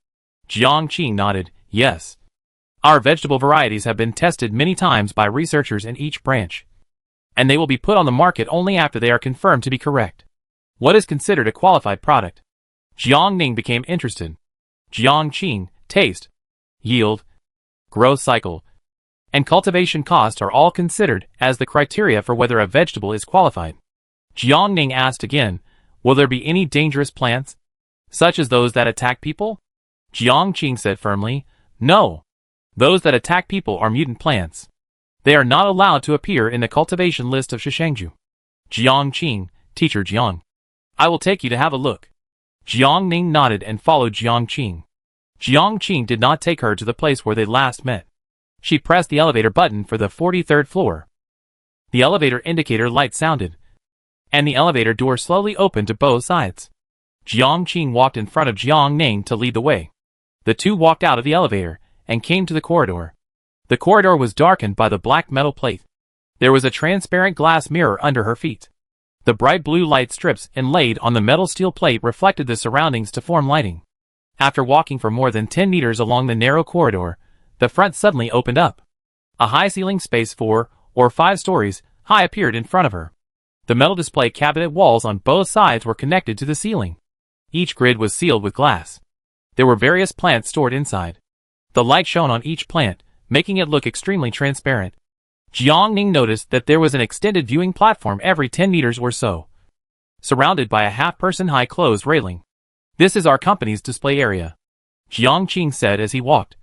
Jiang Qing nodded, yes. Our vegetable varieties have been tested many times by researchers in each branch, and they will be put on the market only after they are confirmed to be correct. What is considered a qualified product? Jiang Ning became interested. Jiang Qing, taste, yield, growth cycle, and cultivation cost are all considered as the criteria for whether a vegetable is qualified. Jiang Ning asked again, will there be any dangerous plants, such as those that attack people? Jiang Qing said firmly, no. Those that attack people are mutant plants. They are not allowed to appear in the cultivation list of Scavenger. Jiang Qing, Teacher Jiang, I will take you to have a look. Jiang Ning nodded and followed Jiang Qing. Jiang Qing did not take her to the place where they last met. She pressed the elevator button for the 43rd floor. The elevator indicator light sounded, and the elevator door slowly opened to both sides. Jiang Qing walked in front of Jiang Ning to lead the way. The two walked out of the elevator and came to the corridor. The corridor was darkened by the black metal plate. There was a transparent glass mirror under her feet. The bright blue light strips inlaid on the metal steel plate reflected the surroundings to form lighting. After walking for more than 10 meters along the narrow corridor, the front suddenly opened up. A high ceiling space 4 or 5 stories high appeared in front of her. The metal display cabinet walls on both sides were connected to the ceiling. Each grid was sealed with glass. There were various plants stored inside. The light shone on each plant, making it look extremely transparent. Jiang Ning noticed that there was an extended viewing platform every 10 meters or so, surrounded by a half-person high closed railing. This is our company's display area, Jiang Qing said as he walked.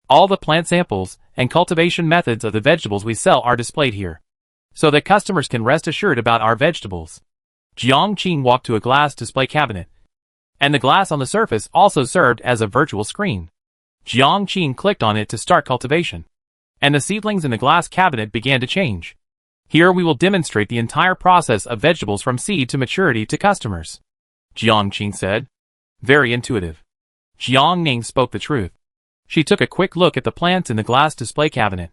All the plant samples and cultivation methods of the vegetables we sell are displayed here, so that customers can rest assured about our vegetables. Jiang Qing walked to a glass display cabinet, and the glass on the surface also served as a virtual screen. Jiang Qing clicked on it to start cultivation, and the seedlings in the glass cabinet began to change. Here we will demonstrate the entire process of vegetables from seed to maturity to customers, Jiang Qing said. Very intuitive. Jiang Ning spoke the truth. She took a quick look at the plants in the glass display cabinet.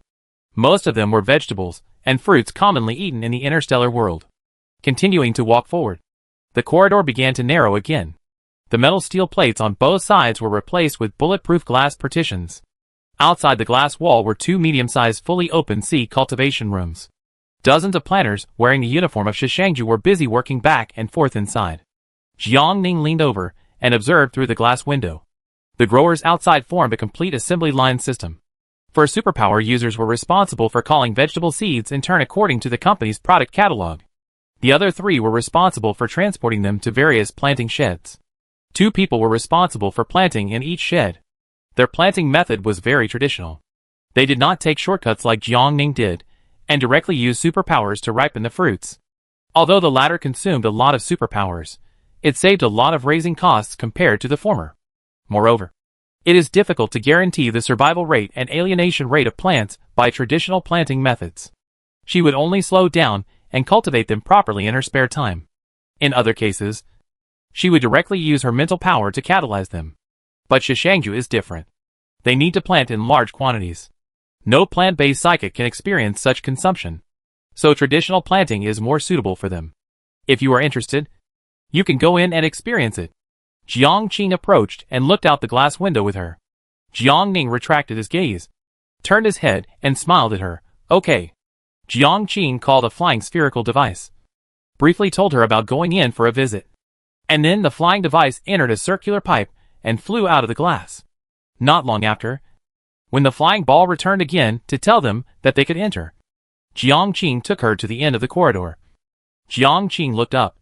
Most of them were vegetables and fruits commonly eaten in the interstellar world. Continuing to walk forward, the corridor began to narrow again. The metal steel plates on both sides were replaced with bulletproof glass partitions. Outside the glass wall were 2 medium-sized fully open seed cultivation rooms. Dozens of planters wearing the uniform of Scavenger were busy working back and forth inside. Jiang Ning leaned over and observed through the glass window. The growers outside formed a complete assembly line system. For superpower, users were responsible for calling vegetable seeds in turn according to the company's product catalog. The other 3 were responsible for transporting them to various planting sheds. 2 people were responsible for planting in each shed. Their planting method was very traditional. They did not take shortcuts like Jiang Ning did, and directly use superpowers to ripen the fruits. Although the latter consumed a lot of superpowers, it saved a lot of raising costs compared to the former. Moreover, it is difficult to guarantee the survival rate and alienation rate of plants by traditional planting methods. She would only slow down and cultivate them properly in her spare time. In other cases, she would directly use her mental power to catalyze them. But Scavenger is different. They need to plant in large quantities. No plant-based psychic can experience such consumption, so traditional planting is more suitable for them. If you are interested, you can go in and experience it. Jiang Ning approached and looked out the glass window with her. Jiang Ning retracted his gaze, turned his head, and smiled at her. Okay. Jiang Ning called a flying spherical device, briefly told her about going in for a visit. And then the flying device entered a circular pipe and flew out of the glass. Not long after, when the flying ball returned again to tell them that they could enter, Jiang Ning took her to the end of the corridor. Jiang Ning looked up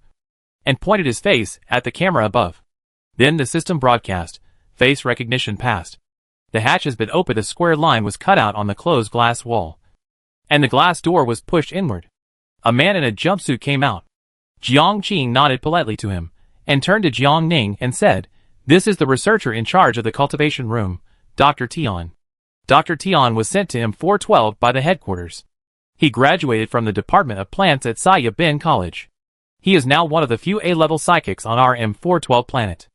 and pointed his face at the camera above. Then the system broadcast. Face recognition passed. The hatch has been opened. A square line was cut out on the closed glass wall, and the glass door was pushed inward. A man in a jumpsuit came out. Jiang Ning nodded politely to him, and turned to Jiang Ning and said, "This is the researcher in charge of the cultivation room, Dr. Tian." Dr. Tian was sent to M412 by the headquarters. He graduated from the Department of Plants at Saya Bin College. He is now one of the few A-level psychics on our M412 planet.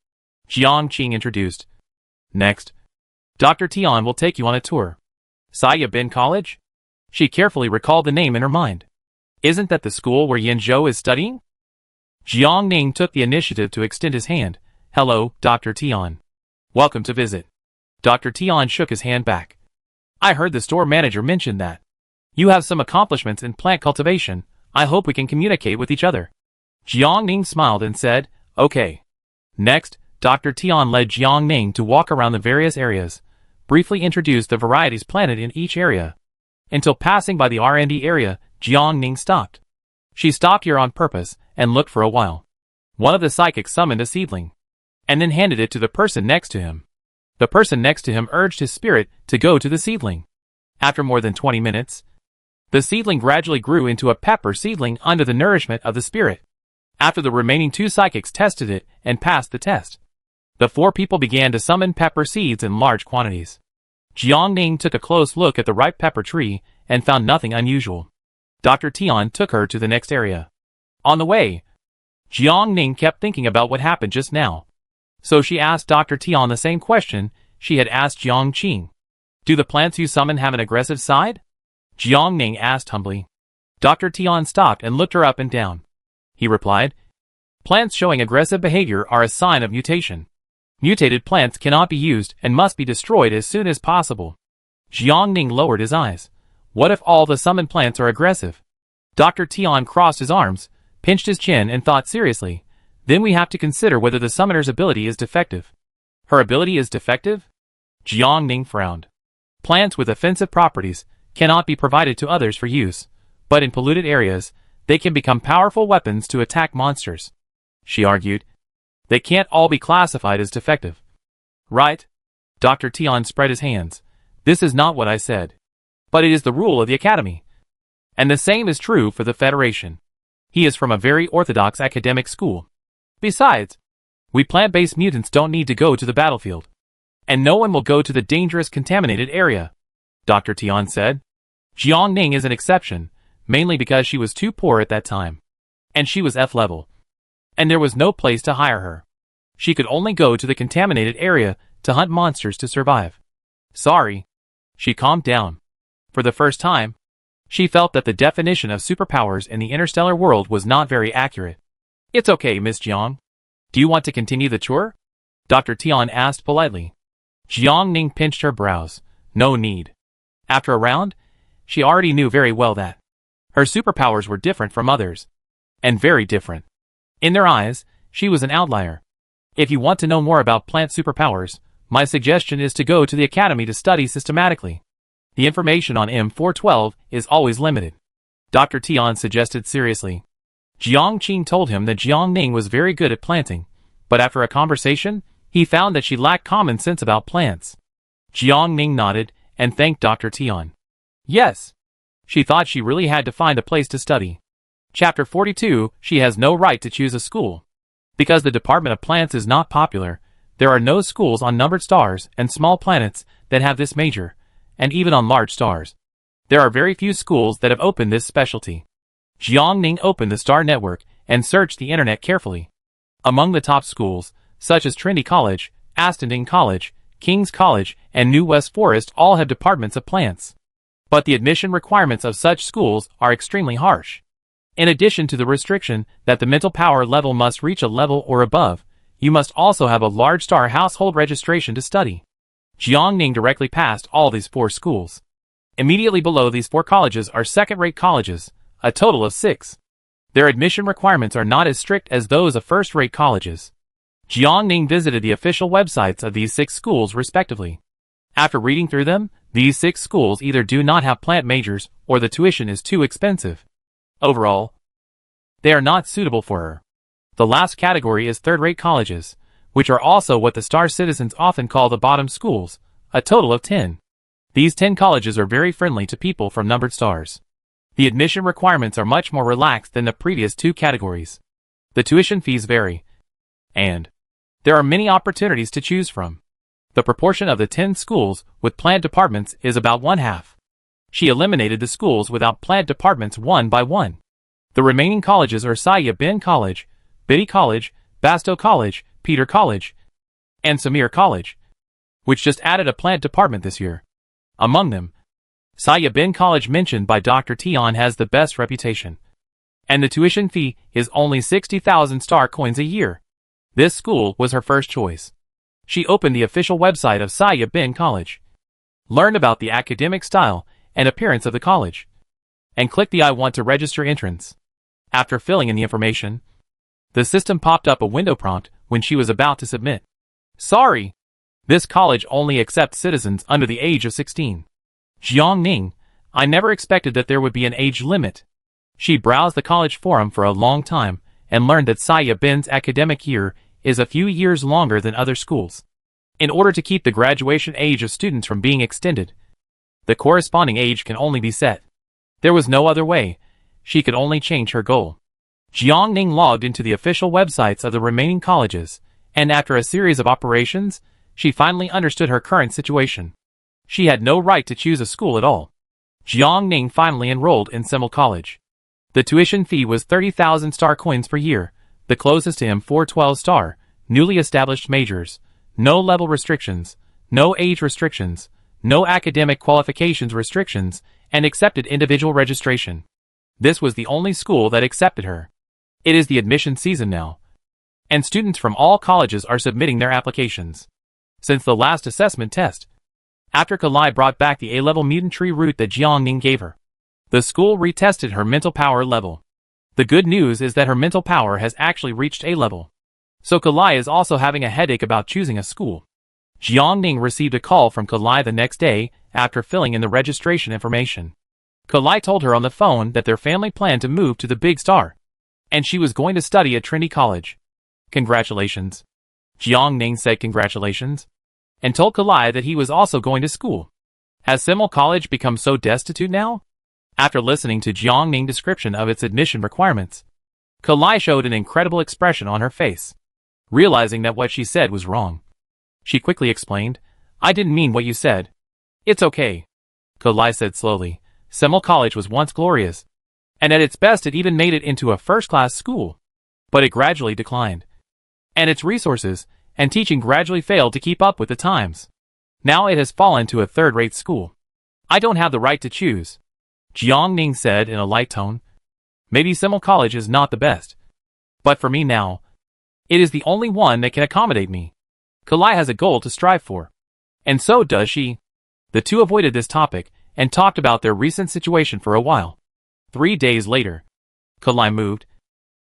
Jiang Ning introduced. Next, Dr. Tian will take you on a tour. Saya Bin College? She carefully recalled the name in her mind. Isn't that the school where Yinzhou is studying? Jiang Ning took the initiative to extend his hand. Hello, Dr. Tian. Welcome to visit. Dr. Tian shook his hand back. I heard the store manager mention that you have some accomplishments in plant cultivation. I hope we can communicate with each other. Jiang Ning smiled and said, okay. Next, Dr. Tian led Jiang Ning to walk around the various areas, briefly introduced the varieties planted in each area. Until passing by the R&D area, Jiang Ning stopped. She stopped here on purpose and looked for a while. One of the psychics summoned a seedling, and then handed it to the person next to him. The person next to him urged his spirit to go to the seedling. After more than 20 minutes, the seedling gradually grew into a pepper seedling under the nourishment of the spirit. After the remaining 2 psychics tested it and passed the test, the 4 people began to summon pepper seeds in large quantities. Jiang Ning took a close look at the ripe pepper tree and found nothing unusual. Dr. Tian took her to the next area. On the way, Jiang Ning kept thinking about what happened just now. So she asked Dr. Tian the same question she had asked Jiang Ning. Do the plants you summon have an aggressive side? Jiang Ning asked humbly. Dr. Tian stopped and looked her up and down. He replied, plants showing aggressive behavior are a sign of mutation. Mutated plants cannot be used and must be destroyed as soon as possible. Jiang Ning lowered his eyes. What if all the summoned plants are aggressive? Dr. Tian crossed his arms, pinched his chin and thought seriously. Then we have to consider whether the summoner's ability is defective. Her ability is defective? Jiang Ning frowned. Plants with offensive properties cannot be provided to others for use, but in polluted areas, they can become powerful weapons to attack monsters. She argued. They can't all be classified as defective. Right? Dr. Tian spread his hands. This is not what I said. But it is the rule of the Academy. And the same is true for the Federation. He is from a very orthodox academic school. Besides, we plant-based mutants don't need to go to the battlefield. And no one will go to the dangerous contaminated area, Dr. Tian said. Jiang Ning is an exception, mainly because she was too poor at that time. And she was F-level. And there was no place to hire her. She could only go to the contaminated area to hunt monsters to survive. Sorry. She calmed down. For the first time, she felt that the definition of superpowers in the interstellar world was not very accurate. It's okay, Miss Jiang. Do you want to continue the tour? Dr. Tian asked politely. Jiang Ning pinched her brows. No need. After a round, she already knew very well that her superpowers were different from others. And very different. In their eyes, she was an outlier. If you want to know more about plant superpowers, my suggestion is to go to the academy to study systematically. The information on M412 is always limited. Dr. Tian suggested seriously. Jiang Qing told him that Jiang Ning was very good at planting, but after a conversation, he found that she lacked common sense about plants. Jiang Ning nodded and thanked Dr. Tian. Yes. She thought she really had to find a place to study. Chapter 42, she has no right to choose a school. Because the Department of Plants is not popular, there are no schools on numbered stars and small planets that have this major, and even on large stars. There are very few schools that have opened this specialty. Jiang Ning opened the star network and searched the internet carefully. Among the top schools, such as Trinity College, Aston College, King's College, and New West Forest all have departments of plants. But the admission requirements of such schools are extremely harsh. In addition to the restriction that the mental power level must reach a level or above, you must also have a large star household registration to study. Jiang Ning directly passed all these 4 schools. Immediately below these 4 colleges are second-rate colleges, a total of 6. Their admission requirements are not as strict as those of first-rate colleges. Jiang Ning visited the official websites of these 6 schools respectively. After reading through them, these 6 schools either do not have plant majors or the tuition is too expensive. Overall, they are not suitable for her. The last category is third-rate colleges, which are also what the star citizens often call the bottom schools, a total of 10. These 10 colleges are very friendly to people from numbered stars. The admission requirements are much more relaxed than the previous 2 categories. The tuition fees vary, and there are many opportunities to choose from. The proportion of the 10 schools with plant departments is about 1/2. She eliminated the schools without plant departments one by one. The remaining colleges are Saya Bin College, Biddy College, Basto College, Peter College, and Samir College, which just added a plant department this year. Among them, Saya Bin College mentioned by Dr. Tian has the best reputation, and the tuition fee is only 60,000 star coins a year. This school was her first choice. She opened the official website of Saya Bin College, learned about the academic style and appearance of the college, and clicked the I want to register entrance. After filling in the information, the system popped up a window prompt when she was about to submit. Sorry, this college only accepts citizens under the age of 16. Jiang Ning, I never expected that there would be an age limit. She browsed the college forum for a long time and learned that Saya Bin's academic year is a few years longer than other schools. In order to keep the graduation age of students from being extended, the corresponding age can only be set. There was no other way. She could only change her goal. Jiang Ning logged into the official websites of the remaining colleges, and after a series of operations, she finally understood her current situation. She had no right to choose a school at all. Jiang Ning finally enrolled in Simmel College. The tuition fee was 30,000 star coins per year, the closest to M412 star, newly established majors, no level restrictions, no age restrictions, no academic qualifications restrictions, and accepted individual registration. This was the only school that accepted her. It is the admission season now, and students from all colleges are submitting their applications. Since the last assessment test, after Kalai brought back the A-level mutant tree root that Jiang Ning gave her, the school retested her mental power level. The good news is that her mental power has actually reached A-level. So Kalai is also having a headache about choosing a school. Jiang Ning received a call from Kalai the next day after filling in the registration information. Kalai told her on the phone that their family planned to move to the big star, and she was going to study at Trinity College. Congratulations. Jiang Ning said congratulations, and told Kalai that he was also going to school. Has Simmel College become so destitute now? After listening to Jiang Ning's description of its admission requirements, Kalai showed an incredible expression on her face, realizing that what she said was wrong. She quickly explained, I didn't mean what you said. It's okay. Kalai said slowly, Simmel College was once glorious, and at its best it even made it into a first-class school. But it gradually declined, and its resources and teaching gradually failed to keep up with the times. Now it has fallen to a third-rate school. I don't have the right to choose, Jiang Ning said in a light tone. Maybe Simmel College is not the best, but for me now, it is the only one that can accommodate me. Kalai has a goal to strive for, and so does she. The two avoided this topic and talked about their recent situation for a while. 3 days later, Kalai moved,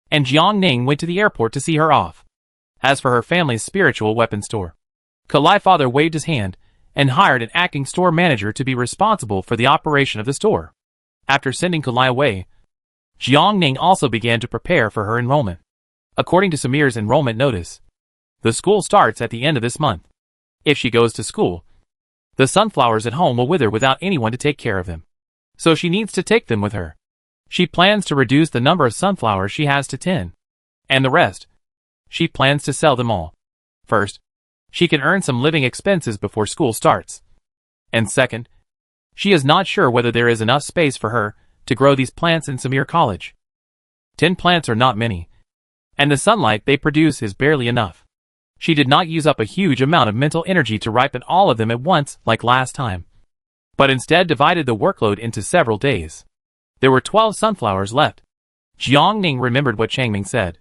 and Jiang Ning went to the airport to see her off. As for her family's spiritual weapon store, Kalai's father waved his hand and hired an acting store manager to be responsible for the operation of the store. After sending Kulai away, Jiang Ning also began to prepare for her enrollment. According to Samir's enrollment notice, the school starts at the end of this month. If she goes to school, the sunflowers at home will wither without anyone to take care of them. So she needs to take them with her. She plans to reduce the number of sunflowers she has to 10. And the rest, she plans to sell them all. First, she can earn some living expenses before school starts. And second, she is not sure whether there is enough space for her to grow these plants in Samir College. 10 plants are not many, and the sunlight they produce is barely enough. She did not use up a huge amount of mental energy to ripen all of them at once like last time, but instead divided the workload into several days. There were 12 sunflowers left. Jiang Ning remembered what Changming said,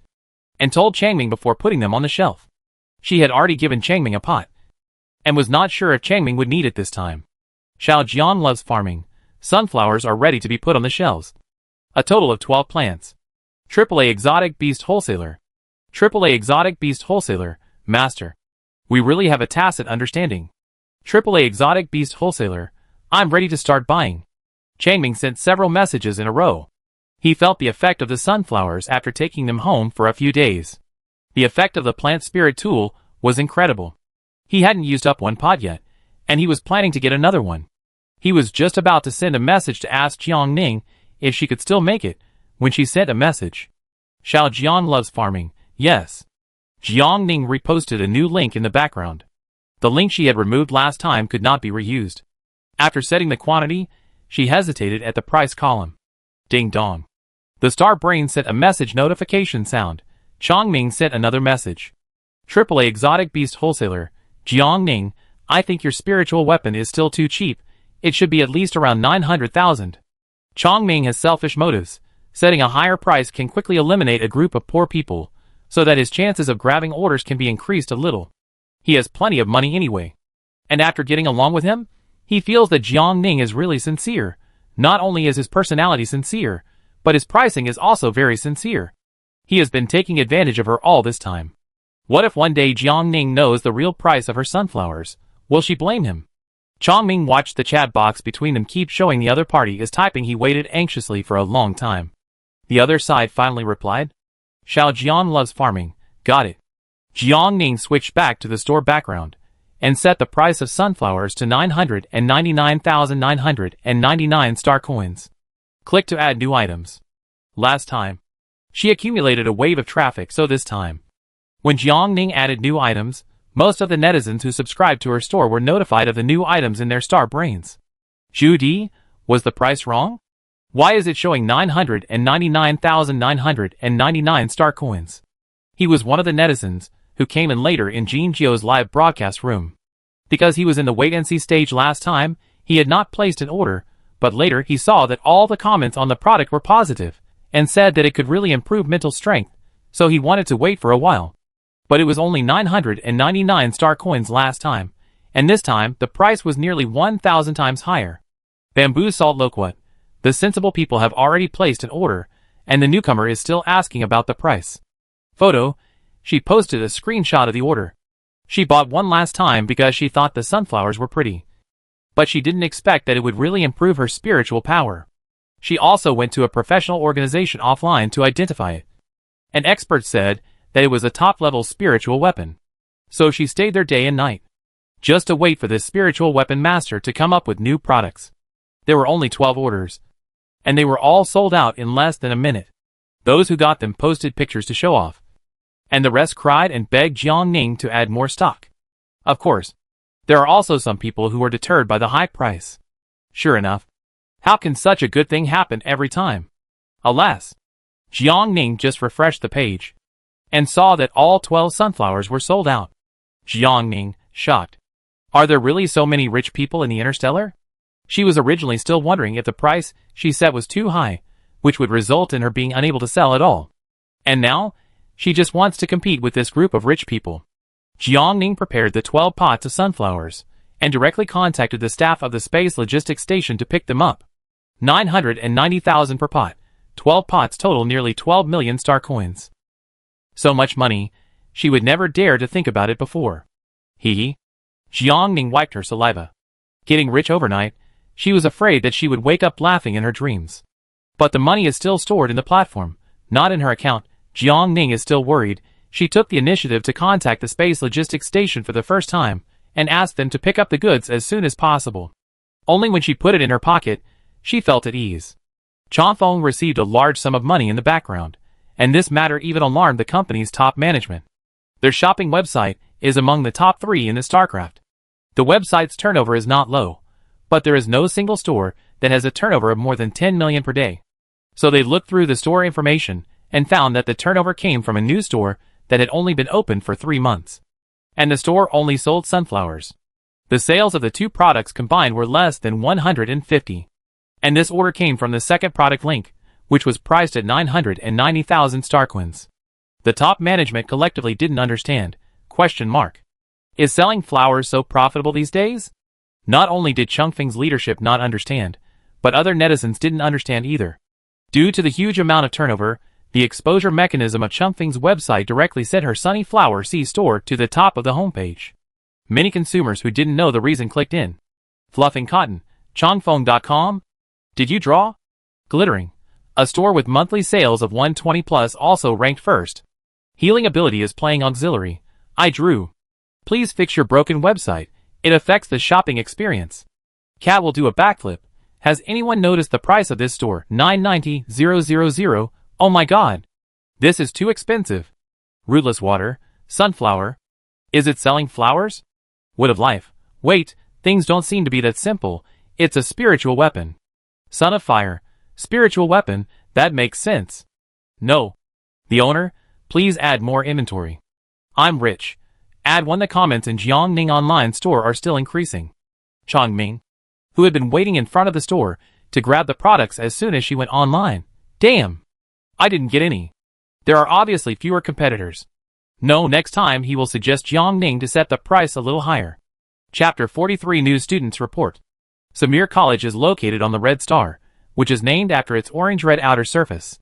and told Changming before putting them on the shelf. She had already given Changming a pot, and was not sure if Changming would need it this time. Xiao Jian loves farming. Sunflowers are ready to be put on the shelves. A total of 12 plants. AAA Exotic Beast Wholesaler. AAA Exotic Beast Wholesaler, Master. We really have a tacit understanding. AAA Exotic Beast Wholesaler, I'm ready to start buying. Changming sent several messages in a row. He felt the effect of the sunflowers after taking them home for a few days. The effect of the plant spirit tool was incredible. He hadn't used up one pot yet, and he was planning to get another one. He was just about to send a message to ask Jiang Ning if she could still make it, when she sent a message. Xiao Jian loves farming, yes. Jiang Ning reposted a new link in the background. The link she had removed last time could not be reused. After setting the quantity, she hesitated at the price column. Ding dong. The star brain sent a message notification sound. Changming sent another message. AAA Exotic Beast Wholesaler, Jiang Ning, I think your spiritual weapon is still too cheap. It should be at least around 900,000. Changming has selfish motives. Setting a higher price can quickly eliminate a group of poor people, so that his chances of grabbing orders can be increased a little. He has plenty of money anyway. And after getting along with him, he feels that Jiang Ning is really sincere. Not only is his personality sincere, but his pricing is also very sincere. He has been taking advantage of her all this time. What if one day Jiang Ning knows the real price of her sunflowers? Will she blame him? Changming watched the chat box between them keep showing the other party is typing. He waited anxiously for a long time. The other side finally replied. Xiao Jian loves farming, got it. Jiang Ning switched back to the store background, and set the price of sunflowers to 999,999 star coins. Click to add new items. Last time, she accumulated a wave of traffic, so this time, when Jiang Ning added new items, most of the netizens who subscribed to her store were notified of the new items in their star brains. Zhu Di, was the price wrong? Why is it showing 999,999 star coins? He was one of the netizens who came in later in Jin Jiu's live broadcast room. Because he was in the wait-and-see stage last time, he had not placed an order, but later he saw that all the comments on the product were positive, and said that it could really improve mental strength, so he wanted to wait for a while. But it was only 999 star coins last time, and this time the price was nearly 1,000 times higher. Bamboo Salt Loquat. The sensible people have already placed an order, and the newcomer is still asking about the price. Photo. She posted a screenshot of the order. She bought one last time because she thought the sunflowers were pretty. But she didn't expect that it would really improve her spiritual power. She also went to a professional organization offline to identify it. An expert said that it was a top-level spiritual weapon. So she stayed there day and night, just to wait for this spiritual weapon master to come up with new products. There were only 12 orders, and they were all sold out in less than a minute. Those who got them posted pictures to show off, and the rest cried and begged Jiang Ning to add more stock. Of course, there are also some people who are deterred by the high price. Sure enough, how can such a good thing happen every time? Alas, Jiang Ning just refreshed the page, and saw that all 12 sunflowers were sold out. Jiang Ning, shocked. Are there really so many rich people in the Interstellar? She was originally still wondering if the price she set was too high, which would result in her being unable to sell at all. And now, she just wants to compete with this group of rich people. Jiang Ning prepared the 12 pots of sunflowers, and directly contacted the staff of the Space Logistics Station to pick them up. 990,000 per pot. 12 pots total nearly 12 million star coins. So much money, she would never dare to think about it before. Hee hee. Jiang Ning wiped her saliva. Getting rich overnight, she was afraid that she would wake up laughing in her dreams. But the money is still stored in the platform, not in her account. Jiang Ning is still worried. She took the initiative to contact the Space Logistics Station for the first time, and asked them to pick up the goods as soon as possible. Only when she put it in her pocket, she felt at ease. Chanfeng received a large sum of money in the background, and this matter even alarmed the company's top management. Their shopping website is among the top 3 in the StarCraft. The website's turnover is not low, but there is no single store that has a turnover of more than 10 million per day. So they looked through the store information and found that the turnover came from a new store that had only been opened for 3 months. And the store only sold sunflowers. The sales of the 2 products combined were less than 150. And this order came from the second product link, which was priced at 990,000 star coins. The top management collectively didn't understand. ? Is selling flowers so profitable these days? Not only did Changfeng's leadership not understand, but other netizens didn't understand either. Due to the huge amount of turnover, the exposure mechanism of Changfeng's website directly sent her Sunny Flower C store to the top of the homepage. Many consumers who didn't know the reason clicked in. Fluffing cotton, Changfeng.com. Did you draw? Glittering. A store with monthly sales of 120 plus also ranked first. Healing ability is playing auxiliary. I drew. Please fix your broken website. It affects the shopping experience. Cat will do a backflip. Has anyone noticed the price of this store? 990,000. Oh my god. This is too expensive. Rootless water. Sunflower. Is it selling flowers? Wood of life. Wait, things don't seem to be that simple. It's a spiritual weapon. Son of fire. Spiritual weapon, that makes sense. No. The owner, please add more inventory. I'm rich. Add 1. The comments in Jiang Ning online store are still increasing. Chang Ming, who had been waiting in front of the store to grab the products as soon as she went online. Damn. I didn't get any. There are obviously fewer competitors. No, next time he will suggest Jiang Ning to set the price a little higher. Chapter 43 New Students Report. Samir College is located on the Red Star, which is named after its orange-red outer surface.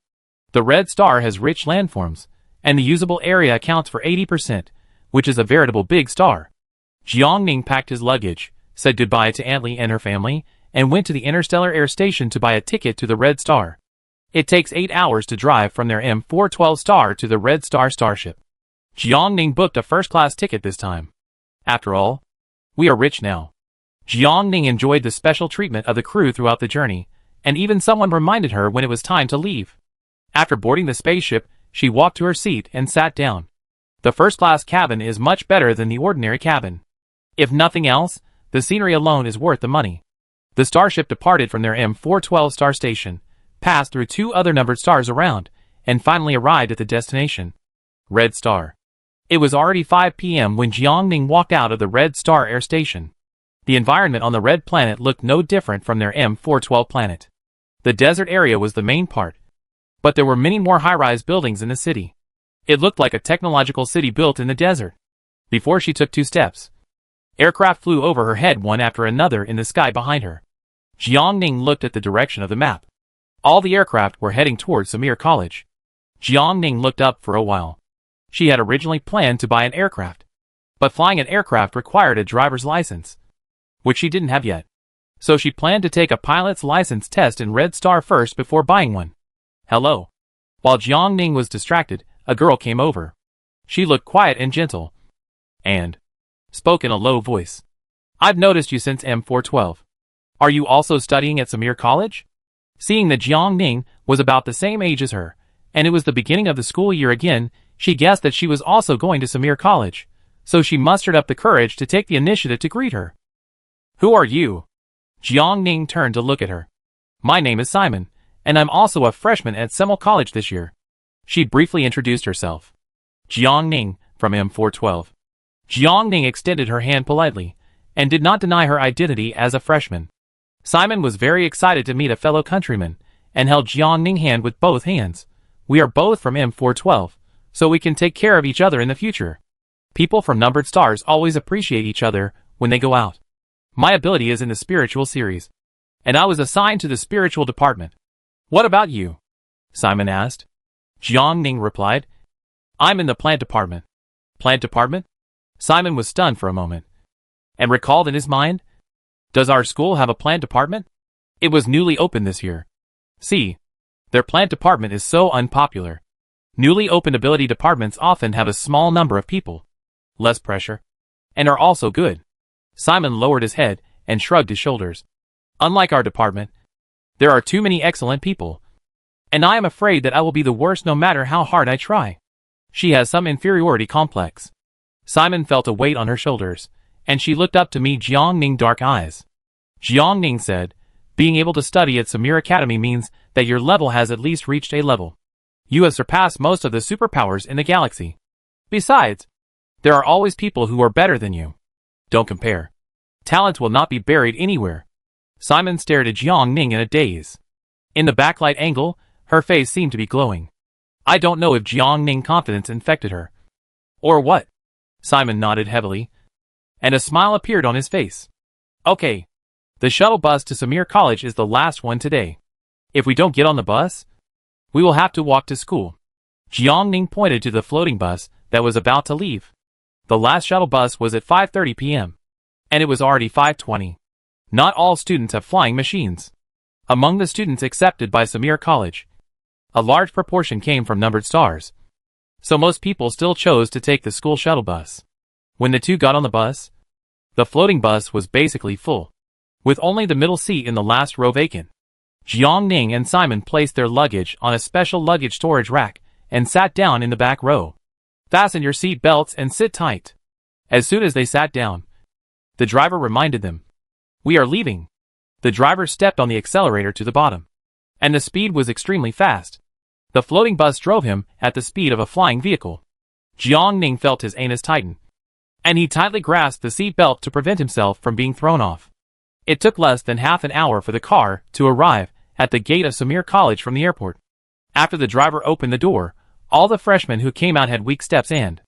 The Red Star has rich landforms, and the usable area accounts for 80%, which is a veritable big star. Jiang Ning packed his luggage, said goodbye to Aunt Li and her family, and went to the Interstellar Air Station to buy a ticket to the Red Star. It takes 8 hours to drive from their M412 star to the Red Star starship. Jiang Ning booked a first-class ticket this time. After all, we are rich now. Jiang Ning enjoyed the special treatment of the crew throughout the journey, and even someone reminded her when it was time to leave. After boarding the spaceship, she walked to her seat and sat down. The first-class cabin is much better than the ordinary cabin. If nothing else, the scenery alone is worth the money. The starship departed from their M412 star station, passed through 2 other numbered stars around, and finally arrived at the destination. Red Star. It was already 5 p.m. when Jiang Ning walked out of the Red Star Air Station. The environment on the Red Planet looked no different from their M412 planet. The desert area was the main part, but there were many more high-rise buildings in the city. It looked like a technological city built in the desert. Before she took 2 steps, aircraft flew over her head one after another in the sky behind her. Jiang Ning looked at the direction of the map. All the aircraft were heading towards Samir College. Jiang Ning looked up for a while. She had originally planned to buy an aircraft, but flying an aircraft required a driver's license, which she didn't have yet. So she planned to take a pilot's license test in Red Star first before buying one. Hello. While Jiang Ning was distracted, a girl came over. She looked quiet and gentle, and spoke in a low voice. I've noticed you since M412. Are you also studying at Samir College? Seeing that Jiang Ning was about the same age as her, and it was the beginning of the school year again, she guessed that she was also going to Samir College, so she mustered up the courage to take the initiative to greet her. Who are you? Jiang Ning turned to look at her. My name is Simon, and I'm also a freshman at Samir College this year. She briefly introduced herself. Jiang Ning, from M412. Jiang Ning extended her hand politely, and did not deny her identity as a freshman. Simon was very excited to meet a fellow countryman, and held Jiang Ning's hand with both hands. We are both from M412, so we can take care of each other in the future. People from numbered stars always appreciate each other when they go out. My ability is in the spiritual series, and I was assigned to the spiritual department. What about you? Simon asked. Jiang Ning replied. I'm in the plant department. Plant department? Simon was stunned for a moment. and recalled in his mind, "Does our school have a plant department?" It was newly opened this year. See, their plant department is so unpopular. Newly opened ability departments often have a small number of people, less pressure, and are also good. Simon lowered his head and shrugged his shoulders. Unlike our department, there are too many excellent people, and I am afraid that I will be the worst no matter how hard I try. She has some inferiority complex. Simon felt a weight on her shoulders, and she looked up to meet Jiang Ning dark eyes. Jiang Ning said, "Being able to study at Samir Academy means that your level has at least reached A level. You have surpassed most of the superpowers in the galaxy. Besides, there are always people who are better than you. Don't compare. Talent will not be buried anywhere." Simon stared at Jiang Ning in a daze. In the backlight angle, her face seemed to be glowing. I don't know if Jiang Ning's confidence infected her, or what. Simon nodded heavily, and a smile appeared on his face. "Okay. The shuttle bus to Samir College is the last one today. If we don't get on the bus, we will have to walk to school." Jiang Ning pointed to the floating bus that was about to leave. The last shuttle bus was at 5:30 p.m., and it was already 5:20. Not all students have flying machines. Among the students accepted by Samir College, a large proportion came from numbered stars, so most people still chose to take the school shuttle bus. When the two got on the bus, the floating bus was basically full, with only the middle seat in the last row vacant. Jiang Ning and Simon placed their luggage on a special luggage storage rack and sat down in the back row. "Fasten your seat belts and sit tight." As soon as they sat down, the driver reminded them, "We are leaving." The driver stepped on the accelerator to the bottom, and the speed was extremely fast. The floating bus drove him at the speed of a flying vehicle. Jiang Ning felt his anus tighten, and he tightly grasped the seat belt to prevent himself from being thrown off. It took less than half an hour for the car to arrive at the gate of Samir College from the airport. After the driver opened the door, all the freshmen who came out had weak steps and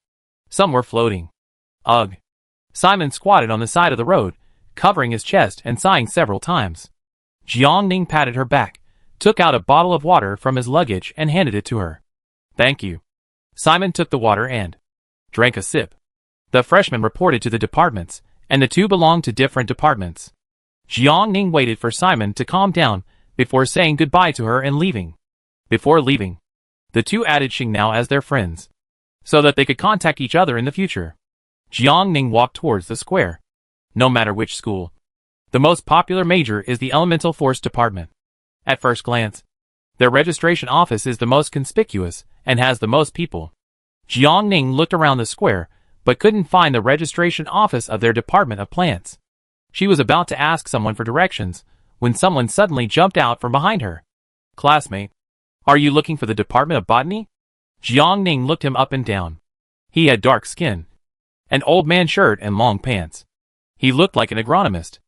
some were floating. Ugh. Simon squatted on the side of the road, covering his chest and sighing several times. Jiang Ning patted her back, took out a bottle of water from his luggage and handed it to her. "Thank you." Simon took the water and drank a sip. The freshmen reported to the departments, and the two belonged to different departments. Jiang Ning waited for Simon to calm down before saying goodbye to her and leaving. Before leaving, the two added Xing now as their friends, so that they could contact each other in the future. Jiang Ning walked towards the square. No matter which school, the most popular major is the Elemental Force Department. At first glance, their registration office is the most conspicuous and has the most people. Jiang Ning looked around the square, but couldn't find the registration office of their Department of Plants. She was about to ask someone for directions, when someone suddenly jumped out from behind her. "Classmate, are you looking for the Department of Botany?" Jiang Ning looked him up and down. He had dark skin, an old man shirt and long pants. He looked like an agronomist.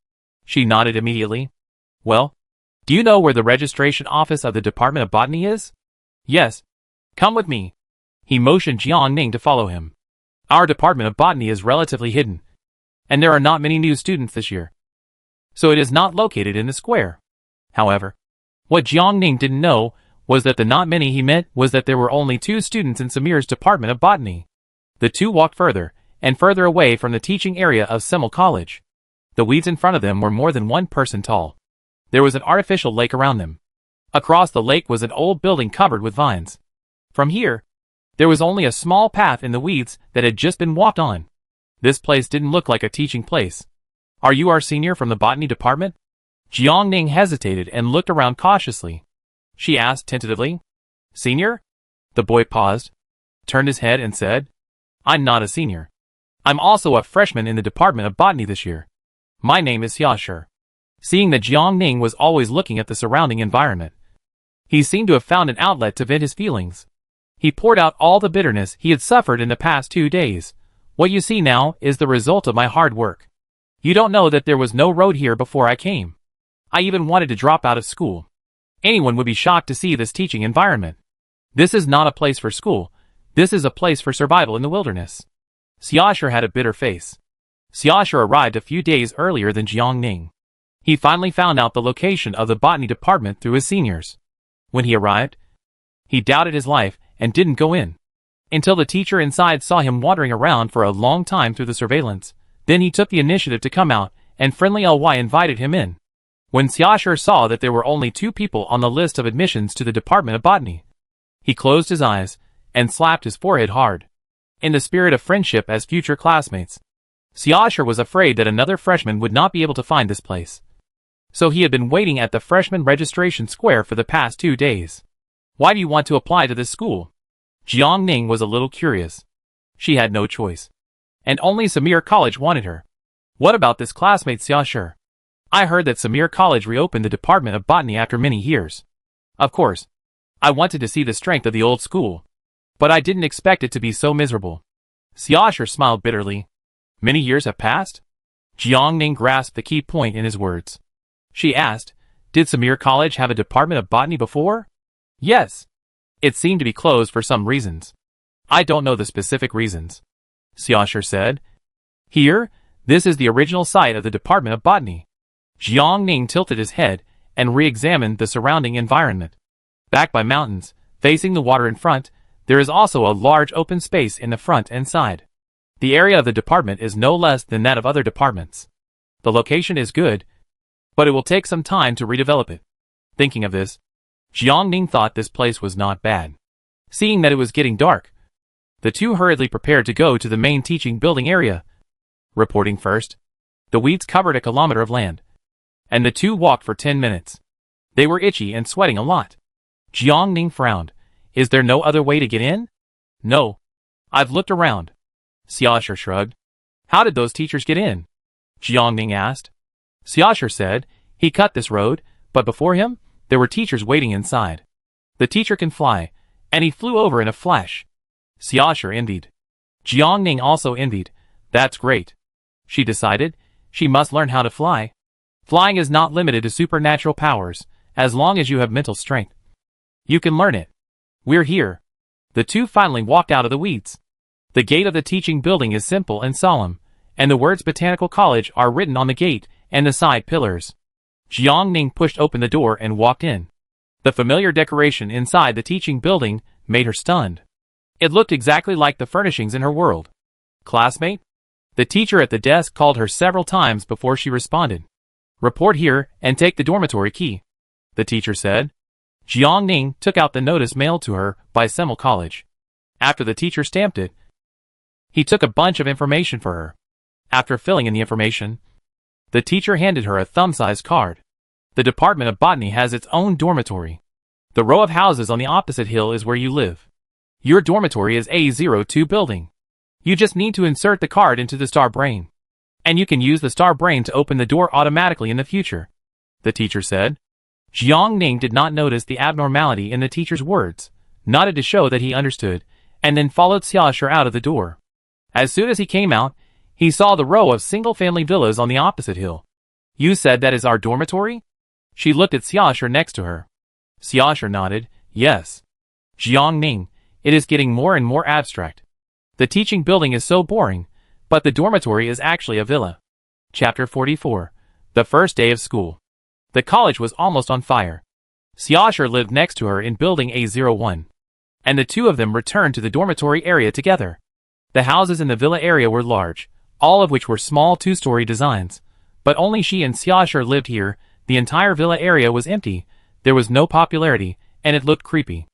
She nodded immediately. "Well, do you know where the registration office of the Department of Botany is?" "Yes. Come with me." He motioned Jiang Ning to follow him. "Our Department of Botany is relatively hidden, and there are not many new students this year, so it is not located in the square." However, what Jiang Ning didn't know was that the not many he meant was that there were only 2 students in Samir's Department of Botany. The two walked further and further away from the teaching area of Simil College. The weeds in front of them were more than 1 person tall. There was an artificial lake around them. Across the lake was an old building covered with vines. From here, there was only a small path in the weeds that had just been walked on. This place didn't look like a teaching place. "Are you our senior from the botany department?" Jiang Ning hesitated and looked around cautiously. She asked tentatively. "Senior?" The boy paused, turned his head and said, "I'm not a senior. I'm also a freshman in the Department of Botany this year. My name is Xiaoshi." Seeing that Jiang Ning was always looking at the surrounding environment, he seemed to have found an outlet to vent his feelings. He poured out all the bitterness he had suffered in the past 2 days. "What you see now is the result of my hard work. You don't know that there was no road here before I came. I even wanted to drop out of school. Anyone would be shocked to see this teaching environment. This is not a place for school. This is a place for survival in the wilderness." Xiaoshi had a bitter face. Xiaoshi arrived a few days earlier than Jiang Ning. He finally found out the location of the botany department through his seniors. When he arrived, he doubted his life and didn't go in, until the teacher inside saw him wandering around for a long time through the surveillance, Then he took the initiative to come out, and friendly Ly invited him in. When Xiaosher saw that there were only 2 people on the list of admissions to the Department of Botany, he closed his eyes and slapped his forehead hard. In the spirit of friendship as future classmates, Xiaosher was afraid that another freshman would not be able to find this place. So he had been waiting at the freshman registration square for the past 2 days. Why do you want to apply to this school? Jiang Ning was a little curious. She had no choice. And only Samir College wanted her. What about this classmate Xiaosher? I heard that Samir College reopened the Department of Botany after many years. Of course. I wanted to see the strength of the old school. But I didn't expect it to be so miserable. Xiaosher smiled bitterly. Many years have passed? Jiang Ning grasped the key point in his words. She asked, did Samir College have a Department of Botany before? Yes. It seemed to be closed for some reasons. I don't know the specific reasons. Xiaosher said. Here, this is the original site of the Department of Botany. Jiang Ning tilted his head and re-examined the surrounding environment. Backed by mountains, facing the water in front, there is also a large open space in the front and side. The area of the department is no less than that of other departments. The location is good, but it will take some time to redevelop it. Thinking of this, Jiang Ning thought this place was not bad. Seeing that it was getting dark, the 2 hurriedly prepared to go to the main teaching building area. Reporting first, the weeds covered a kilometer of land, and the 2 walked for 10 minutes. They were itchy and sweating a lot. Jiang Ning frowned. Is there no other way to get in? No. I've looked around. Xiaosher shrugged. How did those teachers get in? Jiang Ning asked. Xiaosher said, he cut this road, but before him, there were teachers waiting inside. The teacher can fly, and he flew over in a flash. Xiaosher envied. Jiang Ning also envied. That's great. She decided, she must learn how to fly. Flying is not limited to supernatural powers, as long as you have mental strength. You can learn it. We're here. The 2 finally walked out of the weeds. The gate of the teaching building is simple and solemn, and the words Botanical College are written on the gate and the side pillars. Jiang Ning pushed open the door and walked in. The familiar decoration inside the teaching building made her stunned. It looked exactly like the furnishings in her world. Classmate? The teacher at the desk called her several times before she responded. Report here and take the dormitory key, the teacher said. Jiang Ning took out the notice mailed to her by Semel College. After the teacher stamped it, he took a bunch of information for her. After filling in the information, the teacher handed her a thumb-sized card. The Department of Botany has its own dormitory. The row of houses on the opposite hill is where you live. Your dormitory is A02 building. You just need to insert the card into the star brain. And you can use the star brain to open the door automatically in the future, the teacher said. Jiang Ning did not notice the abnormality in the teacher's words, nodded to show that he understood, and then followed Xiaosher out of the door. As soon as he came out, he saw the row of single-family villas on the opposite hill. You said that is our dormitory? She looked at Xiaosher next to her. Xiaosher nodded, yes. Jiang Ning, it is getting more and more abstract. The teaching building is so boring, but the dormitory is actually a villa. Chapter 44. The first day of school. The college was almost on fire. Xiaosher lived next to her in building A01. And the 2 of them returned to the dormitory area together. The houses in the villa area were large, all of which were small 2-story designs. But only she and Xiaosher lived here. The entire villa area was empty, there was no popularity, and it looked creepy.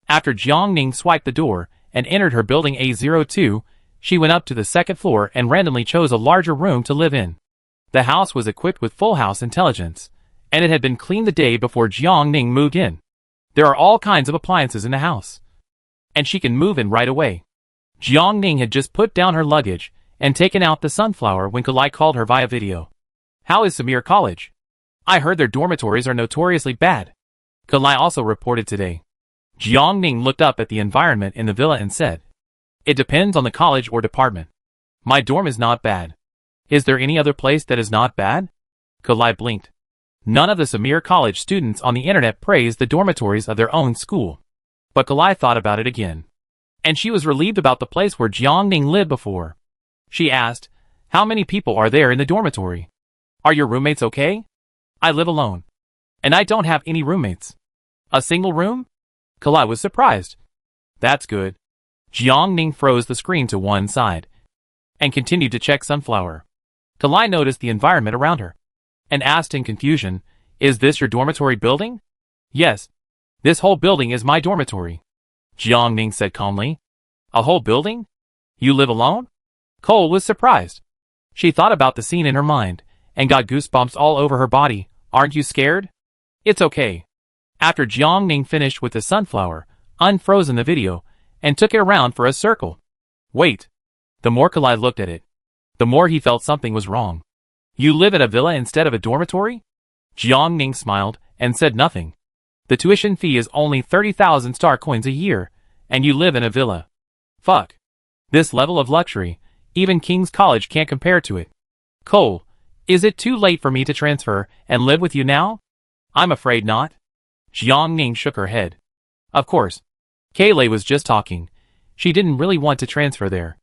After Jiang Ning swiped the door and entered her building A02, she went up to the 2nd floor and randomly chose a larger room to live in. The house was equipped with full house intelligence, and it had been cleaned the day before Jiang Ning moved in. There are all kinds of appliances in the house, and she can move in right away. Jiang Ning had just put down her luggage and taken out the sunflower when Kalai called her via video. How is Samir College? I heard their dormitories are notoriously bad. Kalai also reported today. Jiang Ning looked up at the environment in the villa and said, it depends on the college or department. My dorm is not bad. Is there any other place that is not bad? Kalai blinked. None of the Samir College students on the internet praised the dormitories of their own school. But Kalai thought about it again. And she was relieved about the place where Jiang Ning lived before. She asked, how many people are there in the dormitory? Are your roommates okay? I live alone. And I don't have any roommates. A single room? Kalai was surprised. That's good. Jiang Ning froze the screen to one side and continued to check sunflower. Kalai noticed the environment around her and asked in confusion, "Is this your dormitory building?" "Yes. This whole building is my dormitory," Jiang Ning said calmly. "A whole building? You live alone?" Cole was surprised. She thought about the scene in her mind and got goosebumps all over her body. "Aren't you scared?" "It's okay." After Jiang Ning finished with the sunflower, unfrozen the video, and took it around for a circle. Wait. The more Kalai looked at it, the more he felt something was wrong. "You live at a villa instead of a dormitory?" Jiang Ning smiled and said nothing. "The tuition fee is only 30,000 star coins a year, and you live in a villa. Fuck. This level of luxury, even King's College can't compare to it. Cole, is it too late for me to transfer and live with you now?" "I'm afraid not." Jiang Ning shook her head. Of course. Kalei was just talking. She didn't really want to transfer there.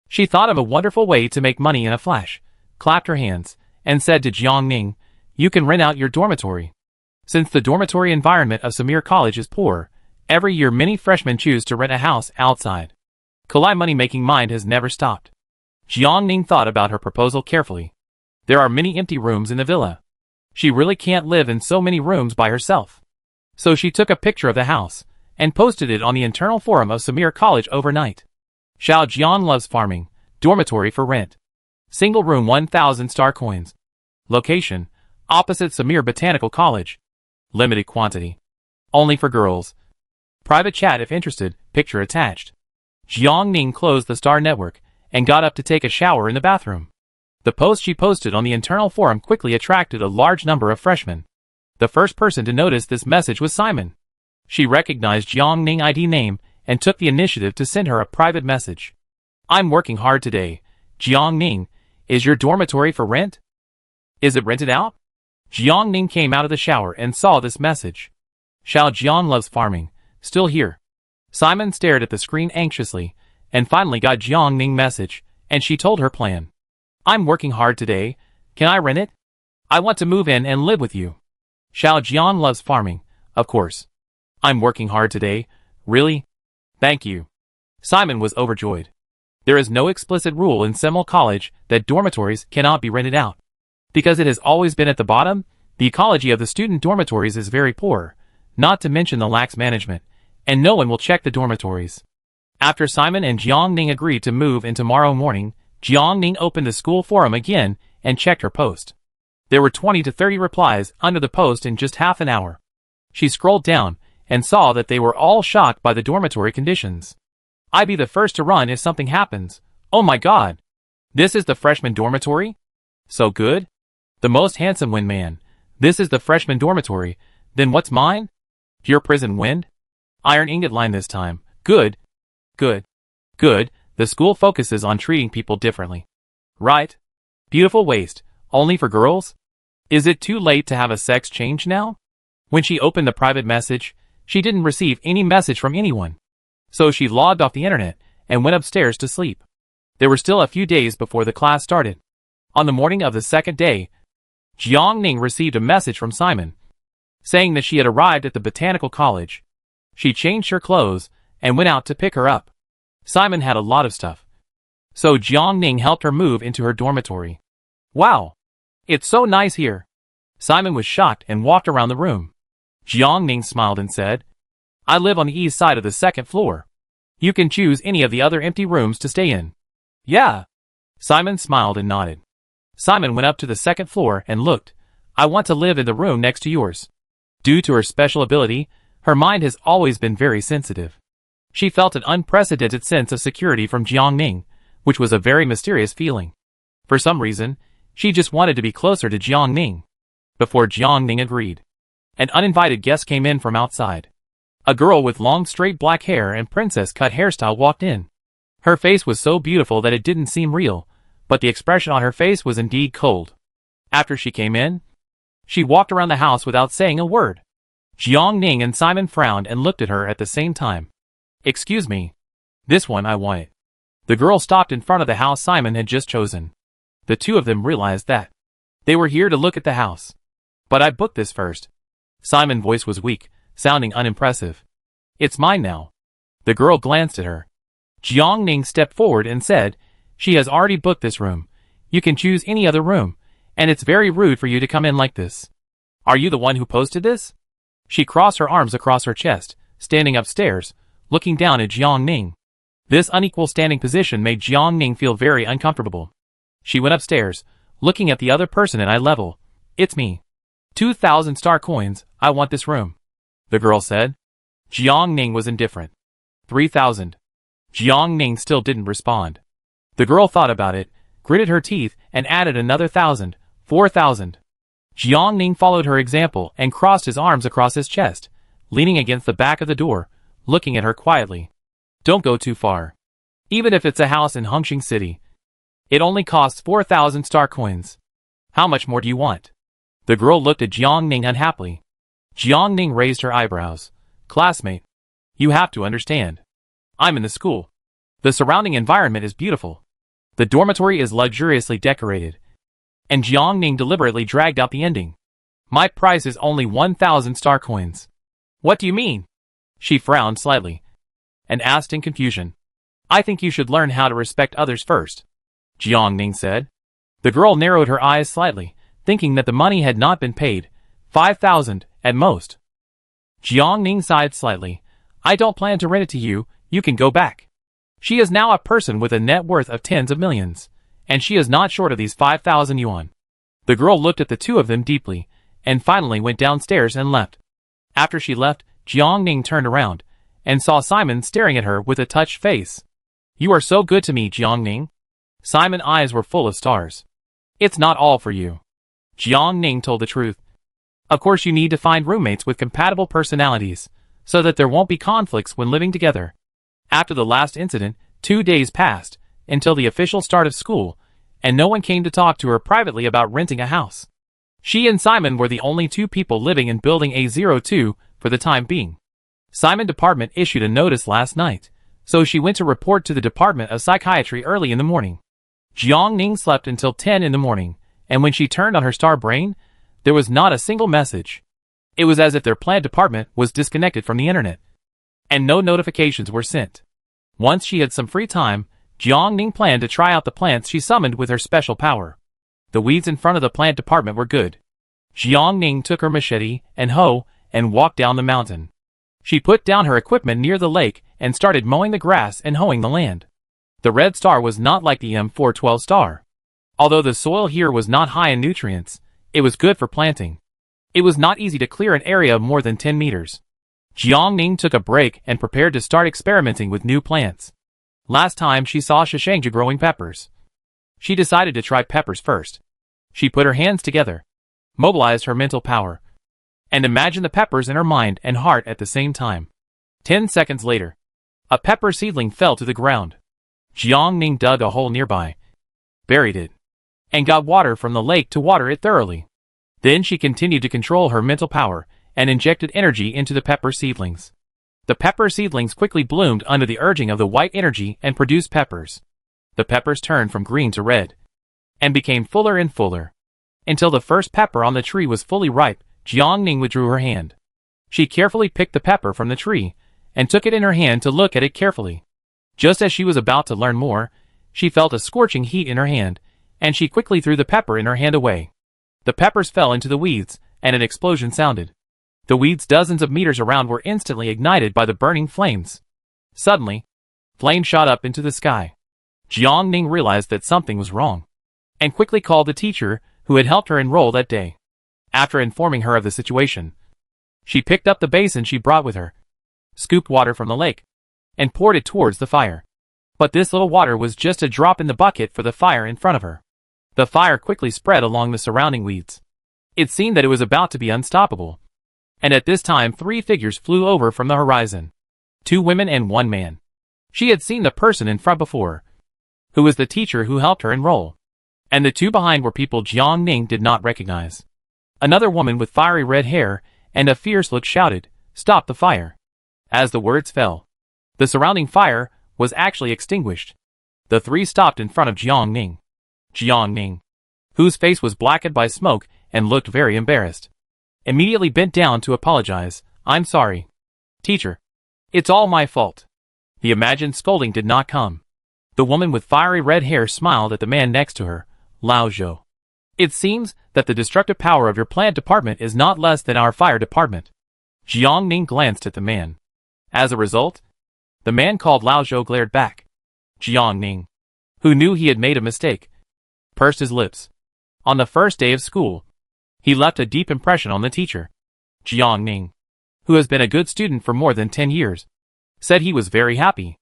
She thought of a wonderful way to make money in a flash, clapped her hands, and said to Jiang Ning, "You can rent out your dormitory." Since the dormitory environment of Samir College is poor, every year many freshmen choose to rent a house outside. Kalai's money-making mind has never stopped. Jiang Ning thought about her proposal carefully. There are many empty rooms in the villa. She really can't live in so many rooms by herself. So she took a picture of the house and posted it on the internal forum of Samir College overnight. Xiao Jian loves farming. Dormitory for rent. Single room 1,000 star coins. Location: opposite Samir Botanical College. Limited quantity. Only for girls. Private chat if interested, picture attached. Jiang Ning closed the star network and got up to take a shower in the bathroom. The post she posted on the internal forum quickly attracted a large number of freshmen. The first person to notice this message was Simon. She recognized Jiang Ning's ID name and took the initiative to send her a private message. "I'm working hard today. Jiang Ning, is your dormitory for rent? Is it rented out?" Jiang Ning came out of the shower and saw this message. "Xiao Jian loves farming. Still here." Simon stared at the screen anxiously and finally got Jiang Ning's message, and she told her plan. "I'm working hard today. Can I rent it? I want to move in and live with you." Xiao Jian loves farming, of course. "I'm working hard today. Really? Thank you." Simon was overjoyed. There is no explicit rule in Semel College that dormitories cannot be rented out. Because it has always been at the bottom, the ecology of the student dormitories is very poor, not to mention the lax management, and no one will check the dormitories. After Simon and Jiang Ning agreed to move in tomorrow morning, Jiang Ning opened the school forum again and checked her post. There were 20 to 30 replies under the post in just half an hour. She scrolled down and saw that they were all shocked by the dormitory conditions. "I'd be the first to run if something happens. Oh my god. This is the freshman dormitory? So good? The most handsome windman. This is the freshman dormitory. Then what's mine? Pure prison wind? Iron ingot line this time. Good. Good. Good. The school focuses on treating people differently. Right? Beautiful waist. Only for girls? Is it too late to have a sex change now?" When she opened the private message, she didn't receive any message from anyone. So she logged off the internet and went upstairs to sleep. There were still a few days before the class started. On the morning of the second day, Jiang Ning received a message from Simon, saying that she had arrived at the Botanical College. She changed her clothes and went out to pick her up. Simon had a lot of stuff, so Jiang Ning helped her move into her dormitory. "Wow! It's so nice here." Simon was shocked and walked around the room. Jiang Ning smiled and said, "I live on the east side of the second floor. You can choose any of the other empty rooms to stay in." "Yeah." Simon smiled and nodded. Simon went up to the second floor and looked. "I want to live in the room next to yours." Due to her special ability, her mind has always been very sensitive. She felt an unprecedented sense of security from Jiang Ning, which was a very mysterious feeling. For some reason, she just wanted to be closer to Jiang Ning. Before Jiang Ning agreed, an uninvited guest came in from outside. A girl with long straight black hair and princess-cut hairstyle walked in. Her face was so beautiful that it didn't seem real, but the expression on her face was indeed cold. After she came in, she walked around the house without saying a word. Jiang Ning and Simon frowned and looked at her at the same time. "Excuse me. This one I want it." The girl stopped in front of the house Simon had just chosen. The two of them realized that they were here to look at the house. "But I booked this first." Simon's voice was weak, sounding unimpressive. "It's mine now." The girl glanced at her. Jiang Ning stepped forward and said, "She has already booked this room. You can choose any other room, and it's very rude for you to come in like this. Are you the one who posted this? She crossed her arms across her chest, standing upstairs, looking down at Jiang Ning. This unequal standing position made Jiang Ning feel very uncomfortable. She went upstairs, looking at the other person at eye level. It's me. 2,000 star coins, I want this room. The girl said. Jiang Ning was indifferent. 3,000. Jiang Ning still didn't respond. The girl thought about it, gritted her teeth, and added another 1,000, 4,000. Jiang Ning followed her example and crossed his arms across his chest, leaning against the back of the door, looking at her quietly. Don't go too far. Even if it's a house in Hongqing City. It only costs 4,000 star coins. How much more do you want? The girl looked at Jiang Ning unhappily. Jiang Ning raised her eyebrows. Classmate, you have to understand. I'm in the school. The surrounding environment is beautiful. The dormitory is luxuriously decorated. And Jiang Ning deliberately dragged out the ending. My price is only 1,000 star coins. What do you mean? She frowned slightly and asked in confusion. I think you should learn how to respect others first, Jiang Ning said. The girl narrowed her eyes slightly, thinking that the money had not been paid. 5,000, at most. Jiang Ning sighed slightly. I don't plan to rent it to you, you can go back. She is now a person with a net worth of tens of millions, and she is not short of these 5,000 yuan. The girl looked at the two of them deeply, and finally went downstairs and left. After she left, Jiang Ning turned around, and saw Simon staring at her with a touched face. You are so good to me, Jiang Ning. Simon's eyes were full of stars. It's not all for you. Jiang Ning told the truth. Of course you need to find roommates with compatible personalities, so that there won't be conflicts when living together. After the last incident, 2 days passed, until the official start of school, and no one came to talk to her privately about renting a house. She and Simon were the only two people living in building A02 for the time being. Simon's department issued a notice last night, so she went to report to the Department of Psychiatry early in the morning. Jiang Ning slept until 10 in the morning, and when she turned on her star brain, there was not a single message. It was as if their plant department was disconnected from the internet, and no notifications were sent. Once she had some free time, Jiang Ning planned to try out the plants she summoned with her special power. The weeds in front of the plant department were good. Jiang Ning took her machete and hoe and walked down the mountain. She put down her equipment near the lake and started mowing the grass and hoeing the land. The red star was not like the M412 star. Although the soil here was not high in nutrients, it was good for planting. It was not easy to clear an area of more than 10 meters. Jiang Ning took a break and prepared to start experimenting with new plants. Last time she saw Scavenger growing peppers. She decided to try peppers first. She put her hands together, mobilized her mental power, and imagined the peppers in her mind and heart at the same time. 10 seconds later, a pepper seedling fell to the ground. Jiang Ning dug a hole nearby, buried it, and got water from the lake to water it thoroughly. Then she continued to control her mental power and injected energy into the pepper seedlings. The pepper seedlings quickly bloomed under the urging of the white energy and produced peppers. The peppers turned from green to red and became fuller and fuller. Until the first pepper on the tree was fully ripe, Jiang Ning withdrew her hand. She carefully picked the pepper from the tree and took it in her hand to look at it carefully. Just as she was about to learn more, she felt a scorching heat in her hand, and she quickly threw the pepper in her hand away. The peppers fell into the weeds, and an explosion sounded. The weeds dozens of meters around were instantly ignited by the burning flames. Suddenly, flames shot up into the sky. Jiang Ning realized that something was wrong, and quickly called the teacher who had helped her enroll that day. After informing her of the situation, she picked up the basin she brought with her, scooped water from the lake, and poured it towards the fire. But this little water was just a drop in the bucket for the fire in front of her. The fire quickly spread along the surrounding weeds. It seemed that it was about to be unstoppable. And at this time 3 figures flew over from the horizon. 2 women and 1 man. She had seen the person in front before, who was the teacher who helped her enroll. And the 2 behind were people Jiang Ning did not recognize. Another woman with fiery red hair and a fierce look shouted, "Stop the fire!" As the words fell, the surrounding fire was actually extinguished. The 3 stopped in front of Jiang Ning. Jiang Ning, whose face was blackened by smoke and looked very embarrassed, immediately bent down to apologize. "I'm sorry, teacher. It's all my fault." The imagined scolding did not come. The woman with fiery red hair smiled at the man next to her, Lao Zhou. It seems that the destructive power of your plant department is not less than our fire department. Jiang Ning glanced at the man. As a result, the man called Lao Zhou glared back. Jiang Ning, who knew he had made a mistake, pursed his lips. On the first day of school, he left a deep impression on the teacher. Jiang Ning, who has been a good student for more than 10 years, said he was very happy.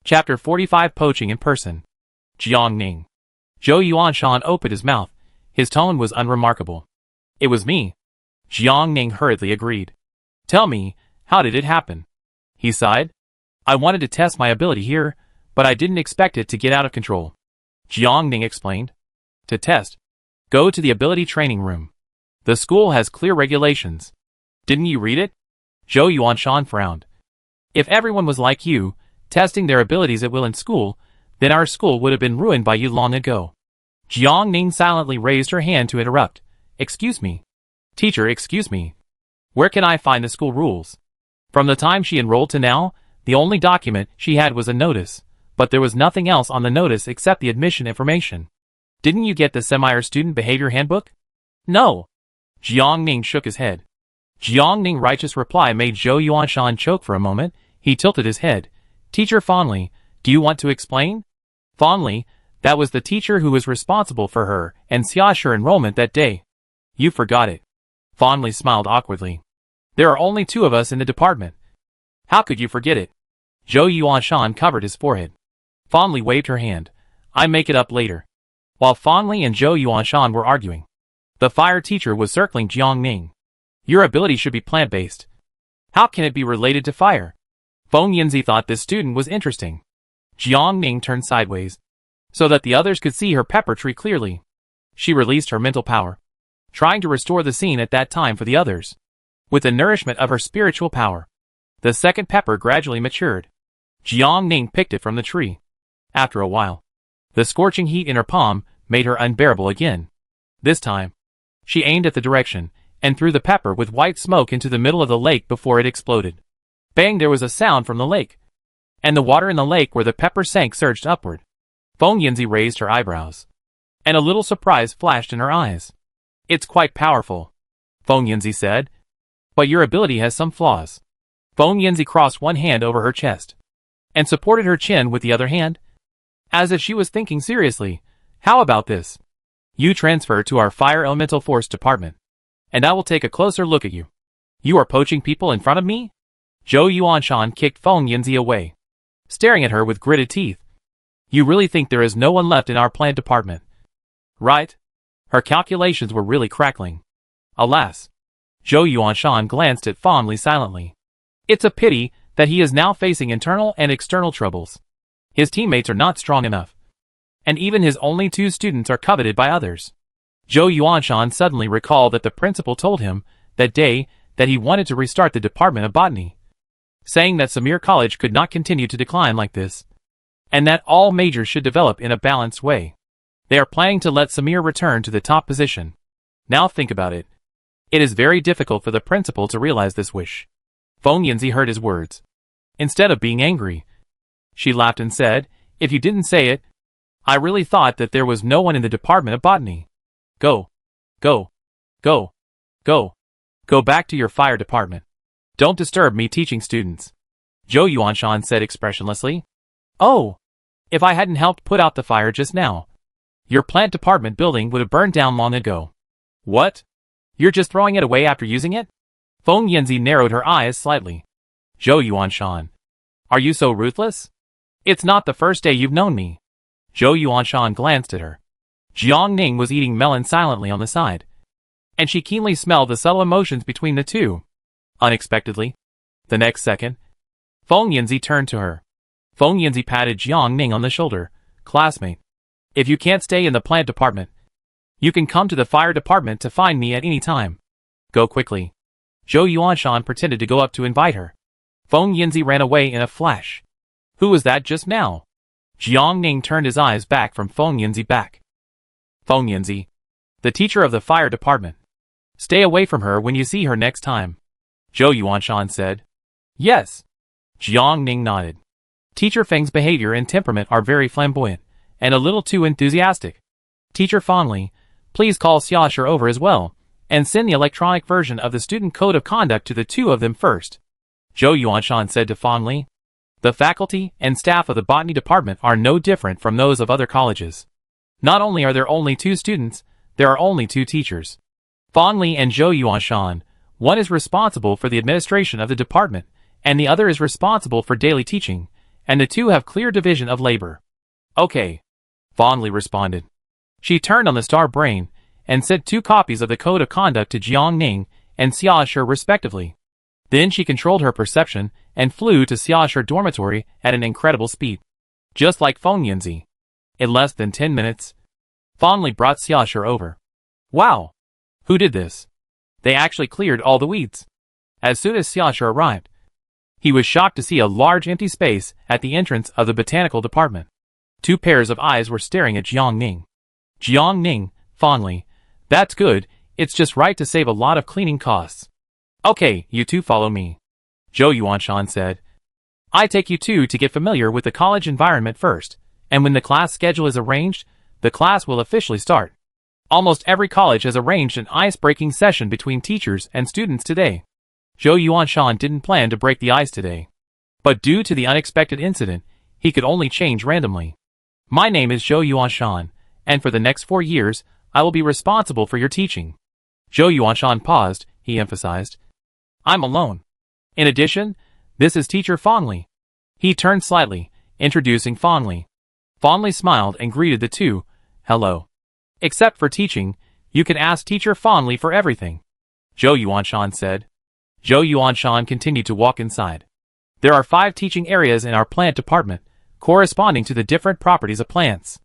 Chapter 45 Poaching in Person. Jiang Ning. Zhou Yuanshan opened his mouth. His tone was unremarkable. It was me. Jiang Ning hurriedly agreed. Tell me, how did it happen? He sighed. I wanted to test my ability here, but I didn't expect it to get out of control. Jiang Ning explained. To test, go to the ability training room. The school has clear regulations. Didn't you read it? Zhou Yuanshan frowned. If everyone was like you, testing their abilities at will in school, then our school would have been ruined by you long ago. Jiang Ning silently raised her hand to interrupt. Excuse me. Teacher, excuse me. Where can I find the school rules? From the time she enrolled to now, the only document she had was a notice, but there was nothing else on the notice except the admission information. Didn't you get the Semire Student Behavior Handbook? No. Jiang Ning shook his head. Jiang Ning's righteous reply made Zhou Yuanshan choke for a moment. He tilted his head. Teacher Fanli, do you want to explain? Fanli, that was the teacher who was responsible for her and Xiaoshi enrollment that day. You forgot it. Fanli smiled awkwardly. There are only 2 of us in the department. How could you forget it? Zhou Yuanshan covered his forehead. Fanli waved her hand. I make it up later. While Fanli and Zhou Yuanshan were arguing, the fire teacher was circling Jiang Ning. Your ability should be plant-based. How can it be related to fire? Feng Yinzi thought this student was interesting. Jiang Ning turned sideways, so that the others could see her pepper tree clearly. She released her mental power, trying to restore the scene at that time for the others. With the nourishment of her spiritual power, the second pepper gradually matured. Jiang Ning picked it from the tree. After a while, the scorching heat in her palm made her unbearable again. This time, she aimed at the direction and threw the pepper with white smoke into the middle of the lake before it exploded. Bang! There was a sound from the lake, and the water in the lake where the pepper sank surged upward. Feng Yinzi raised her eyebrows, and a little surprise flashed in her eyes. It's quite powerful, Feng Yinzi said, but your ability has some flaws. Feng Yinzi crossed one hand over her chest and supported her chin with the other hand, as if she was thinking seriously. How about this? You transfer to our Fire Elemental Force department, and I will take a closer look at you. You are poaching people in front of me? Zhou Yuanshan kicked Feng Yinzi away, staring at her with gritted teeth. You really think there is no one left in our plant department? Right? Her calculations were really crackling. Alas. Zhou Yuanshan glanced at Fanli silently. It's a pity that he is now facing internal and external troubles. His teammates are not strong enough, and even his only 2 students are coveted by others. Zhou Yuanshan suddenly recalled that the principal told him that day that he wanted to restart the Department of Botany, saying that Samir College could not continue to decline like this, and that all majors should develop in a balanced way. They are planning to let Samir return to the top position. Now think about it. It is very difficult for the principal to realize this wish. Feng Yinzi heard his words. Instead of being angry, she laughed and said, if you didn't say it, I really thought that there was no one in the Department of Botany. Go. Go. Go. Go. Go back to your fire department. Don't disturb me teaching students. Zhou Yuanshan said expressionlessly. Oh. If I hadn't helped put out the fire just now, your plant department building would have burned down long ago. What? You're just throwing it away after using it? Feng Yinzi narrowed her eyes slightly. Zhou Yuanshan. Are you so ruthless? It's not the first day you've known me. Zhou Yuanshan glanced at her. Jiang Ning was eating melon silently on the side, and she keenly smelled the subtle emotions between the 2. Unexpectedly, the next second, Feng Yinzi turned to her. Feng Yinzi patted Jiang Ning on the shoulder. Classmate, if you can't stay in the plant department, you can come to the fire department to find me at any time. Go quickly. Zhou Yuanshan pretended to go up to invite her. Feng Yinzi ran away in a flash. Who was that just now? Jiang Ning turned his eyes back from Feng Yinzi back. Feng Yinzi, the teacher of the fire department. Stay away from her when you see her next time. Zhou Yuanshan said. Yes. Jiang Ning nodded. Teacher Feng's behavior and temperament are very flamboyant, and a little too enthusiastic. Teacher fondly, please call Xiaosher over as well, and send the electronic version of the student code of conduct to the two of them first. Zhou Yuanshan said to Fondly. The faculty and staff of the botany department are no different from those of other colleges. Not only are there only 2 students, there are only 2 teachers. Fondly and Zhou Yuanshan, one is responsible for the administration of the department, and the other is responsible for daily teaching, and the 2 have clear division of labor. Okay. Fondly responded. She turned on the star brain, and sent 2 copies of the code of conduct to Jiang Ning and Xiaosher respectively. Then she controlled her perception and flew to Xiaosher dormitory at an incredible speed. Just like Feng Yanzi. In less than 10 minutes, Fondly brought Xiaosher over. Wow! Who did this? They actually cleared all the weeds. As soon as Xiaosher arrived, he was shocked to see a large empty space at the entrance of the botanical department. 2 pairs of eyes were staring at Jiang Ning. Jiang Ning, fondly, that's good, it's just right to save a lot of cleaning costs. Okay, you 2 follow me. Zhou Yuanshan said. I take you 2 to get familiar with the college environment first, and when the class schedule is arranged, the class will officially start. Almost every college has arranged an ice-breaking session between teachers and students today. Zhou Yuanshan didn't plan to break the ice today. But due to the unexpected incident, he could only change randomly. My name is Zhou Yuanshan, and for the next 4 years, I will be responsible for your teaching. Zhou Yuanshan paused, he emphasized. I'm alone. In addition, this is Teacher Fondly. He turned slightly, introducing Fondly. Fondly smiled and greeted the 2. Hello. Except for teaching, you can ask Teacher Fondly for everything. Zhou Yuanshan said. Zhou Yuanshan continued to walk inside. There are 5 teaching areas in our plant department, corresponding to the different properties of plants.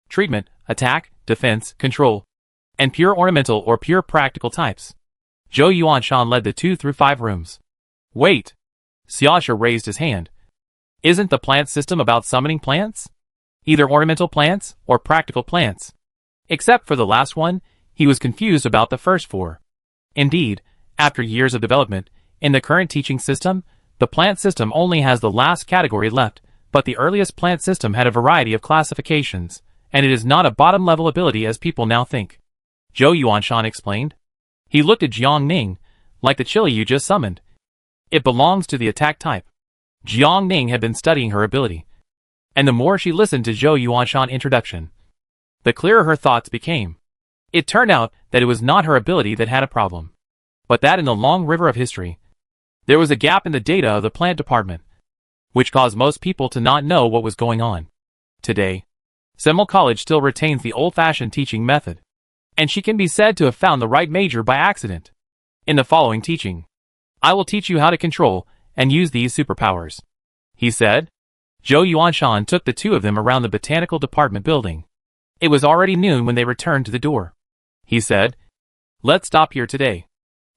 Treatment, attack, defense, control, and pure ornamental or pure practical types. Zhou Yuanshan led the 2 through 5 rooms. Wait. Xiaosher raised his hand. Isn't the plant system about summoning plants? Either ornamental plants or practical plants. Except for the last one, he was confused about the first 4. Indeed, after years of development, in the current teaching system, the plant system only has the last category left, but the earliest plant system had a variety of classifications, and it is not a bottom-level ability as people now think. Zhou Yuanshan explained. He looked at Jiang Ning, like the chili you just summoned. It belongs to the attack type. Jiang Ning had been studying her ability, and the more she listened to Zhou Yuanshan's introduction, the clearer her thoughts became. It turned out that it was not her ability that had a problem, but that in the long river of history, there was a gap in the data of the plant department, which caused most people to not know what was going on. Today, Semel College still retains the old-fashioned teaching method, and she can be said to have found the right major by accident. In the following teaching, I will teach you how to control and use these superpowers, he said. Zhou Yuanshan took the 2 of them around the botanical department building. It was already noon when they returned to the door. He said, let's stop here today.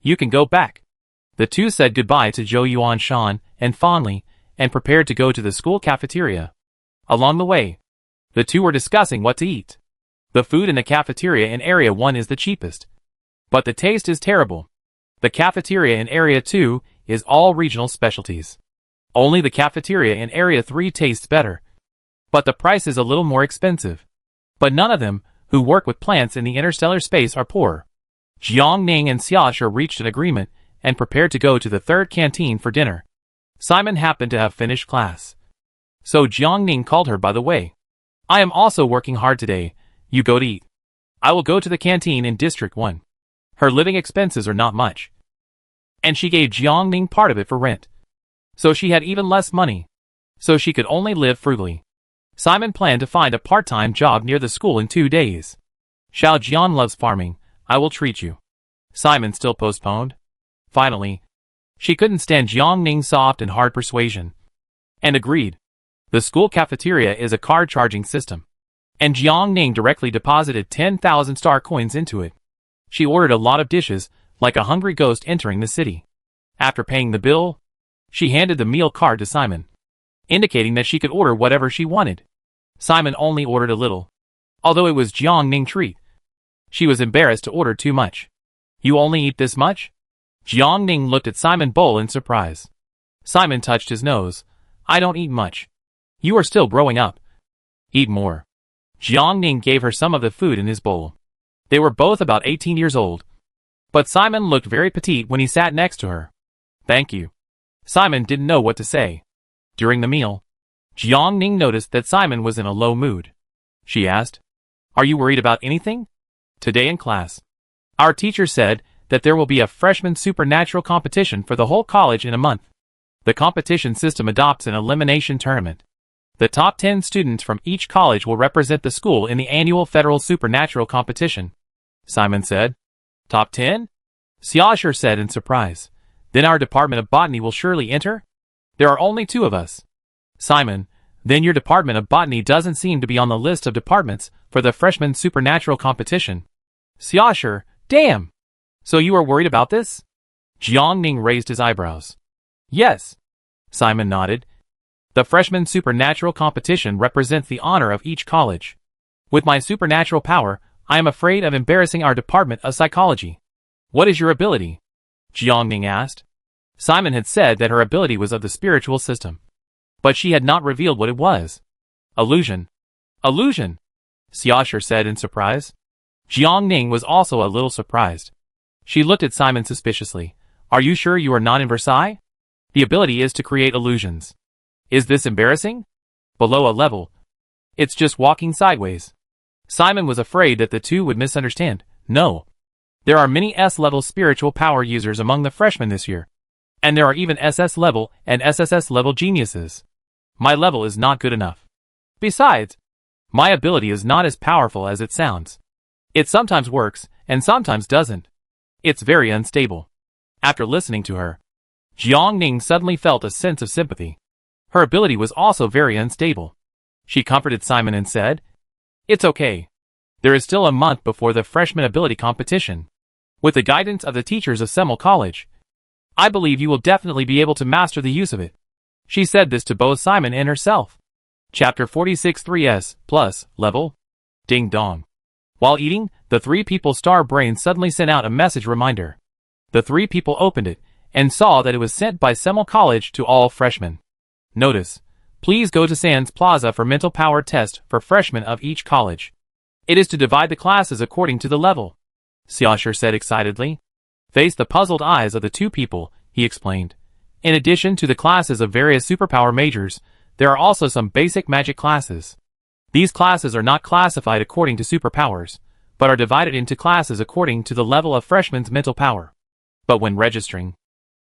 You can go back. The 2 said goodbye to Zhou Yuanshan and Fondly, and prepared to go to the school cafeteria. Along the way, the 2 were discussing what to eat. The food in the cafeteria in Area 1 is the cheapest, but the taste is terrible. The cafeteria in Area 2 is all regional specialties. Only the cafeteria in Area 3 tastes better, but the price is a little more expensive. But none of them, who work with plants in the interstellar space, are poor. Jiang Ning and Xiaosher reached an agreement and prepared to go to the 3rd canteen for dinner. Simon happened to have finished class, so Jiang Ning called her by the way. I am also working hard today, you go to eat. I will go to the canteen in District 1. Her living expenses are not much, and she gave Jiang Ning part of it for rent. So she had even less money, so she could only live frugally. Simon planned to find a part-time job near the school in 2 days. Xiao Jian loves farming, I will treat you. Simon still postponed. Finally, she couldn't stand Jiang Ning's soft and hard persuasion, and agreed. The school cafeteria is a card-charging system, and Jiang Ning directly deposited 10,000 star coins into it. She ordered a lot of dishes, like a hungry ghost entering the city. After paying the bill, she handed the meal card to Simon, indicating that she could order whatever she wanted. Simon only ordered a little, although it was Jiang Ning's treat. She was embarrassed to order too much. You only eat this much? Jiang Ning looked at Simon's bowl in surprise. Simon touched his nose. I don't eat much. You are still growing up. Eat more. Jiang Ning gave her some of the food in his bowl. They were both about 18 years old. But Simon looked very petite when he sat next to her. Thank you. Simon didn't know what to say. During the meal, Jiang Ning noticed that Simon was in a low mood. She asked, "Are you worried about anything?" Today in class, our teacher said that there will be a freshman supernatural competition for the whole college in a month. The competition system adopts an elimination tournament. The top 10 students from each college will represent the school in the annual federal supernatural competition. Simon said. Top 10? Xiaosher said in surprise. Then our department of botany will surely enter? There are only 2 of us. Simon, then your department of botany doesn't seem to be on the list of departments for the freshman supernatural competition. Xiaosher, damn! So you are worried about this? Jiang Ning raised his eyebrows. Yes. Simon nodded. The freshman supernatural competition represents the honor of each college. With my supernatural power, I am afraid of embarrassing our department of psychology. What is your ability? Jiang Ning asked. Simon had said that her ability was of the spiritual system. But she had not revealed what it was. Illusion. Illusion, Xiaosher said in surprise. Jiang Ning was also a little surprised. She looked at Simon suspiciously. Are you sure you are not in Versailles? The ability is to create illusions. Is this embarrassing? Below a level. It's just walking sideways. Simon was afraid that the 2 would misunderstand. No. There are many S-level spiritual power users among the freshmen this year. And there are even SS-level and SSS-level geniuses. My level is not good enough. Besides, my ability is not as powerful as it sounds. It sometimes works, and sometimes doesn't. It's very unstable. After listening to her, Jiang Ning suddenly felt a sense of sympathy. Her ability was also very unstable. She comforted Simon and said, It's okay. There is still a month before the freshman ability competition. With the guidance of the teachers of Semmel College, I believe you will definitely be able to master the use of it. She said this to both Simon and herself. Chapter 46 3S plus level. Ding dong. While eating, the 3 people's star brain suddenly sent out a message reminder. The 3 people opened it and saw that it was sent by Semmel College to all freshmen. Notice, please go to Sands Plaza for mental power test for freshmen of each college. It is to divide the classes according to the level. Xiaosher said excitedly. Face the puzzled eyes of the 2 people, he explained. In addition to the classes of various superpower majors, there are also some basic magic classes. These classes are not classified according to superpowers, but are divided into classes according to the level of freshmen's mental power. But when registering,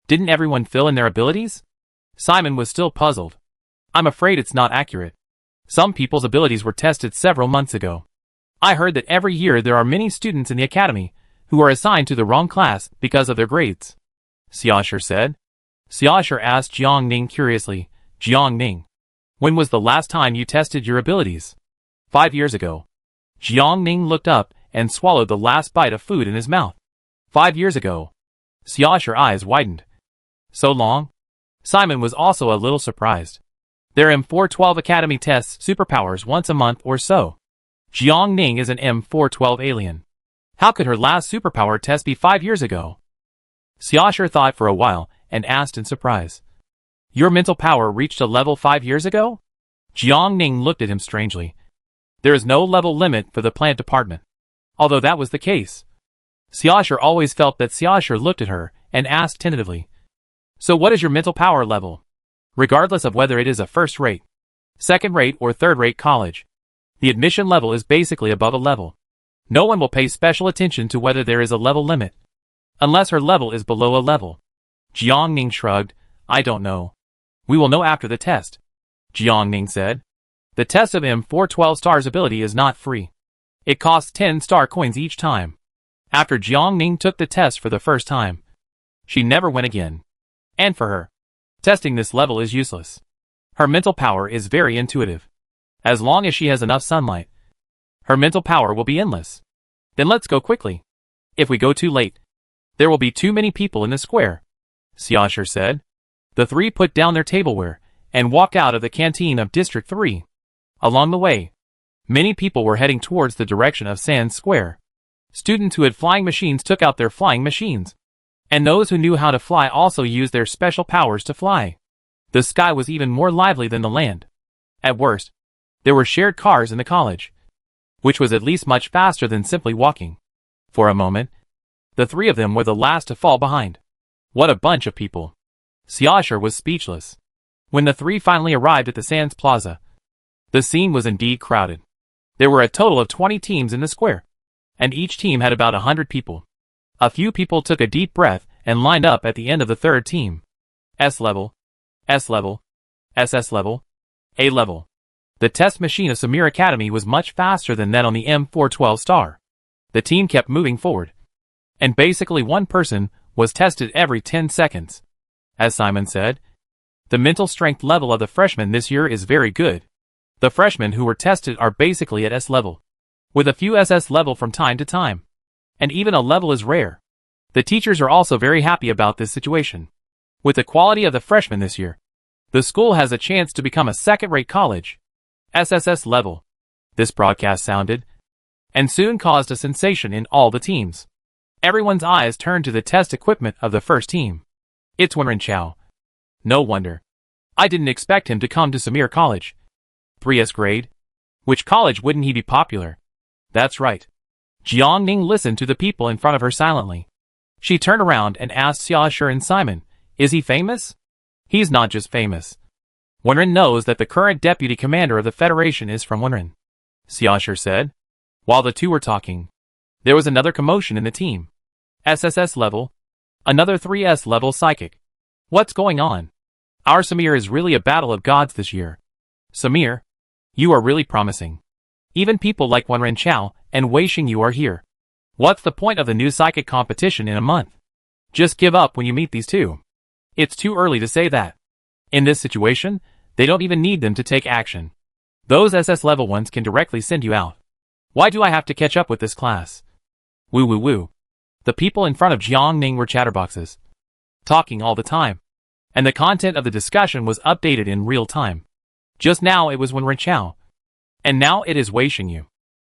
didn't everyone fill in their abilities? Simon was still puzzled. I'm afraid it's not accurate. Some people's abilities were tested several months ago. I heard that every year there are many students in the academy who are assigned to the wrong class because of their grades. Xiaosher said. Xiaosher asked Jiang Ning curiously, Jiang Ning, when was the last time you tested your abilities? 5 years ago. Jiang Ning looked up and swallowed the last bite of food in his mouth. 5 years ago. Xiaosher's eyes widened. So long? Simon was also a little surprised. Their M412 Academy tests superpowers once a month or so. Jiang Ning is an M412 alien. How could her last superpower test be 5 years ago? Xiaosher thought for a while and asked in surprise. Your mental power reached a level 5 years ago? Jiang Ning looked at him strangely. There is no level limit for the plant department. Although that was the case. Xiaosher always felt that Xiaosher looked at her and asked tentatively. So what is your mental power level? Regardless of whether it is a first-rate, second-rate or third-rate college, the admission level is basically above a level. No one will pay special attention to whether there is a level limit, unless her level is below a level. Jiang Ning shrugged. I don't know. We will know after the test. Jiang Ning said. The test of M412 star's ability is not free. It costs 10 star coins each time. After Jiang Ning took the test for the first time, she never went again. And for her, testing this level is useless. Her mental power is very intuitive. As long as she has enough sunlight, her mental power will be endless. Then let's go quickly. If we go too late, there will be too many people in the square, Xiaosher said. The 3 put down their tableware and walked out of the canteen of District 3. Along the way, many people were heading towards the direction of Sands Square. Students who had flying machines took out their flying machines. And those who knew how to fly also used their special powers to fly. The sky was even more lively than the land. At worst, there were shared cars in the college. which was at least much faster than simply walking. For a moment, the three of them were the last to fall behind. What a bunch of people. Scavenger was speechless. When the three finally arrived at the Sands Plaza, the scene was indeed crowded. There were a total of 20 teams in the square, and each team had about 100 people. A few people took a deep breath and lined up at the end of the third team. S level, S level, SS level, A level. The test machine of Samir Academy was much faster than that on the M412 Star. The team kept moving forward, and basically one person was tested every 10 seconds. As Simon said, the mental strength level of the freshmen this year is very good. The freshmen who were tested are basically at S level, with a few SS level from time to time, and even a level is rare. The teachers are also very happy about this situation. With the quality of the freshmen this year, the school has a chance to become a second-rate college. SSS level. This broadcast sounded, and soon caused a sensation in all the teams. Everyone's eyes turned to the test equipment of the first team. It's Wenren Chao. No wonder. I didn't expect him to come to Samir College. 3S grade? Which college wouldn't he be popular? That's right. Jiang Ning listened to the people in front of her silently. She turned around and asked Scavenger and Simon, is he famous? He's not just famous. Wenren knows that the current deputy commander of the Federation is from Wenren, Scavenger said. While the two were talking, there was another commotion in the team. SSS level. Another 3S level psychic. What's going on? Our Samir is really a battle of gods this year. Samir, you are really promising. Even people like Wenren Chao and Wei Xingyu are here. What's the point of the new psychic competition in a month? Just give up when you meet these two. It's too early to say that. In this situation, they don't even need them to take action. Those SS level ones can directly send you out. Why do I have to catch up with this class? Woo woo woo. The people in front of Jiang Ning were chatterboxes, talking all the time, and the content of the discussion was updated in real time. Just now it was Wenren Chao, and now it is Wei Xingyu.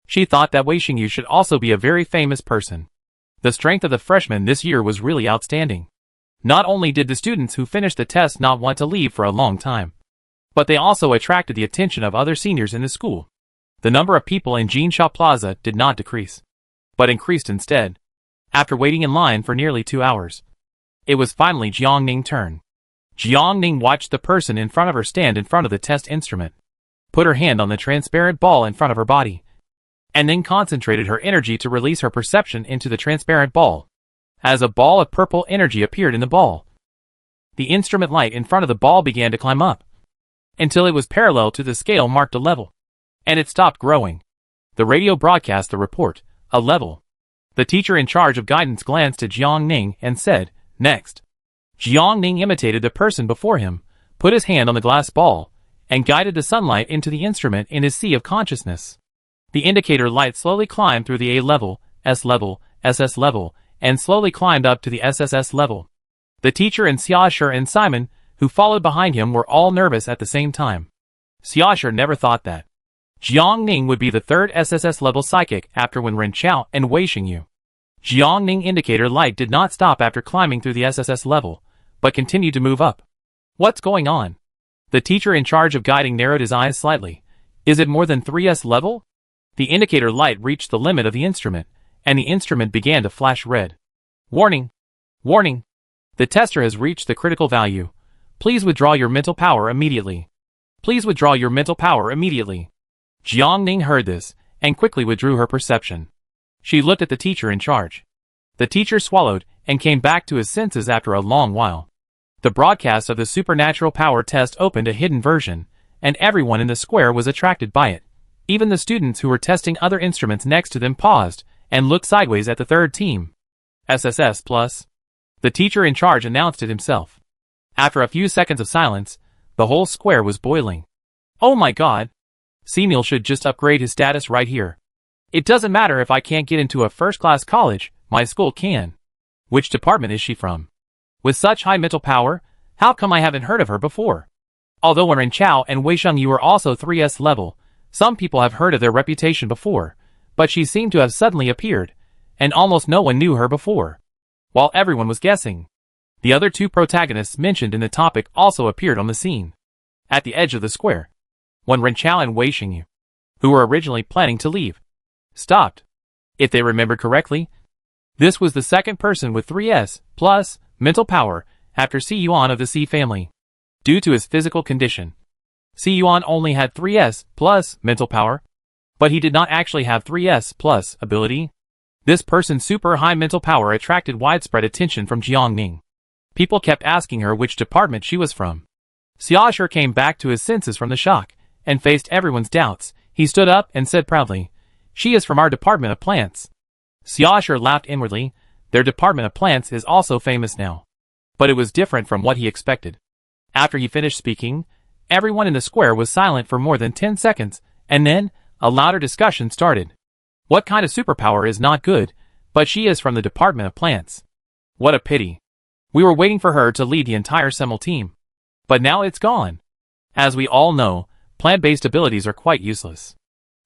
She thought that Wei Xingyu should also be a very famous person. The strength of the freshmen this year was really outstanding. Not only did the students who finished the test not want to leave for a long time, but they also attracted the attention of other seniors in the school. The number of people in Jinsha Plaza did not decrease, but increased instead. After waiting in line for nearly 2 hours, it was finally Jiang Ning's turn. Jiang Ning watched the person in front of her stand in front of the test instrument, put her hand on the transparent ball in front of her body, and then concentrated her energy to release her perception into the transparent ball. As a ball of purple energy appeared in the ball, the instrument light in front of the ball began to climb up, until it was parallel to the scale marked a level, and it stopped growing. The radio broadcast the report, a level. The teacher in charge of guidance glanced at Jiang Ning and said, next. Jiang Ning imitated the person before him, put his hand on the glass ball, and guided the sunlight into the instrument in his sea of consciousness. The indicator light slowly climbed through the A level, SS level, and slowly climbed up to the SSS level. The teacher and Scavenger and Simon, who followed behind him, were all nervous at the same time. Scavenger never thought that Jiang Ning would be the third SSS level psychic after Wenren Chao and Wei Xingyu. Jiang Ning indicator light did not stop after climbing through the SSS level, but continued to move up. What's going on? The teacher in charge of guiding narrowed his eyes slightly. Is it more than 3S level? The indicator light reached the limit of the instrument, and the instrument began to flash red. Warning! Warning! The tester has reached the critical value. Please withdraw your mental power immediately. Please withdraw your mental power immediately. Jiang Ning heard this, and quickly withdrew her perception. She looked at the teacher in charge. The teacher swallowed, and came back to his senses after a long while. The broadcast of the supernatural power test opened a hidden version, and everyone in the square was attracted by it. Even the students who were testing other instruments next to them paused, and looked sideways at the third team. SSS plus. The teacher in charge announced it himself. After a few seconds of silence, the whole square was boiling. Oh my god! Senil should just upgrade his status right here. It doesn't matter if I can't get into a first-class college, my school can. Which department is she from? With such high mental power, how come I haven't heard of her before? Although Wenren Chao and Wei Xingyu are also 3S level, some people have heard of their reputation before, but she seemed to have suddenly appeared, and almost no one knew her before. While everyone was guessing, the other two protagonists mentioned in the topic also appeared on the scene. At the edge of the square, Wenren Chao and Wei Xingyu, who were originally planning to leave, stopped. If they remembered correctly, this was the second person with 3S plus mental power after Si Yuan of the C family. Due to his physical condition, Si Yuan only had 3S plus mental power, but he did not actually have 3S plus ability. This person's super high mental power attracted widespread attention from Jiang Ning. People kept asking her which department she was from. Xiaoshu came back to his senses from the shock, and faced everyone's doubts. He stood up and said proudly, "She is from our department of plants." Xiaoshu laughed inwardly. Their department of plants is also famous now. But it was different from what he expected. After he finished speaking, everyone in the square was silent for more than 10 seconds, and then, a louder discussion started. What kind of superpower is not good, but she is from the department of plants. What a pity. We were waiting for her to lead the entire Semel team. But now it's gone. As we all know, plant-based abilities are quite useless.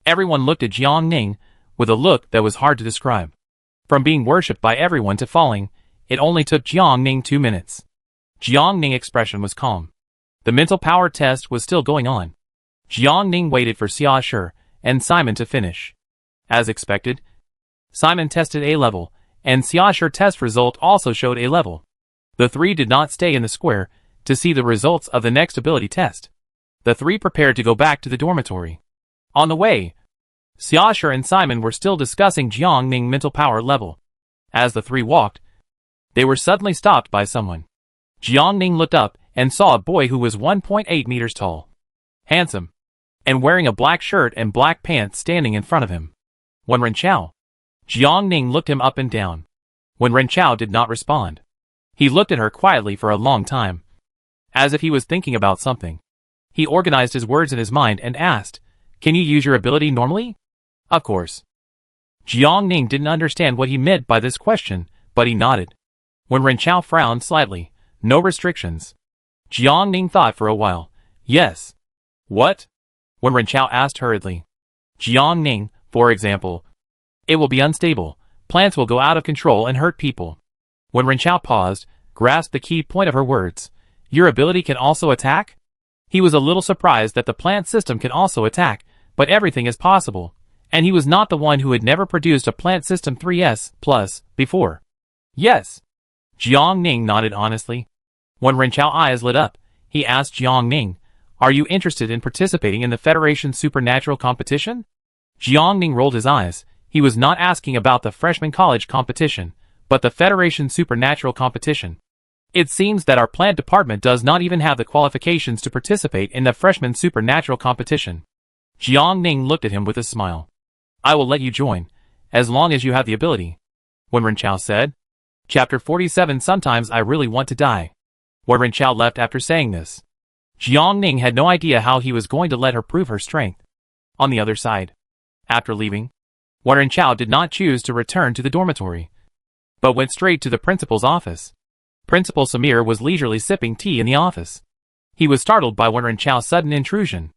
Everyone looked at Jiang Ning with a look that was hard to describe. From being worshipped by everyone to falling, it only took Jiang Ning 2 minutes. Jiang Ning's expression was calm. The mental power test was still going on. Jiang Ning waited for Xiaoshu and Simon to finish. As expected, Simon tested A level, and Xiaoshu's test result also showed A level. The three did not stay in the square to see the results of the next ability test. The three prepared to go back to the dormitory. On the way, Xiaoshu and Simon were still discussing Jiang Ning's mental power level. As the three walked, they were suddenly stopped by someone. Jiang Ning looked up and saw a boy who was 1.8 meters tall, handsome, and wearing a black shirt and black pants standing in front of him. Wen Renqiao. Jiang Ning looked him up and down. Wen Renqiao did not respond. He looked at her quietly for a long time, as if he was thinking about something. He organized his words in his mind and asked, "Can you use your ability normally?" Of course. Jiang Ning didn't understand what he meant by this question, but he nodded. Wen Renqiao frowned slightly. No restrictions. Jiang Ning thought for a while. Yes. What? Wen Renqiao asked hurriedly. Jiang Ning, for example. It will be unstable. Plants will go out of control and hurt people. Wen Renqiao paused, grasped the key point of her words. Your ability can also attack? He was a little surprised that the plant system can also attack, but everything is possible, and he was not the one who had never produced a plant system 3S plus before. Yes. Jiang Ning nodded honestly. When Renqiao's eyes lit up, he asked Jiang Ning, "Are you interested in participating in the Federation's supernatural competition?" Jiang Ning rolled his eyes. He was not asking about the freshman college competition, but the Federation's supernatural competition. It seems that our plant department does not even have the qualifications to participate in the freshman supernatural competition. Jiang Ning looked at him with a smile. I will let you join, as long as you have the ability. Wen Renqiao said. Chapter 47. Sometimes I really want to die. Wen Renqiao left after saying this. Jiang Ning had no idea how he was going to let her prove her strength. On the other side, after leaving, Wen Renqiao did not choose to return to the dormitory, but went straight to the principal's office. Principal Samir was leisurely sipping tea in the office. He was startled by Wen Renqiao's sudden intrusion.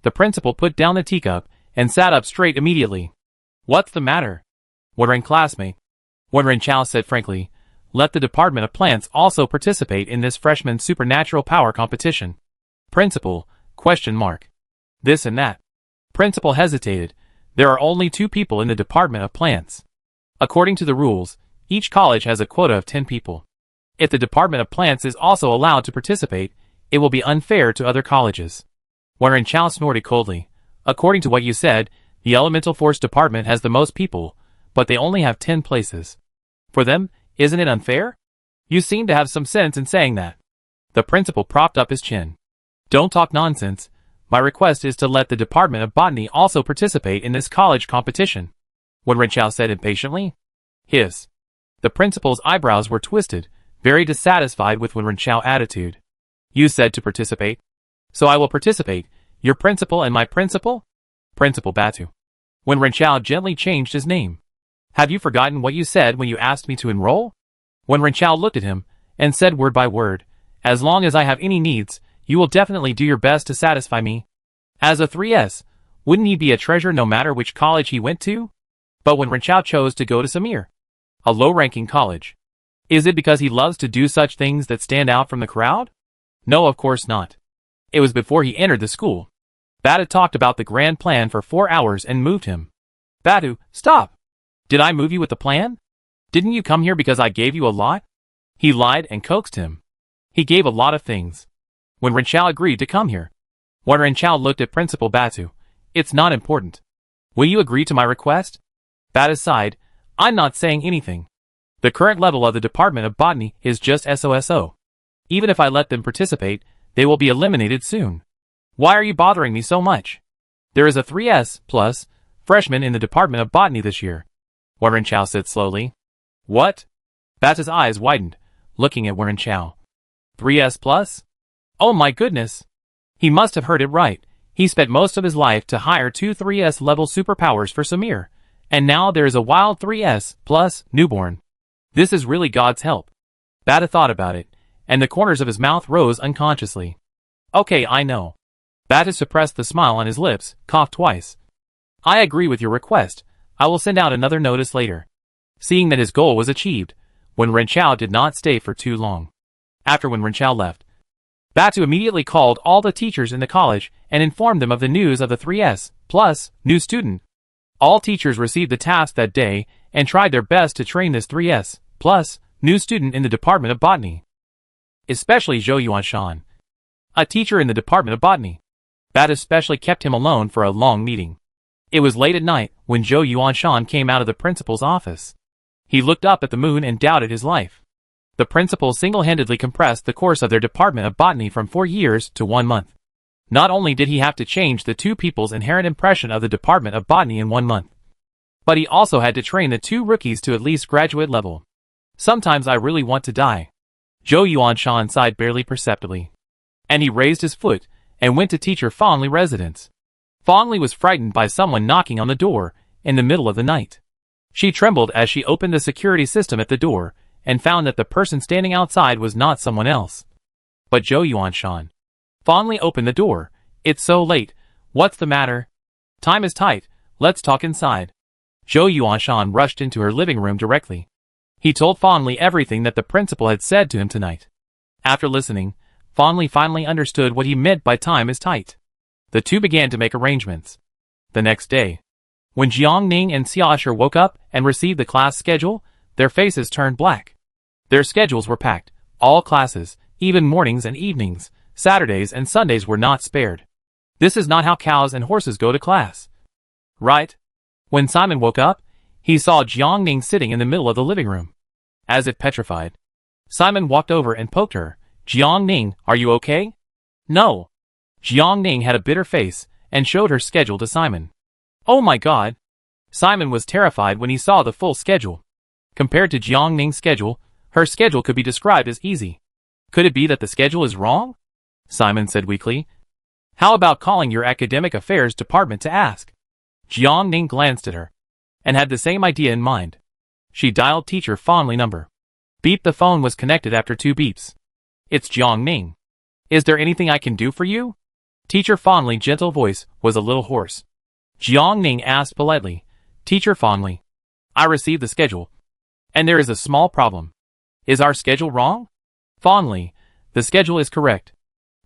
The principal put down the teacup and sat up straight immediately. What's the matter? Wen Ren classmate. Wen Renqiao said frankly, let the Department of Plants also participate in this freshman supernatural power competition. Principal, ? This and that. Principal hesitated. There are only 2 people in the Department of Plants. According to the rules, each college has a quota of 10 people. If the Department of Plants is also allowed to participate, it will be unfair to other colleges. Wen Renqiao snorted coldly. According to what you said, the Elemental Force Department has the most people, but they only have 10 places. For them, isn't it unfair? You seem to have some sense in saying that. The principal propped up his chin. Don't talk nonsense. My request is to let the Department of Botany also participate in this college competition. Wen Renqiao said impatiently. Hiss. The principal's eyebrows were twisted, very dissatisfied with Wen Renqiao's attitude. You said to participate. So I will participate. Your principal and my principal? Principal Batu. Wen Renqiao gently changed his name. Have you forgotten what you said when you asked me to enroll? Wen Renqiao looked at him, and said word by word, as long as I have any needs, you will definitely do your best to satisfy me. As a 3S, wouldn't he be a treasure no matter which college he went to? But Wen Renqiao chose to go to Samir, a low-ranking college. Is it because he loves to do such things that stand out from the crowd? No, of course not. It was before he entered the school. Bata talked about the grand plan for 4 hours and moved him. Batu, stop! Did I move you with the plan? Didn't you come here because I gave you a lot? He lied and coaxed him. He gave a lot of things. When Renchao agreed to come here. When Renchao looked at Principal Batu, it's not important. Will you agree to my request? Batu sighed, I'm not saying anything. The current level of the Department of Botany is just SOSO. Even if I let them participate, they will be eliminated soon. Why are you bothering me so much? There is a 3S plus freshman in the Department of Botany this year. Renchao said slowly. What? Batu's eyes widened, looking at Renchao. 3S plus? Oh my goodness! He must have heard it right. He spent most of his life to hire 2 3S level superpowers for Samir, and now there is a wild 3S plus newborn. This is really God's help. Batu thought about it, and the corners of his mouth rose unconsciously. Okay, I know. Batu suppressed the smile on his lips, coughed twice. I agree with your request. I will send out another notice later. Seeing that his goal was achieved, Renchao did not stay for too long. After Renchao left, Batu immediately called all the teachers in the college and informed them of the news of the 3S plus new student. All teachers received the task that day and tried their best to train this 3S plus new student in the Department of Botany. Especially Zhou Yuanshan, a teacher in the Department of Botany. Batu especially kept him alone for a long meeting. It was late at night when Zhou Yuanshan came out of the principal's office. He looked up at the moon and doubted his life. The principal single-handedly compressed the course of their Department of Botany from 4 years to 1 month. Not only did he have to change the 2 people's inherent impression of the Department of Botany in 1 month, but he also had to train the 2 rookies to at least graduate level. Sometimes I really want to die. Zhou Yuanshan sighed barely perceptibly. And he raised his foot and went to teacher Fangli residence. Fangli was frightened by someone knocking on the door in the middle of the night. She trembled as she opened the security system at the door and found that the person standing outside was not someone else, but Zhou Yuanshan. Fangli opened the door. It's so late. What's the matter? Time is tight. Let's talk inside. Zhou Yuanshan rushed into her living room directly. He told Fangli everything that the principal had said to him tonight. After listening, Fangli finally understood what he meant by time is tight. The two began to make arrangements. The next day, when Jiang Ning and Xiaosher woke up and received the class schedule, their faces turned black. Their schedules were packed. All classes, even mornings and evenings, Saturdays and Sundays were not spared. This is not how cows and horses go to class. Right? When Simon woke up, he saw Jiang Ning sitting in the middle of the living room. As if petrified, Simon walked over and poked her. Jiang Ning, are you okay? No. Jiang Ning had a bitter face and showed her schedule to Simon. Oh my god! Simon was terrified when he saw the full schedule. Compared to Jiang Ning's schedule, her schedule could be described as easy. Could it be that the schedule is wrong? Simon said weakly. How about calling your academic affairs department to ask? Jiang Ning glanced at her and had the same idea in mind. She dialed teacher Fangli number. Beep, the phone was connected after 2 beeps. It's Jiang Ning. Is there anything I can do for you? Teacher Fangli's gentle voice was a little hoarse. Jiang Ning asked politely, Teacher Fangli, I received the schedule, and there is a small problem. Is our schedule wrong? Fangli, the schedule is correct.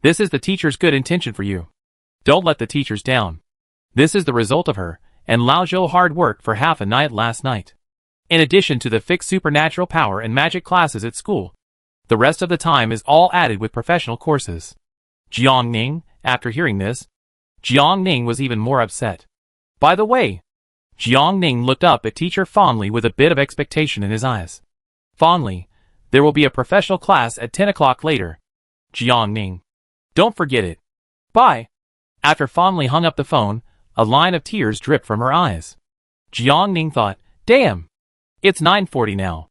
This is the teacher's good intention for you. Don't let the teachers down. This is the result of her and Lao Zhou's hard work for half a night last night. In addition to the fixed supernatural power and magic classes at school, the rest of the time is all added with professional courses. Jiang Ning, after hearing this, Jiang Ning was even more upset. By the way, Jiang Ning looked up at teacher Fangli with a bit of expectation in his eyes. Fangli, there will be a professional class at 10 o'clock later. Jiang Ning. Don't forget it. Bye. After Fangli hung up the phone, a line of tears dripped from her eyes. Jiang Ning thought, damn. It's 9:40 now.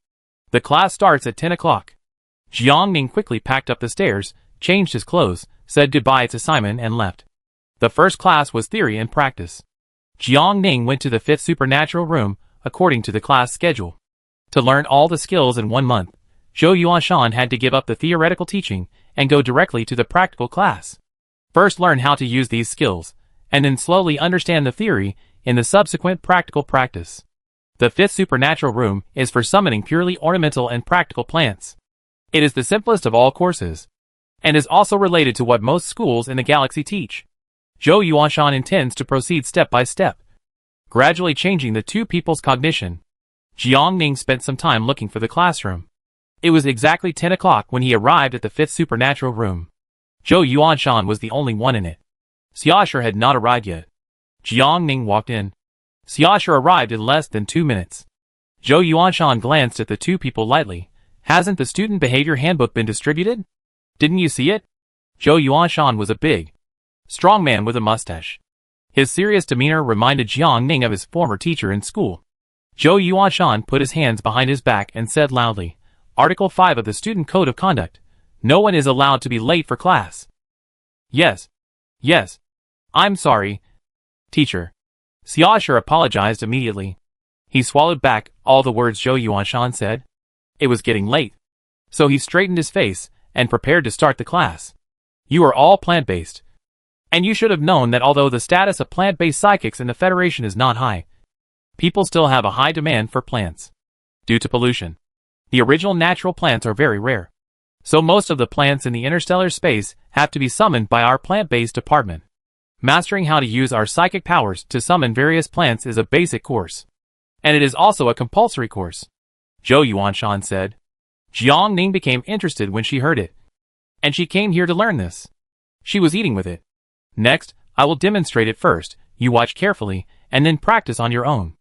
The class starts at 10 o'clock. Jiang Ning quickly packed up the stairs, changed his clothes, said goodbye to Simon and left. The first class was theory and practice. Jiang Ning went to the 5th supernatural room, according to the class schedule. To learn all the skills in 1 month, Zhou Yuanshan had to give up the theoretical teaching and go directly to the practical class. First learn how to use these skills, and then slowly understand the theory in the subsequent practical practice. The 5th supernatural room is for summoning purely ornamental and practical plants. It is the simplest of all courses, and is also related to what most schools in the galaxy teach. Zhou Yuanshan intends to proceed step by step, gradually changing the two people's cognition. Jiang Ning spent some time looking for the classroom. It was exactly 10 o'clock when he arrived at the fifth supernatural room. Zhou Yuanshan was the only one in it. Xiaoshu had not arrived yet. Jiang Ning walked in. Xiaoshu arrived in less than 2 minutes. Zhou Yuanshan glanced at the two people lightly. Hasn't the student behavior handbook been distributed? Didn't you see it? Zhou Yuanshan was a big, strong man with a mustache. His serious demeanor reminded Jiang Ning of his former teacher in school. Zhou Yuanshan put his hands behind his back and said loudly, Article 5 of the Student Code of Conduct. No one is allowed to be late for class. Yes. Yes. I'm sorry, teacher. Xiaoshu apologized immediately. He swallowed back all the words Zhou Yuanshan said. It was getting late. So he straightened his face and prepared to start the class. You are all plant-based. And you should have known that although the status of plant-based psychics in the Federation is not high, people still have a high demand for plants. Due to pollution. The original natural plants are very rare. So most of the plants in the interstellar space have to be summoned by our plant-based department. Mastering how to use our psychic powers to summon various plants is a basic course. And it is also a compulsory course. Zhou Yuanshan said. Jiang Ning became interested when she heard it. And she came here to learn this. She was eating with it. Next, I will demonstrate it first, you watch carefully, and then practice on your own.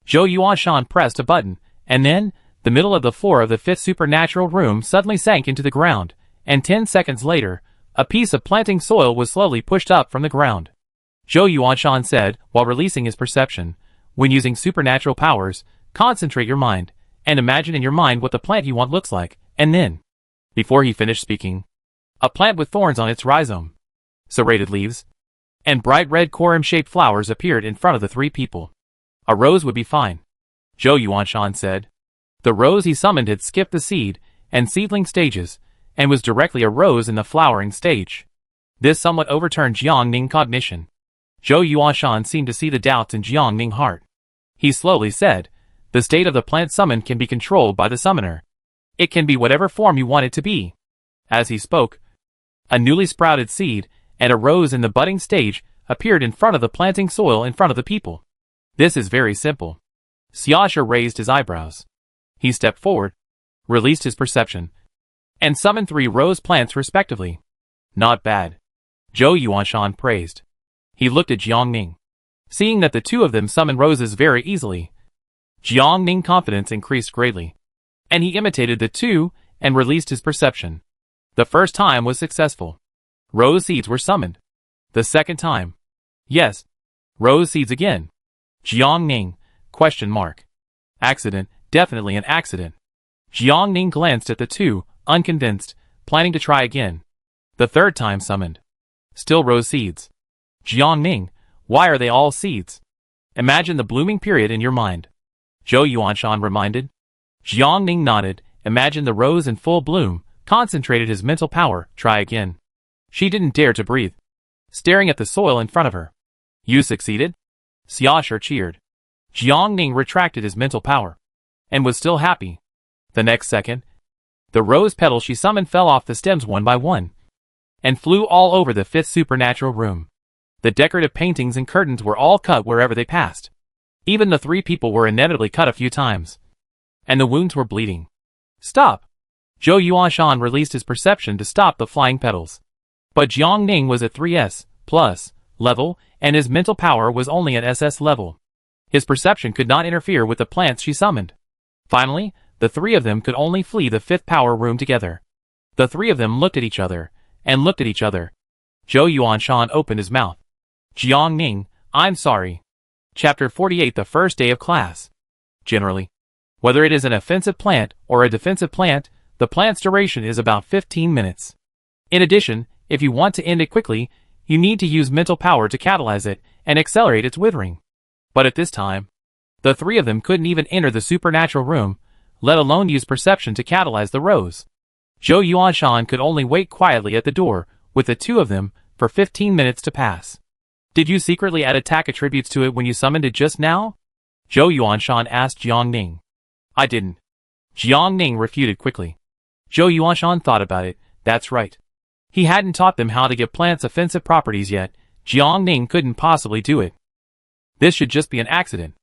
Zhou Yuanshan pressed a button, and then, the middle of the floor of the fifth supernatural room suddenly sank into the ground, and 10 seconds later, a piece of planting soil was slowly pushed up from the ground. Zhou Yuanshan said, while releasing his perception, when using supernatural powers, concentrate your mind, and imagine in your mind what the plant you want looks like, and then, before he finished speaking, a plant with thorns on its rhizome, serrated leaves, and bright red corymb-shaped flowers appeared in front of the three people. A rose would be fine, Zhou Yuanshan said. The rose he summoned had skipped the seed and seedling stages, and was directly a rose in the flowering stage. This somewhat overturned Jiang Ning's cognition. Zhou Yuanshan seemed to see the doubts in Jiang Ning's heart. He slowly said, the state of the plant summoned can be controlled by the summoner. It can be whatever form you want it to be. As he spoke, a newly sprouted seed and a rose in the budding stage appeared in front of the planting soil in front of the people. This is very simple. Xiaoshu raised his eyebrows. He stepped forward, released his perception, and summoned 3 rose plants respectively. Not bad. Zhou Yuanshan praised. He looked at Jiang Ning. Seeing that the two of them summoned roses very easily, Jiang Ning's confidence increased greatly. And he imitated the two and released his perception. The first time was successful. Rose seeds were summoned. The second time. Yes. Rose seeds again. Jiang Ning, ? Accident, definitely an accident. Jiang Ning glanced at the two, unconvinced, planning to try again. The third time summoned. Still rose seeds. Jiang Ning, why are they all seeds? Imagine the blooming period in your mind. Zhou Yuanshan reminded. Jiang Ning nodded, imagined the rose in full bloom, concentrated his mental power, try again. She didn't dare to breathe. Staring at the soil in front of her. You succeeded? Xiaoshu cheered. Jiang Ning retracted his mental power. And was still happy. The next second, the rose petals she summoned fell off the stems one by one, and flew all over the fifth supernatural room. The decorative paintings and curtains were all cut wherever they passed. Even the 3 people were inevitably cut a few times. And the wounds were bleeding. Stop! Zhou Yuanshan released his perception to stop the flying petals. But Jiang Ning was at 3S+ level, and his mental power was only at SS level. His perception could not interfere with the plants she summoned. Finally, the 3 of them could only flee the 5th power room together. The 3 of them looked at each other, and looked at each other. Zhou Yuanshan opened his mouth. Jiang Ning, I'm sorry. Chapter 48 The first day of class. Generally, whether it is an offensive plant or a defensive plant, the plant's duration is about 15 minutes. In addition, if you want to end it quickly, you need to use mental power to catalyze it and accelerate its withering. But at this time, the 3 of them couldn't even enter the supernatural room, let alone use perception to catalyze the rose. Zhou Yuanshan could only wait quietly at the door, with the 2 of them, for 15 minutes to pass. Did you secretly add attack attributes to it when you summoned it just now? Zhou Yuanshan asked Jiang Ning. I didn't. Jiang Ning refuted quickly. Zhou Yuanshan thought about it, that's right. He hadn't taught them how to give plants offensive properties yet, Jiang Ning couldn't possibly do it. This should just be an accident.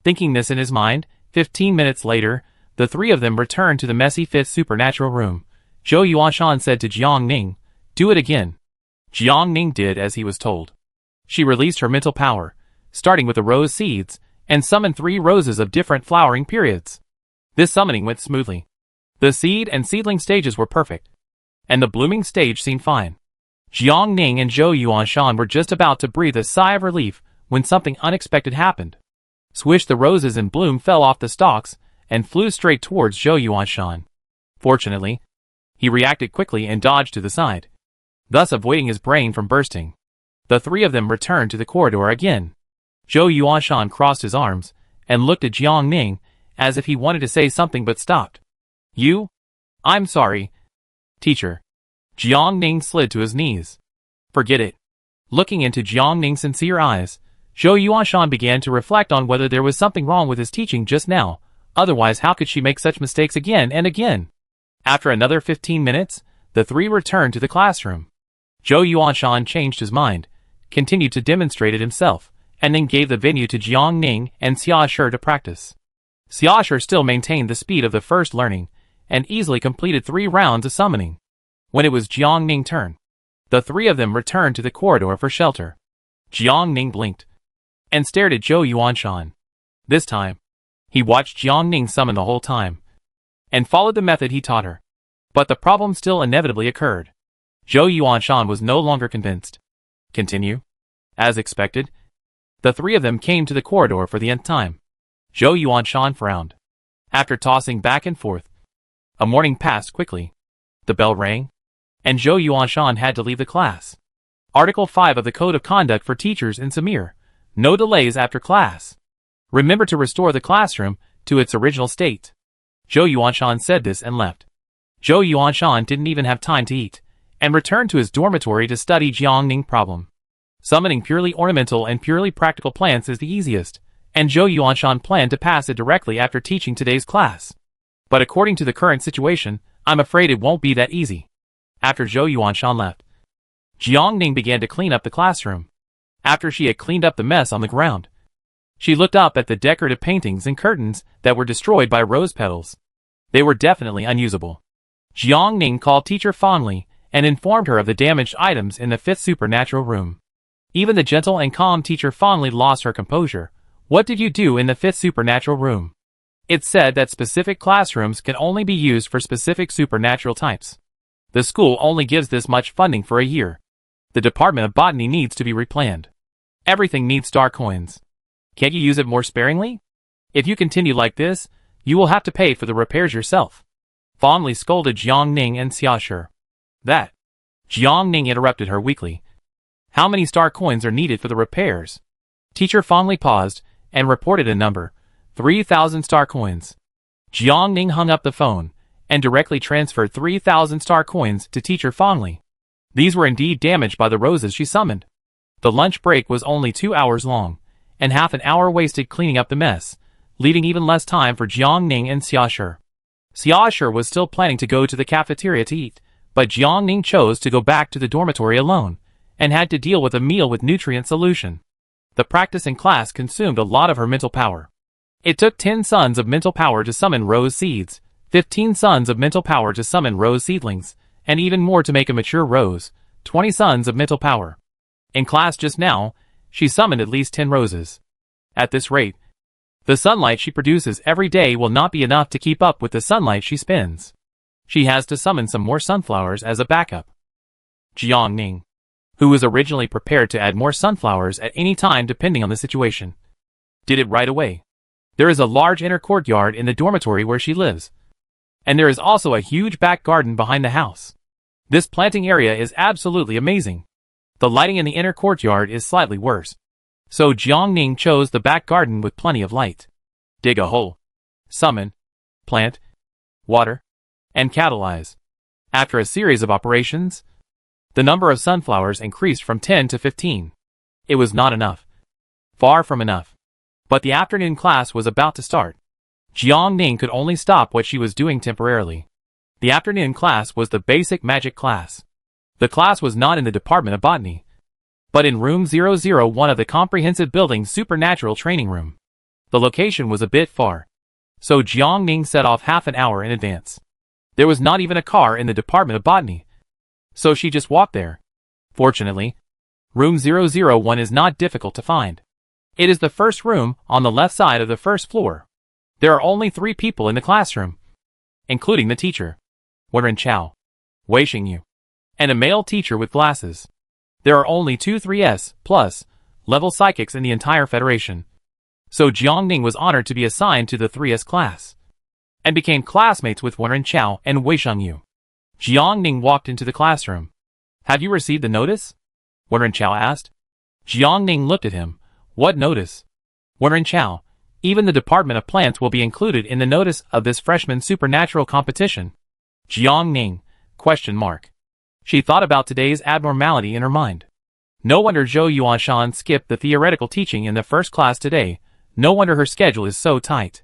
Thinking this in his mind, 15 minutes later, the three of them returned to the messy fifth supernatural room. Zhou Yuanshan said to Jiang Ning, "Do it again." Jiang Ning did as he was told. She released her mental power, starting with the rose seeds, and summoned 3 roses of different flowering periods. This summoning went smoothly. The seed and seedling stages were perfect, and the blooming stage seemed fine. Jiang Ning and Zhou Yuanshan were just about to breathe a sigh of relief when something unexpected happened. Swish, the roses in bloom fell off the stalks and flew straight towards Zhou Yuanshan. Fortunately, he reacted quickly and dodged to the side, thus avoiding his brain from bursting. The three of them returned to the corridor again. Zhou Yuanshan crossed his arms and looked at Jiang Ning as if he wanted to say something but stopped. "You? I'm sorry, teacher." Jiang Ning slid to his knees. "Forget it." Looking into Jiang Ning's sincere eyes, Zhou Yuanshan began to reflect on whether there was something wrong with his teaching just now. Otherwise, how could she make such mistakes again and again? After another 15 minutes, the three returned to the classroom. Zhou Yuanshan changed his mind, continued to demonstrate it himself, and then gave the venue to Jiang Ning and Xiaoshi to practice. Xiaoshi still maintained the speed of the first learning, and easily completed 3 rounds of summoning. When it was Jiang Ning's turn, the three of them returned to the corridor for shelter. Jiang Ning blinked and stared at Zhou Yuanshan. This time, he watched Jiang Ning summon the whole time, and followed the method he taught her. But the problem still inevitably occurred. Zhou Yuanshan was no longer convinced. Continue. As expected, the three of them came to the corridor for the nth time. Zhou Yuanshan frowned. After tossing back and forth, a morning passed quickly. The bell rang, and Zhou Yuanshan had to leave the class. Article 5 of the Code of Conduct for Teachers in Samir. No delays after class. Remember to restore the classroom to its original state. Zhou Yuanshan said this and left. Zhou Yuanshan didn't even have time to eat, and returned to his dormitory to study Jiang Ning's problem. Summoning purely ornamental and purely practical plants is the easiest, and Zhou Yuanshan planned to pass it directly after teaching today's class. But according to the current situation, I'm afraid it won't be that easy. After Zhou Yuanshan left, Jiang Ning began to clean up the classroom. After she had cleaned up the mess on the ground, she looked up at the decorative paintings and curtains that were destroyed by rose petals. They were definitely unusable. Jiang Ning called teacher fondly and informed her of the damaged items in the 5th supernatural room. Even the gentle and calm teacher fondly lost her composure. "What did you do in the 5th supernatural room?" It's said that specific classrooms can only be used for specific supernatural types. The school only gives this much funding for a year. The Department of Botany needs to be replanned. Everything needs star coins. Can't you use it more sparingly? If you continue like this, you will have to pay for the repairs yourself. Fondly scolded Jiang Ning and Xiaoshi. That. Jiang Ning interrupted her weakly. How many star coins are needed for the repairs? Teacher fondly paused and reported a number. 3,000 star coins. Jiang Ning hung up the phone and directly transferred 3,000 star coins to teacher fondly. These were indeed damaged by the roses she summoned. The lunch break was only 2 hours long, and half an hour wasted cleaning up the mess, leaving even less time for Jiang Ning and Xiaoshi. Xiaoshi was still planning to go to the cafeteria to eat, but Jiang Ning chose to go back to the dormitory alone, and had to deal with a meal with nutrient solution. The practice in class consumed a lot of her mental power. It took 10 suns of mental power to summon rose seeds, 15 suns of mental power to summon rose seedlings, and even more to make a mature rose, 20 suns of mental power. In class just now, she summoned at least 10 roses. At this rate, the sunlight she produces every day will not be enough to keep up with the sunlight she spends. She has to summon some more sunflowers as a backup. Jiang Ning, who was originally prepared to add more sunflowers at any time depending on the situation, did it right away. There is a large inner courtyard in the dormitory where she lives, and there is also a huge back garden behind the house. This planting area is absolutely amazing. The lighting in the inner courtyard is slightly worse, so Jiang Ning chose the back garden with plenty of light. Dig a hole, summon, plant, water, and catalyze. After a series of operations, the number of sunflowers increased from 10 to 15. It was not enough. Far from enough. But the afternoon class was about to start. Jiang Ning could only stop what she was doing temporarily. The afternoon class was the basic magic class. The class was not in the Department of Botany, but in room 001 of the comprehensive building's supernatural training room. The location was a bit far, so Jiang Ning set off half an hour in advance. There was not even a car in the Department of Botany, so she just walked there. Fortunately, room 001 is not difficult to find. It is the first room on the left side of the first floor. There are only 3 people in the classroom, including the teacher, Wen Chao, Wei Xingyu, and a male teacher with glasses. There are only 2 3S plus level psychics in the entire Federation, so Jiang Ning was honored to be assigned to the 3S class, and became classmates with Wen Chao and Wei Xingyu. Jiang Ning walked into the classroom. "Have you received the notice?" Wen Chao asked. Jiang Ning looked at him. "What notice?" Wen Chao, "Even the Department of Plants will be included in the notice of this freshman supernatural competition." Jiang Ning, ? She thought about today's abnormality in her mind. No wonder Zhou Yuanshan skipped the theoretical teaching in the first class today. No wonder her schedule is so tight.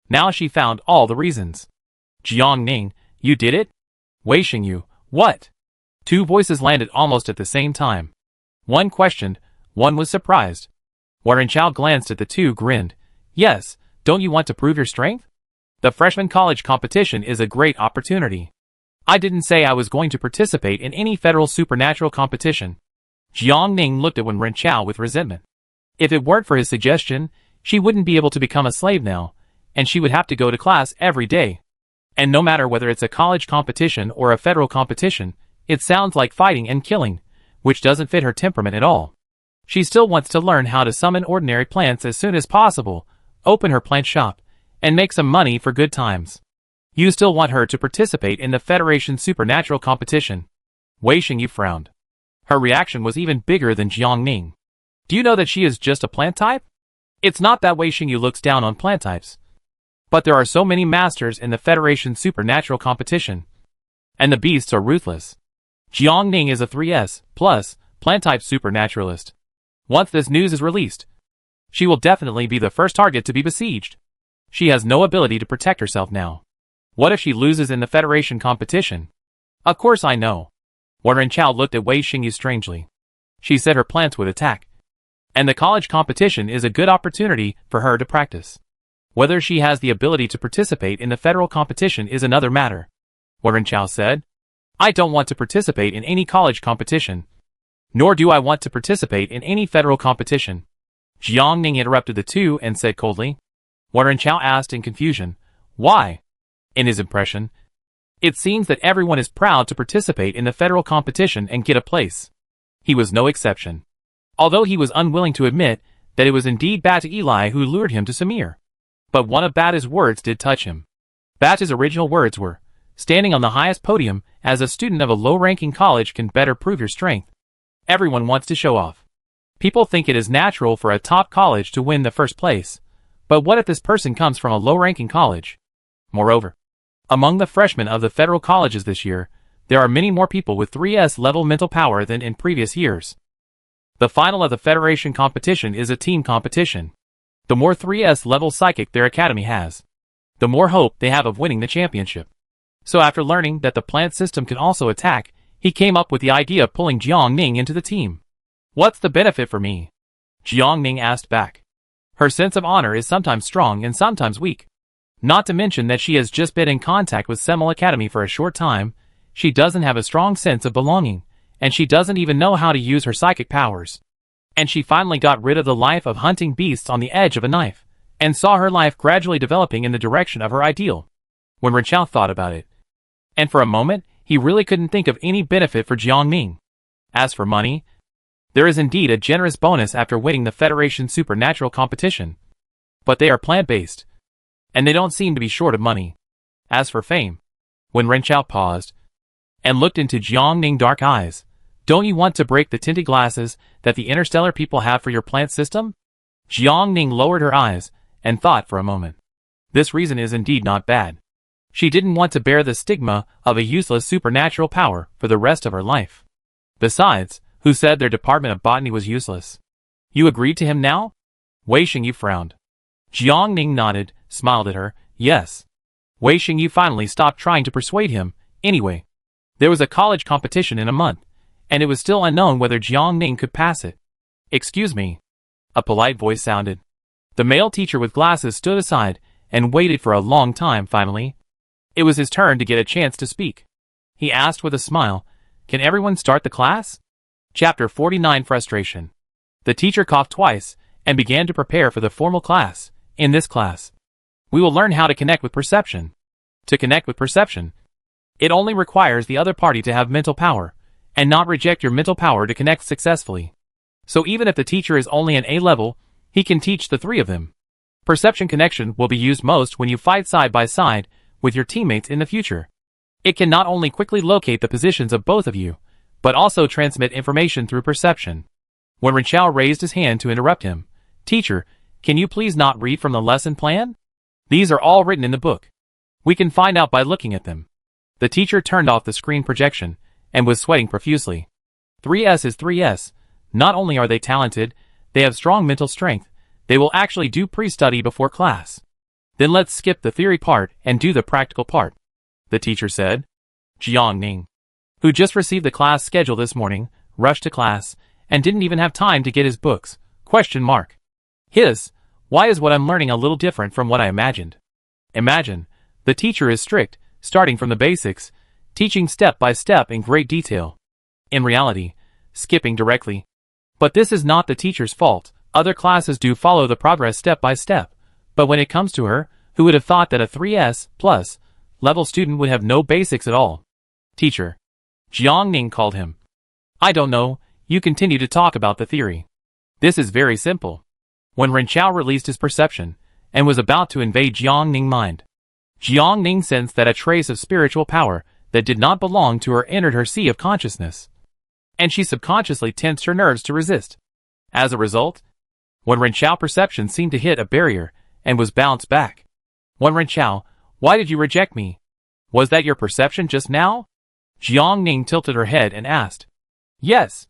Now she found all the reasons. "Jiang Ning, you did it?" Wei Xingyu, "What?" 2 voices landed almost at the same time. One questioned, one was surprised. Wen Chao glanced at the 2, grinned. "Yes, don't you want to prove your strength? The freshman college competition is a great opportunity. I didn't say I was going to participate in any federal supernatural competition." Jiang Ning looked at Wen Chao with resentment. If it weren't for his suggestion, she wouldn't be able to become a slave now, and she would have to go to class every day. And no matter whether it's a college competition or a federal competition, it sounds like fighting and killing, which doesn't fit her temperament at all. She still wants to learn how to summon ordinary plants as soon as possible, open her plant shop, and make some money for good times. You still want her to participate in the Federation supernatural competition. Wei Xingyu frowned. Her reaction was even bigger than Jiang Ning. Do you know that she is just a plant type? It's not that Wei Xingyu looks down on plant types, but there are so many masters in the Federation supernatural competition, and the beasts are ruthless. Jiang Ning is a 3S plus plant type supernaturalist. Once this news is released, she will definitely be the first target to be besieged. She has no ability to protect herself now. What if she loses in the Federation competition? Of course I know. Wen Chao looked at Wei Xingyu strangely. She said her plants would attack, and the college competition is a good opportunity for her to practice. Whether she has the ability to participate in the federal competition is another matter. Wen Chao said, "I don't want to participate in any college competition, nor do I want to participate in any federal competition." Jiang Ning interrupted the 2 and said coldly. Wen Chao asked in confusion, "Why?" In his impression, it seems that everyone is proud to participate in the federal competition and get a place. He was no exception, although he was unwilling to admit that it was indeed Bata Eli who lured him to Samir. But one of Bata's words did touch him. Bata's original words were, "Standing on the highest podium as a student of a low-ranking college can better prove your strength." Everyone wants to show off. People think it is natural for a top college to win the first place, but what if this person comes from a low-ranking college? Moreover, among the freshmen of the federal colleges this year, there are many more people with 3S level mental power than in previous years. The final of the Federation competition is a team competition. The more 3S level psychic their academy has, the more hope they have of winning the championship. So after learning that the plant system can also attack, he came up with the idea of pulling Jiang Ning into the team. "What's the benefit for me?" Jiang Ning asked back. Her sense of honor is sometimes strong and sometimes weak. Not to mention that she has just been in contact with Semel Academy for a short time, she doesn't have a strong sense of belonging, and she doesn't even know how to use her psychic powers. And she finally got rid of the life of hunting beasts on the edge of a knife, and saw her life gradually developing in the direction of her ideal. Wen Chao thought about it, and for a moment, he really couldn't think of any benefit for Jiang Ning. As for money, there is indeed a generous bonus after winning the Federation supernatural competition. But they are plant-based, and they don't seem to be short of money. As for fame, Wen Chao paused and looked into Jiang Ning's dark eyes. "Don't you want to break the tinted glasses that the Interstellar people have for your plant system?" Jiang Ning lowered her eyes and thought for a moment. This reason is indeed not bad. She didn't want to bear the stigma of a useless supernatural power for the rest of her life. Besides, who said their Department of Botany was useless? You agreed to him now? Wei Xingyu frowned. Jiang Ning nodded, smiled at her. Yes. Wei Xingyu finally stopped trying to persuade him. Anyway, there was a college competition in a month, and it was still unknown whether Jiang Ning could pass it. "Excuse me." A polite voice sounded. The male teacher with glasses stood aside and waited for a long time. Finally, it was his turn to get a chance to speak. He asked with a smile, "Can everyone start the class?" Chapter 49 Frustration. The teacher coughed twice and began to prepare for the formal class. In this class, we will learn how to connect with perception. To connect with perception, it only requires the other party to have mental power, and not reject your mental power to connect successfully. So even if the teacher is only an A level, he can teach the three of them. Perception connection will be used most when you fight side by side with your teammates in the future. It can not only quickly locate the positions of both of you, but also transmit information through perception. When Ren Chao raised his hand to interrupt him, "Teacher, can you please not read from the lesson plan? These are all written in the book. We can find out by looking at them." The teacher turned off the screen projection and was sweating profusely. 3S is 3S. Not only are they talented, they have strong mental strength. They will actually do pre-study before class. Then let's skip the theory part and do the practical part, the teacher said. Jiang Ning, who just received the class schedule this morning, rushed to class and didn't even have time to get his books. Why is what I'm learning a little different from what I imagined? Imagine, the teacher is strict, starting from the basics, teaching step by step in great detail. In reality, skipping directly. But this is not the teacher's fault. Other classes do follow the progress step by step. But when it comes to her, who would have thought that a 3S plus level student would have no basics at all? "Teacher," Jiang Ning called him. "I don't know, you continue to talk about the theory. This is very simple." When Ren Chao released his perception and was about to invade Jiang Ning's mind, Jiang Ning sensed that a trace of spiritual power that did not belong to her entered her sea of consciousness, and she subconsciously tensed her nerves to resist. As a result, when Ren Chao perception seemed to hit a barrier and was bounced back. "When Ren Chao, why did you reject me? Was that your perception just now?" Jiang Ning tilted her head and asked. "Yes."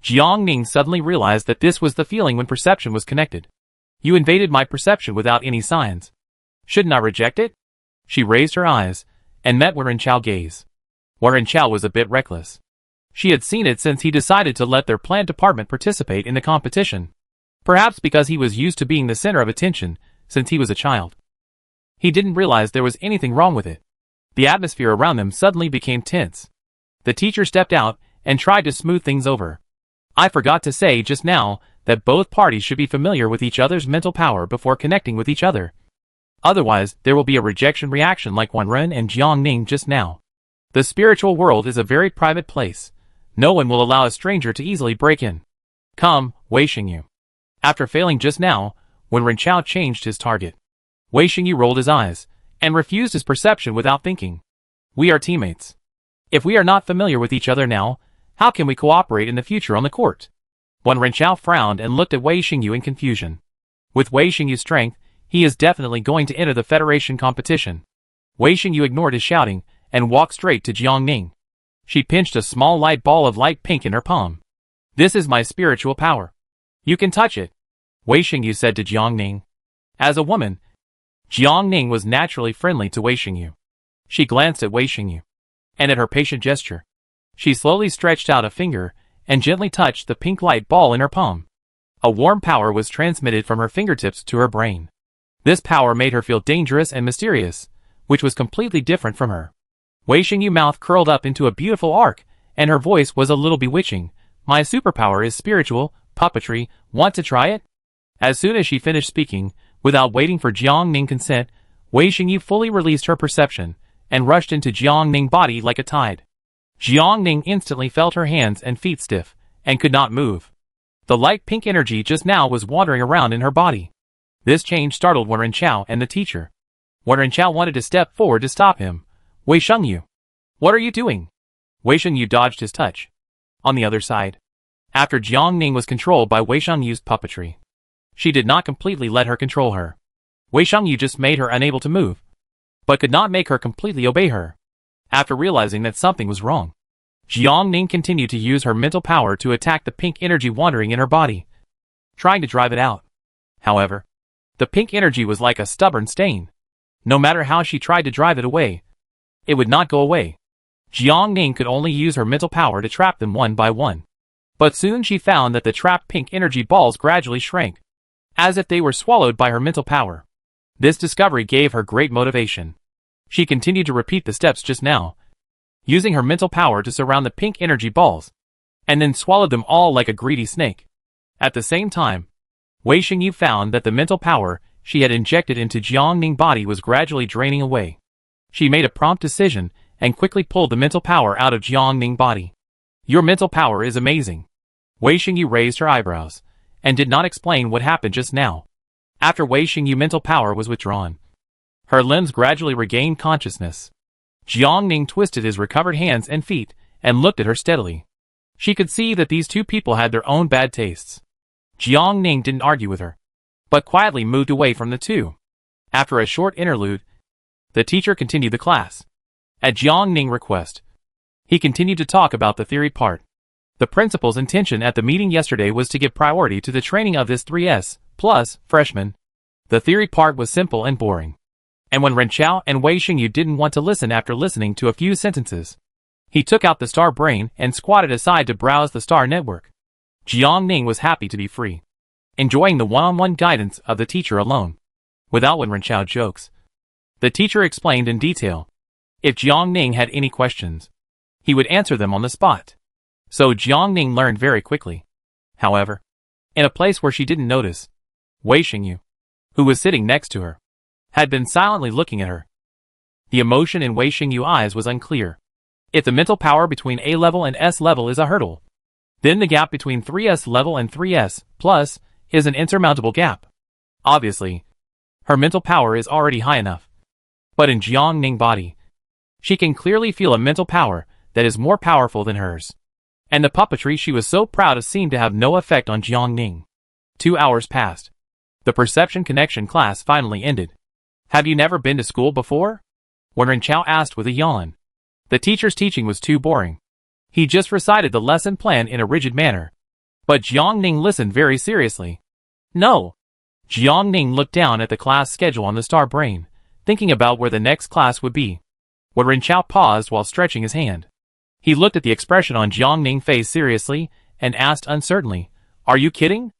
Jiang Ning suddenly realized that this was the feeling when perception was connected. "You invaded my perception without any signs. Shouldn't I reject it?" She raised her eyes and met Ren Chao's gaze. Ren Chao was a bit reckless. She had seen it since he decided to let their plant department participate in the competition. Perhaps because he was used to being the center of attention since he was a child. He didn't realize there was anything wrong with it. The atmosphere around them suddenly became tense. The teacher stepped out and tried to smooth things over. "I forgot to say just now that both parties should be familiar with each other's mental power before connecting with each other. Otherwise, there will be a rejection reaction like Ren and Jiang Ning just now. The spiritual world is a very private place. No one will allow a stranger to easily break in. Come, Wei Xingyu." After failing just now, when Ren Chao changed his target, Wei Xingyu rolled his eyes and refused his perception without thinking. "We are teammates. If we are not familiar with each other now, how can we cooperate in the future on the court?" When Ren Chao frowned and looked at Wei Xingyu in confusion. With Wei Xingyu's strength, he is definitely going to enter the Federation competition. Wei Xingyu ignored his shouting and walked straight to Jiang Ning. She pinched a small light ball of light pink in her palm. "This is my spiritual power. You can touch it," Wei Xingyu said to Jiang Ning. As a woman, Jiang Ning was naturally friendly to Wei Xingyu. She glanced at Wei Xingyu, and at her patient gesture, she slowly stretched out a finger and gently touched the pink light ball in her palm. A warm power was transmitted from her fingertips to her brain. This power made her feel dangerous and mysterious, which was completely different from her. Wei Xingyu's mouth curled up into a beautiful arc, and her voice was a little bewitching. "My superpower is spiritual puppetry. Want to try it?" As soon as she finished speaking, without waiting for Jiang Ning's consent, Wei Xingyu fully released her perception and rushed into Jiang Ning's body like a tide. Jiang Ning instantly felt her hands and feet stiff and could not move. The light pink energy just now was wandering around in her body. This change startled Ren Chao and the teacher. Ren Chao wanted to step forward to stop him. "Wei Xingyu, what are you doing?" Wei Xingyu dodged his touch. On the other side, after Jiang Ning was controlled by Wei Xingyu's puppetry, she did not completely let her control her. Wei Xingyu just made her unable to move, but could not make her completely obey her. After realizing that something was wrong, Jiang Ning continued to use her mental power to attack the pink energy wandering in her body, trying to drive it out. However, the pink energy was like a stubborn stain. No matter how she tried to drive it away, it would not go away. Jiang Ning could only use her mental power to trap them one by one. But soon she found that the trapped pink energy balls gradually shrank, as if they were swallowed by her mental power. This discovery gave her great motivation. She continued to repeat the steps just now, using her mental power to surround the pink energy balls, and then swallowed them all like a greedy snake. At the same time, Wei Xingyu found that the mental power she had injected into Jiang Ning's body was gradually draining away. She made a prompt decision and quickly pulled the mental power out of Jiang Ning's body. Your mental power is amazing. Wei Xingyu raised her eyebrows, and did not explain what happened just now. After Wei Xingyu's mental power was withdrawn, her limbs gradually regained consciousness. Jiang Ning twisted his recovered hands and feet, and looked at her steadily. She could see that these two people had their own bad tastes. Jiang Ning didn't argue with her, but quietly moved away from the two. After a short interlude, the teacher continued the class. At Jiang Ning's request, he continued to talk about the theory part. The principal's intention at the meeting yesterday was to give priority to the training of this 3S plus freshmen. The theory part was simple and boring. And when Ren Chao and Wei Xingyu didn't want to listen after listening to a few sentences, he took out the star brain and squatted aside to browse the star network. Jiang Ning was happy to be free, enjoying the one-on-one guidance of the teacher alone, without Ren Chao jokes. The teacher explained in detail. If Jiang Ning had any questions, he would answer them on the spot. So Jiang Ning learned very quickly. However, in a place where she didn't notice, Wei Xingyu, who was sitting next to her, had been silently looking at her. The emotion in Wei Xingyu's eyes was unclear. If the mental power between A level and S level is a hurdle, then the gap between 3S level and 3S plus is an insurmountable gap. Obviously, her mental power is already high enough. But in Jiang Ning's body, she can clearly feel a mental power that is more powerful than hers. And the puppetry she was so proud of seemed to have no effect on Jiang Ning. 2 hours passed. The perception connection class finally ended. Have you never been to school before? When Ren Chao asked with a yawn. The teacher's teaching was too boring. He just recited the lesson plan in a rigid manner. But Jiang Ning listened very seriously. No. Jiang Ning looked down at the class schedule on the star brain, thinking about where the next class would be. When Ren Chao paused while stretching his hand, he looked at the expression on Jiang Ning's face seriously, and asked uncertainly, Are you kidding?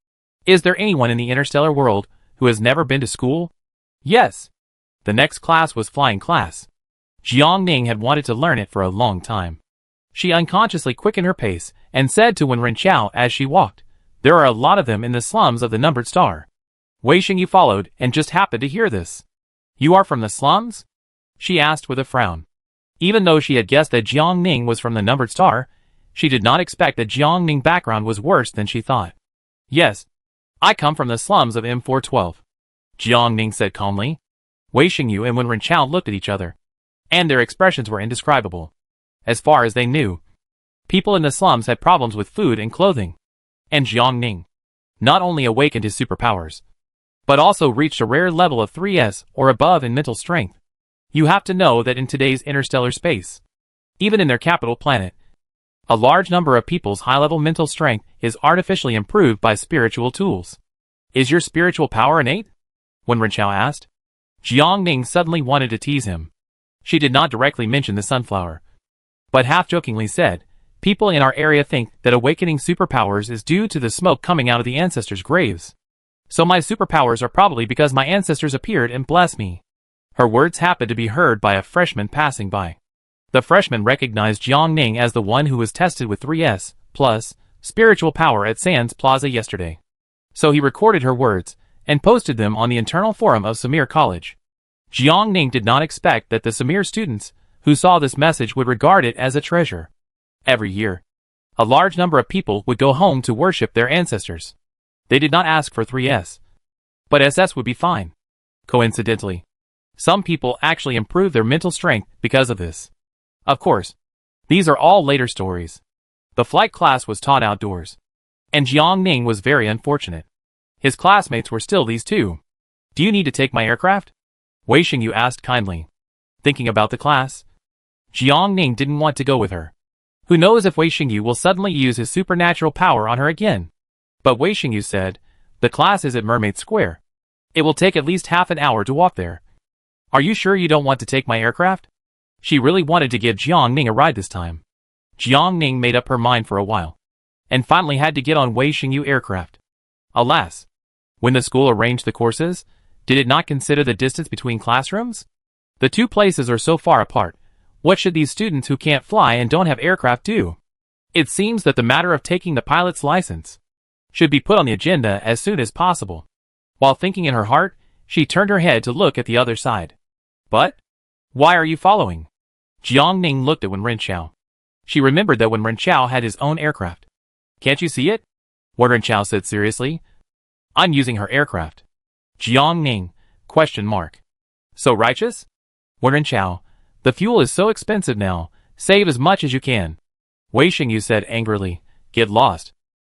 Is there anyone in the interstellar world who has never been to school? Yes. The next class was flying class. Jiang Ning had wanted to learn it for a long time. She unconsciously quickened her pace, and said to Ren Chao as she walked, There are a lot of them in the slums of the numbered star. Wei Xingyu followed, and just happened to hear this. You are from the slums? She asked with a frown. Even though she had guessed that Jiang Ning was from the numbered star, she did not expect that Jiang Ning's background was worse than she thought. Yes. I come from the slums of M412. Jiang Ning said calmly. Wei Xingyu and Ren Chao looked at each other, and their expressions were indescribable. As far as they knew, people in the slums had problems with food and clothing. And Jiang Ning not only awakened his superpowers, but also reached a rare level of 3S or above in mental strength. You have to know that in today's interstellar space, even in their capital planet, a large number of people's high-level mental strength is artificially improved by spiritual tools. Is your spiritual power innate? When Ren Chao asked. Jiang Ning suddenly wanted to tease him. She did not directly mention the sunflower, but half-jokingly said, People in our area think that awakening superpowers is due to the smoke coming out of the ancestors' graves. So my superpowers are probably because my ancestors appeared and blessed me. Her words happened to be heard by a freshman passing by. The freshman recognized Jiang Ning as the one who was tested with 3S plus spiritual power at Sands Plaza yesterday. So he recorded her words and posted them on the internal forum of Samir College. Jiang Ning did not expect that the Samir students who saw this message would regard it as a treasure. Every year, a large number of people would go home to worship their ancestors. They did not ask for 3S, but SS would be fine. Coincidentally, some people actually improved their mental strength because of this. Of course, these are all later stories. The flight class was taught outdoors, and Jiang Ning was very unfortunate. His classmates were still these two. Do you need to take my aircraft? Wei Xingyu asked kindly. Thinking about the class, Jiang Ning didn't want to go with her. Who knows if Wei Xingyu will suddenly use his supernatural power on her again? But Wei Xingyu said, the class is at Mermaid Square. It will take at least half an hour to walk there. Are you sure you don't want to take my aircraft? She really wanted to give Jiang Ning a ride this time. Jiang Ning made up her mind for a while, and finally had to get on Wei Xingyu aircraft. Alas, when the school arranged the courses, did it not consider the distance between classrooms? The two places are so far apart. What should these students who can't fly and don't have aircraft do? It seems that the matter of taking the pilot's license should be put on the agenda as soon as possible. While thinking in her heart, she turned her head to look at the other side. But why are you following? Jiang Ning looked at Wen Renqiao. She remembered that Wen Renqiao had his own aircraft. Can't you see it? Wen Renqiao said seriously. I'm using her aircraft. Jiang Ning, ? So righteous? Wen Renqiao, the fuel is so expensive now, save as much as you can. Wei Xingyu said angrily, get lost.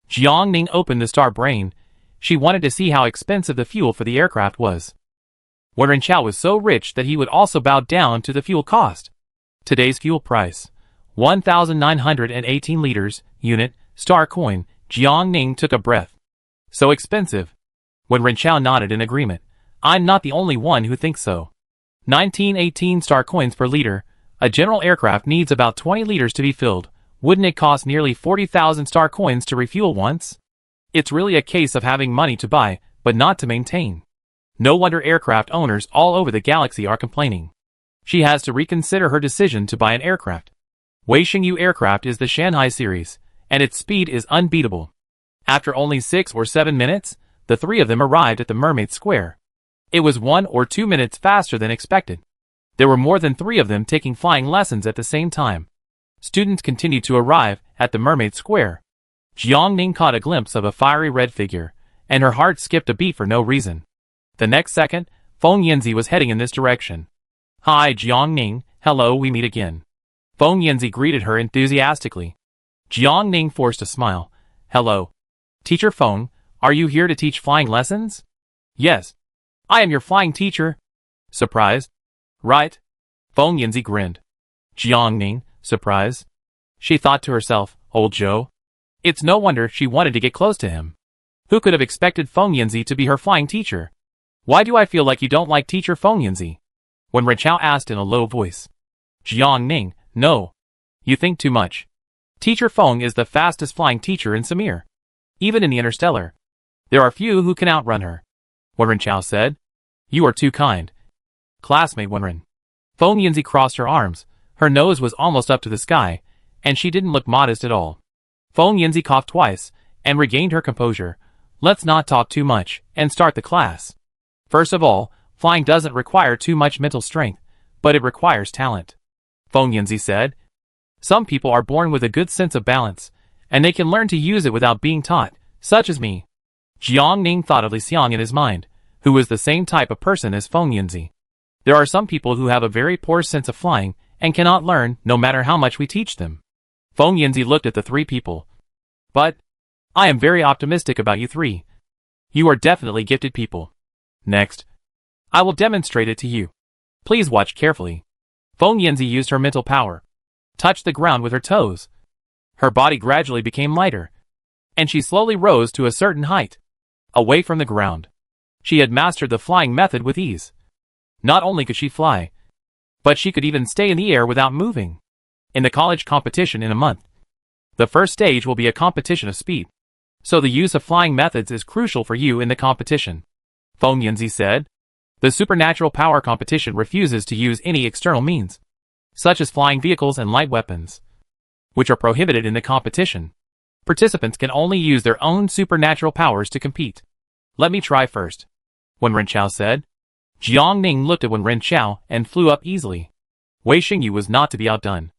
Jiang Ning opened the star brain. She wanted to see how expensive the fuel for the aircraft was. Wen Renqiao was so rich that he would also bow down to the fuel cost. Today's fuel price, 1,918 liters, unit, star coin. Jiang Ning took a breath. So expensive. Wen Renqiao nodded in agreement. I'm not the only one who thinks so. 1918 star coins per liter. A general aircraft needs about 20 liters to be filled. Wouldn't it cost nearly 40,000 star coins to refuel once? It's really a case of having money to buy, but not to maintain. No wonder aircraft owners all over the galaxy are complaining. She has to reconsider her decision to buy an aircraft. Wei Xingyu aircraft is the Shanghai series, and its speed is unbeatable. After only 6 or 7 minutes, the three of them arrived at the Mermaid Square. It was 1 or 2 minutes faster than expected. There were more than 3 of them taking flying lessons at the same time. Students continued to arrive at the Mermaid Square. Jiang Ning caught a glimpse of a fiery red figure, and her heart skipped a beat for no reason. The next second, Feng Yanzi was heading in this direction. Hi Jiang Ning, hello, we meet again. Feng Yanzi greeted her enthusiastically. Jiang Ning forced a smile. Hello. Teacher Feng, are you here to teach flying lessons? Yes. I am your flying teacher. Surprised? Right. Feng Yanzi grinned. Jiang Ning, surprise? She thought to herself, old Joe. It's no wonder she wanted to get close to him. Who could have expected Feng Yanzi to be her flying teacher? Why do I feel like you don't like teacher Feng Yanzi? Wen Renqiao asked in a low voice. Jiang Ning, no. You think too much. Teacher Feng is the fastest flying teacher in Samir. Even in the Interstellar. There are few who can outrun her. Wen Renqiao said. You are too kind. Classmate Wenren. Feng Yanzi crossed her arms. Her nose was almost up to the sky, and she didn't look modest at all. Feng Yanzi coughed twice, and regained her composure. Let's not talk too much, and start the class. First of all, flying doesn't require too much mental strength, but it requires talent. Feng Yanzi said. Some people are born with a good sense of balance, and they can learn to use it without being taught, such as me. Jiang Ning thought of Li Xiang in his mind, who was the same type of person as Feng Yanzi. There are some people who have a very poor sense of flying, and cannot learn, no matter how much we teach them. Feng Yanzi looked at the 3 people. But I am very optimistic about you 3. You are definitely gifted people. Next, I will demonstrate it to you. Please watch carefully. Feng Yanzi used her mental power, touched the ground with her toes. Her body gradually became lighter, and she slowly rose to a certain height, away from the ground. She had mastered the flying method with ease. Not only could she fly, but she could even stay in the air without moving. In the college competition in a month, the first stage will be a competition of speed. So the use of flying methods is crucial for you in the competition. Feng Yanzi said. The supernatural power competition refuses to use any external means, such as flying vehicles and light weapons, which are prohibited in the competition. Participants can only use their own supernatural powers to compete. Let me try first, Wen Renqiao said. Jiang Ning looked at Wen Renqiao and flew up easily. Wei Xingyu was not to be outdone.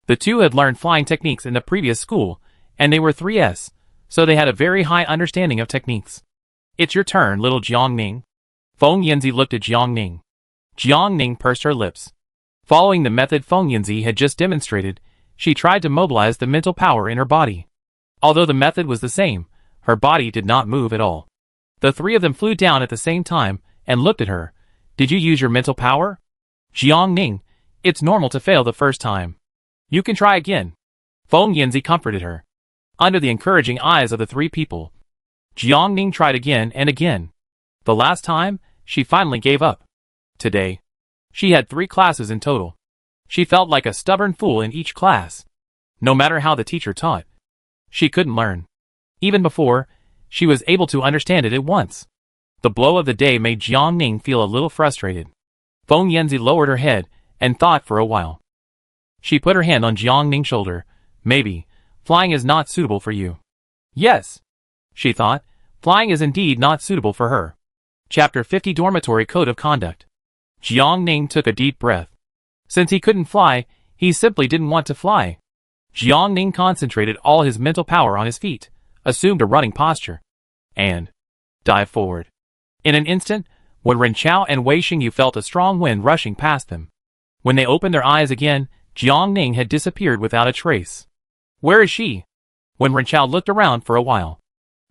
The two had learned flying techniques in the previous school, and they were 3S, so they had a very high understanding of techniques. It's your turn, little Jiang Ning. Feng Yanzi looked at Jiang Ning. Jiang Ning pursed her lips. Following the method Feng Yanzi had just demonstrated, she tried to mobilize the mental power in her body. Although the method was the same, her body did not move at all. The 3 of them flew down at the same time and looked at her. Did you use your mental power? Jiang Ning, it's normal to fail the first time. You can try again. Feng Yanzi comforted her. Under the encouraging eyes of the 3 people, Jiang Ning tried again and again. The last time, she finally gave up. Today, she had 3 classes in total. She felt like a stubborn fool in each class. No matter how the teacher taught, she couldn't learn. Even before, she was able to understand it at once. The blow of the day made Jiang Ning feel a little frustrated. Feng Yanzi lowered her head and thought for a while. She put her hand on Jiang Ning's shoulder. Maybe, flying is not suitable for you. Yes, she thought, flying is indeed not suitable for her. Chapter 50 Dormitory Code of Conduct. Jiang Ning took a deep breath. Since he couldn't fly, he simply didn't want to fly. Jiang Ning concentrated all his mental power on his feet, assumed a running posture, and dived forward. In an instant, when Ren Chao and Wei Xingyu felt a strong wind rushing past them. When they opened their eyes again, Jiang Ning had disappeared without a trace. Where is she? When Ren Chao looked around for a while,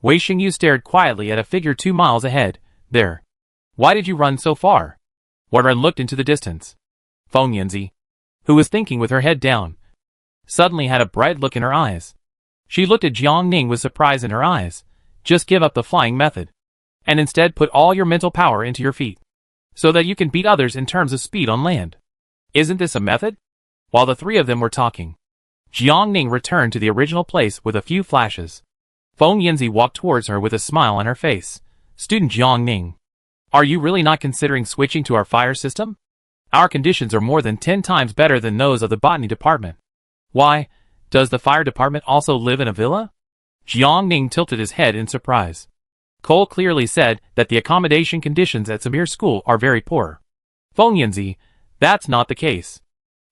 Wei Xingyu stared quietly at a figure 2 miles ahead. There. Why did you run so far? Wen looked into the distance. Feng Yanzi, who was thinking with her head down, suddenly had a bright look in her eyes. She looked at Jiang Ning with surprise in her eyes. Just give up the flying method, and instead put all your mental power into your feet, so that you can beat others in terms of speed on land. Isn't this a method? While the three of them were talking, Jiang Ning returned to the original place with a few flashes. Feng Yanzi walked towards her with a smile on her face. Student Jiang Ning, are you really not considering switching to our fire system? Our conditions are more than 10 times better than those of the botany department. Why, does the fire department also live in a villa? Jiang Ning tilted his head in surprise. Cole clearly said that the accommodation conditions at Samir School are very poor. Feng Yanzi, that's not the case.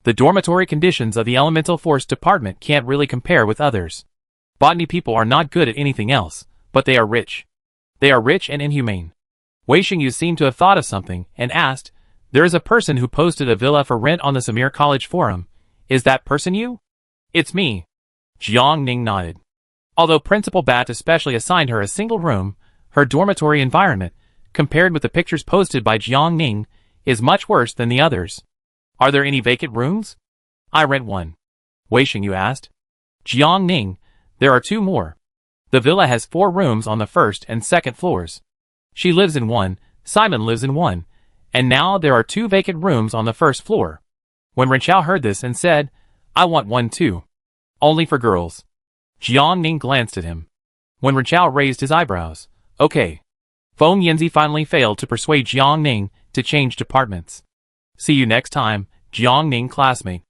The dormitory conditions of the elemental force department can't really compare with others. Botany people are not good at anything else, but they are rich. They are rich and inhumane. Wei Xingyu seemed to have thought of something and asked, there is a person who posted a villa for rent on the Samir College forum. Is that person you? It's me. Jiang Ning nodded. Although Principal Bat especially assigned her a single room, her dormitory environment, compared with the pictures posted by Jiang Ning, is much worse than the others. Are there any vacant rooms? I rent one. Wei Xingyu asked. Jiang Ning, there are 2 more. The villa has 4 rooms on the first and second floors. She lives in one, Simon lives in one, and now there are 2 vacant rooms on the first floor. When Ren Chao heard this and said, I want one too. Only for girls. Jiang Ning glanced at him. When Ren Chao raised his eyebrows, okay. Feng Yanzi finally failed to persuade Jiang Ning to change departments. See you next time, Jiang Ning classmate.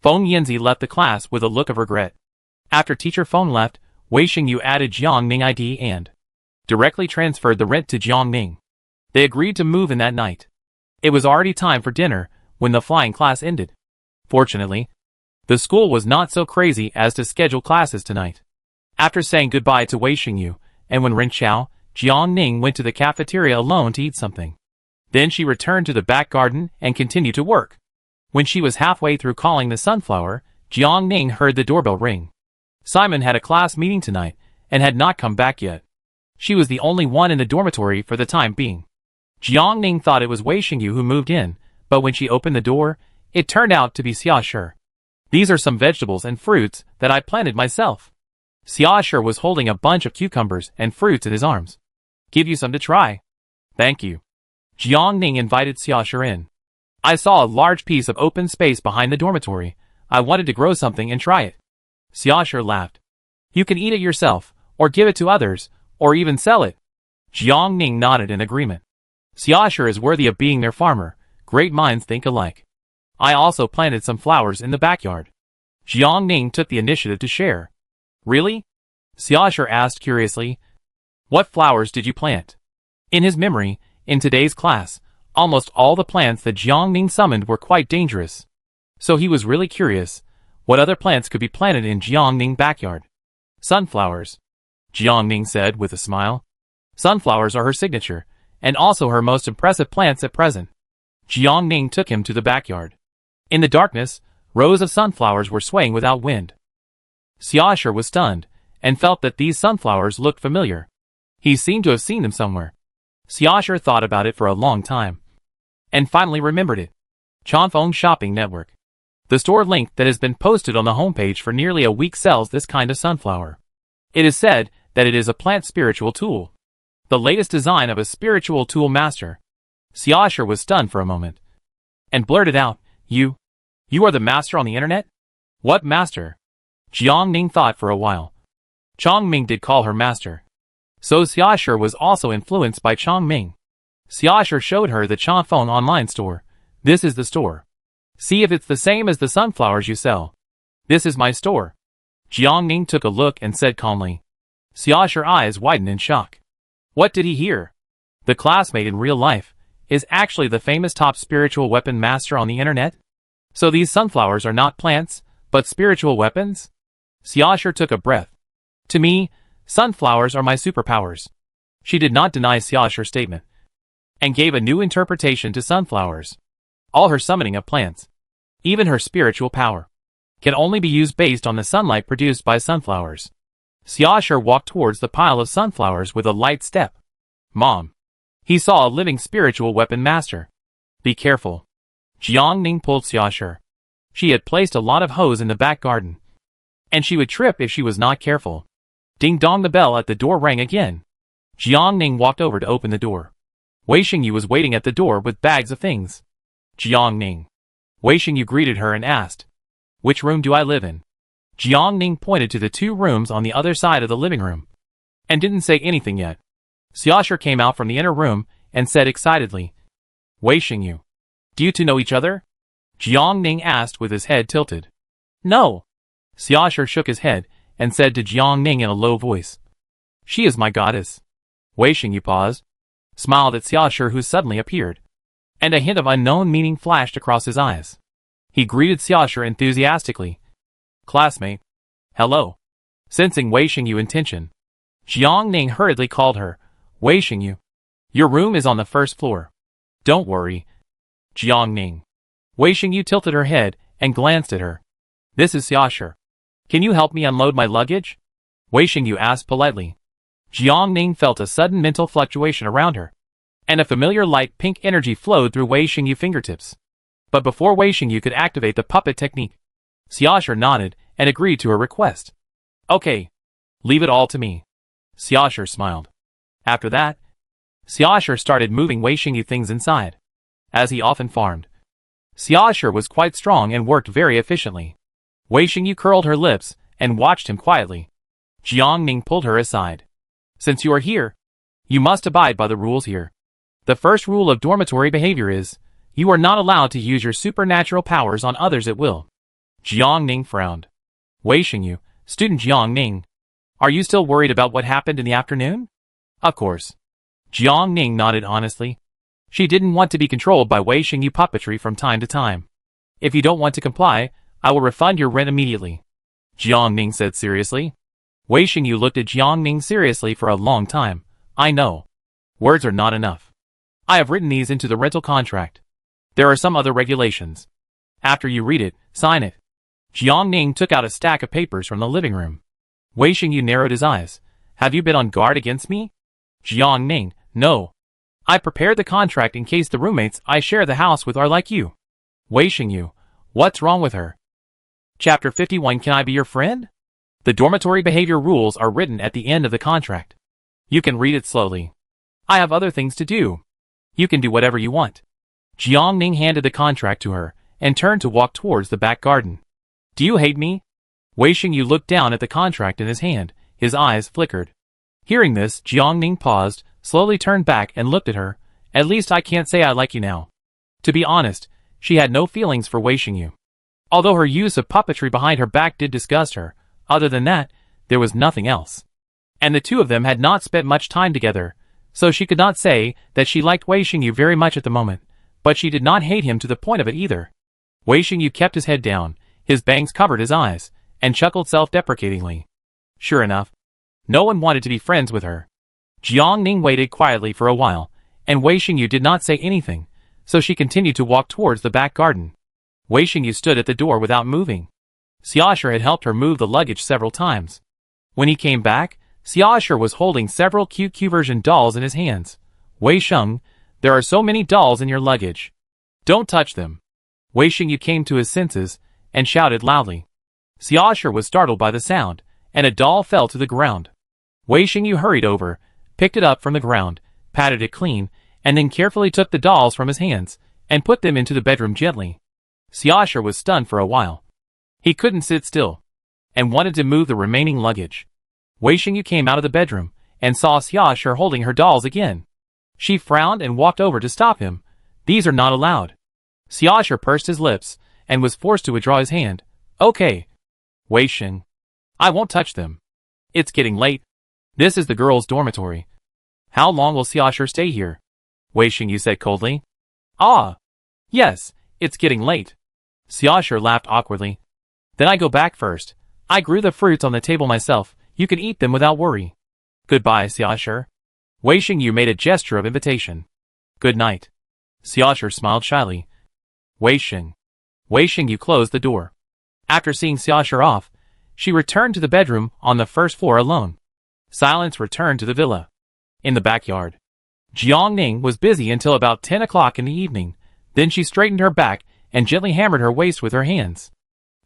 Feng Yanzi left the class with a look of regret. After teacher Feng left, Wei Xingyu added Jiang Ning ID and directly transferred the rent to Jiang Ning. They agreed to move in that night. It was already time for dinner when the flying class ended. Fortunately, the school was not so crazy as to schedule classes tonight. After saying goodbye to Wei Xingyu, and when Ren Chao, Jiang Ning went to the cafeteria alone to eat something. Then she returned to the back garden and continued to work. When she was halfway through calling the sunflower, Jiang Ning heard the doorbell ring. Simon had a class meeting tonight and had not come back yet. She was the only one in the dormitory for the time being. Jiang Ning thought it was Wei Xingyu who moved in, but when she opened the door, it turned out to be Xia Shi. These are some vegetables and fruits that I planted myself. Xia Shi was holding a bunch of cucumbers and fruits in his arms. Give you some to try. Thank you. Jiang Ning invited Xia Shi in. I saw a large piece of open space behind the dormitory. I wanted to grow something and try it. Xia Shi laughed. You can eat it yourself, or give it to others, or even sell it. Jiang Ning nodded in agreement. Xia Shi is worthy of being their farmer. Great minds think alike. I also planted some flowers in the backyard. Jiang Ning took the initiative to share. Really? Xia Shi asked curiously. What flowers did you plant? In his memory, in today's class, almost all the plants that Jiang Ning summoned were quite dangerous. So he was really curious, what other plants could be planted in Jiang Ning's backyard? Sunflowers, Jiang Ning said with a smile. Sunflowers are her signature, and also her most impressive plants at present. Jiang Ning took him to the backyard. In the darkness, rows of sunflowers were swaying without wind. Xia Shi was stunned, and felt that these sunflowers looked familiar. He seemed to have seen them somewhere. Xia Shi thought about it for a long time, and finally remembered it. Chanfeng Shopping Network. The store link that has been posted on the homepage for nearly a week sells this kind of sunflower. It is said that it is a plant spiritual tool. The latest design of a spiritual tool master. Xia Shi was stunned for a moment, and blurted out, You You are the master on the internet? What master? Jiang Ning thought for a while. Chongming did call her master. So Xiaoshi was also influenced by Chongming. Xiaoshi showed her the Changfeng online store. This is the store. See if it's the same as the sunflowers you sell. This is my store. Jiang Ning took a look and said calmly. Xiaoshi's eyes widened in shock. What did he hear? The classmate in real life is actually the famous top spiritual weapon master on the internet? So these sunflowers are not plants, but spiritual weapons? Xiaoshi took a breath. To me, sunflowers are my superpowers. She did not deny Xiaoshi's statement, and gave a new interpretation to sunflowers. All her summoning of plants, even her spiritual power, can only be used based on the sunlight produced by sunflowers. Xiaoshi walked towards the pile of sunflowers with a light step. Mom. He saw a living spiritual weapon master. Be careful. Jiang Ning pulled Xiaoshi. She had placed a lot of hose in the back garden, and she would trip if she was not careful. Ding dong, the bell at the door rang again. Jiang Ning walked over to open the door. Wei Xingyu was waiting at the door with bags of things. Jiang Ning. Wei Xingyu greeted her and asked, which room do I live in? Jiang Ning pointed to the 2 rooms on the other side of the living room, and didn't say anything yet. Xiaoshi came out from the inner room and said excitedly, Wei Xingyu, do you two know each other? Jiang Ning asked with his head tilted. No. Xiaoshi shook his head and said to Jiang Ning in a low voice, she is my goddess. Wei Xingyu paused, smiled at Xiaoshi who suddenly appeared, and a hint of unknown meaning flashed across his eyes. He greeted Xiaoshi enthusiastically. Classmate. Hello. Sensing Wei Xingyu intention, Jiang Ning hurriedly called her, Wei Xingyu. Your room is on the 1st floor. Don't worry. Jiang Ning. Wei Xingyu tilted her head and glanced at her. This is Xiaoshi. Can you help me unload my luggage? Wei Xingyu asked politely. Jiang Ning felt a sudden mental fluctuation around her, and a familiar light pink energy flowed through Wei Xingyu's fingertips. But before Wei Xingyu could activate the puppet technique, Xiaoshi nodded and agreed to her request. Okay. Leave it all to me. Xiaoshi smiled. After that, Xiaoshi started moving Wei Xingyu things inside, as he often farmed. Xiaoshi was quite strong and worked very efficiently. Wei Xingyu curled her lips and watched him quietly. Jiang Ning pulled her aside. Since you are here, you must abide by the rules here. The first rule of dormitory behavior is, you are not allowed to use your supernatural powers on others at will. Jiang Ning frowned. Wei Xingyu, student Jiang Ning, are you still worried about what happened in the afternoon? Of course. Jiang Ning nodded honestly. She didn't want to be controlled by Wei Xingyu puppetry from time to time. If you don't want to comply, I will refund your rent immediately. Jiang Ning said seriously. Wei Xingyu looked at Jiang Ning seriously for a long time. I know. Words are not enough. I have written these into the rental contract. There are some other regulations. After you read it, sign it. Jiang Ning took out a stack of papers from the living room. Wei Xingyu narrowed his eyes. Have you been on guard against me? Jiang Ning, no. I prepared the contract in case the roommates I share the house with are like you. Wei Xingyu, what's wrong with her? Chapter 51. Can I be your friend? The dormitory behavior rules are written at the end of the contract. You can read it slowly. I have other things to do. You can do whatever you want. Jiang Ning handed the contract to her and turned to walk towards the back garden. Do you hate me? Wei Xingyu looked down at the contract in his hand. His eyes flickered. Hearing this, Jiang Ning paused, slowly turned back and looked at her. At least I can't say I like you now. To be honest, she had no feelings for Wei Xingyu. Although her use of puppetry behind her back did disgust her, other than that, there was nothing else. And the two of them had not spent much time together, so she could not say that she liked Wei Xingyu very much at the moment, but she did not hate him to the point of it either. Wei Xingyu kept his head down, his bangs covered his eyes, and chuckled self-deprecatingly. Sure enough, no one wanted to be friends with her. Jiang Ning waited quietly for a while, and Wei Xingyu did not say anything, so she continued to walk towards the back garden. Wei Xingyu stood at the door without moving. Xiaoshi had helped her move the luggage several times. When he came back, Xiaoshi was holding several QQ version dolls in his hands. Wei Sheng, there are so many dolls in your luggage. Don't touch them. Wei Xingyu came to his senses and shouted loudly. Xiaoshi was startled by the sound, and a doll fell to the ground. Wei Xingyu hurried over, picked it up from the ground, patted it clean, and then carefully took the dolls from his hands and put them into the bedroom gently. Xiaosher was stunned for a while. He couldn't sit still, and wanted to move the remaining luggage. Wei Xingyu came out of the bedroom, and saw Xiaosher holding her dolls again. She frowned and walked over to stop him. These are not allowed. Xiaosher pursed his lips, and was forced to withdraw his hand. Okay. Wei Xing. I won't touch them. It's getting late. This is the girls' dormitory. How long will Xiaosher stay here? Wei Xingyu said coldly. Ah. Yes, it's getting late. Xiaosher laughed awkwardly. Then I go back first. I grew the fruits on the table myself. You can eat them without worry. Goodbye, Xiaosher. Wei Xingyu made a gesture of invitation. Good night. Xiaosher smiled shyly. Wei Xing. Wei Xingyu closed the door. After seeing Xiaosher off, she returned to the bedroom on the first floor alone. Silence returned to the villa. In the backyard, Jiang Ning was busy until about 10 o'clock in the evening. Then she straightened her back and gently hammered her waist with her hands.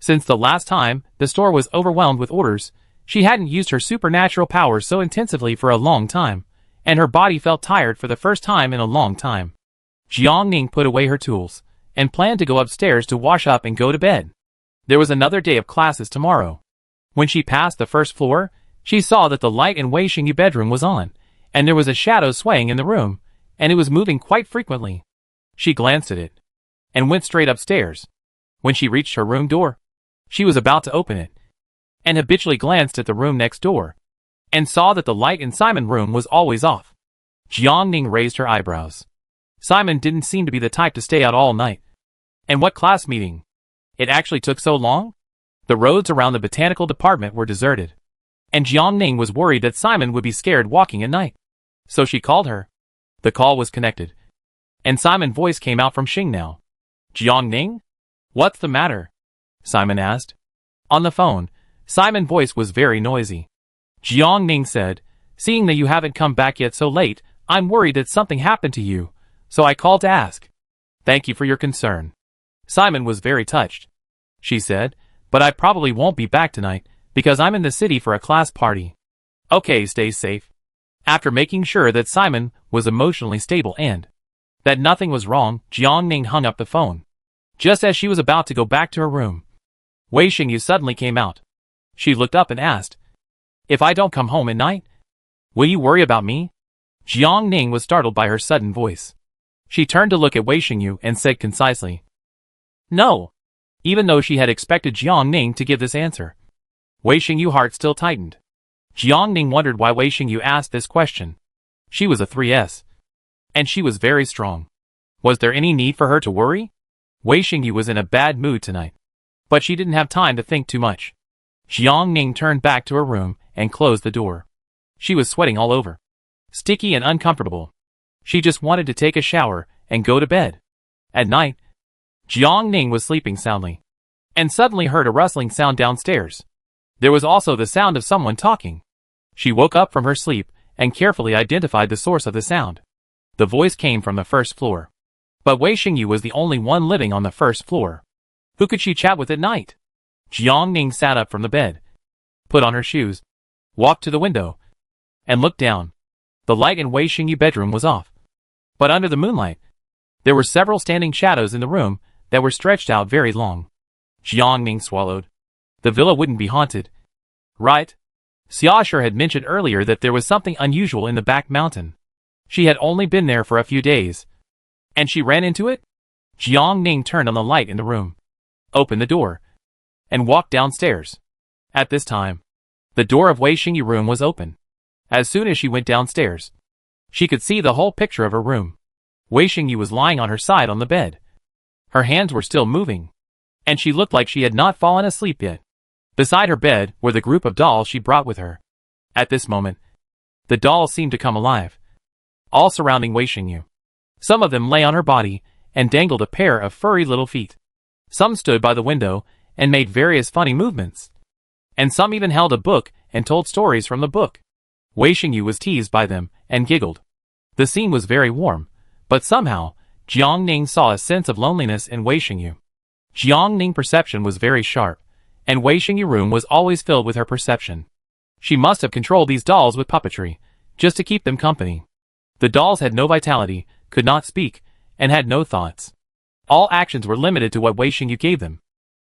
Since the last time the store was overwhelmed with orders, she hadn't used her supernatural powers so intensively for a long time, and her body felt tired for the first time in a long time. Jiang Ning put away her tools, and planned to go upstairs to wash up and go to bed. There was another day of classes tomorrow. When she passed the first floor, she saw that the light in Wei Xingyu bedroom was on, and there was a shadow swaying in the room, and it was moving quite frequently. She glanced at it, and went straight upstairs. When she reached her room door, she was about to open it, and habitually glanced at the room next door, and saw that the light in Simon's room was always off. Jiang Ning raised her eyebrows. Simon didn't seem to be the type to stay out all night. And what class meeting? It actually took so long? The roads around the botanical department were deserted, and Jiang Ning was worried that Simon would be scared walking at night. So she called her. The call was connected, and Simon's voice came out from Xing now. Jiang Ning? What's the matter? Simon asked. On the phone, Simon's voice was very noisy. Jiang Ning said, seeing that you haven't come back yet so late, I'm worried that something happened to you, so I called to ask. Thank you for your concern. Simon was very touched. She said, but I probably won't be back tonight, because I'm in the city for a class party. Okay, stay safe. After making sure that Simon was emotionally stable and that nothing was wrong, Jiang Ning hung up the phone. Just as she was about to go back to her room, Wei Xingyu suddenly came out. She looked up and asked, if I don't come home at night, will you worry about me? Jiang Ning was startled by her sudden voice. She turned to look at Wei Xingyu and said concisely, no. Even though she had expected Jiang Ning to give this answer, Wei Xingyu's heart still tightened. Jiang Ning wondered why Wei Xingyu asked this question. She was a 3S, and she was very strong. Was there any need for her to worry? Wei Xingyu was in a bad mood tonight, but she didn't have time to think too much. Jiang Ning turned back to her room and closed the door. She was sweating all over, sticky and uncomfortable. She just wanted to take a shower and go to bed. At night, Jiang Ning was sleeping soundly, and suddenly heard a rustling sound downstairs. There was also the sound of someone talking. She woke up from her sleep and carefully identified the source of the sound. The voice came from the first floor. But Wei Xingyu was the only one living on the first floor. Who could she chat with at night? Jiang Ning sat up from the bed, put on her shoes, walked to the window, and looked down. The light in Wei Xingyu's bedroom was off. But under the moonlight, there were several standing shadows in the room that were stretched out very long. Jiang Ning swallowed. The villa wouldn't be haunted, right? Xiaosher had mentioned earlier that there was something unusual in the back mountain. She had only been there for a few days, and she ran into it? Jiang Ning turned on the light in the room, opened the door, and walked downstairs. At this time, the door of Wei Xingyu's room was open. As soon as she went downstairs, she could see the whole picture of her room. Wei Xingyu was lying on her side on the bed. Her hands were still moving, and she looked like she had not fallen asleep yet. Beside her bed were the group of dolls she brought with her. At this moment, the dolls seemed to come alive, all surrounding Wei Xingyu. Some of them lay on her body and dangled a pair of furry little feet. Some stood by the window and made various funny movements, and some even held a book and told stories from the book. Wei Xingyu was teased by them and giggled. The scene was very warm, but somehow, Jiang Ning saw a sense of loneliness in Wei Xingyu. Jiang Ning's perception was very sharp, and Wei Xingyu's room was always filled with her perception. She must have controlled these dolls with puppetry, just to keep them company. The dolls had no vitality, could not speak, and had no thoughts. All actions were limited to what Wei Xingyu gave them.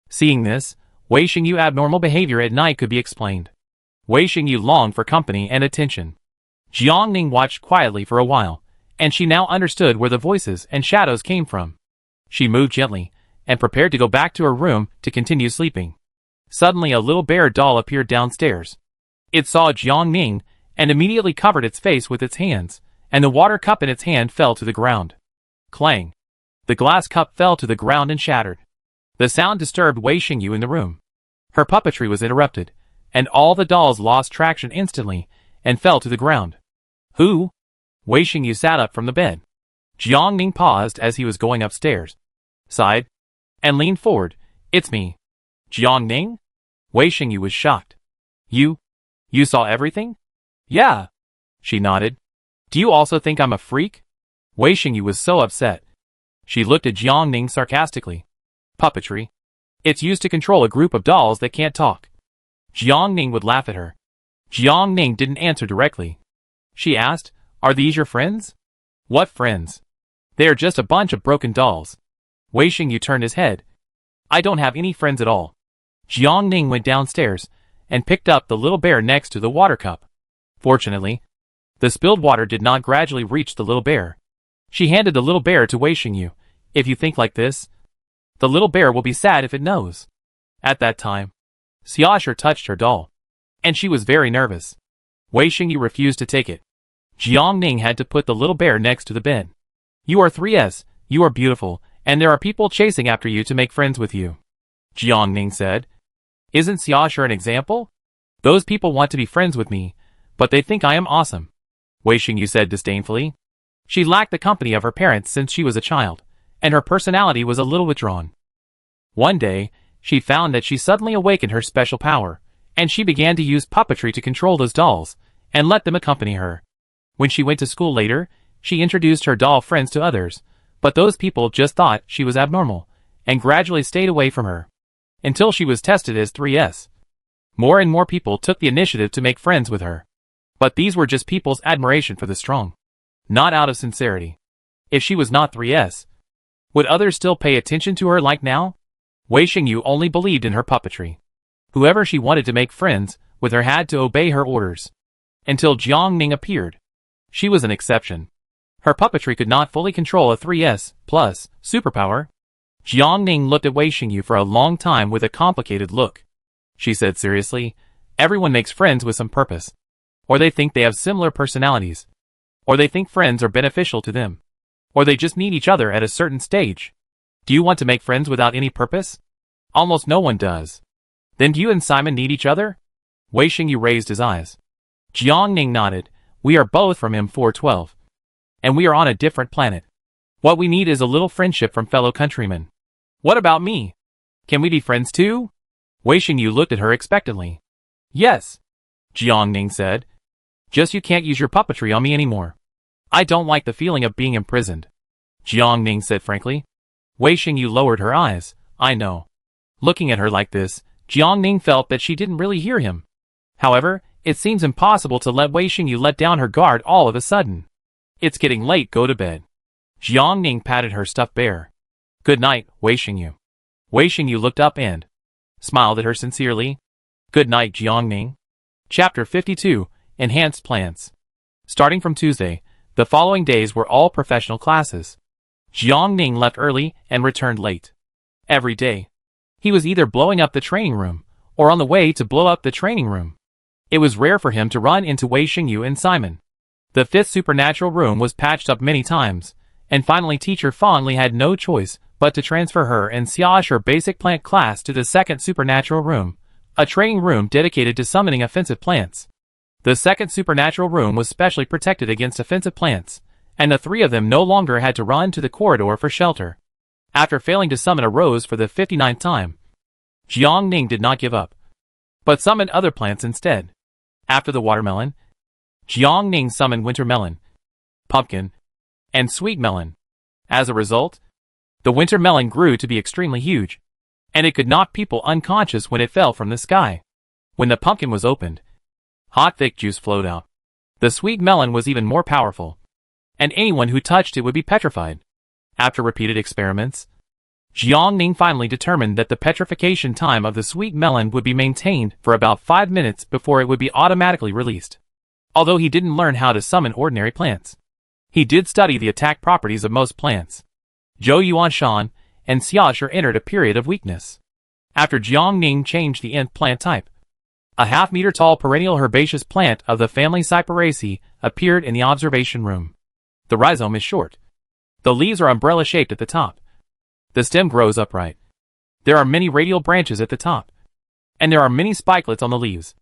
Seeing this, Wei Xingyu's abnormal behavior at night could be explained. Wei Xingyu longed for company and attention. Jiang Ning watched quietly for a while, and she now understood where the voices and shadows came from. She moved gently, and prepared to go back to her room to continue sleeping. Suddenly a little bear doll appeared downstairs. It saw Jiang Ning, and immediately covered its face with its hands, and the water cup in its hand fell to the ground. Clang! The glass cup fell to the ground and shattered. The sound disturbed Wei Xingyu in the room. Her puppetry was interrupted, and all the dolls lost traction instantly, and fell to the ground. Who? Wei Xingyu sat up from the bed. Jiang Ning paused as he was going upstairs, sighed, and leaned forward. It's me. Jiang Ning? Wei Xingyu was shocked. You saw everything? Yeah. She nodded. Do you also think I'm a freak? Wei Xingyu was so upset. She looked at Jiang Ning sarcastically. Puppetry. It's used to control a group of dolls that can't talk. Jiang Ning would laugh at her. Jiang Ning didn't answer directly. She asked, Are these your friends? What friends? They are just a bunch of broken dolls. Wei Xingyu turned his head. I don't have any friends at all. Jiang Ning went downstairs and picked up the little bear next to the water cup. Fortunately, the spilled water did not gradually reach the little bear. She handed the little bear to Wei Xingyu. If you think like this, the little bear will be sad if it knows. At that time, Xiaosher touched her doll, and she was very nervous. Wei Xingyu refused to take it. Jiang Ning had to put the little bear next to the bed. You are 3S, you are beautiful, and there are people chasing after you to make friends with you. Jiang Ning said. Isn't Xiaosher an example? Those people want to be friends with me, but they think I am awesome. Wei Xingyu said disdainfully. She lacked the company of her parents since she was a child, and her personality was a little withdrawn. One day, she found that she suddenly awakened her special power, and she began to use puppetry to control those dolls, and let them accompany her. When she went to school later, she introduced her doll friends to others, but those people just thought she was abnormal, and gradually stayed away from her. Until she was tested as 3S. More and more people took the initiative to make friends with her. But these were just people's admiration for the strong. Not out of sincerity. If she was not 3S, would others still pay attention to her like now? Wei Xingyu only believed in her puppetry. Whoever she wanted to make friends with her had to obey her orders. Until Jiang Ning appeared. She was an exception. Her puppetry could not fully control a 3S plus superpower. Jiang Ning looked at Wei Xingyu for a long time with a complicated look. She said seriously, everyone makes friends with some purpose. Or they think they have similar personalities. Or they think friends are beneficial to them. Or they just need each other at a certain stage. Do you want to make friends without any purpose? Almost no one does. Then do you and Simon need each other? Wei Xingyu raised his eyes. Jiang Ning nodded. We are both from M412. And we are on a different planet. What we need is a little friendship from fellow countrymen. What about me? Can we be friends too? Wei Xingyu looked at her expectantly. Yes, Jiang Ning said. Just you can't use your puppetry on me anymore. I don't like the feeling of being imprisoned. Jiang Ning said frankly. Wei Xingyu lowered her eyes. I know. Looking at her like this, Jiang Ning felt that she didn't really hear him. However, it seems impossible to let Wei Xingyu let down her guard all of a sudden. It's getting late, go to bed. Jiang Ning patted her stuffed bear. Good night, Wei Xingyu. Wei Xingyu looked up and smiled at her sincerely. Good night, Jiang Ning. Chapter 52, Enhanced Plans. Starting from Tuesday, the following days were all professional classes. Jiang Ning left early and returned late. Every day, he was either blowing up the training room, or on the way to blow up the training room. It was rare for him to run into Wei Xingyu and Simon. The fifth supernatural room was patched up many times, and finally teacher Fan Li had no choice but to transfer her and Xiaosher basic plant class to the second supernatural room, a training room dedicated to summoning offensive plants. The second supernatural room was specially protected against offensive plants, and the three of them no longer had to run to the corridor for shelter. After failing to summon a rose for the 59th time, Jiang Ning did not give up, but summoned other plants instead. After the watermelon, Jiang Ning summoned winter melon, pumpkin, and sweet melon. As a result, the winter melon grew to be extremely huge, and it could knock people unconscious when it fell from the sky. When the pumpkin was opened, hot thick juice flowed out. The sweet melon was even more powerful, and anyone who touched it would be petrified. After repeated experiments, Jiang Ning finally determined that the petrification time of the sweet melon would be maintained for about 5 minutes before it would be automatically released. Although he didn't learn how to summon ordinary plants, he did study the attack properties of most plants. Zhou Yuanshan and Xiaoshu entered a period of weakness. After Jiang Ning changed the nth plant type, a half-meter-tall perennial herbaceous plant of the family Cyperaceae appeared in the observation room. The rhizome is short. The leaves are umbrella-shaped at the top. The stem grows upright. There are many radial branches at the top. And there are many spikelets on the leaves,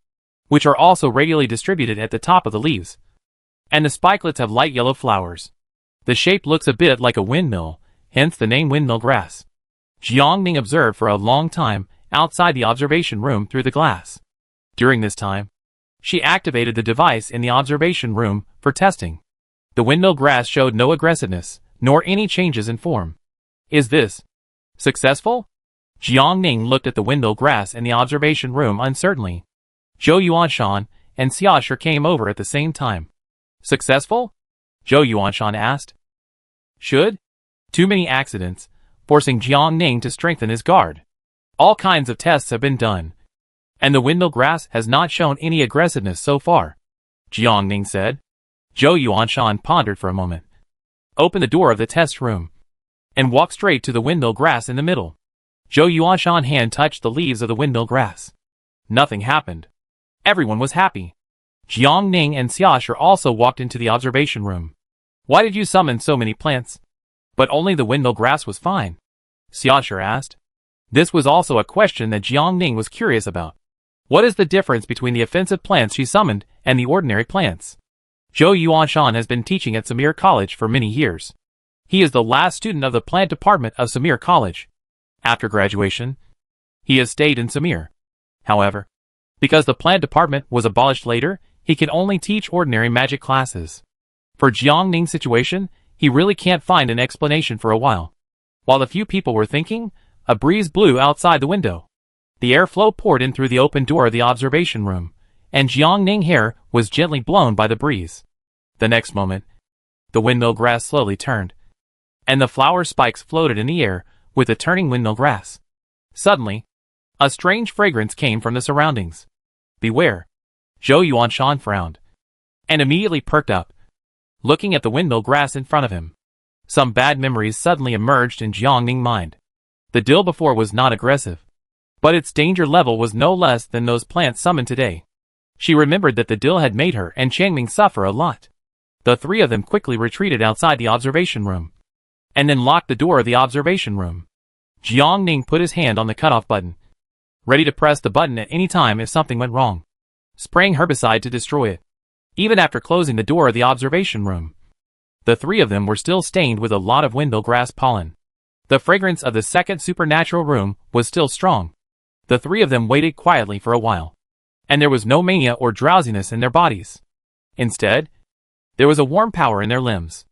which are also radially distributed at the top of the leaves. And the spikelets have light yellow flowers. The shape looks a bit like a windmill, hence the name windmill grass. Jiang Ning observed for a long time outside the observation room through the glass. During this time, she activated the device in the observation room for testing. The windmill grass showed no aggressiveness, nor any changes in form. Is this successful? Jiang Ning looked at the windmill grass in the observation room uncertainly. Zhou Yuanshan and Xiaoshu came over at the same time. Successful? Zhou Yuanshan asked. Should? Too many accidents, forcing Jiang Ning to strengthen his guard. All kinds of tests have been done, and the windmill grass has not shown any aggressiveness so far, Jiang Ning said. Zhou Yuanshan pondered for a moment, opened the door of the test room, and walked straight to the windmill grass in the middle. Zhou Yuanshan's hand touched the leaves of the windmill grass. Nothing happened. Everyone was happy. Jiang Ning and Xiaoshu also walked into the observation room. Why did you summon so many plants? But only the windmill grass was fine, Xiaoshu asked. This was also a question that Jiang Ning was curious about. What is the difference between the offensive plants she summoned and the ordinary plants? Zhou Yuanshan has been teaching at Samir College for many years. He is the last student of the plant department of Samir College. After graduation, he has stayed in Samir. However, because the plant department was abolished later, he can only teach ordinary magic classes. For Jiang Ning's situation, he really can't find an explanation for a while. While the few people were thinking, a breeze blew outside the window. The airflow poured in through the open door of the observation room, and Jiang Ning's hair was gently blown by the breeze. The next moment, the windmill grass slowly turned, and the flower spikes floated in the air with the turning windmill grass. Suddenly, a strange fragrance came from the surroundings. Beware! Zhou Yuanshan frowned, and immediately perked up, looking at the windmill grass in front of him. Some bad memories suddenly emerged in Jiang Ning's mind. The dill before was not aggressive, but its danger level was no less than those plants summoned today. She remembered that the dill had made her and Changming suffer a lot. The three of them quickly retreated outside the observation room, and then locked the door of the observation room. Jiang Ning put his hand on the cutoff button, ready to press the button at any time if something went wrong, spraying herbicide to destroy it. Even after closing the door of the observation room, the three of them were still stained with a lot of windmill grass pollen. The fragrance of the second supernatural room was still strong. The three of them waited quietly for a while, and there was no mania or drowsiness in their bodies. Instead, there was a warm power in their limbs.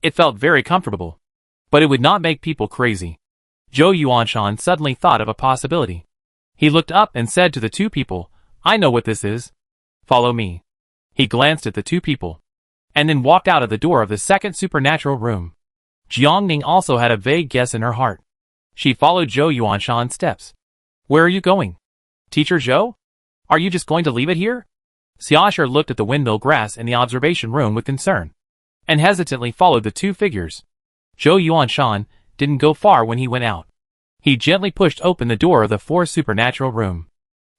It felt very comfortable, but it would not make people crazy. Zhou Yuanshan suddenly thought of a possibility. He looked up and said to the two people, I know what this is. Follow me. He glanced at the two people, and then walked out of the door of the second supernatural room. Jiang Ning also had a vague guess in her heart. She followed Zhou Yuanshan's steps. Where are you going? Teacher Zhou? Are you just going to leave it here? Xiaoshu looked at the windmill grass in the observation room with concern, and hesitantly followed the two figures. Zhou Yuanshan didn't go far when he went out. He gently pushed open the door of the fourth supernatural room.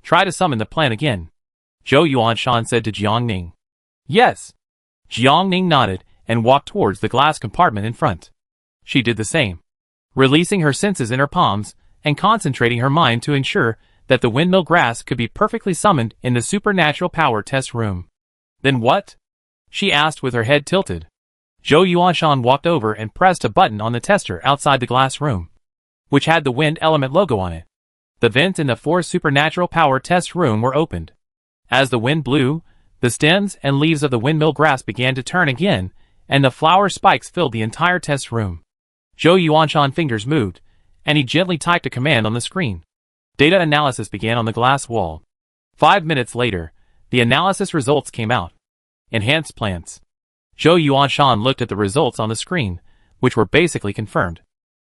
Try to summon the plant again, Zhou Yuanshan said to Jiang Ning. Yes. Jiang Ning nodded and walked towards the glass compartment in front. She did the same, releasing her senses in her palms and concentrating her mind to ensure that the windmill grass could be perfectly summoned in the supernatural power test room. Then what? She asked with her head tilted. Zhou Yuanshan walked over and pressed a button on the tester outside the glass room, which had the wind element logo on it. The vents in the fourth supernatural power test room were opened. As the wind blew, the stems and leaves of the windmill grass began to turn again, and the flower spikes filled the entire test room. Zhou Yuanshan's fingers moved, and he gently typed a command on the screen. Data analysis began on the glass wall. 5 minutes later, the analysis results came out. Enhanced plants. Zhou Yuanshan looked at the results on the screen, which were basically confirmed.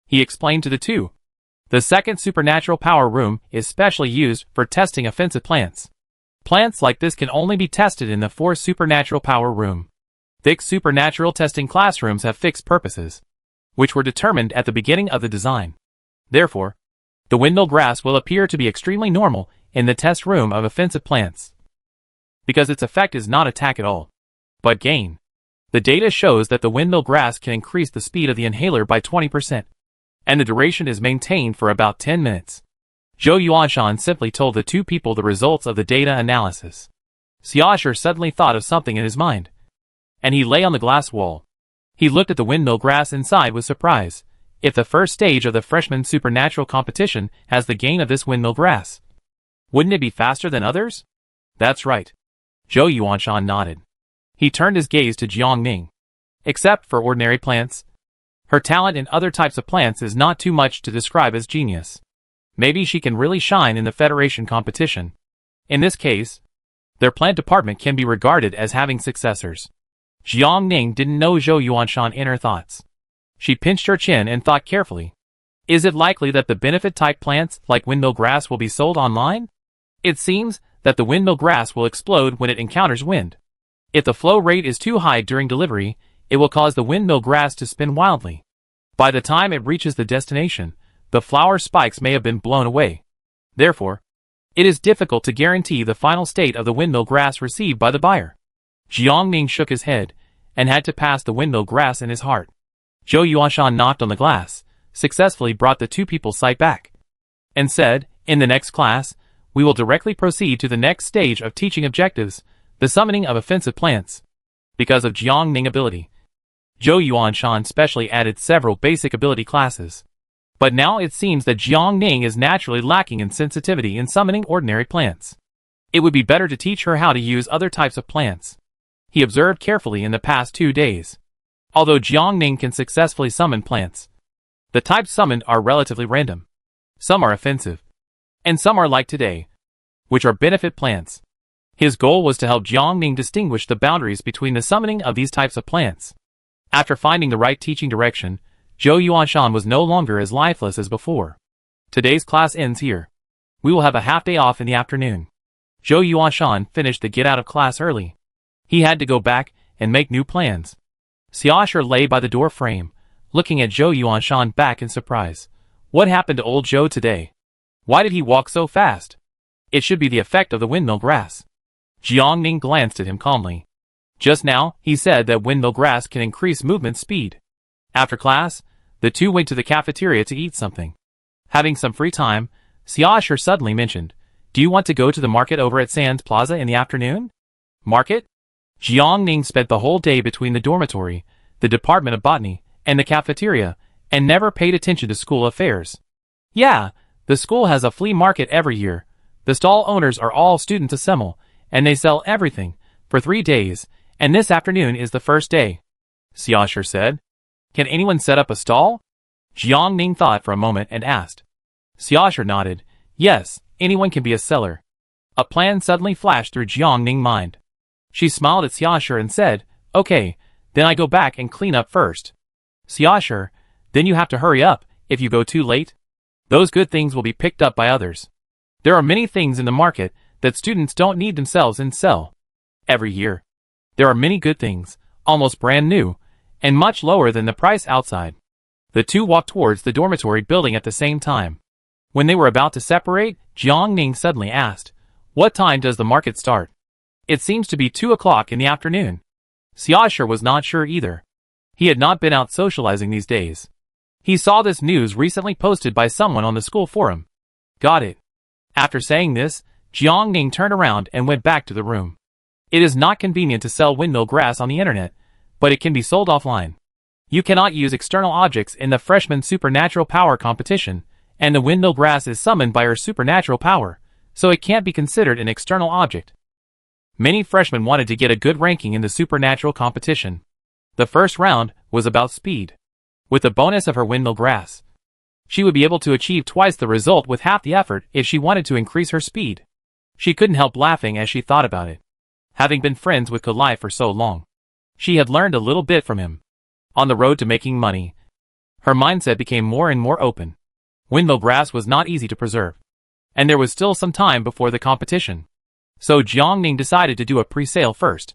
He explained to the two. The second supernatural power room is specially used for testing offensive plants. Plants like this can only be tested in the fourth supernatural power room. Thick supernatural testing classrooms have fixed purposes, which were determined at the beginning of the design. Therefore, the windmill grass will appear to be extremely normal in the test room of offensive plants, because its effect is not attack at all, but gain. The data shows that the windmill grass can increase the speed of the inhaler by 20%, and the duration is maintained for about 10 minutes. Zhou Yuanshan simply told the two people the results of the data analysis. Xiaoshu suddenly thought of something in his mind, and he lay on the glass wall. He looked at the windmill grass inside with surprise. If the first stage of the freshman supernatural competition has the gain of this windmill grass, wouldn't it be faster than others? That's right. Zhou Yuanshan nodded. He turned his gaze to Jiang Ning. Except for ordinary plants, her talent in other types of plants is not too much to describe as genius. Maybe she can really shine in the Federation competition. In this case, their plant department can be regarded as having successors. Jiang Ning didn't know Zhou Yuanshan's inner thoughts. She pinched her chin and thought carefully. Is it likely that the benefit-type plants like windmill grass will be sold online? It seems that the windmill grass will explode when it encounters wind. If the flow rate is too high during delivery, it will cause the windmill grass to spin wildly. By the time it reaches the destination, the flower spikes may have been blown away. Therefore, it is difficult to guarantee the final state of the windmill grass received by the buyer. Jiang Ning shook his head, and had to pass the windmill grass in his heart. Zhou Yuanshan knocked on the glass, successfully brought the two people's sight back, and said, in the next class, we will directly proceed to the next stage of teaching objectives, the summoning of offensive plants. Because of Jiang Ning ability, Zhou Yuanshan specially added several basic ability classes. But now it seems that Jiang Ning is naturally lacking in sensitivity in summoning ordinary plants. It would be better to teach her how to use other types of plants. He observed carefully in the past 2 days. Although Jiang Ning can successfully summon plants, the types summoned are relatively random. Some are offensive, and some are like today, which are benefit plants. His goal was to help Jiang Ning distinguish the boundaries between the summoning of these types of plants. After finding the right teaching direction, Zhou Yuanshan was no longer as lifeless as before. Today's class ends here. We will have a half day off in the afternoon. Zhou Yuanshan finished the get out of class early. He had to go back and make new plans. Xiaoshu lay by the door frame, looking at Zhou Yuanshan back in surprise. What happened to old Zhou today? Why did he walk so fast? It should be the effect of the windmill grass. Jiang Ning glanced at him calmly. Just now, he said that windmill grass can increase movement speed. After class, the two went to the cafeteria to eat something. Having some free time, Xiaoshu suddenly mentioned, do you want to go to the market over at Sands Plaza in the afternoon? Market? Jiang Ning spent the whole day between the dormitory, the Department of Botany, and the cafeteria, and never paid attention to school affairs. Yeah, the school has a flea market every year. The stall owners are all students assemble, and they sell everything, for 3 days, and this afternoon is the first day. Xiaoshu said. Can anyone set up a stall? Jiang Ning thought for a moment and asked. Xiaoshu nodded. Yes, anyone can be a seller. A plan suddenly flashed through Jiang Ning's mind. She smiled at Xiaoshu and said, okay, then I go back and clean up first. Xiaoshu, then you have to hurry up. If you go too late, those good things will be picked up by others. There are many things in the market that students don't need themselves and sell. Every year, there are many good things, almost brand new, and much lower than the price outside. The two walked towards the dormitory building at the same time. When they were about to separate, Jiang Ning suddenly asked, what time does the market start? It seems to be 2 o'clock in the afternoon. Xiaoshu was not sure either. He had not been out socializing these days. He saw this news recently posted by someone on the school forum. Got it. After saying this, Jiang Ning turned around and went back to the room. It is not convenient to sell windmill grass on the internet, but it can be sold offline. You cannot use external objects in the freshman supernatural power competition, and the windmill grass is summoned by her supernatural power, so it can't be considered an external object. Many freshmen wanted to get a good ranking in the supernatural competition. The first round was about speed. With the bonus of her windmill grass, she would be able to achieve twice the result with half the effort if she wanted to increase her speed. She couldn't help laughing as she thought about it. Having been friends with Kalai for so long, she had learned a little bit from him. On the road to making money, her mindset became more and more open. Windmill grass was not easy to preserve, and there was still some time before the competition. So Jiang Ning decided to do a pre-sale first.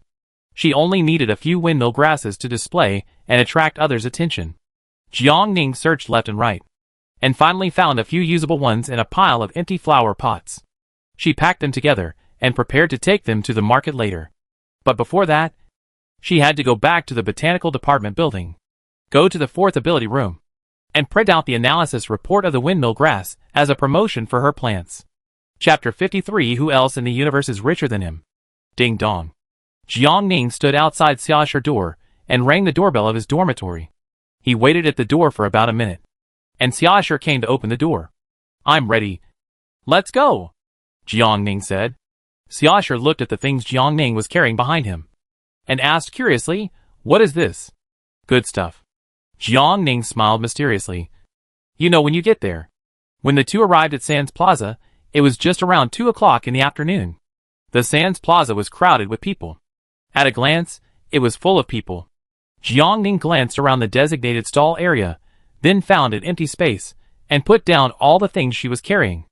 She only needed a few windmill grasses to display and attract others' attention. Jiang Ning searched left and right, and finally found a few usable ones in a pile of empty flower pots. She packed them together and prepared to take them to the market later. But before that, she had to go back to the botanical department building, go to the fourth ability room, and print out the analysis report of the windmill grass as a promotion for her plants. Chapter 53. Who else in the universe is richer than him? Ding dong. Jiang Ning stood outside Xiaoshi's door and rang the doorbell of his dormitory. He waited at the door for about a minute, and Xiaoshi came to open the door. I'm ready. Let's go, Jiang Ning said. Xiaoshi looked at the things Jiang Ning was carrying behind him, and asked curiously, what is this? Good stuff. Jiang Ning smiled mysteriously. You know when you get there. When the two arrived at Sands Plaza, it was just around 2 o'clock in the afternoon. The Sands Plaza was crowded with people. At a glance, it was full of people. Jiang Ning glanced around the designated stall area, then found an empty space, and put down all the things she was carrying.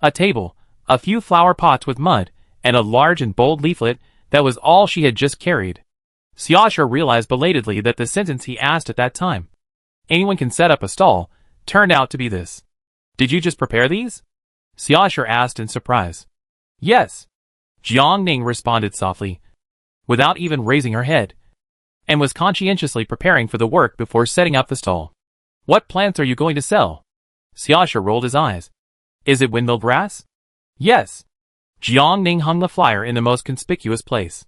A table, a few flower pots with mud, and a large and bold leaflet. That was all she had just carried. Xiaoshu realized belatedly that the sentence he asked at that time, anyone can set up a stall, turned out to be this. Did you just prepare these? Xiaoshu asked in surprise. Yes, Jiang Ning responded softly, without even raising her head, and was conscientiously preparing for the work before setting up the stall. What plants are you going to sell? Xiaoshu rolled his eyes. Is it windmill grass? Yes. Jiang Ning hung the flyer in the most conspicuous place,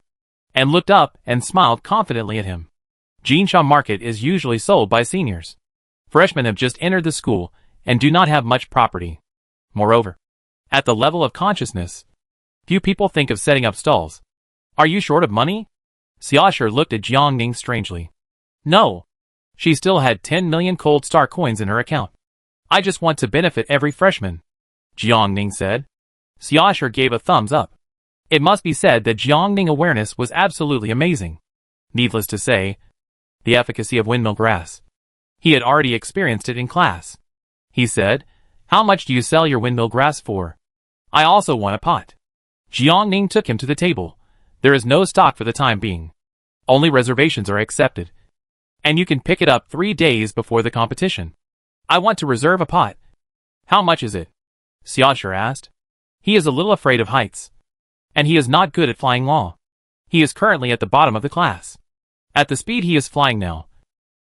and looked up and smiled confidently at him. Jinsha Market is usually sold by seniors. Freshmen have just entered the school and do not have much property. Moreover, at the level of consciousness, few people think of setting up stalls. Are you short of money? Xiaoshu looked at Jiang Ning strangely. No. She still had 10 million cold star coins in her account. I just want to benefit every freshman, Jiang Ning said. Xiaoshu gave a thumbs up. It must be said that Jiang Ning's awareness was absolutely amazing. Needless to say, the efficacy of windmill grass. He had already experienced it in class. He said, how much do you sell your windmill grass for? I also want a pot. Jiang Ning took him to the table. There is no stock for the time being. Only reservations are accepted. And you can pick it up 3 days before the competition. I want to reserve a pot. How much is it? Xiaoshu asked. He is a little afraid of heights, and he is not good at flying law. He is currently at the bottom of the class. At the speed he is flying now,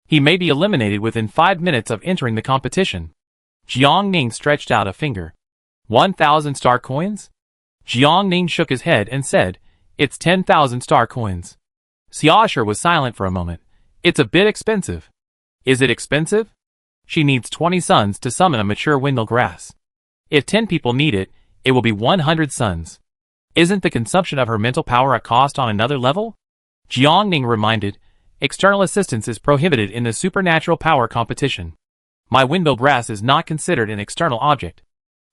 he may be eliminated within 5 minutes of entering the competition. Jiang Ning stretched out a finger. 1,000 star coins? Jiang Ning shook his head and said, it's 10,000 star coins. Xiaoshu was silent for a moment. It's a bit expensive. Is it expensive? She needs 20 suns to summon a mature windmill grass. If 10 people need it, it will be 100 suns. Isn't the consumption of her mental power a cost on another level? Jiang Ning reminded, external assistance is prohibited in the supernatural power competition. My windmill grass is not considered an external object.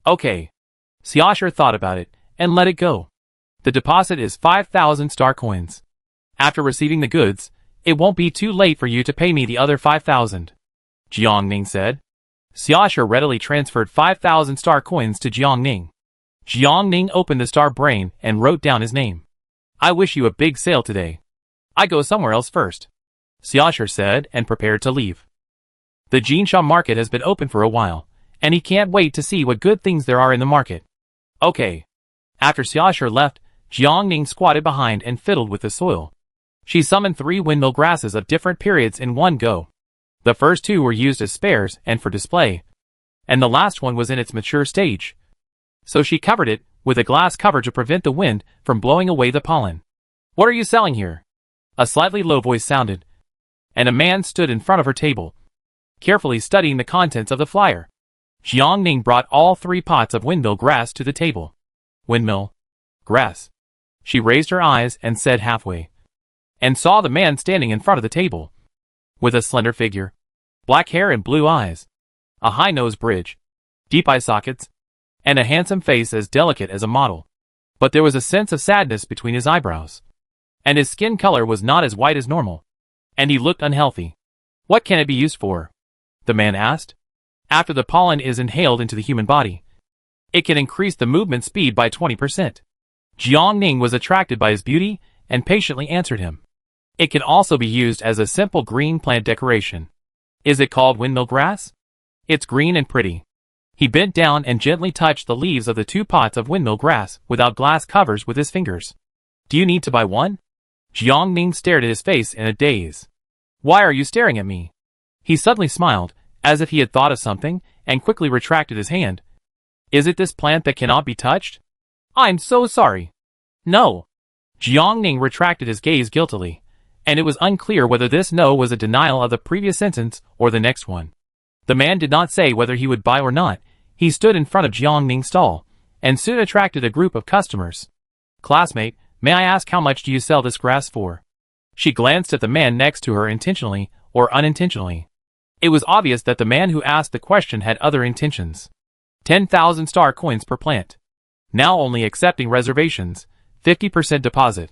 Okay. Xiaoshu thought about it, and let it go. The deposit is 5,000 star coins. After receiving the goods, it won't be too late for you to pay me the other 5,000. Jiang Ning said. Xiaoshu readily transferred 5,000 star coins to Jiang Ning. Jiang Ning opened the star brain and wrote down his name. I wish you a big sale today. I go somewhere else first, Xiaoshu said and prepared to leave. The Jinsha market has been open for a while, and he can't wait to see what good things there are in the market. Okay. After Xiaoshu left, Jiang Ning squatted behind and fiddled with the soil. She summoned 3 windmill grasses of different periods in one go. The first 2 were used as spares and for display, and the last one was in its mature stage. So she covered it with a glass cover to prevent the wind from blowing away the pollen. What are you selling here? A slightly low voice sounded, and a man stood in front of her table, carefully studying the contents of the flyer. Jiang Ning brought all 3 pots of windmill grass to the table. Windmill grass. She raised her eyes and said halfway, and saw the man standing in front of the table, with a slender figure, black hair and blue eyes, a high nose bridge, deep eye sockets, and a handsome face as delicate as a model. But there was a sense of sadness between his eyebrows, and his skin color was not as white as normal, and he looked unhealthy. What can it be used for? The man asked. After the pollen is inhaled into the human body, it can increase the movement speed by 20%. Jiang Ning was attracted by his beauty and patiently answered him. It can also be used as a simple green plant decoration. Is it called windmill grass? It's green and pretty. He bent down and gently touched the leaves of the 2 pots of windmill grass without glass covers with his fingers. Do you need to buy one? Jiang Ning stared at his face in a daze. Why are you staring at me? He suddenly smiled, as if he had thought of something, and quickly retracted his hand. Is it this plant that cannot be touched? I'm so sorry. No. Jiang Ning retracted his gaze guiltily, and it was unclear whether this no was a denial of the previous sentence or the next one. The man did not say whether he would buy or not. He stood in front of Jiang Ning's stall, and soon attracted a group of customers. Classmate, may I ask how much do you sell this grass for? She glanced at the man next to her intentionally or unintentionally. It was obvious that the man who asked the question had other intentions. 10,000 star coins per plant. Now only accepting reservations, 50% deposit.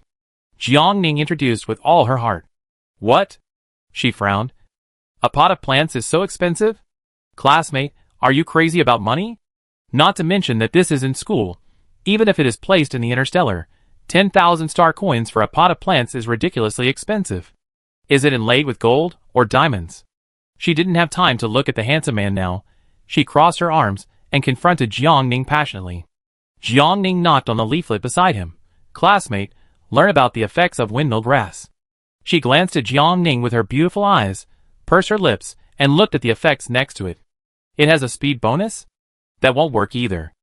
Jiang Ning introduced with all her heart. What? She frowned. A pot of plants is so expensive? Classmate, are you crazy about money? Not to mention that this is in school. Even if it is placed in the Interstellar, 10,000 star coins for a pot of plants is ridiculously expensive. Is it inlaid with gold or diamonds? She didn't have time to look at the handsome man now. She crossed her arms and confronted Jiang Ning passionately. Jiang Ning knocked on the leaflet beside him. Classmate, learn about the effects of windmill grass. She glanced at Jiang Ning with her beautiful eyes, pursed her lips, and looked at the effects next to it. It has a speed bonus? That won't work either.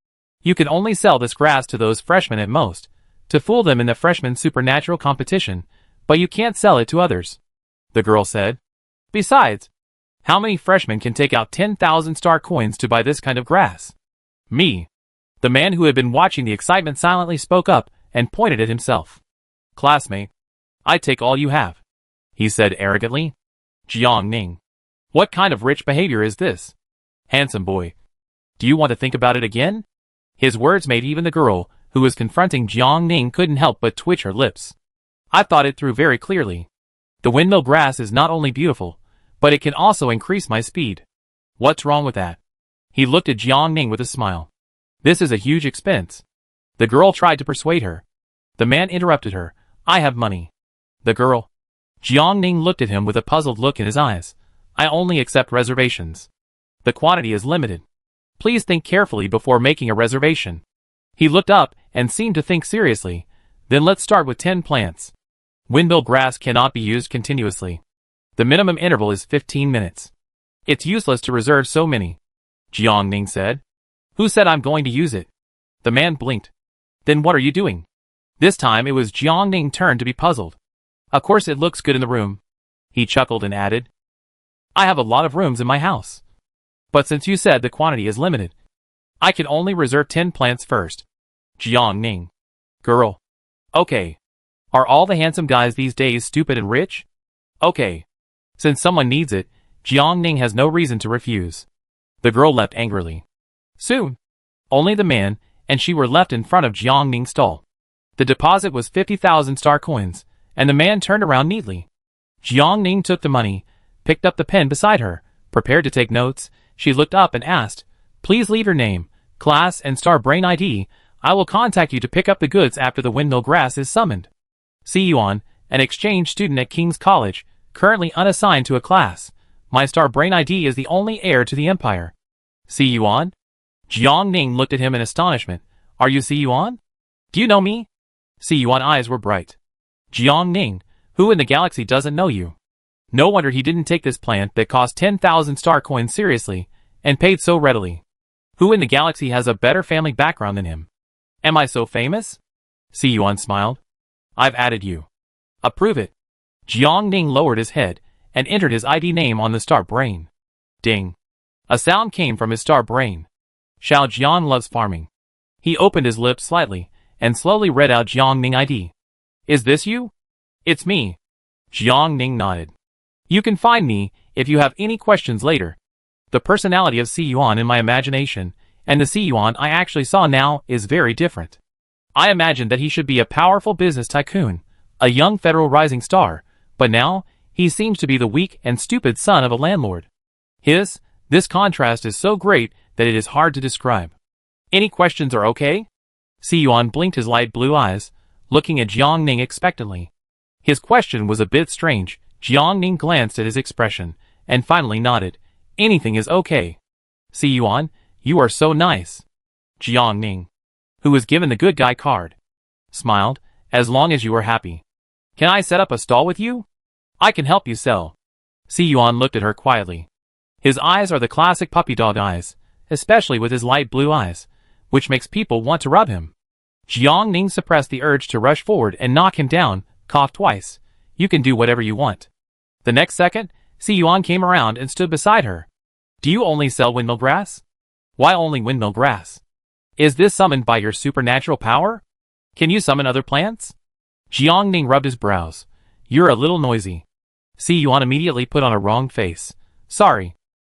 You can only sell this grass to those freshmen at most, to fool them in the freshman supernatural competition, but you can't sell it to others, the girl said. Besides, how many freshmen can take out 10,000 star coins to buy this kind of grass? Me. The man who had been watching the excitement silently spoke up and pointed at himself. Classmate, I take all you have, he said arrogantly. Jiang Ning. What kind of rich behavior is this? Handsome boy. Do you want to think about it again? His words made even the girl, who was confronting Jiang Ning, couldn't help but twitch her lips. I thought it through very clearly. The windmill grass is not only beautiful, but it can also increase my speed. What's wrong with that? He looked at Jiang Ning with a smile. This is a huge expense. The girl tried to persuade her. The man interrupted her. I have money. The girl. Jiang Ning looked at him with a puzzled look in his eyes. I only accept reservations. The quantity is limited. Please think carefully before making a reservation. He looked up and seemed to think seriously. Then let's start with 10 plants. Windmill grass cannot be used continuously. The minimum interval is 15 minutes. It's useless to reserve so many, Jiang Ning said. Who said I'm going to use it? The man blinked. Then what are you doing? This time it was Jiang Ning's turn to be puzzled. Of course it looks good in the room. He chuckled and added. I have a lot of rooms in my house. But since you said the quantity is limited, I can only reserve 10 plants first. Jiang Ning. Girl. Okay. Are all the handsome guys these days stupid and rich? Okay. Since someone needs it, Jiang Ning has no reason to refuse. The girl left angrily. Soon, only the man and she were left in front of Jiang Ning's stall. The deposit was 50,000 star coins, and the man turned around neatly. Jiang Ning took the money, picked up the pen beside her, prepared to take notes. She looked up and asked, Please leave your name, class, and star brain ID. I will contact you to pick up the goods after the windmill grass is summoned. Yuan, an exchange student at King's College, currently unassigned to a class. My star brain ID is the only heir to the empire. Yuan? Jiang Ning looked at him in astonishment. Are you Yuan? Do you know me? Yuan's eyes were bright. Jiang Ning, who in the galaxy doesn't know you? No wonder he didn't take this plant that cost 10,000 star coins seriously, and paid so readily. Who in the galaxy has a better family background than him? Am I so famous? Yuan smiled. I've added you. Approve it. Jiang Ning lowered his head and entered his ID name on the star brain. Ding. A sound came from his star brain. Xiao Jian loves farming. He opened his lips slightly and slowly read out Jiang Ning ID. Is this you? It's me. Jiang Ning nodded. You can find me if you have any questions later. The personality of Yuan in my imagination and the Yuan I actually saw now is very different. I imagined that he should be a powerful business tycoon, a young federal rising star, but now he seems to be the weak and stupid son of a landlord. This contrast is so great that it is hard to describe. Any questions are okay? Si Yuan blinked his light blue eyes, looking at Jiang Ning expectantly. His question was a bit strange. Jiang Ning glanced at his expression, and finally nodded. Anything is okay. Si Yuan, you are so nice. Jiang Ning, who was given the good guy card, smiled. As long as you are happy. Can I set up a stall with you? I can help you sell. Si Yuan looked at her quietly. His eyes are the classic puppy dog eyes, especially with his light blue eyes, which makes people want to rub him. Jiang Ning suppressed the urge to rush forward and knock him down, coughed twice. You can do whatever you want. The next second, Si Yuan came around and stood beside her. Do you only sell windmill grass? Why only windmill grass? Is this summoned by your supernatural power? Can you summon other plants? Jiang Ning rubbed his brows. You're a little noisy. Si Yuan immediately put on a wrong face. Sorry.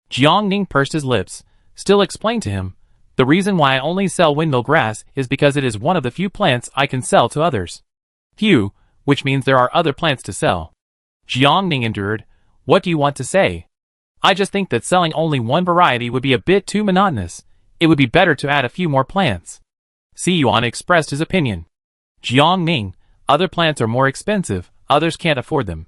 Jiang Ning pursed his lips, still explained to him. The reason why I only sell windmill grass is because it is one of the few plants I can sell to others. Few, which means there are other plants to sell. Jiang Ning endured. What do you want to say? I just think that selling only one variety would be a bit too monotonous. It would be better to add a few more plants. Si Yuan expressed his opinion. Jiang Ning, other plants are more expensive, others can't afford them.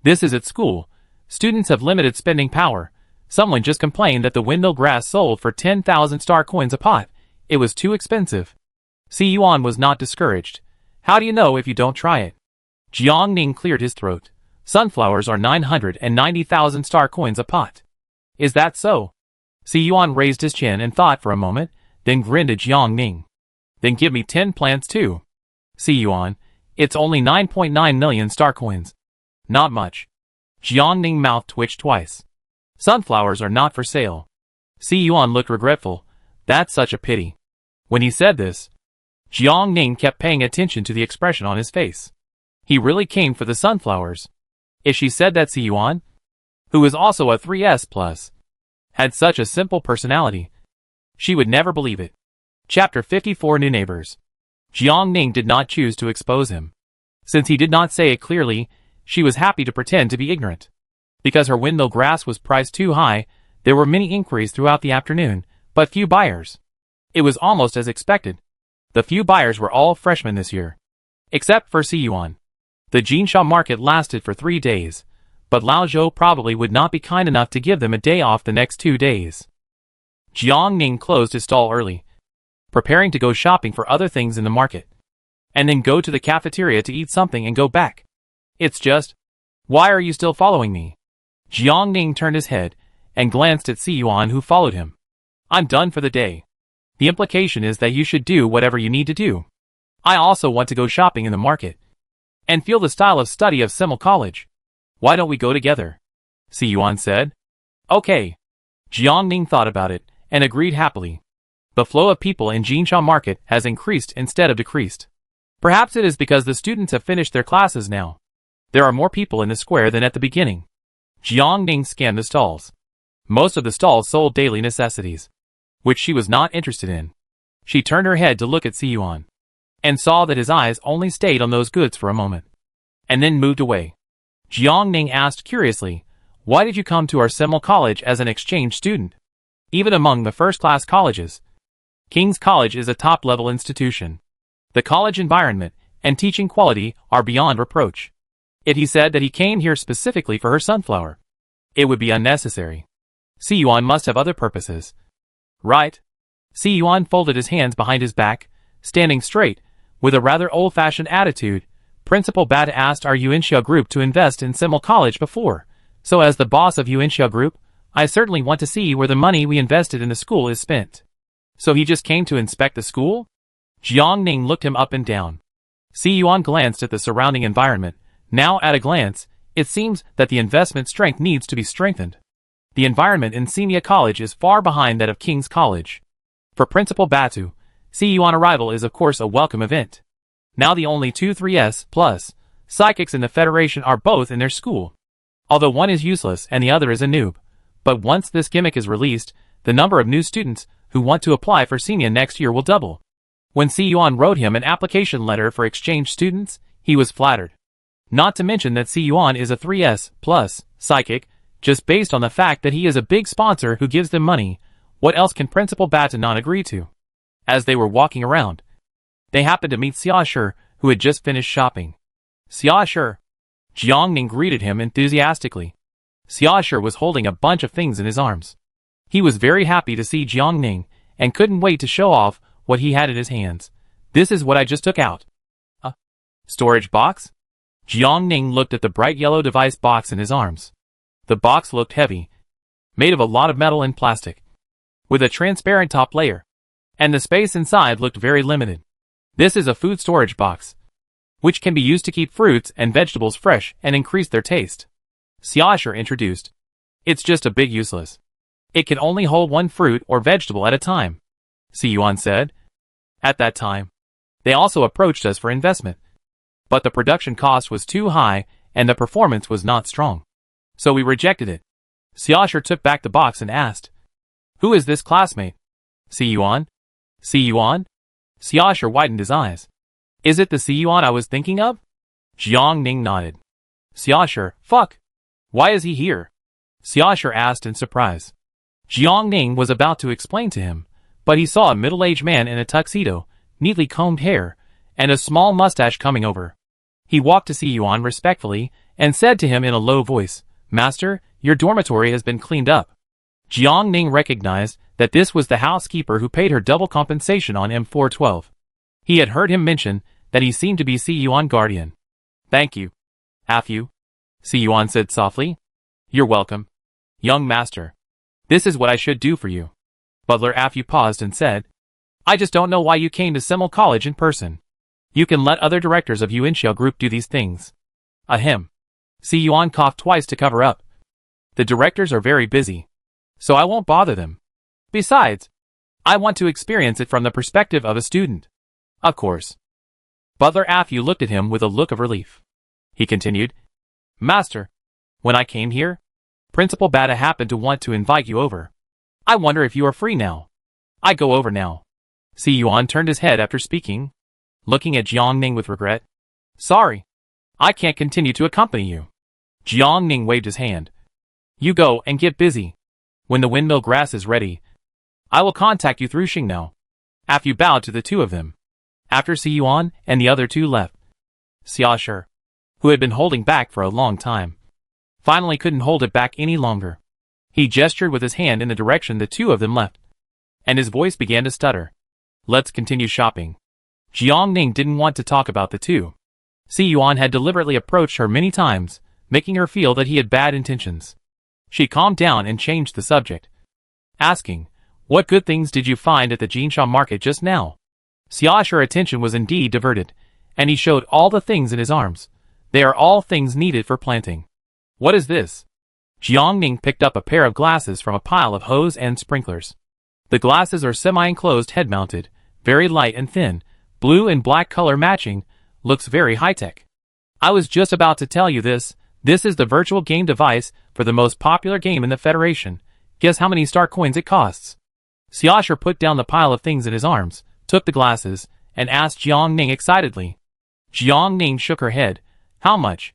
This is at school. Students have limited spending power. Someone just complained that the windmill grass sold for 10,000 star coins a pot. It was too expensive. Si Yuan was not discouraged. How do you know if you don't try it? Jiang Ning cleared his throat. Sunflowers are 990,000 star coins a pot. Is that so? Si Yuan raised his chin and thought for a moment, then grinned at Jiang Ning. Then give me 10 plants too. Si Yuan, it's only 9.9 million star coins. Not much. Jiang Ning's mouth twitched twice. Sunflowers are not for sale. Si Yuan looked regretful. That's such a pity. When he said this, Jiang Ning kept paying attention to the expression on his face. He really came for the sunflowers. If she said that Si Yuan, who is also a 3S+, had such a simple personality, she would never believe it. Chapter 54 New Neighbors. Jiang Ning did not choose to expose him. Since he did not say it clearly, she was happy to pretend to be ignorant. Because her windmill grass was priced too high, there were many inquiries throughout the afternoon, but few buyers. It was almost as expected. The few buyers were all freshmen this year. Except for Si Yuan. The Jinsha market lasted for 3 days, but Lao Zhou probably would not be kind enough to give them a day off the next 2 days. Jiang Ning closed his stall early, preparing to go shopping for other things in the market, and then go to the cafeteria to eat something and go back. It's just, why are you still following me? Jiang Ning turned his head and glanced at Si Yuan, who followed him. I'm done for the day. The implication is that you should do whatever you need to do. I also want to go shopping in the market and feel the style of study of Simmel College. Why don't we go together? Si Yuan said. Okay. Jiang Ning thought about it and agreed happily. The flow of people in Jinsha market has increased instead of decreased. Perhaps it is because the students have finished their classes now. There are more people in the square than at the beginning. Jiang Ning scanned the stalls. Most of the stalls sold daily necessities, which she was not interested in. She turned her head to look at Si Yuan, and saw that his eyes only stayed on those goods for a moment, and then moved away. Jiang Ning asked curiously, why did you come to our Simmel College as an exchange student? Even among the first-class colleges, King's College is a top-level institution. The college environment and teaching quality are beyond reproach. Yet he said that he came here specifically for her sunflower. It would be unnecessary. Si Yuan must have other purposes. Right? Si Yuan folded his hands behind his back, standing straight, with a rather old-fashioned attitude. Principal Bat asked our Yuanxia group to invest in Simmel College before, so as the boss of Yuanxia group, I certainly want to see where the money we invested in the school is spent. So he just came to inspect the school? Jiang Ning looked him up and down. Si Yuan glanced at the surrounding environment. Now at a glance, it seems that the investment strength needs to be strengthened. The environment in Simia College is far behind that of King's College. For Principal Batu, Si Yuan arrival is of course a welcome event. Now the only 2-3S+ psychics in the Federation are both in their school. Although one is useless and the other is a noob. But once this gimmick is released, the number of new students who want to apply for Simia next year will double. When Si Yuan wrote him an application letter for exchange students, he was flattered. Not to mention that Si Yuan is a 3S+ psychic, just based on the fact that he is a big sponsor who gives them money. What else can Principal Bata not agree to? As they were walking around, they happened to meet Xiaoshi, who had just finished shopping. Xiaoshi. Jiang Ning greeted him enthusiastically. Xiaoshi was holding a bunch of things in his arms. He was very happy to see Jiang Ning, and couldn't wait to show off what he had in his hands. This is what I just took out. A storage box? Jiang Ning looked at the bright yellow device box in his arms. The box looked heavy, made of a lot of metal and plastic, with a transparent top layer, and the space inside looked very limited. This is a food storage box, which can be used to keep fruits and vegetables fresh and increase their taste. Xiaoshi introduced. It's just a big useless. It can only hold one fruit or vegetable at a time, Si Yuan said. At that time, they also approached us for investment, but the production cost was too high and the performance was not strong, so we rejected it. Xiaoshi took back the box and asked, "Who is this classmate?" Si Yuan? Si Yuan? Xiaoshi widened his eyes. Is it the Si Yuan I was thinking of? Jiang Ning nodded. Xiaoshi, fuck. Why is he here? Xiaoshi asked in surprise. Jiang Ning was about to explain to him, but he saw a middle-aged man in a tuxedo, neatly combed hair, and a small mustache coming over. He walked to Si Yuan respectfully and said to him in a low voice, "Master, your dormitory has been cleaned up." Jiang Ning recognized that this was the housekeeper who paid her double compensation on M412. He had heard him mention that he seemed to be Si Yuan guardian. "Thank you. Afu," Si Yuan said softly. "You're welcome, young master. This is what I should do for you." Butler Afu paused and said, "I just don't know why you came to Simmel College in person. You can let other directors of Yuanxiao Group do these things." Ahem. Si Yuan coughed twice to cover up. "The directors are very busy, so I won't bother them. Besides, I want to experience it from the perspective of a student." "Of course." Butler Afu looked at him with a look of relief. He continued, "Master, when I came here, Principal Bata happened to want to invite you over. I wonder if you are free now." "I go over now." Si Yuan turned his head after speaking, looking at Jiang Ning with regret. "Sorry, I can't continue to accompany you." Jiang Ning waved his hand. "You go and get busy. When the windmill grass is ready, I will contact you through Xingnao." Afu bowed to the two of them. After Si Yuan and the other two left, Xiaoshi, who had been holding back for a long time, finally couldn't hold it back any longer. He gestured with his hand in the direction the two of them left, and his voice began to stutter. "Let's continue shopping." Jiang Ning didn't want to talk about the two. Si Yuan had deliberately approached her many times, making her feel that he had bad intentions. She calmed down and changed the subject, asking, "What good things did you find at the Jinsha market just now?" Xiaoshi's attention was indeed diverted, and he showed all the things in his arms. They are all things needed for planting. "What is this?" Jiang Ning picked up a pair of glasses from a pile of hose and sprinklers. The glasses are semi-enclosed head-mounted, very light and thin, blue and black color matching, looks very high-tech. "I was just about to tell you this. This is the virtual game device for the most popular game in the Federation. Guess how many star coins it costs?" Xiaoshi put down the pile of things in his arms, took the glasses, and asked Jiang Ning excitedly. Jiang Ning shook her head. "How much?"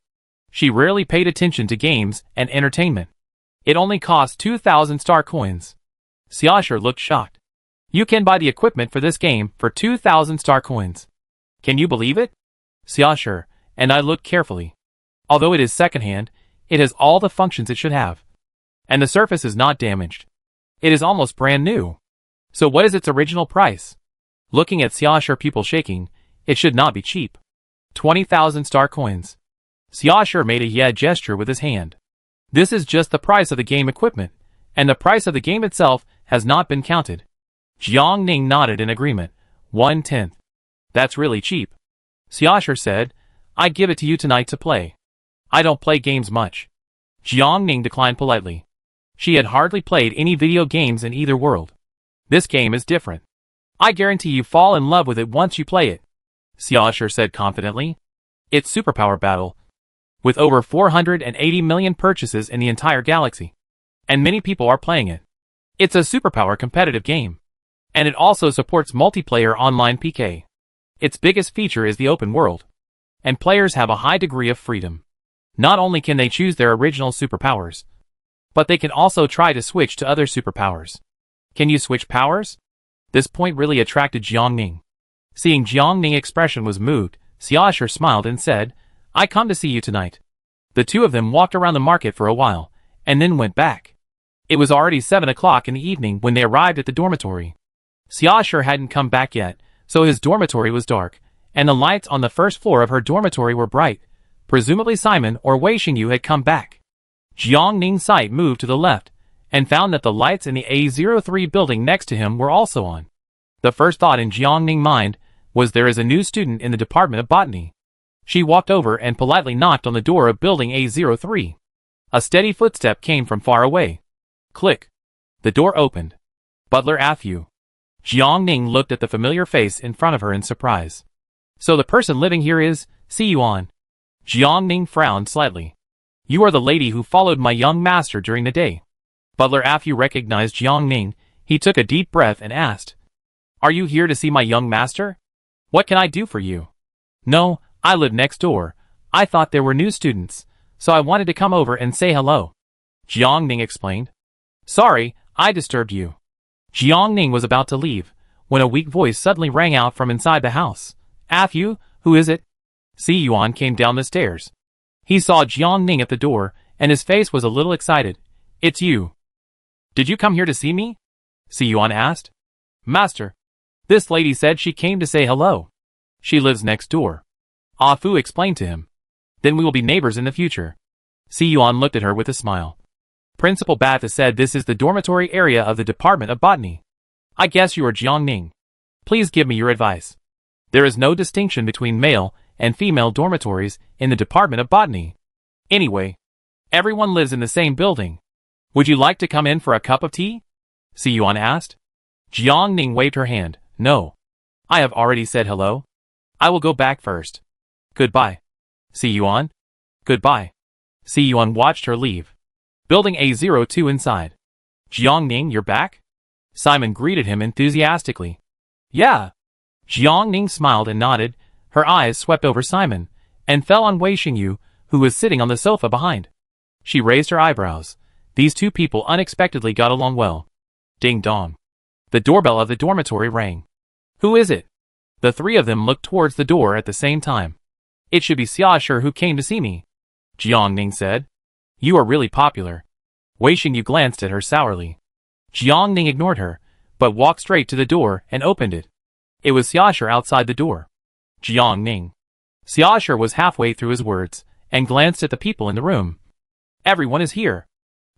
She rarely paid attention to games and entertainment. "It only costs 2,000 star coins." Xiaoshi looked shocked. "You can buy the equipment for this game for 2,000 star coins. Can you believe it?" Xiaoshi, and I looked carefully. Although it is secondhand, it has all the functions it should have. And the surface is not damaged. It is almost brand new. So what is its original price? Looking at Xiaoshi pupil shaking, it should not be cheap. 20,000 star coins. Xiaoshi made a yeah gesture with his hand. This is just the price of the game equipment, and the price of the game itself has not been counted. Jiang Ning nodded in agreement. 1/10. That's really cheap. Xiaoshi said, "I give it to you tonight to play." "I don't play games much." Jiang Ning declined politely. She had hardly played any video games in either world. "This game is different. I guarantee you fall in love with it once you play it," Xiaoshi said confidently. "It's superpower battle, with over 480 million purchases in the entire galaxy, and many people are playing it. It's a superpower competitive game, and it also supports multiplayer online PK. Its biggest feature is the open world, and players have a high degree of freedom. Not only can they choose their original superpowers, But they can also try to switch to other superpowers. Can you switch powers? This point really attracted Jiang Ning. Seeing Jiang Ning's expression was moved, Xiaoshu smiled and said, I come to see you tonight. The two of them walked around the market for a while, and then went back. It was already 7 o'clock in the evening when they arrived at the dormitory. Xiaoshu hadn't come back yet, so his dormitory was dark, and the lights on the first floor of her dormitory were bright. Presumably Simon or Wei Xingyu had come back. Jiang Ning's sight moved to the left, and found that the lights in the A03 building next to him were also on. The first thought in Jiang Ning's mind was there is a new student in the Department of Botany. She walked over and politely knocked on the door of building A03. A steady footstep came from far away. Click. The door opened. Butler Afu. Jiang Ning looked at the familiar face in front of her in surprise. So the person living here is Yuan. Jiang Ning frowned slightly. You are the lady who followed my young master during the day. Butler Afu recognized Jiang Ning. He took a deep breath and asked, Are you here to see my young master? What can I do for you? No, I live next door. I thought there were new students, so I wanted to come over and say hello. Jiang Ning explained. Sorry, I disturbed you. Jiang Ning was about to leave, when a weak voice suddenly rang out from inside the house. Afu, who is it? Yuan came down the stairs. He saw Jiang Ning at the door, and his face was a little excited. It's you. Did you come here to see me? Yuan asked. Master. This lady said she came to say hello. She lives next door. Afu explained to him. Then we will be neighbors in the future. Yuan looked at her with a smile. Principal Batha said this is the dormitory area of the Department of Botany. I guess you are Jiang Ning. Please give me your advice. There is no distinction between male and female dormitories in the Department of Botany. Anyway, everyone lives in the same building. Would you like to come in for a cup of tea? Yuan asked. Jiang Ning waved her hand. No. I have already said hello. I will go back first. Goodbye. Yuan. Goodbye. Yuan watched her leave. Building A02 inside. Jiang Ning, you're back? Simon greeted him enthusiastically. Yeah. Jiang Ning smiled and nodded. Her eyes swept over Simon, and fell on Wei Xingyu, who was sitting on the sofa behind. She raised her eyebrows. These two people unexpectedly got along well. Ding dong. The doorbell of the dormitory rang. Who is it? The three of them looked towards the door at the same time. It should be Xiaoshu who came to see me. Jiang Ning said. You are really popular. Wei Xingyu glanced at her sourly. Jiang Ning ignored her, but walked straight to the door and opened it. It was Xiaoshu outside the door. Jiang Ning. Xiaoshu was halfway through his words, and glanced at the people in the room. Everyone is here.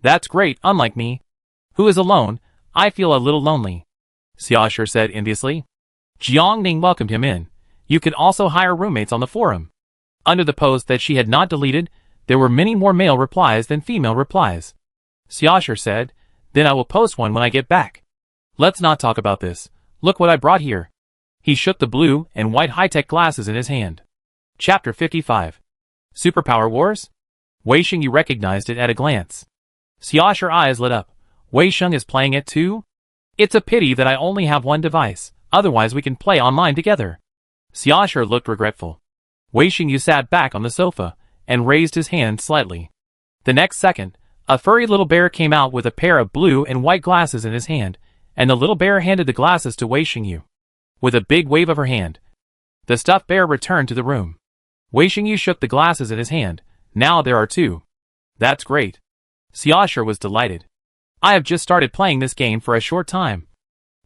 That's great, unlike me. Who is alone, I feel a little lonely. Xiaoshu said enviously. Jiang Ning welcomed him in. You could also hire roommates on the forum. Under the post that she had not deleted, there were many more male replies than female replies. Xiaoshu said, Then I will post one when I get back. Let's not talk about this. Look what I brought here. He shook the blue and white high-tech glasses in his hand. Chapter 55. Superpower Wars? Wei Xingyu recognized it at a glance. Xiaoshu's eyes lit up. Wei Xing is playing it too? It's a pity that I only have one device, otherwise we can play online together. Xiaoshu looked regretful. Wei Xingyu sat back on the sofa, and raised his hand slightly. The next second, a furry little bear came out with a pair of blue and white glasses in his hand, and the little bear handed the glasses to Wei Xingyu. With a big wave of her hand, the stuffed bear returned to the room. Wei Xingyu shook the glasses in his hand. Now there are two. That's great. Xiaoshu was delighted. I have just started playing this game for a short time,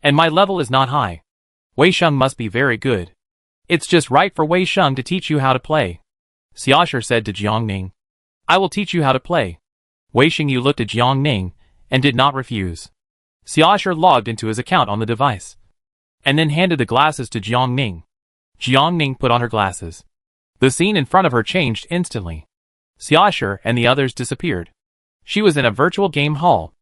and my level is not high. Wei Xing must be very good. It's just right for Wei Xing to teach you how to play. Xiaoshu said to Jiang Ning. I will teach you how to play. Wei Xingyu looked at Jiang Ning, and did not refuse. Xiaoshu logged into his account on the device, and then handed the glasses to Jiang Ning. Jiang Ning put on her glasses. The scene in front of her changed instantly. Xiaoshu and the others disappeared. She was in a virtual game hall.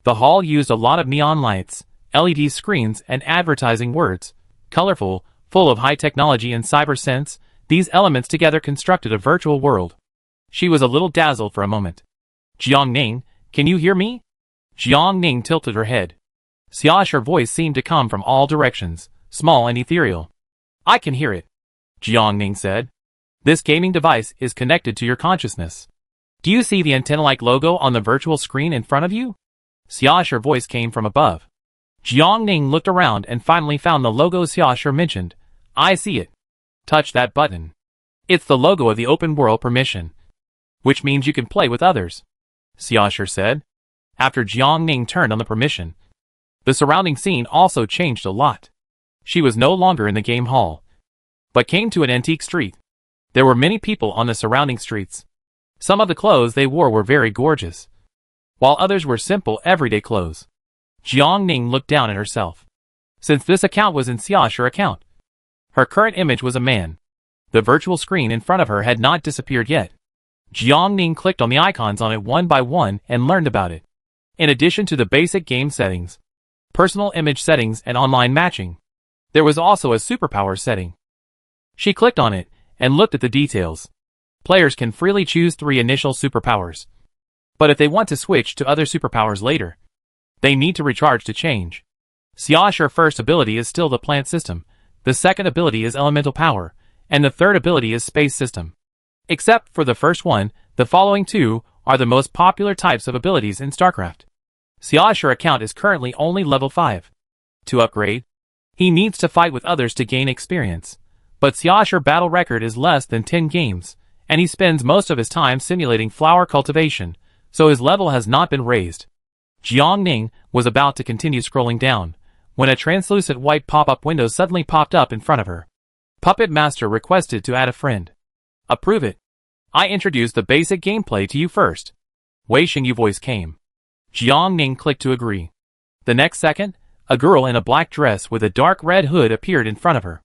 The hall used a lot of neon lights, LED screens and advertising words. Colorful, full of high technology and cyber sense, these elements together constructed a virtual world. She was a little dazzled for a moment. Jiang Ning, can you hear me? Jiang Ning tilted her head. Xiaoshu's voice seemed to come from all directions, small and ethereal. I can hear it. Jiang Ning said. This gaming device is connected to your consciousness. Do you see the antenna-like logo on the virtual screen in front of you? Xiaoshur voice came from above. Jiang Ning looked around and finally found the logo Xiaoshur mentioned. I see it. Touch that button. It's the logo of the open world permission, which means you can play with others, Xiaoshur said. After Jiang Ning turned on the permission, the surrounding scene also changed a lot. She was no longer in the game hall, but came to an antique street. There were many people on the surrounding streets. Some of the clothes they wore were very gorgeous, while others were simple everyday clothes. Jiang Ning looked down at herself. Since this account was in Xiaoshur account, her current image was a man. The virtual screen in front of her had not disappeared yet. Jiang Ning clicked on the icons on it one by one and learned about it. In addition to the basic game settings, personal image settings and online matching, there was also a superpower setting. She clicked on it and looked at the details. Players can freely choose 3 initial superpowers, but if they want to switch to other superpowers later, they need to recharge to change. Xiaoshur's first ability is still the plant system, the second ability is elemental power, and the third ability is space system. Except for the first one, the following 2 are the most popular types of abilities in StarCraft. Xiaoshur's account is currently only level 5. To upgrade, he needs to fight with others to gain experience, but Xiaoshur's battle record is less than 10 games, and he spends most of his time simulating flower cultivation, so his level has not been raised. Jiang Ning was about to continue scrolling down, when a translucent white pop-up window suddenly popped up in front of her. Puppet Master requested to add a friend. Approve it. I introduced the basic gameplay to you first. Wei Xingyu voice came. Jiang Ning clicked to agree. The next second, a girl in a black dress with a dark red hood appeared in front of her.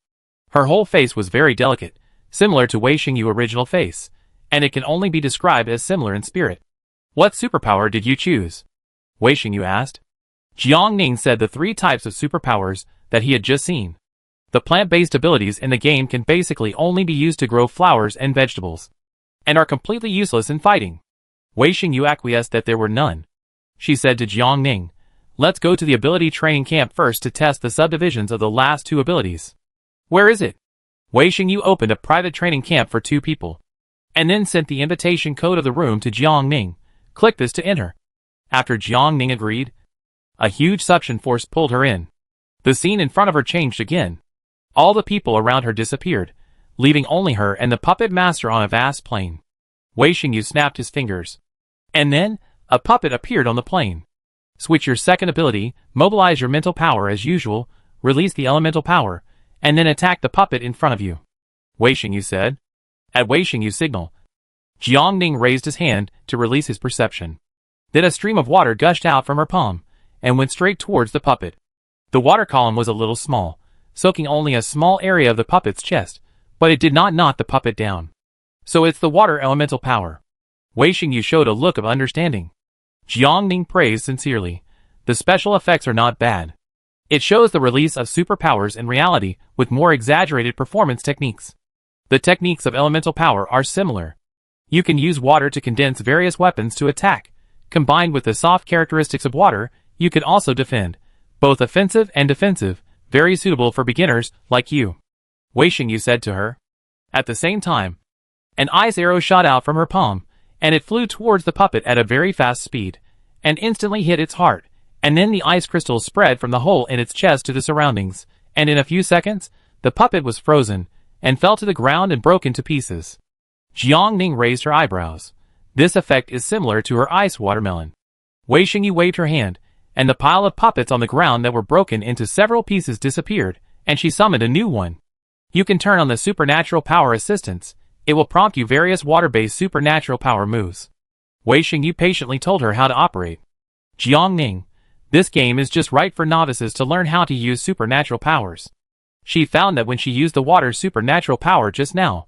Her whole face was very delicate, similar to Wei Xingyu's original face, and it can only be described as similar in spirit. What superpower did you choose? Wei Xingyu asked. Jiang Ning said the 3 types of superpowers that he had just seen. The plant-based abilities in the game can basically only be used to grow flowers and vegetables, and are completely useless in fighting. Wei Xingyu acquiesced that there were none. She said to Jiang Ning, let's go to the ability training camp first to test the subdivisions of the last 2 abilities. Where is it? Wei Xingyu opened a private training camp for 2 people, and then sent the invitation code of the room to Jiang Ning. Click this to enter. After Jiang Ning agreed, a huge suction force pulled her in. The scene in front of her changed again. All the people around her disappeared, leaving only her and the puppet master on a vast plain. Wei Xingyu snapped his fingers, and then, a puppet appeared on the plain. Switch your second ability, mobilize your mental power as usual, release the elemental power, and then attack the puppet in front of you, Wei Xingyu said. At Wei Xingyu's signal, Jiang Ning raised his hand to release his perception. Then a stream of water gushed out from her palm, and went straight towards the puppet. The water column was a little small, soaking only a small area of the puppet's chest, but it did not knock the puppet down. So it's the water elemental power. Wei Xingyu showed a look of understanding. Jiang Ning praised sincerely. The special effects are not bad. It shows the release of superpowers in reality with more exaggerated performance techniques. The techniques of elemental power are similar. You can use water to condense various weapons to attack. Combined with the soft characteristics of water, you can also defend, both offensive and defensive, very suitable for beginners like you, Wei Xingyu said to her. At the same time, an ice arrow shot out from her palm, and it flew towards the puppet at a very fast speed, and instantly hit its heart, and then the ice crystals spread from the hole in its chest to the surroundings, and in a few seconds, the puppet was frozen, and fell to the ground and broke into pieces. Jiang Ning raised her eyebrows. This effect is similar to her ice watermelon. Wei Xingyu waved her hand, and the pile of puppets on the ground that were broken into several pieces disappeared, and she summoned a new one. You can turn on the supernatural power assistance. It will prompt you various water-based supernatural power moves. Wei Xingyu patiently told her how to operate. Jiang Ning, this game is just right for novices to learn how to use supernatural powers. She found that when she used the water's supernatural power just now,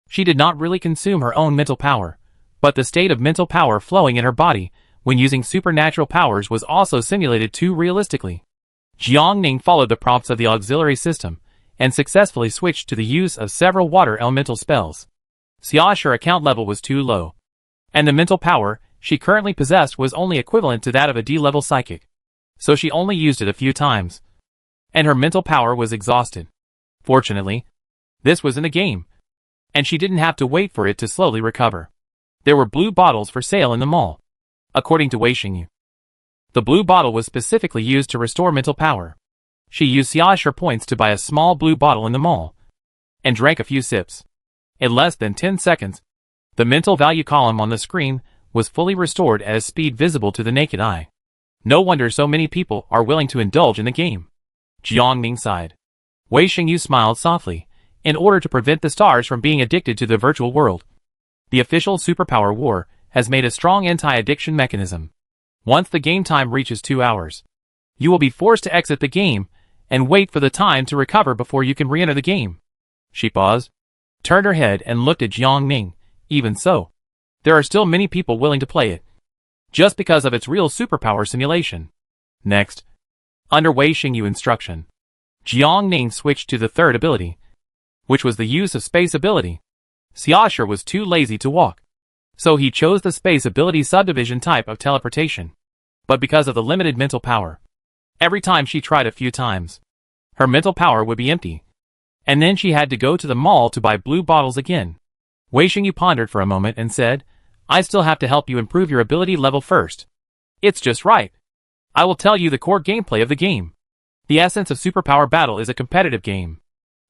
she did not really consume her own mental power, but the state of mental power flowing in her body when using supernatural powers was also simulated too realistically. Jiang Ning followed the prompts of the auxiliary system, and successfully switched to the use of several water elemental spells. Xiaoshur's account level was too low, and the mental power she currently possessed was only equivalent to that of a D-level psychic, so she only used it a few times, and her mental power was exhausted. Fortunately, this was in the game, and she didn't have to wait for it to slowly recover. There were blue bottles for sale in the mall. According to Wei Xingyu, the blue bottle was specifically used to restore mental power. She used Xiaoshe points to buy a small blue bottle in the mall and drank a few sips. In less than 10 seconds, the mental value column on the screen was fully restored at a speed visible to the naked eye. No wonder so many people are willing to indulge in the game. Jiang Ning sighed. Wei Xingyu smiled softly. In order to prevent the stars from being addicted to the virtual world, the official superpower war has made a strong anti-addiction mechanism. Once the game time reaches 2 hours, you will be forced to exit the game and wait for the time to recover before you can re-enter the game. She paused, turned her head and looked at Jiang Ning. Even so, there are still many people willing to play it, just because of its real superpower simulation. Next, under Wei Xingyu instruction, Jiang Ning switched to the third ability, which was the use of space ability. Xiaoshe was too lazy to walk, so he chose the space ability subdivision type of teleportation. But because of the limited mental power, every time she tried a few times, her mental power would be empty, and then she had to go to the mall to buy blue bottles again. Wei Xingyu pondered for a moment and said, I still have to help you improve your ability level first. It's just right. I will tell you the core gameplay of the game. The essence of superpower battle is a competitive game.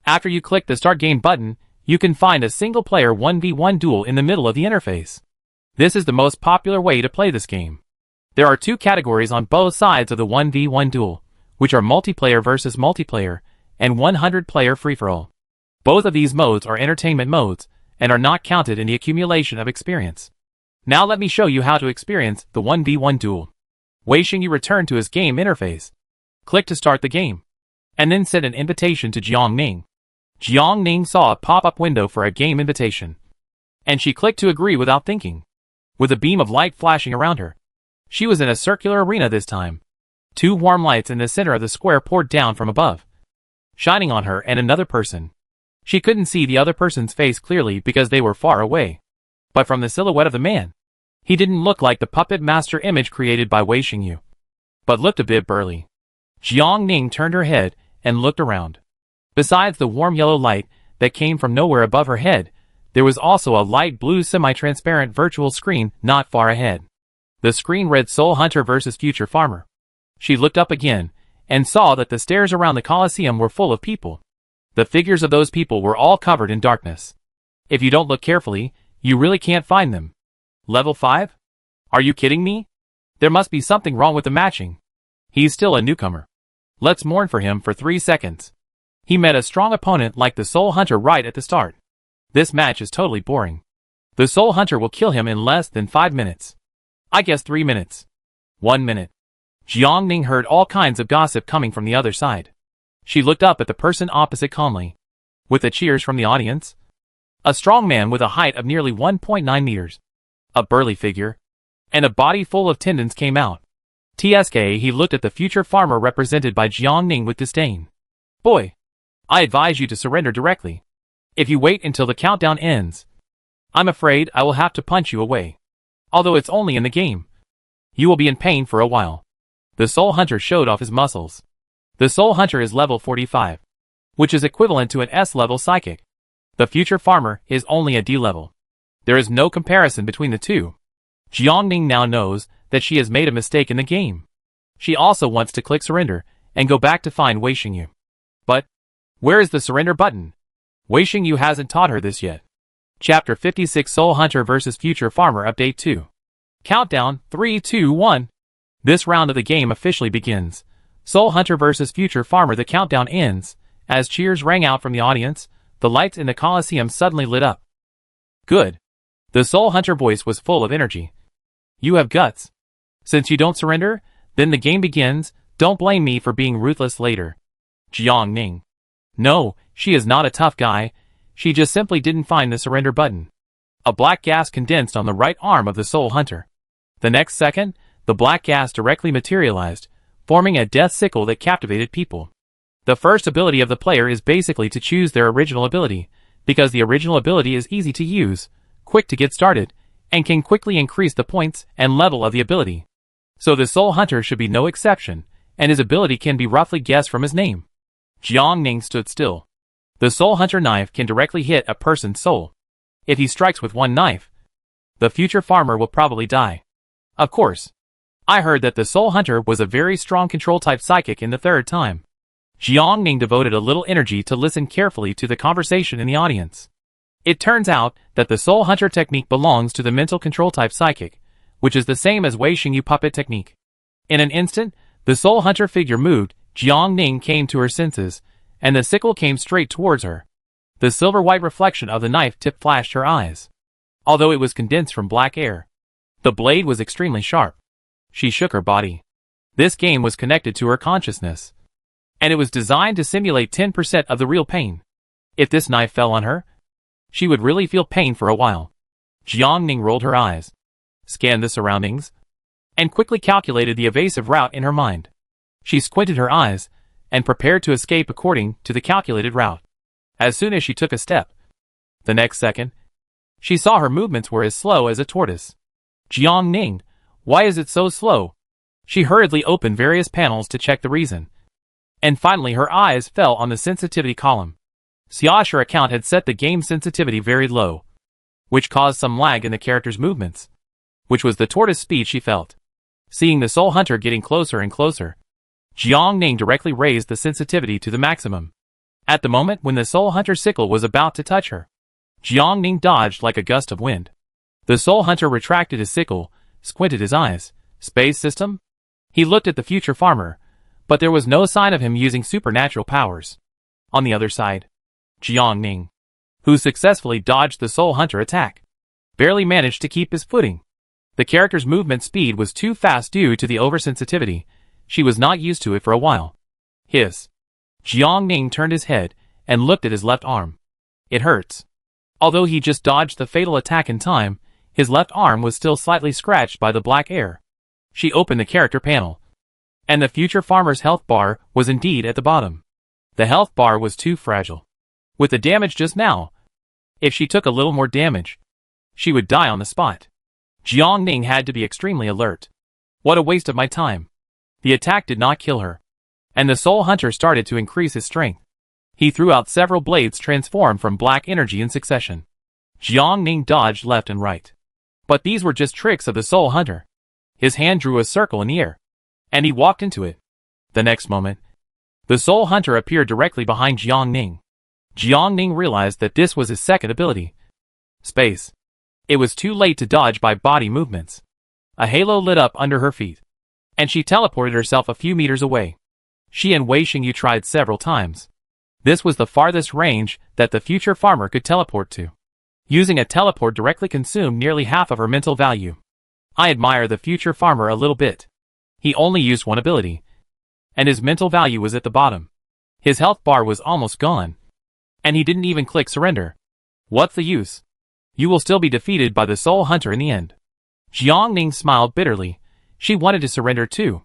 After you click the start game button, you can find a single-player 1v1 duel in the middle of the interface. This is the most popular way to play this game. There are 2 categories on both sides of the 1v1 duel, which are multiplayer versus multiplayer, and 100-player free-for-all. Both of these modes are entertainment modes, and are not counted in the accumulation of experience. Now let me show you how to experience the 1v1 duel. Wei Xingyu returned to his game interface. Click to start the game, and then sent an invitation to Jiang Ning. Jiang Ning saw a pop-up window for a game invitation, and she clicked to agree without thinking. With a beam of light flashing around her, she was in a circular arena this time. 2 warm lights in the center of the square poured down from above, shining on her and another person. She couldn't see the other person's face clearly because they were far away. But from the silhouette of the man, he didn't look like the puppet master image created by Wei Xingyu, but looked a bit burly. Jiang Ning turned her head and looked around. Besides the warm yellow light that came from nowhere above her head, there was also a light blue semi-transparent virtual screen not far ahead. The screen read Soul Hunter vs. Future Farmer. She looked up again and saw that the stairs around the Colosseum were full of people. The figures of those people were all covered in darkness. If you don't look carefully, you really can't find them. Level 5? Are you kidding me? There must be something wrong with the matching. He's still a newcomer. Let's mourn for him for 3 seconds. He met a strong opponent like the Soul Hunter right at the start. This match is totally boring. The Soul Hunter will kill him in less than 5 minutes. I guess 3 minutes. 1 minute. Jiang Ning heard all kinds of gossip coming from the other side. She looked up at the person opposite calmly. With the cheers from the audience, a strong man with a height of nearly 1.9 meters, a burly figure, and a body full of tendons came out. TSK, he looked at the future farmer represented by Jiang Ning with disdain. Boy, I advise you to surrender directly. If you wait until the countdown ends, I'm afraid I will have to punch you away. Although it's only in the game, you will be in pain for a while. The Soul Hunter showed off his muscles. The Soul Hunter is level 45, which is equivalent to an S-level psychic. The future farmer is only a D level. There is no comparison between the two. Jiang Ning now knows that she has made a mistake in the game. She also wants to click surrender and go back to find Wei Xingyu. But where is the surrender button? Wei Xingyu hasn't taught her this yet. Chapter 56 Soul Hunter vs. Future Farmer Update 2. Countdown 3, 2, 1. This round of the game officially begins. Soul Hunter vs. Future Farmer. The countdown ends. As cheers rang out from the audience, the lights in the Colosseum suddenly lit up. Good. The Soul Hunter voice was full of energy. You have guts. Since you don't surrender, then the game begins. Don't blame me for being ruthless later. Jiang Ning. No, she is not a tough guy. She just simply didn't find the surrender button. A black gas condensed on the right arm of the Soul Hunter. The next second, the black gas directly materialized, forming a death sickle that captivated people. The first ability of the player is basically to choose their original ability, because the original ability is easy to use, quick to get started, and can quickly increase the points and level of the ability. So the Soul Hunter should be no exception, and his ability can be roughly guessed from his name. Jiang Ning stood still. The Soul Hunter knife can directly hit a person's soul. If he strikes with one knife, The future farmer will probably die. Of course. I heard that the soul hunter was a very strong control-type psychic in the third time. Jiang Ning devoted a little energy to listen carefully to the conversation in the audience. It turns out that the soul hunter technique belongs to the mental control-type psychic, which is the same as Wei Xingyu puppet technique. In an instant, the soul hunter figure moved, Jiang Ning came to her senses, and the sickle came straight towards her. The silver-white reflection of the knife tip flashed her eyes. Although it was condensed from black air, the blade was extremely sharp. She shook her body. This game was connected to her consciousness, and it was designed to simulate 10% of the real pain. If this knife fell on her, she would really feel pain for a while. Jiang Ning rolled her eyes, scanned the surroundings, and quickly calculated the evasive route in her mind. She squinted her eyes, and prepared to escape according to the calculated route. As soon as she took a step, the next second, she saw her movements were as slow as a tortoise. Jiang Ning, why is it so slow? She hurriedly opened various panels to check the reason. And finally her eyes fell on the sensitivity column. Xiao's account had set the game sensitivity very low, which caused some lag in the character's movements, which was the tortoise speed she felt. Seeing the soul hunter getting closer and closer, Jiang Ning directly raised the sensitivity to the maximum. At the moment when the soul hunter's sickle was about to touch her, Jiang Ning dodged like a gust of wind. The soul hunter retracted his sickle, squinted his eyes. Space system? He looked at the future farmer, but there was no sign of him using supernatural powers. On the other side, Jiang Ning, who successfully dodged the soul hunter attack, barely managed to keep his footing. The character's movement speed was too fast due to the oversensitivity. She was not used to it for a while. Hiss. Jiang Ning turned his head and looked at his left arm. It hurts. Although he just dodged the fatal attack in time, his left arm was still slightly scratched by the black air. She opened the character panel, and the future farmer's health bar was indeed at the bottom. The health bar was too fragile. With the damage just now, if she took a little more damage, she would die on the spot. Jiang Ning had to be extremely alert. What a waste of my time. The attack did not kill her, and the soul hunter started to increase his strength. He threw out several blades transformed from black energy in succession. Jiang Ning dodged left and right. But these were just tricks of the soul hunter. His hand drew a circle in the air, and he walked into it. The next moment, the soul hunter appeared directly behind Jiang Ning. Jiang Ning realized that this was his second ability. Space. It was too late to dodge by body movements. A halo lit up under her feet, and she teleported herself a few meters away. She and Wei Xingyu tried several times. This was the farthest range that the future farmer could teleport to. Using a teleport directly consumed nearly half of her mental value. I admire the future farmer a little bit. He only used one ability, and his mental value was at the bottom. His health bar was almost gone, and he didn't even click surrender. What's the use? You will still be defeated by the soul hunter in the end. Jiang Ning smiled bitterly. She wanted to surrender too.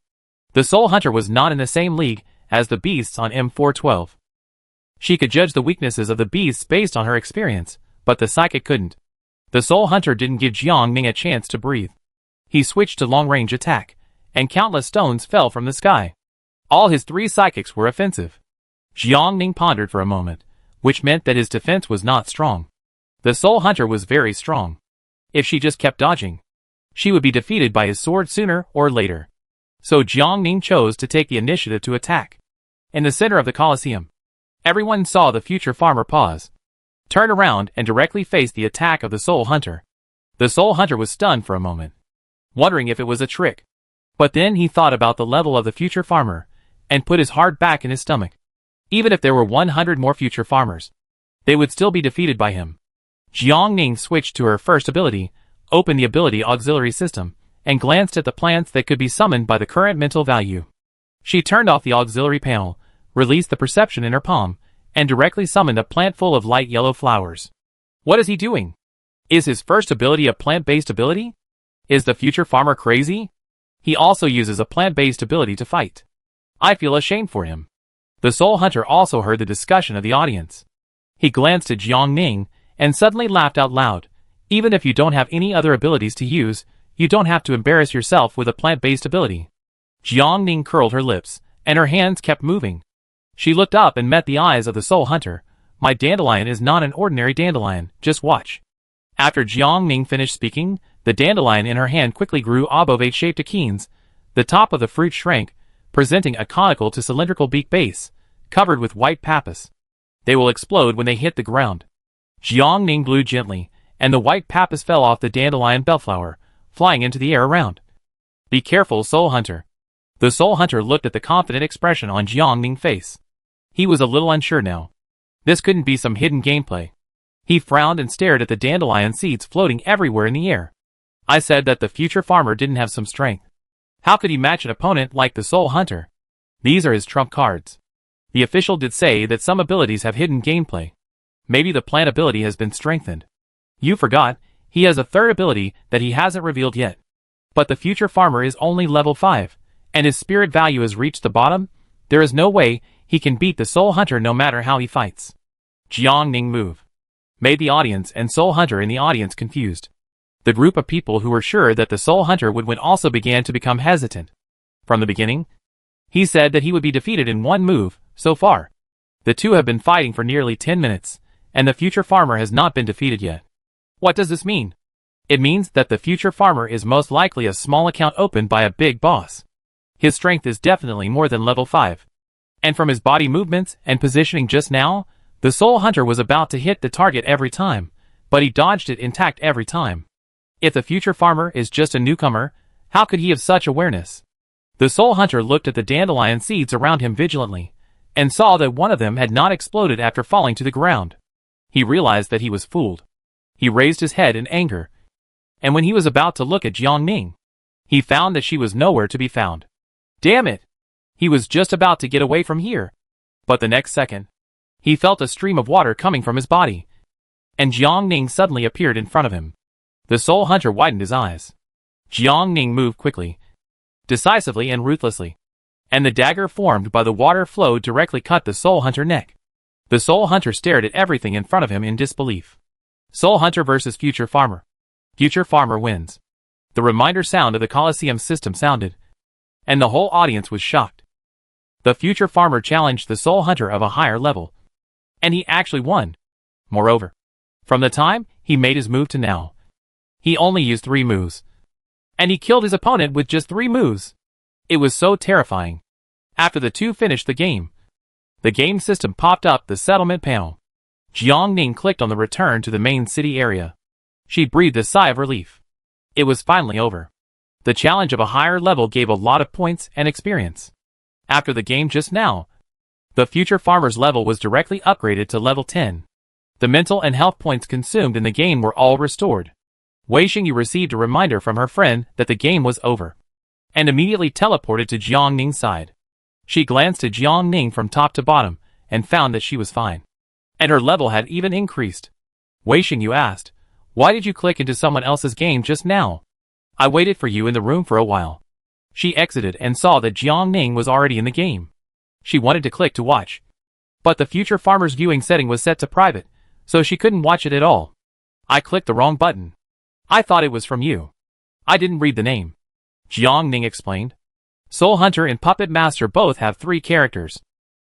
The soul hunter was not in the same league as the beasts on M412. She could judge the weaknesses of the beasts based on her experience, but the psychic couldn't. The soul hunter didn't give Jiang Ning a chance to breathe. He switched to long-range attack, and countless stones fell from the sky. All his three psychics were offensive. Jiang Ning pondered for a moment, which meant that his defense was not strong. The soul hunter was very strong. If she just kept dodging, she would be defeated by his sword sooner or later. So Jiang Ning chose to take the initiative to attack. In the center of the Colosseum, everyone saw the future farmer pause, turn around and directly face the attack of the soul hunter. The soul hunter was stunned for a moment, wondering if it was a trick. But then he thought about the level of the future farmer, and put his heart back in his stomach. Even if there were 100 more future farmers, they would still be defeated by him. Jiang Ning switched to her first ability, opened the ability auxiliary system, and glanced at the plants that could be summoned by the current mental value. She turned off the auxiliary panel, released the perception in her palm, and directly summoned a plant full of light yellow flowers. What is he doing? Is his first ability a plant-based ability? Is the future farmer crazy? He also uses a plant-based ability to fight. I feel ashamed for him. The soul hunter also heard the discussion of the audience. He glanced at Jiang Ning, and suddenly laughed out loud. Even if you don't have any other abilities to use, you don't have to embarrass yourself with a plant-based ability. Jiang Ning curled her lips, and her hands kept moving. She looked up and met the eyes of the soul hunter. My dandelion is not an ordinary dandelion, just watch. After Jiang Ning finished speaking, the dandelion in her hand quickly grew obovate-shaped achenes. The top of the fruit shrank, presenting a conical to cylindrical beak base, covered with white pappus. They will explode when they hit the ground. Jiang Ning blew gently, and the white pappus fell off the dandelion bellflower, flying into the air around. Be careful, Soul Hunter. The Soul Hunter looked at the confident expression on Jiang Ning's face. He was a little unsure now. This couldn't be some hidden gameplay. He frowned and stared at the dandelion seeds floating everywhere in the air. I said that the future farmer didn't have some strength. How could he match an opponent like the Soul Hunter? These are his trump cards. The official did say that some abilities have hidden gameplay. Maybe the plant ability has been strengthened. You forgot, he has a third ability that he hasn't revealed yet. But the future farmer is only level 5, and his spirit value has reached the bottom. There is no way he can beat the Soul Hunter no matter how he fights. Jiang Ning move made the audience and Soul Hunter in the audience confused. The group of people who were sure that the Soul Hunter would win also began to become hesitant. From the beginning, he said that he would be defeated in one move. So far, the two have been fighting for nearly 10 minutes, and the future farmer has not been defeated yet. What does this mean? It means that the future farmer is most likely a small account opened by a big boss. His strength is definitely more than level 5. And from his body movements and positioning just now, the Soul Hunter was about to hit the target every time, but he dodged it intact every time. If the future farmer is just a newcomer, how could he have such awareness? The Soul Hunter looked at the dandelion seeds around him vigilantly, and saw that one of them had not exploded after falling to the ground. He realized that he was fooled. He raised his head in anger, and when he was about to look at Jiang Ning, he found that she was nowhere to be found. Damn it! He was just about to get away from here. But the next second, he felt a stream of water coming from his body, and Jiang Ning suddenly appeared in front of him. The Soul Hunter widened his eyes. Jiang Ning moved quickly, decisively and ruthlessly, and the dagger formed by the water flow directly cut the Soul Hunter neck. The Soul Hunter stared at everything in front of him in disbelief. Soul Hunter versus Future Farmer. Future Farmer wins. The reminder sound of the Colosseum system sounded, and the whole audience was shocked. The Future Farmer challenged the Soul Hunter of a higher level, and he actually won. Moreover, from the time he made his move to now, he only used 3 moves, and he killed his opponent with just 3 moves. It was so terrifying. After the two finished the game system popped up the settlement panel. Jiang Ning clicked on the return to the main city area. She breathed a sigh of relief. It was finally over. The challenge of a higher level gave a lot of points and experience. After the game just now, the future farmer's level was directly upgraded to level 10. The mental and health points consumed in the game were all restored. Wei Xingyu received a reminder from her friend that the game was over, and immediately teleported to Jiang Ning's side. She glanced at Jiang Ning from top to bottom, and found that she was fine. And her level had even increased. Wei Xingyu asked, "Why did you click into someone else's game just now?" "I waited for you in the room for a while." She exited and saw that Jiang Ning was already in the game. She wanted to click to watch, but the future farmer's viewing setting was set to private, so she couldn't watch it at all. "I clicked the wrong button. I thought it was from you. I didn't read the name," Jiang Ning explained. Soul Hunter and Puppet Master both have 3 characters.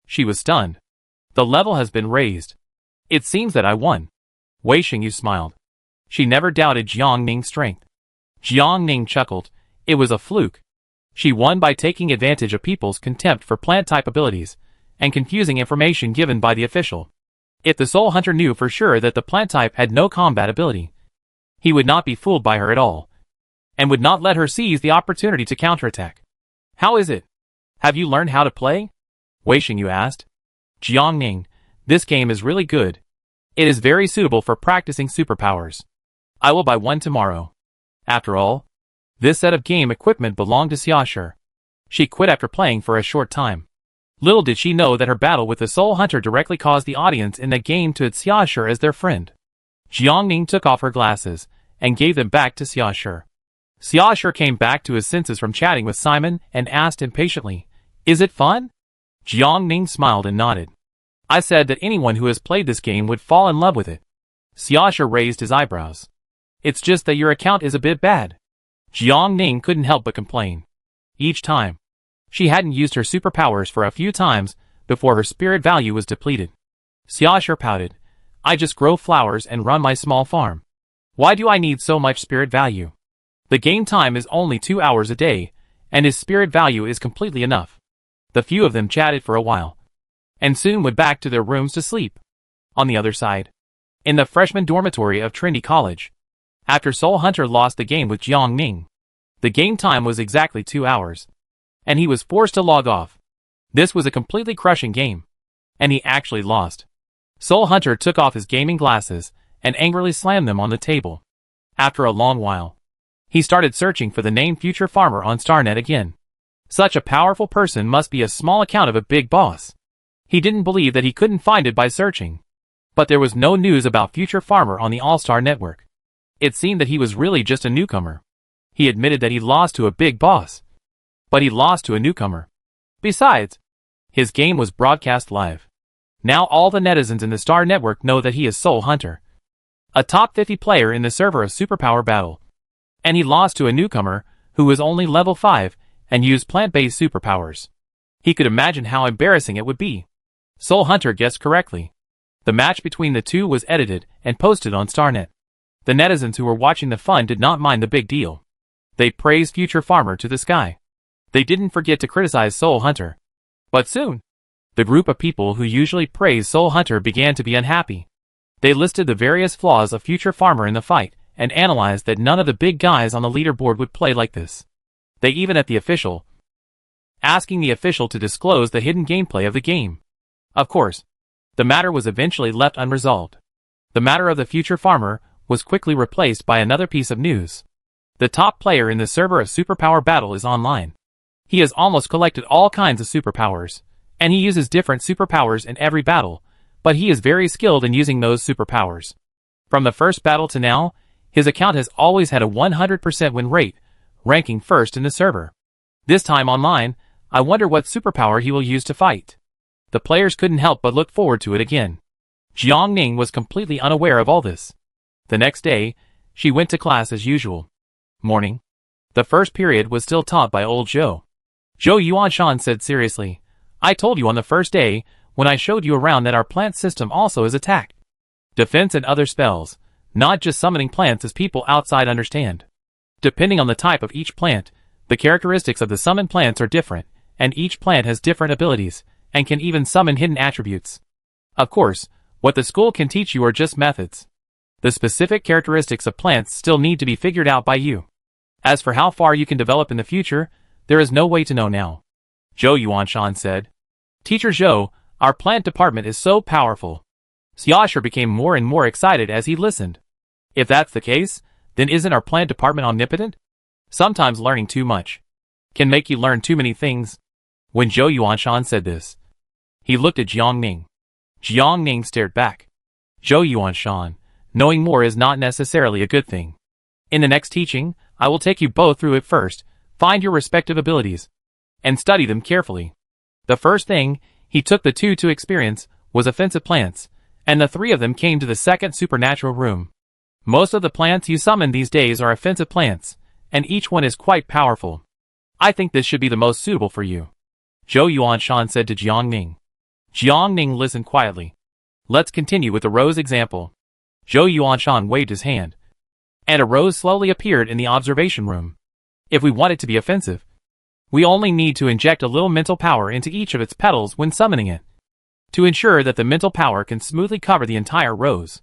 She was stunned. The level has been raised. It seems that I won. Wei Xingyu smiled. She never doubted Jiang Ning's strength. Jiang Ning chuckled. It was a fluke. She won by taking advantage of people's contempt for plant-type abilities, and confusing information given by the official. If the Soul Hunter knew for sure that the plant type had no combat ability, he would not be fooled by her at all, and would not let her seize the opportunity to counterattack. "How is it? Have you learned how to play?" Wei Xingyu asked. Jiang Ning, "This game is really good. It is very suitable for practicing superpowers. I will buy one tomorrow." After all, this set of game equipment belonged to Xiaoshi. She quit after playing for a short time. Little did she know that her battle with the Soul Hunter directly caused the audience in that game to add Xiaoshi as their friend. Jiang Ning took off her glasses, and gave them back to Xiaoshi. Xiaoshi came back to his senses from chatting with Simon, and asked impatiently, "Is it fun?" Jiang Ning smiled and nodded. "I said that anyone who has played this game would fall in love with it." Xiaoshi raised his eyebrows. "It's just that your account is a bit bad." Jiang Ning couldn't help but complain. Each time, she hadn't used her superpowers for a few times before her spirit value was depleted. Xiaoshi pouted. "I just grow flowers and run my small farm. Why do I need so much spirit value? The game time is only 2 hours a day, and his spirit value is completely enough. The few of them chatted for a while, and soon went back to their rooms to sleep. On the other side, in the freshman dormitory of Trinity College, after Soul Hunter lost the game with Jiang Ning, the game time was exactly 2 hours, and he was forced to log off. This was a completely crushing game, and he actually lost. Soul Hunter took off his gaming glasses and angrily slammed them on the table. After a long while, he started searching for the name Future Farmer on StarNet again. Such a powerful person must be a small account of a big boss. He didn't believe that he couldn't find it by searching. But there was no news about Future Farmer on the All-Star Network. It seemed that he was really just a newcomer. He admitted that he lost to a big boss, but he lost to a newcomer. Besides, his game was broadcast live. Now all the netizens in the Star Network know that he is Soul Hunter, a top 50 player in the server of Superpower Battle. And he lost to a newcomer who was only level 5 and used plant-based superpowers. He could imagine how embarrassing it would be. Soul Hunter guessed correctly. The match between the two was edited and posted on StarNet. The netizens who were watching the fun did not mind the big deal. They praised Future Farmer to the sky. They didn't forget to criticize Soul Hunter. But soon, the group of people who usually praise Soul Hunter began to be unhappy. They listed the various flaws of Future Farmer in the fight, and analyzed that none of the big guys on the leaderboard would play like this. They even at the official, asking the official to disclose the hidden gameplay of the game. Of course, the matter was eventually left unresolved. The matter of the Future Farmer was quickly replaced by another piece of news. The top player in the server of Superpower Battle is online. He has almost collected all kinds of superpowers, and he uses different superpowers in every battle, but he is very skilled in using those superpowers. From the first battle to now, his account has always had a 100% win rate, ranking first in the server. This time online, I wonder what superpower he will use to fight. The players couldn't help but look forward to it again. Jiang Ning was completely unaware of all this. The next day, she went to class as usual. Morning. The first period was still taught by old Zhou. Zhou Yuanshan said seriously, I told you on the first day, when I showed you around, that our plant system also is attack, defense and other spells, not just summoning plants as people outside understand. Depending on the type of each plant, the characteristics of the summoned plants are different, and each plant has different abilities, and can even summon hidden attributes. Of course, what the school can teach you are just methods. The specific characteristics of plants still need to be figured out by you. As for how far you can develop in the future, there is no way to know now. Zhou Yuanshan said. Teacher Zhou, our plant department is so powerful. Xiaosher became more and more excited as he listened. If that's the case, then isn't our plant department omnipotent? Sometimes learning too much can make you learn too many things. When Zhou Yuanshan said this, he looked at Jiang Ning. Jiang Ning stared back. Zhou Yuanshan, knowing more is not necessarily a good thing. In the next teaching, I will take you both through it first, find your respective abilities, and study them carefully. The first thing he took the two to experience was offensive plants, and the three of them came to the second supernatural room. Most of the plants you summon these days are offensive plants, and each one is quite powerful. I think this should be the most suitable for you, Zhou Yuanshan said to Jiang Ning. Jiang Ning listened quietly. Let's continue with the rose example. Zhou Yuanshan waved his hand, and a rose slowly appeared in the observation room. If we want it to be offensive, we only need to inject a little mental power into each of its petals when summoning it, to ensure that the mental power can smoothly cover the entire rose.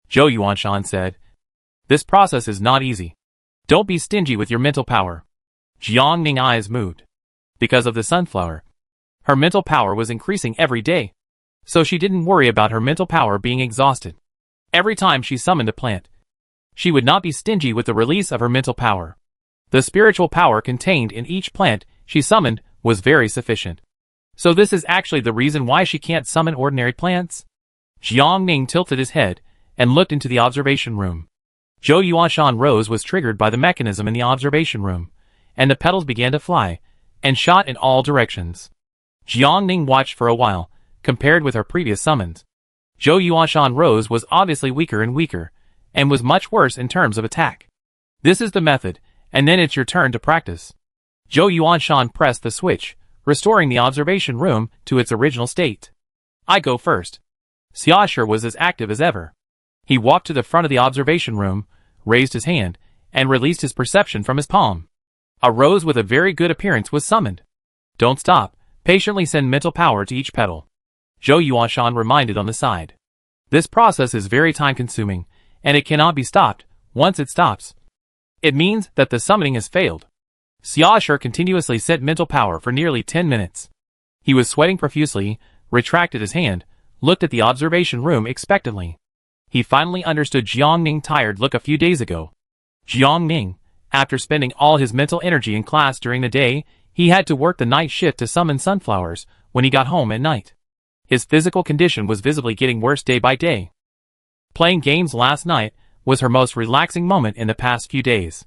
Zhou Yuanshan said, this process is not easy. Don't be stingy with your mental power. Jiang Ning's eyes moved. Because of the sunflower, her mental power was increasing every day, so she didn't worry about her mental power being exhausted. Every time she summoned a plant, she would not be stingy with the release of her mental power. The spiritual power contained in each plant she summoned was very sufficient. So this is actually the reason why she can't summon ordinary plants? Jiang Ning tilted his head and looked into the observation room. Zhou Yuanshan rose was triggered by the mechanism in the observation room, and the petals began to fly, and shot in all directions. Jiang Ning watched for a while, compared with her previous summons. Zhou Yuanshan rose was obviously weaker and weaker, and was much worse in terms of attack. This is the method, and then it's your turn to practice. Zhou Yuanshan pressed the switch, restoring the observation room to its original state. I go first. Xiaosher was as active as ever. He walked to the front of the observation room, raised his hand, and released his perception from his palm. A rose with a very good appearance was summoned. Don't stop, patiently send mental power to each petal. Zhou Yuanshan reminded on the side. This process is very time-consuming, and it cannot be stopped. Once it stops, it means that the summoning has failed. Xiaoshu continuously sent mental power for nearly 10 minutes. He was sweating profusely, retracted his hand, looked at the observation room expectantly. He finally understood Jiang Ning's tired look a few days ago. Jiang Ning, after spending all his mental energy in class during the day, he had to work the night shift to summon sunflowers when he got home at night. His physical condition was visibly getting worse day by day. Playing games last night was her most relaxing moment in the past few days.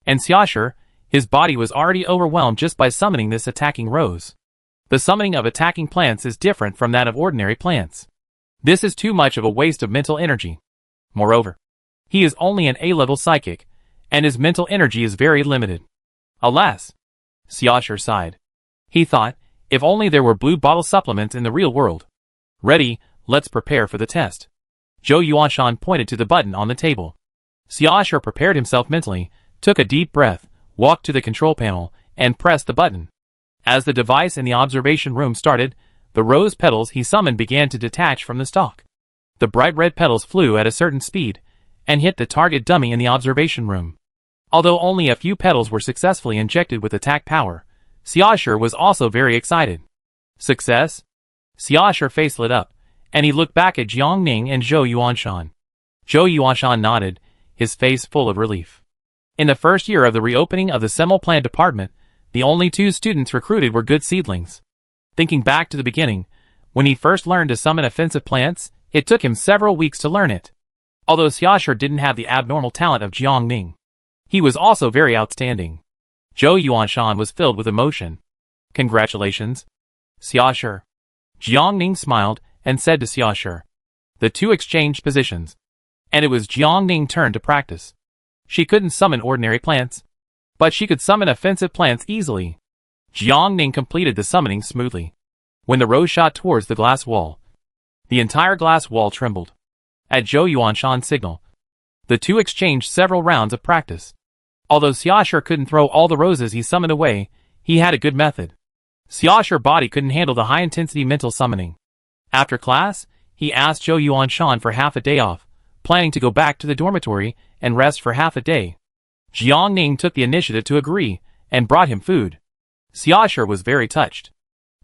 And Xiaoshu, his body was already overwhelmed just by summoning this attacking rose. The summoning of attacking plants is different from that of ordinary plants. This is too much of a waste of mental energy. Moreover, he is only an A-level psychic, and his mental energy is very limited. Alas, Xiaoshu sighed. He thought, if only there were blue bottle supplements in the real world. Ready, let's prepare for the test. Zhou Yuanshan pointed to the button on the table. Xiaoshu prepared himself mentally, took a deep breath, walked to the control panel, and pressed the button. As the device in the observation room started, the rose petals he summoned began to detach from the stalk. The bright red petals flew at a certain speed, and hit the target dummy in the observation room. Although only a few petals were successfully injected with attack power, Xiaoshu was also very excited. Success? Xiaoshu's face lit up, and he looked back at Jiang Ning and Zhou Yuanshan. Zhou Yuanshan nodded, his face full of relief. In the first year of the reopening of the Semel Plant Department, the only 2 students recruited were good seedlings. Thinking back to the beginning, when he first learned to summon offensive plants, it took him several weeks to learn it. Although Xiaoshu didn't have the abnormal talent of Jiang Ning, he was also very outstanding. Zhou Yuanshan was filled with emotion. Congratulations, Xiaoshu. Jiang Ning smiled and said to Xiaoshu. The 2 exchanged positions, and it was Jiang Ning's turn to practice. She couldn't summon ordinary plants, but she could summon offensive plants easily. Jiang Ning completed the summoning smoothly. When the rose shot towards the glass wall, the entire glass wall trembled. At Zhou Yuanshan's signal, the 2 exchanged several rounds of practice. Although Xiaoshu couldn't throw all the roses he summoned away, he had a good method. Xiaoshu's body couldn't handle the high-intensity mental summoning. After class, he asked Zhou Yuanshan for half a day off, planning to go back to the dormitory and rest for half a day. Jiang Ning took the initiative to agree, and brought him food. Xiaoshu was very touched.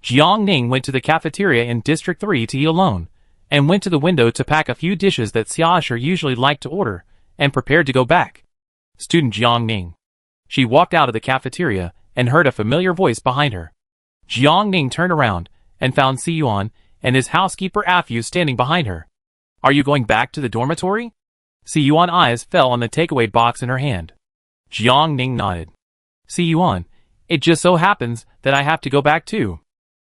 Jiang Ning went to the cafeteria in District 3 to eat alone, and went to the window to pack a few dishes that Xiaoshu usually liked to order, and prepared to go back. Student Jiang Ning. She walked out of the cafeteria, and heard a familiar voice behind her. Jiang Ning turned around, and found Si Yuan and his housekeeper Afu standing behind her. Are you going back to the dormitory? Si Yuan's eyes fell on the takeaway box in her hand. Jiang Ning nodded. Si Yuan, it just so happens that I have to go back too.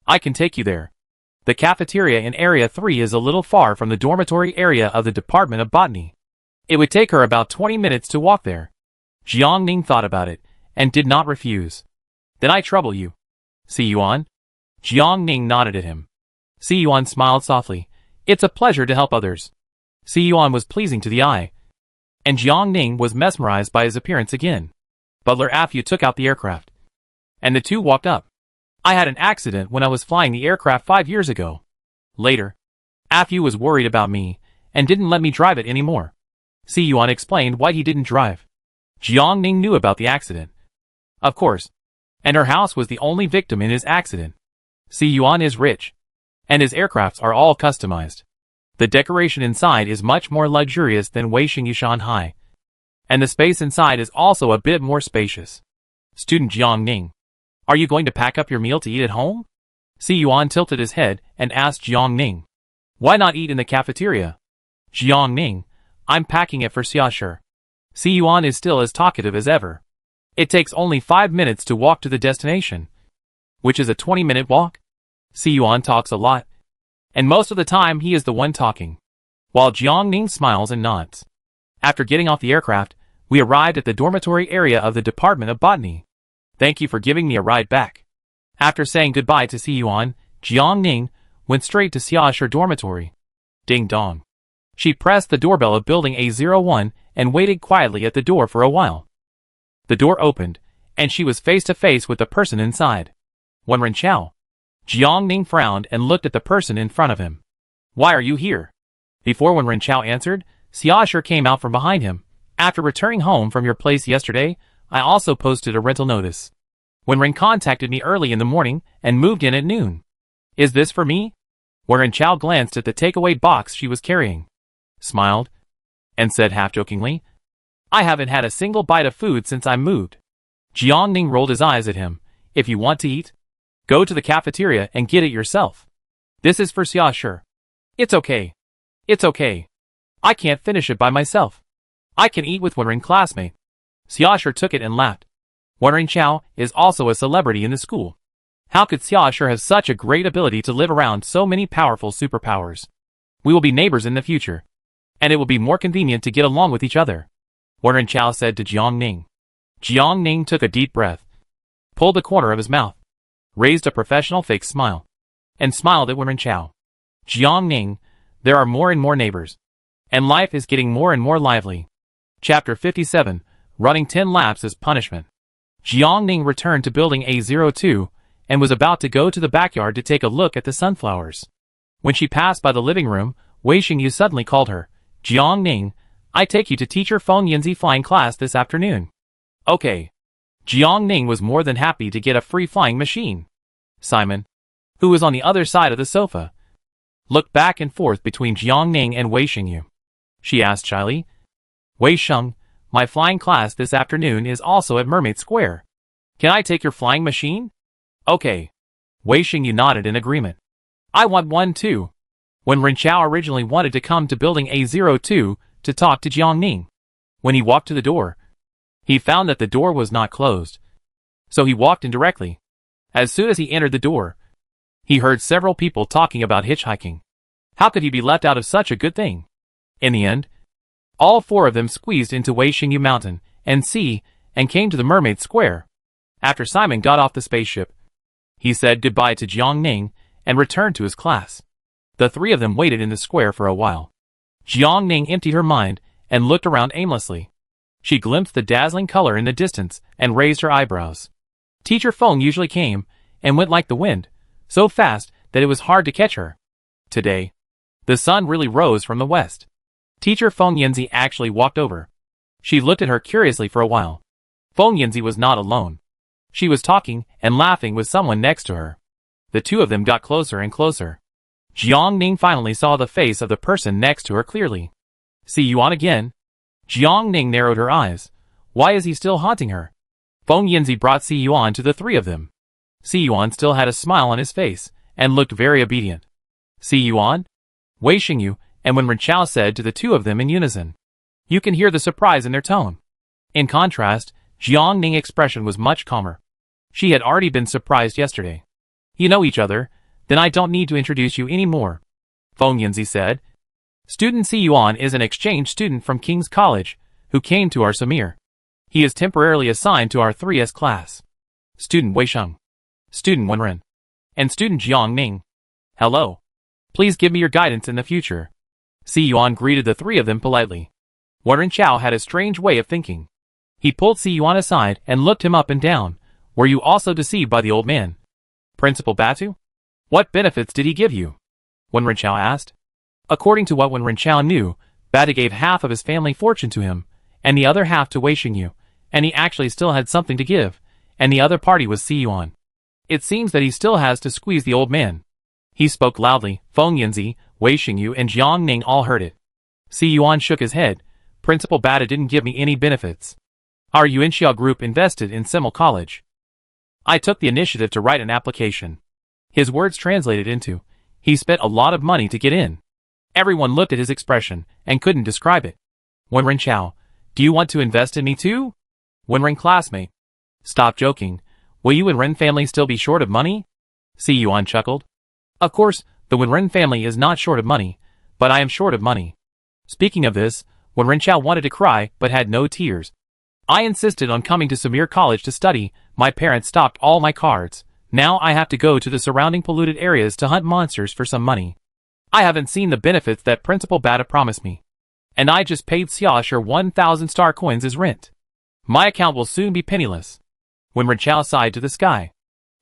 I can take you there. The cafeteria in Area 3 is a little far from the dormitory area of the Department of Botany. It would take her about 20 minutes to walk there. Jiang Ning thought about it, and did not refuse. Then I trouble you, Si Yuan? Jiang Ning nodded at him. Si Yuan smiled softly. It's a pleasure to help others. Si Yuan was pleasing to the eye, and Jiang Ning was mesmerized by his appearance again. Butler Afu took out the aircraft, and the 2 walked up. I had an accident when I was flying the aircraft 5 years ago. Later, Afu was worried about me, and didn't let me drive it anymore. Si Yuan explained why he didn't drive. Jiang Ning knew about the accident, of course, and her house was the only victim in his accident. Si Yuan is rich, and his aircrafts are all customized. The decoration inside is much more luxurious than Weixing Yushan Hai, and the space inside is also a bit more spacious. Student Jiang Ning. Are you going to pack up your meal to eat at home? Si Yuan tilted his head and asked Jiang Ning. Why not eat in the cafeteria? Jiang Ning. I'm packing it for Xiaoshu. Si Yuan is still as talkative as ever. It takes only 5 minutes to walk to the destination, which is a 20-minute walk. Si Yuan talks a lot, and most of the time he is the one talking, while Jiang Ning smiles and nods. After getting off the aircraft, we arrived at the dormitory area of the Department of Botany. Thank you for giving me a ride back. After saying goodbye to Si Yuan, Jiang Ning went straight to Xiaoshu's dormitory. Ding dong. She pressed the doorbell of building A01 and waited quietly at the door for a while. The door opened, and she was face to face with the person inside. Wenren Chao. Jiang Ning frowned and looked at the person in front of him. Why are you here? Before Wenren Chao answered, Xiaosher came out from behind him. After returning home from your place yesterday, I also posted a rental notice. Wenren contacted me early in the morning and moved in at noon. Is this for me? Wenren Chao glanced at the takeaway box she was carrying, smiled, and said half-jokingly, I haven't had a single bite of food since I moved. Jiang Ning rolled his eyes at him. If you want to eat, go to the cafeteria and get it yourself. This is for Xiaosher. It's okay. It's okay. I can't finish it by myself. I can eat with Wenren classmate. Xiaosher took it and laughed. Wenren Chao is also a celebrity in the school. How could Xiaosher have such a great ability to live around so many powerful superpowers? We will be neighbors in the future, and it will be more convenient to get along with each other, Wenren Chao said to Jiang Ning. Jiang Ning took a deep breath, pulled the corner of his mouth, raised a professional fake smile, and smiled at Wenren Chao. Jiang Ning, there are more and more neighbors, and life is getting more and more lively. Chapter 57, Running 10 Laps as Punishment. Jiang Ning returned to building A02, and was about to go to the backyard to take a look at the sunflowers. When she passed by the living room, Wei Xingyu suddenly called her. Jiang Ning, I take you to teacher Feng Yanzi flying class this afternoon. Okay. Jiang Ning was more than happy to get a free flying machine. Simon, who was on the other side of the sofa, looked back and forth between Jiang Ning and Wei Xingyu. She asked shyly, Wei Sheng, my flying class this afternoon is also at Mermaid Square. Can I take your flying machine? Okay. Wei Xingyu nodded in agreement. I want one too. Wenren Chao originally wanted to come to building A02 to talk to Jiang Ning. When he walked to the door, he found that the door was not closed. So he walked in directly. As soon as he entered the door, he heard several people talking about hitchhiking. How could he be left out of such a good thing? In the end, all four of them squeezed into Wei Xingyu Mountain and Sea and came to the Mermaid Square. After Simon got off the spaceship, he said goodbye to Jiang Ning and returned to his class. The three of them waited in the square for a while. Jiang Ning emptied her mind and looked around aimlessly. She glimpsed the dazzling color in the distance and raised her eyebrows. Teacher Feng usually came and went like the wind, so fast that it was hard to catch her. Today, the sun really rose from the west. Teacher Feng Yanzi actually walked over. She looked at her curiously for a while. Feng Yanzi was not alone. She was talking and laughing with someone next to her. The two of them got closer and closer. Jiang Ning finally saw the face of the person next to her clearly. See you on again? Jiang Ning narrowed her eyes. Why is he still haunting her? Feng Yanzi brought Si Yuan to the three of them. Si Yuan still had a smile on his face, and looked very obedient. Si Yuan? Wei Xingyu, and Wenren Chao said to the two of them in unison. You can hear the surprise in their tone. In contrast, Jiang Ning's expression was much calmer. She had already been surprised yesterday. You know each other, then I don't need to introduce you anymore, Feng Yanzi said. Student Si Yuan is an exchange student from King's College, who came to our Samir. He is temporarily assigned to our 3S class. Student Wei Sheng, Student Wenren, and Student Jiang Ning. Hello. Please give me your guidance in the future. Si Yuan greeted the three of them politely. Wenren Chao had a strange way of thinking. He pulled Si Yuan aside and looked him up and down. Were you also deceived by the old man, Principal Batu? What benefits did he give you? Wenren Chao asked. According to what Wenren Chao knew, Batu gave half of his family fortune to him, and the other half to Wei Xingyu, and he actually still had something to give, and the other party was Si Yuan. It seems that he still has to squeeze the old man. He spoke loudly. Feng Yanzi, Wei Xingyu, and Jiang Ning all heard it. Si Yuan shook his head. Principal Batu didn't give me any benefits. Our Yuanxia group invested in Simmel College. I took the initiative to write an application. His words translated into, he spent a lot of money to get in. Everyone looked at his expression and couldn't describe it. Wenren Chao, do you want to invest in me too? Wenren classmate. Stop joking. Will you and Ren family still be short of money? Si Yuan chuckled. Of course, the Wenren family is not short of money, but I am short of money. Speaking of this, Wenren Chao wanted to cry but had no tears. I insisted on coming to Samir College to study. My parents stopped all my cards. Now I have to go to the surrounding polluted areas to hunt monsters for some money. I haven't seen the benefits that Principal Bata promised me. And I just paid Xiaosher 1,000 star coins as rent. My account will soon be penniless. When Ren Chao sighed to the sky.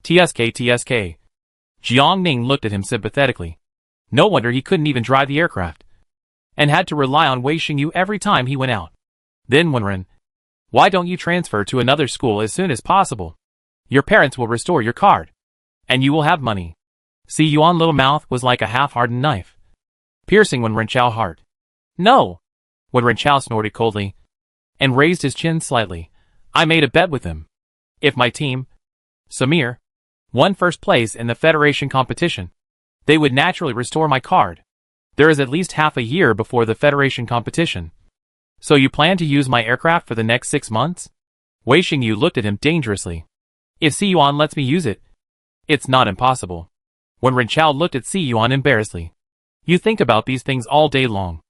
TSK. Jiang Ning looked at him sympathetically. No wonder he couldn't even drive the aircraft. And had to rely on Wei Xingyu every time he went out. Then Wenren, why don't you transfer to another school as soon as possible? Your parents will restore your card. And you will have money. Si Yuan's little mouth was like a half-hardened knife, piercing Wen Renchao's heart. No! Wen Renchao snorted coldly, and raised his chin slightly. I made a bet with him. If my team, Samir, won first place in the Federation competition, they would naturally restore my card. There is at least half a year before the Federation competition. So you plan to use my aircraft for the next 6 months? Wei Xingyu looked at him dangerously. If Si Yuan lets me use it, it's not impossible. When Ren Chao looked at Si Yuan embarrassedly. You think about these things all day long.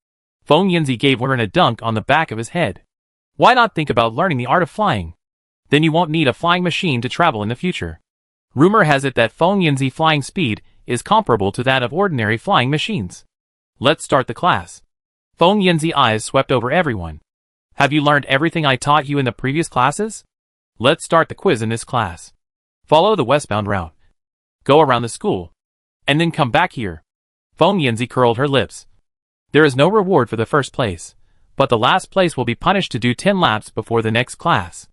Feng Yinzi gave Wen a dunk on the back of his head. Why not think about learning the art of flying? Then you won't need a flying machine to travel in the future. Rumor has it that Feng Yinzi flying speed is comparable to that of ordinary flying machines. Let's start the class. Feng Yinzi's eyes swept over everyone. Have you learned everything I taught you in the previous classes? Let's start the quiz in this class. Follow the westbound route. Go around the school. And then come back here. Feng Yinzi curled her lips. There is no reward for the first place, but the last place will be punished to do 10 laps before the next class.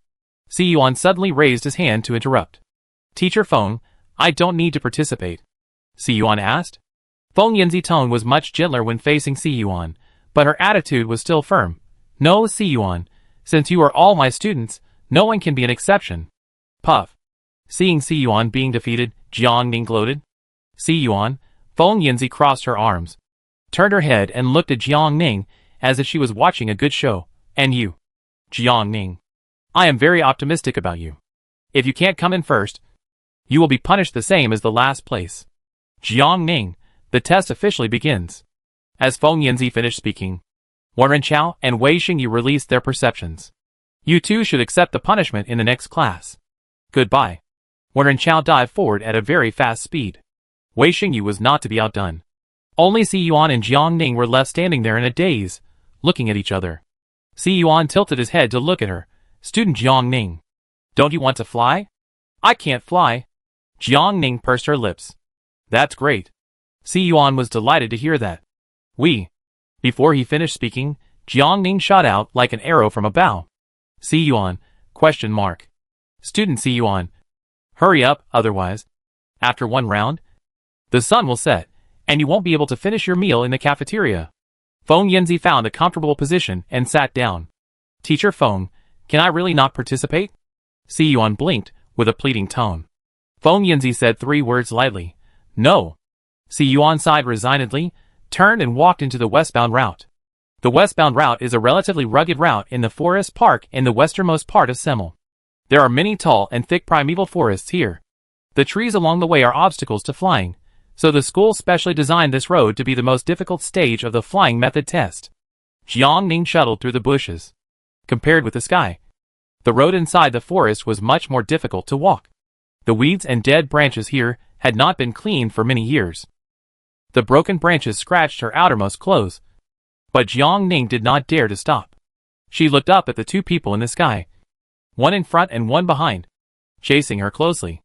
Si Yuan suddenly raised his hand to interrupt. Teacher Feng, I don't need to participate. Si Yuan asked. Feng Yinzi's tone was much gentler when facing Si Yuan, but her attitude was still firm. No, Si Yuan, since you are all my students, no one can be an exception. Puff. Seeing Si Yuan being defeated, Jiang Ning gloated. Si Yuan, Feng Yinzi crossed her arms, turned her head and looked at Jiang Ning as if she was watching a good show. And you? Jiang Ning. I am very optimistic about you. If you can't come in first, you will be punished the same as the last place. Jiang Ning, the test officially begins. As Feng Yinzi finished speaking, Wen Renchao and Wei Xingyu released their perceptions. You two should accept the punishment in the next class. Goodbye. Wen Renchao dived forward at a very fast speed. Wei Xingyu was not to be outdone. Only Si Yuan and Jiang Ning were left standing there in a daze, looking at each other. Si Yuan tilted his head to look at her. Student Jiang Ning. Don't you want to fly? I can't fly. Jiang Ning pursed her lips. That's great. Si Yuan was delighted to hear that. Before he finished speaking, Jiang Ning shot out like an arrow from a bow. Si Yuan, ? Student Si Yuan. Hurry up, otherwise. After one round, the sun will set, and you won't be able to finish your meal in the cafeteria. Feng Yinzi found a comfortable position and sat down. Teacher Feng, can I really not participate? Si Yuan blinked, with a pleading tone. Feng Yinzi said 3 words lightly. No. Si Yuan sighed resignedly, turned and walked into the westbound route. The westbound route is a relatively rugged route in the forest park in the westernmost part of Semel. There are many tall and thick primeval forests here. The trees along the way are obstacles to flying, so the school specially designed this road to be the most difficult stage of the flying method test. Jiang Ning shuttled through the bushes. Compared with the sky, the road inside the forest was much more difficult to walk. The weeds and dead branches here had not been cleaned for many years. The broken branches scratched her outermost clothes. But Jiang Ning did not dare to stop. She looked up at the 2 people in the sky, one in front and one behind, chasing her closely.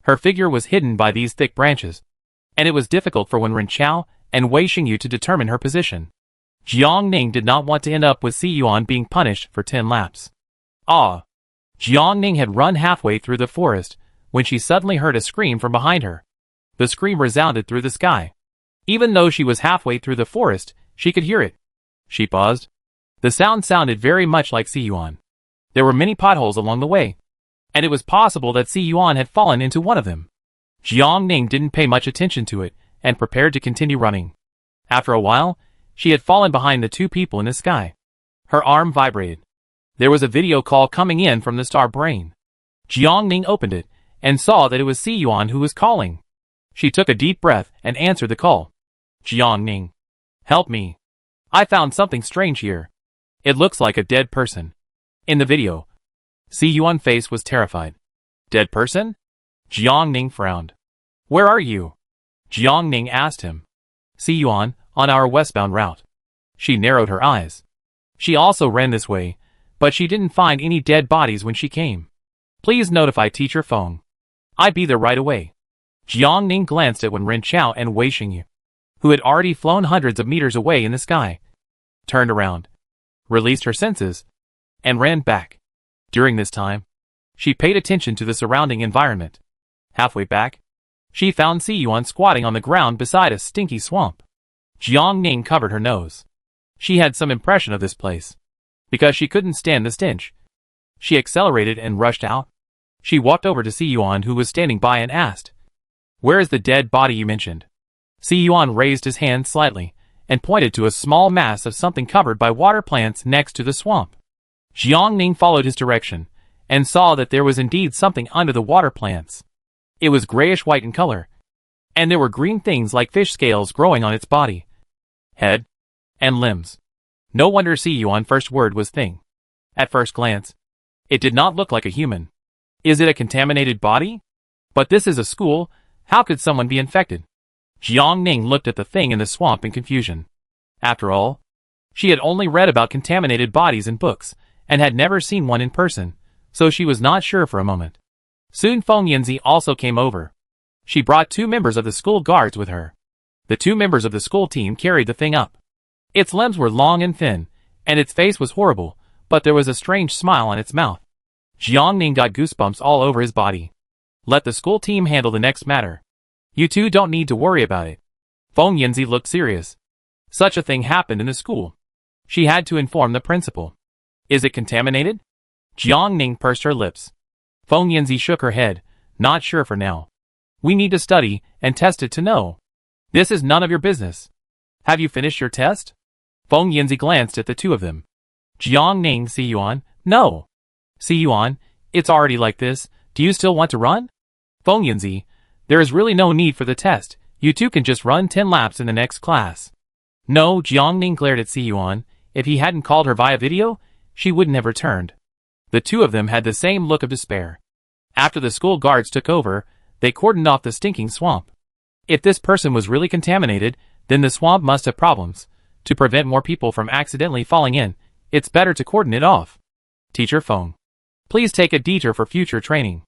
Her figure was hidden by these thick branches, and it was difficult for Wen Renchao and Wei Xingyu to determine her position. Jiang Ning did not want to end up with Si Yuan being punished for 10 laps. Jiang Ning had run halfway through the forest when she suddenly heard a scream from behind her. The scream resounded through the sky. Even though she was halfway through the forest, she could hear it. She paused. The sound sounded very much like Si Yuan. There were many potholes along the way, and it was possible that Si Yuan had fallen into one of them. Jiang Ning didn't pay much attention to it and prepared to continue running. After a while, she had fallen behind the 2 people in the sky. Her arm vibrated. There was a video call coming in from the star brain. Jiang Ning opened it and saw that it was Si Yuan who was calling. She took a deep breath and answered the call. Jiang Ning. Help me. I found something strange here. It looks like a dead person. In the video, Si Yuan's face was terrified. Dead person? Jiang Ning frowned. Where are you? Jiang Ning asked him. See you on our westbound route. She narrowed her eyes. She also ran this way, but she didn't find any dead bodies when she came. Please notify Teacher Feng. I'd be there right away. Jiang Ning glanced at Wen Renqiao and Wei Xingyu, who had already flown hundreds of meters away in the sky, turned around, released her senses, and ran back. During this time, she paid attention to the surrounding environment. Halfway back, she found Si Yuan squatting on the ground beside a stinky swamp. Jiang Ning covered her nose. She had some impression of this place. Because she couldn't stand the stench, she accelerated and rushed out. She walked over to Si Yuan, who was standing by, and asked, "Where is the dead body you mentioned?" Si Yuan raised his hand slightly and pointed to a small mass of something covered by water plants next to the swamp. Jiang Ning followed his direction and saw that there was indeed something under the water plants. It was grayish-white in color, and there were green things like fish scales growing on its body, head, and limbs. No wonder Si Yuan's first word was thing. At first glance, it did not look like a human. Is it a contaminated body? But this is a school, how could someone be infected? Jiang Ning looked at the thing in the swamp in confusion. After all, she had only read about contaminated bodies in books, and had never seen one in person, so she was not sure for a moment. Soon Feng Yanzi also came over. She brought 2 members of the school guards with her. The 2 members of the school team carried the thing up. Its limbs were long and thin, and its face was horrible, but there was a strange smile on its mouth. Jiang Ning got goosebumps all over his body. Let the school team handle the next matter. You two don't need to worry about it. Feng Yanzi looked serious. Such a thing happened in the school. She had to inform the principal. Is it contaminated? Jiang Ning pursed her lips. Feng Yanzi shook her head, not sure for now. We need to study and test it to know. This is none of your business. Have you finished your test? Feng Yanzi glanced at the 2 of them. Jiang Ning, Si Yuan, no. Si Yuan, it's already like this, do you still want to run? Feng Yanzi, there is really no need for the test, you 2 can just run 10 laps in the next class. No, Jiang Ning glared at Si Yuan. If he hadn't called her via video, she wouldn't have returned. The 2 of them had the same look of despair. After the school guards took over, they cordoned off the stinking swamp. If this person was really contaminated, then the swamp must have problems. To prevent more people from accidentally falling in, it's better to cordon it off. Teacher Feng, please take a detour for future training.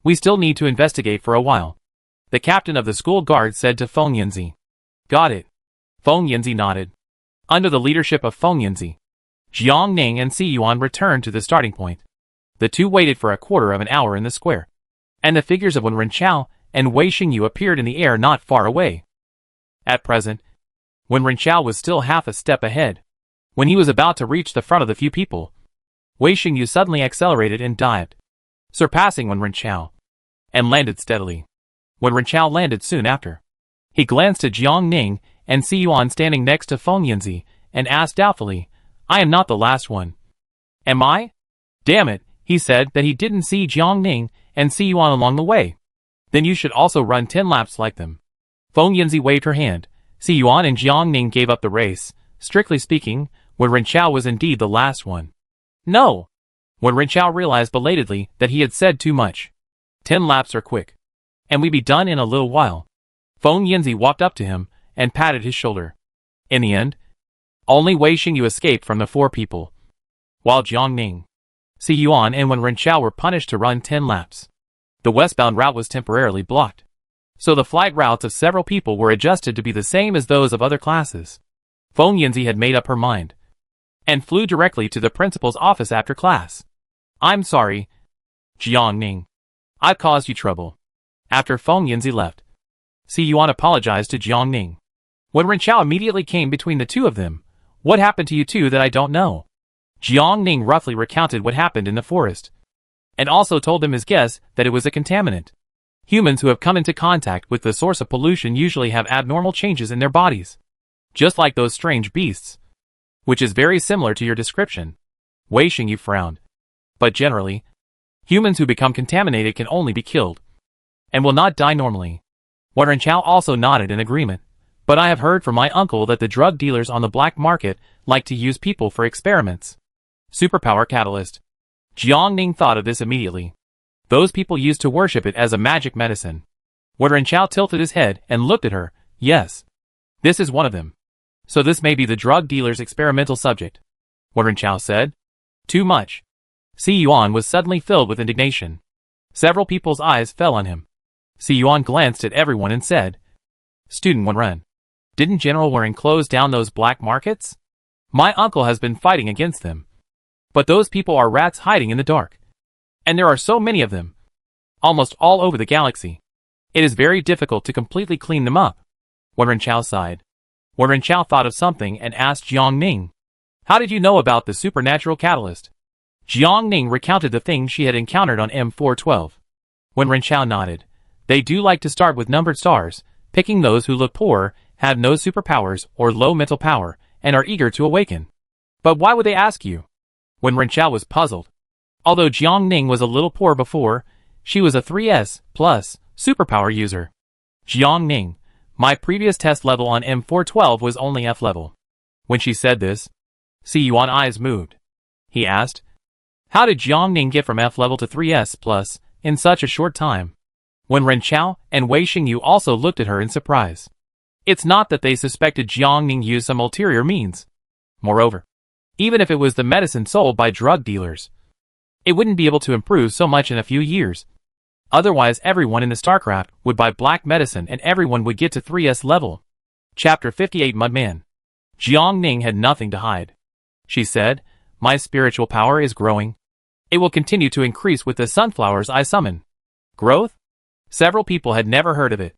We still need to investigate for a while. The captain of the school guard said to Feng Yanzi. Got it. Feng Yanzi nodded. Under the leadership of Feng Yanzi, Jiang Ning and Si Yuan returned to the starting point. The 2 waited for a quarter of an hour in the square, and the figures of Wen Renqiao and Wei Xingyu appeared in the air not far away. At present, Wen Renqiao was still half a step ahead. When he was about to reach the front of the few people, Wei Xingyu suddenly accelerated and dived, surpassing Wen Renqiao, and landed steadily. Wen Renqiao landed soon after. He glanced at Jiang Ning and Si Yuan standing next to Feng Yanzi, and asked doubtfully, I am not the last one. Am I? Damn it, he said that he didn't see Jiang Ning and Si Yuan along the way. Then you should also run 10 laps like them. Feng Yanzi waved her hand. Si Yuan and Jiang Ning gave up the race. Strictly speaking, Wen Renqiao was indeed the last one. No! Wen Renqiao realized belatedly that he had said too much. 10 laps are quick, and we be done in a little while. Feng Yanzi walked up to him and patted his shoulder. In the end, only Wei Xingyu escaped from the 4 people, while Jiang Ning, Si Yuan and Wen Renqiao were punished to run 10 laps. The westbound route was temporarily blocked, so the flight routes of several people were adjusted to be the same as those of other classes. Feng Yanzi had made up her mind, and flew directly to the principal's office after class. I'm sorry, Jiang Ning. I've caused you trouble. After Feng Yanzi left, Si Yuan apologized to Jiang Ning. Wen Renqiao immediately came between the 2 of them. What happened to you 2 that I don't know? Jiang Ning roughly recounted what happened in the forest, and also told them his guess that it was a contaminant. Humans who have come into contact with the source of pollution usually have abnormal changes in their bodies, just like those strange beasts, which is very similar to your description. Wei Xingyu frowned. But generally, humans who become contaminated can only be killed, and will not die normally. Wen Renqiao also nodded in agreement. But I have heard from my uncle that the drug dealers on the black market like to use people for experiments. Superpower catalyst. Jiang Ning thought of this immediately. Those people used to worship it as a magic medicine. Wen Renqiao tilted his head and looked at her. Yes. This is one of them. So this may be the drug dealer's experimental subject. What Ren Chao said? Too much. Si Yuan was suddenly filled with indignation. Several people's eyes fell on him. Si Yuan glanced at everyone and said, Student Wen Ren, didn't General Waring close down those black markets? My uncle has been fighting against them. But those people are rats hiding in the dark. And there are so many of them. Almost all over the galaxy. It is very difficult to completely clean them up. Wen Ren Chao sighed. Wen Ren Chao thought of something and asked Jiang Ning, How did you know about the supernatural catalyst? Jiang Ning recounted the things she had encountered on M412. Wen Ren Chao nodded. They do like to start with numbered stars, picking those who look poor, have no superpowers or low mental power, and are eager to awaken. But why would they ask you? Wen Ren Chao was puzzled. Although Jiang Ning was a little poor before, she was a 3S plus superpower user. Jiang Ning, my previous test level on M412 was only F level. When she said this, Si Yuan's eyes moved. He asked, How did Jiang Ning get from F level to 3S plus in such a short time? Wen Ren Chao and Wei Xingyu also looked at her in surprise. It's not that they suspected Jiang Ning used some ulterior means. Moreover, even if it was the medicine sold by drug dealers, it wouldn't be able to improve so much in a few years. Otherwise everyone in the StarCraft would buy black medicine and everyone would get to 3S level. Chapter 58 Mudman. Jiang Ning had nothing to hide. She said, My spiritual power is growing. It will continue to increase with the sunflowers I summon. Growth? Several people had never heard of it.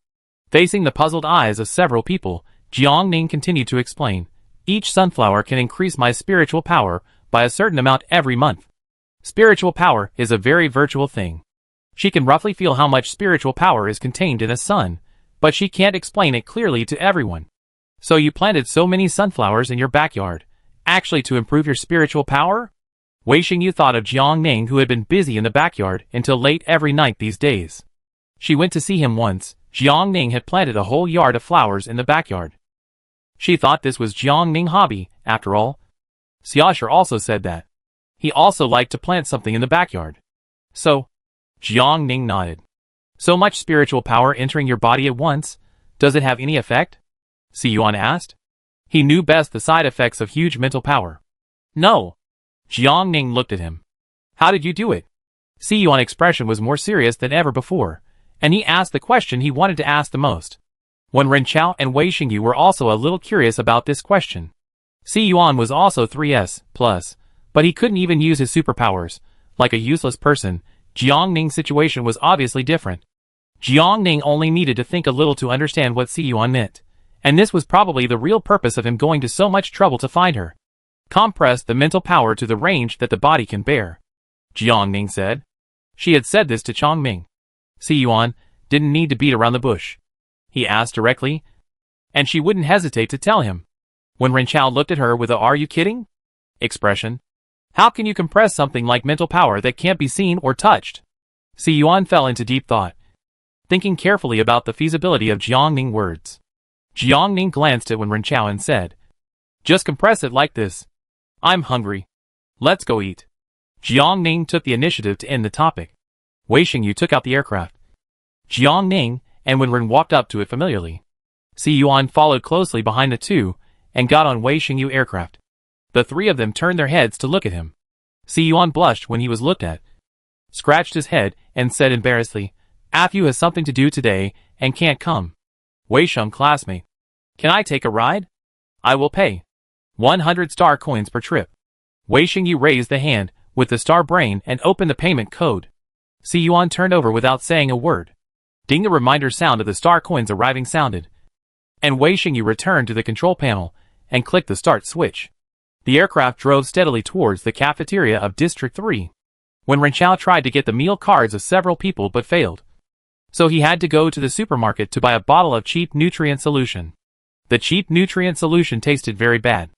Facing the puzzled eyes of several people, Jiang Ning continued to explain, Each sunflower can increase my spiritual power by a certain amount every month. Spiritual power is a very virtual thing. She can roughly feel how much spiritual power is contained in a sun, but she can't explain it clearly to everyone. So you planted so many sunflowers in your backyard, actually to improve your spiritual power? Wei Xingyu thought of Jiang Ning, who had been busy in the backyard until late every night these days. She went to see him once. Jiang Ning had planted a whole yard of flowers in the backyard. She thought this was Jiang Ning's hobby, after all. Xiaosher also said that. He also liked to plant something in the backyard. So, Jiang Ning nodded. So much spiritual power entering your body at once, does it have any effect? Si Yuan asked. He knew best the side effects of huge mental power. No. Jiang Ning looked at him. How did you do it? Si Yuan's expression was more serious than ever before, and he asked the question he wanted to ask the most. Wen Ren Chao and Wei Xingyu were also a little curious about this question. Si Yuan was also 3S plus, but he couldn't even use his superpowers. Like a useless person, Jiang Ning's situation was obviously different. Jiang Ning only needed to think a little to understand what Si Yuan meant, and this was probably the real purpose of him going to so much trouble to find her. Compress the mental power to the range that the body can bear, Jiang Ning said. She had said this to Chong Ming. Si Yuan didn't need to beat around the bush. He asked directly, and she wouldn't hesitate to tell him. When Ren Chao looked at her with a "Are you kidding?" expression. How can you compress something like mental power that can't be seen or touched? Si Yuan fell into deep thought, thinking carefully about the feasibility of Jiang Ning's words. Jiang Ning glanced at Wen Ren Chao and said, Just compress it like this. I'm hungry. Let's go eat. Jiang Ning took the initiative to end the topic. Wei Xingyu took out the aircraft. Jiang Ning and Wen Ren walked up to it familiarly. Si Yuan followed closely behind the two and got on Wei Xingyu aircraft. The three of them turned their heads to look at him. Si Yuan blushed when he was looked at, scratched his head, and said embarrassedly, Afu has something to do today and can't come. Wei Sheng classmate. Can I take a ride? I will pay 100 star coins per trip. Wei Xingyu raised the hand with the star brain and opened the payment code. Si Yuan turned over without saying a word. Ding, the reminder sound of the star coins arriving sounded, and Wei Xingyu returned to the control panel and clicked the start switch. The aircraft drove steadily towards the cafeteria of District 3. When Ren Chao tried to get the meal cards of several people but failed, so he had to go to the supermarket to buy a bottle of cheap nutrient solution. The cheap nutrient solution tasted very bad,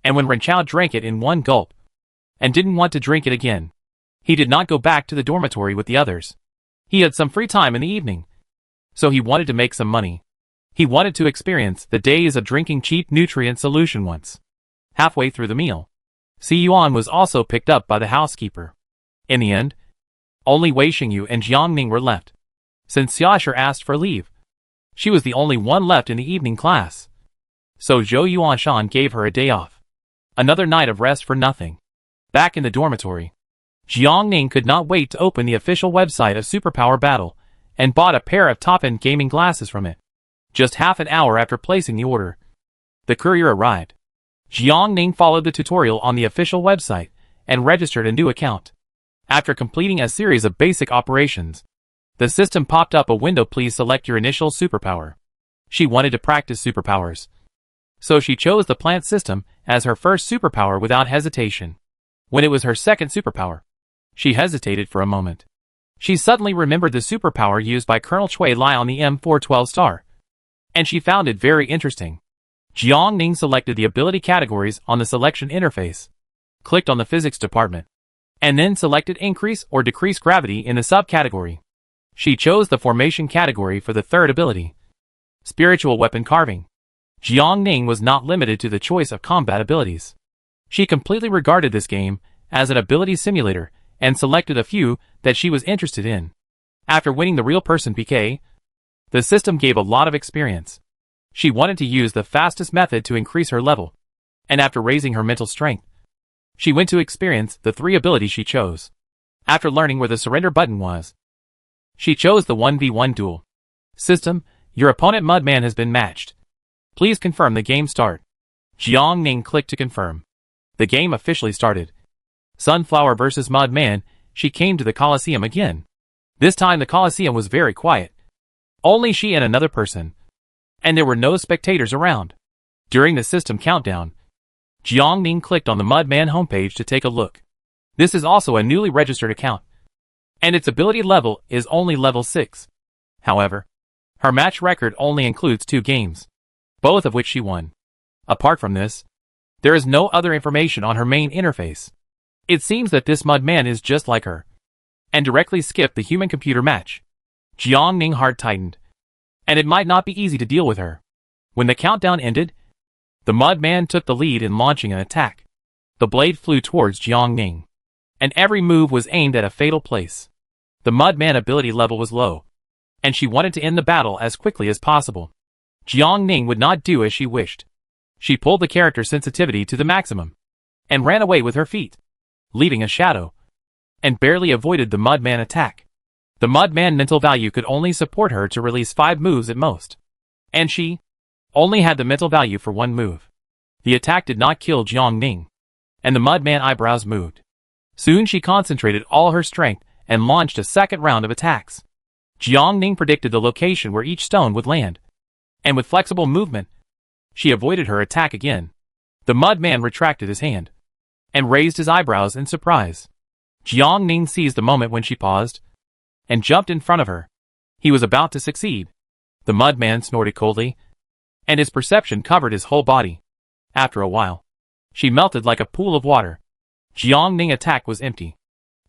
and when Ren Chao drank it in one gulp, and didn't want to drink it again, he did not go back to the dormitory with the others. He had some free time in the evening, so he wanted to make some money. He wanted to experience the days of drinking cheap nutrient solution once. Halfway through the meal, Si Yuan was also picked up by the housekeeper. In the end, only Wei Xingyu and Jiang Ning were left. Since Xiaosher asked for leave, she was the only one left in the evening class. So Zhou Yuanshan gave her a day off. Another night of rest for nothing. Back in the dormitory, Jiang Ning could not wait to open the official website of Superpower Battle and bought a pair of top-end gaming glasses from it. Just half an hour after placing the order, the courier arrived. Jiang Ning followed the tutorial on the official website and registered a new account. After completing a series of basic operations, the system popped up a window. Please select your initial superpower. She wanted to practice superpowers, so she chose the plant system as her first superpower without hesitation. When it was her second superpower, she hesitated for a moment. She suddenly remembered the superpower used by Colonel Chui Lai on the M412 star, and she found it very interesting. Jiang Ning selected the ability categories on the selection interface, clicked on the physics department, and then selected increase or decrease gravity in the subcategory. She chose the formation category for the third ability, spiritual weapon carving. Jiang Ning was not limited to the choice of combat abilities. She completely regarded this game as an ability simulator and selected a few that she was interested in. After winning the real person PK, the system gave a lot of experience. She wanted to use the fastest method to increase her level, and after raising her mental strength, she went to experience the 3 abilities she chose. After learning where the surrender button was, she chose the 1v1 duel. System, your opponent Mudman has been matched. Please confirm the game start. Jiang Ning clicked to confirm. The game officially started. Sunflower versus Mudman. She came to the Colosseum again. This time the Colosseum was very quiet. Only she and another person, and there were no spectators around. During the system countdown, Jiang Ning clicked on the Mudman homepage to take a look. This is also a newly registered account, and its ability level is only level 6. However, her match record only includes 2 games, both of which she won. Apart from this, there is no other information on her main interface. It seems that this Mudman is just like her, and directly skipped the human-computer match. Jiang Ning heart tightened, and it might not be easy to deal with her. When the countdown ended, the Mudman took the lead in launching an attack. The blade flew towards Jiang Ning, and every move was aimed at a fatal place. The Mudman ability level was low, and she wanted to end the battle as quickly as possible. Jiang Ning would not do as she wished. She pulled the character sensitivity to the maximum, and ran away with her feet, leaving a shadow, and barely avoided the Mudman attack. The Mudman mental value could only support her to release 5 moves at most, and she only had the mental value for 1 move. The attack did not kill Jiang Ning, and the Mudman eyebrows moved. Soon she concentrated all her strength and launched a second round of attacks. Jiang Ning predicted the location where each stone would land, and with flexible movement, she avoided her attack again. The Mudman retracted his hand, and raised his eyebrows in surprise. Jiang Ning seized the moment when she paused, and jumped in front of her. He was about to succeed. The Mudman snorted coldly, and his perception covered his whole body. After a while, she melted like a pool of water. Jiang Ning's attack was empty.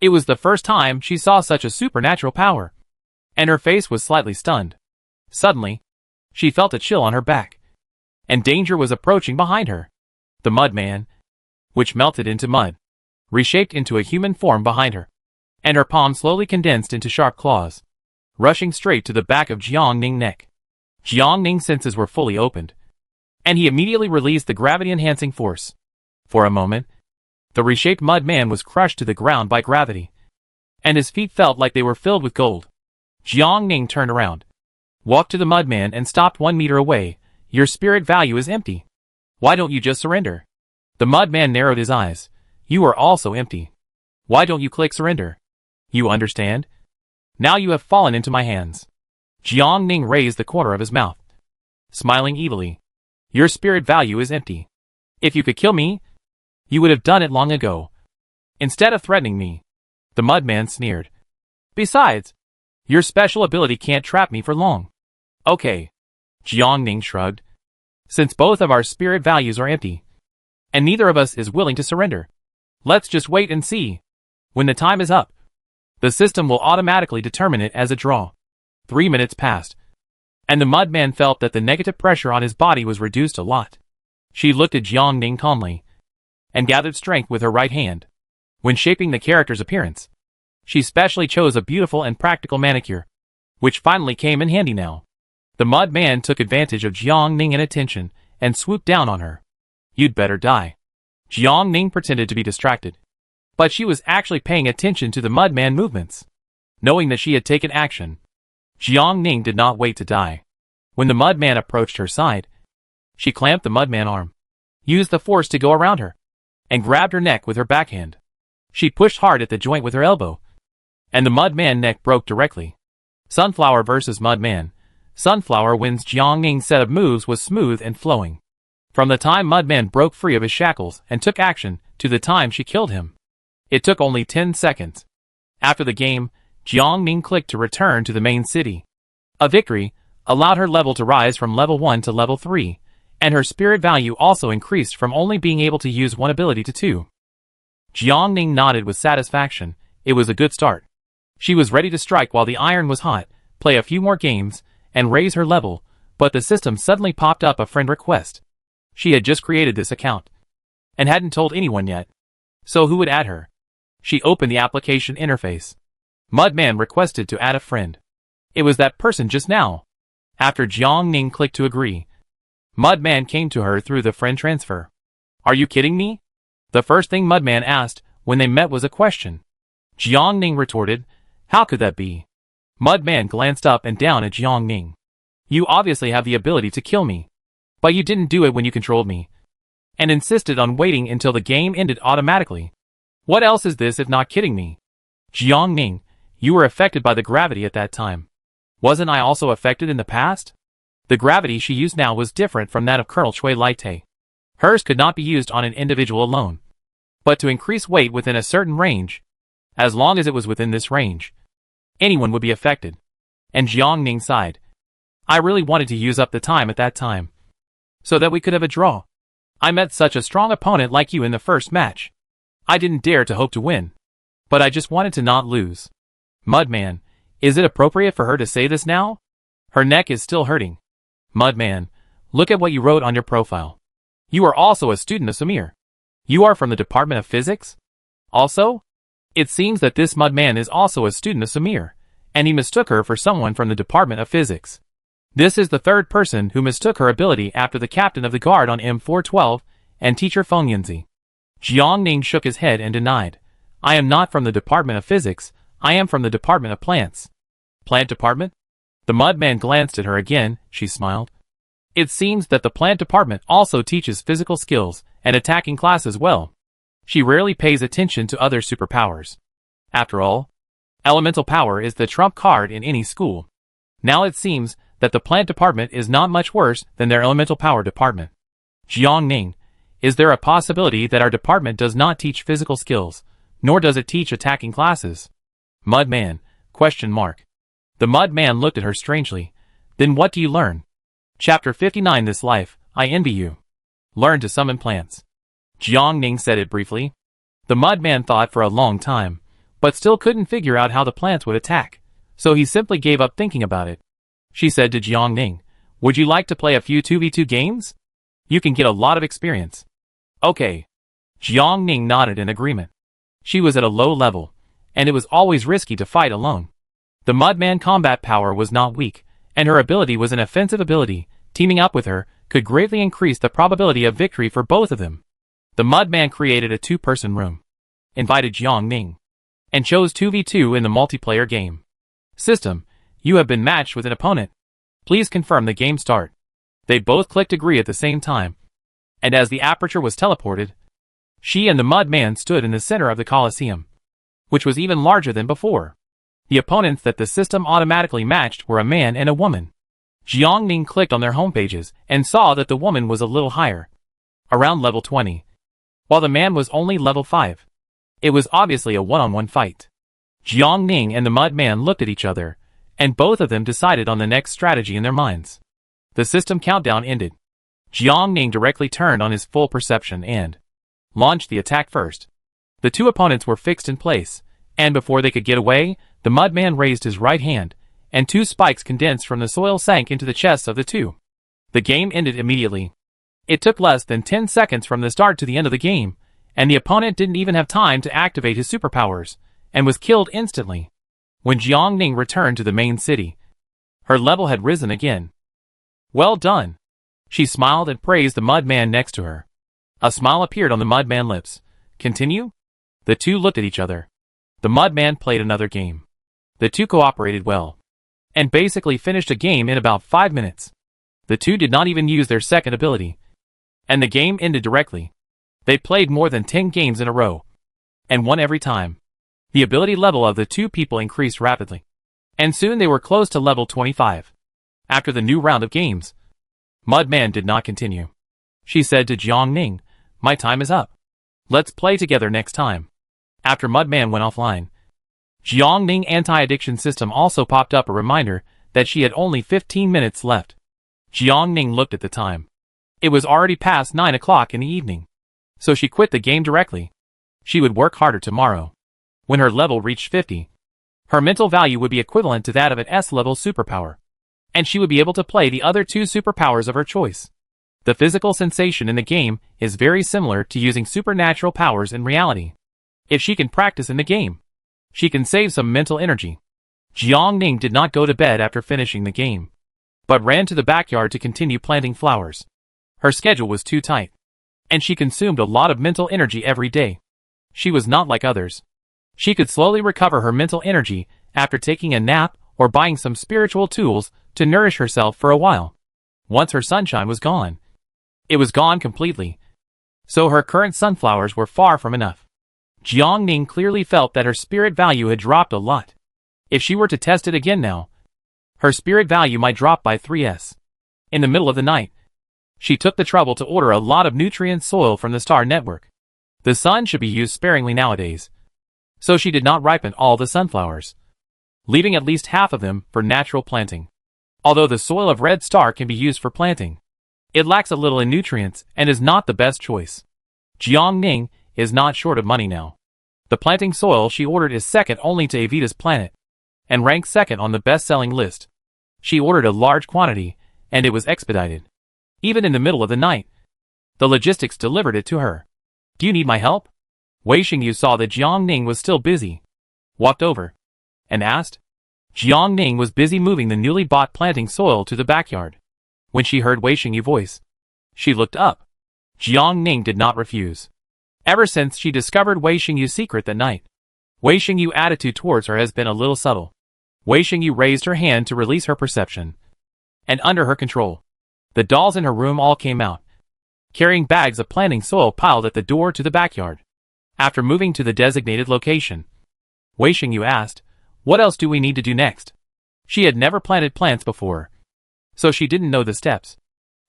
It was the first time she saw such a supernatural power, and her face was slightly stunned. Suddenly, she felt a chill on her back, and danger was approaching behind her. The Mudman, which melted into mud, reshaped into a human form behind her, and her palm slowly condensed into sharp claws, rushing straight to the back of Jiang Ning's neck. Jiang Ning's senses were fully opened, and he immediately released the gravity-enhancing force. For a moment, the reshaped Mudman was crushed to the ground by gravity, and his feet felt like they were filled with gold. Jiang Ning turned around, walked to the Mudman and stopped 1 meter away. Your spirit value is empty. Why don't you just surrender? The Mudman narrowed his eyes. You are also empty. Why don't you click surrender? You understand? Now you have fallen into my hands. Jiang Ning raised the corner of his mouth, smiling evilly. Your spirit value is empty. If you could kill me, you would have done it long ago, instead of threatening me. The Mudman sneered. Besides, your special ability can't trap me for long. Okay. Jiang Ning shrugged. Since both of our spirit values are empty, and neither of us is willing to surrender, let's just wait and see. When the time is up, the system will automatically determine it as a draw. 3 minutes passed, and the Mudman felt that the negative pressure on his body was reduced a lot. She looked at Jiang Ning calmly, and gathered strength with her right hand. When shaping the character's appearance, she specially chose a beautiful and practical manicure, which finally came in handy now. The Mudman took advantage of Jiang Ning's inattention and swooped down on her. "You'd better die." Jiang Ning pretended to be distracted, but she was actually paying attention to the Mudman movements. Knowing that she had taken action, Jiang Ning did not wait to die. When the Mudman approached her side, she clamped the Mudman arm, used the force to go around her, and grabbed her neck with her backhand. She pushed hard at the joint with her elbow, and the Mudman neck broke directly. Sunflower versus Mudman. Sunflower wins. Jiang Ning's set of moves was smooth and flowing. From the time Mudman broke free of his shackles and took action, to the time she killed him, it took only 10 seconds. After the game, Jiang Ning clicked to return to the main city. A victory allowed her level to rise from level 1 to level 3, and her spirit value also increased from only being able to use one ability to 2. Jiang Ning nodded with satisfaction. It was a good start. She was ready to strike while the iron was hot, play a few more games, and raise her level, but the system suddenly popped up a friend request. She had just created this account, and hadn't told anyone yet. So who would add her? She opened the application interface. Mudman requested to add a friend. It was that person just now. After Jiang Ning clicked to agree, Mudman came to her through the friend transfer. "Are you kidding me?" The first thing Mudman asked when they met was a question. Jiang Ning retorted, "How could that be?" Mudman glanced up and down at Jiang Ning. "You obviously have the ability to kill me, but you didn't do it when you controlled me, and insisted on waiting until the game ended automatically. What else is this if not kidding me?" "Jiang Ning, you were affected by the gravity at that time. Wasn't I also affected in the past?" The gravity she used now was different from that of Colonel Chui Laite. Hers could not be used on an individual alone, but to increase weight within a certain range. As long as it was within this range, anyone would be affected. And Jiang Ning sighed. "I really wanted to use up the time at that time, so that we could have a draw. I met such a strong opponent like you in the first match. I didn't dare to hope to win, but I just wanted to not lose." Mudman, is it appropriate for her to say this now? Her neck is still hurting. Mudman, look at what you wrote on your profile. You are also a student of Samir. You are from the Department of Physics? Also? It seems that this Mudman is also a student of Samir, and he mistook her for someone from the Department of Physics. This is the third person who mistook her ability after the captain of the guard on M412 and teacher Feng Yanzi. Jiang Ning shook his head and denied. "I am not from the Department of Physics, I am from the Department of Plants." "Plant Department?" The Mudman glanced at her again. She smiled. "It seems that the Plant Department also teaches physical skills and attacking class as well. She rarely pays attention to other superpowers. After all, elemental power is the trump card in any school. Now it seems that the Plant Department is not much worse than their elemental power department. Jiang Ning, is there a possibility that our department does not teach physical skills, nor does it teach attacking classes?" Mudman, question mark. The Mudman looked at her strangely. "Then what do you learn?" Chapter 59. This life, I envy you. Learn to summon plants. Jiang Ning said it briefly. The Mudman thought for a long time, but still couldn't figure out how the plants would attack, so he simply gave up thinking about it. She said to Jiang Ning, "Would you like to play a few 2v2 games? You can get a lot of experience." "Okay." Jiang Ning nodded in agreement. She was at a low level, and it was always risky to fight alone. The Mudman combat power was not weak, and her ability was an offensive ability. Teaming up with her could greatly increase the probability of victory for both of them. The Mudman created a 2-person room, invited Jiang Ning, and chose 2v2 in the multiplayer game. "System, you have been matched with an opponent. Please confirm the game start." They both clicked agree at the same time, and as the aperture was teleported, she and the Mudman stood in the center of the Colosseum, which was even larger than before. The opponents that the system automatically matched were a man and a woman. Jiang Ning clicked on their homepages and saw that the woman was a little higher, around level 20, while the man was only level 5. It was obviously a one-on-one fight. Jiang Ning and the Mudman looked at each other, and both of them decided on the next strategy in their minds. The system countdown ended. Jiang Ning directly turned on his full perception and launched the attack first. The two opponents were fixed in place, and before they could get away, the Mudman raised his right hand, and 2 spikes condensed from the soil sank into the chests of the two. The game ended immediately. It took less than 10 seconds from the start to the end of the game, and the opponent didn't even have time to activate his superpowers, and was killed instantly. When Jiang Ning returned to the main city, her level had risen again. "Well done. She smiled and praised the mud man next to her. A smile appeared on the mud man's lips. Continue? The two looked at each other. The mud man played another game. The two cooperated well, and basically finished a game in about 5 minutes. The two did not even use their second ability, and the game ended directly. They played more than 10 games in a row, and won every time. The ability level of the two people increased rapidly, and soon they were close to level 25. After the new round of games, Mudman did not continue. She said to Jiang Ning, "My time is up. Let's play together next time." After Mudman went offline, Jiang Ning anti-addiction system also popped up a reminder that she had only 15 minutes left. Jiang Ning looked at the time. It was already past 9 o'clock in the evening, so she quit the game directly. She would work harder tomorrow. When her level reached 50, her mental value would be equivalent to that of an S-level superpower, and she would be able to play the other two superpowers of her choice. The physical sensation in the game is very similar to using supernatural powers in reality. If she can practice in the game, she can save some mental energy. Jiang Ning did not go to bed after finishing the game, but ran to the backyard to continue planting flowers. Her schedule was too tight, and she consumed a lot of mental energy every day. She was not like others. She could slowly recover her mental energy after taking a nap or buying some spiritual tools to nourish herself for a while. Once her sunshine was gone, it was gone completely, so her current sunflowers were far from enough. Jiang Ning clearly felt that her spirit value had dropped a lot. If she were to test it again now, her spirit value might drop by 3s. In the middle of the night, she took the trouble to order a lot of nutrient soil from the Star Network. The sun should be used sparingly nowadays, so she did not ripen all the sunflowers, leaving at least half of them for natural planting. Although the soil of Red Star can be used for planting, it lacks a little in nutrients and is not the best choice. Jiang Ning is not short of money now. The planting soil she ordered is second only to Evita's planet, and ranks second on the best-selling list. She ordered a large quantity, and it was expedited. Even in the middle of the night, the logistics delivered it to her. "Do you need my help?" Wei Xingyu saw that Jiang Ning was still busy, walked over, and asked. Jiang Ning was busy moving the newly bought planting soil to the backyard. When she heard Wei Xingyu's voice, she looked up. Jiang Ning did not refuse. Ever since she discovered Wei Xingyu's secret that night, Wei Xingyu's attitude towards her has been a little subtle. Wei Xingyu raised her hand to release her perception, and under her control, the dolls in her room all came out, carrying bags of planting soil piled at the door to the backyard. After moving to the designated location, Wei Xingyu asked, "What else do we need to do next?" She had never planted plants before, so she didn't know the steps.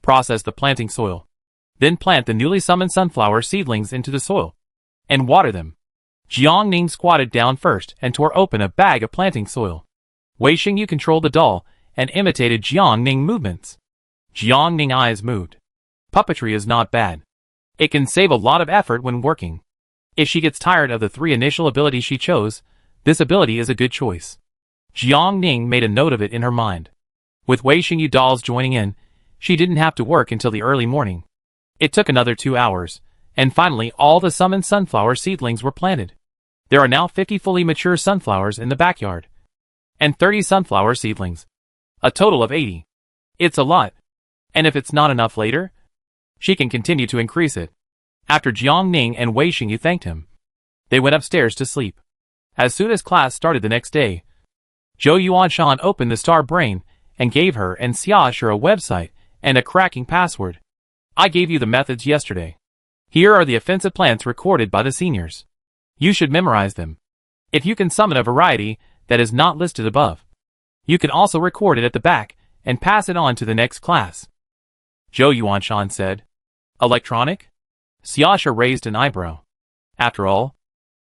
Process the planting soil, then plant the newly summoned sunflower seedlings into the soil, and water them. Jiang Ning squatted down first and tore open a bag of planting soil. Wei Xingyu controlled the doll and imitated Jiang Ning's movements. Jiang Ning's eyes moved. Puppetry is not bad. It can save a lot of effort when working. If she gets tired of the 3 initial abilities she chose, this ability is a good choice. Jiang Ning made a note of it in her mind. With Wei Xingyu dolls joining in, she didn't have to work until the early morning. It took another 2 hours, and finally all the summoned sunflower seedlings were planted. There are now 50 fully mature sunflowers in the backyard, and 30 sunflower seedlings. A total of 80. It's a lot, and if it's not enough later, she can continue to increase it. After Jiang Ning and Wei Xingyu thanked him, they went upstairs to sleep. As soon as class started the next day, Zhou Yuanshan opened the Star Brain and gave her and Xiaoshu a website and a cracking password. "I gave you the methods yesterday. Here are the offensive plants recorded by the seniors. You should memorize them. If you can summon a variety that is not listed above, you can also record it at the back and pass it on to the next class." Zhou Yuanshan said. "Electronic?" Xiaoshu raised an eyebrow. After all,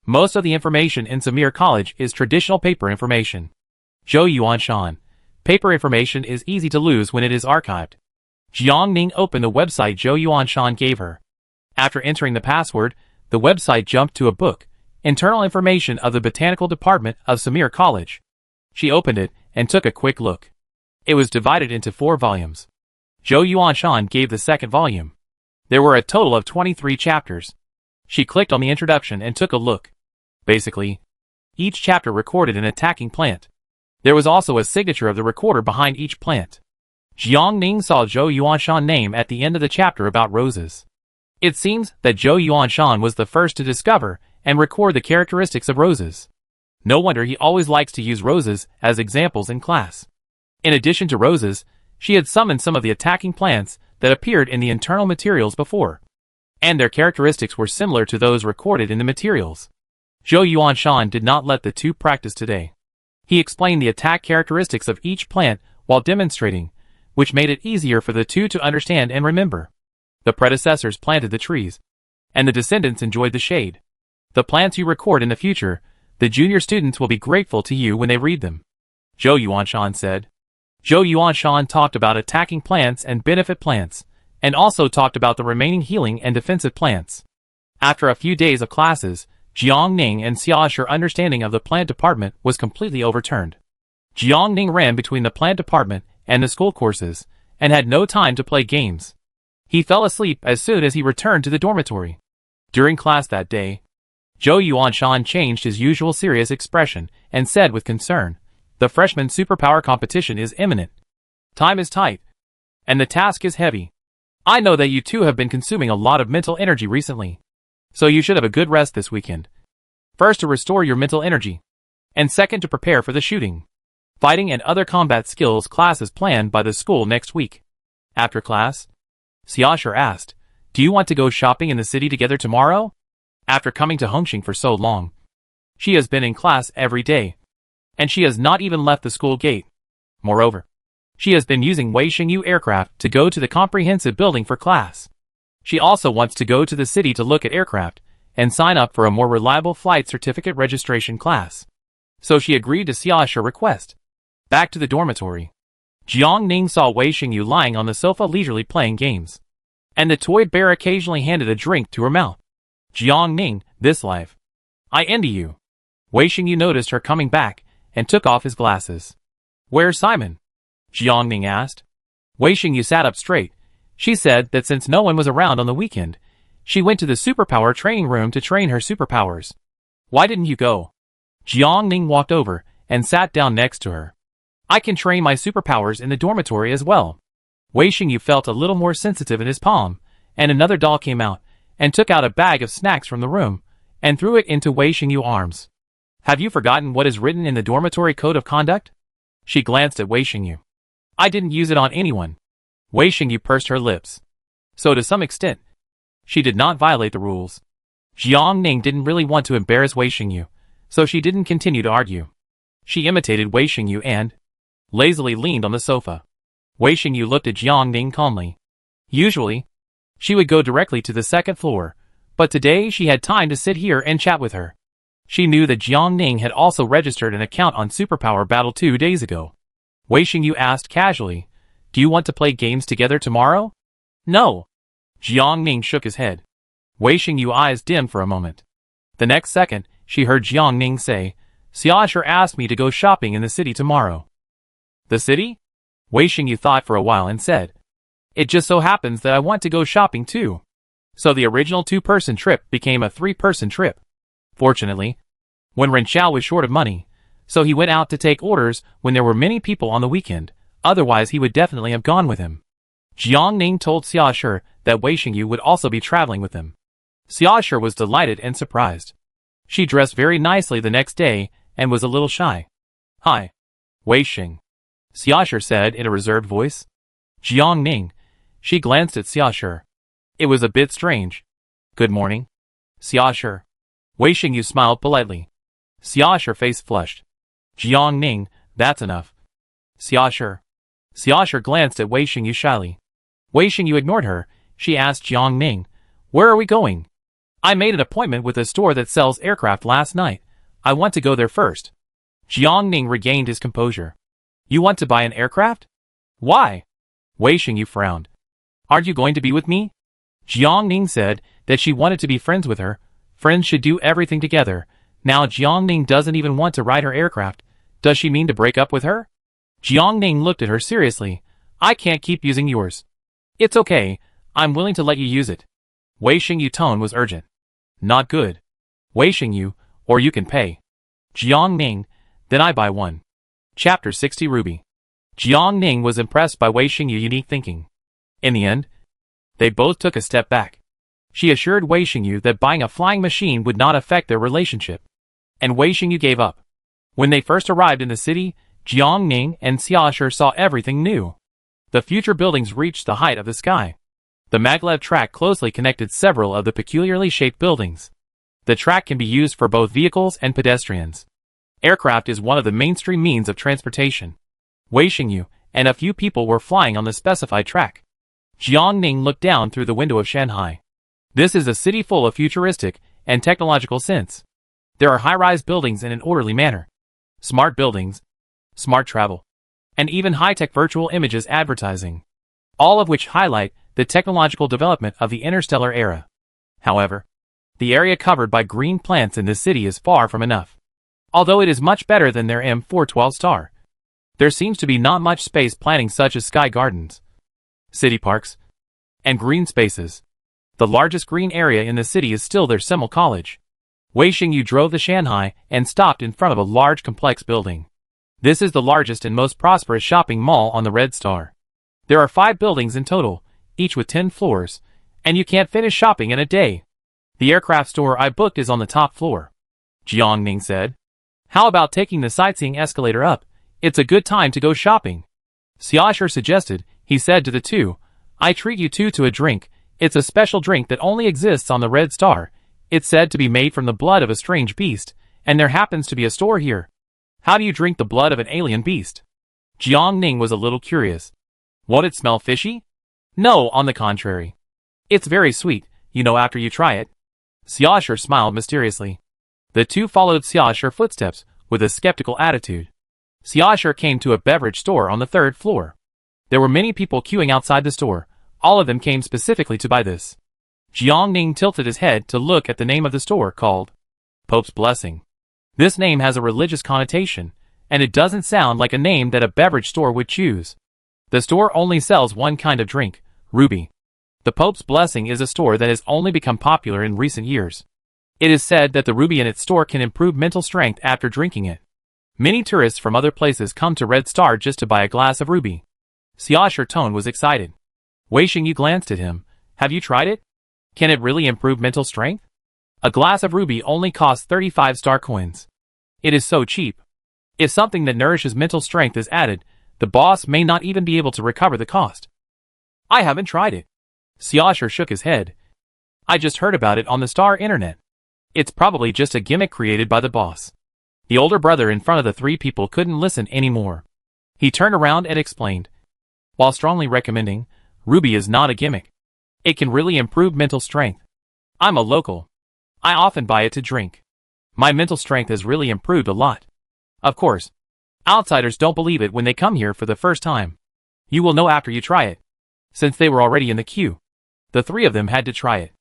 most of the information in Samir College is traditional paper information. Zhou Yuanshan, paper information is easy to lose when it is archived. Jiang Ning opened the website Zhou Yuanshan gave her. After entering the password, the website jumped to a book, Internal Information of the Botanical Department of Samir College. She opened it and took a quick look. It was divided into 4 volumes. Zhou Yuanshan gave the second volume. There were a total of 23 chapters. She clicked on the introduction and took a look. Basically, each chapter recorded an attacking plant. There was also a signature of the recorder behind each plant. Jiang Ning saw Zhou Yuanshan's name at the end of the chapter about roses. It seems that Zhou Yuanshan was the first to discover and record the characteristics of roses. No wonder he always likes to use roses as examples in class. In addition to roses, she had summoned some of the attacking plants that appeared in the internal materials before, and their characteristics were similar to those recorded in the materials. Zhou Yuanshan did not let the two practice today. He explained the attack characteristics of each plant while demonstrating, which made it easier for the two to understand and remember. The predecessors planted the trees, and the descendants enjoyed the shade. The plants you record in the future, the junior students will be grateful to you when they read them, Zhou Yuanshan said. Zhou Yuanshan talked about attacking plants and benefit plants, and also talked about the remaining healing and defensive plants. After a few days of classes, Jiang Ning and Xiaoshi's understanding of the plant department was completely overturned. Jiang Ning ran between the plant department and the school courses, and had no time to play games. He fell asleep as soon as he returned to the dormitory. During class that day, Zhou Yuanshan changed his usual serious expression and said with concern, "The freshman superpower competition is imminent. Time is tight, and the task is heavy. I know that you two have been consuming a lot of mental energy recently, so you should have a good rest this weekend. First, to restore your mental energy, and second, to prepare for the shooting, fighting and other combat skills classes planned by the school next week." After class, Xiaoshi asked, "Do you want to go shopping in the city together tomorrow?" After coming to Hongqing for so long, she has been in class every day, and she has not even left the school gate. Moreover, she has been using Wei Xingyu aircraft to go to the comprehensive building for class. She also wants to go to the city to look at aircraft and sign up for a more reliable flight certificate registration class. So she agreed to Xiaoshi's request. Back to the dormitory, Jiang Ning saw Wei Xingyu lying on the sofa leisurely playing games, and the toy bear occasionally handed a drink to her mouth. "Jiang Ning, this life. I envy you." Wei Xingyu noticed her coming back and took off his glasses. "Where's Simon?" Jiang Ning asked. Wei Xingyu sat up straight. She said that since no one was around on the weekend, she went to the superpower training room to train her superpowers. "Why didn't you go?" Jiang Ning walked over and sat down next to her. "I can train my superpowers in the dormitory as well." Wei Xingyu felt a little more sensitive in his palm, and another doll came out and took out a bag of snacks from the room and threw it into Wei Xingyu's arms. "Have you forgotten what is written in the dormitory code of conduct?" She glanced at Wei Xingyu. "I didn't use it on anyone." Wei Xingyu pursed her lips. So to some extent, she did not violate the rules. Jiang Ning didn't really want to embarrass Wei Xingyu, so she didn't continue to argue. She imitated Wei Xingyu and lazily leaned on the sofa. Wei Xingyu looked at Jiang Ning calmly. Usually, she would go directly to the second floor, but today she had time to sit here and chat with her. She knew that Jiang Ning had also registered an account on Superpower Battle 2 days ago. Wei Xingyu asked casually, "Do you want to play games together tomorrow?" "No." Jiang Ning shook his head. Wei Xingyu's eyes dimmed for a moment. The next second, she heard Jiang Ning say, "Xiaoshi asked me to go shopping in the city tomorrow." "The city?" Wei Xingyu thought for a while and said, "It just so happens that I want to go shopping too." So the original two-person trip became a three-person trip. Fortunately, when Ren Xiao was short of money, so he went out to take orders when there were many people on the weekend, otherwise he would definitely have gone with him. Jiang Ning told Xiaoshi that Wei Xingyu would also be traveling with them. Xiaoshi was delighted and surprised. She dressed very nicely the next day and was a little shy. "Hi, Wei Xing," Xiaoshi said in a reserved voice. Jiang Ning. She glanced at Xiaoshi. It was a bit strange. "Good morning, Xiaoshi." Wei Xingyu smiled politely. Xiaoshi's face flushed. "Jiang Ning, that's enough." "Xiaoshi." Xiaoshi glanced at Wei Xingyu shyly. Wei Xingyu ignored her. She asked Jiang Ning, "Where are we going?" "I made an appointment with a store that sells aircraft last night. I want to go there first." Jiang Ning regained his composure. "You want to buy an aircraft? Why?" Wei Xingyu frowned. "Aren't you going to be with me?" Jiang Ning said that she wanted to be friends with her. Friends should do everything together. Now Jiang Ning doesn't even want to ride her aircraft. Does she mean to break up with her? Jiang Ning looked at her seriously. "I can't keep using yours." "It's okay. I'm willing to let you use it." Wei Xingyu's tone was urgent. "Not good. Wei Xingyu, or you can pay." Jiang Ning, "Then I buy one." Chapter 60 Ruby. Jiang Ning was impressed by Wei Xingyu's unique thinking. In the end, they both took a step back. She assured Wei Xingyu that buying a flying machine would not affect their relationship. And Wei Xingyu gave up. When they first arrived in the city, Jiang Ning and Xiaosher saw everything new. The future buildings reached the height of the sky. The maglev track closely connected several of the peculiarly shaped buildings. The track can be used for both vehicles and pedestrians. Aircraft is one of the mainstream means of transportation. Wei Xingyu and a few people were flying on the specified track. Jiang Ning looked down through the window of Shanghai. This is a city full of futuristic and technological sense. There are high-rise buildings in an orderly manner. Smart buildings, smart travel, and even high-tech virtual images advertising. All of which highlight the technological development of the interstellar era. However, the area covered by green plants in this city is far from enough. Although it is much better than their M412 star. There seems to be not much space planning such as sky gardens, city parks, and green spaces. The largest green area in the city is still their Semel College. Wei Xingyu drove to Shanghai and stopped in front of a large complex building. This is the largest and most prosperous shopping mall on the Red Star. There are 5 buildings in total, each with 10 floors, and you can't finish shopping in a day. The aircraft store I booked is on the top floor. Jiang Ning said. How about taking the sightseeing escalator up? It's a good time to go shopping. Xiaosher suggested. He said to the two, I treat you two to a drink. It's a special drink that only exists on the Red Star. It's said to be made from the blood of a strange beast, and there happens to be a store here. How do you drink the blood of an alien beast? Jiang Ning was a little curious. Won't it smell fishy? No, on the contrary. It's very sweet, you know, after you try it. Xiaosher smiled mysteriously. The two followed Xiaosher's footsteps with a skeptical attitude. Xiaosher came to a beverage store on the 3rd floor. There were many people queuing outside the store. All of them came specifically to buy this. Jiang Ning tilted his head to look at the name of the store, called Pope's Blessing. This name has a religious connotation, and it doesn't sound like a name that a beverage store would choose. The store only sells one kind of drink, ruby. The Pope's Blessing is a store that has only become popular in recent years. It is said that the ruby in its store can improve mental strength after drinking it. Many tourists from other places come to Red Star just to buy a glass of ruby. Xiaosher's tone was excited. Wei Xingyu glanced at him. Have you tried it? Can it really improve mental strength? A glass of ruby only costs 35 star coins. It is so cheap. If something that nourishes mental strength is added, the boss may not even be able to recover the cost. I haven't tried it. Xiaosher shook his head. I just heard about it on the Star Internet. It's probably just a gimmick created by the boss. The older brother in front of the 3 people couldn't listen anymore. He turned around and explained. While strongly recommending, ruby is not a gimmick. It can really improve mental strength. I'm a local. I often buy it to drink. My mental strength has really improved a lot. Of course, outsiders don't believe it when they come here for the first time. You will know after you try it. Since they were already in the queue, the 3 of them had to try it.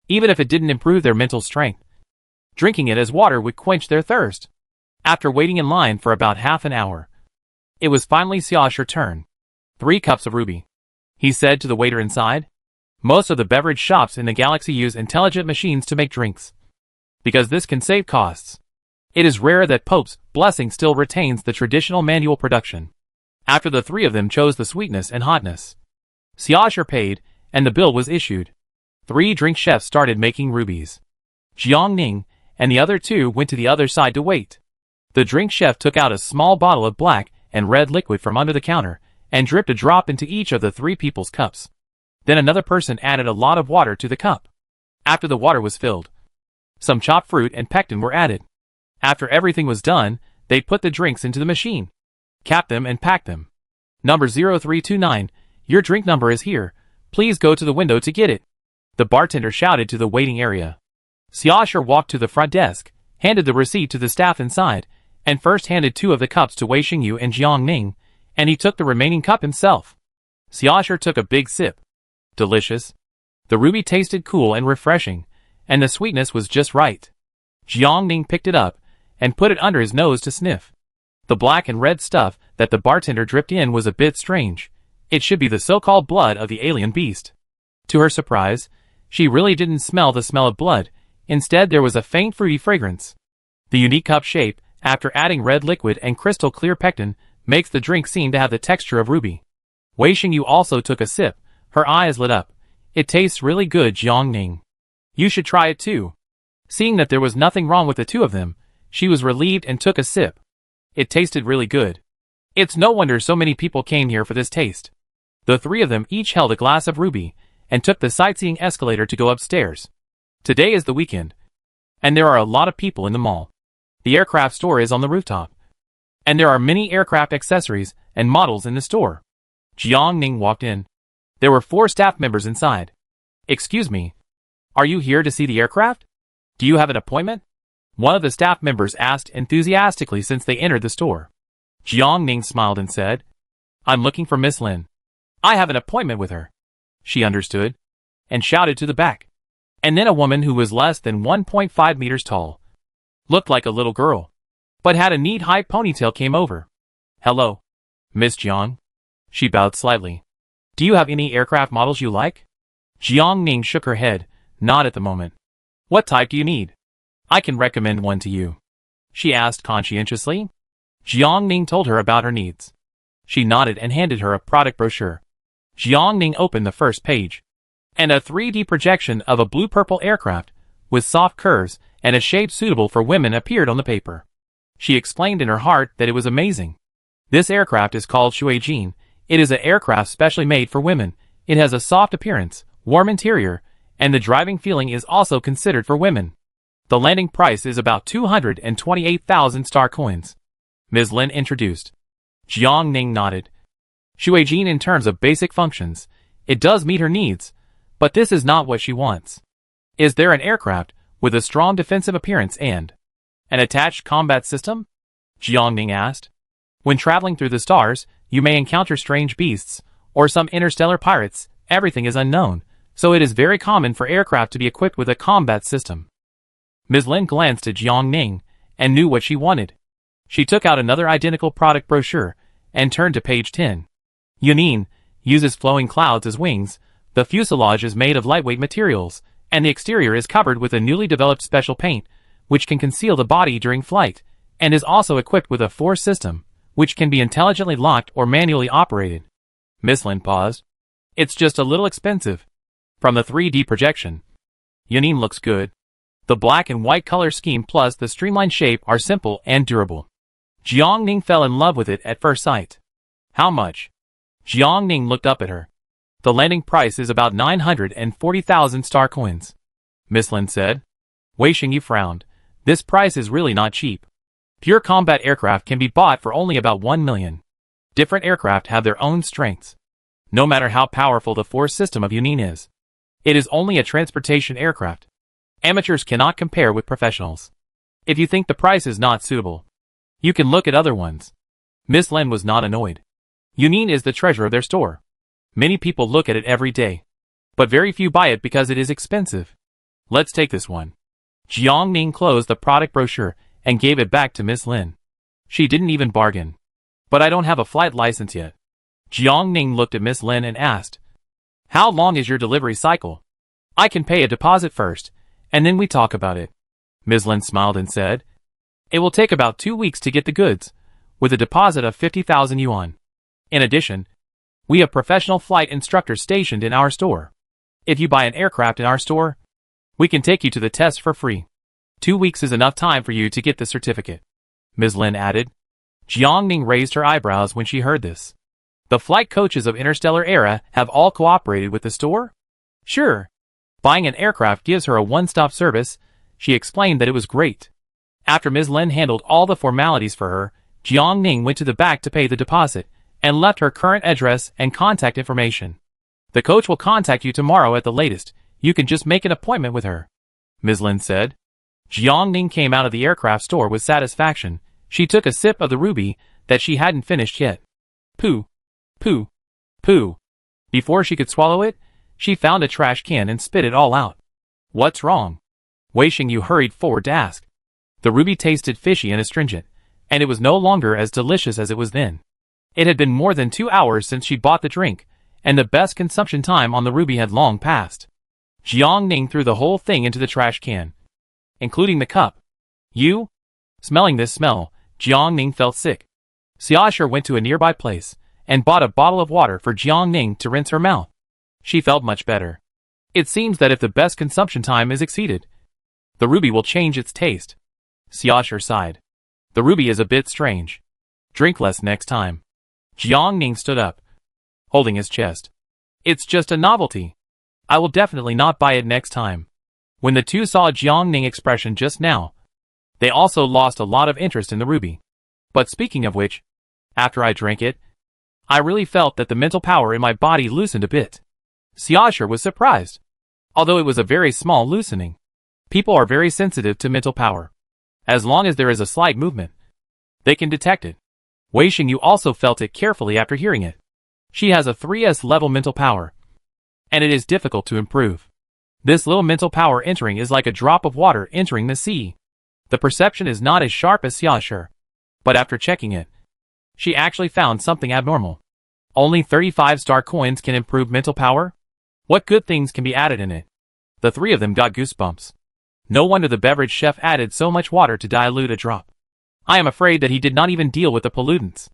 Even if it didn't improve their mental strength, drinking it as water would quench their thirst. After waiting in line for about half an hour, it was finally Xiaosher's turn. 3 cups of ruby, he said to the waiter inside. Most of the beverage shops in the galaxy use intelligent machines to make drinks. Because this can save costs. It is rare that Pope's Blessing still retains the traditional manual production. After the 3 of them chose the sweetness and hotness, Xiaosher paid, and the bill was issued. 3 drink chefs started making rubies. Jiang Ning and the other 2 went to the other side to wait. The drink chef took out a small bottle of black and red liquid from under the counter and dripped a drop into each of the 3 people's cups. Then another person added a lot of water to the cup. After the water was filled, some chopped fruit and pectin were added. After everything was done, they put the drinks into the machine, capped them and packed them. Number 0329, your drink number is here. Please go to the window to get it. The bartender shouted to the waiting area. Xiaosher walked to the front desk, handed the receipt to the staff inside, and first handed 2 of the cups to Wei Xingyu and Jiang Ning, and he took the remaining cup himself. Xiaosher took a big sip. Delicious. The ruby tasted cool and refreshing, and the sweetness was just right. Jiang Ning picked it up and put it under his nose to sniff. The black and red stuff that the bartender dripped in was a bit strange. It should be the so-called blood of the alien beast. To her surprise, she really didn't smell the smell of blood. Instead, there was a faint fruity fragrance. The unique cup shape, after adding red liquid and crystal clear pectin, Makes the drink seem to have the texture of ruby. Wei Xingyu also took a sip, her eyes lit up. It tastes really good, Jiang Ning. You should try it too. Seeing that there was nothing wrong with the two of them, she was relieved and took a sip. It tasted really good. It's no wonder so many people came here for this taste. The three of them each held a glass of ruby, and took the sightseeing escalator to go upstairs. Today is the weekend, and there are a lot of people in the mall. The aircraft store is on the rooftop, and there are many aircraft accessories and models in the store. Jiang Ning walked in. There were 4 staff members inside. Excuse me, are you here to see the aircraft? Do you have an appointment? One of the staff members asked enthusiastically since they entered the store. Jiang Ning smiled and said, I'm looking for Miss Lin. I have an appointment with her. She understood, and shouted to the back. And then a woman who was less than 1.5 meters tall, looked like a little girl, but had a neat high ponytail came over. Hello, Miss Jiang. She bowed slightly. Do you have any aircraft models you like? Jiang Ning shook her head, not at the moment. What type do you need? I can recommend one to you, she asked conscientiously. Jiang Ning told her about her needs. She nodded and handed her a product brochure. Jiang Ning opened the first page, and a 3D projection of a blue-purple aircraft with soft curves and a shape suitable for women appeared on the paper. She explained in her heart that it was amazing. This aircraft is called Shuijin. It is an aircraft specially made for women. It has a soft appearance, warm interior, and the driving feeling is also considered for women. The landing price is about 228,000 star coins. Ms. Lin introduced. Jiang Ning nodded. Shuijin in terms of basic functions, it does meet her needs, but this is not what she wants. Is there an aircraft with a strong defensive appearance and an attached combat system? Jiang Ning asked. When traveling through the stars, you may encounter strange beasts, or some interstellar pirates. Everything is unknown, so it is very common for aircraft to be equipped with a combat system. Ms. Lin glanced at Jiang Ning and knew what she wanted. She took out another identical product brochure and turned to page 10. Yunin uses flowing clouds as wings. The fuselage is made of lightweight materials, and the exterior is covered with a newly developed special paint, which can conceal the body during flight, and is also equipped with a force system, which can be intelligently locked or manually operated. Miss Lin paused. It's just a little expensive. From the 3D projection, Yunin looks good. The black and white color scheme plus the streamlined shape are simple and durable. Jiang Ning fell in love with it at first sight. How much? Jiang Ning looked up at her. The landing price is about 940,000 star coins, Miss Lin said. Wei Xingyu frowned. This price is really not cheap. Pure combat aircraft can be bought for only about 1 million. Different aircraft have their own strengths. No matter how powerful the force system of Yunin is, it is only a transportation aircraft. Amateurs cannot compare with professionals. If you think the price is not suitable, you can look at other ones. Miss Lin was not annoyed. Yunin is the treasure of their store. Many people look at it every day, but very few buy it because it is expensive. Let's take this one. Jiang Ning closed the product brochure and gave it back to Miss Lin. She didn't even bargain. But I don't have a flight license yet. Jiang Ning looked at Miss Lin and asked, how long is your delivery cycle? I can pay a deposit first, and then we talk about it. Miss Lin smiled and said, it will take about 2 weeks to get the goods, with a deposit of 50,000 yuan. In addition, we have professional flight instructors stationed in our store. If you buy an aircraft in our store, we can take you to the test for free. 2 weeks is enough time for you to get the certificate, Ms. Lin added. Jiang Ning raised her eyebrows when she heard this. The flight coaches of Interstellar Era have all cooperated with the store? Sure. Buying an aircraft gives her a one-stop service. She explained that it was great. After Ms. Lin handled all the formalities for her, Jiang Ning went to the back to pay the deposit, and left her current address and contact information. The coach will contact you tomorrow at the latest. You can just make an appointment with her, Ms. Lin said. Jiang Ning came out of the aircraft store with satisfaction. She took a sip of the ruby that she hadn't finished yet. Pooh, pooh, pooh. Before she could swallow it, she found a trash can and spit it all out. What's wrong? Wei Xingyu hurried forward to ask. The ruby tasted fishy and astringent, and it was no longer as delicious as it was then. It had been more than 2 hours since she bought the drink, and the best consumption time on the ruby had long passed. Jiang Ning threw the whole thing into the trash can, including the cup. You? Smelling this smell, Jiang Ning felt sick. Xiaosher went to a nearby place and bought a bottle of water for Jiang Ning to rinse her mouth. She felt much better. It seems that if the best consumption time is exceeded, the ruby will change its taste. Xiaosher sighed. The ruby is a bit strange. Drink less next time. Jiang Ning stood up, holding his chest. It's just a novelty. I will definitely not buy it next time. When the two saw Jiang Ning's expression just now, they also lost a lot of interest in the ruby. But speaking of which, after I drank it, I really felt that the mental power in my body loosened a bit. Xiaosher was surprised. Although it was a very small loosening, people are very sensitive to mental power. As long as there is a slight movement, they can detect it. Wei Xingyu also felt it carefully after hearing it. She has a 3S level mental power, and it is difficult to improve. This little mental power entering is like a drop of water entering the sea. The perception is not as sharp as Xiaosher, but after checking it, she actually found something abnormal. Only 35-star coins can improve mental power? What good things can be added in it? The three of them got goosebumps. No wonder the beverage chef added so much water to dilute a drop. I am afraid that he did not even deal with the pollutants.